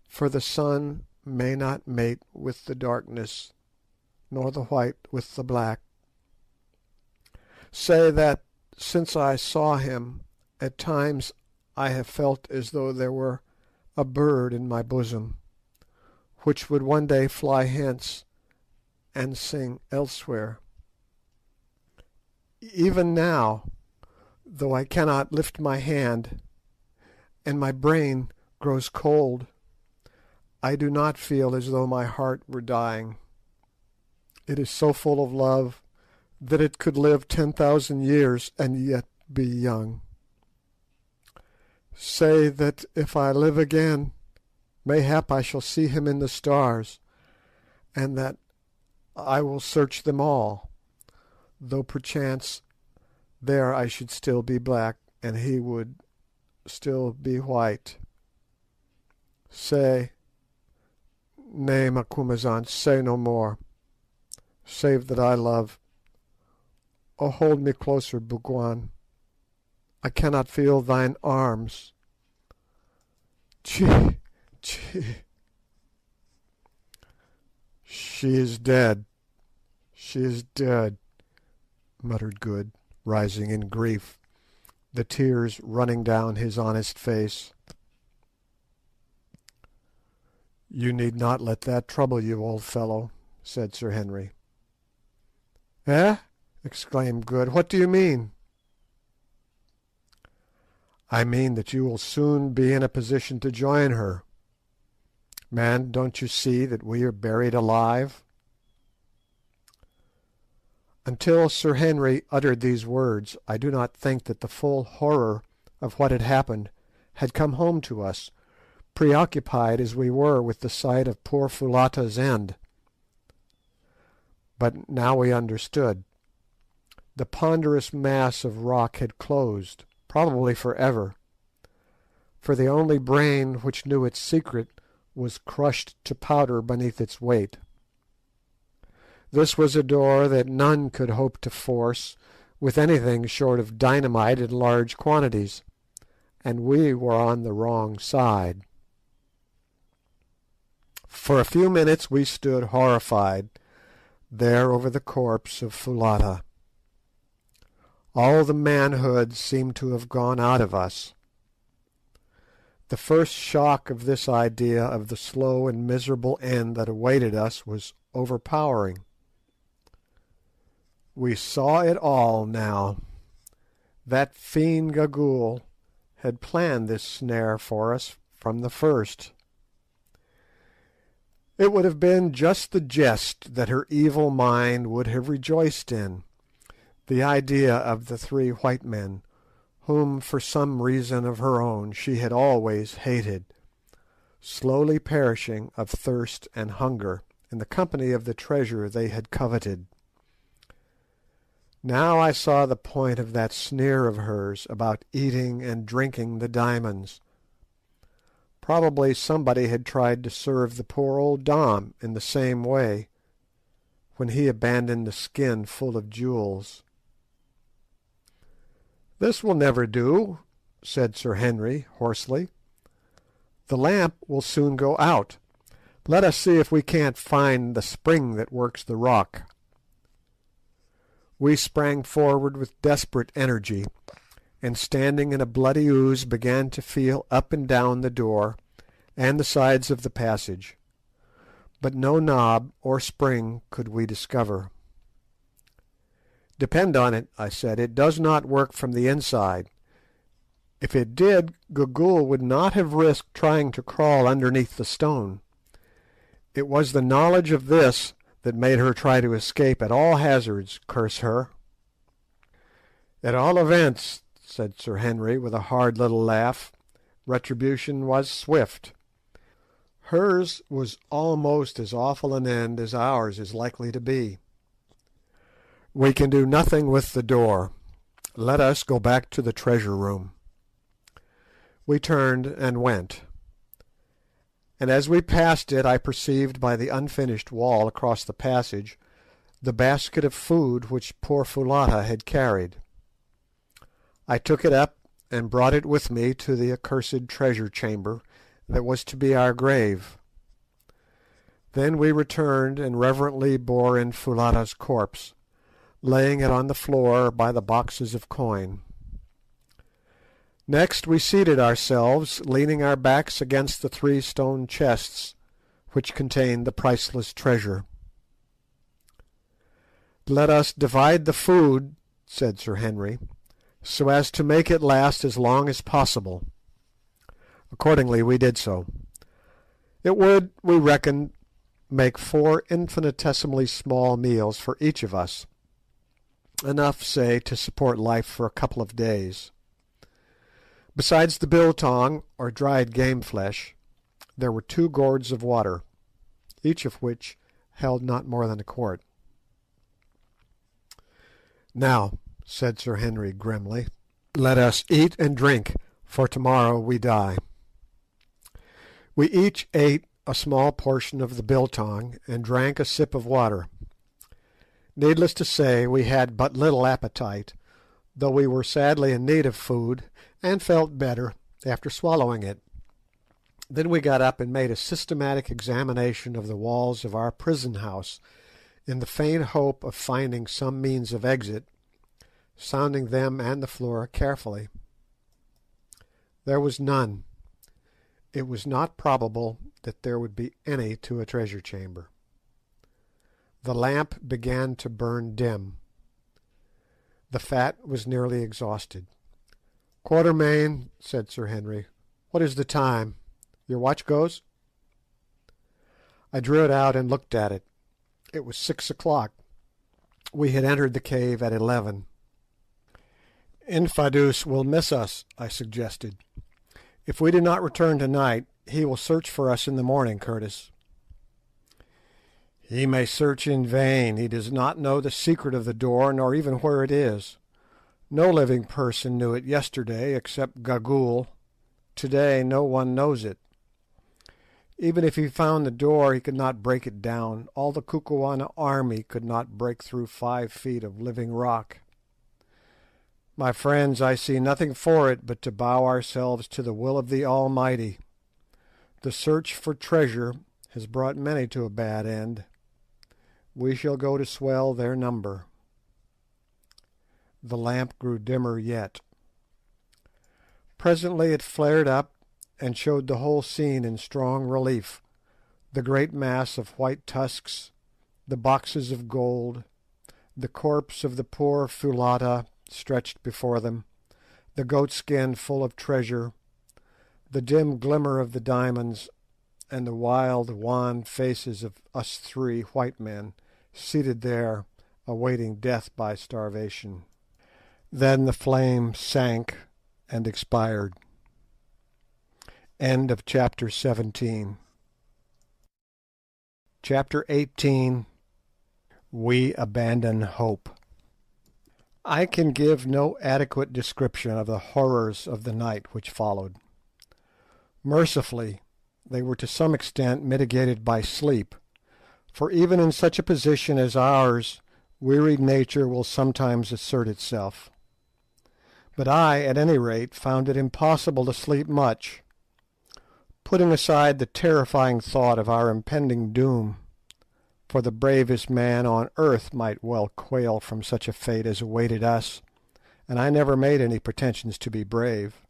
for the sun may not mate with the darkness, nor the white with the black. Say that since I saw him, at times I have felt as though there were a bird in my bosom, which would one day fly hence and sing elsewhere. Even now, though I cannot lift my hand, and my brain grows cold, I do not feel as though my heart were dying. It is so full of love that it could live 10,000 years and yet be young. Say that if I live again, mayhap I shall see him in the stars, and that I will search them all, though perchance there I should still be black, and he would still be white. Say, nay, Macumazahn, say no more, save that I love. Oh, hold me closer, Bougwan. I cannot feel thine arms. Chee, chee. She is dead. She is dead, muttered Good, rising in grief, the tears running down his honest face. "You need not let that trouble you, old fellow," said Sir Henry. "Eh?" exclaimed Good. "What do you mean?" "I mean that you will soon be in a position to join her. Man, don't you see that we are buried alive?" Until Sir Henry uttered these words, I do not think that the full horror of what had happened had come home to us, preoccupied as we were with the sight of poor Foulata's end. But now we understood. The ponderous mass of rock had closed, probably for ever, for the only brain which knew its secret was crushed to powder beneath its weight. This was a door that none could hope to force with anything short of dynamite in large quantities, and we were on the wrong side. For a few minutes we stood horrified, there over the corpse of Foulata. All the manhood seemed to have gone out of us. The first shock of this idea of the slow and miserable end that awaited us was overpowering. We saw it all now. That fiend Gagool had planned this snare for us from the first. It would have been just the jest that her evil mind would have rejoiced in, the idea of the three white men, whom for some reason of her own she had always hated, slowly perishing of thirst and hunger in the company of the treasure they had coveted. Now I saw the point of that sneer of hers about eating and drinking the diamonds. Probably somebody had tried to serve the poor old Dom in the same way, when he abandoned the skin full of jewels. "This will never do," said Sir Henry hoarsely. "The lamp will soon go out. Let us see if we can't find the spring that works the rock." We sprang forward with desperate energy, and standing in a bloody ooze began to feel up and down the door and the sides of the passage, but no knob or spring could we discover. "Depend on it," I said, "it does not work from the inside. If it did, Gagool would not have risked trying to crawl underneath the stone. It was the knowledge of this that made her try to escape at all hazards, curse her." "At all events," said Sir Henry, with a hard little laugh, "retribution was swift. Hers was almost as awful an end as ours is likely to be. We can do nothing with the door. Let us go back to the treasure room." We turned and went, and as we passed it I perceived by the unfinished wall across the passage the basket of food which poor Foulata had carried. I took it up and brought it with me to the accursed treasure chamber that was to be our grave. Then we returned and reverently bore in Foulata's corpse, laying it on the floor by the boxes of coin. Next we seated ourselves, leaning our backs against the 3 stone chests which contained the priceless treasure. "Let us divide the food," said Sir Henry, "so as to make it last as long as possible." Accordingly we did so. It would, we reckoned, make 4 infinitesimally small meals for each of us, enough, say, to support life for a couple of days. Besides the biltong, or dried game flesh, there were 2 gourds of water, each of which held not more than a quart. "Now," said Sir Henry grimly, "let us eat and drink, for tomorrow we die." We each ate a small portion of the biltong and drank a sip of water. Needless to say, we had but little appetite, though we were sadly in need of food, and felt better after swallowing it. Then we got up and made a systematic examination of the walls of our prison house, in the faint hope of finding some means of exit, sounding them and the floor carefully. There was none. It was not probable that there would be any to a treasure chamber. The lamp began to burn dim. The fat was nearly exhausted. "Quatermain," said Sir Henry, "what is the time? Your watch goes?" I drew it out and looked at it. It was 6 o'clock. We had entered the cave at 11. "Infadoos will miss us," I suggested. "If we do not return tonight, he will search for us in the morning, Curtis." "He may search in vain. He does not know the secret of the door, nor even where it is. No living person knew it yesterday except Gagool. To-day no one knows it. Even if he found the door he could not break it down. All the Kukuana army could not break through 5 feet of living rock. My friends, I see nothing for it but to bow ourselves to the will of the Almighty. The search for treasure has brought many to a bad end. We shall go to swell their number." The lamp grew dimmer yet. Presently it flared up and showed the whole scene in strong relief, the great mass of white tusks, the boxes of gold, the corpse of the poor Foulata stretched before them, the goatskin full of treasure, the dim glimmer of the diamonds, and the wild, wan faces of us 3 white men seated there awaiting death by starvation. Then the flame sank and expired. End of chapter 17. CHAPTER 18. We Abandon Hope. I can give no adequate description of the horrors of the night which followed. Mercifully, they were to some extent mitigated by sleep, for even in such a position as ours, wearied nature will sometimes assert itself. But I, at any rate, found it impossible to sleep much. Putting aside the terrifying thought of our impending doom, for the bravest man on earth might well quail from such a fate as awaited us, and I never made any pretensions to be brave.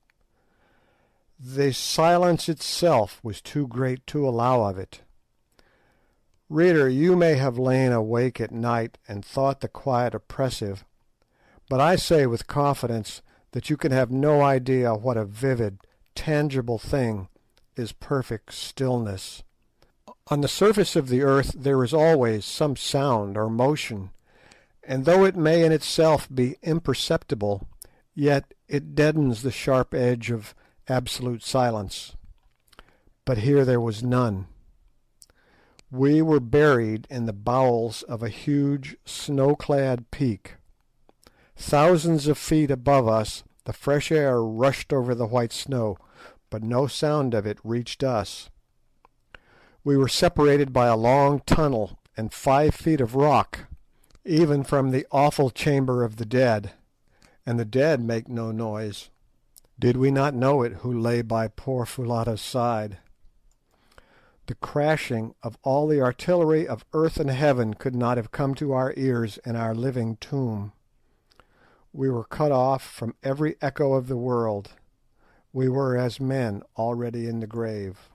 The silence itself was too great to allow of it. Reader, you may have lain awake at night and thought the quiet oppressive, but I say with confidence that you can have no idea what a vivid, tangible thing is perfect stillness. On the surface of the earth there is always some sound or motion, and though it may in itself be imperceptible, yet it deadens the sharp edge of absolute silence. But here there was none. We were buried in the bowels of a huge snow-clad peak. Thousands of feet above us the fresh air rushed over the white snow, but no sound of it reached us. We were separated by a long tunnel and 5 feet of rock, even from the awful chamber of the dead, and the dead make no noise. Did we not know it who lay by poor Foulata's side? The crashing of all the artillery of earth and heaven could not have come to our ears in our living tomb. We were cut off from every echo of the world. We were as men already in the grave.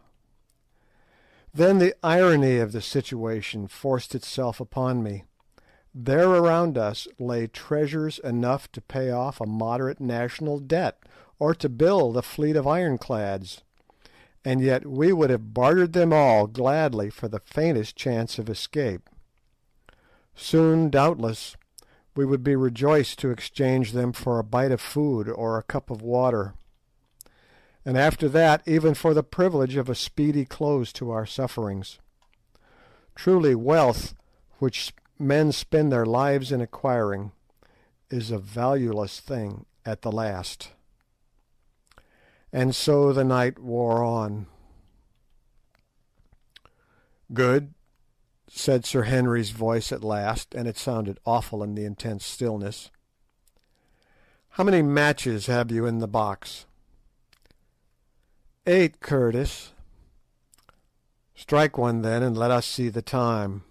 Then the irony of the situation forced itself upon me. There around us lay treasures enough to pay off a moderate national debt, or to build a fleet of ironclads, and yet we would have bartered them all gladly for the faintest chance of escape. Soon, doubtless, we would be rejoiced to exchange them for a bite of food or a cup of water, and after that even for the privilege of a speedy close to our sufferings. Truly wealth, which men spend their lives in acquiring, is a valueless thing at the last. And so the night wore on. "Good," said Sir Henry's voice at last, and it sounded awful in the intense stillness. "How many matches have you in the box?" "8, Curtis." "Strike one then, and let us see the time."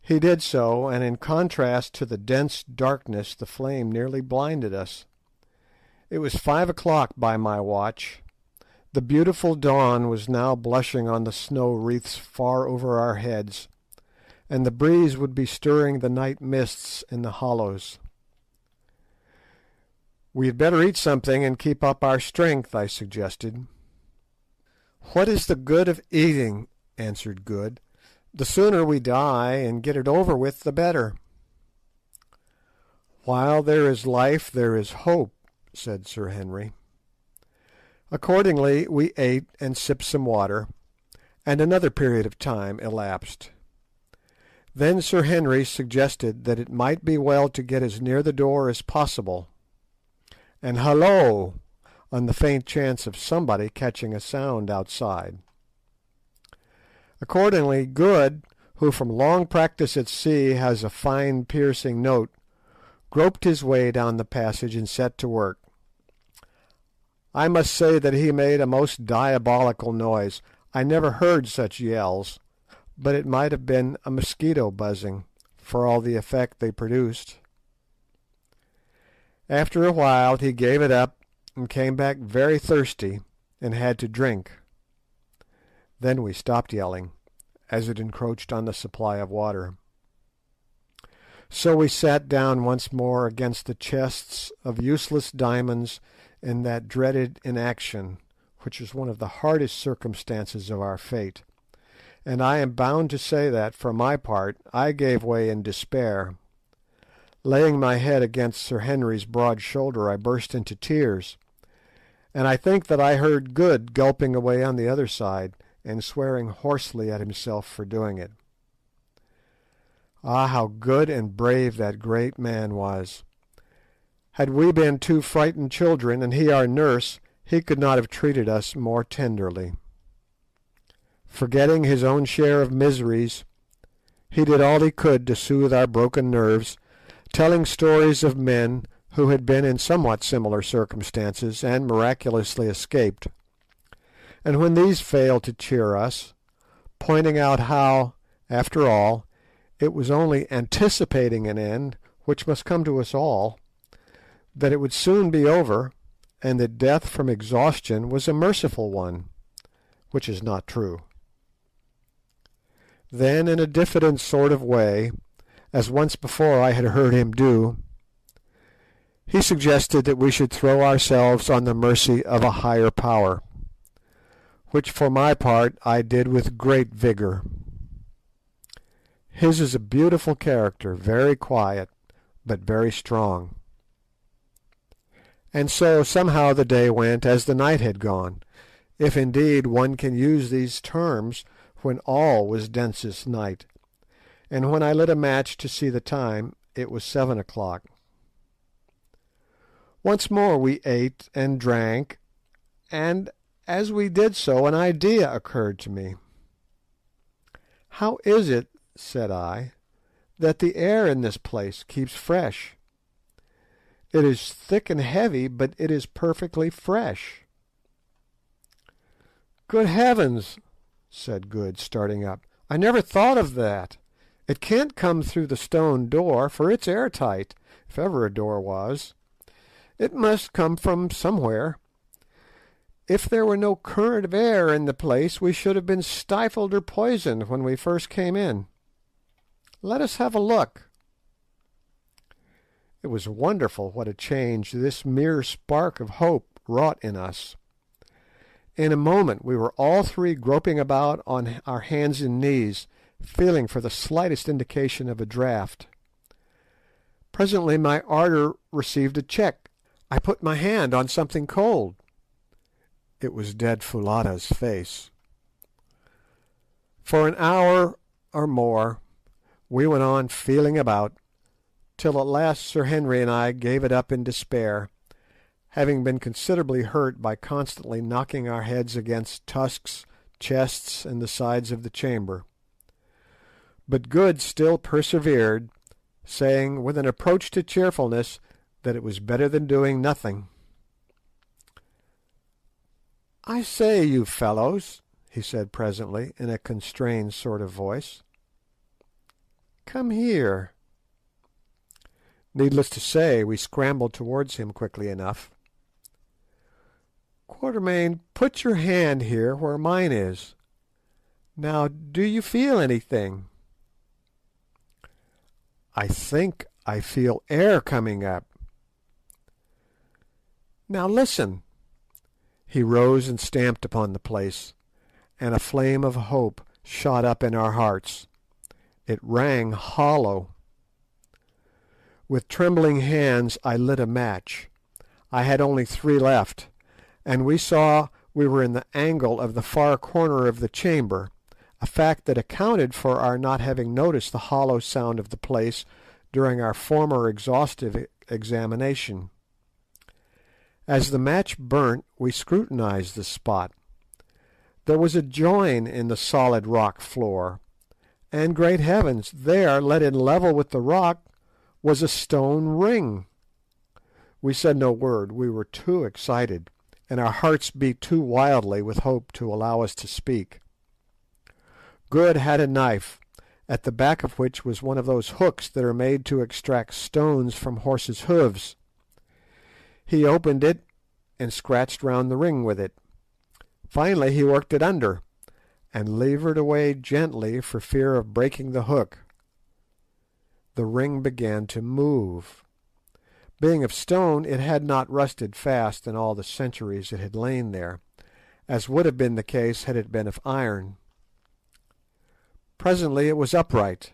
He did so, and in contrast to the dense darkness the flame nearly blinded us. It was 5 o'clock by my watch. The beautiful dawn was now blushing on the snow wreaths far over our heads, and the breeze would be stirring the night mists in the hollows. "We had better eat something and keep up our strength," I suggested. "What is the good of eating?" answered Good. "The sooner we die and get it over with, the better." "While there is life there is hope," said Sir Henry. Accordingly we ate and sipped some water, and another period of time elapsed. Then Sir Henry suggested that it might be well to get as near the door as possible, and hallo, on the faint chance of somebody catching a sound outside. Accordingly Good, who from long practice at sea has a fine piercing note, groped his way down the passage and set to work. I must say that he made a most diabolical noise. I never heard such yells, but it might have been a mosquito buzzing, for all the effect they produced. After a while he gave it up and came back very thirsty and had to drink. Then we stopped yelling, as it encroached on the supply of water. So we sat down once more against the chests of useless diamonds in that dreaded inaction, which was one of the hardest circumstances of our fate, and I am bound to say that, for my part, I gave way in despair. Laying my head against Sir Henry's broad shoulder, I burst into tears, and I think that I heard Good gulping away on the other side, and swearing hoarsely at himself for doing it. Ah, how good and brave that great man was! Had we been two frightened children, and he our nurse, he could not have treated us more tenderly. Forgetting his own share of miseries, he did all he could to soothe our broken nerves, telling stories of men who had been in somewhat similar circumstances and miraculously escaped, and when these failed to cheer us, pointing out how, after all, it was only anticipating an end which must come to us all, that it would soon be over, and that death from exhaustion was a merciful one, which is not true. Then, in a diffident sort of way, as once before I had heard him do, he suggested that we should throw ourselves on the mercy of a higher power, which for my part I did with great vigour. His is a beautiful character, very quiet, but very strong. And so somehow the day went as the night had gone, if indeed one can use these terms when all was densest night, and when I lit a match to see the time, it was 7 o'clock. Once more we ate and drank, and as we did so an idea occurred to me. "How is it," said I, "that the air in this place keeps fresh? It is thick and heavy, but it is perfectly fresh." "Good heavens!" said Good, starting up. "I never thought of that. It can't come through the stone door, for it's airtight, if ever a door was. It must come from somewhere. If there were no current of air in the place, we should have been stifled or poisoned when we first came in. Let us have a look." It was wonderful what a change this mere spark of hope wrought in us. In a moment we were all three groping about on our hands and knees, feeling for the slightest indication of a draught. Presently my ardour received a check. I put my hand on something cold. It was dead Foulata's face. For an hour or more we went on feeling about, till at last Sir Henry and I gave it up in despair, having been considerably hurt by constantly knocking our heads against tusks, chests, and the sides of the chamber. But Good still persevered, saying, with an approach to cheerfulness, that it was better than doing nothing. "I say, you fellows," he said presently, in a constrained sort of voice, "come here." Needless to say, we scrambled towards him quickly enough. "Quatermain, put your hand here where mine is. Now, do you feel anything?" "I think I feel air coming up." "Now listen." He rose and stamped upon the place, and a flame of hope shot up in our hearts. It rang hollow. With trembling hands I lit a match. I had only 3 left, and we saw we were in the angle of the far corner of the chamber, a fact that accounted for our not having noticed the hollow sound of the place during our former exhaustive examination. As the match burnt we scrutinised the spot. There was a join in the solid rock floor, and, great heavens, there, let in level with the rock, was a stone ring. We said no word, we were too excited, and our hearts beat too wildly with hope to allow us to speak. Good had a knife, at the back of which was one of those hooks that are made to extract stones from horses' hoofs. He opened it and scratched round the ring with it. Finally he worked it under, and levered away gently for fear of breaking the hook. The ring began to move. Being of stone, it had not rusted fast in all the centuries it had lain there, as would have been the case had it been of iron. Presently it was upright.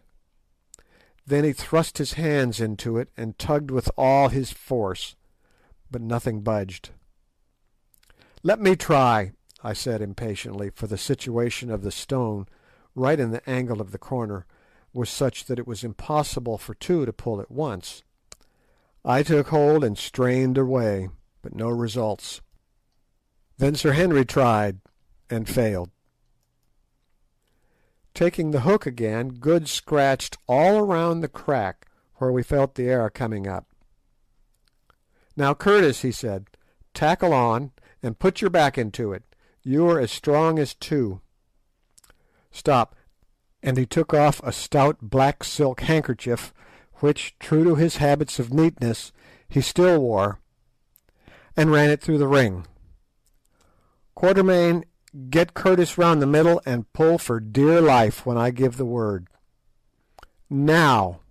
Then he thrust his hands into it and tugged with all his force, but nothing budged. "Let me try," I said impatiently, for the situation of the stone, right in the angle of the corner, was such that it was impossible for two to pull at once. I took hold and strained away, but no results. Then Sir Henry tried, and failed. Taking the hook again, Good scratched all around the crack where we felt the air coming up. "Now, Curtis," he said, "tackle on, and put your back into it. You are as strong as two. Stop," and he took off a stout black silk handkerchief, which, true to his habits of neatness, he still wore, and ran it through the ring. "Quatermain, get Curtis round the middle, and pull for dear life when I give the word. Now!"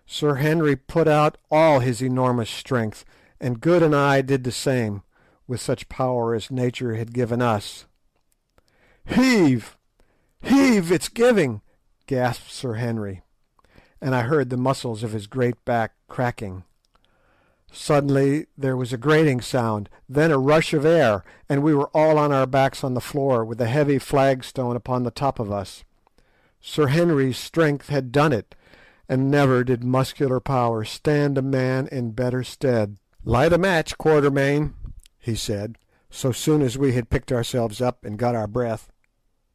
Sir Henry put out all his enormous strength, and Good and I did the same, with such power as nature had given us. "Heave! Heave! It's giving!" gasped Sir Henry, and I heard the muscles of his great back cracking. Suddenly there was a grating sound, then a rush of air, and we were all on our backs on the floor, with a heavy flagstone upon the top of us. Sir Henry's strength had done it, and never did muscular power stand a man in better stead. "Light a match, Quatermain," he said, so soon as we had picked ourselves up and got our breath.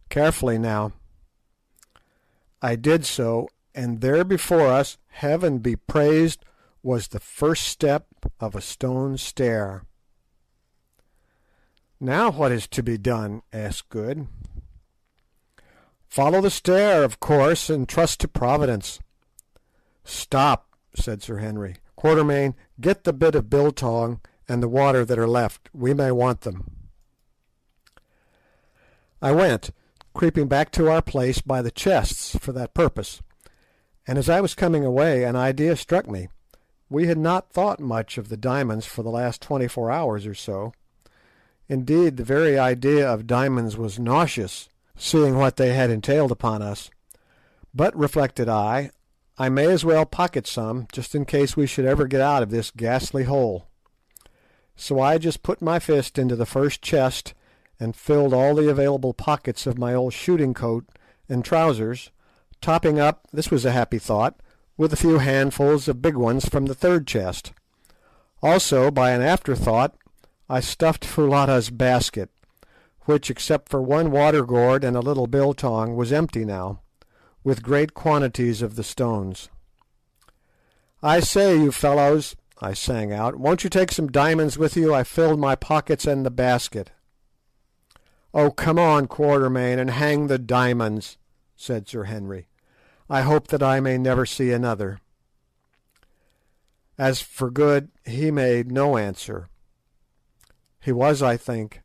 "Carefully now." I did so, and there before us, heaven be praised, was the first step of a stone stair. "Now what is to be done?" asked Good. "Follow the stair, of course, and trust to Providence." "Stop," said Sir Henry. "Quatermain, get the bit of biltong and the water that are left. We may want them." I went, creeping back to our place by the chests for that purpose, and as I was coming away an idea struck me. We had not thought much of the diamonds for the last 24 hours or so. Indeed, the very idea of diamonds was nauseous, seeing what they had entailed upon us. But, reflected I may as well pocket some, just in case we should ever get out of this ghastly hole. So I just put my fist into the first chest and filled all the available pockets of my old shooting coat and trousers, topping up, this was a happy thought, with a few handfuls of big ones from the third chest. Also, by an afterthought, I stuffed Foulata's basket, which, except for one water gourd and a little biltong, was empty now, with great quantities of the stones. "I say, you fellows," I sang out, "won't you take some diamonds with you? I filled my pockets and the basket." "Oh, come on, Quatermain, and hang the diamonds," said Sir Henry. "I hope that I may never see another." As for Good, he made no answer. He was, I think,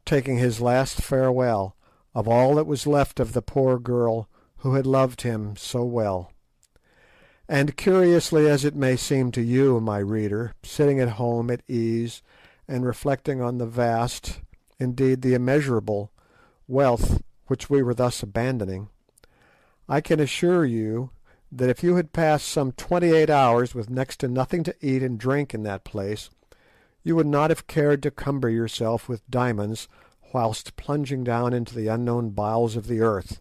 taking his last farewell of all that was left of the poor girl who had loved him so well. And curiously as it may seem to you, my reader, sitting at home at ease and reflecting on the vast, indeed the immeasurable, wealth which we were thus abandoning, I can assure you that if you had passed some 28 hours with next to nothing to eat and drink in that place, you would not have cared to cumber yourself with diamonds whilst plunging down into the unknown bowels of the earth,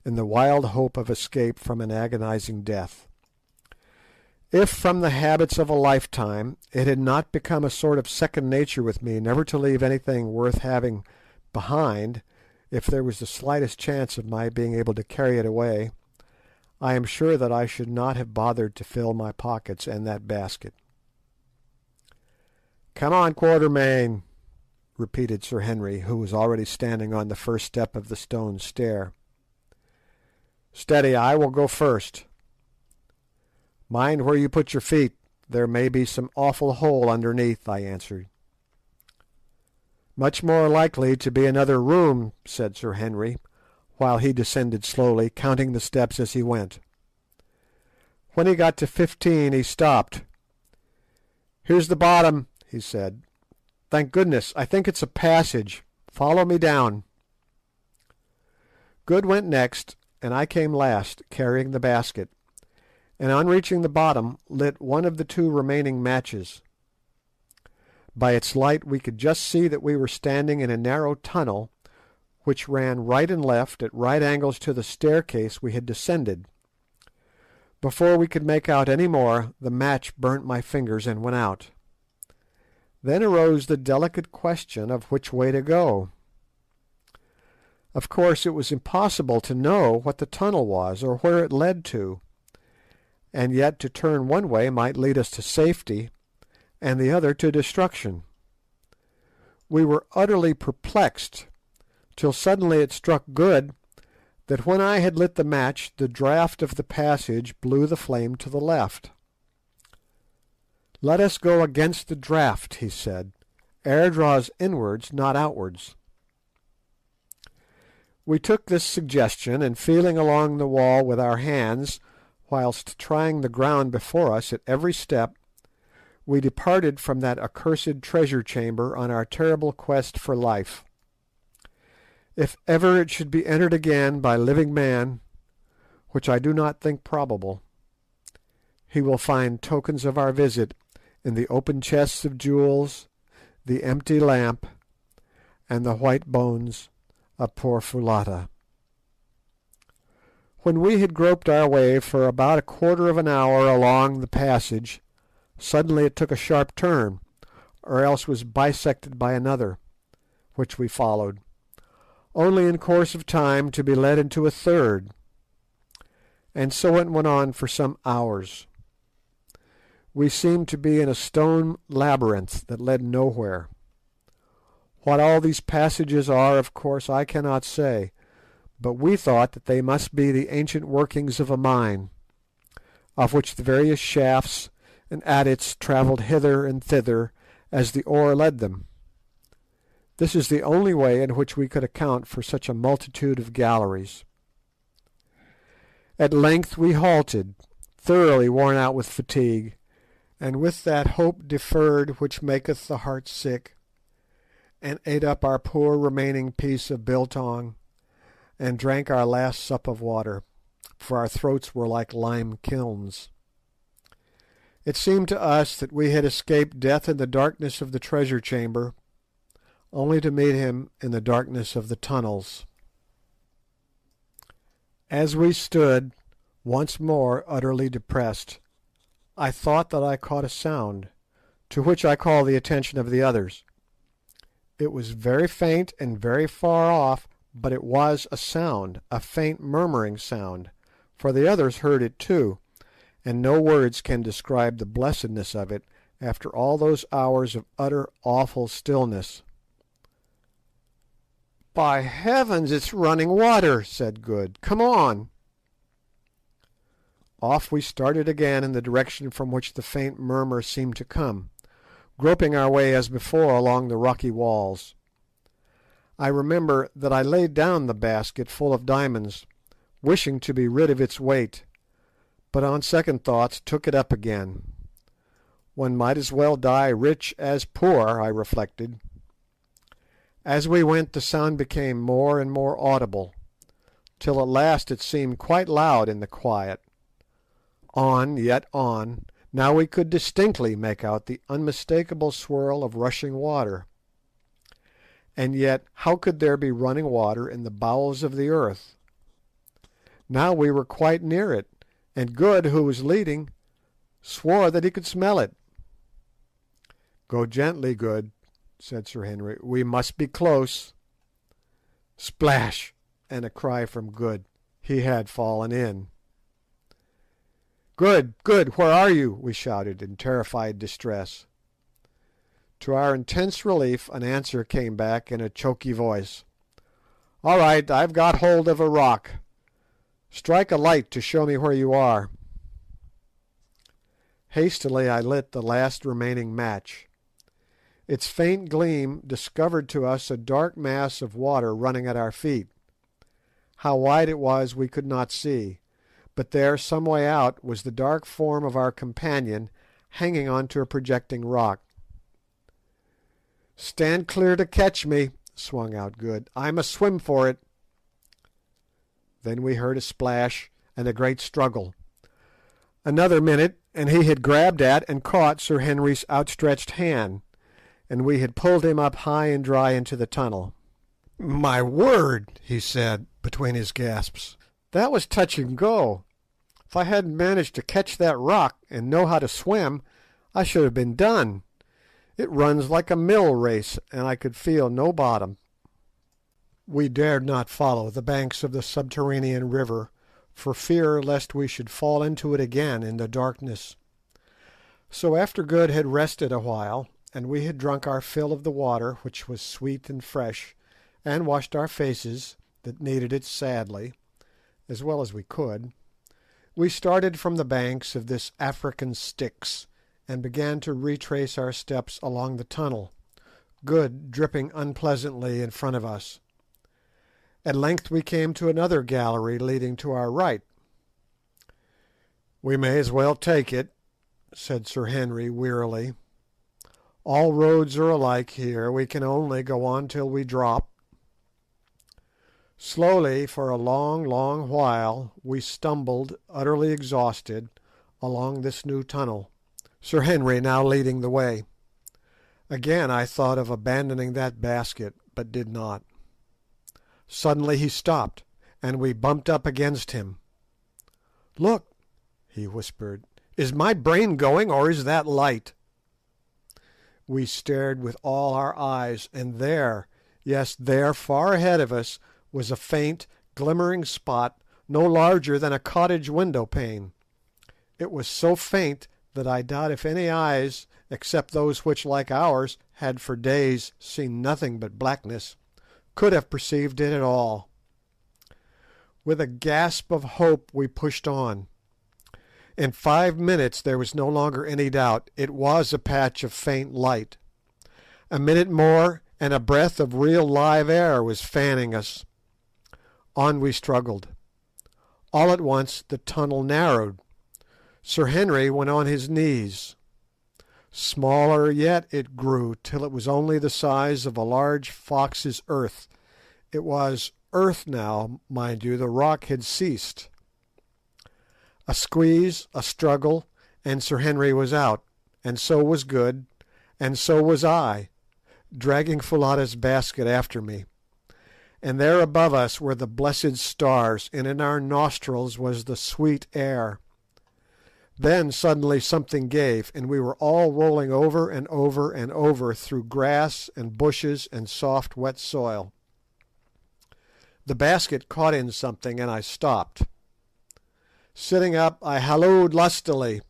in the wild hope of escape from an agonizing death. If from the habits of a lifetime it had not become a sort of second nature with me never to leave anything worth having behind, if there was the slightest chance of my being able to carry it away, I am sure that I should not have bothered to fill my pockets and that basket. "Come on, Quatermain," repeated Sir Henry, who was already standing on the first step of the stone stair. "Steady, I will go first." "Mind where you put your feet. There may be some awful hole underneath," I answered. "Much more likely to be another room," said Sir Henry, while he descended slowly, counting the steps as he went. When he got to 15 he stopped. "Here's the bottom," he said. "Thank goodness, I think it's a passage. Follow me down." Good went next, and I came last, carrying the basket, and on reaching the bottom lit one of the two remaining matches. By its light we could just see that we were standing in a narrow tunnel which ran right and left at right angles to the staircase we had descended. Before we could make out any more, the match burnt my fingers and went out. Then arose the delicate question of which way to go. Of course it was impossible to know what the tunnel was or where it led to, and yet to turn one way might lead us to safety, and the other to destruction. We were utterly perplexed, till suddenly it struck Good that when I had lit the match the draught of the passage blew the flame to the left. "Let us go against the draught," he said. "Air draws inwards, not outwards." We took this suggestion, and feeling along the wall with our hands, whilst trying the ground before us at every step, we departed from that accursed treasure chamber on our terrible quest for life. If ever it should be entered again by living man, which I do not think probable, he will find tokens of our visit in the open chests of jewels, the empty lamp, and the white bones of poor Foulata. When we had groped our way for about a quarter of an hour along the passage, suddenly it took a sharp turn, or else was bisected by another, which we followed, only in course of time to be led into a third, and so it went on for some hours. We seemed to be in a stone labyrinth that led nowhere. What all these passages are, of course, I cannot say, but we thought that they must be the ancient workings of a mine, of which the various shafts and adits travelled hither and thither as the ore led them. This is the only way in which we could account for such a multitude of galleries. At length we halted, thoroughly worn out with fatigue, and with that hope deferred which maketh the heart sick, and ate up our poor remaining piece of biltong, and drank our last sup of water, for our throats were like lime kilns. It seemed to us that we had escaped death in the darkness of the treasure chamber, only to meet him in the darkness of the tunnels. As we stood, once more utterly depressed, I thought that I caught a sound, to which I called the attention of the others. It was very faint and very far off, but it was a sound, a faint murmuring sound, for the others heard it too, and no words can describe the blessedness of it after all those hours of utter awful stillness. "By heavens, it's running water," said Good. "Come on." Off we started again in the direction from which the faint murmur seemed to come, groping our way as before along the rocky walls. I remember that I laid down the basket full of diamonds, wishing to be rid of its weight, but on second thoughts took it up again. One might as well die rich as poor, I reflected. As we went the sound became more and more audible, till at last it seemed quite loud in the quiet. On, yet on, now we could distinctly make out the unmistakable swirl of rushing water. And yet how could there be running water in the bowels of the earth? Now we were quite near it, and Good, who was leading, swore that he could smell it. "Go gently, Good," said Sir Henry. "We must be close." Splash! And a cry from Good. He had fallen in. "Good, Good, where are you?" we shouted in terrified distress. To our intense relief an answer came back in a choky voice. "All right, I've got hold of a rock. Strike a light to show me where you are." Hastily I lit the last remaining match. Its faint gleam discovered to us a dark mass of water running at our feet. How wide it was we could not see, but there, some way out, was the dark form of our companion hanging on to a projecting rock. "Stand clear to catch me," swung out Good. "I must swim for it." Then we heard a splash and a great struggle. Another minute, and he had grabbed at and caught Sir Henry's outstretched hand, and we had pulled him up high and dry into the tunnel. "My word," he said, between his gasps, "that was touch and go. If I hadn't managed to catch that rock and know how to swim, I should have been done. It runs like a mill race, and I could feel no bottom." We dared not follow the banks of the subterranean river, for fear lest we should fall into it again in the darkness. So after Good had rested a while, and we had drunk our fill of the water, which was sweet and fresh, and washed our faces, that needed it sadly, as well as we could, we started from the banks of this African Styx, and began to retrace our steps along the tunnel, Good dripping unpleasantly in front of us. At length we came to another gallery leading to our right. "We may as well take it," said Sir Henry wearily. "All roads are alike here. We can only go on till we drop." Slowly, for a long, long while, we stumbled, utterly exhausted, along this new tunnel, Sir Henry now leading the way. Again I thought of abandoning that basket, but did not. Suddenly he stopped, and we bumped up against him. "Look," he whispered, "is my brain going, or is that light?" We stared with all our eyes, and there, yes, there, far ahead of us, was a faint, glimmering spot no larger than a cottage window pane. It was so faint that I doubt if any eyes, except those which, like ours, had for days seen nothing but blackness, could have perceived it at all. With a gasp of hope we pushed on. In 5 minutes there was no longer any doubt. It was a patch of faint light. A minute more, and a breath of real live air was fanning us. On we struggled. All at once the tunnel narrowed. Sir Henry went on his knees. Smaller yet it grew, till it was only the size of a large fox's earth. It was earth now, mind you, the rock had ceased. A squeeze, a struggle, and Sir Henry was out, and so was Good, and so was I, dragging Foulata's basket after me. And there above us were the blessed stars, and in our nostrils was the sweet air. Then suddenly something gave, and we were all rolling over and over and over through grass and bushes and soft wet soil. The basket caught in something, and I stopped. Sitting up, I hallooed lustily.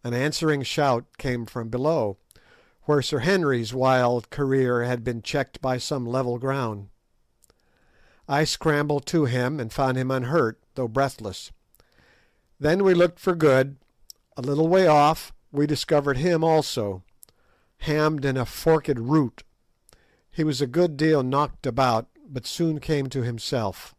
An answering shout came from below, where Sir Henry's wild career had been checked by some level ground. I scrambled to him and found him unhurt, though breathless. Then we looked for Good. A little way off we discovered him also, hammed in a forked root. He was a good deal knocked about, but soon came to himself.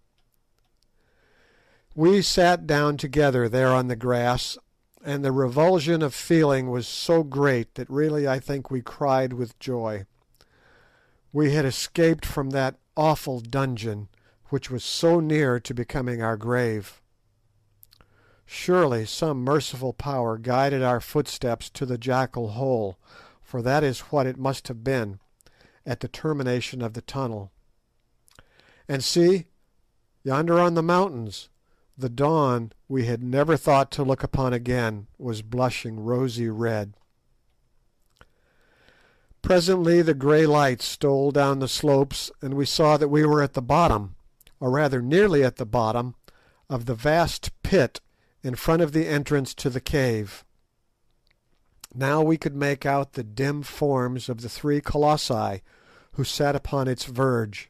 We sat down together there on the grass, and the revulsion of feeling was so great that really I think we cried with joy. We had escaped from that awful dungeon, which was so near to becoming our grave. Surely some merciful power guided our footsteps to the jackal hole, for that is what it must have been, at the termination of the tunnel. And see, yonder on the mountains, the dawn we had never thought to look upon again was blushing rosy red. Presently the grey light stole down the slopes, and we saw that we were at the bottom, or rather nearly at the bottom, of the vast pit in front of the entrance to the cave. Now we could make out the dim forms of the three colossi who sat upon its verge.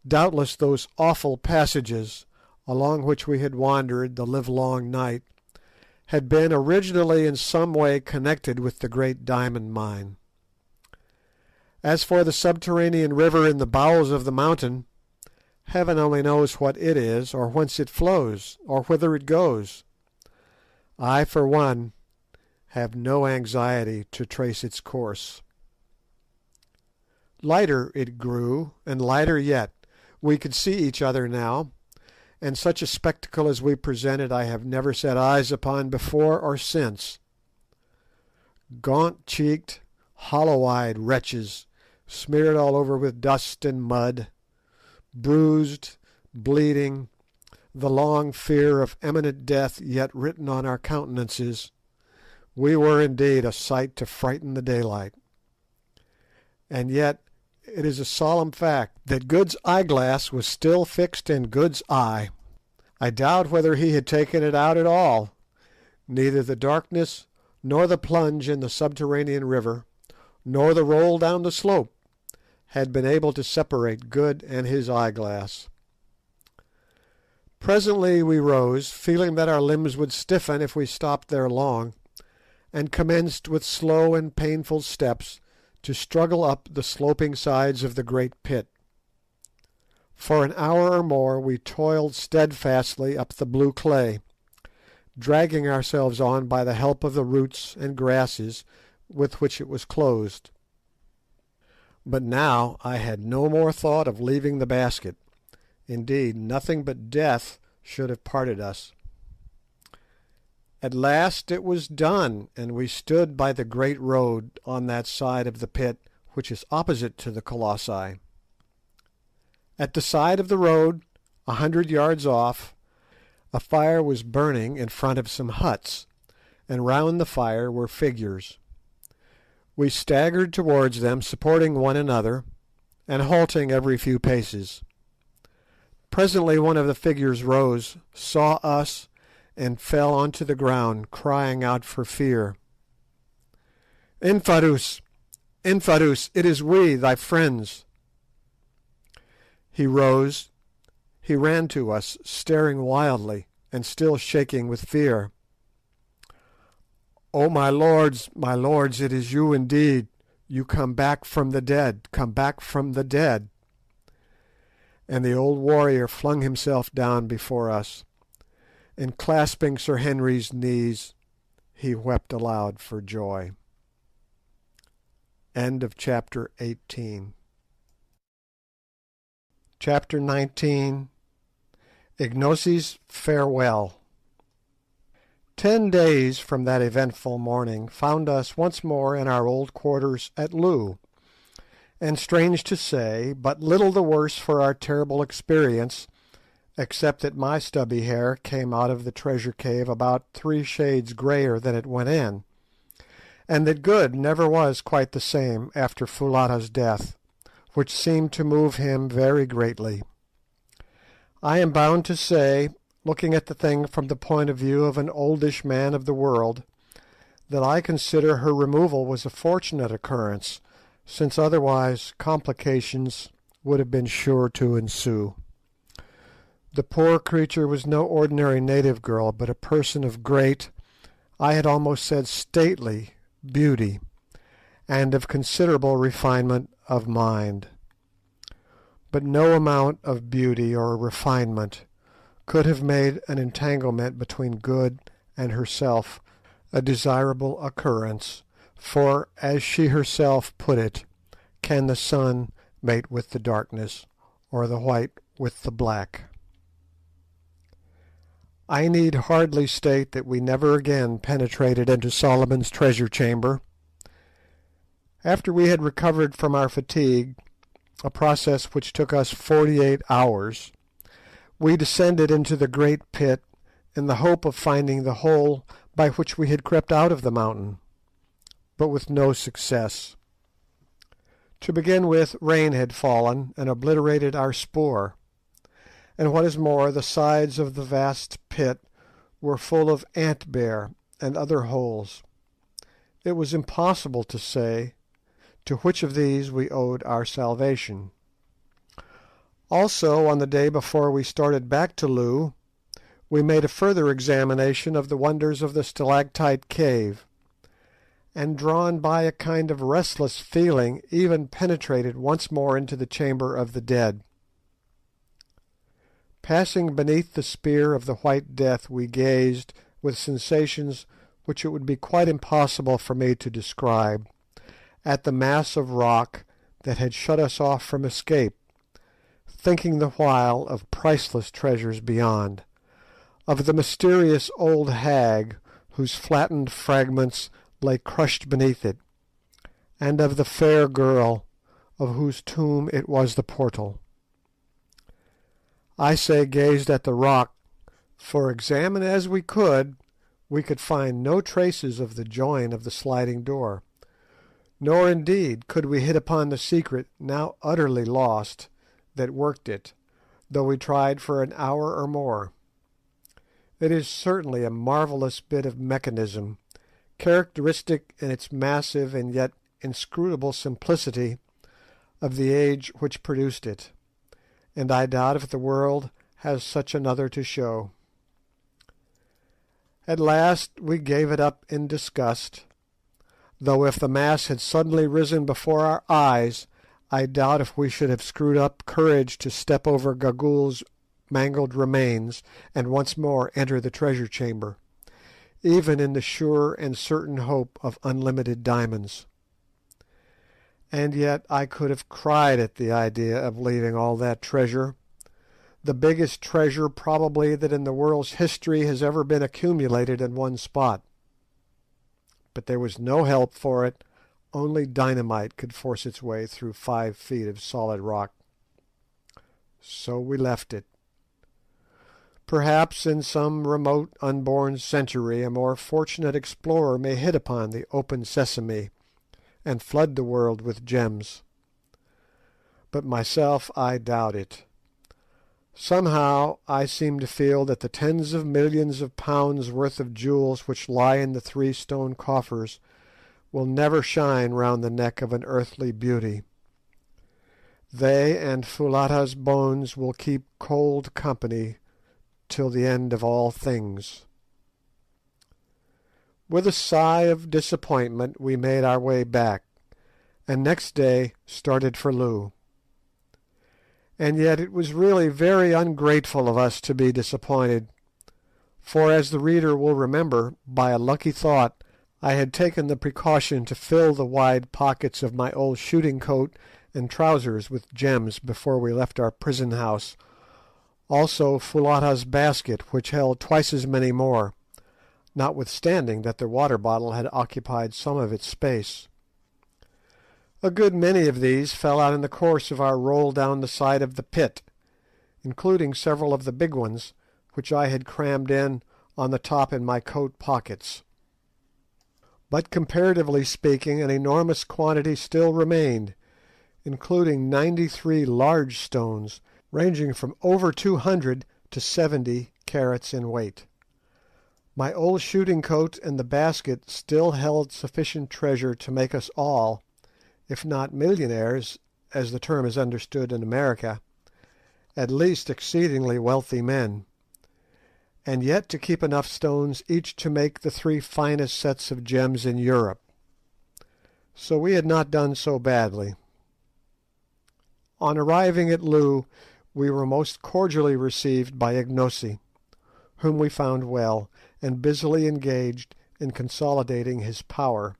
Doubtless those awful passages, along which we had wandered the livelong night, had been originally in some way connected with the great diamond mine. As for the subterranean river in the bowels of the mountain, heaven only knows what it is, or whence it flows, or whither it goes. I, for one, have no anxiety to trace its course. Lighter it grew, and lighter yet. We could see each other now, and such a spectacle as we presented I have never set eyes upon before or since. Gaunt-cheeked, hollow-eyed wretches, smeared all over with dust and mud, bruised, bleeding, the long fear of imminent death yet written on our countenances, we were indeed a sight to frighten the daylight. And yet it is a solemn fact that Good's eyeglass was still fixed in Good's eye. I doubt whether he had taken it out at all. Neither the darkness, nor the plunge in the subterranean river, nor the roll down the slope, had been able to separate Good and his eyeglass. Presently we rose, feeling that our limbs would stiffen if we stopped there long, and commenced with slow and painful steps to struggle up the sloping sides of the great pit. For an hour or more we toiled steadfastly up the blue clay, dragging ourselves on by the help of the roots and grasses with which it was closed. But now I had no more thought of leaving the basket. Indeed, nothing but death should have parted us. At last it was done, and we stood by the great road on that side of the pit which is opposite to the Colossi. At the side of the road, 100 yards off, a fire was burning in front of some huts, and round the fire were figures. We staggered towards them, supporting one another, and halting every few paces. Presently one of the figures rose, saw us, and fell onto the ground, crying out for fear. "Infadoos! Infadoos! It is we, thy friends!" He rose. He ran to us, staring wildly, and still shaking with fear. "Oh, my lords, it is you indeed. You come back from the dead, come back from the dead." And the old warrior flung himself down before us, and clasping Sir Henry's knees, he wept aloud for joy. End of chapter 18. Chapter 19. Ignosi's farewell. 10 days from that eventful morning found us once more in our old quarters at Loo, and strange to say, but little the worse for our terrible experience, except that my stubby hair came out of the treasure cave about 3 shades greyer than it went in, and that Good never was quite the same after Foulata's death, which seemed to move him very greatly. I am bound to say, looking at the thing from the point of view of an oldish man of the world, that I consider her removal was a fortunate occurrence, since otherwise complications would have been sure to ensue. The poor creature was no ordinary native girl, but a person of great, I had almost said stately, beauty, and of considerable refinement of mind. But no amount of beauty or refinement could have made an entanglement between Good and herself a desirable occurrence, for, as she herself put it, can the sun mate with the darkness, or the white with the black? I need hardly state that we never again penetrated into Solomon's treasure chamber. After we had recovered from our fatigue, a process which took us 48 hours, we descended into the great pit in the hope of finding the hole by which we had crept out of the mountain, but with no success. To begin with, rain had fallen and obliterated our spoor, and what is more, the sides of the vast pit were full of ant-bear and other holes. It was impossible to say to which of these we owed our salvation. Also, on the day before we started back to Loo, we made a further examination of the wonders of the stalactite cave, and drawn by a kind of restless feeling, even penetrated once more into the chamber of the dead. Passing beneath the spear of the White Death, we gazed, with sensations which it would be quite impossible for me to describe, at the mass of rock that had shut us off from escape, thinking the while of priceless treasures beyond, of the mysterious old hag whose flattened fragments lay crushed beneath it, and of the fair girl, of whose tomb it was the portal. I say gazed at the rock, for examine as we could find no traces of the join of the sliding door, nor indeed could we hit upon the secret, now utterly lost, that worked it, though we tried for an hour or more. It is certainly a marvellous bit of mechanism, characteristic in its massive and yet inscrutable simplicity of the age which produced it, and I doubt if the world has such another to show. At last we gave it up in disgust, though if the mass had suddenly risen before our eyes, I doubt if we should have screwed up courage to step over Gagool's mangled remains and once more enter the treasure chamber, even in the sure and certain hope of unlimited diamonds. And yet I could have cried at the idea of leaving all that treasure, the biggest treasure probably that in the world's history has ever been accumulated in one spot. But there was no help for it, only dynamite could force its way through 5 feet of solid rock. So we left it. Perhaps in some remote unborn century a more fortunate explorer may hit upon the open sesame and flood the world with gems. But myself, I doubt it. Somehow I seem to feel that the tens of millions of pounds worth of jewels which lie in the 3 stone coffers will never shine round the neck of an earthly beauty. They and Foulata's bones will keep cold company till the end of all things. With a sigh of disappointment we made our way back, and next day started for Loo. And yet it was really very ungrateful of us to be disappointed, for as the reader will remember, by a lucky thought I had taken the precaution to fill the wide pockets of my old shooting coat and trousers with gems before we left our prison house, also Foulata's basket, which held twice as many more, notwithstanding that the water bottle had occupied some of its space. A good many of these fell out in the course of our roll down the side of the pit, including several of the big ones, which I had crammed in on the top in my coat pockets. But comparatively speaking, an enormous quantity still remained, including 93 large stones, ranging from over 200 to 70 carats in weight. My old shooting coat and the basket still held sufficient treasure to make us all, if not millionaires, as the term is understood in America, at least exceedingly wealthy men, and yet to keep enough stones each to make the 3 finest sets of gems in Europe. So we had not done so badly. On arriving at Loo, we were most cordially received by Ignosi, whom we found well, and busily engaged in consolidating his power,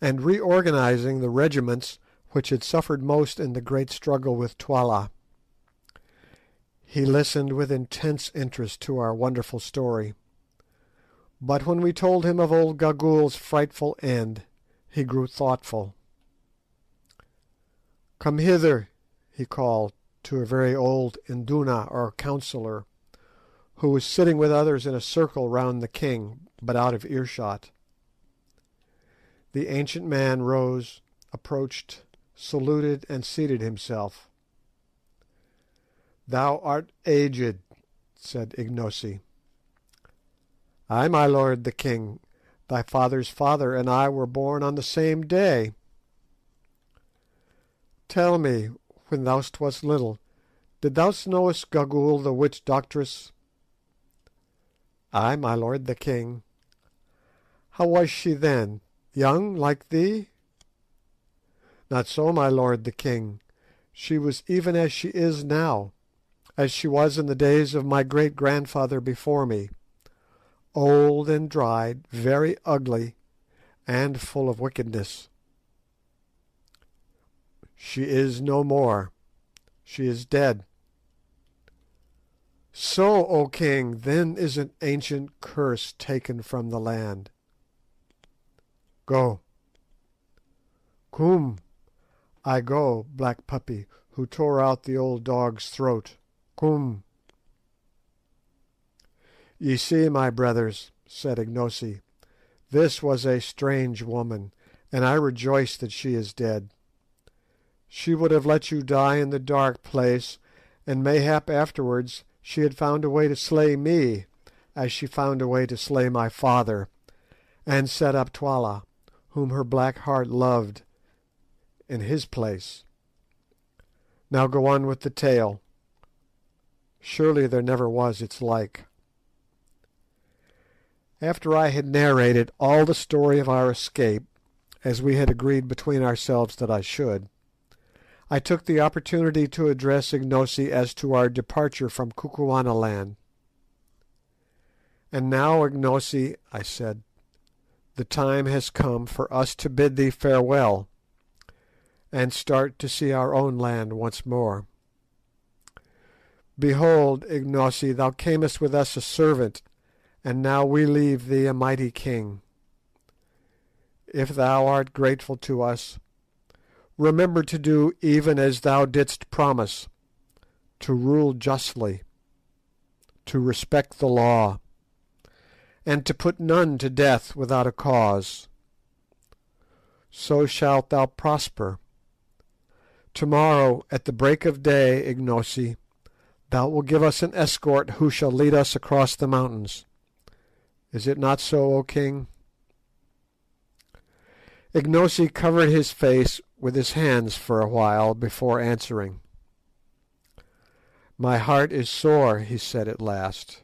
and reorganizing the regiments which had suffered most in the great struggle with Twala. He listened with intense interest to our wonderful story, but when we told him of old Gagool's frightful end, he grew thoughtful. "Come hither," he called to a very old Induna or councillor, who was sitting with others in a circle round the king, but out of earshot. The ancient man rose, approached, saluted, and seated himself. "Thou art aged," said Ignosi. "Ay, my lord the king. Thy father's father and I were born on the same day." "Tell me, when thou wast little, did thou know Gagool the witch doctress?" "Ay, my lord the king." "How was she then? Young like thee?" "Not so, my lord the king. She was even as she is now, as she was in the days of my great grandfather before me, old and dried, very ugly, and full of wickedness." "She is no more. She is dead." "So, O king, then is an ancient curse taken from the land. Go." Koom, I go, black puppy, who tore out the old dog's throat. Koom. Ye see, my brothers, said Ignosi, this was a strange woman, and I rejoice that she is dead. She would have let you die in the dark place, and mayhap afterwards she had found a way to slay me, as she found a way to slay my father, and set up Twala, whom her black heart loved, in his place. Now go on with the tale. Surely there never was its like. After I had narrated all the story of our escape, as we had agreed between ourselves that I should, I took the opportunity to address Ignosi as to our departure from Kukuanaland. And now, Ignosi, I said, the time has come for us to bid thee farewell, and start to see our own land once more. Behold, Ignosi, thou camest with us a servant, and now we leave thee a mighty king. If thou art grateful to us, remember to do even as thou didst promise, to rule justly, to respect the law, and to put none to death without a cause. So shalt thou prosper. Tomorrow, at the break of day, Ignosi, thou wilt give us an escort who shall lead us across the mountains. Is it not so, O king? Ignosi covered his face with his hands for a while before answering. My heart is sore, he said at last.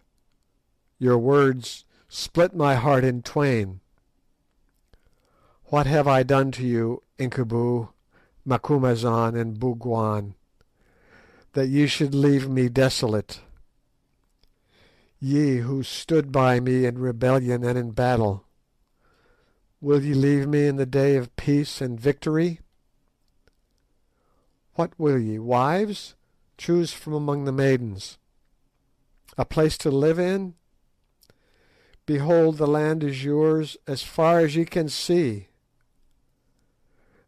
Your words split my heart in twain. What have I done to you, Incubu, Macumazahn, and Bougwan, that ye should leave me desolate? Ye who stood by me in rebellion and in battle, will ye leave me in the day of peace and victory? What will ye, wives? Choose from among the maidens. A place to live in? Behold, the land is yours as far as ye can see.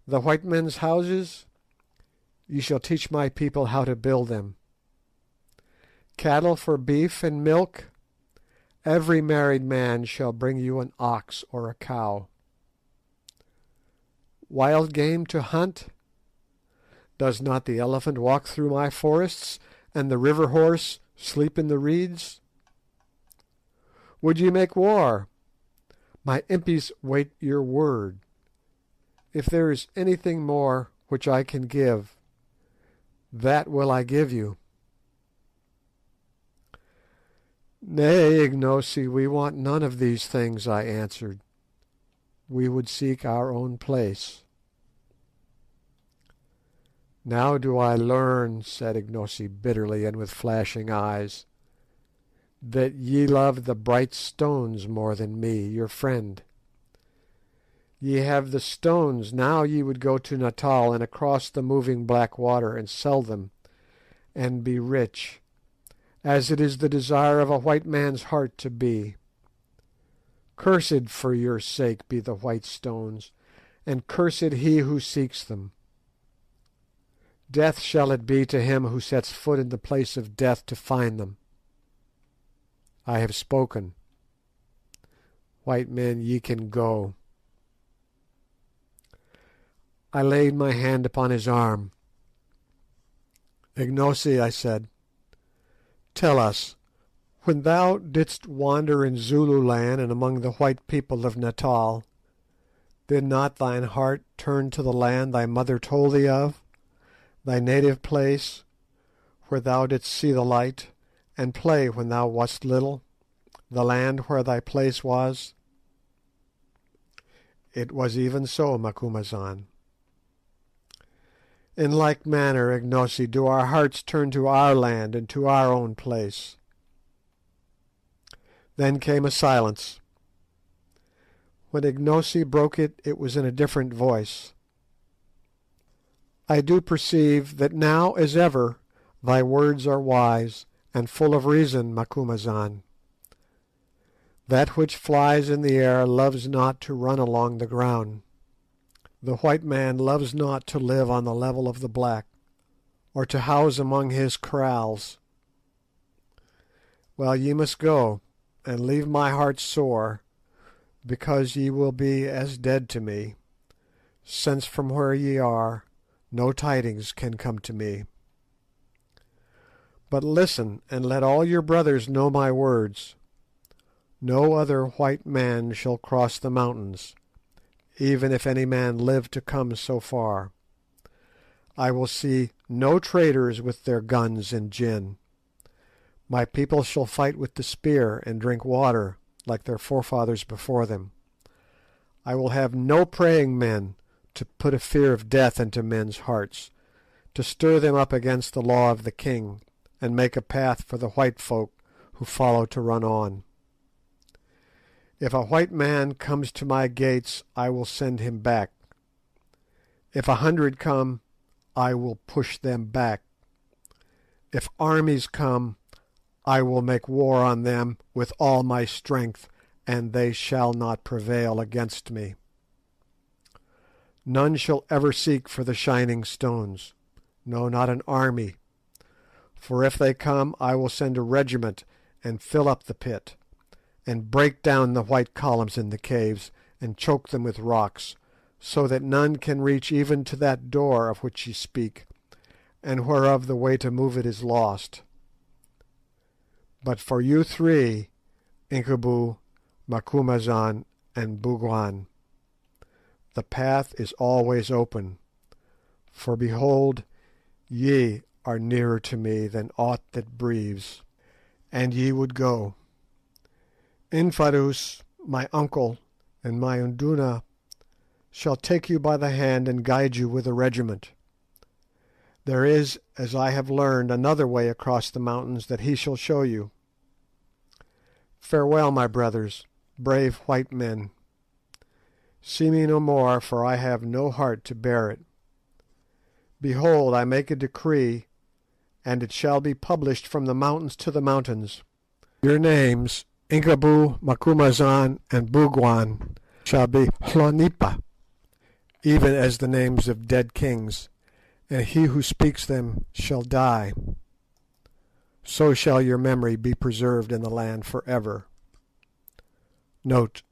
The white men's houses? Ye shall teach my people how to build them. Cattle for beef and milk? Every married man shall bring you an ox or a cow. Wild game to hunt? Does not the elephant walk through my forests, and the river horse sleep in the reeds? Would ye make war? My impis wait your word. If there is anything more which I can give, that will I give you. Nay, Ignosi, we want none of these things, I answered. We would seek our own place. Now do I learn, said Ignosi bitterly and with flashing eyes, that ye love the bright stones more than me, your friend. Ye have the stones, now ye would go to Natal and across the moving black water and sell them, and be rich, as it is the desire of a white man's heart to be. Cursed for your sake be the white stones, and cursed he who seeks them. Death shall it be to him who sets foot in the place of death to find them. I have spoken. White men, ye can go. I laid my hand upon his arm. Ignosi, I said, tell us, when thou didst wander in Zululand and among the white people of Natal, did not thine heart turn to the land thy mother told thee of, thy native place, where thou didst see the light, and play when thou wast little, the land where thy place was? It was even so, Macumazahn. In like manner, Ignosi, do our hearts turn to our land and to our own place. Then came a silence. When Ignosi broke it, it was in a different voice. I do perceive that now as ever thy words are wise and full of reason, Macumazahn. That which flies in the air loves not to run along the ground. The white man loves not to live on the level of the black, or to house among his kraals. Well, ye must go, and leave my heart sore, because ye will be as dead to me, since from where ye are no tidings can come to me. But listen, and let all your brothers know my words. No other white man shall cross the mountains, even if any man live to come so far. I will see no traders with their guns and gin. My people shall fight with the spear and drink water like their forefathers before them. I will have no praying men to put a fear of death into men's hearts, to stir them up against the law of the king, and make a path for the white folk who follow to run on. If a white man comes to my gates, I will send him back. If 100 come, I will push them back. If armies come, I will make war on them with all my strength, and they shall not prevail against me. None shall ever seek for the shining stones, no, not an army. For if they come, I will send a regiment and fill up the pit, and break down the white columns in the caves, and choke them with rocks, so that none can reach even to that door of which ye speak, and whereof the way to move it is lost. But for you three, Incubu, Macumazahn, and Bougwan, the path is always open, for behold, ye are nearer to me than aught that breathes, and ye would go. Infadoos, my uncle, and my Unduna shall take you by the hand and guide you with a regiment. There is, as I have learned, another way across the mountains that he shall show you. Farewell, my brothers, brave white men. See me no more, for I have no heart to bear it. Behold, I make a decree, and it shall be published from the mountains to the mountains. Your names, Incubu, Macumazahn, and Bougwan, shall be Hlonipa, even as the names of dead kings, and he who speaks them shall die. So shall your memory be preserved in the land for ever. Note: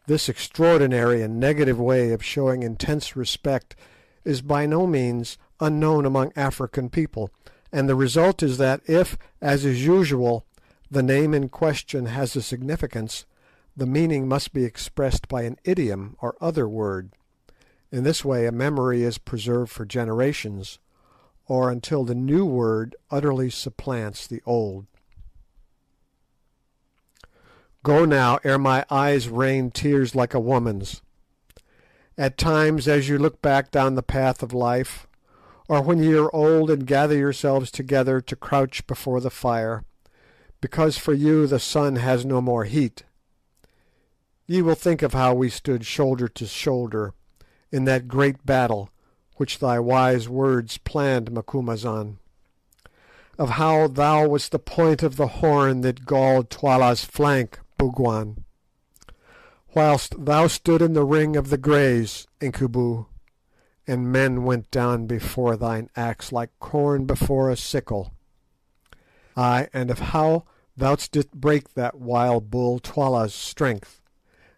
this extraordinary and negative way of showing intense respect is by no means unknown among African people, and the result is that if, as is usual, the name in question has a significance, the meaning must be expressed by an idiom or other word. In this way a memory is preserved for generations, or until the new word utterly supplants the old. Go now, ere my eyes rain tears like a woman's. At times, as you look back down the path of life, or when ye are old and gather yourselves together to crouch before the fire, because for you the sun has no more heat, ye will think of how we stood shoulder to shoulder in that great battle which thy wise words planned, Macumazahn, of how thou wast the point of the horn that galled Twala's flank, Bougwan, whilst thou stood in the ring of the Greys, Incubu, and men went down before thine axe like corn before a sickle. Ay, and of how thou didst break that wild bull Twala's strength,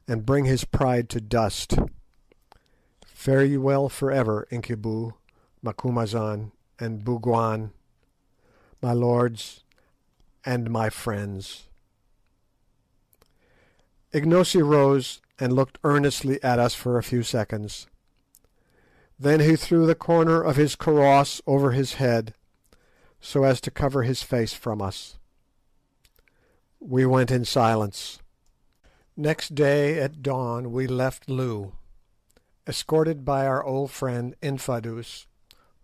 and bring his pride to dust. Fare ye well for ever, Incubu, Macumazahn, and Bougwan, my lords and my friends. Ignosi rose and looked earnestly at us for a few seconds. Then he threw the corner of his kaross over his head, so as to cover his face from us. We went in silence. Next day at dawn we left Loo, escorted by our old friend Infadoos,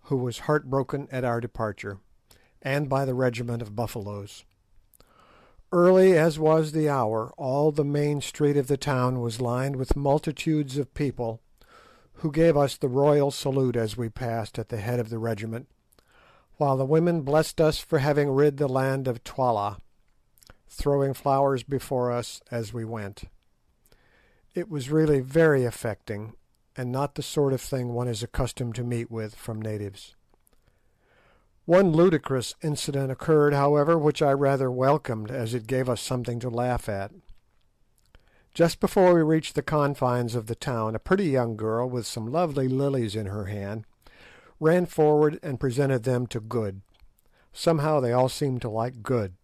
who was heartbroken at our departure, and by the regiment of buffaloes. Early as was the hour, all the main street of the town was lined with multitudes of people, who gave us the royal salute as we passed at the head of the regiment, while the women blessed us for having rid the land of Twala, throwing flowers before us as we went. It was really very affecting, and not the sort of thing one is accustomed to meet with from natives. One ludicrous incident occurred, however, which I rather welcomed, as it gave us something to laugh at. Just before we reached the confines of the town, a pretty young girl, with some lovely lilies in her hand, ran forward and presented them to Good. Somehow they all seemed to like Good.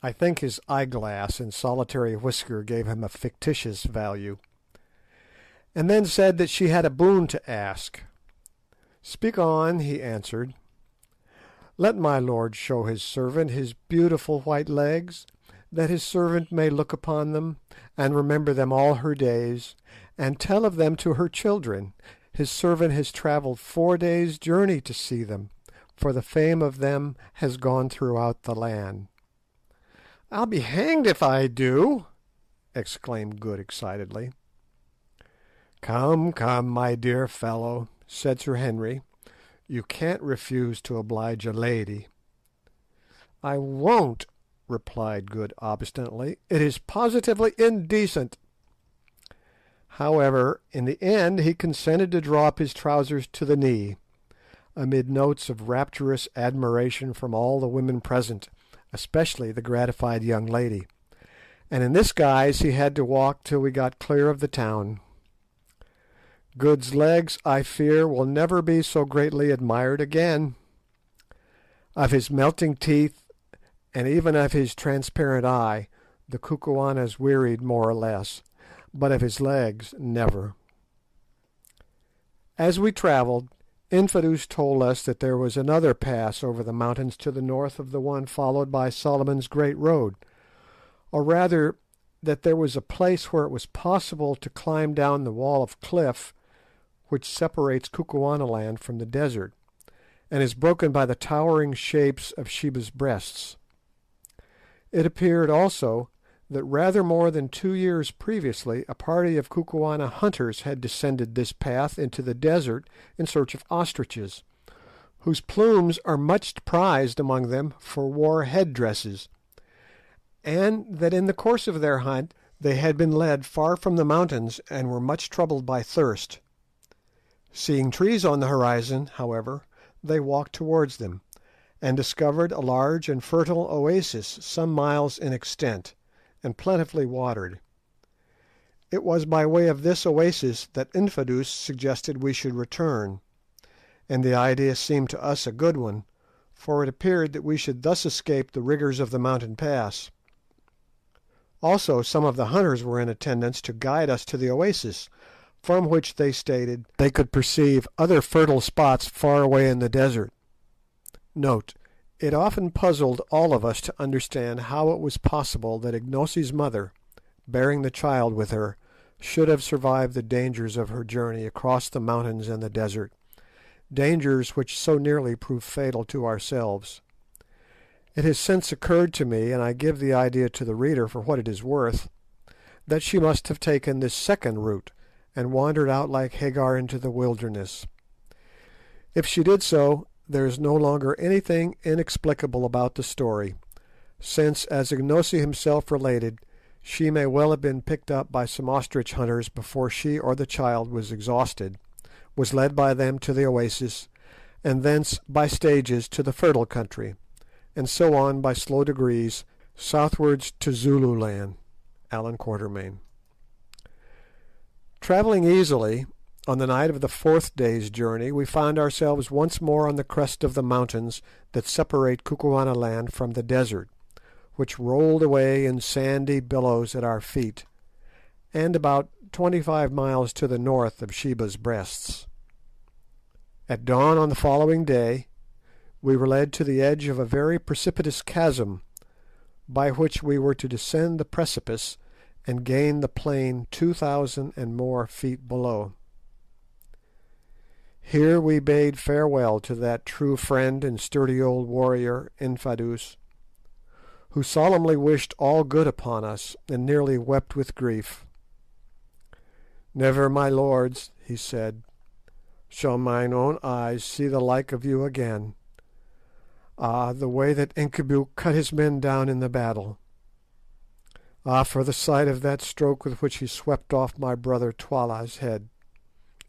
I think his eyeglass and solitary whisker gave him a fictitious value, and then said that she had a boon to ask. "Speak on," he answered. "Let my lord show his servant his beautiful white legs, that his servant may look upon them, and remember them all her days, and tell of them to her children. His servant has travelled 4 days' journey to see them, for the fame of them has gone throughout the land." "I'll be hanged if I do!" exclaimed Good excitedly. "Come, come, my dear fellow," said Sir Henry, "you can't refuse to oblige a lady." "I won't," replied Good obstinately. "It is positively indecent." However, in the end he consented to draw up his trousers to the knee, amid notes of rapturous admiration from all the women present, especially the gratified young lady, and in this guise he had to walk till we got clear of the town. Good's legs, I fear, will never be so greatly admired again. Of his melting teeth, and even of his transparent eye, the Kukuanas wearied more or less, but of his legs, never. As we travelled, Infadoos told us that there was another pass over the mountains to the north of the one followed by Solomon's Great Road, or rather that there was a place where it was possible to climb down the wall of cliff which separates Kukuanaland from the desert, and is broken by the towering shapes of Sheba's Breasts. It appeared also that rather more than 2 years previously a party of Kukuana hunters had descended this path into the desert in search of ostriches, whose plumes are much prized among them for war head-dresses, and that in the course of their hunt they had been led far from the mountains and were much troubled by thirst. Seeing trees on the horizon, however, they walked towards them, and discovered a large and fertile oasis some miles in extent, and plentifully watered. It was by way of this oasis that Infadoos suggested we should return, and the idea seemed to us a good one, for it appeared that we should thus escape the rigours of the mountain pass. Also some of the hunters were in attendance to guide us to the oasis, from which they stated they could perceive other fertile spots far away in the desert. Note: it often puzzled all of us to understand how it was possible that Ignosi's mother, bearing the child with her, should have survived the dangers of her journey across the mountains and the desert, dangers which so nearly proved fatal to ourselves. It has since occurred to me, and I give the idea to the reader for what it is worth, that she must have taken this second route, and wandered out like Haggard into the wilderness. If she did so, there is no longer anything inexplicable about the story, since, as Ignosi himself related, she may well have been picked up by some ostrich hunters before she or the child was exhausted, was led by them to the oasis, and thence by stages to the fertile country, and so on by slow degrees southwards to Zululand. Allan Quatermain. Travelling easily, on the night of the 4th day's journey we found ourselves once more on the crest of the mountains that separate Kukuanaland from the desert, which rolled away in sandy billows at our feet, and about 25 miles to the north of Sheba's Breasts. At dawn on the following day we were led to the edge of a very precipitous chasm, by which we were to descend the precipice and gain the plain 2,000 and more feet below. Here we bade farewell to that true friend and sturdy old warrior, Infadoos, who solemnly wished all good upon us, and nearly wept with grief. "Never, my lords," he said, "shall mine own eyes see the like of you again. Ah, the way that Incubu cut his men down in the battle! Ah, for the sight of that stroke with which he swept off my brother Twala's head!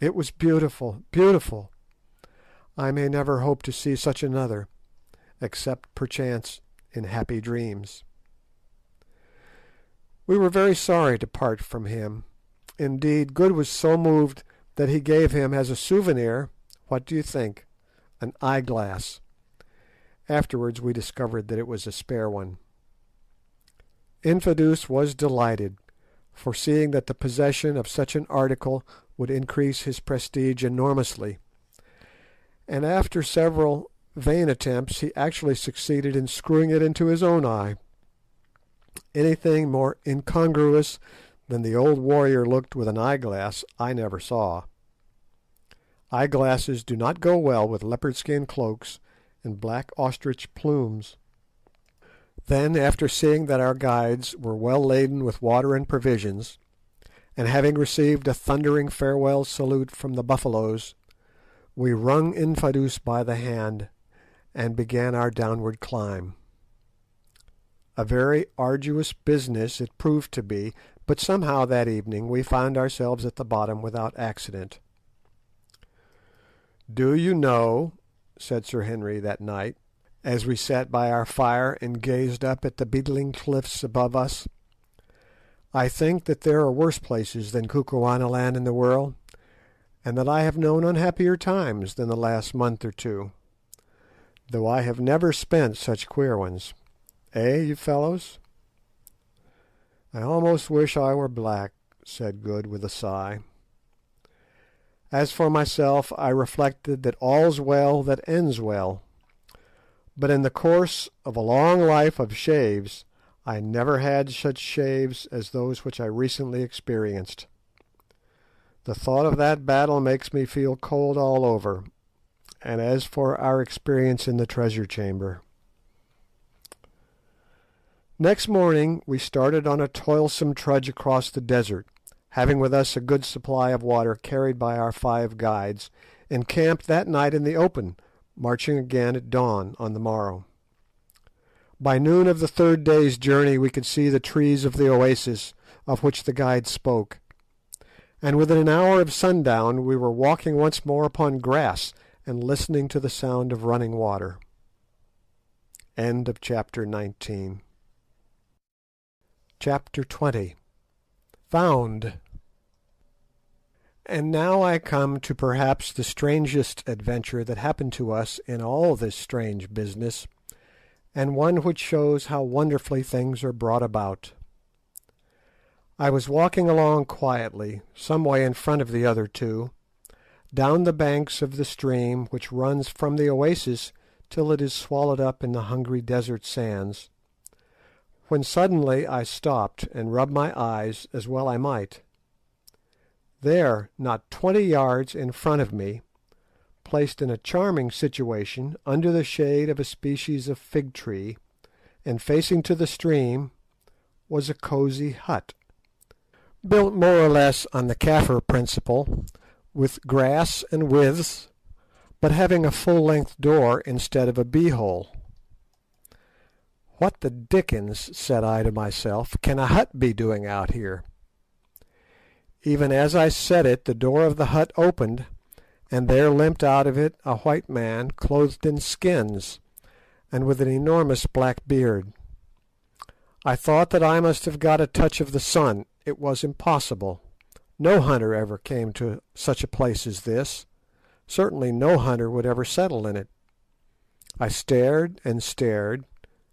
It was beautiful, beautiful. I may never hope to see such another, except perchance in happy dreams. We were very sorry to part from him. Indeed, Good was so moved that he gave him as a souvenir, what do you think? An eyeglass. Afterwards we discovered that it was a spare one. Infadoos was delighted, foreseeing that the possession of such an article would increase his prestige enormously, and after several vain attempts he actually succeeded in screwing it into his own eye. Anything more incongruous than the old warrior looked with an eyeglass I never saw. Eyeglasses do not go well with leopard skin cloaks and black ostrich plumes. Then, after seeing that our guides were well laden with water and provisions, and having received a thundering farewell salute from the Buffaloes, we wrung Infadoos by the hand and began our downward climb. A very arduous business it proved to be, but somehow that evening we found ourselves at the bottom without accident. "Do you know," said Sir Henry that night, as we sat by our fire and gazed up at the beetling cliffs above us, "I think that there are worse places than Kukuanaland in the world, and that I have known unhappier times than the last month or two, though I have never spent such queer ones. Eh, you fellows?" "I almost wish I were black," said Good with a sigh. As for myself, I reflected that all's well that ends well, but in the course of a long life of shaves I never had such shaves as those which I recently experienced. The thought of that battle makes me feel cold all over, and as for our experience in the treasure chamber. Next morning we started on a toilsome trudge across the desert, having with us a good supply of water carried by our 5 guides, and camped that night in the open, marching again at dawn on the morrow. By noon of the 3rd day's journey we could see the trees of the oasis of which the guide spoke, and within an hour of sundown we were walking once more upon grass and listening to the sound of running water. End of chapter 19. Chapter 20. Found. And now I come to perhaps the strangest adventure that happened to us in all this strange business, and one which shows how wonderfully things are brought about. I was walking along quietly, some way in front of the other 2, down the banks of the stream which runs from the oasis till it is swallowed up in the hungry desert sands, when suddenly I stopped and rubbed my eyes as well I might. There, not 20 yards in front of me, placed in a charming situation under the shade of a species of fig tree, and facing to the stream, was a cosy hut, built more or less on the Kaffir principle, with grass and withes, but having a full-length door instead of a bee-hole. "What the dickens," said I to myself, "can a hut be doing out here?" Even as I said it the door of the hut opened, and there limped out of it a white man clothed in skins, and with an enormous black beard. I thought that I must have got a touch of the sun. It was impossible. No hunter ever came to such a place as this. Certainly no hunter would ever settle in it. I stared and stared,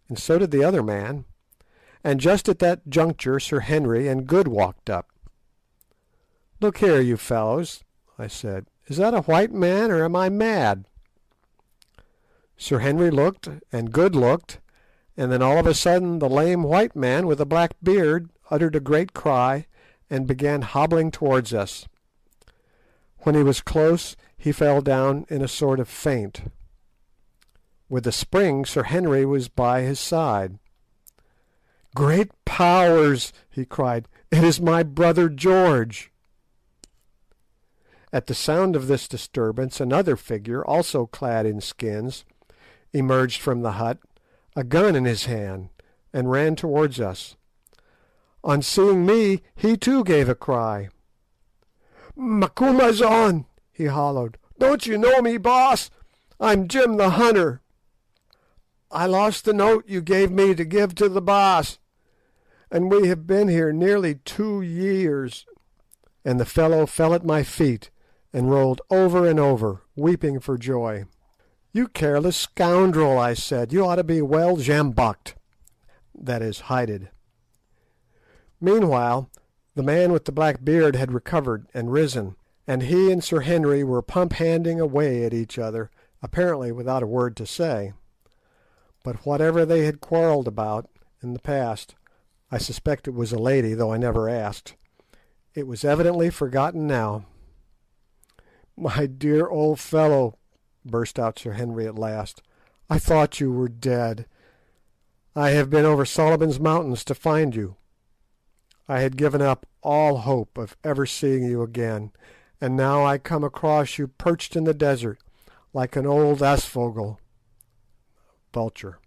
and so did the other man, and just at that juncture Sir Henry and Good walked up. "Look here, you fellows," I said, "is that a white man, or am I mad?" Sir Henry looked, and Good looked, and then all of a sudden the lame white man with the black beard uttered a great cry and began hobbling towards us. When he was close he fell down in a sort of faint. With a spring Sir Henry was by his side. "Great powers!" he cried, "it is my brother George!" At the sound of this disturbance another figure, also clad in skins, emerged from the hut, a gun in his hand, and ran towards us. On seeing me he too gave a cry. "Macumazahn," he hollowed. "Don't you know me, boss? I'm Jim the Hunter. I lost the note you gave me to give to the boss, and we have been here nearly 2 years." And the fellow fell at my feet and rolled over and over, weeping for joy. "You careless scoundrel," I said, "you ought to be well sjambocked," that is, hided. Meanwhile, the man with the black beard had recovered and risen, and he and Sir Henry were pump-handing away at each other, apparently without a word to say. But whatever they had quarrelled about in the past, I suspect it was a lady, though I never asked, it was evidently forgotten now. "My dear old fellow," burst out Sir Henry at last, "I thought you were dead. I have been over Solomon's Mountains to find you. I had given up all hope of ever seeing you again, and now I come across you perched in the desert, like an old aasvogel (vulture).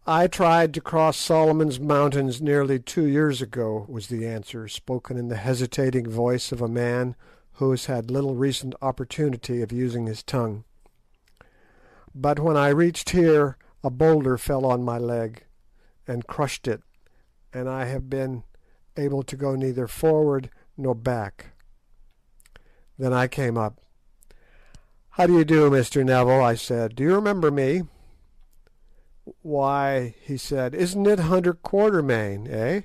"I tried to cross Solomon's Mountains nearly 2 years ago," was the answer, spoken in the hesitating voice of a man who has had little recent opportunity of using his tongue. "But when I reached here a boulder fell on my leg and crushed it, and I have been able to go neither forward nor back. Then I came up. 'How do you do, Mr. Neville?' I said. 'Do you remember me?' 'Why,' he said, 'isn't it Hunter Quatermain, eh?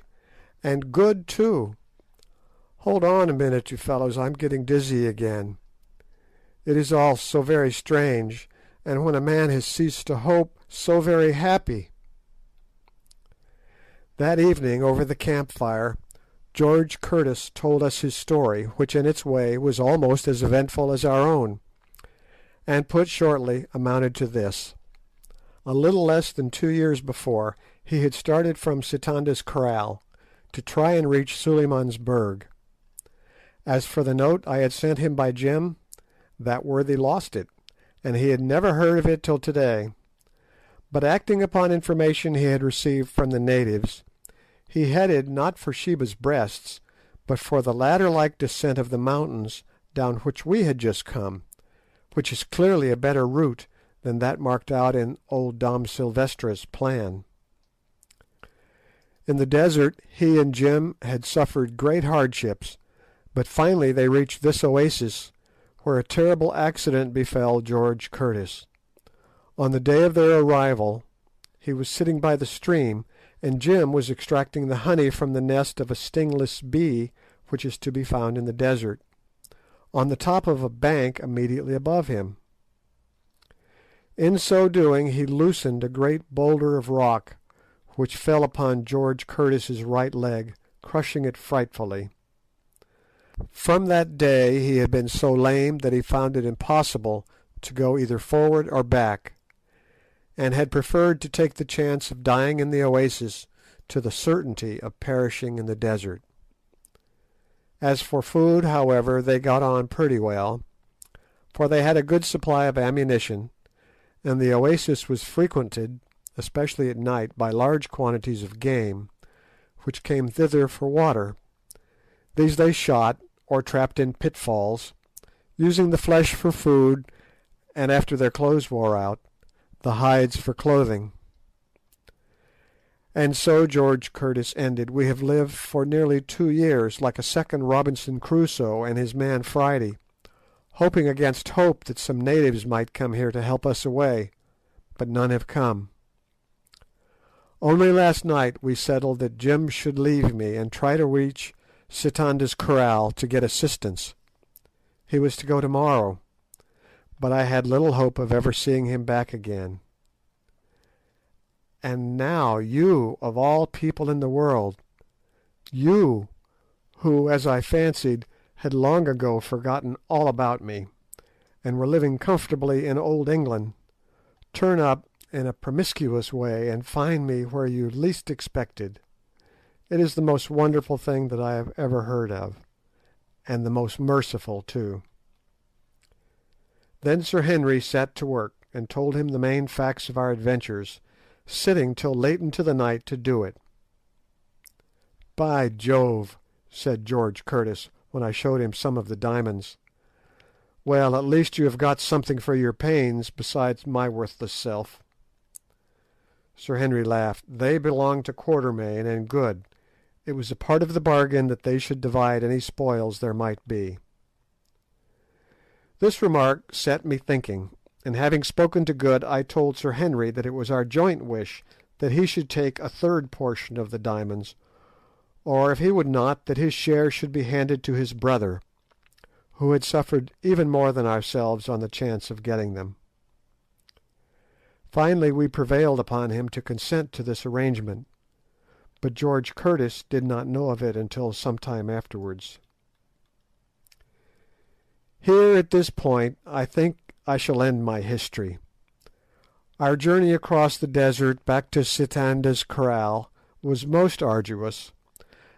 And good too. Hold on a minute, you fellows, I'm getting dizzy again. It is all so very strange, and when a man has ceased to hope, so very happy.' That evening, over the campfire, George Curtis told us his story, which in its way was almost as eventful as our own, and put shortly amounted to this. A little less than 2 years before, he had started from Sitanda's Kraal to try and reach Suliman's Berg. As for the note I had sent him by Jim, that worthy lost it, and he had never heard of it till to-day. But acting upon information he had received from the natives, he headed not for Sheba's Breasts, but for the ladder-like descent of the mountains down which we had just come, which is clearly a better route than that marked out in old Dom Silvestra's plan. In the desert he and Jim had suffered great hardships, but finally they reached this oasis, where a terrible accident befell George Curtis. On the day of their arrival he was sitting by the stream, and Jim was extracting the honey from the nest of a stingless bee which is to be found in the desert, on the top of a bank immediately above him. In so doing he loosened a great boulder of rock, which fell upon George Curtis's right leg, crushing it frightfully. From that day he had been so lame that he found it impossible to go either forward or back, and had preferred to take the chance of dying in the oasis to the certainty of perishing in the desert. As for food, however, they got on pretty well, for they had a good supply of ammunition, and the oasis was frequented, especially at night, by large quantities of game, which came thither for water. These they shot, or trapped in pitfalls, using the flesh for food, and after their clothes wore out, the hides for clothing. And so George Curtis ended. We have lived for nearly 2 years, like a second Robinson Crusoe and his man Friday, hoping against hope that some natives might come here to help us away, but none have come. Only last night we settled that Jim should leave me and try to reach Sitanda's Kraal to get assistance. He was to go tomorrow, but I had little hope of ever seeing him back again. And now you, of all people in the world, you, who, as I fancied, had long ago forgotten all about me, and were living comfortably in old England, turn up in a promiscuous way and find me where you least expected. It is the most wonderful thing that I have ever heard of, and the most merciful too." Then Sir Henry sat to work, and told him the main facts of our adventures, sitting till late into the night to do it. "By Jove," said George Curtis, when I showed him some of the diamonds. "Well, at least you have got something for your pains besides my worthless self." Sir Henry laughed. "They belong to Quatermain, and good. It was a part of the bargain that they should divide any spoils there might be." This remark set me thinking, and having spoken to Good, I told Sir Henry that it was our joint wish that he should take a third portion of the diamonds, or if he would not, that his share should be handed to his brother, who had suffered even more than ourselves on the chance of getting them. Finally we prevailed upon him to consent to this arrangement, but George Curtis did not know of it until some time afterwards. Here at this point I think I shall end my history. Our journey across the desert back to Sitanda's Kraal was most arduous,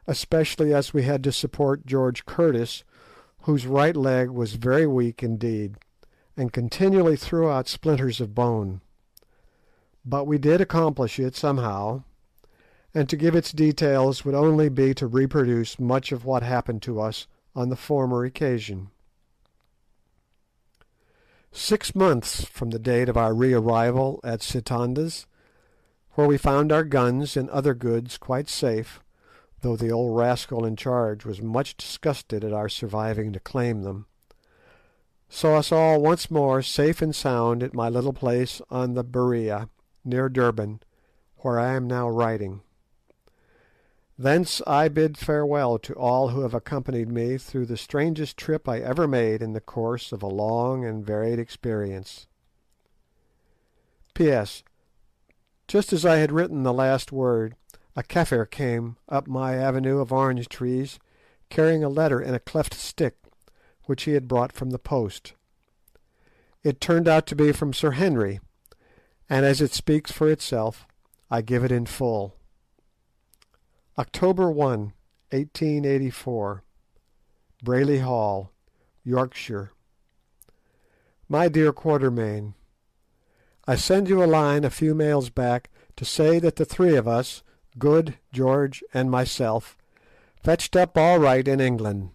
especially as we had to support George Curtis, whose right leg was very weak indeed, and continually threw out splinters of bone. But we did accomplish it somehow, and to give its details would only be to reproduce much of what happened to us on the former occasion. 6 months from the date of our re-arrival at Sitanda's, where we found our guns and other goods quite safe, though the old rascal in charge was much disgusted at our surviving to claim them, saw us all once more safe and sound at my little place on the Berea, near Durban, where I am now writing. Thence I bid farewell to all who have accompanied me through the strangest trip I ever made in the course of a long and varied experience. P.S. Just as I had written the last word, a Kaffir came up my avenue of orange trees, carrying a letter in a cleft stick, which he had brought from the post. It turned out to be from Sir Henry, and as it speaks for itself, I give it in full. October 1, 1884, Brayley Hall, Yorkshire. My dear Quatermain, I send you a line a few mails back to say that the three of us, Good, George, and myself, fetched up all right in England.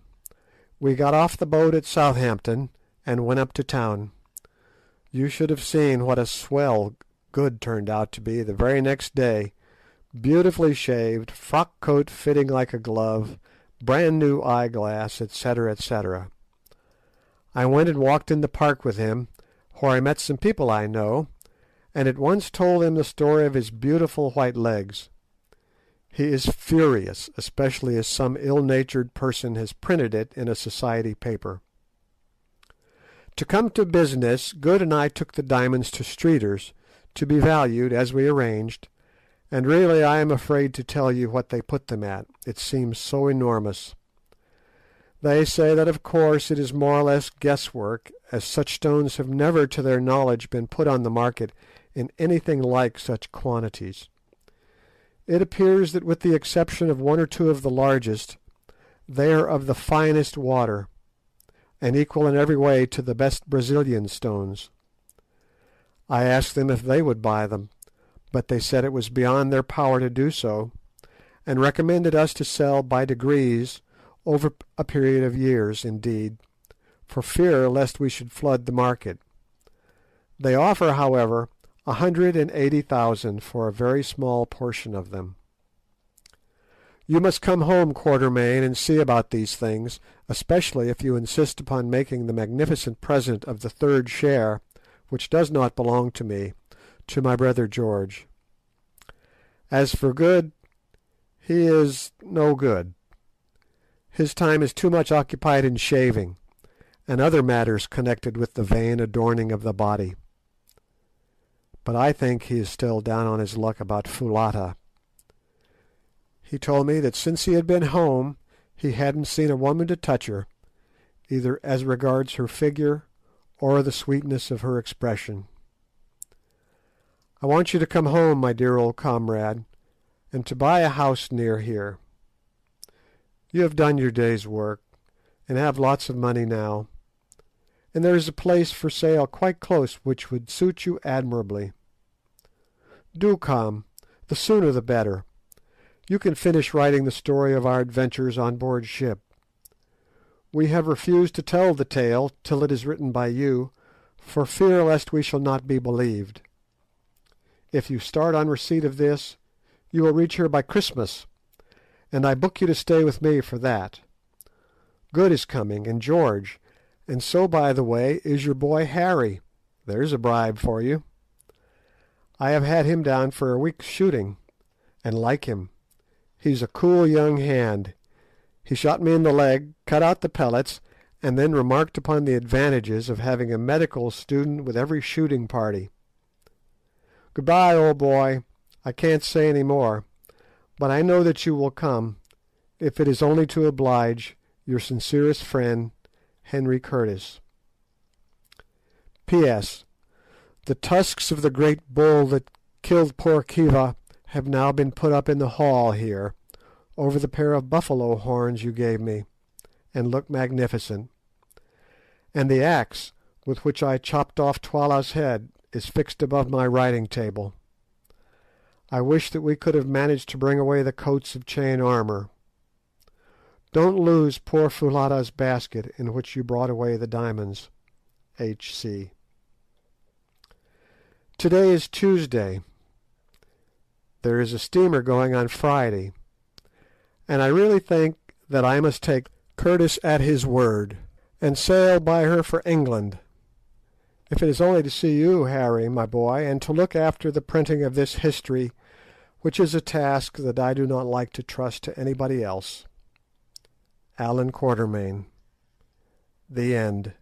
We got off the boat at Southampton and went up to town. You should have seen what a swell Good turned out to be the very next day. Beautifully shaved, frock coat fitting like a glove, brand new eyeglass, etc., etc. I went and walked in the park with him, where I met some people I know, and at once told them the story of his beautiful white legs. He is furious, especially as some ill-natured person has printed it in a society paper. To come to business, Good and I took the diamonds to Streeter's, to be valued as we arranged, and really I am afraid to tell you what they put them at, it seems so enormous. They say that of course it is more or less guesswork, as such stones have never to their knowledge been put on the market in anything like such quantities. It appears that with the exception of one or two of the largest, they are of the finest water, and equal in every way to the best Brazilian stones. I asked them if they would buy them, but they said it was beyond their power to do so, and recommended us to sell by degrees, over a period of years indeed, for fear lest we should flood the market. They offer, however, 180,000 for a very small portion of them. You must come home, Quatermain, and see about these things, especially if you insist upon making the magnificent present of the third share, which does not belong to me, to my brother George. As for Good, he is no good. His time is too much occupied in shaving, and other matters connected with the vain adorning of the body. But I think he is still down on his luck about Foulata. He told me that since he had been home he hadn't seen a woman to touch her, either as regards her figure or the sweetness of her expression. I want you to come home, my dear old comrade, and to buy a house near here. You have done your day's work, and have lots of money now, and there is a place for sale quite close which would suit you admirably. Do come, the sooner the better. You can finish writing the story of our adventures on board ship. We have refused to tell the tale till it is written by you, for fear lest we shall not be believed. If you start on receipt of this, you will reach here by Christmas, and I book you to stay with me for that. Good is coming, and George, and so, by the way, is your boy Harry. There's a bribe for you. I have had him down for a week's shooting, and like him. He's a cool young hand. He shot me in the leg, cut out the pellets, and then remarked upon the advantages of having a medical student with every shooting party. Good-bye, old boy. I can't say any more, but I know that you will come, if it is only to oblige your sincerest friend, Henry Curtis. P.S. The tusks of the great bull that killed poor Kiva have now been put up in the hall here, over the pair of buffalo horns you gave me, and look magnificent. And the axe with which I chopped off Twala's head is fixed above my writing table. I wish that we could have managed to bring away the coats of chain armour. Don't lose poor Foulata's basket in which you brought away the diamonds. H.C. Today is Tuesday. There is a steamer going on Friday, and I really think that I must take Curtis at his word, and sail by her for England, if it is only to see you, Harry, my boy, and to look after the printing of this history, which is a task that I do not like to trust to anybody else. Allan Quatermain. The End.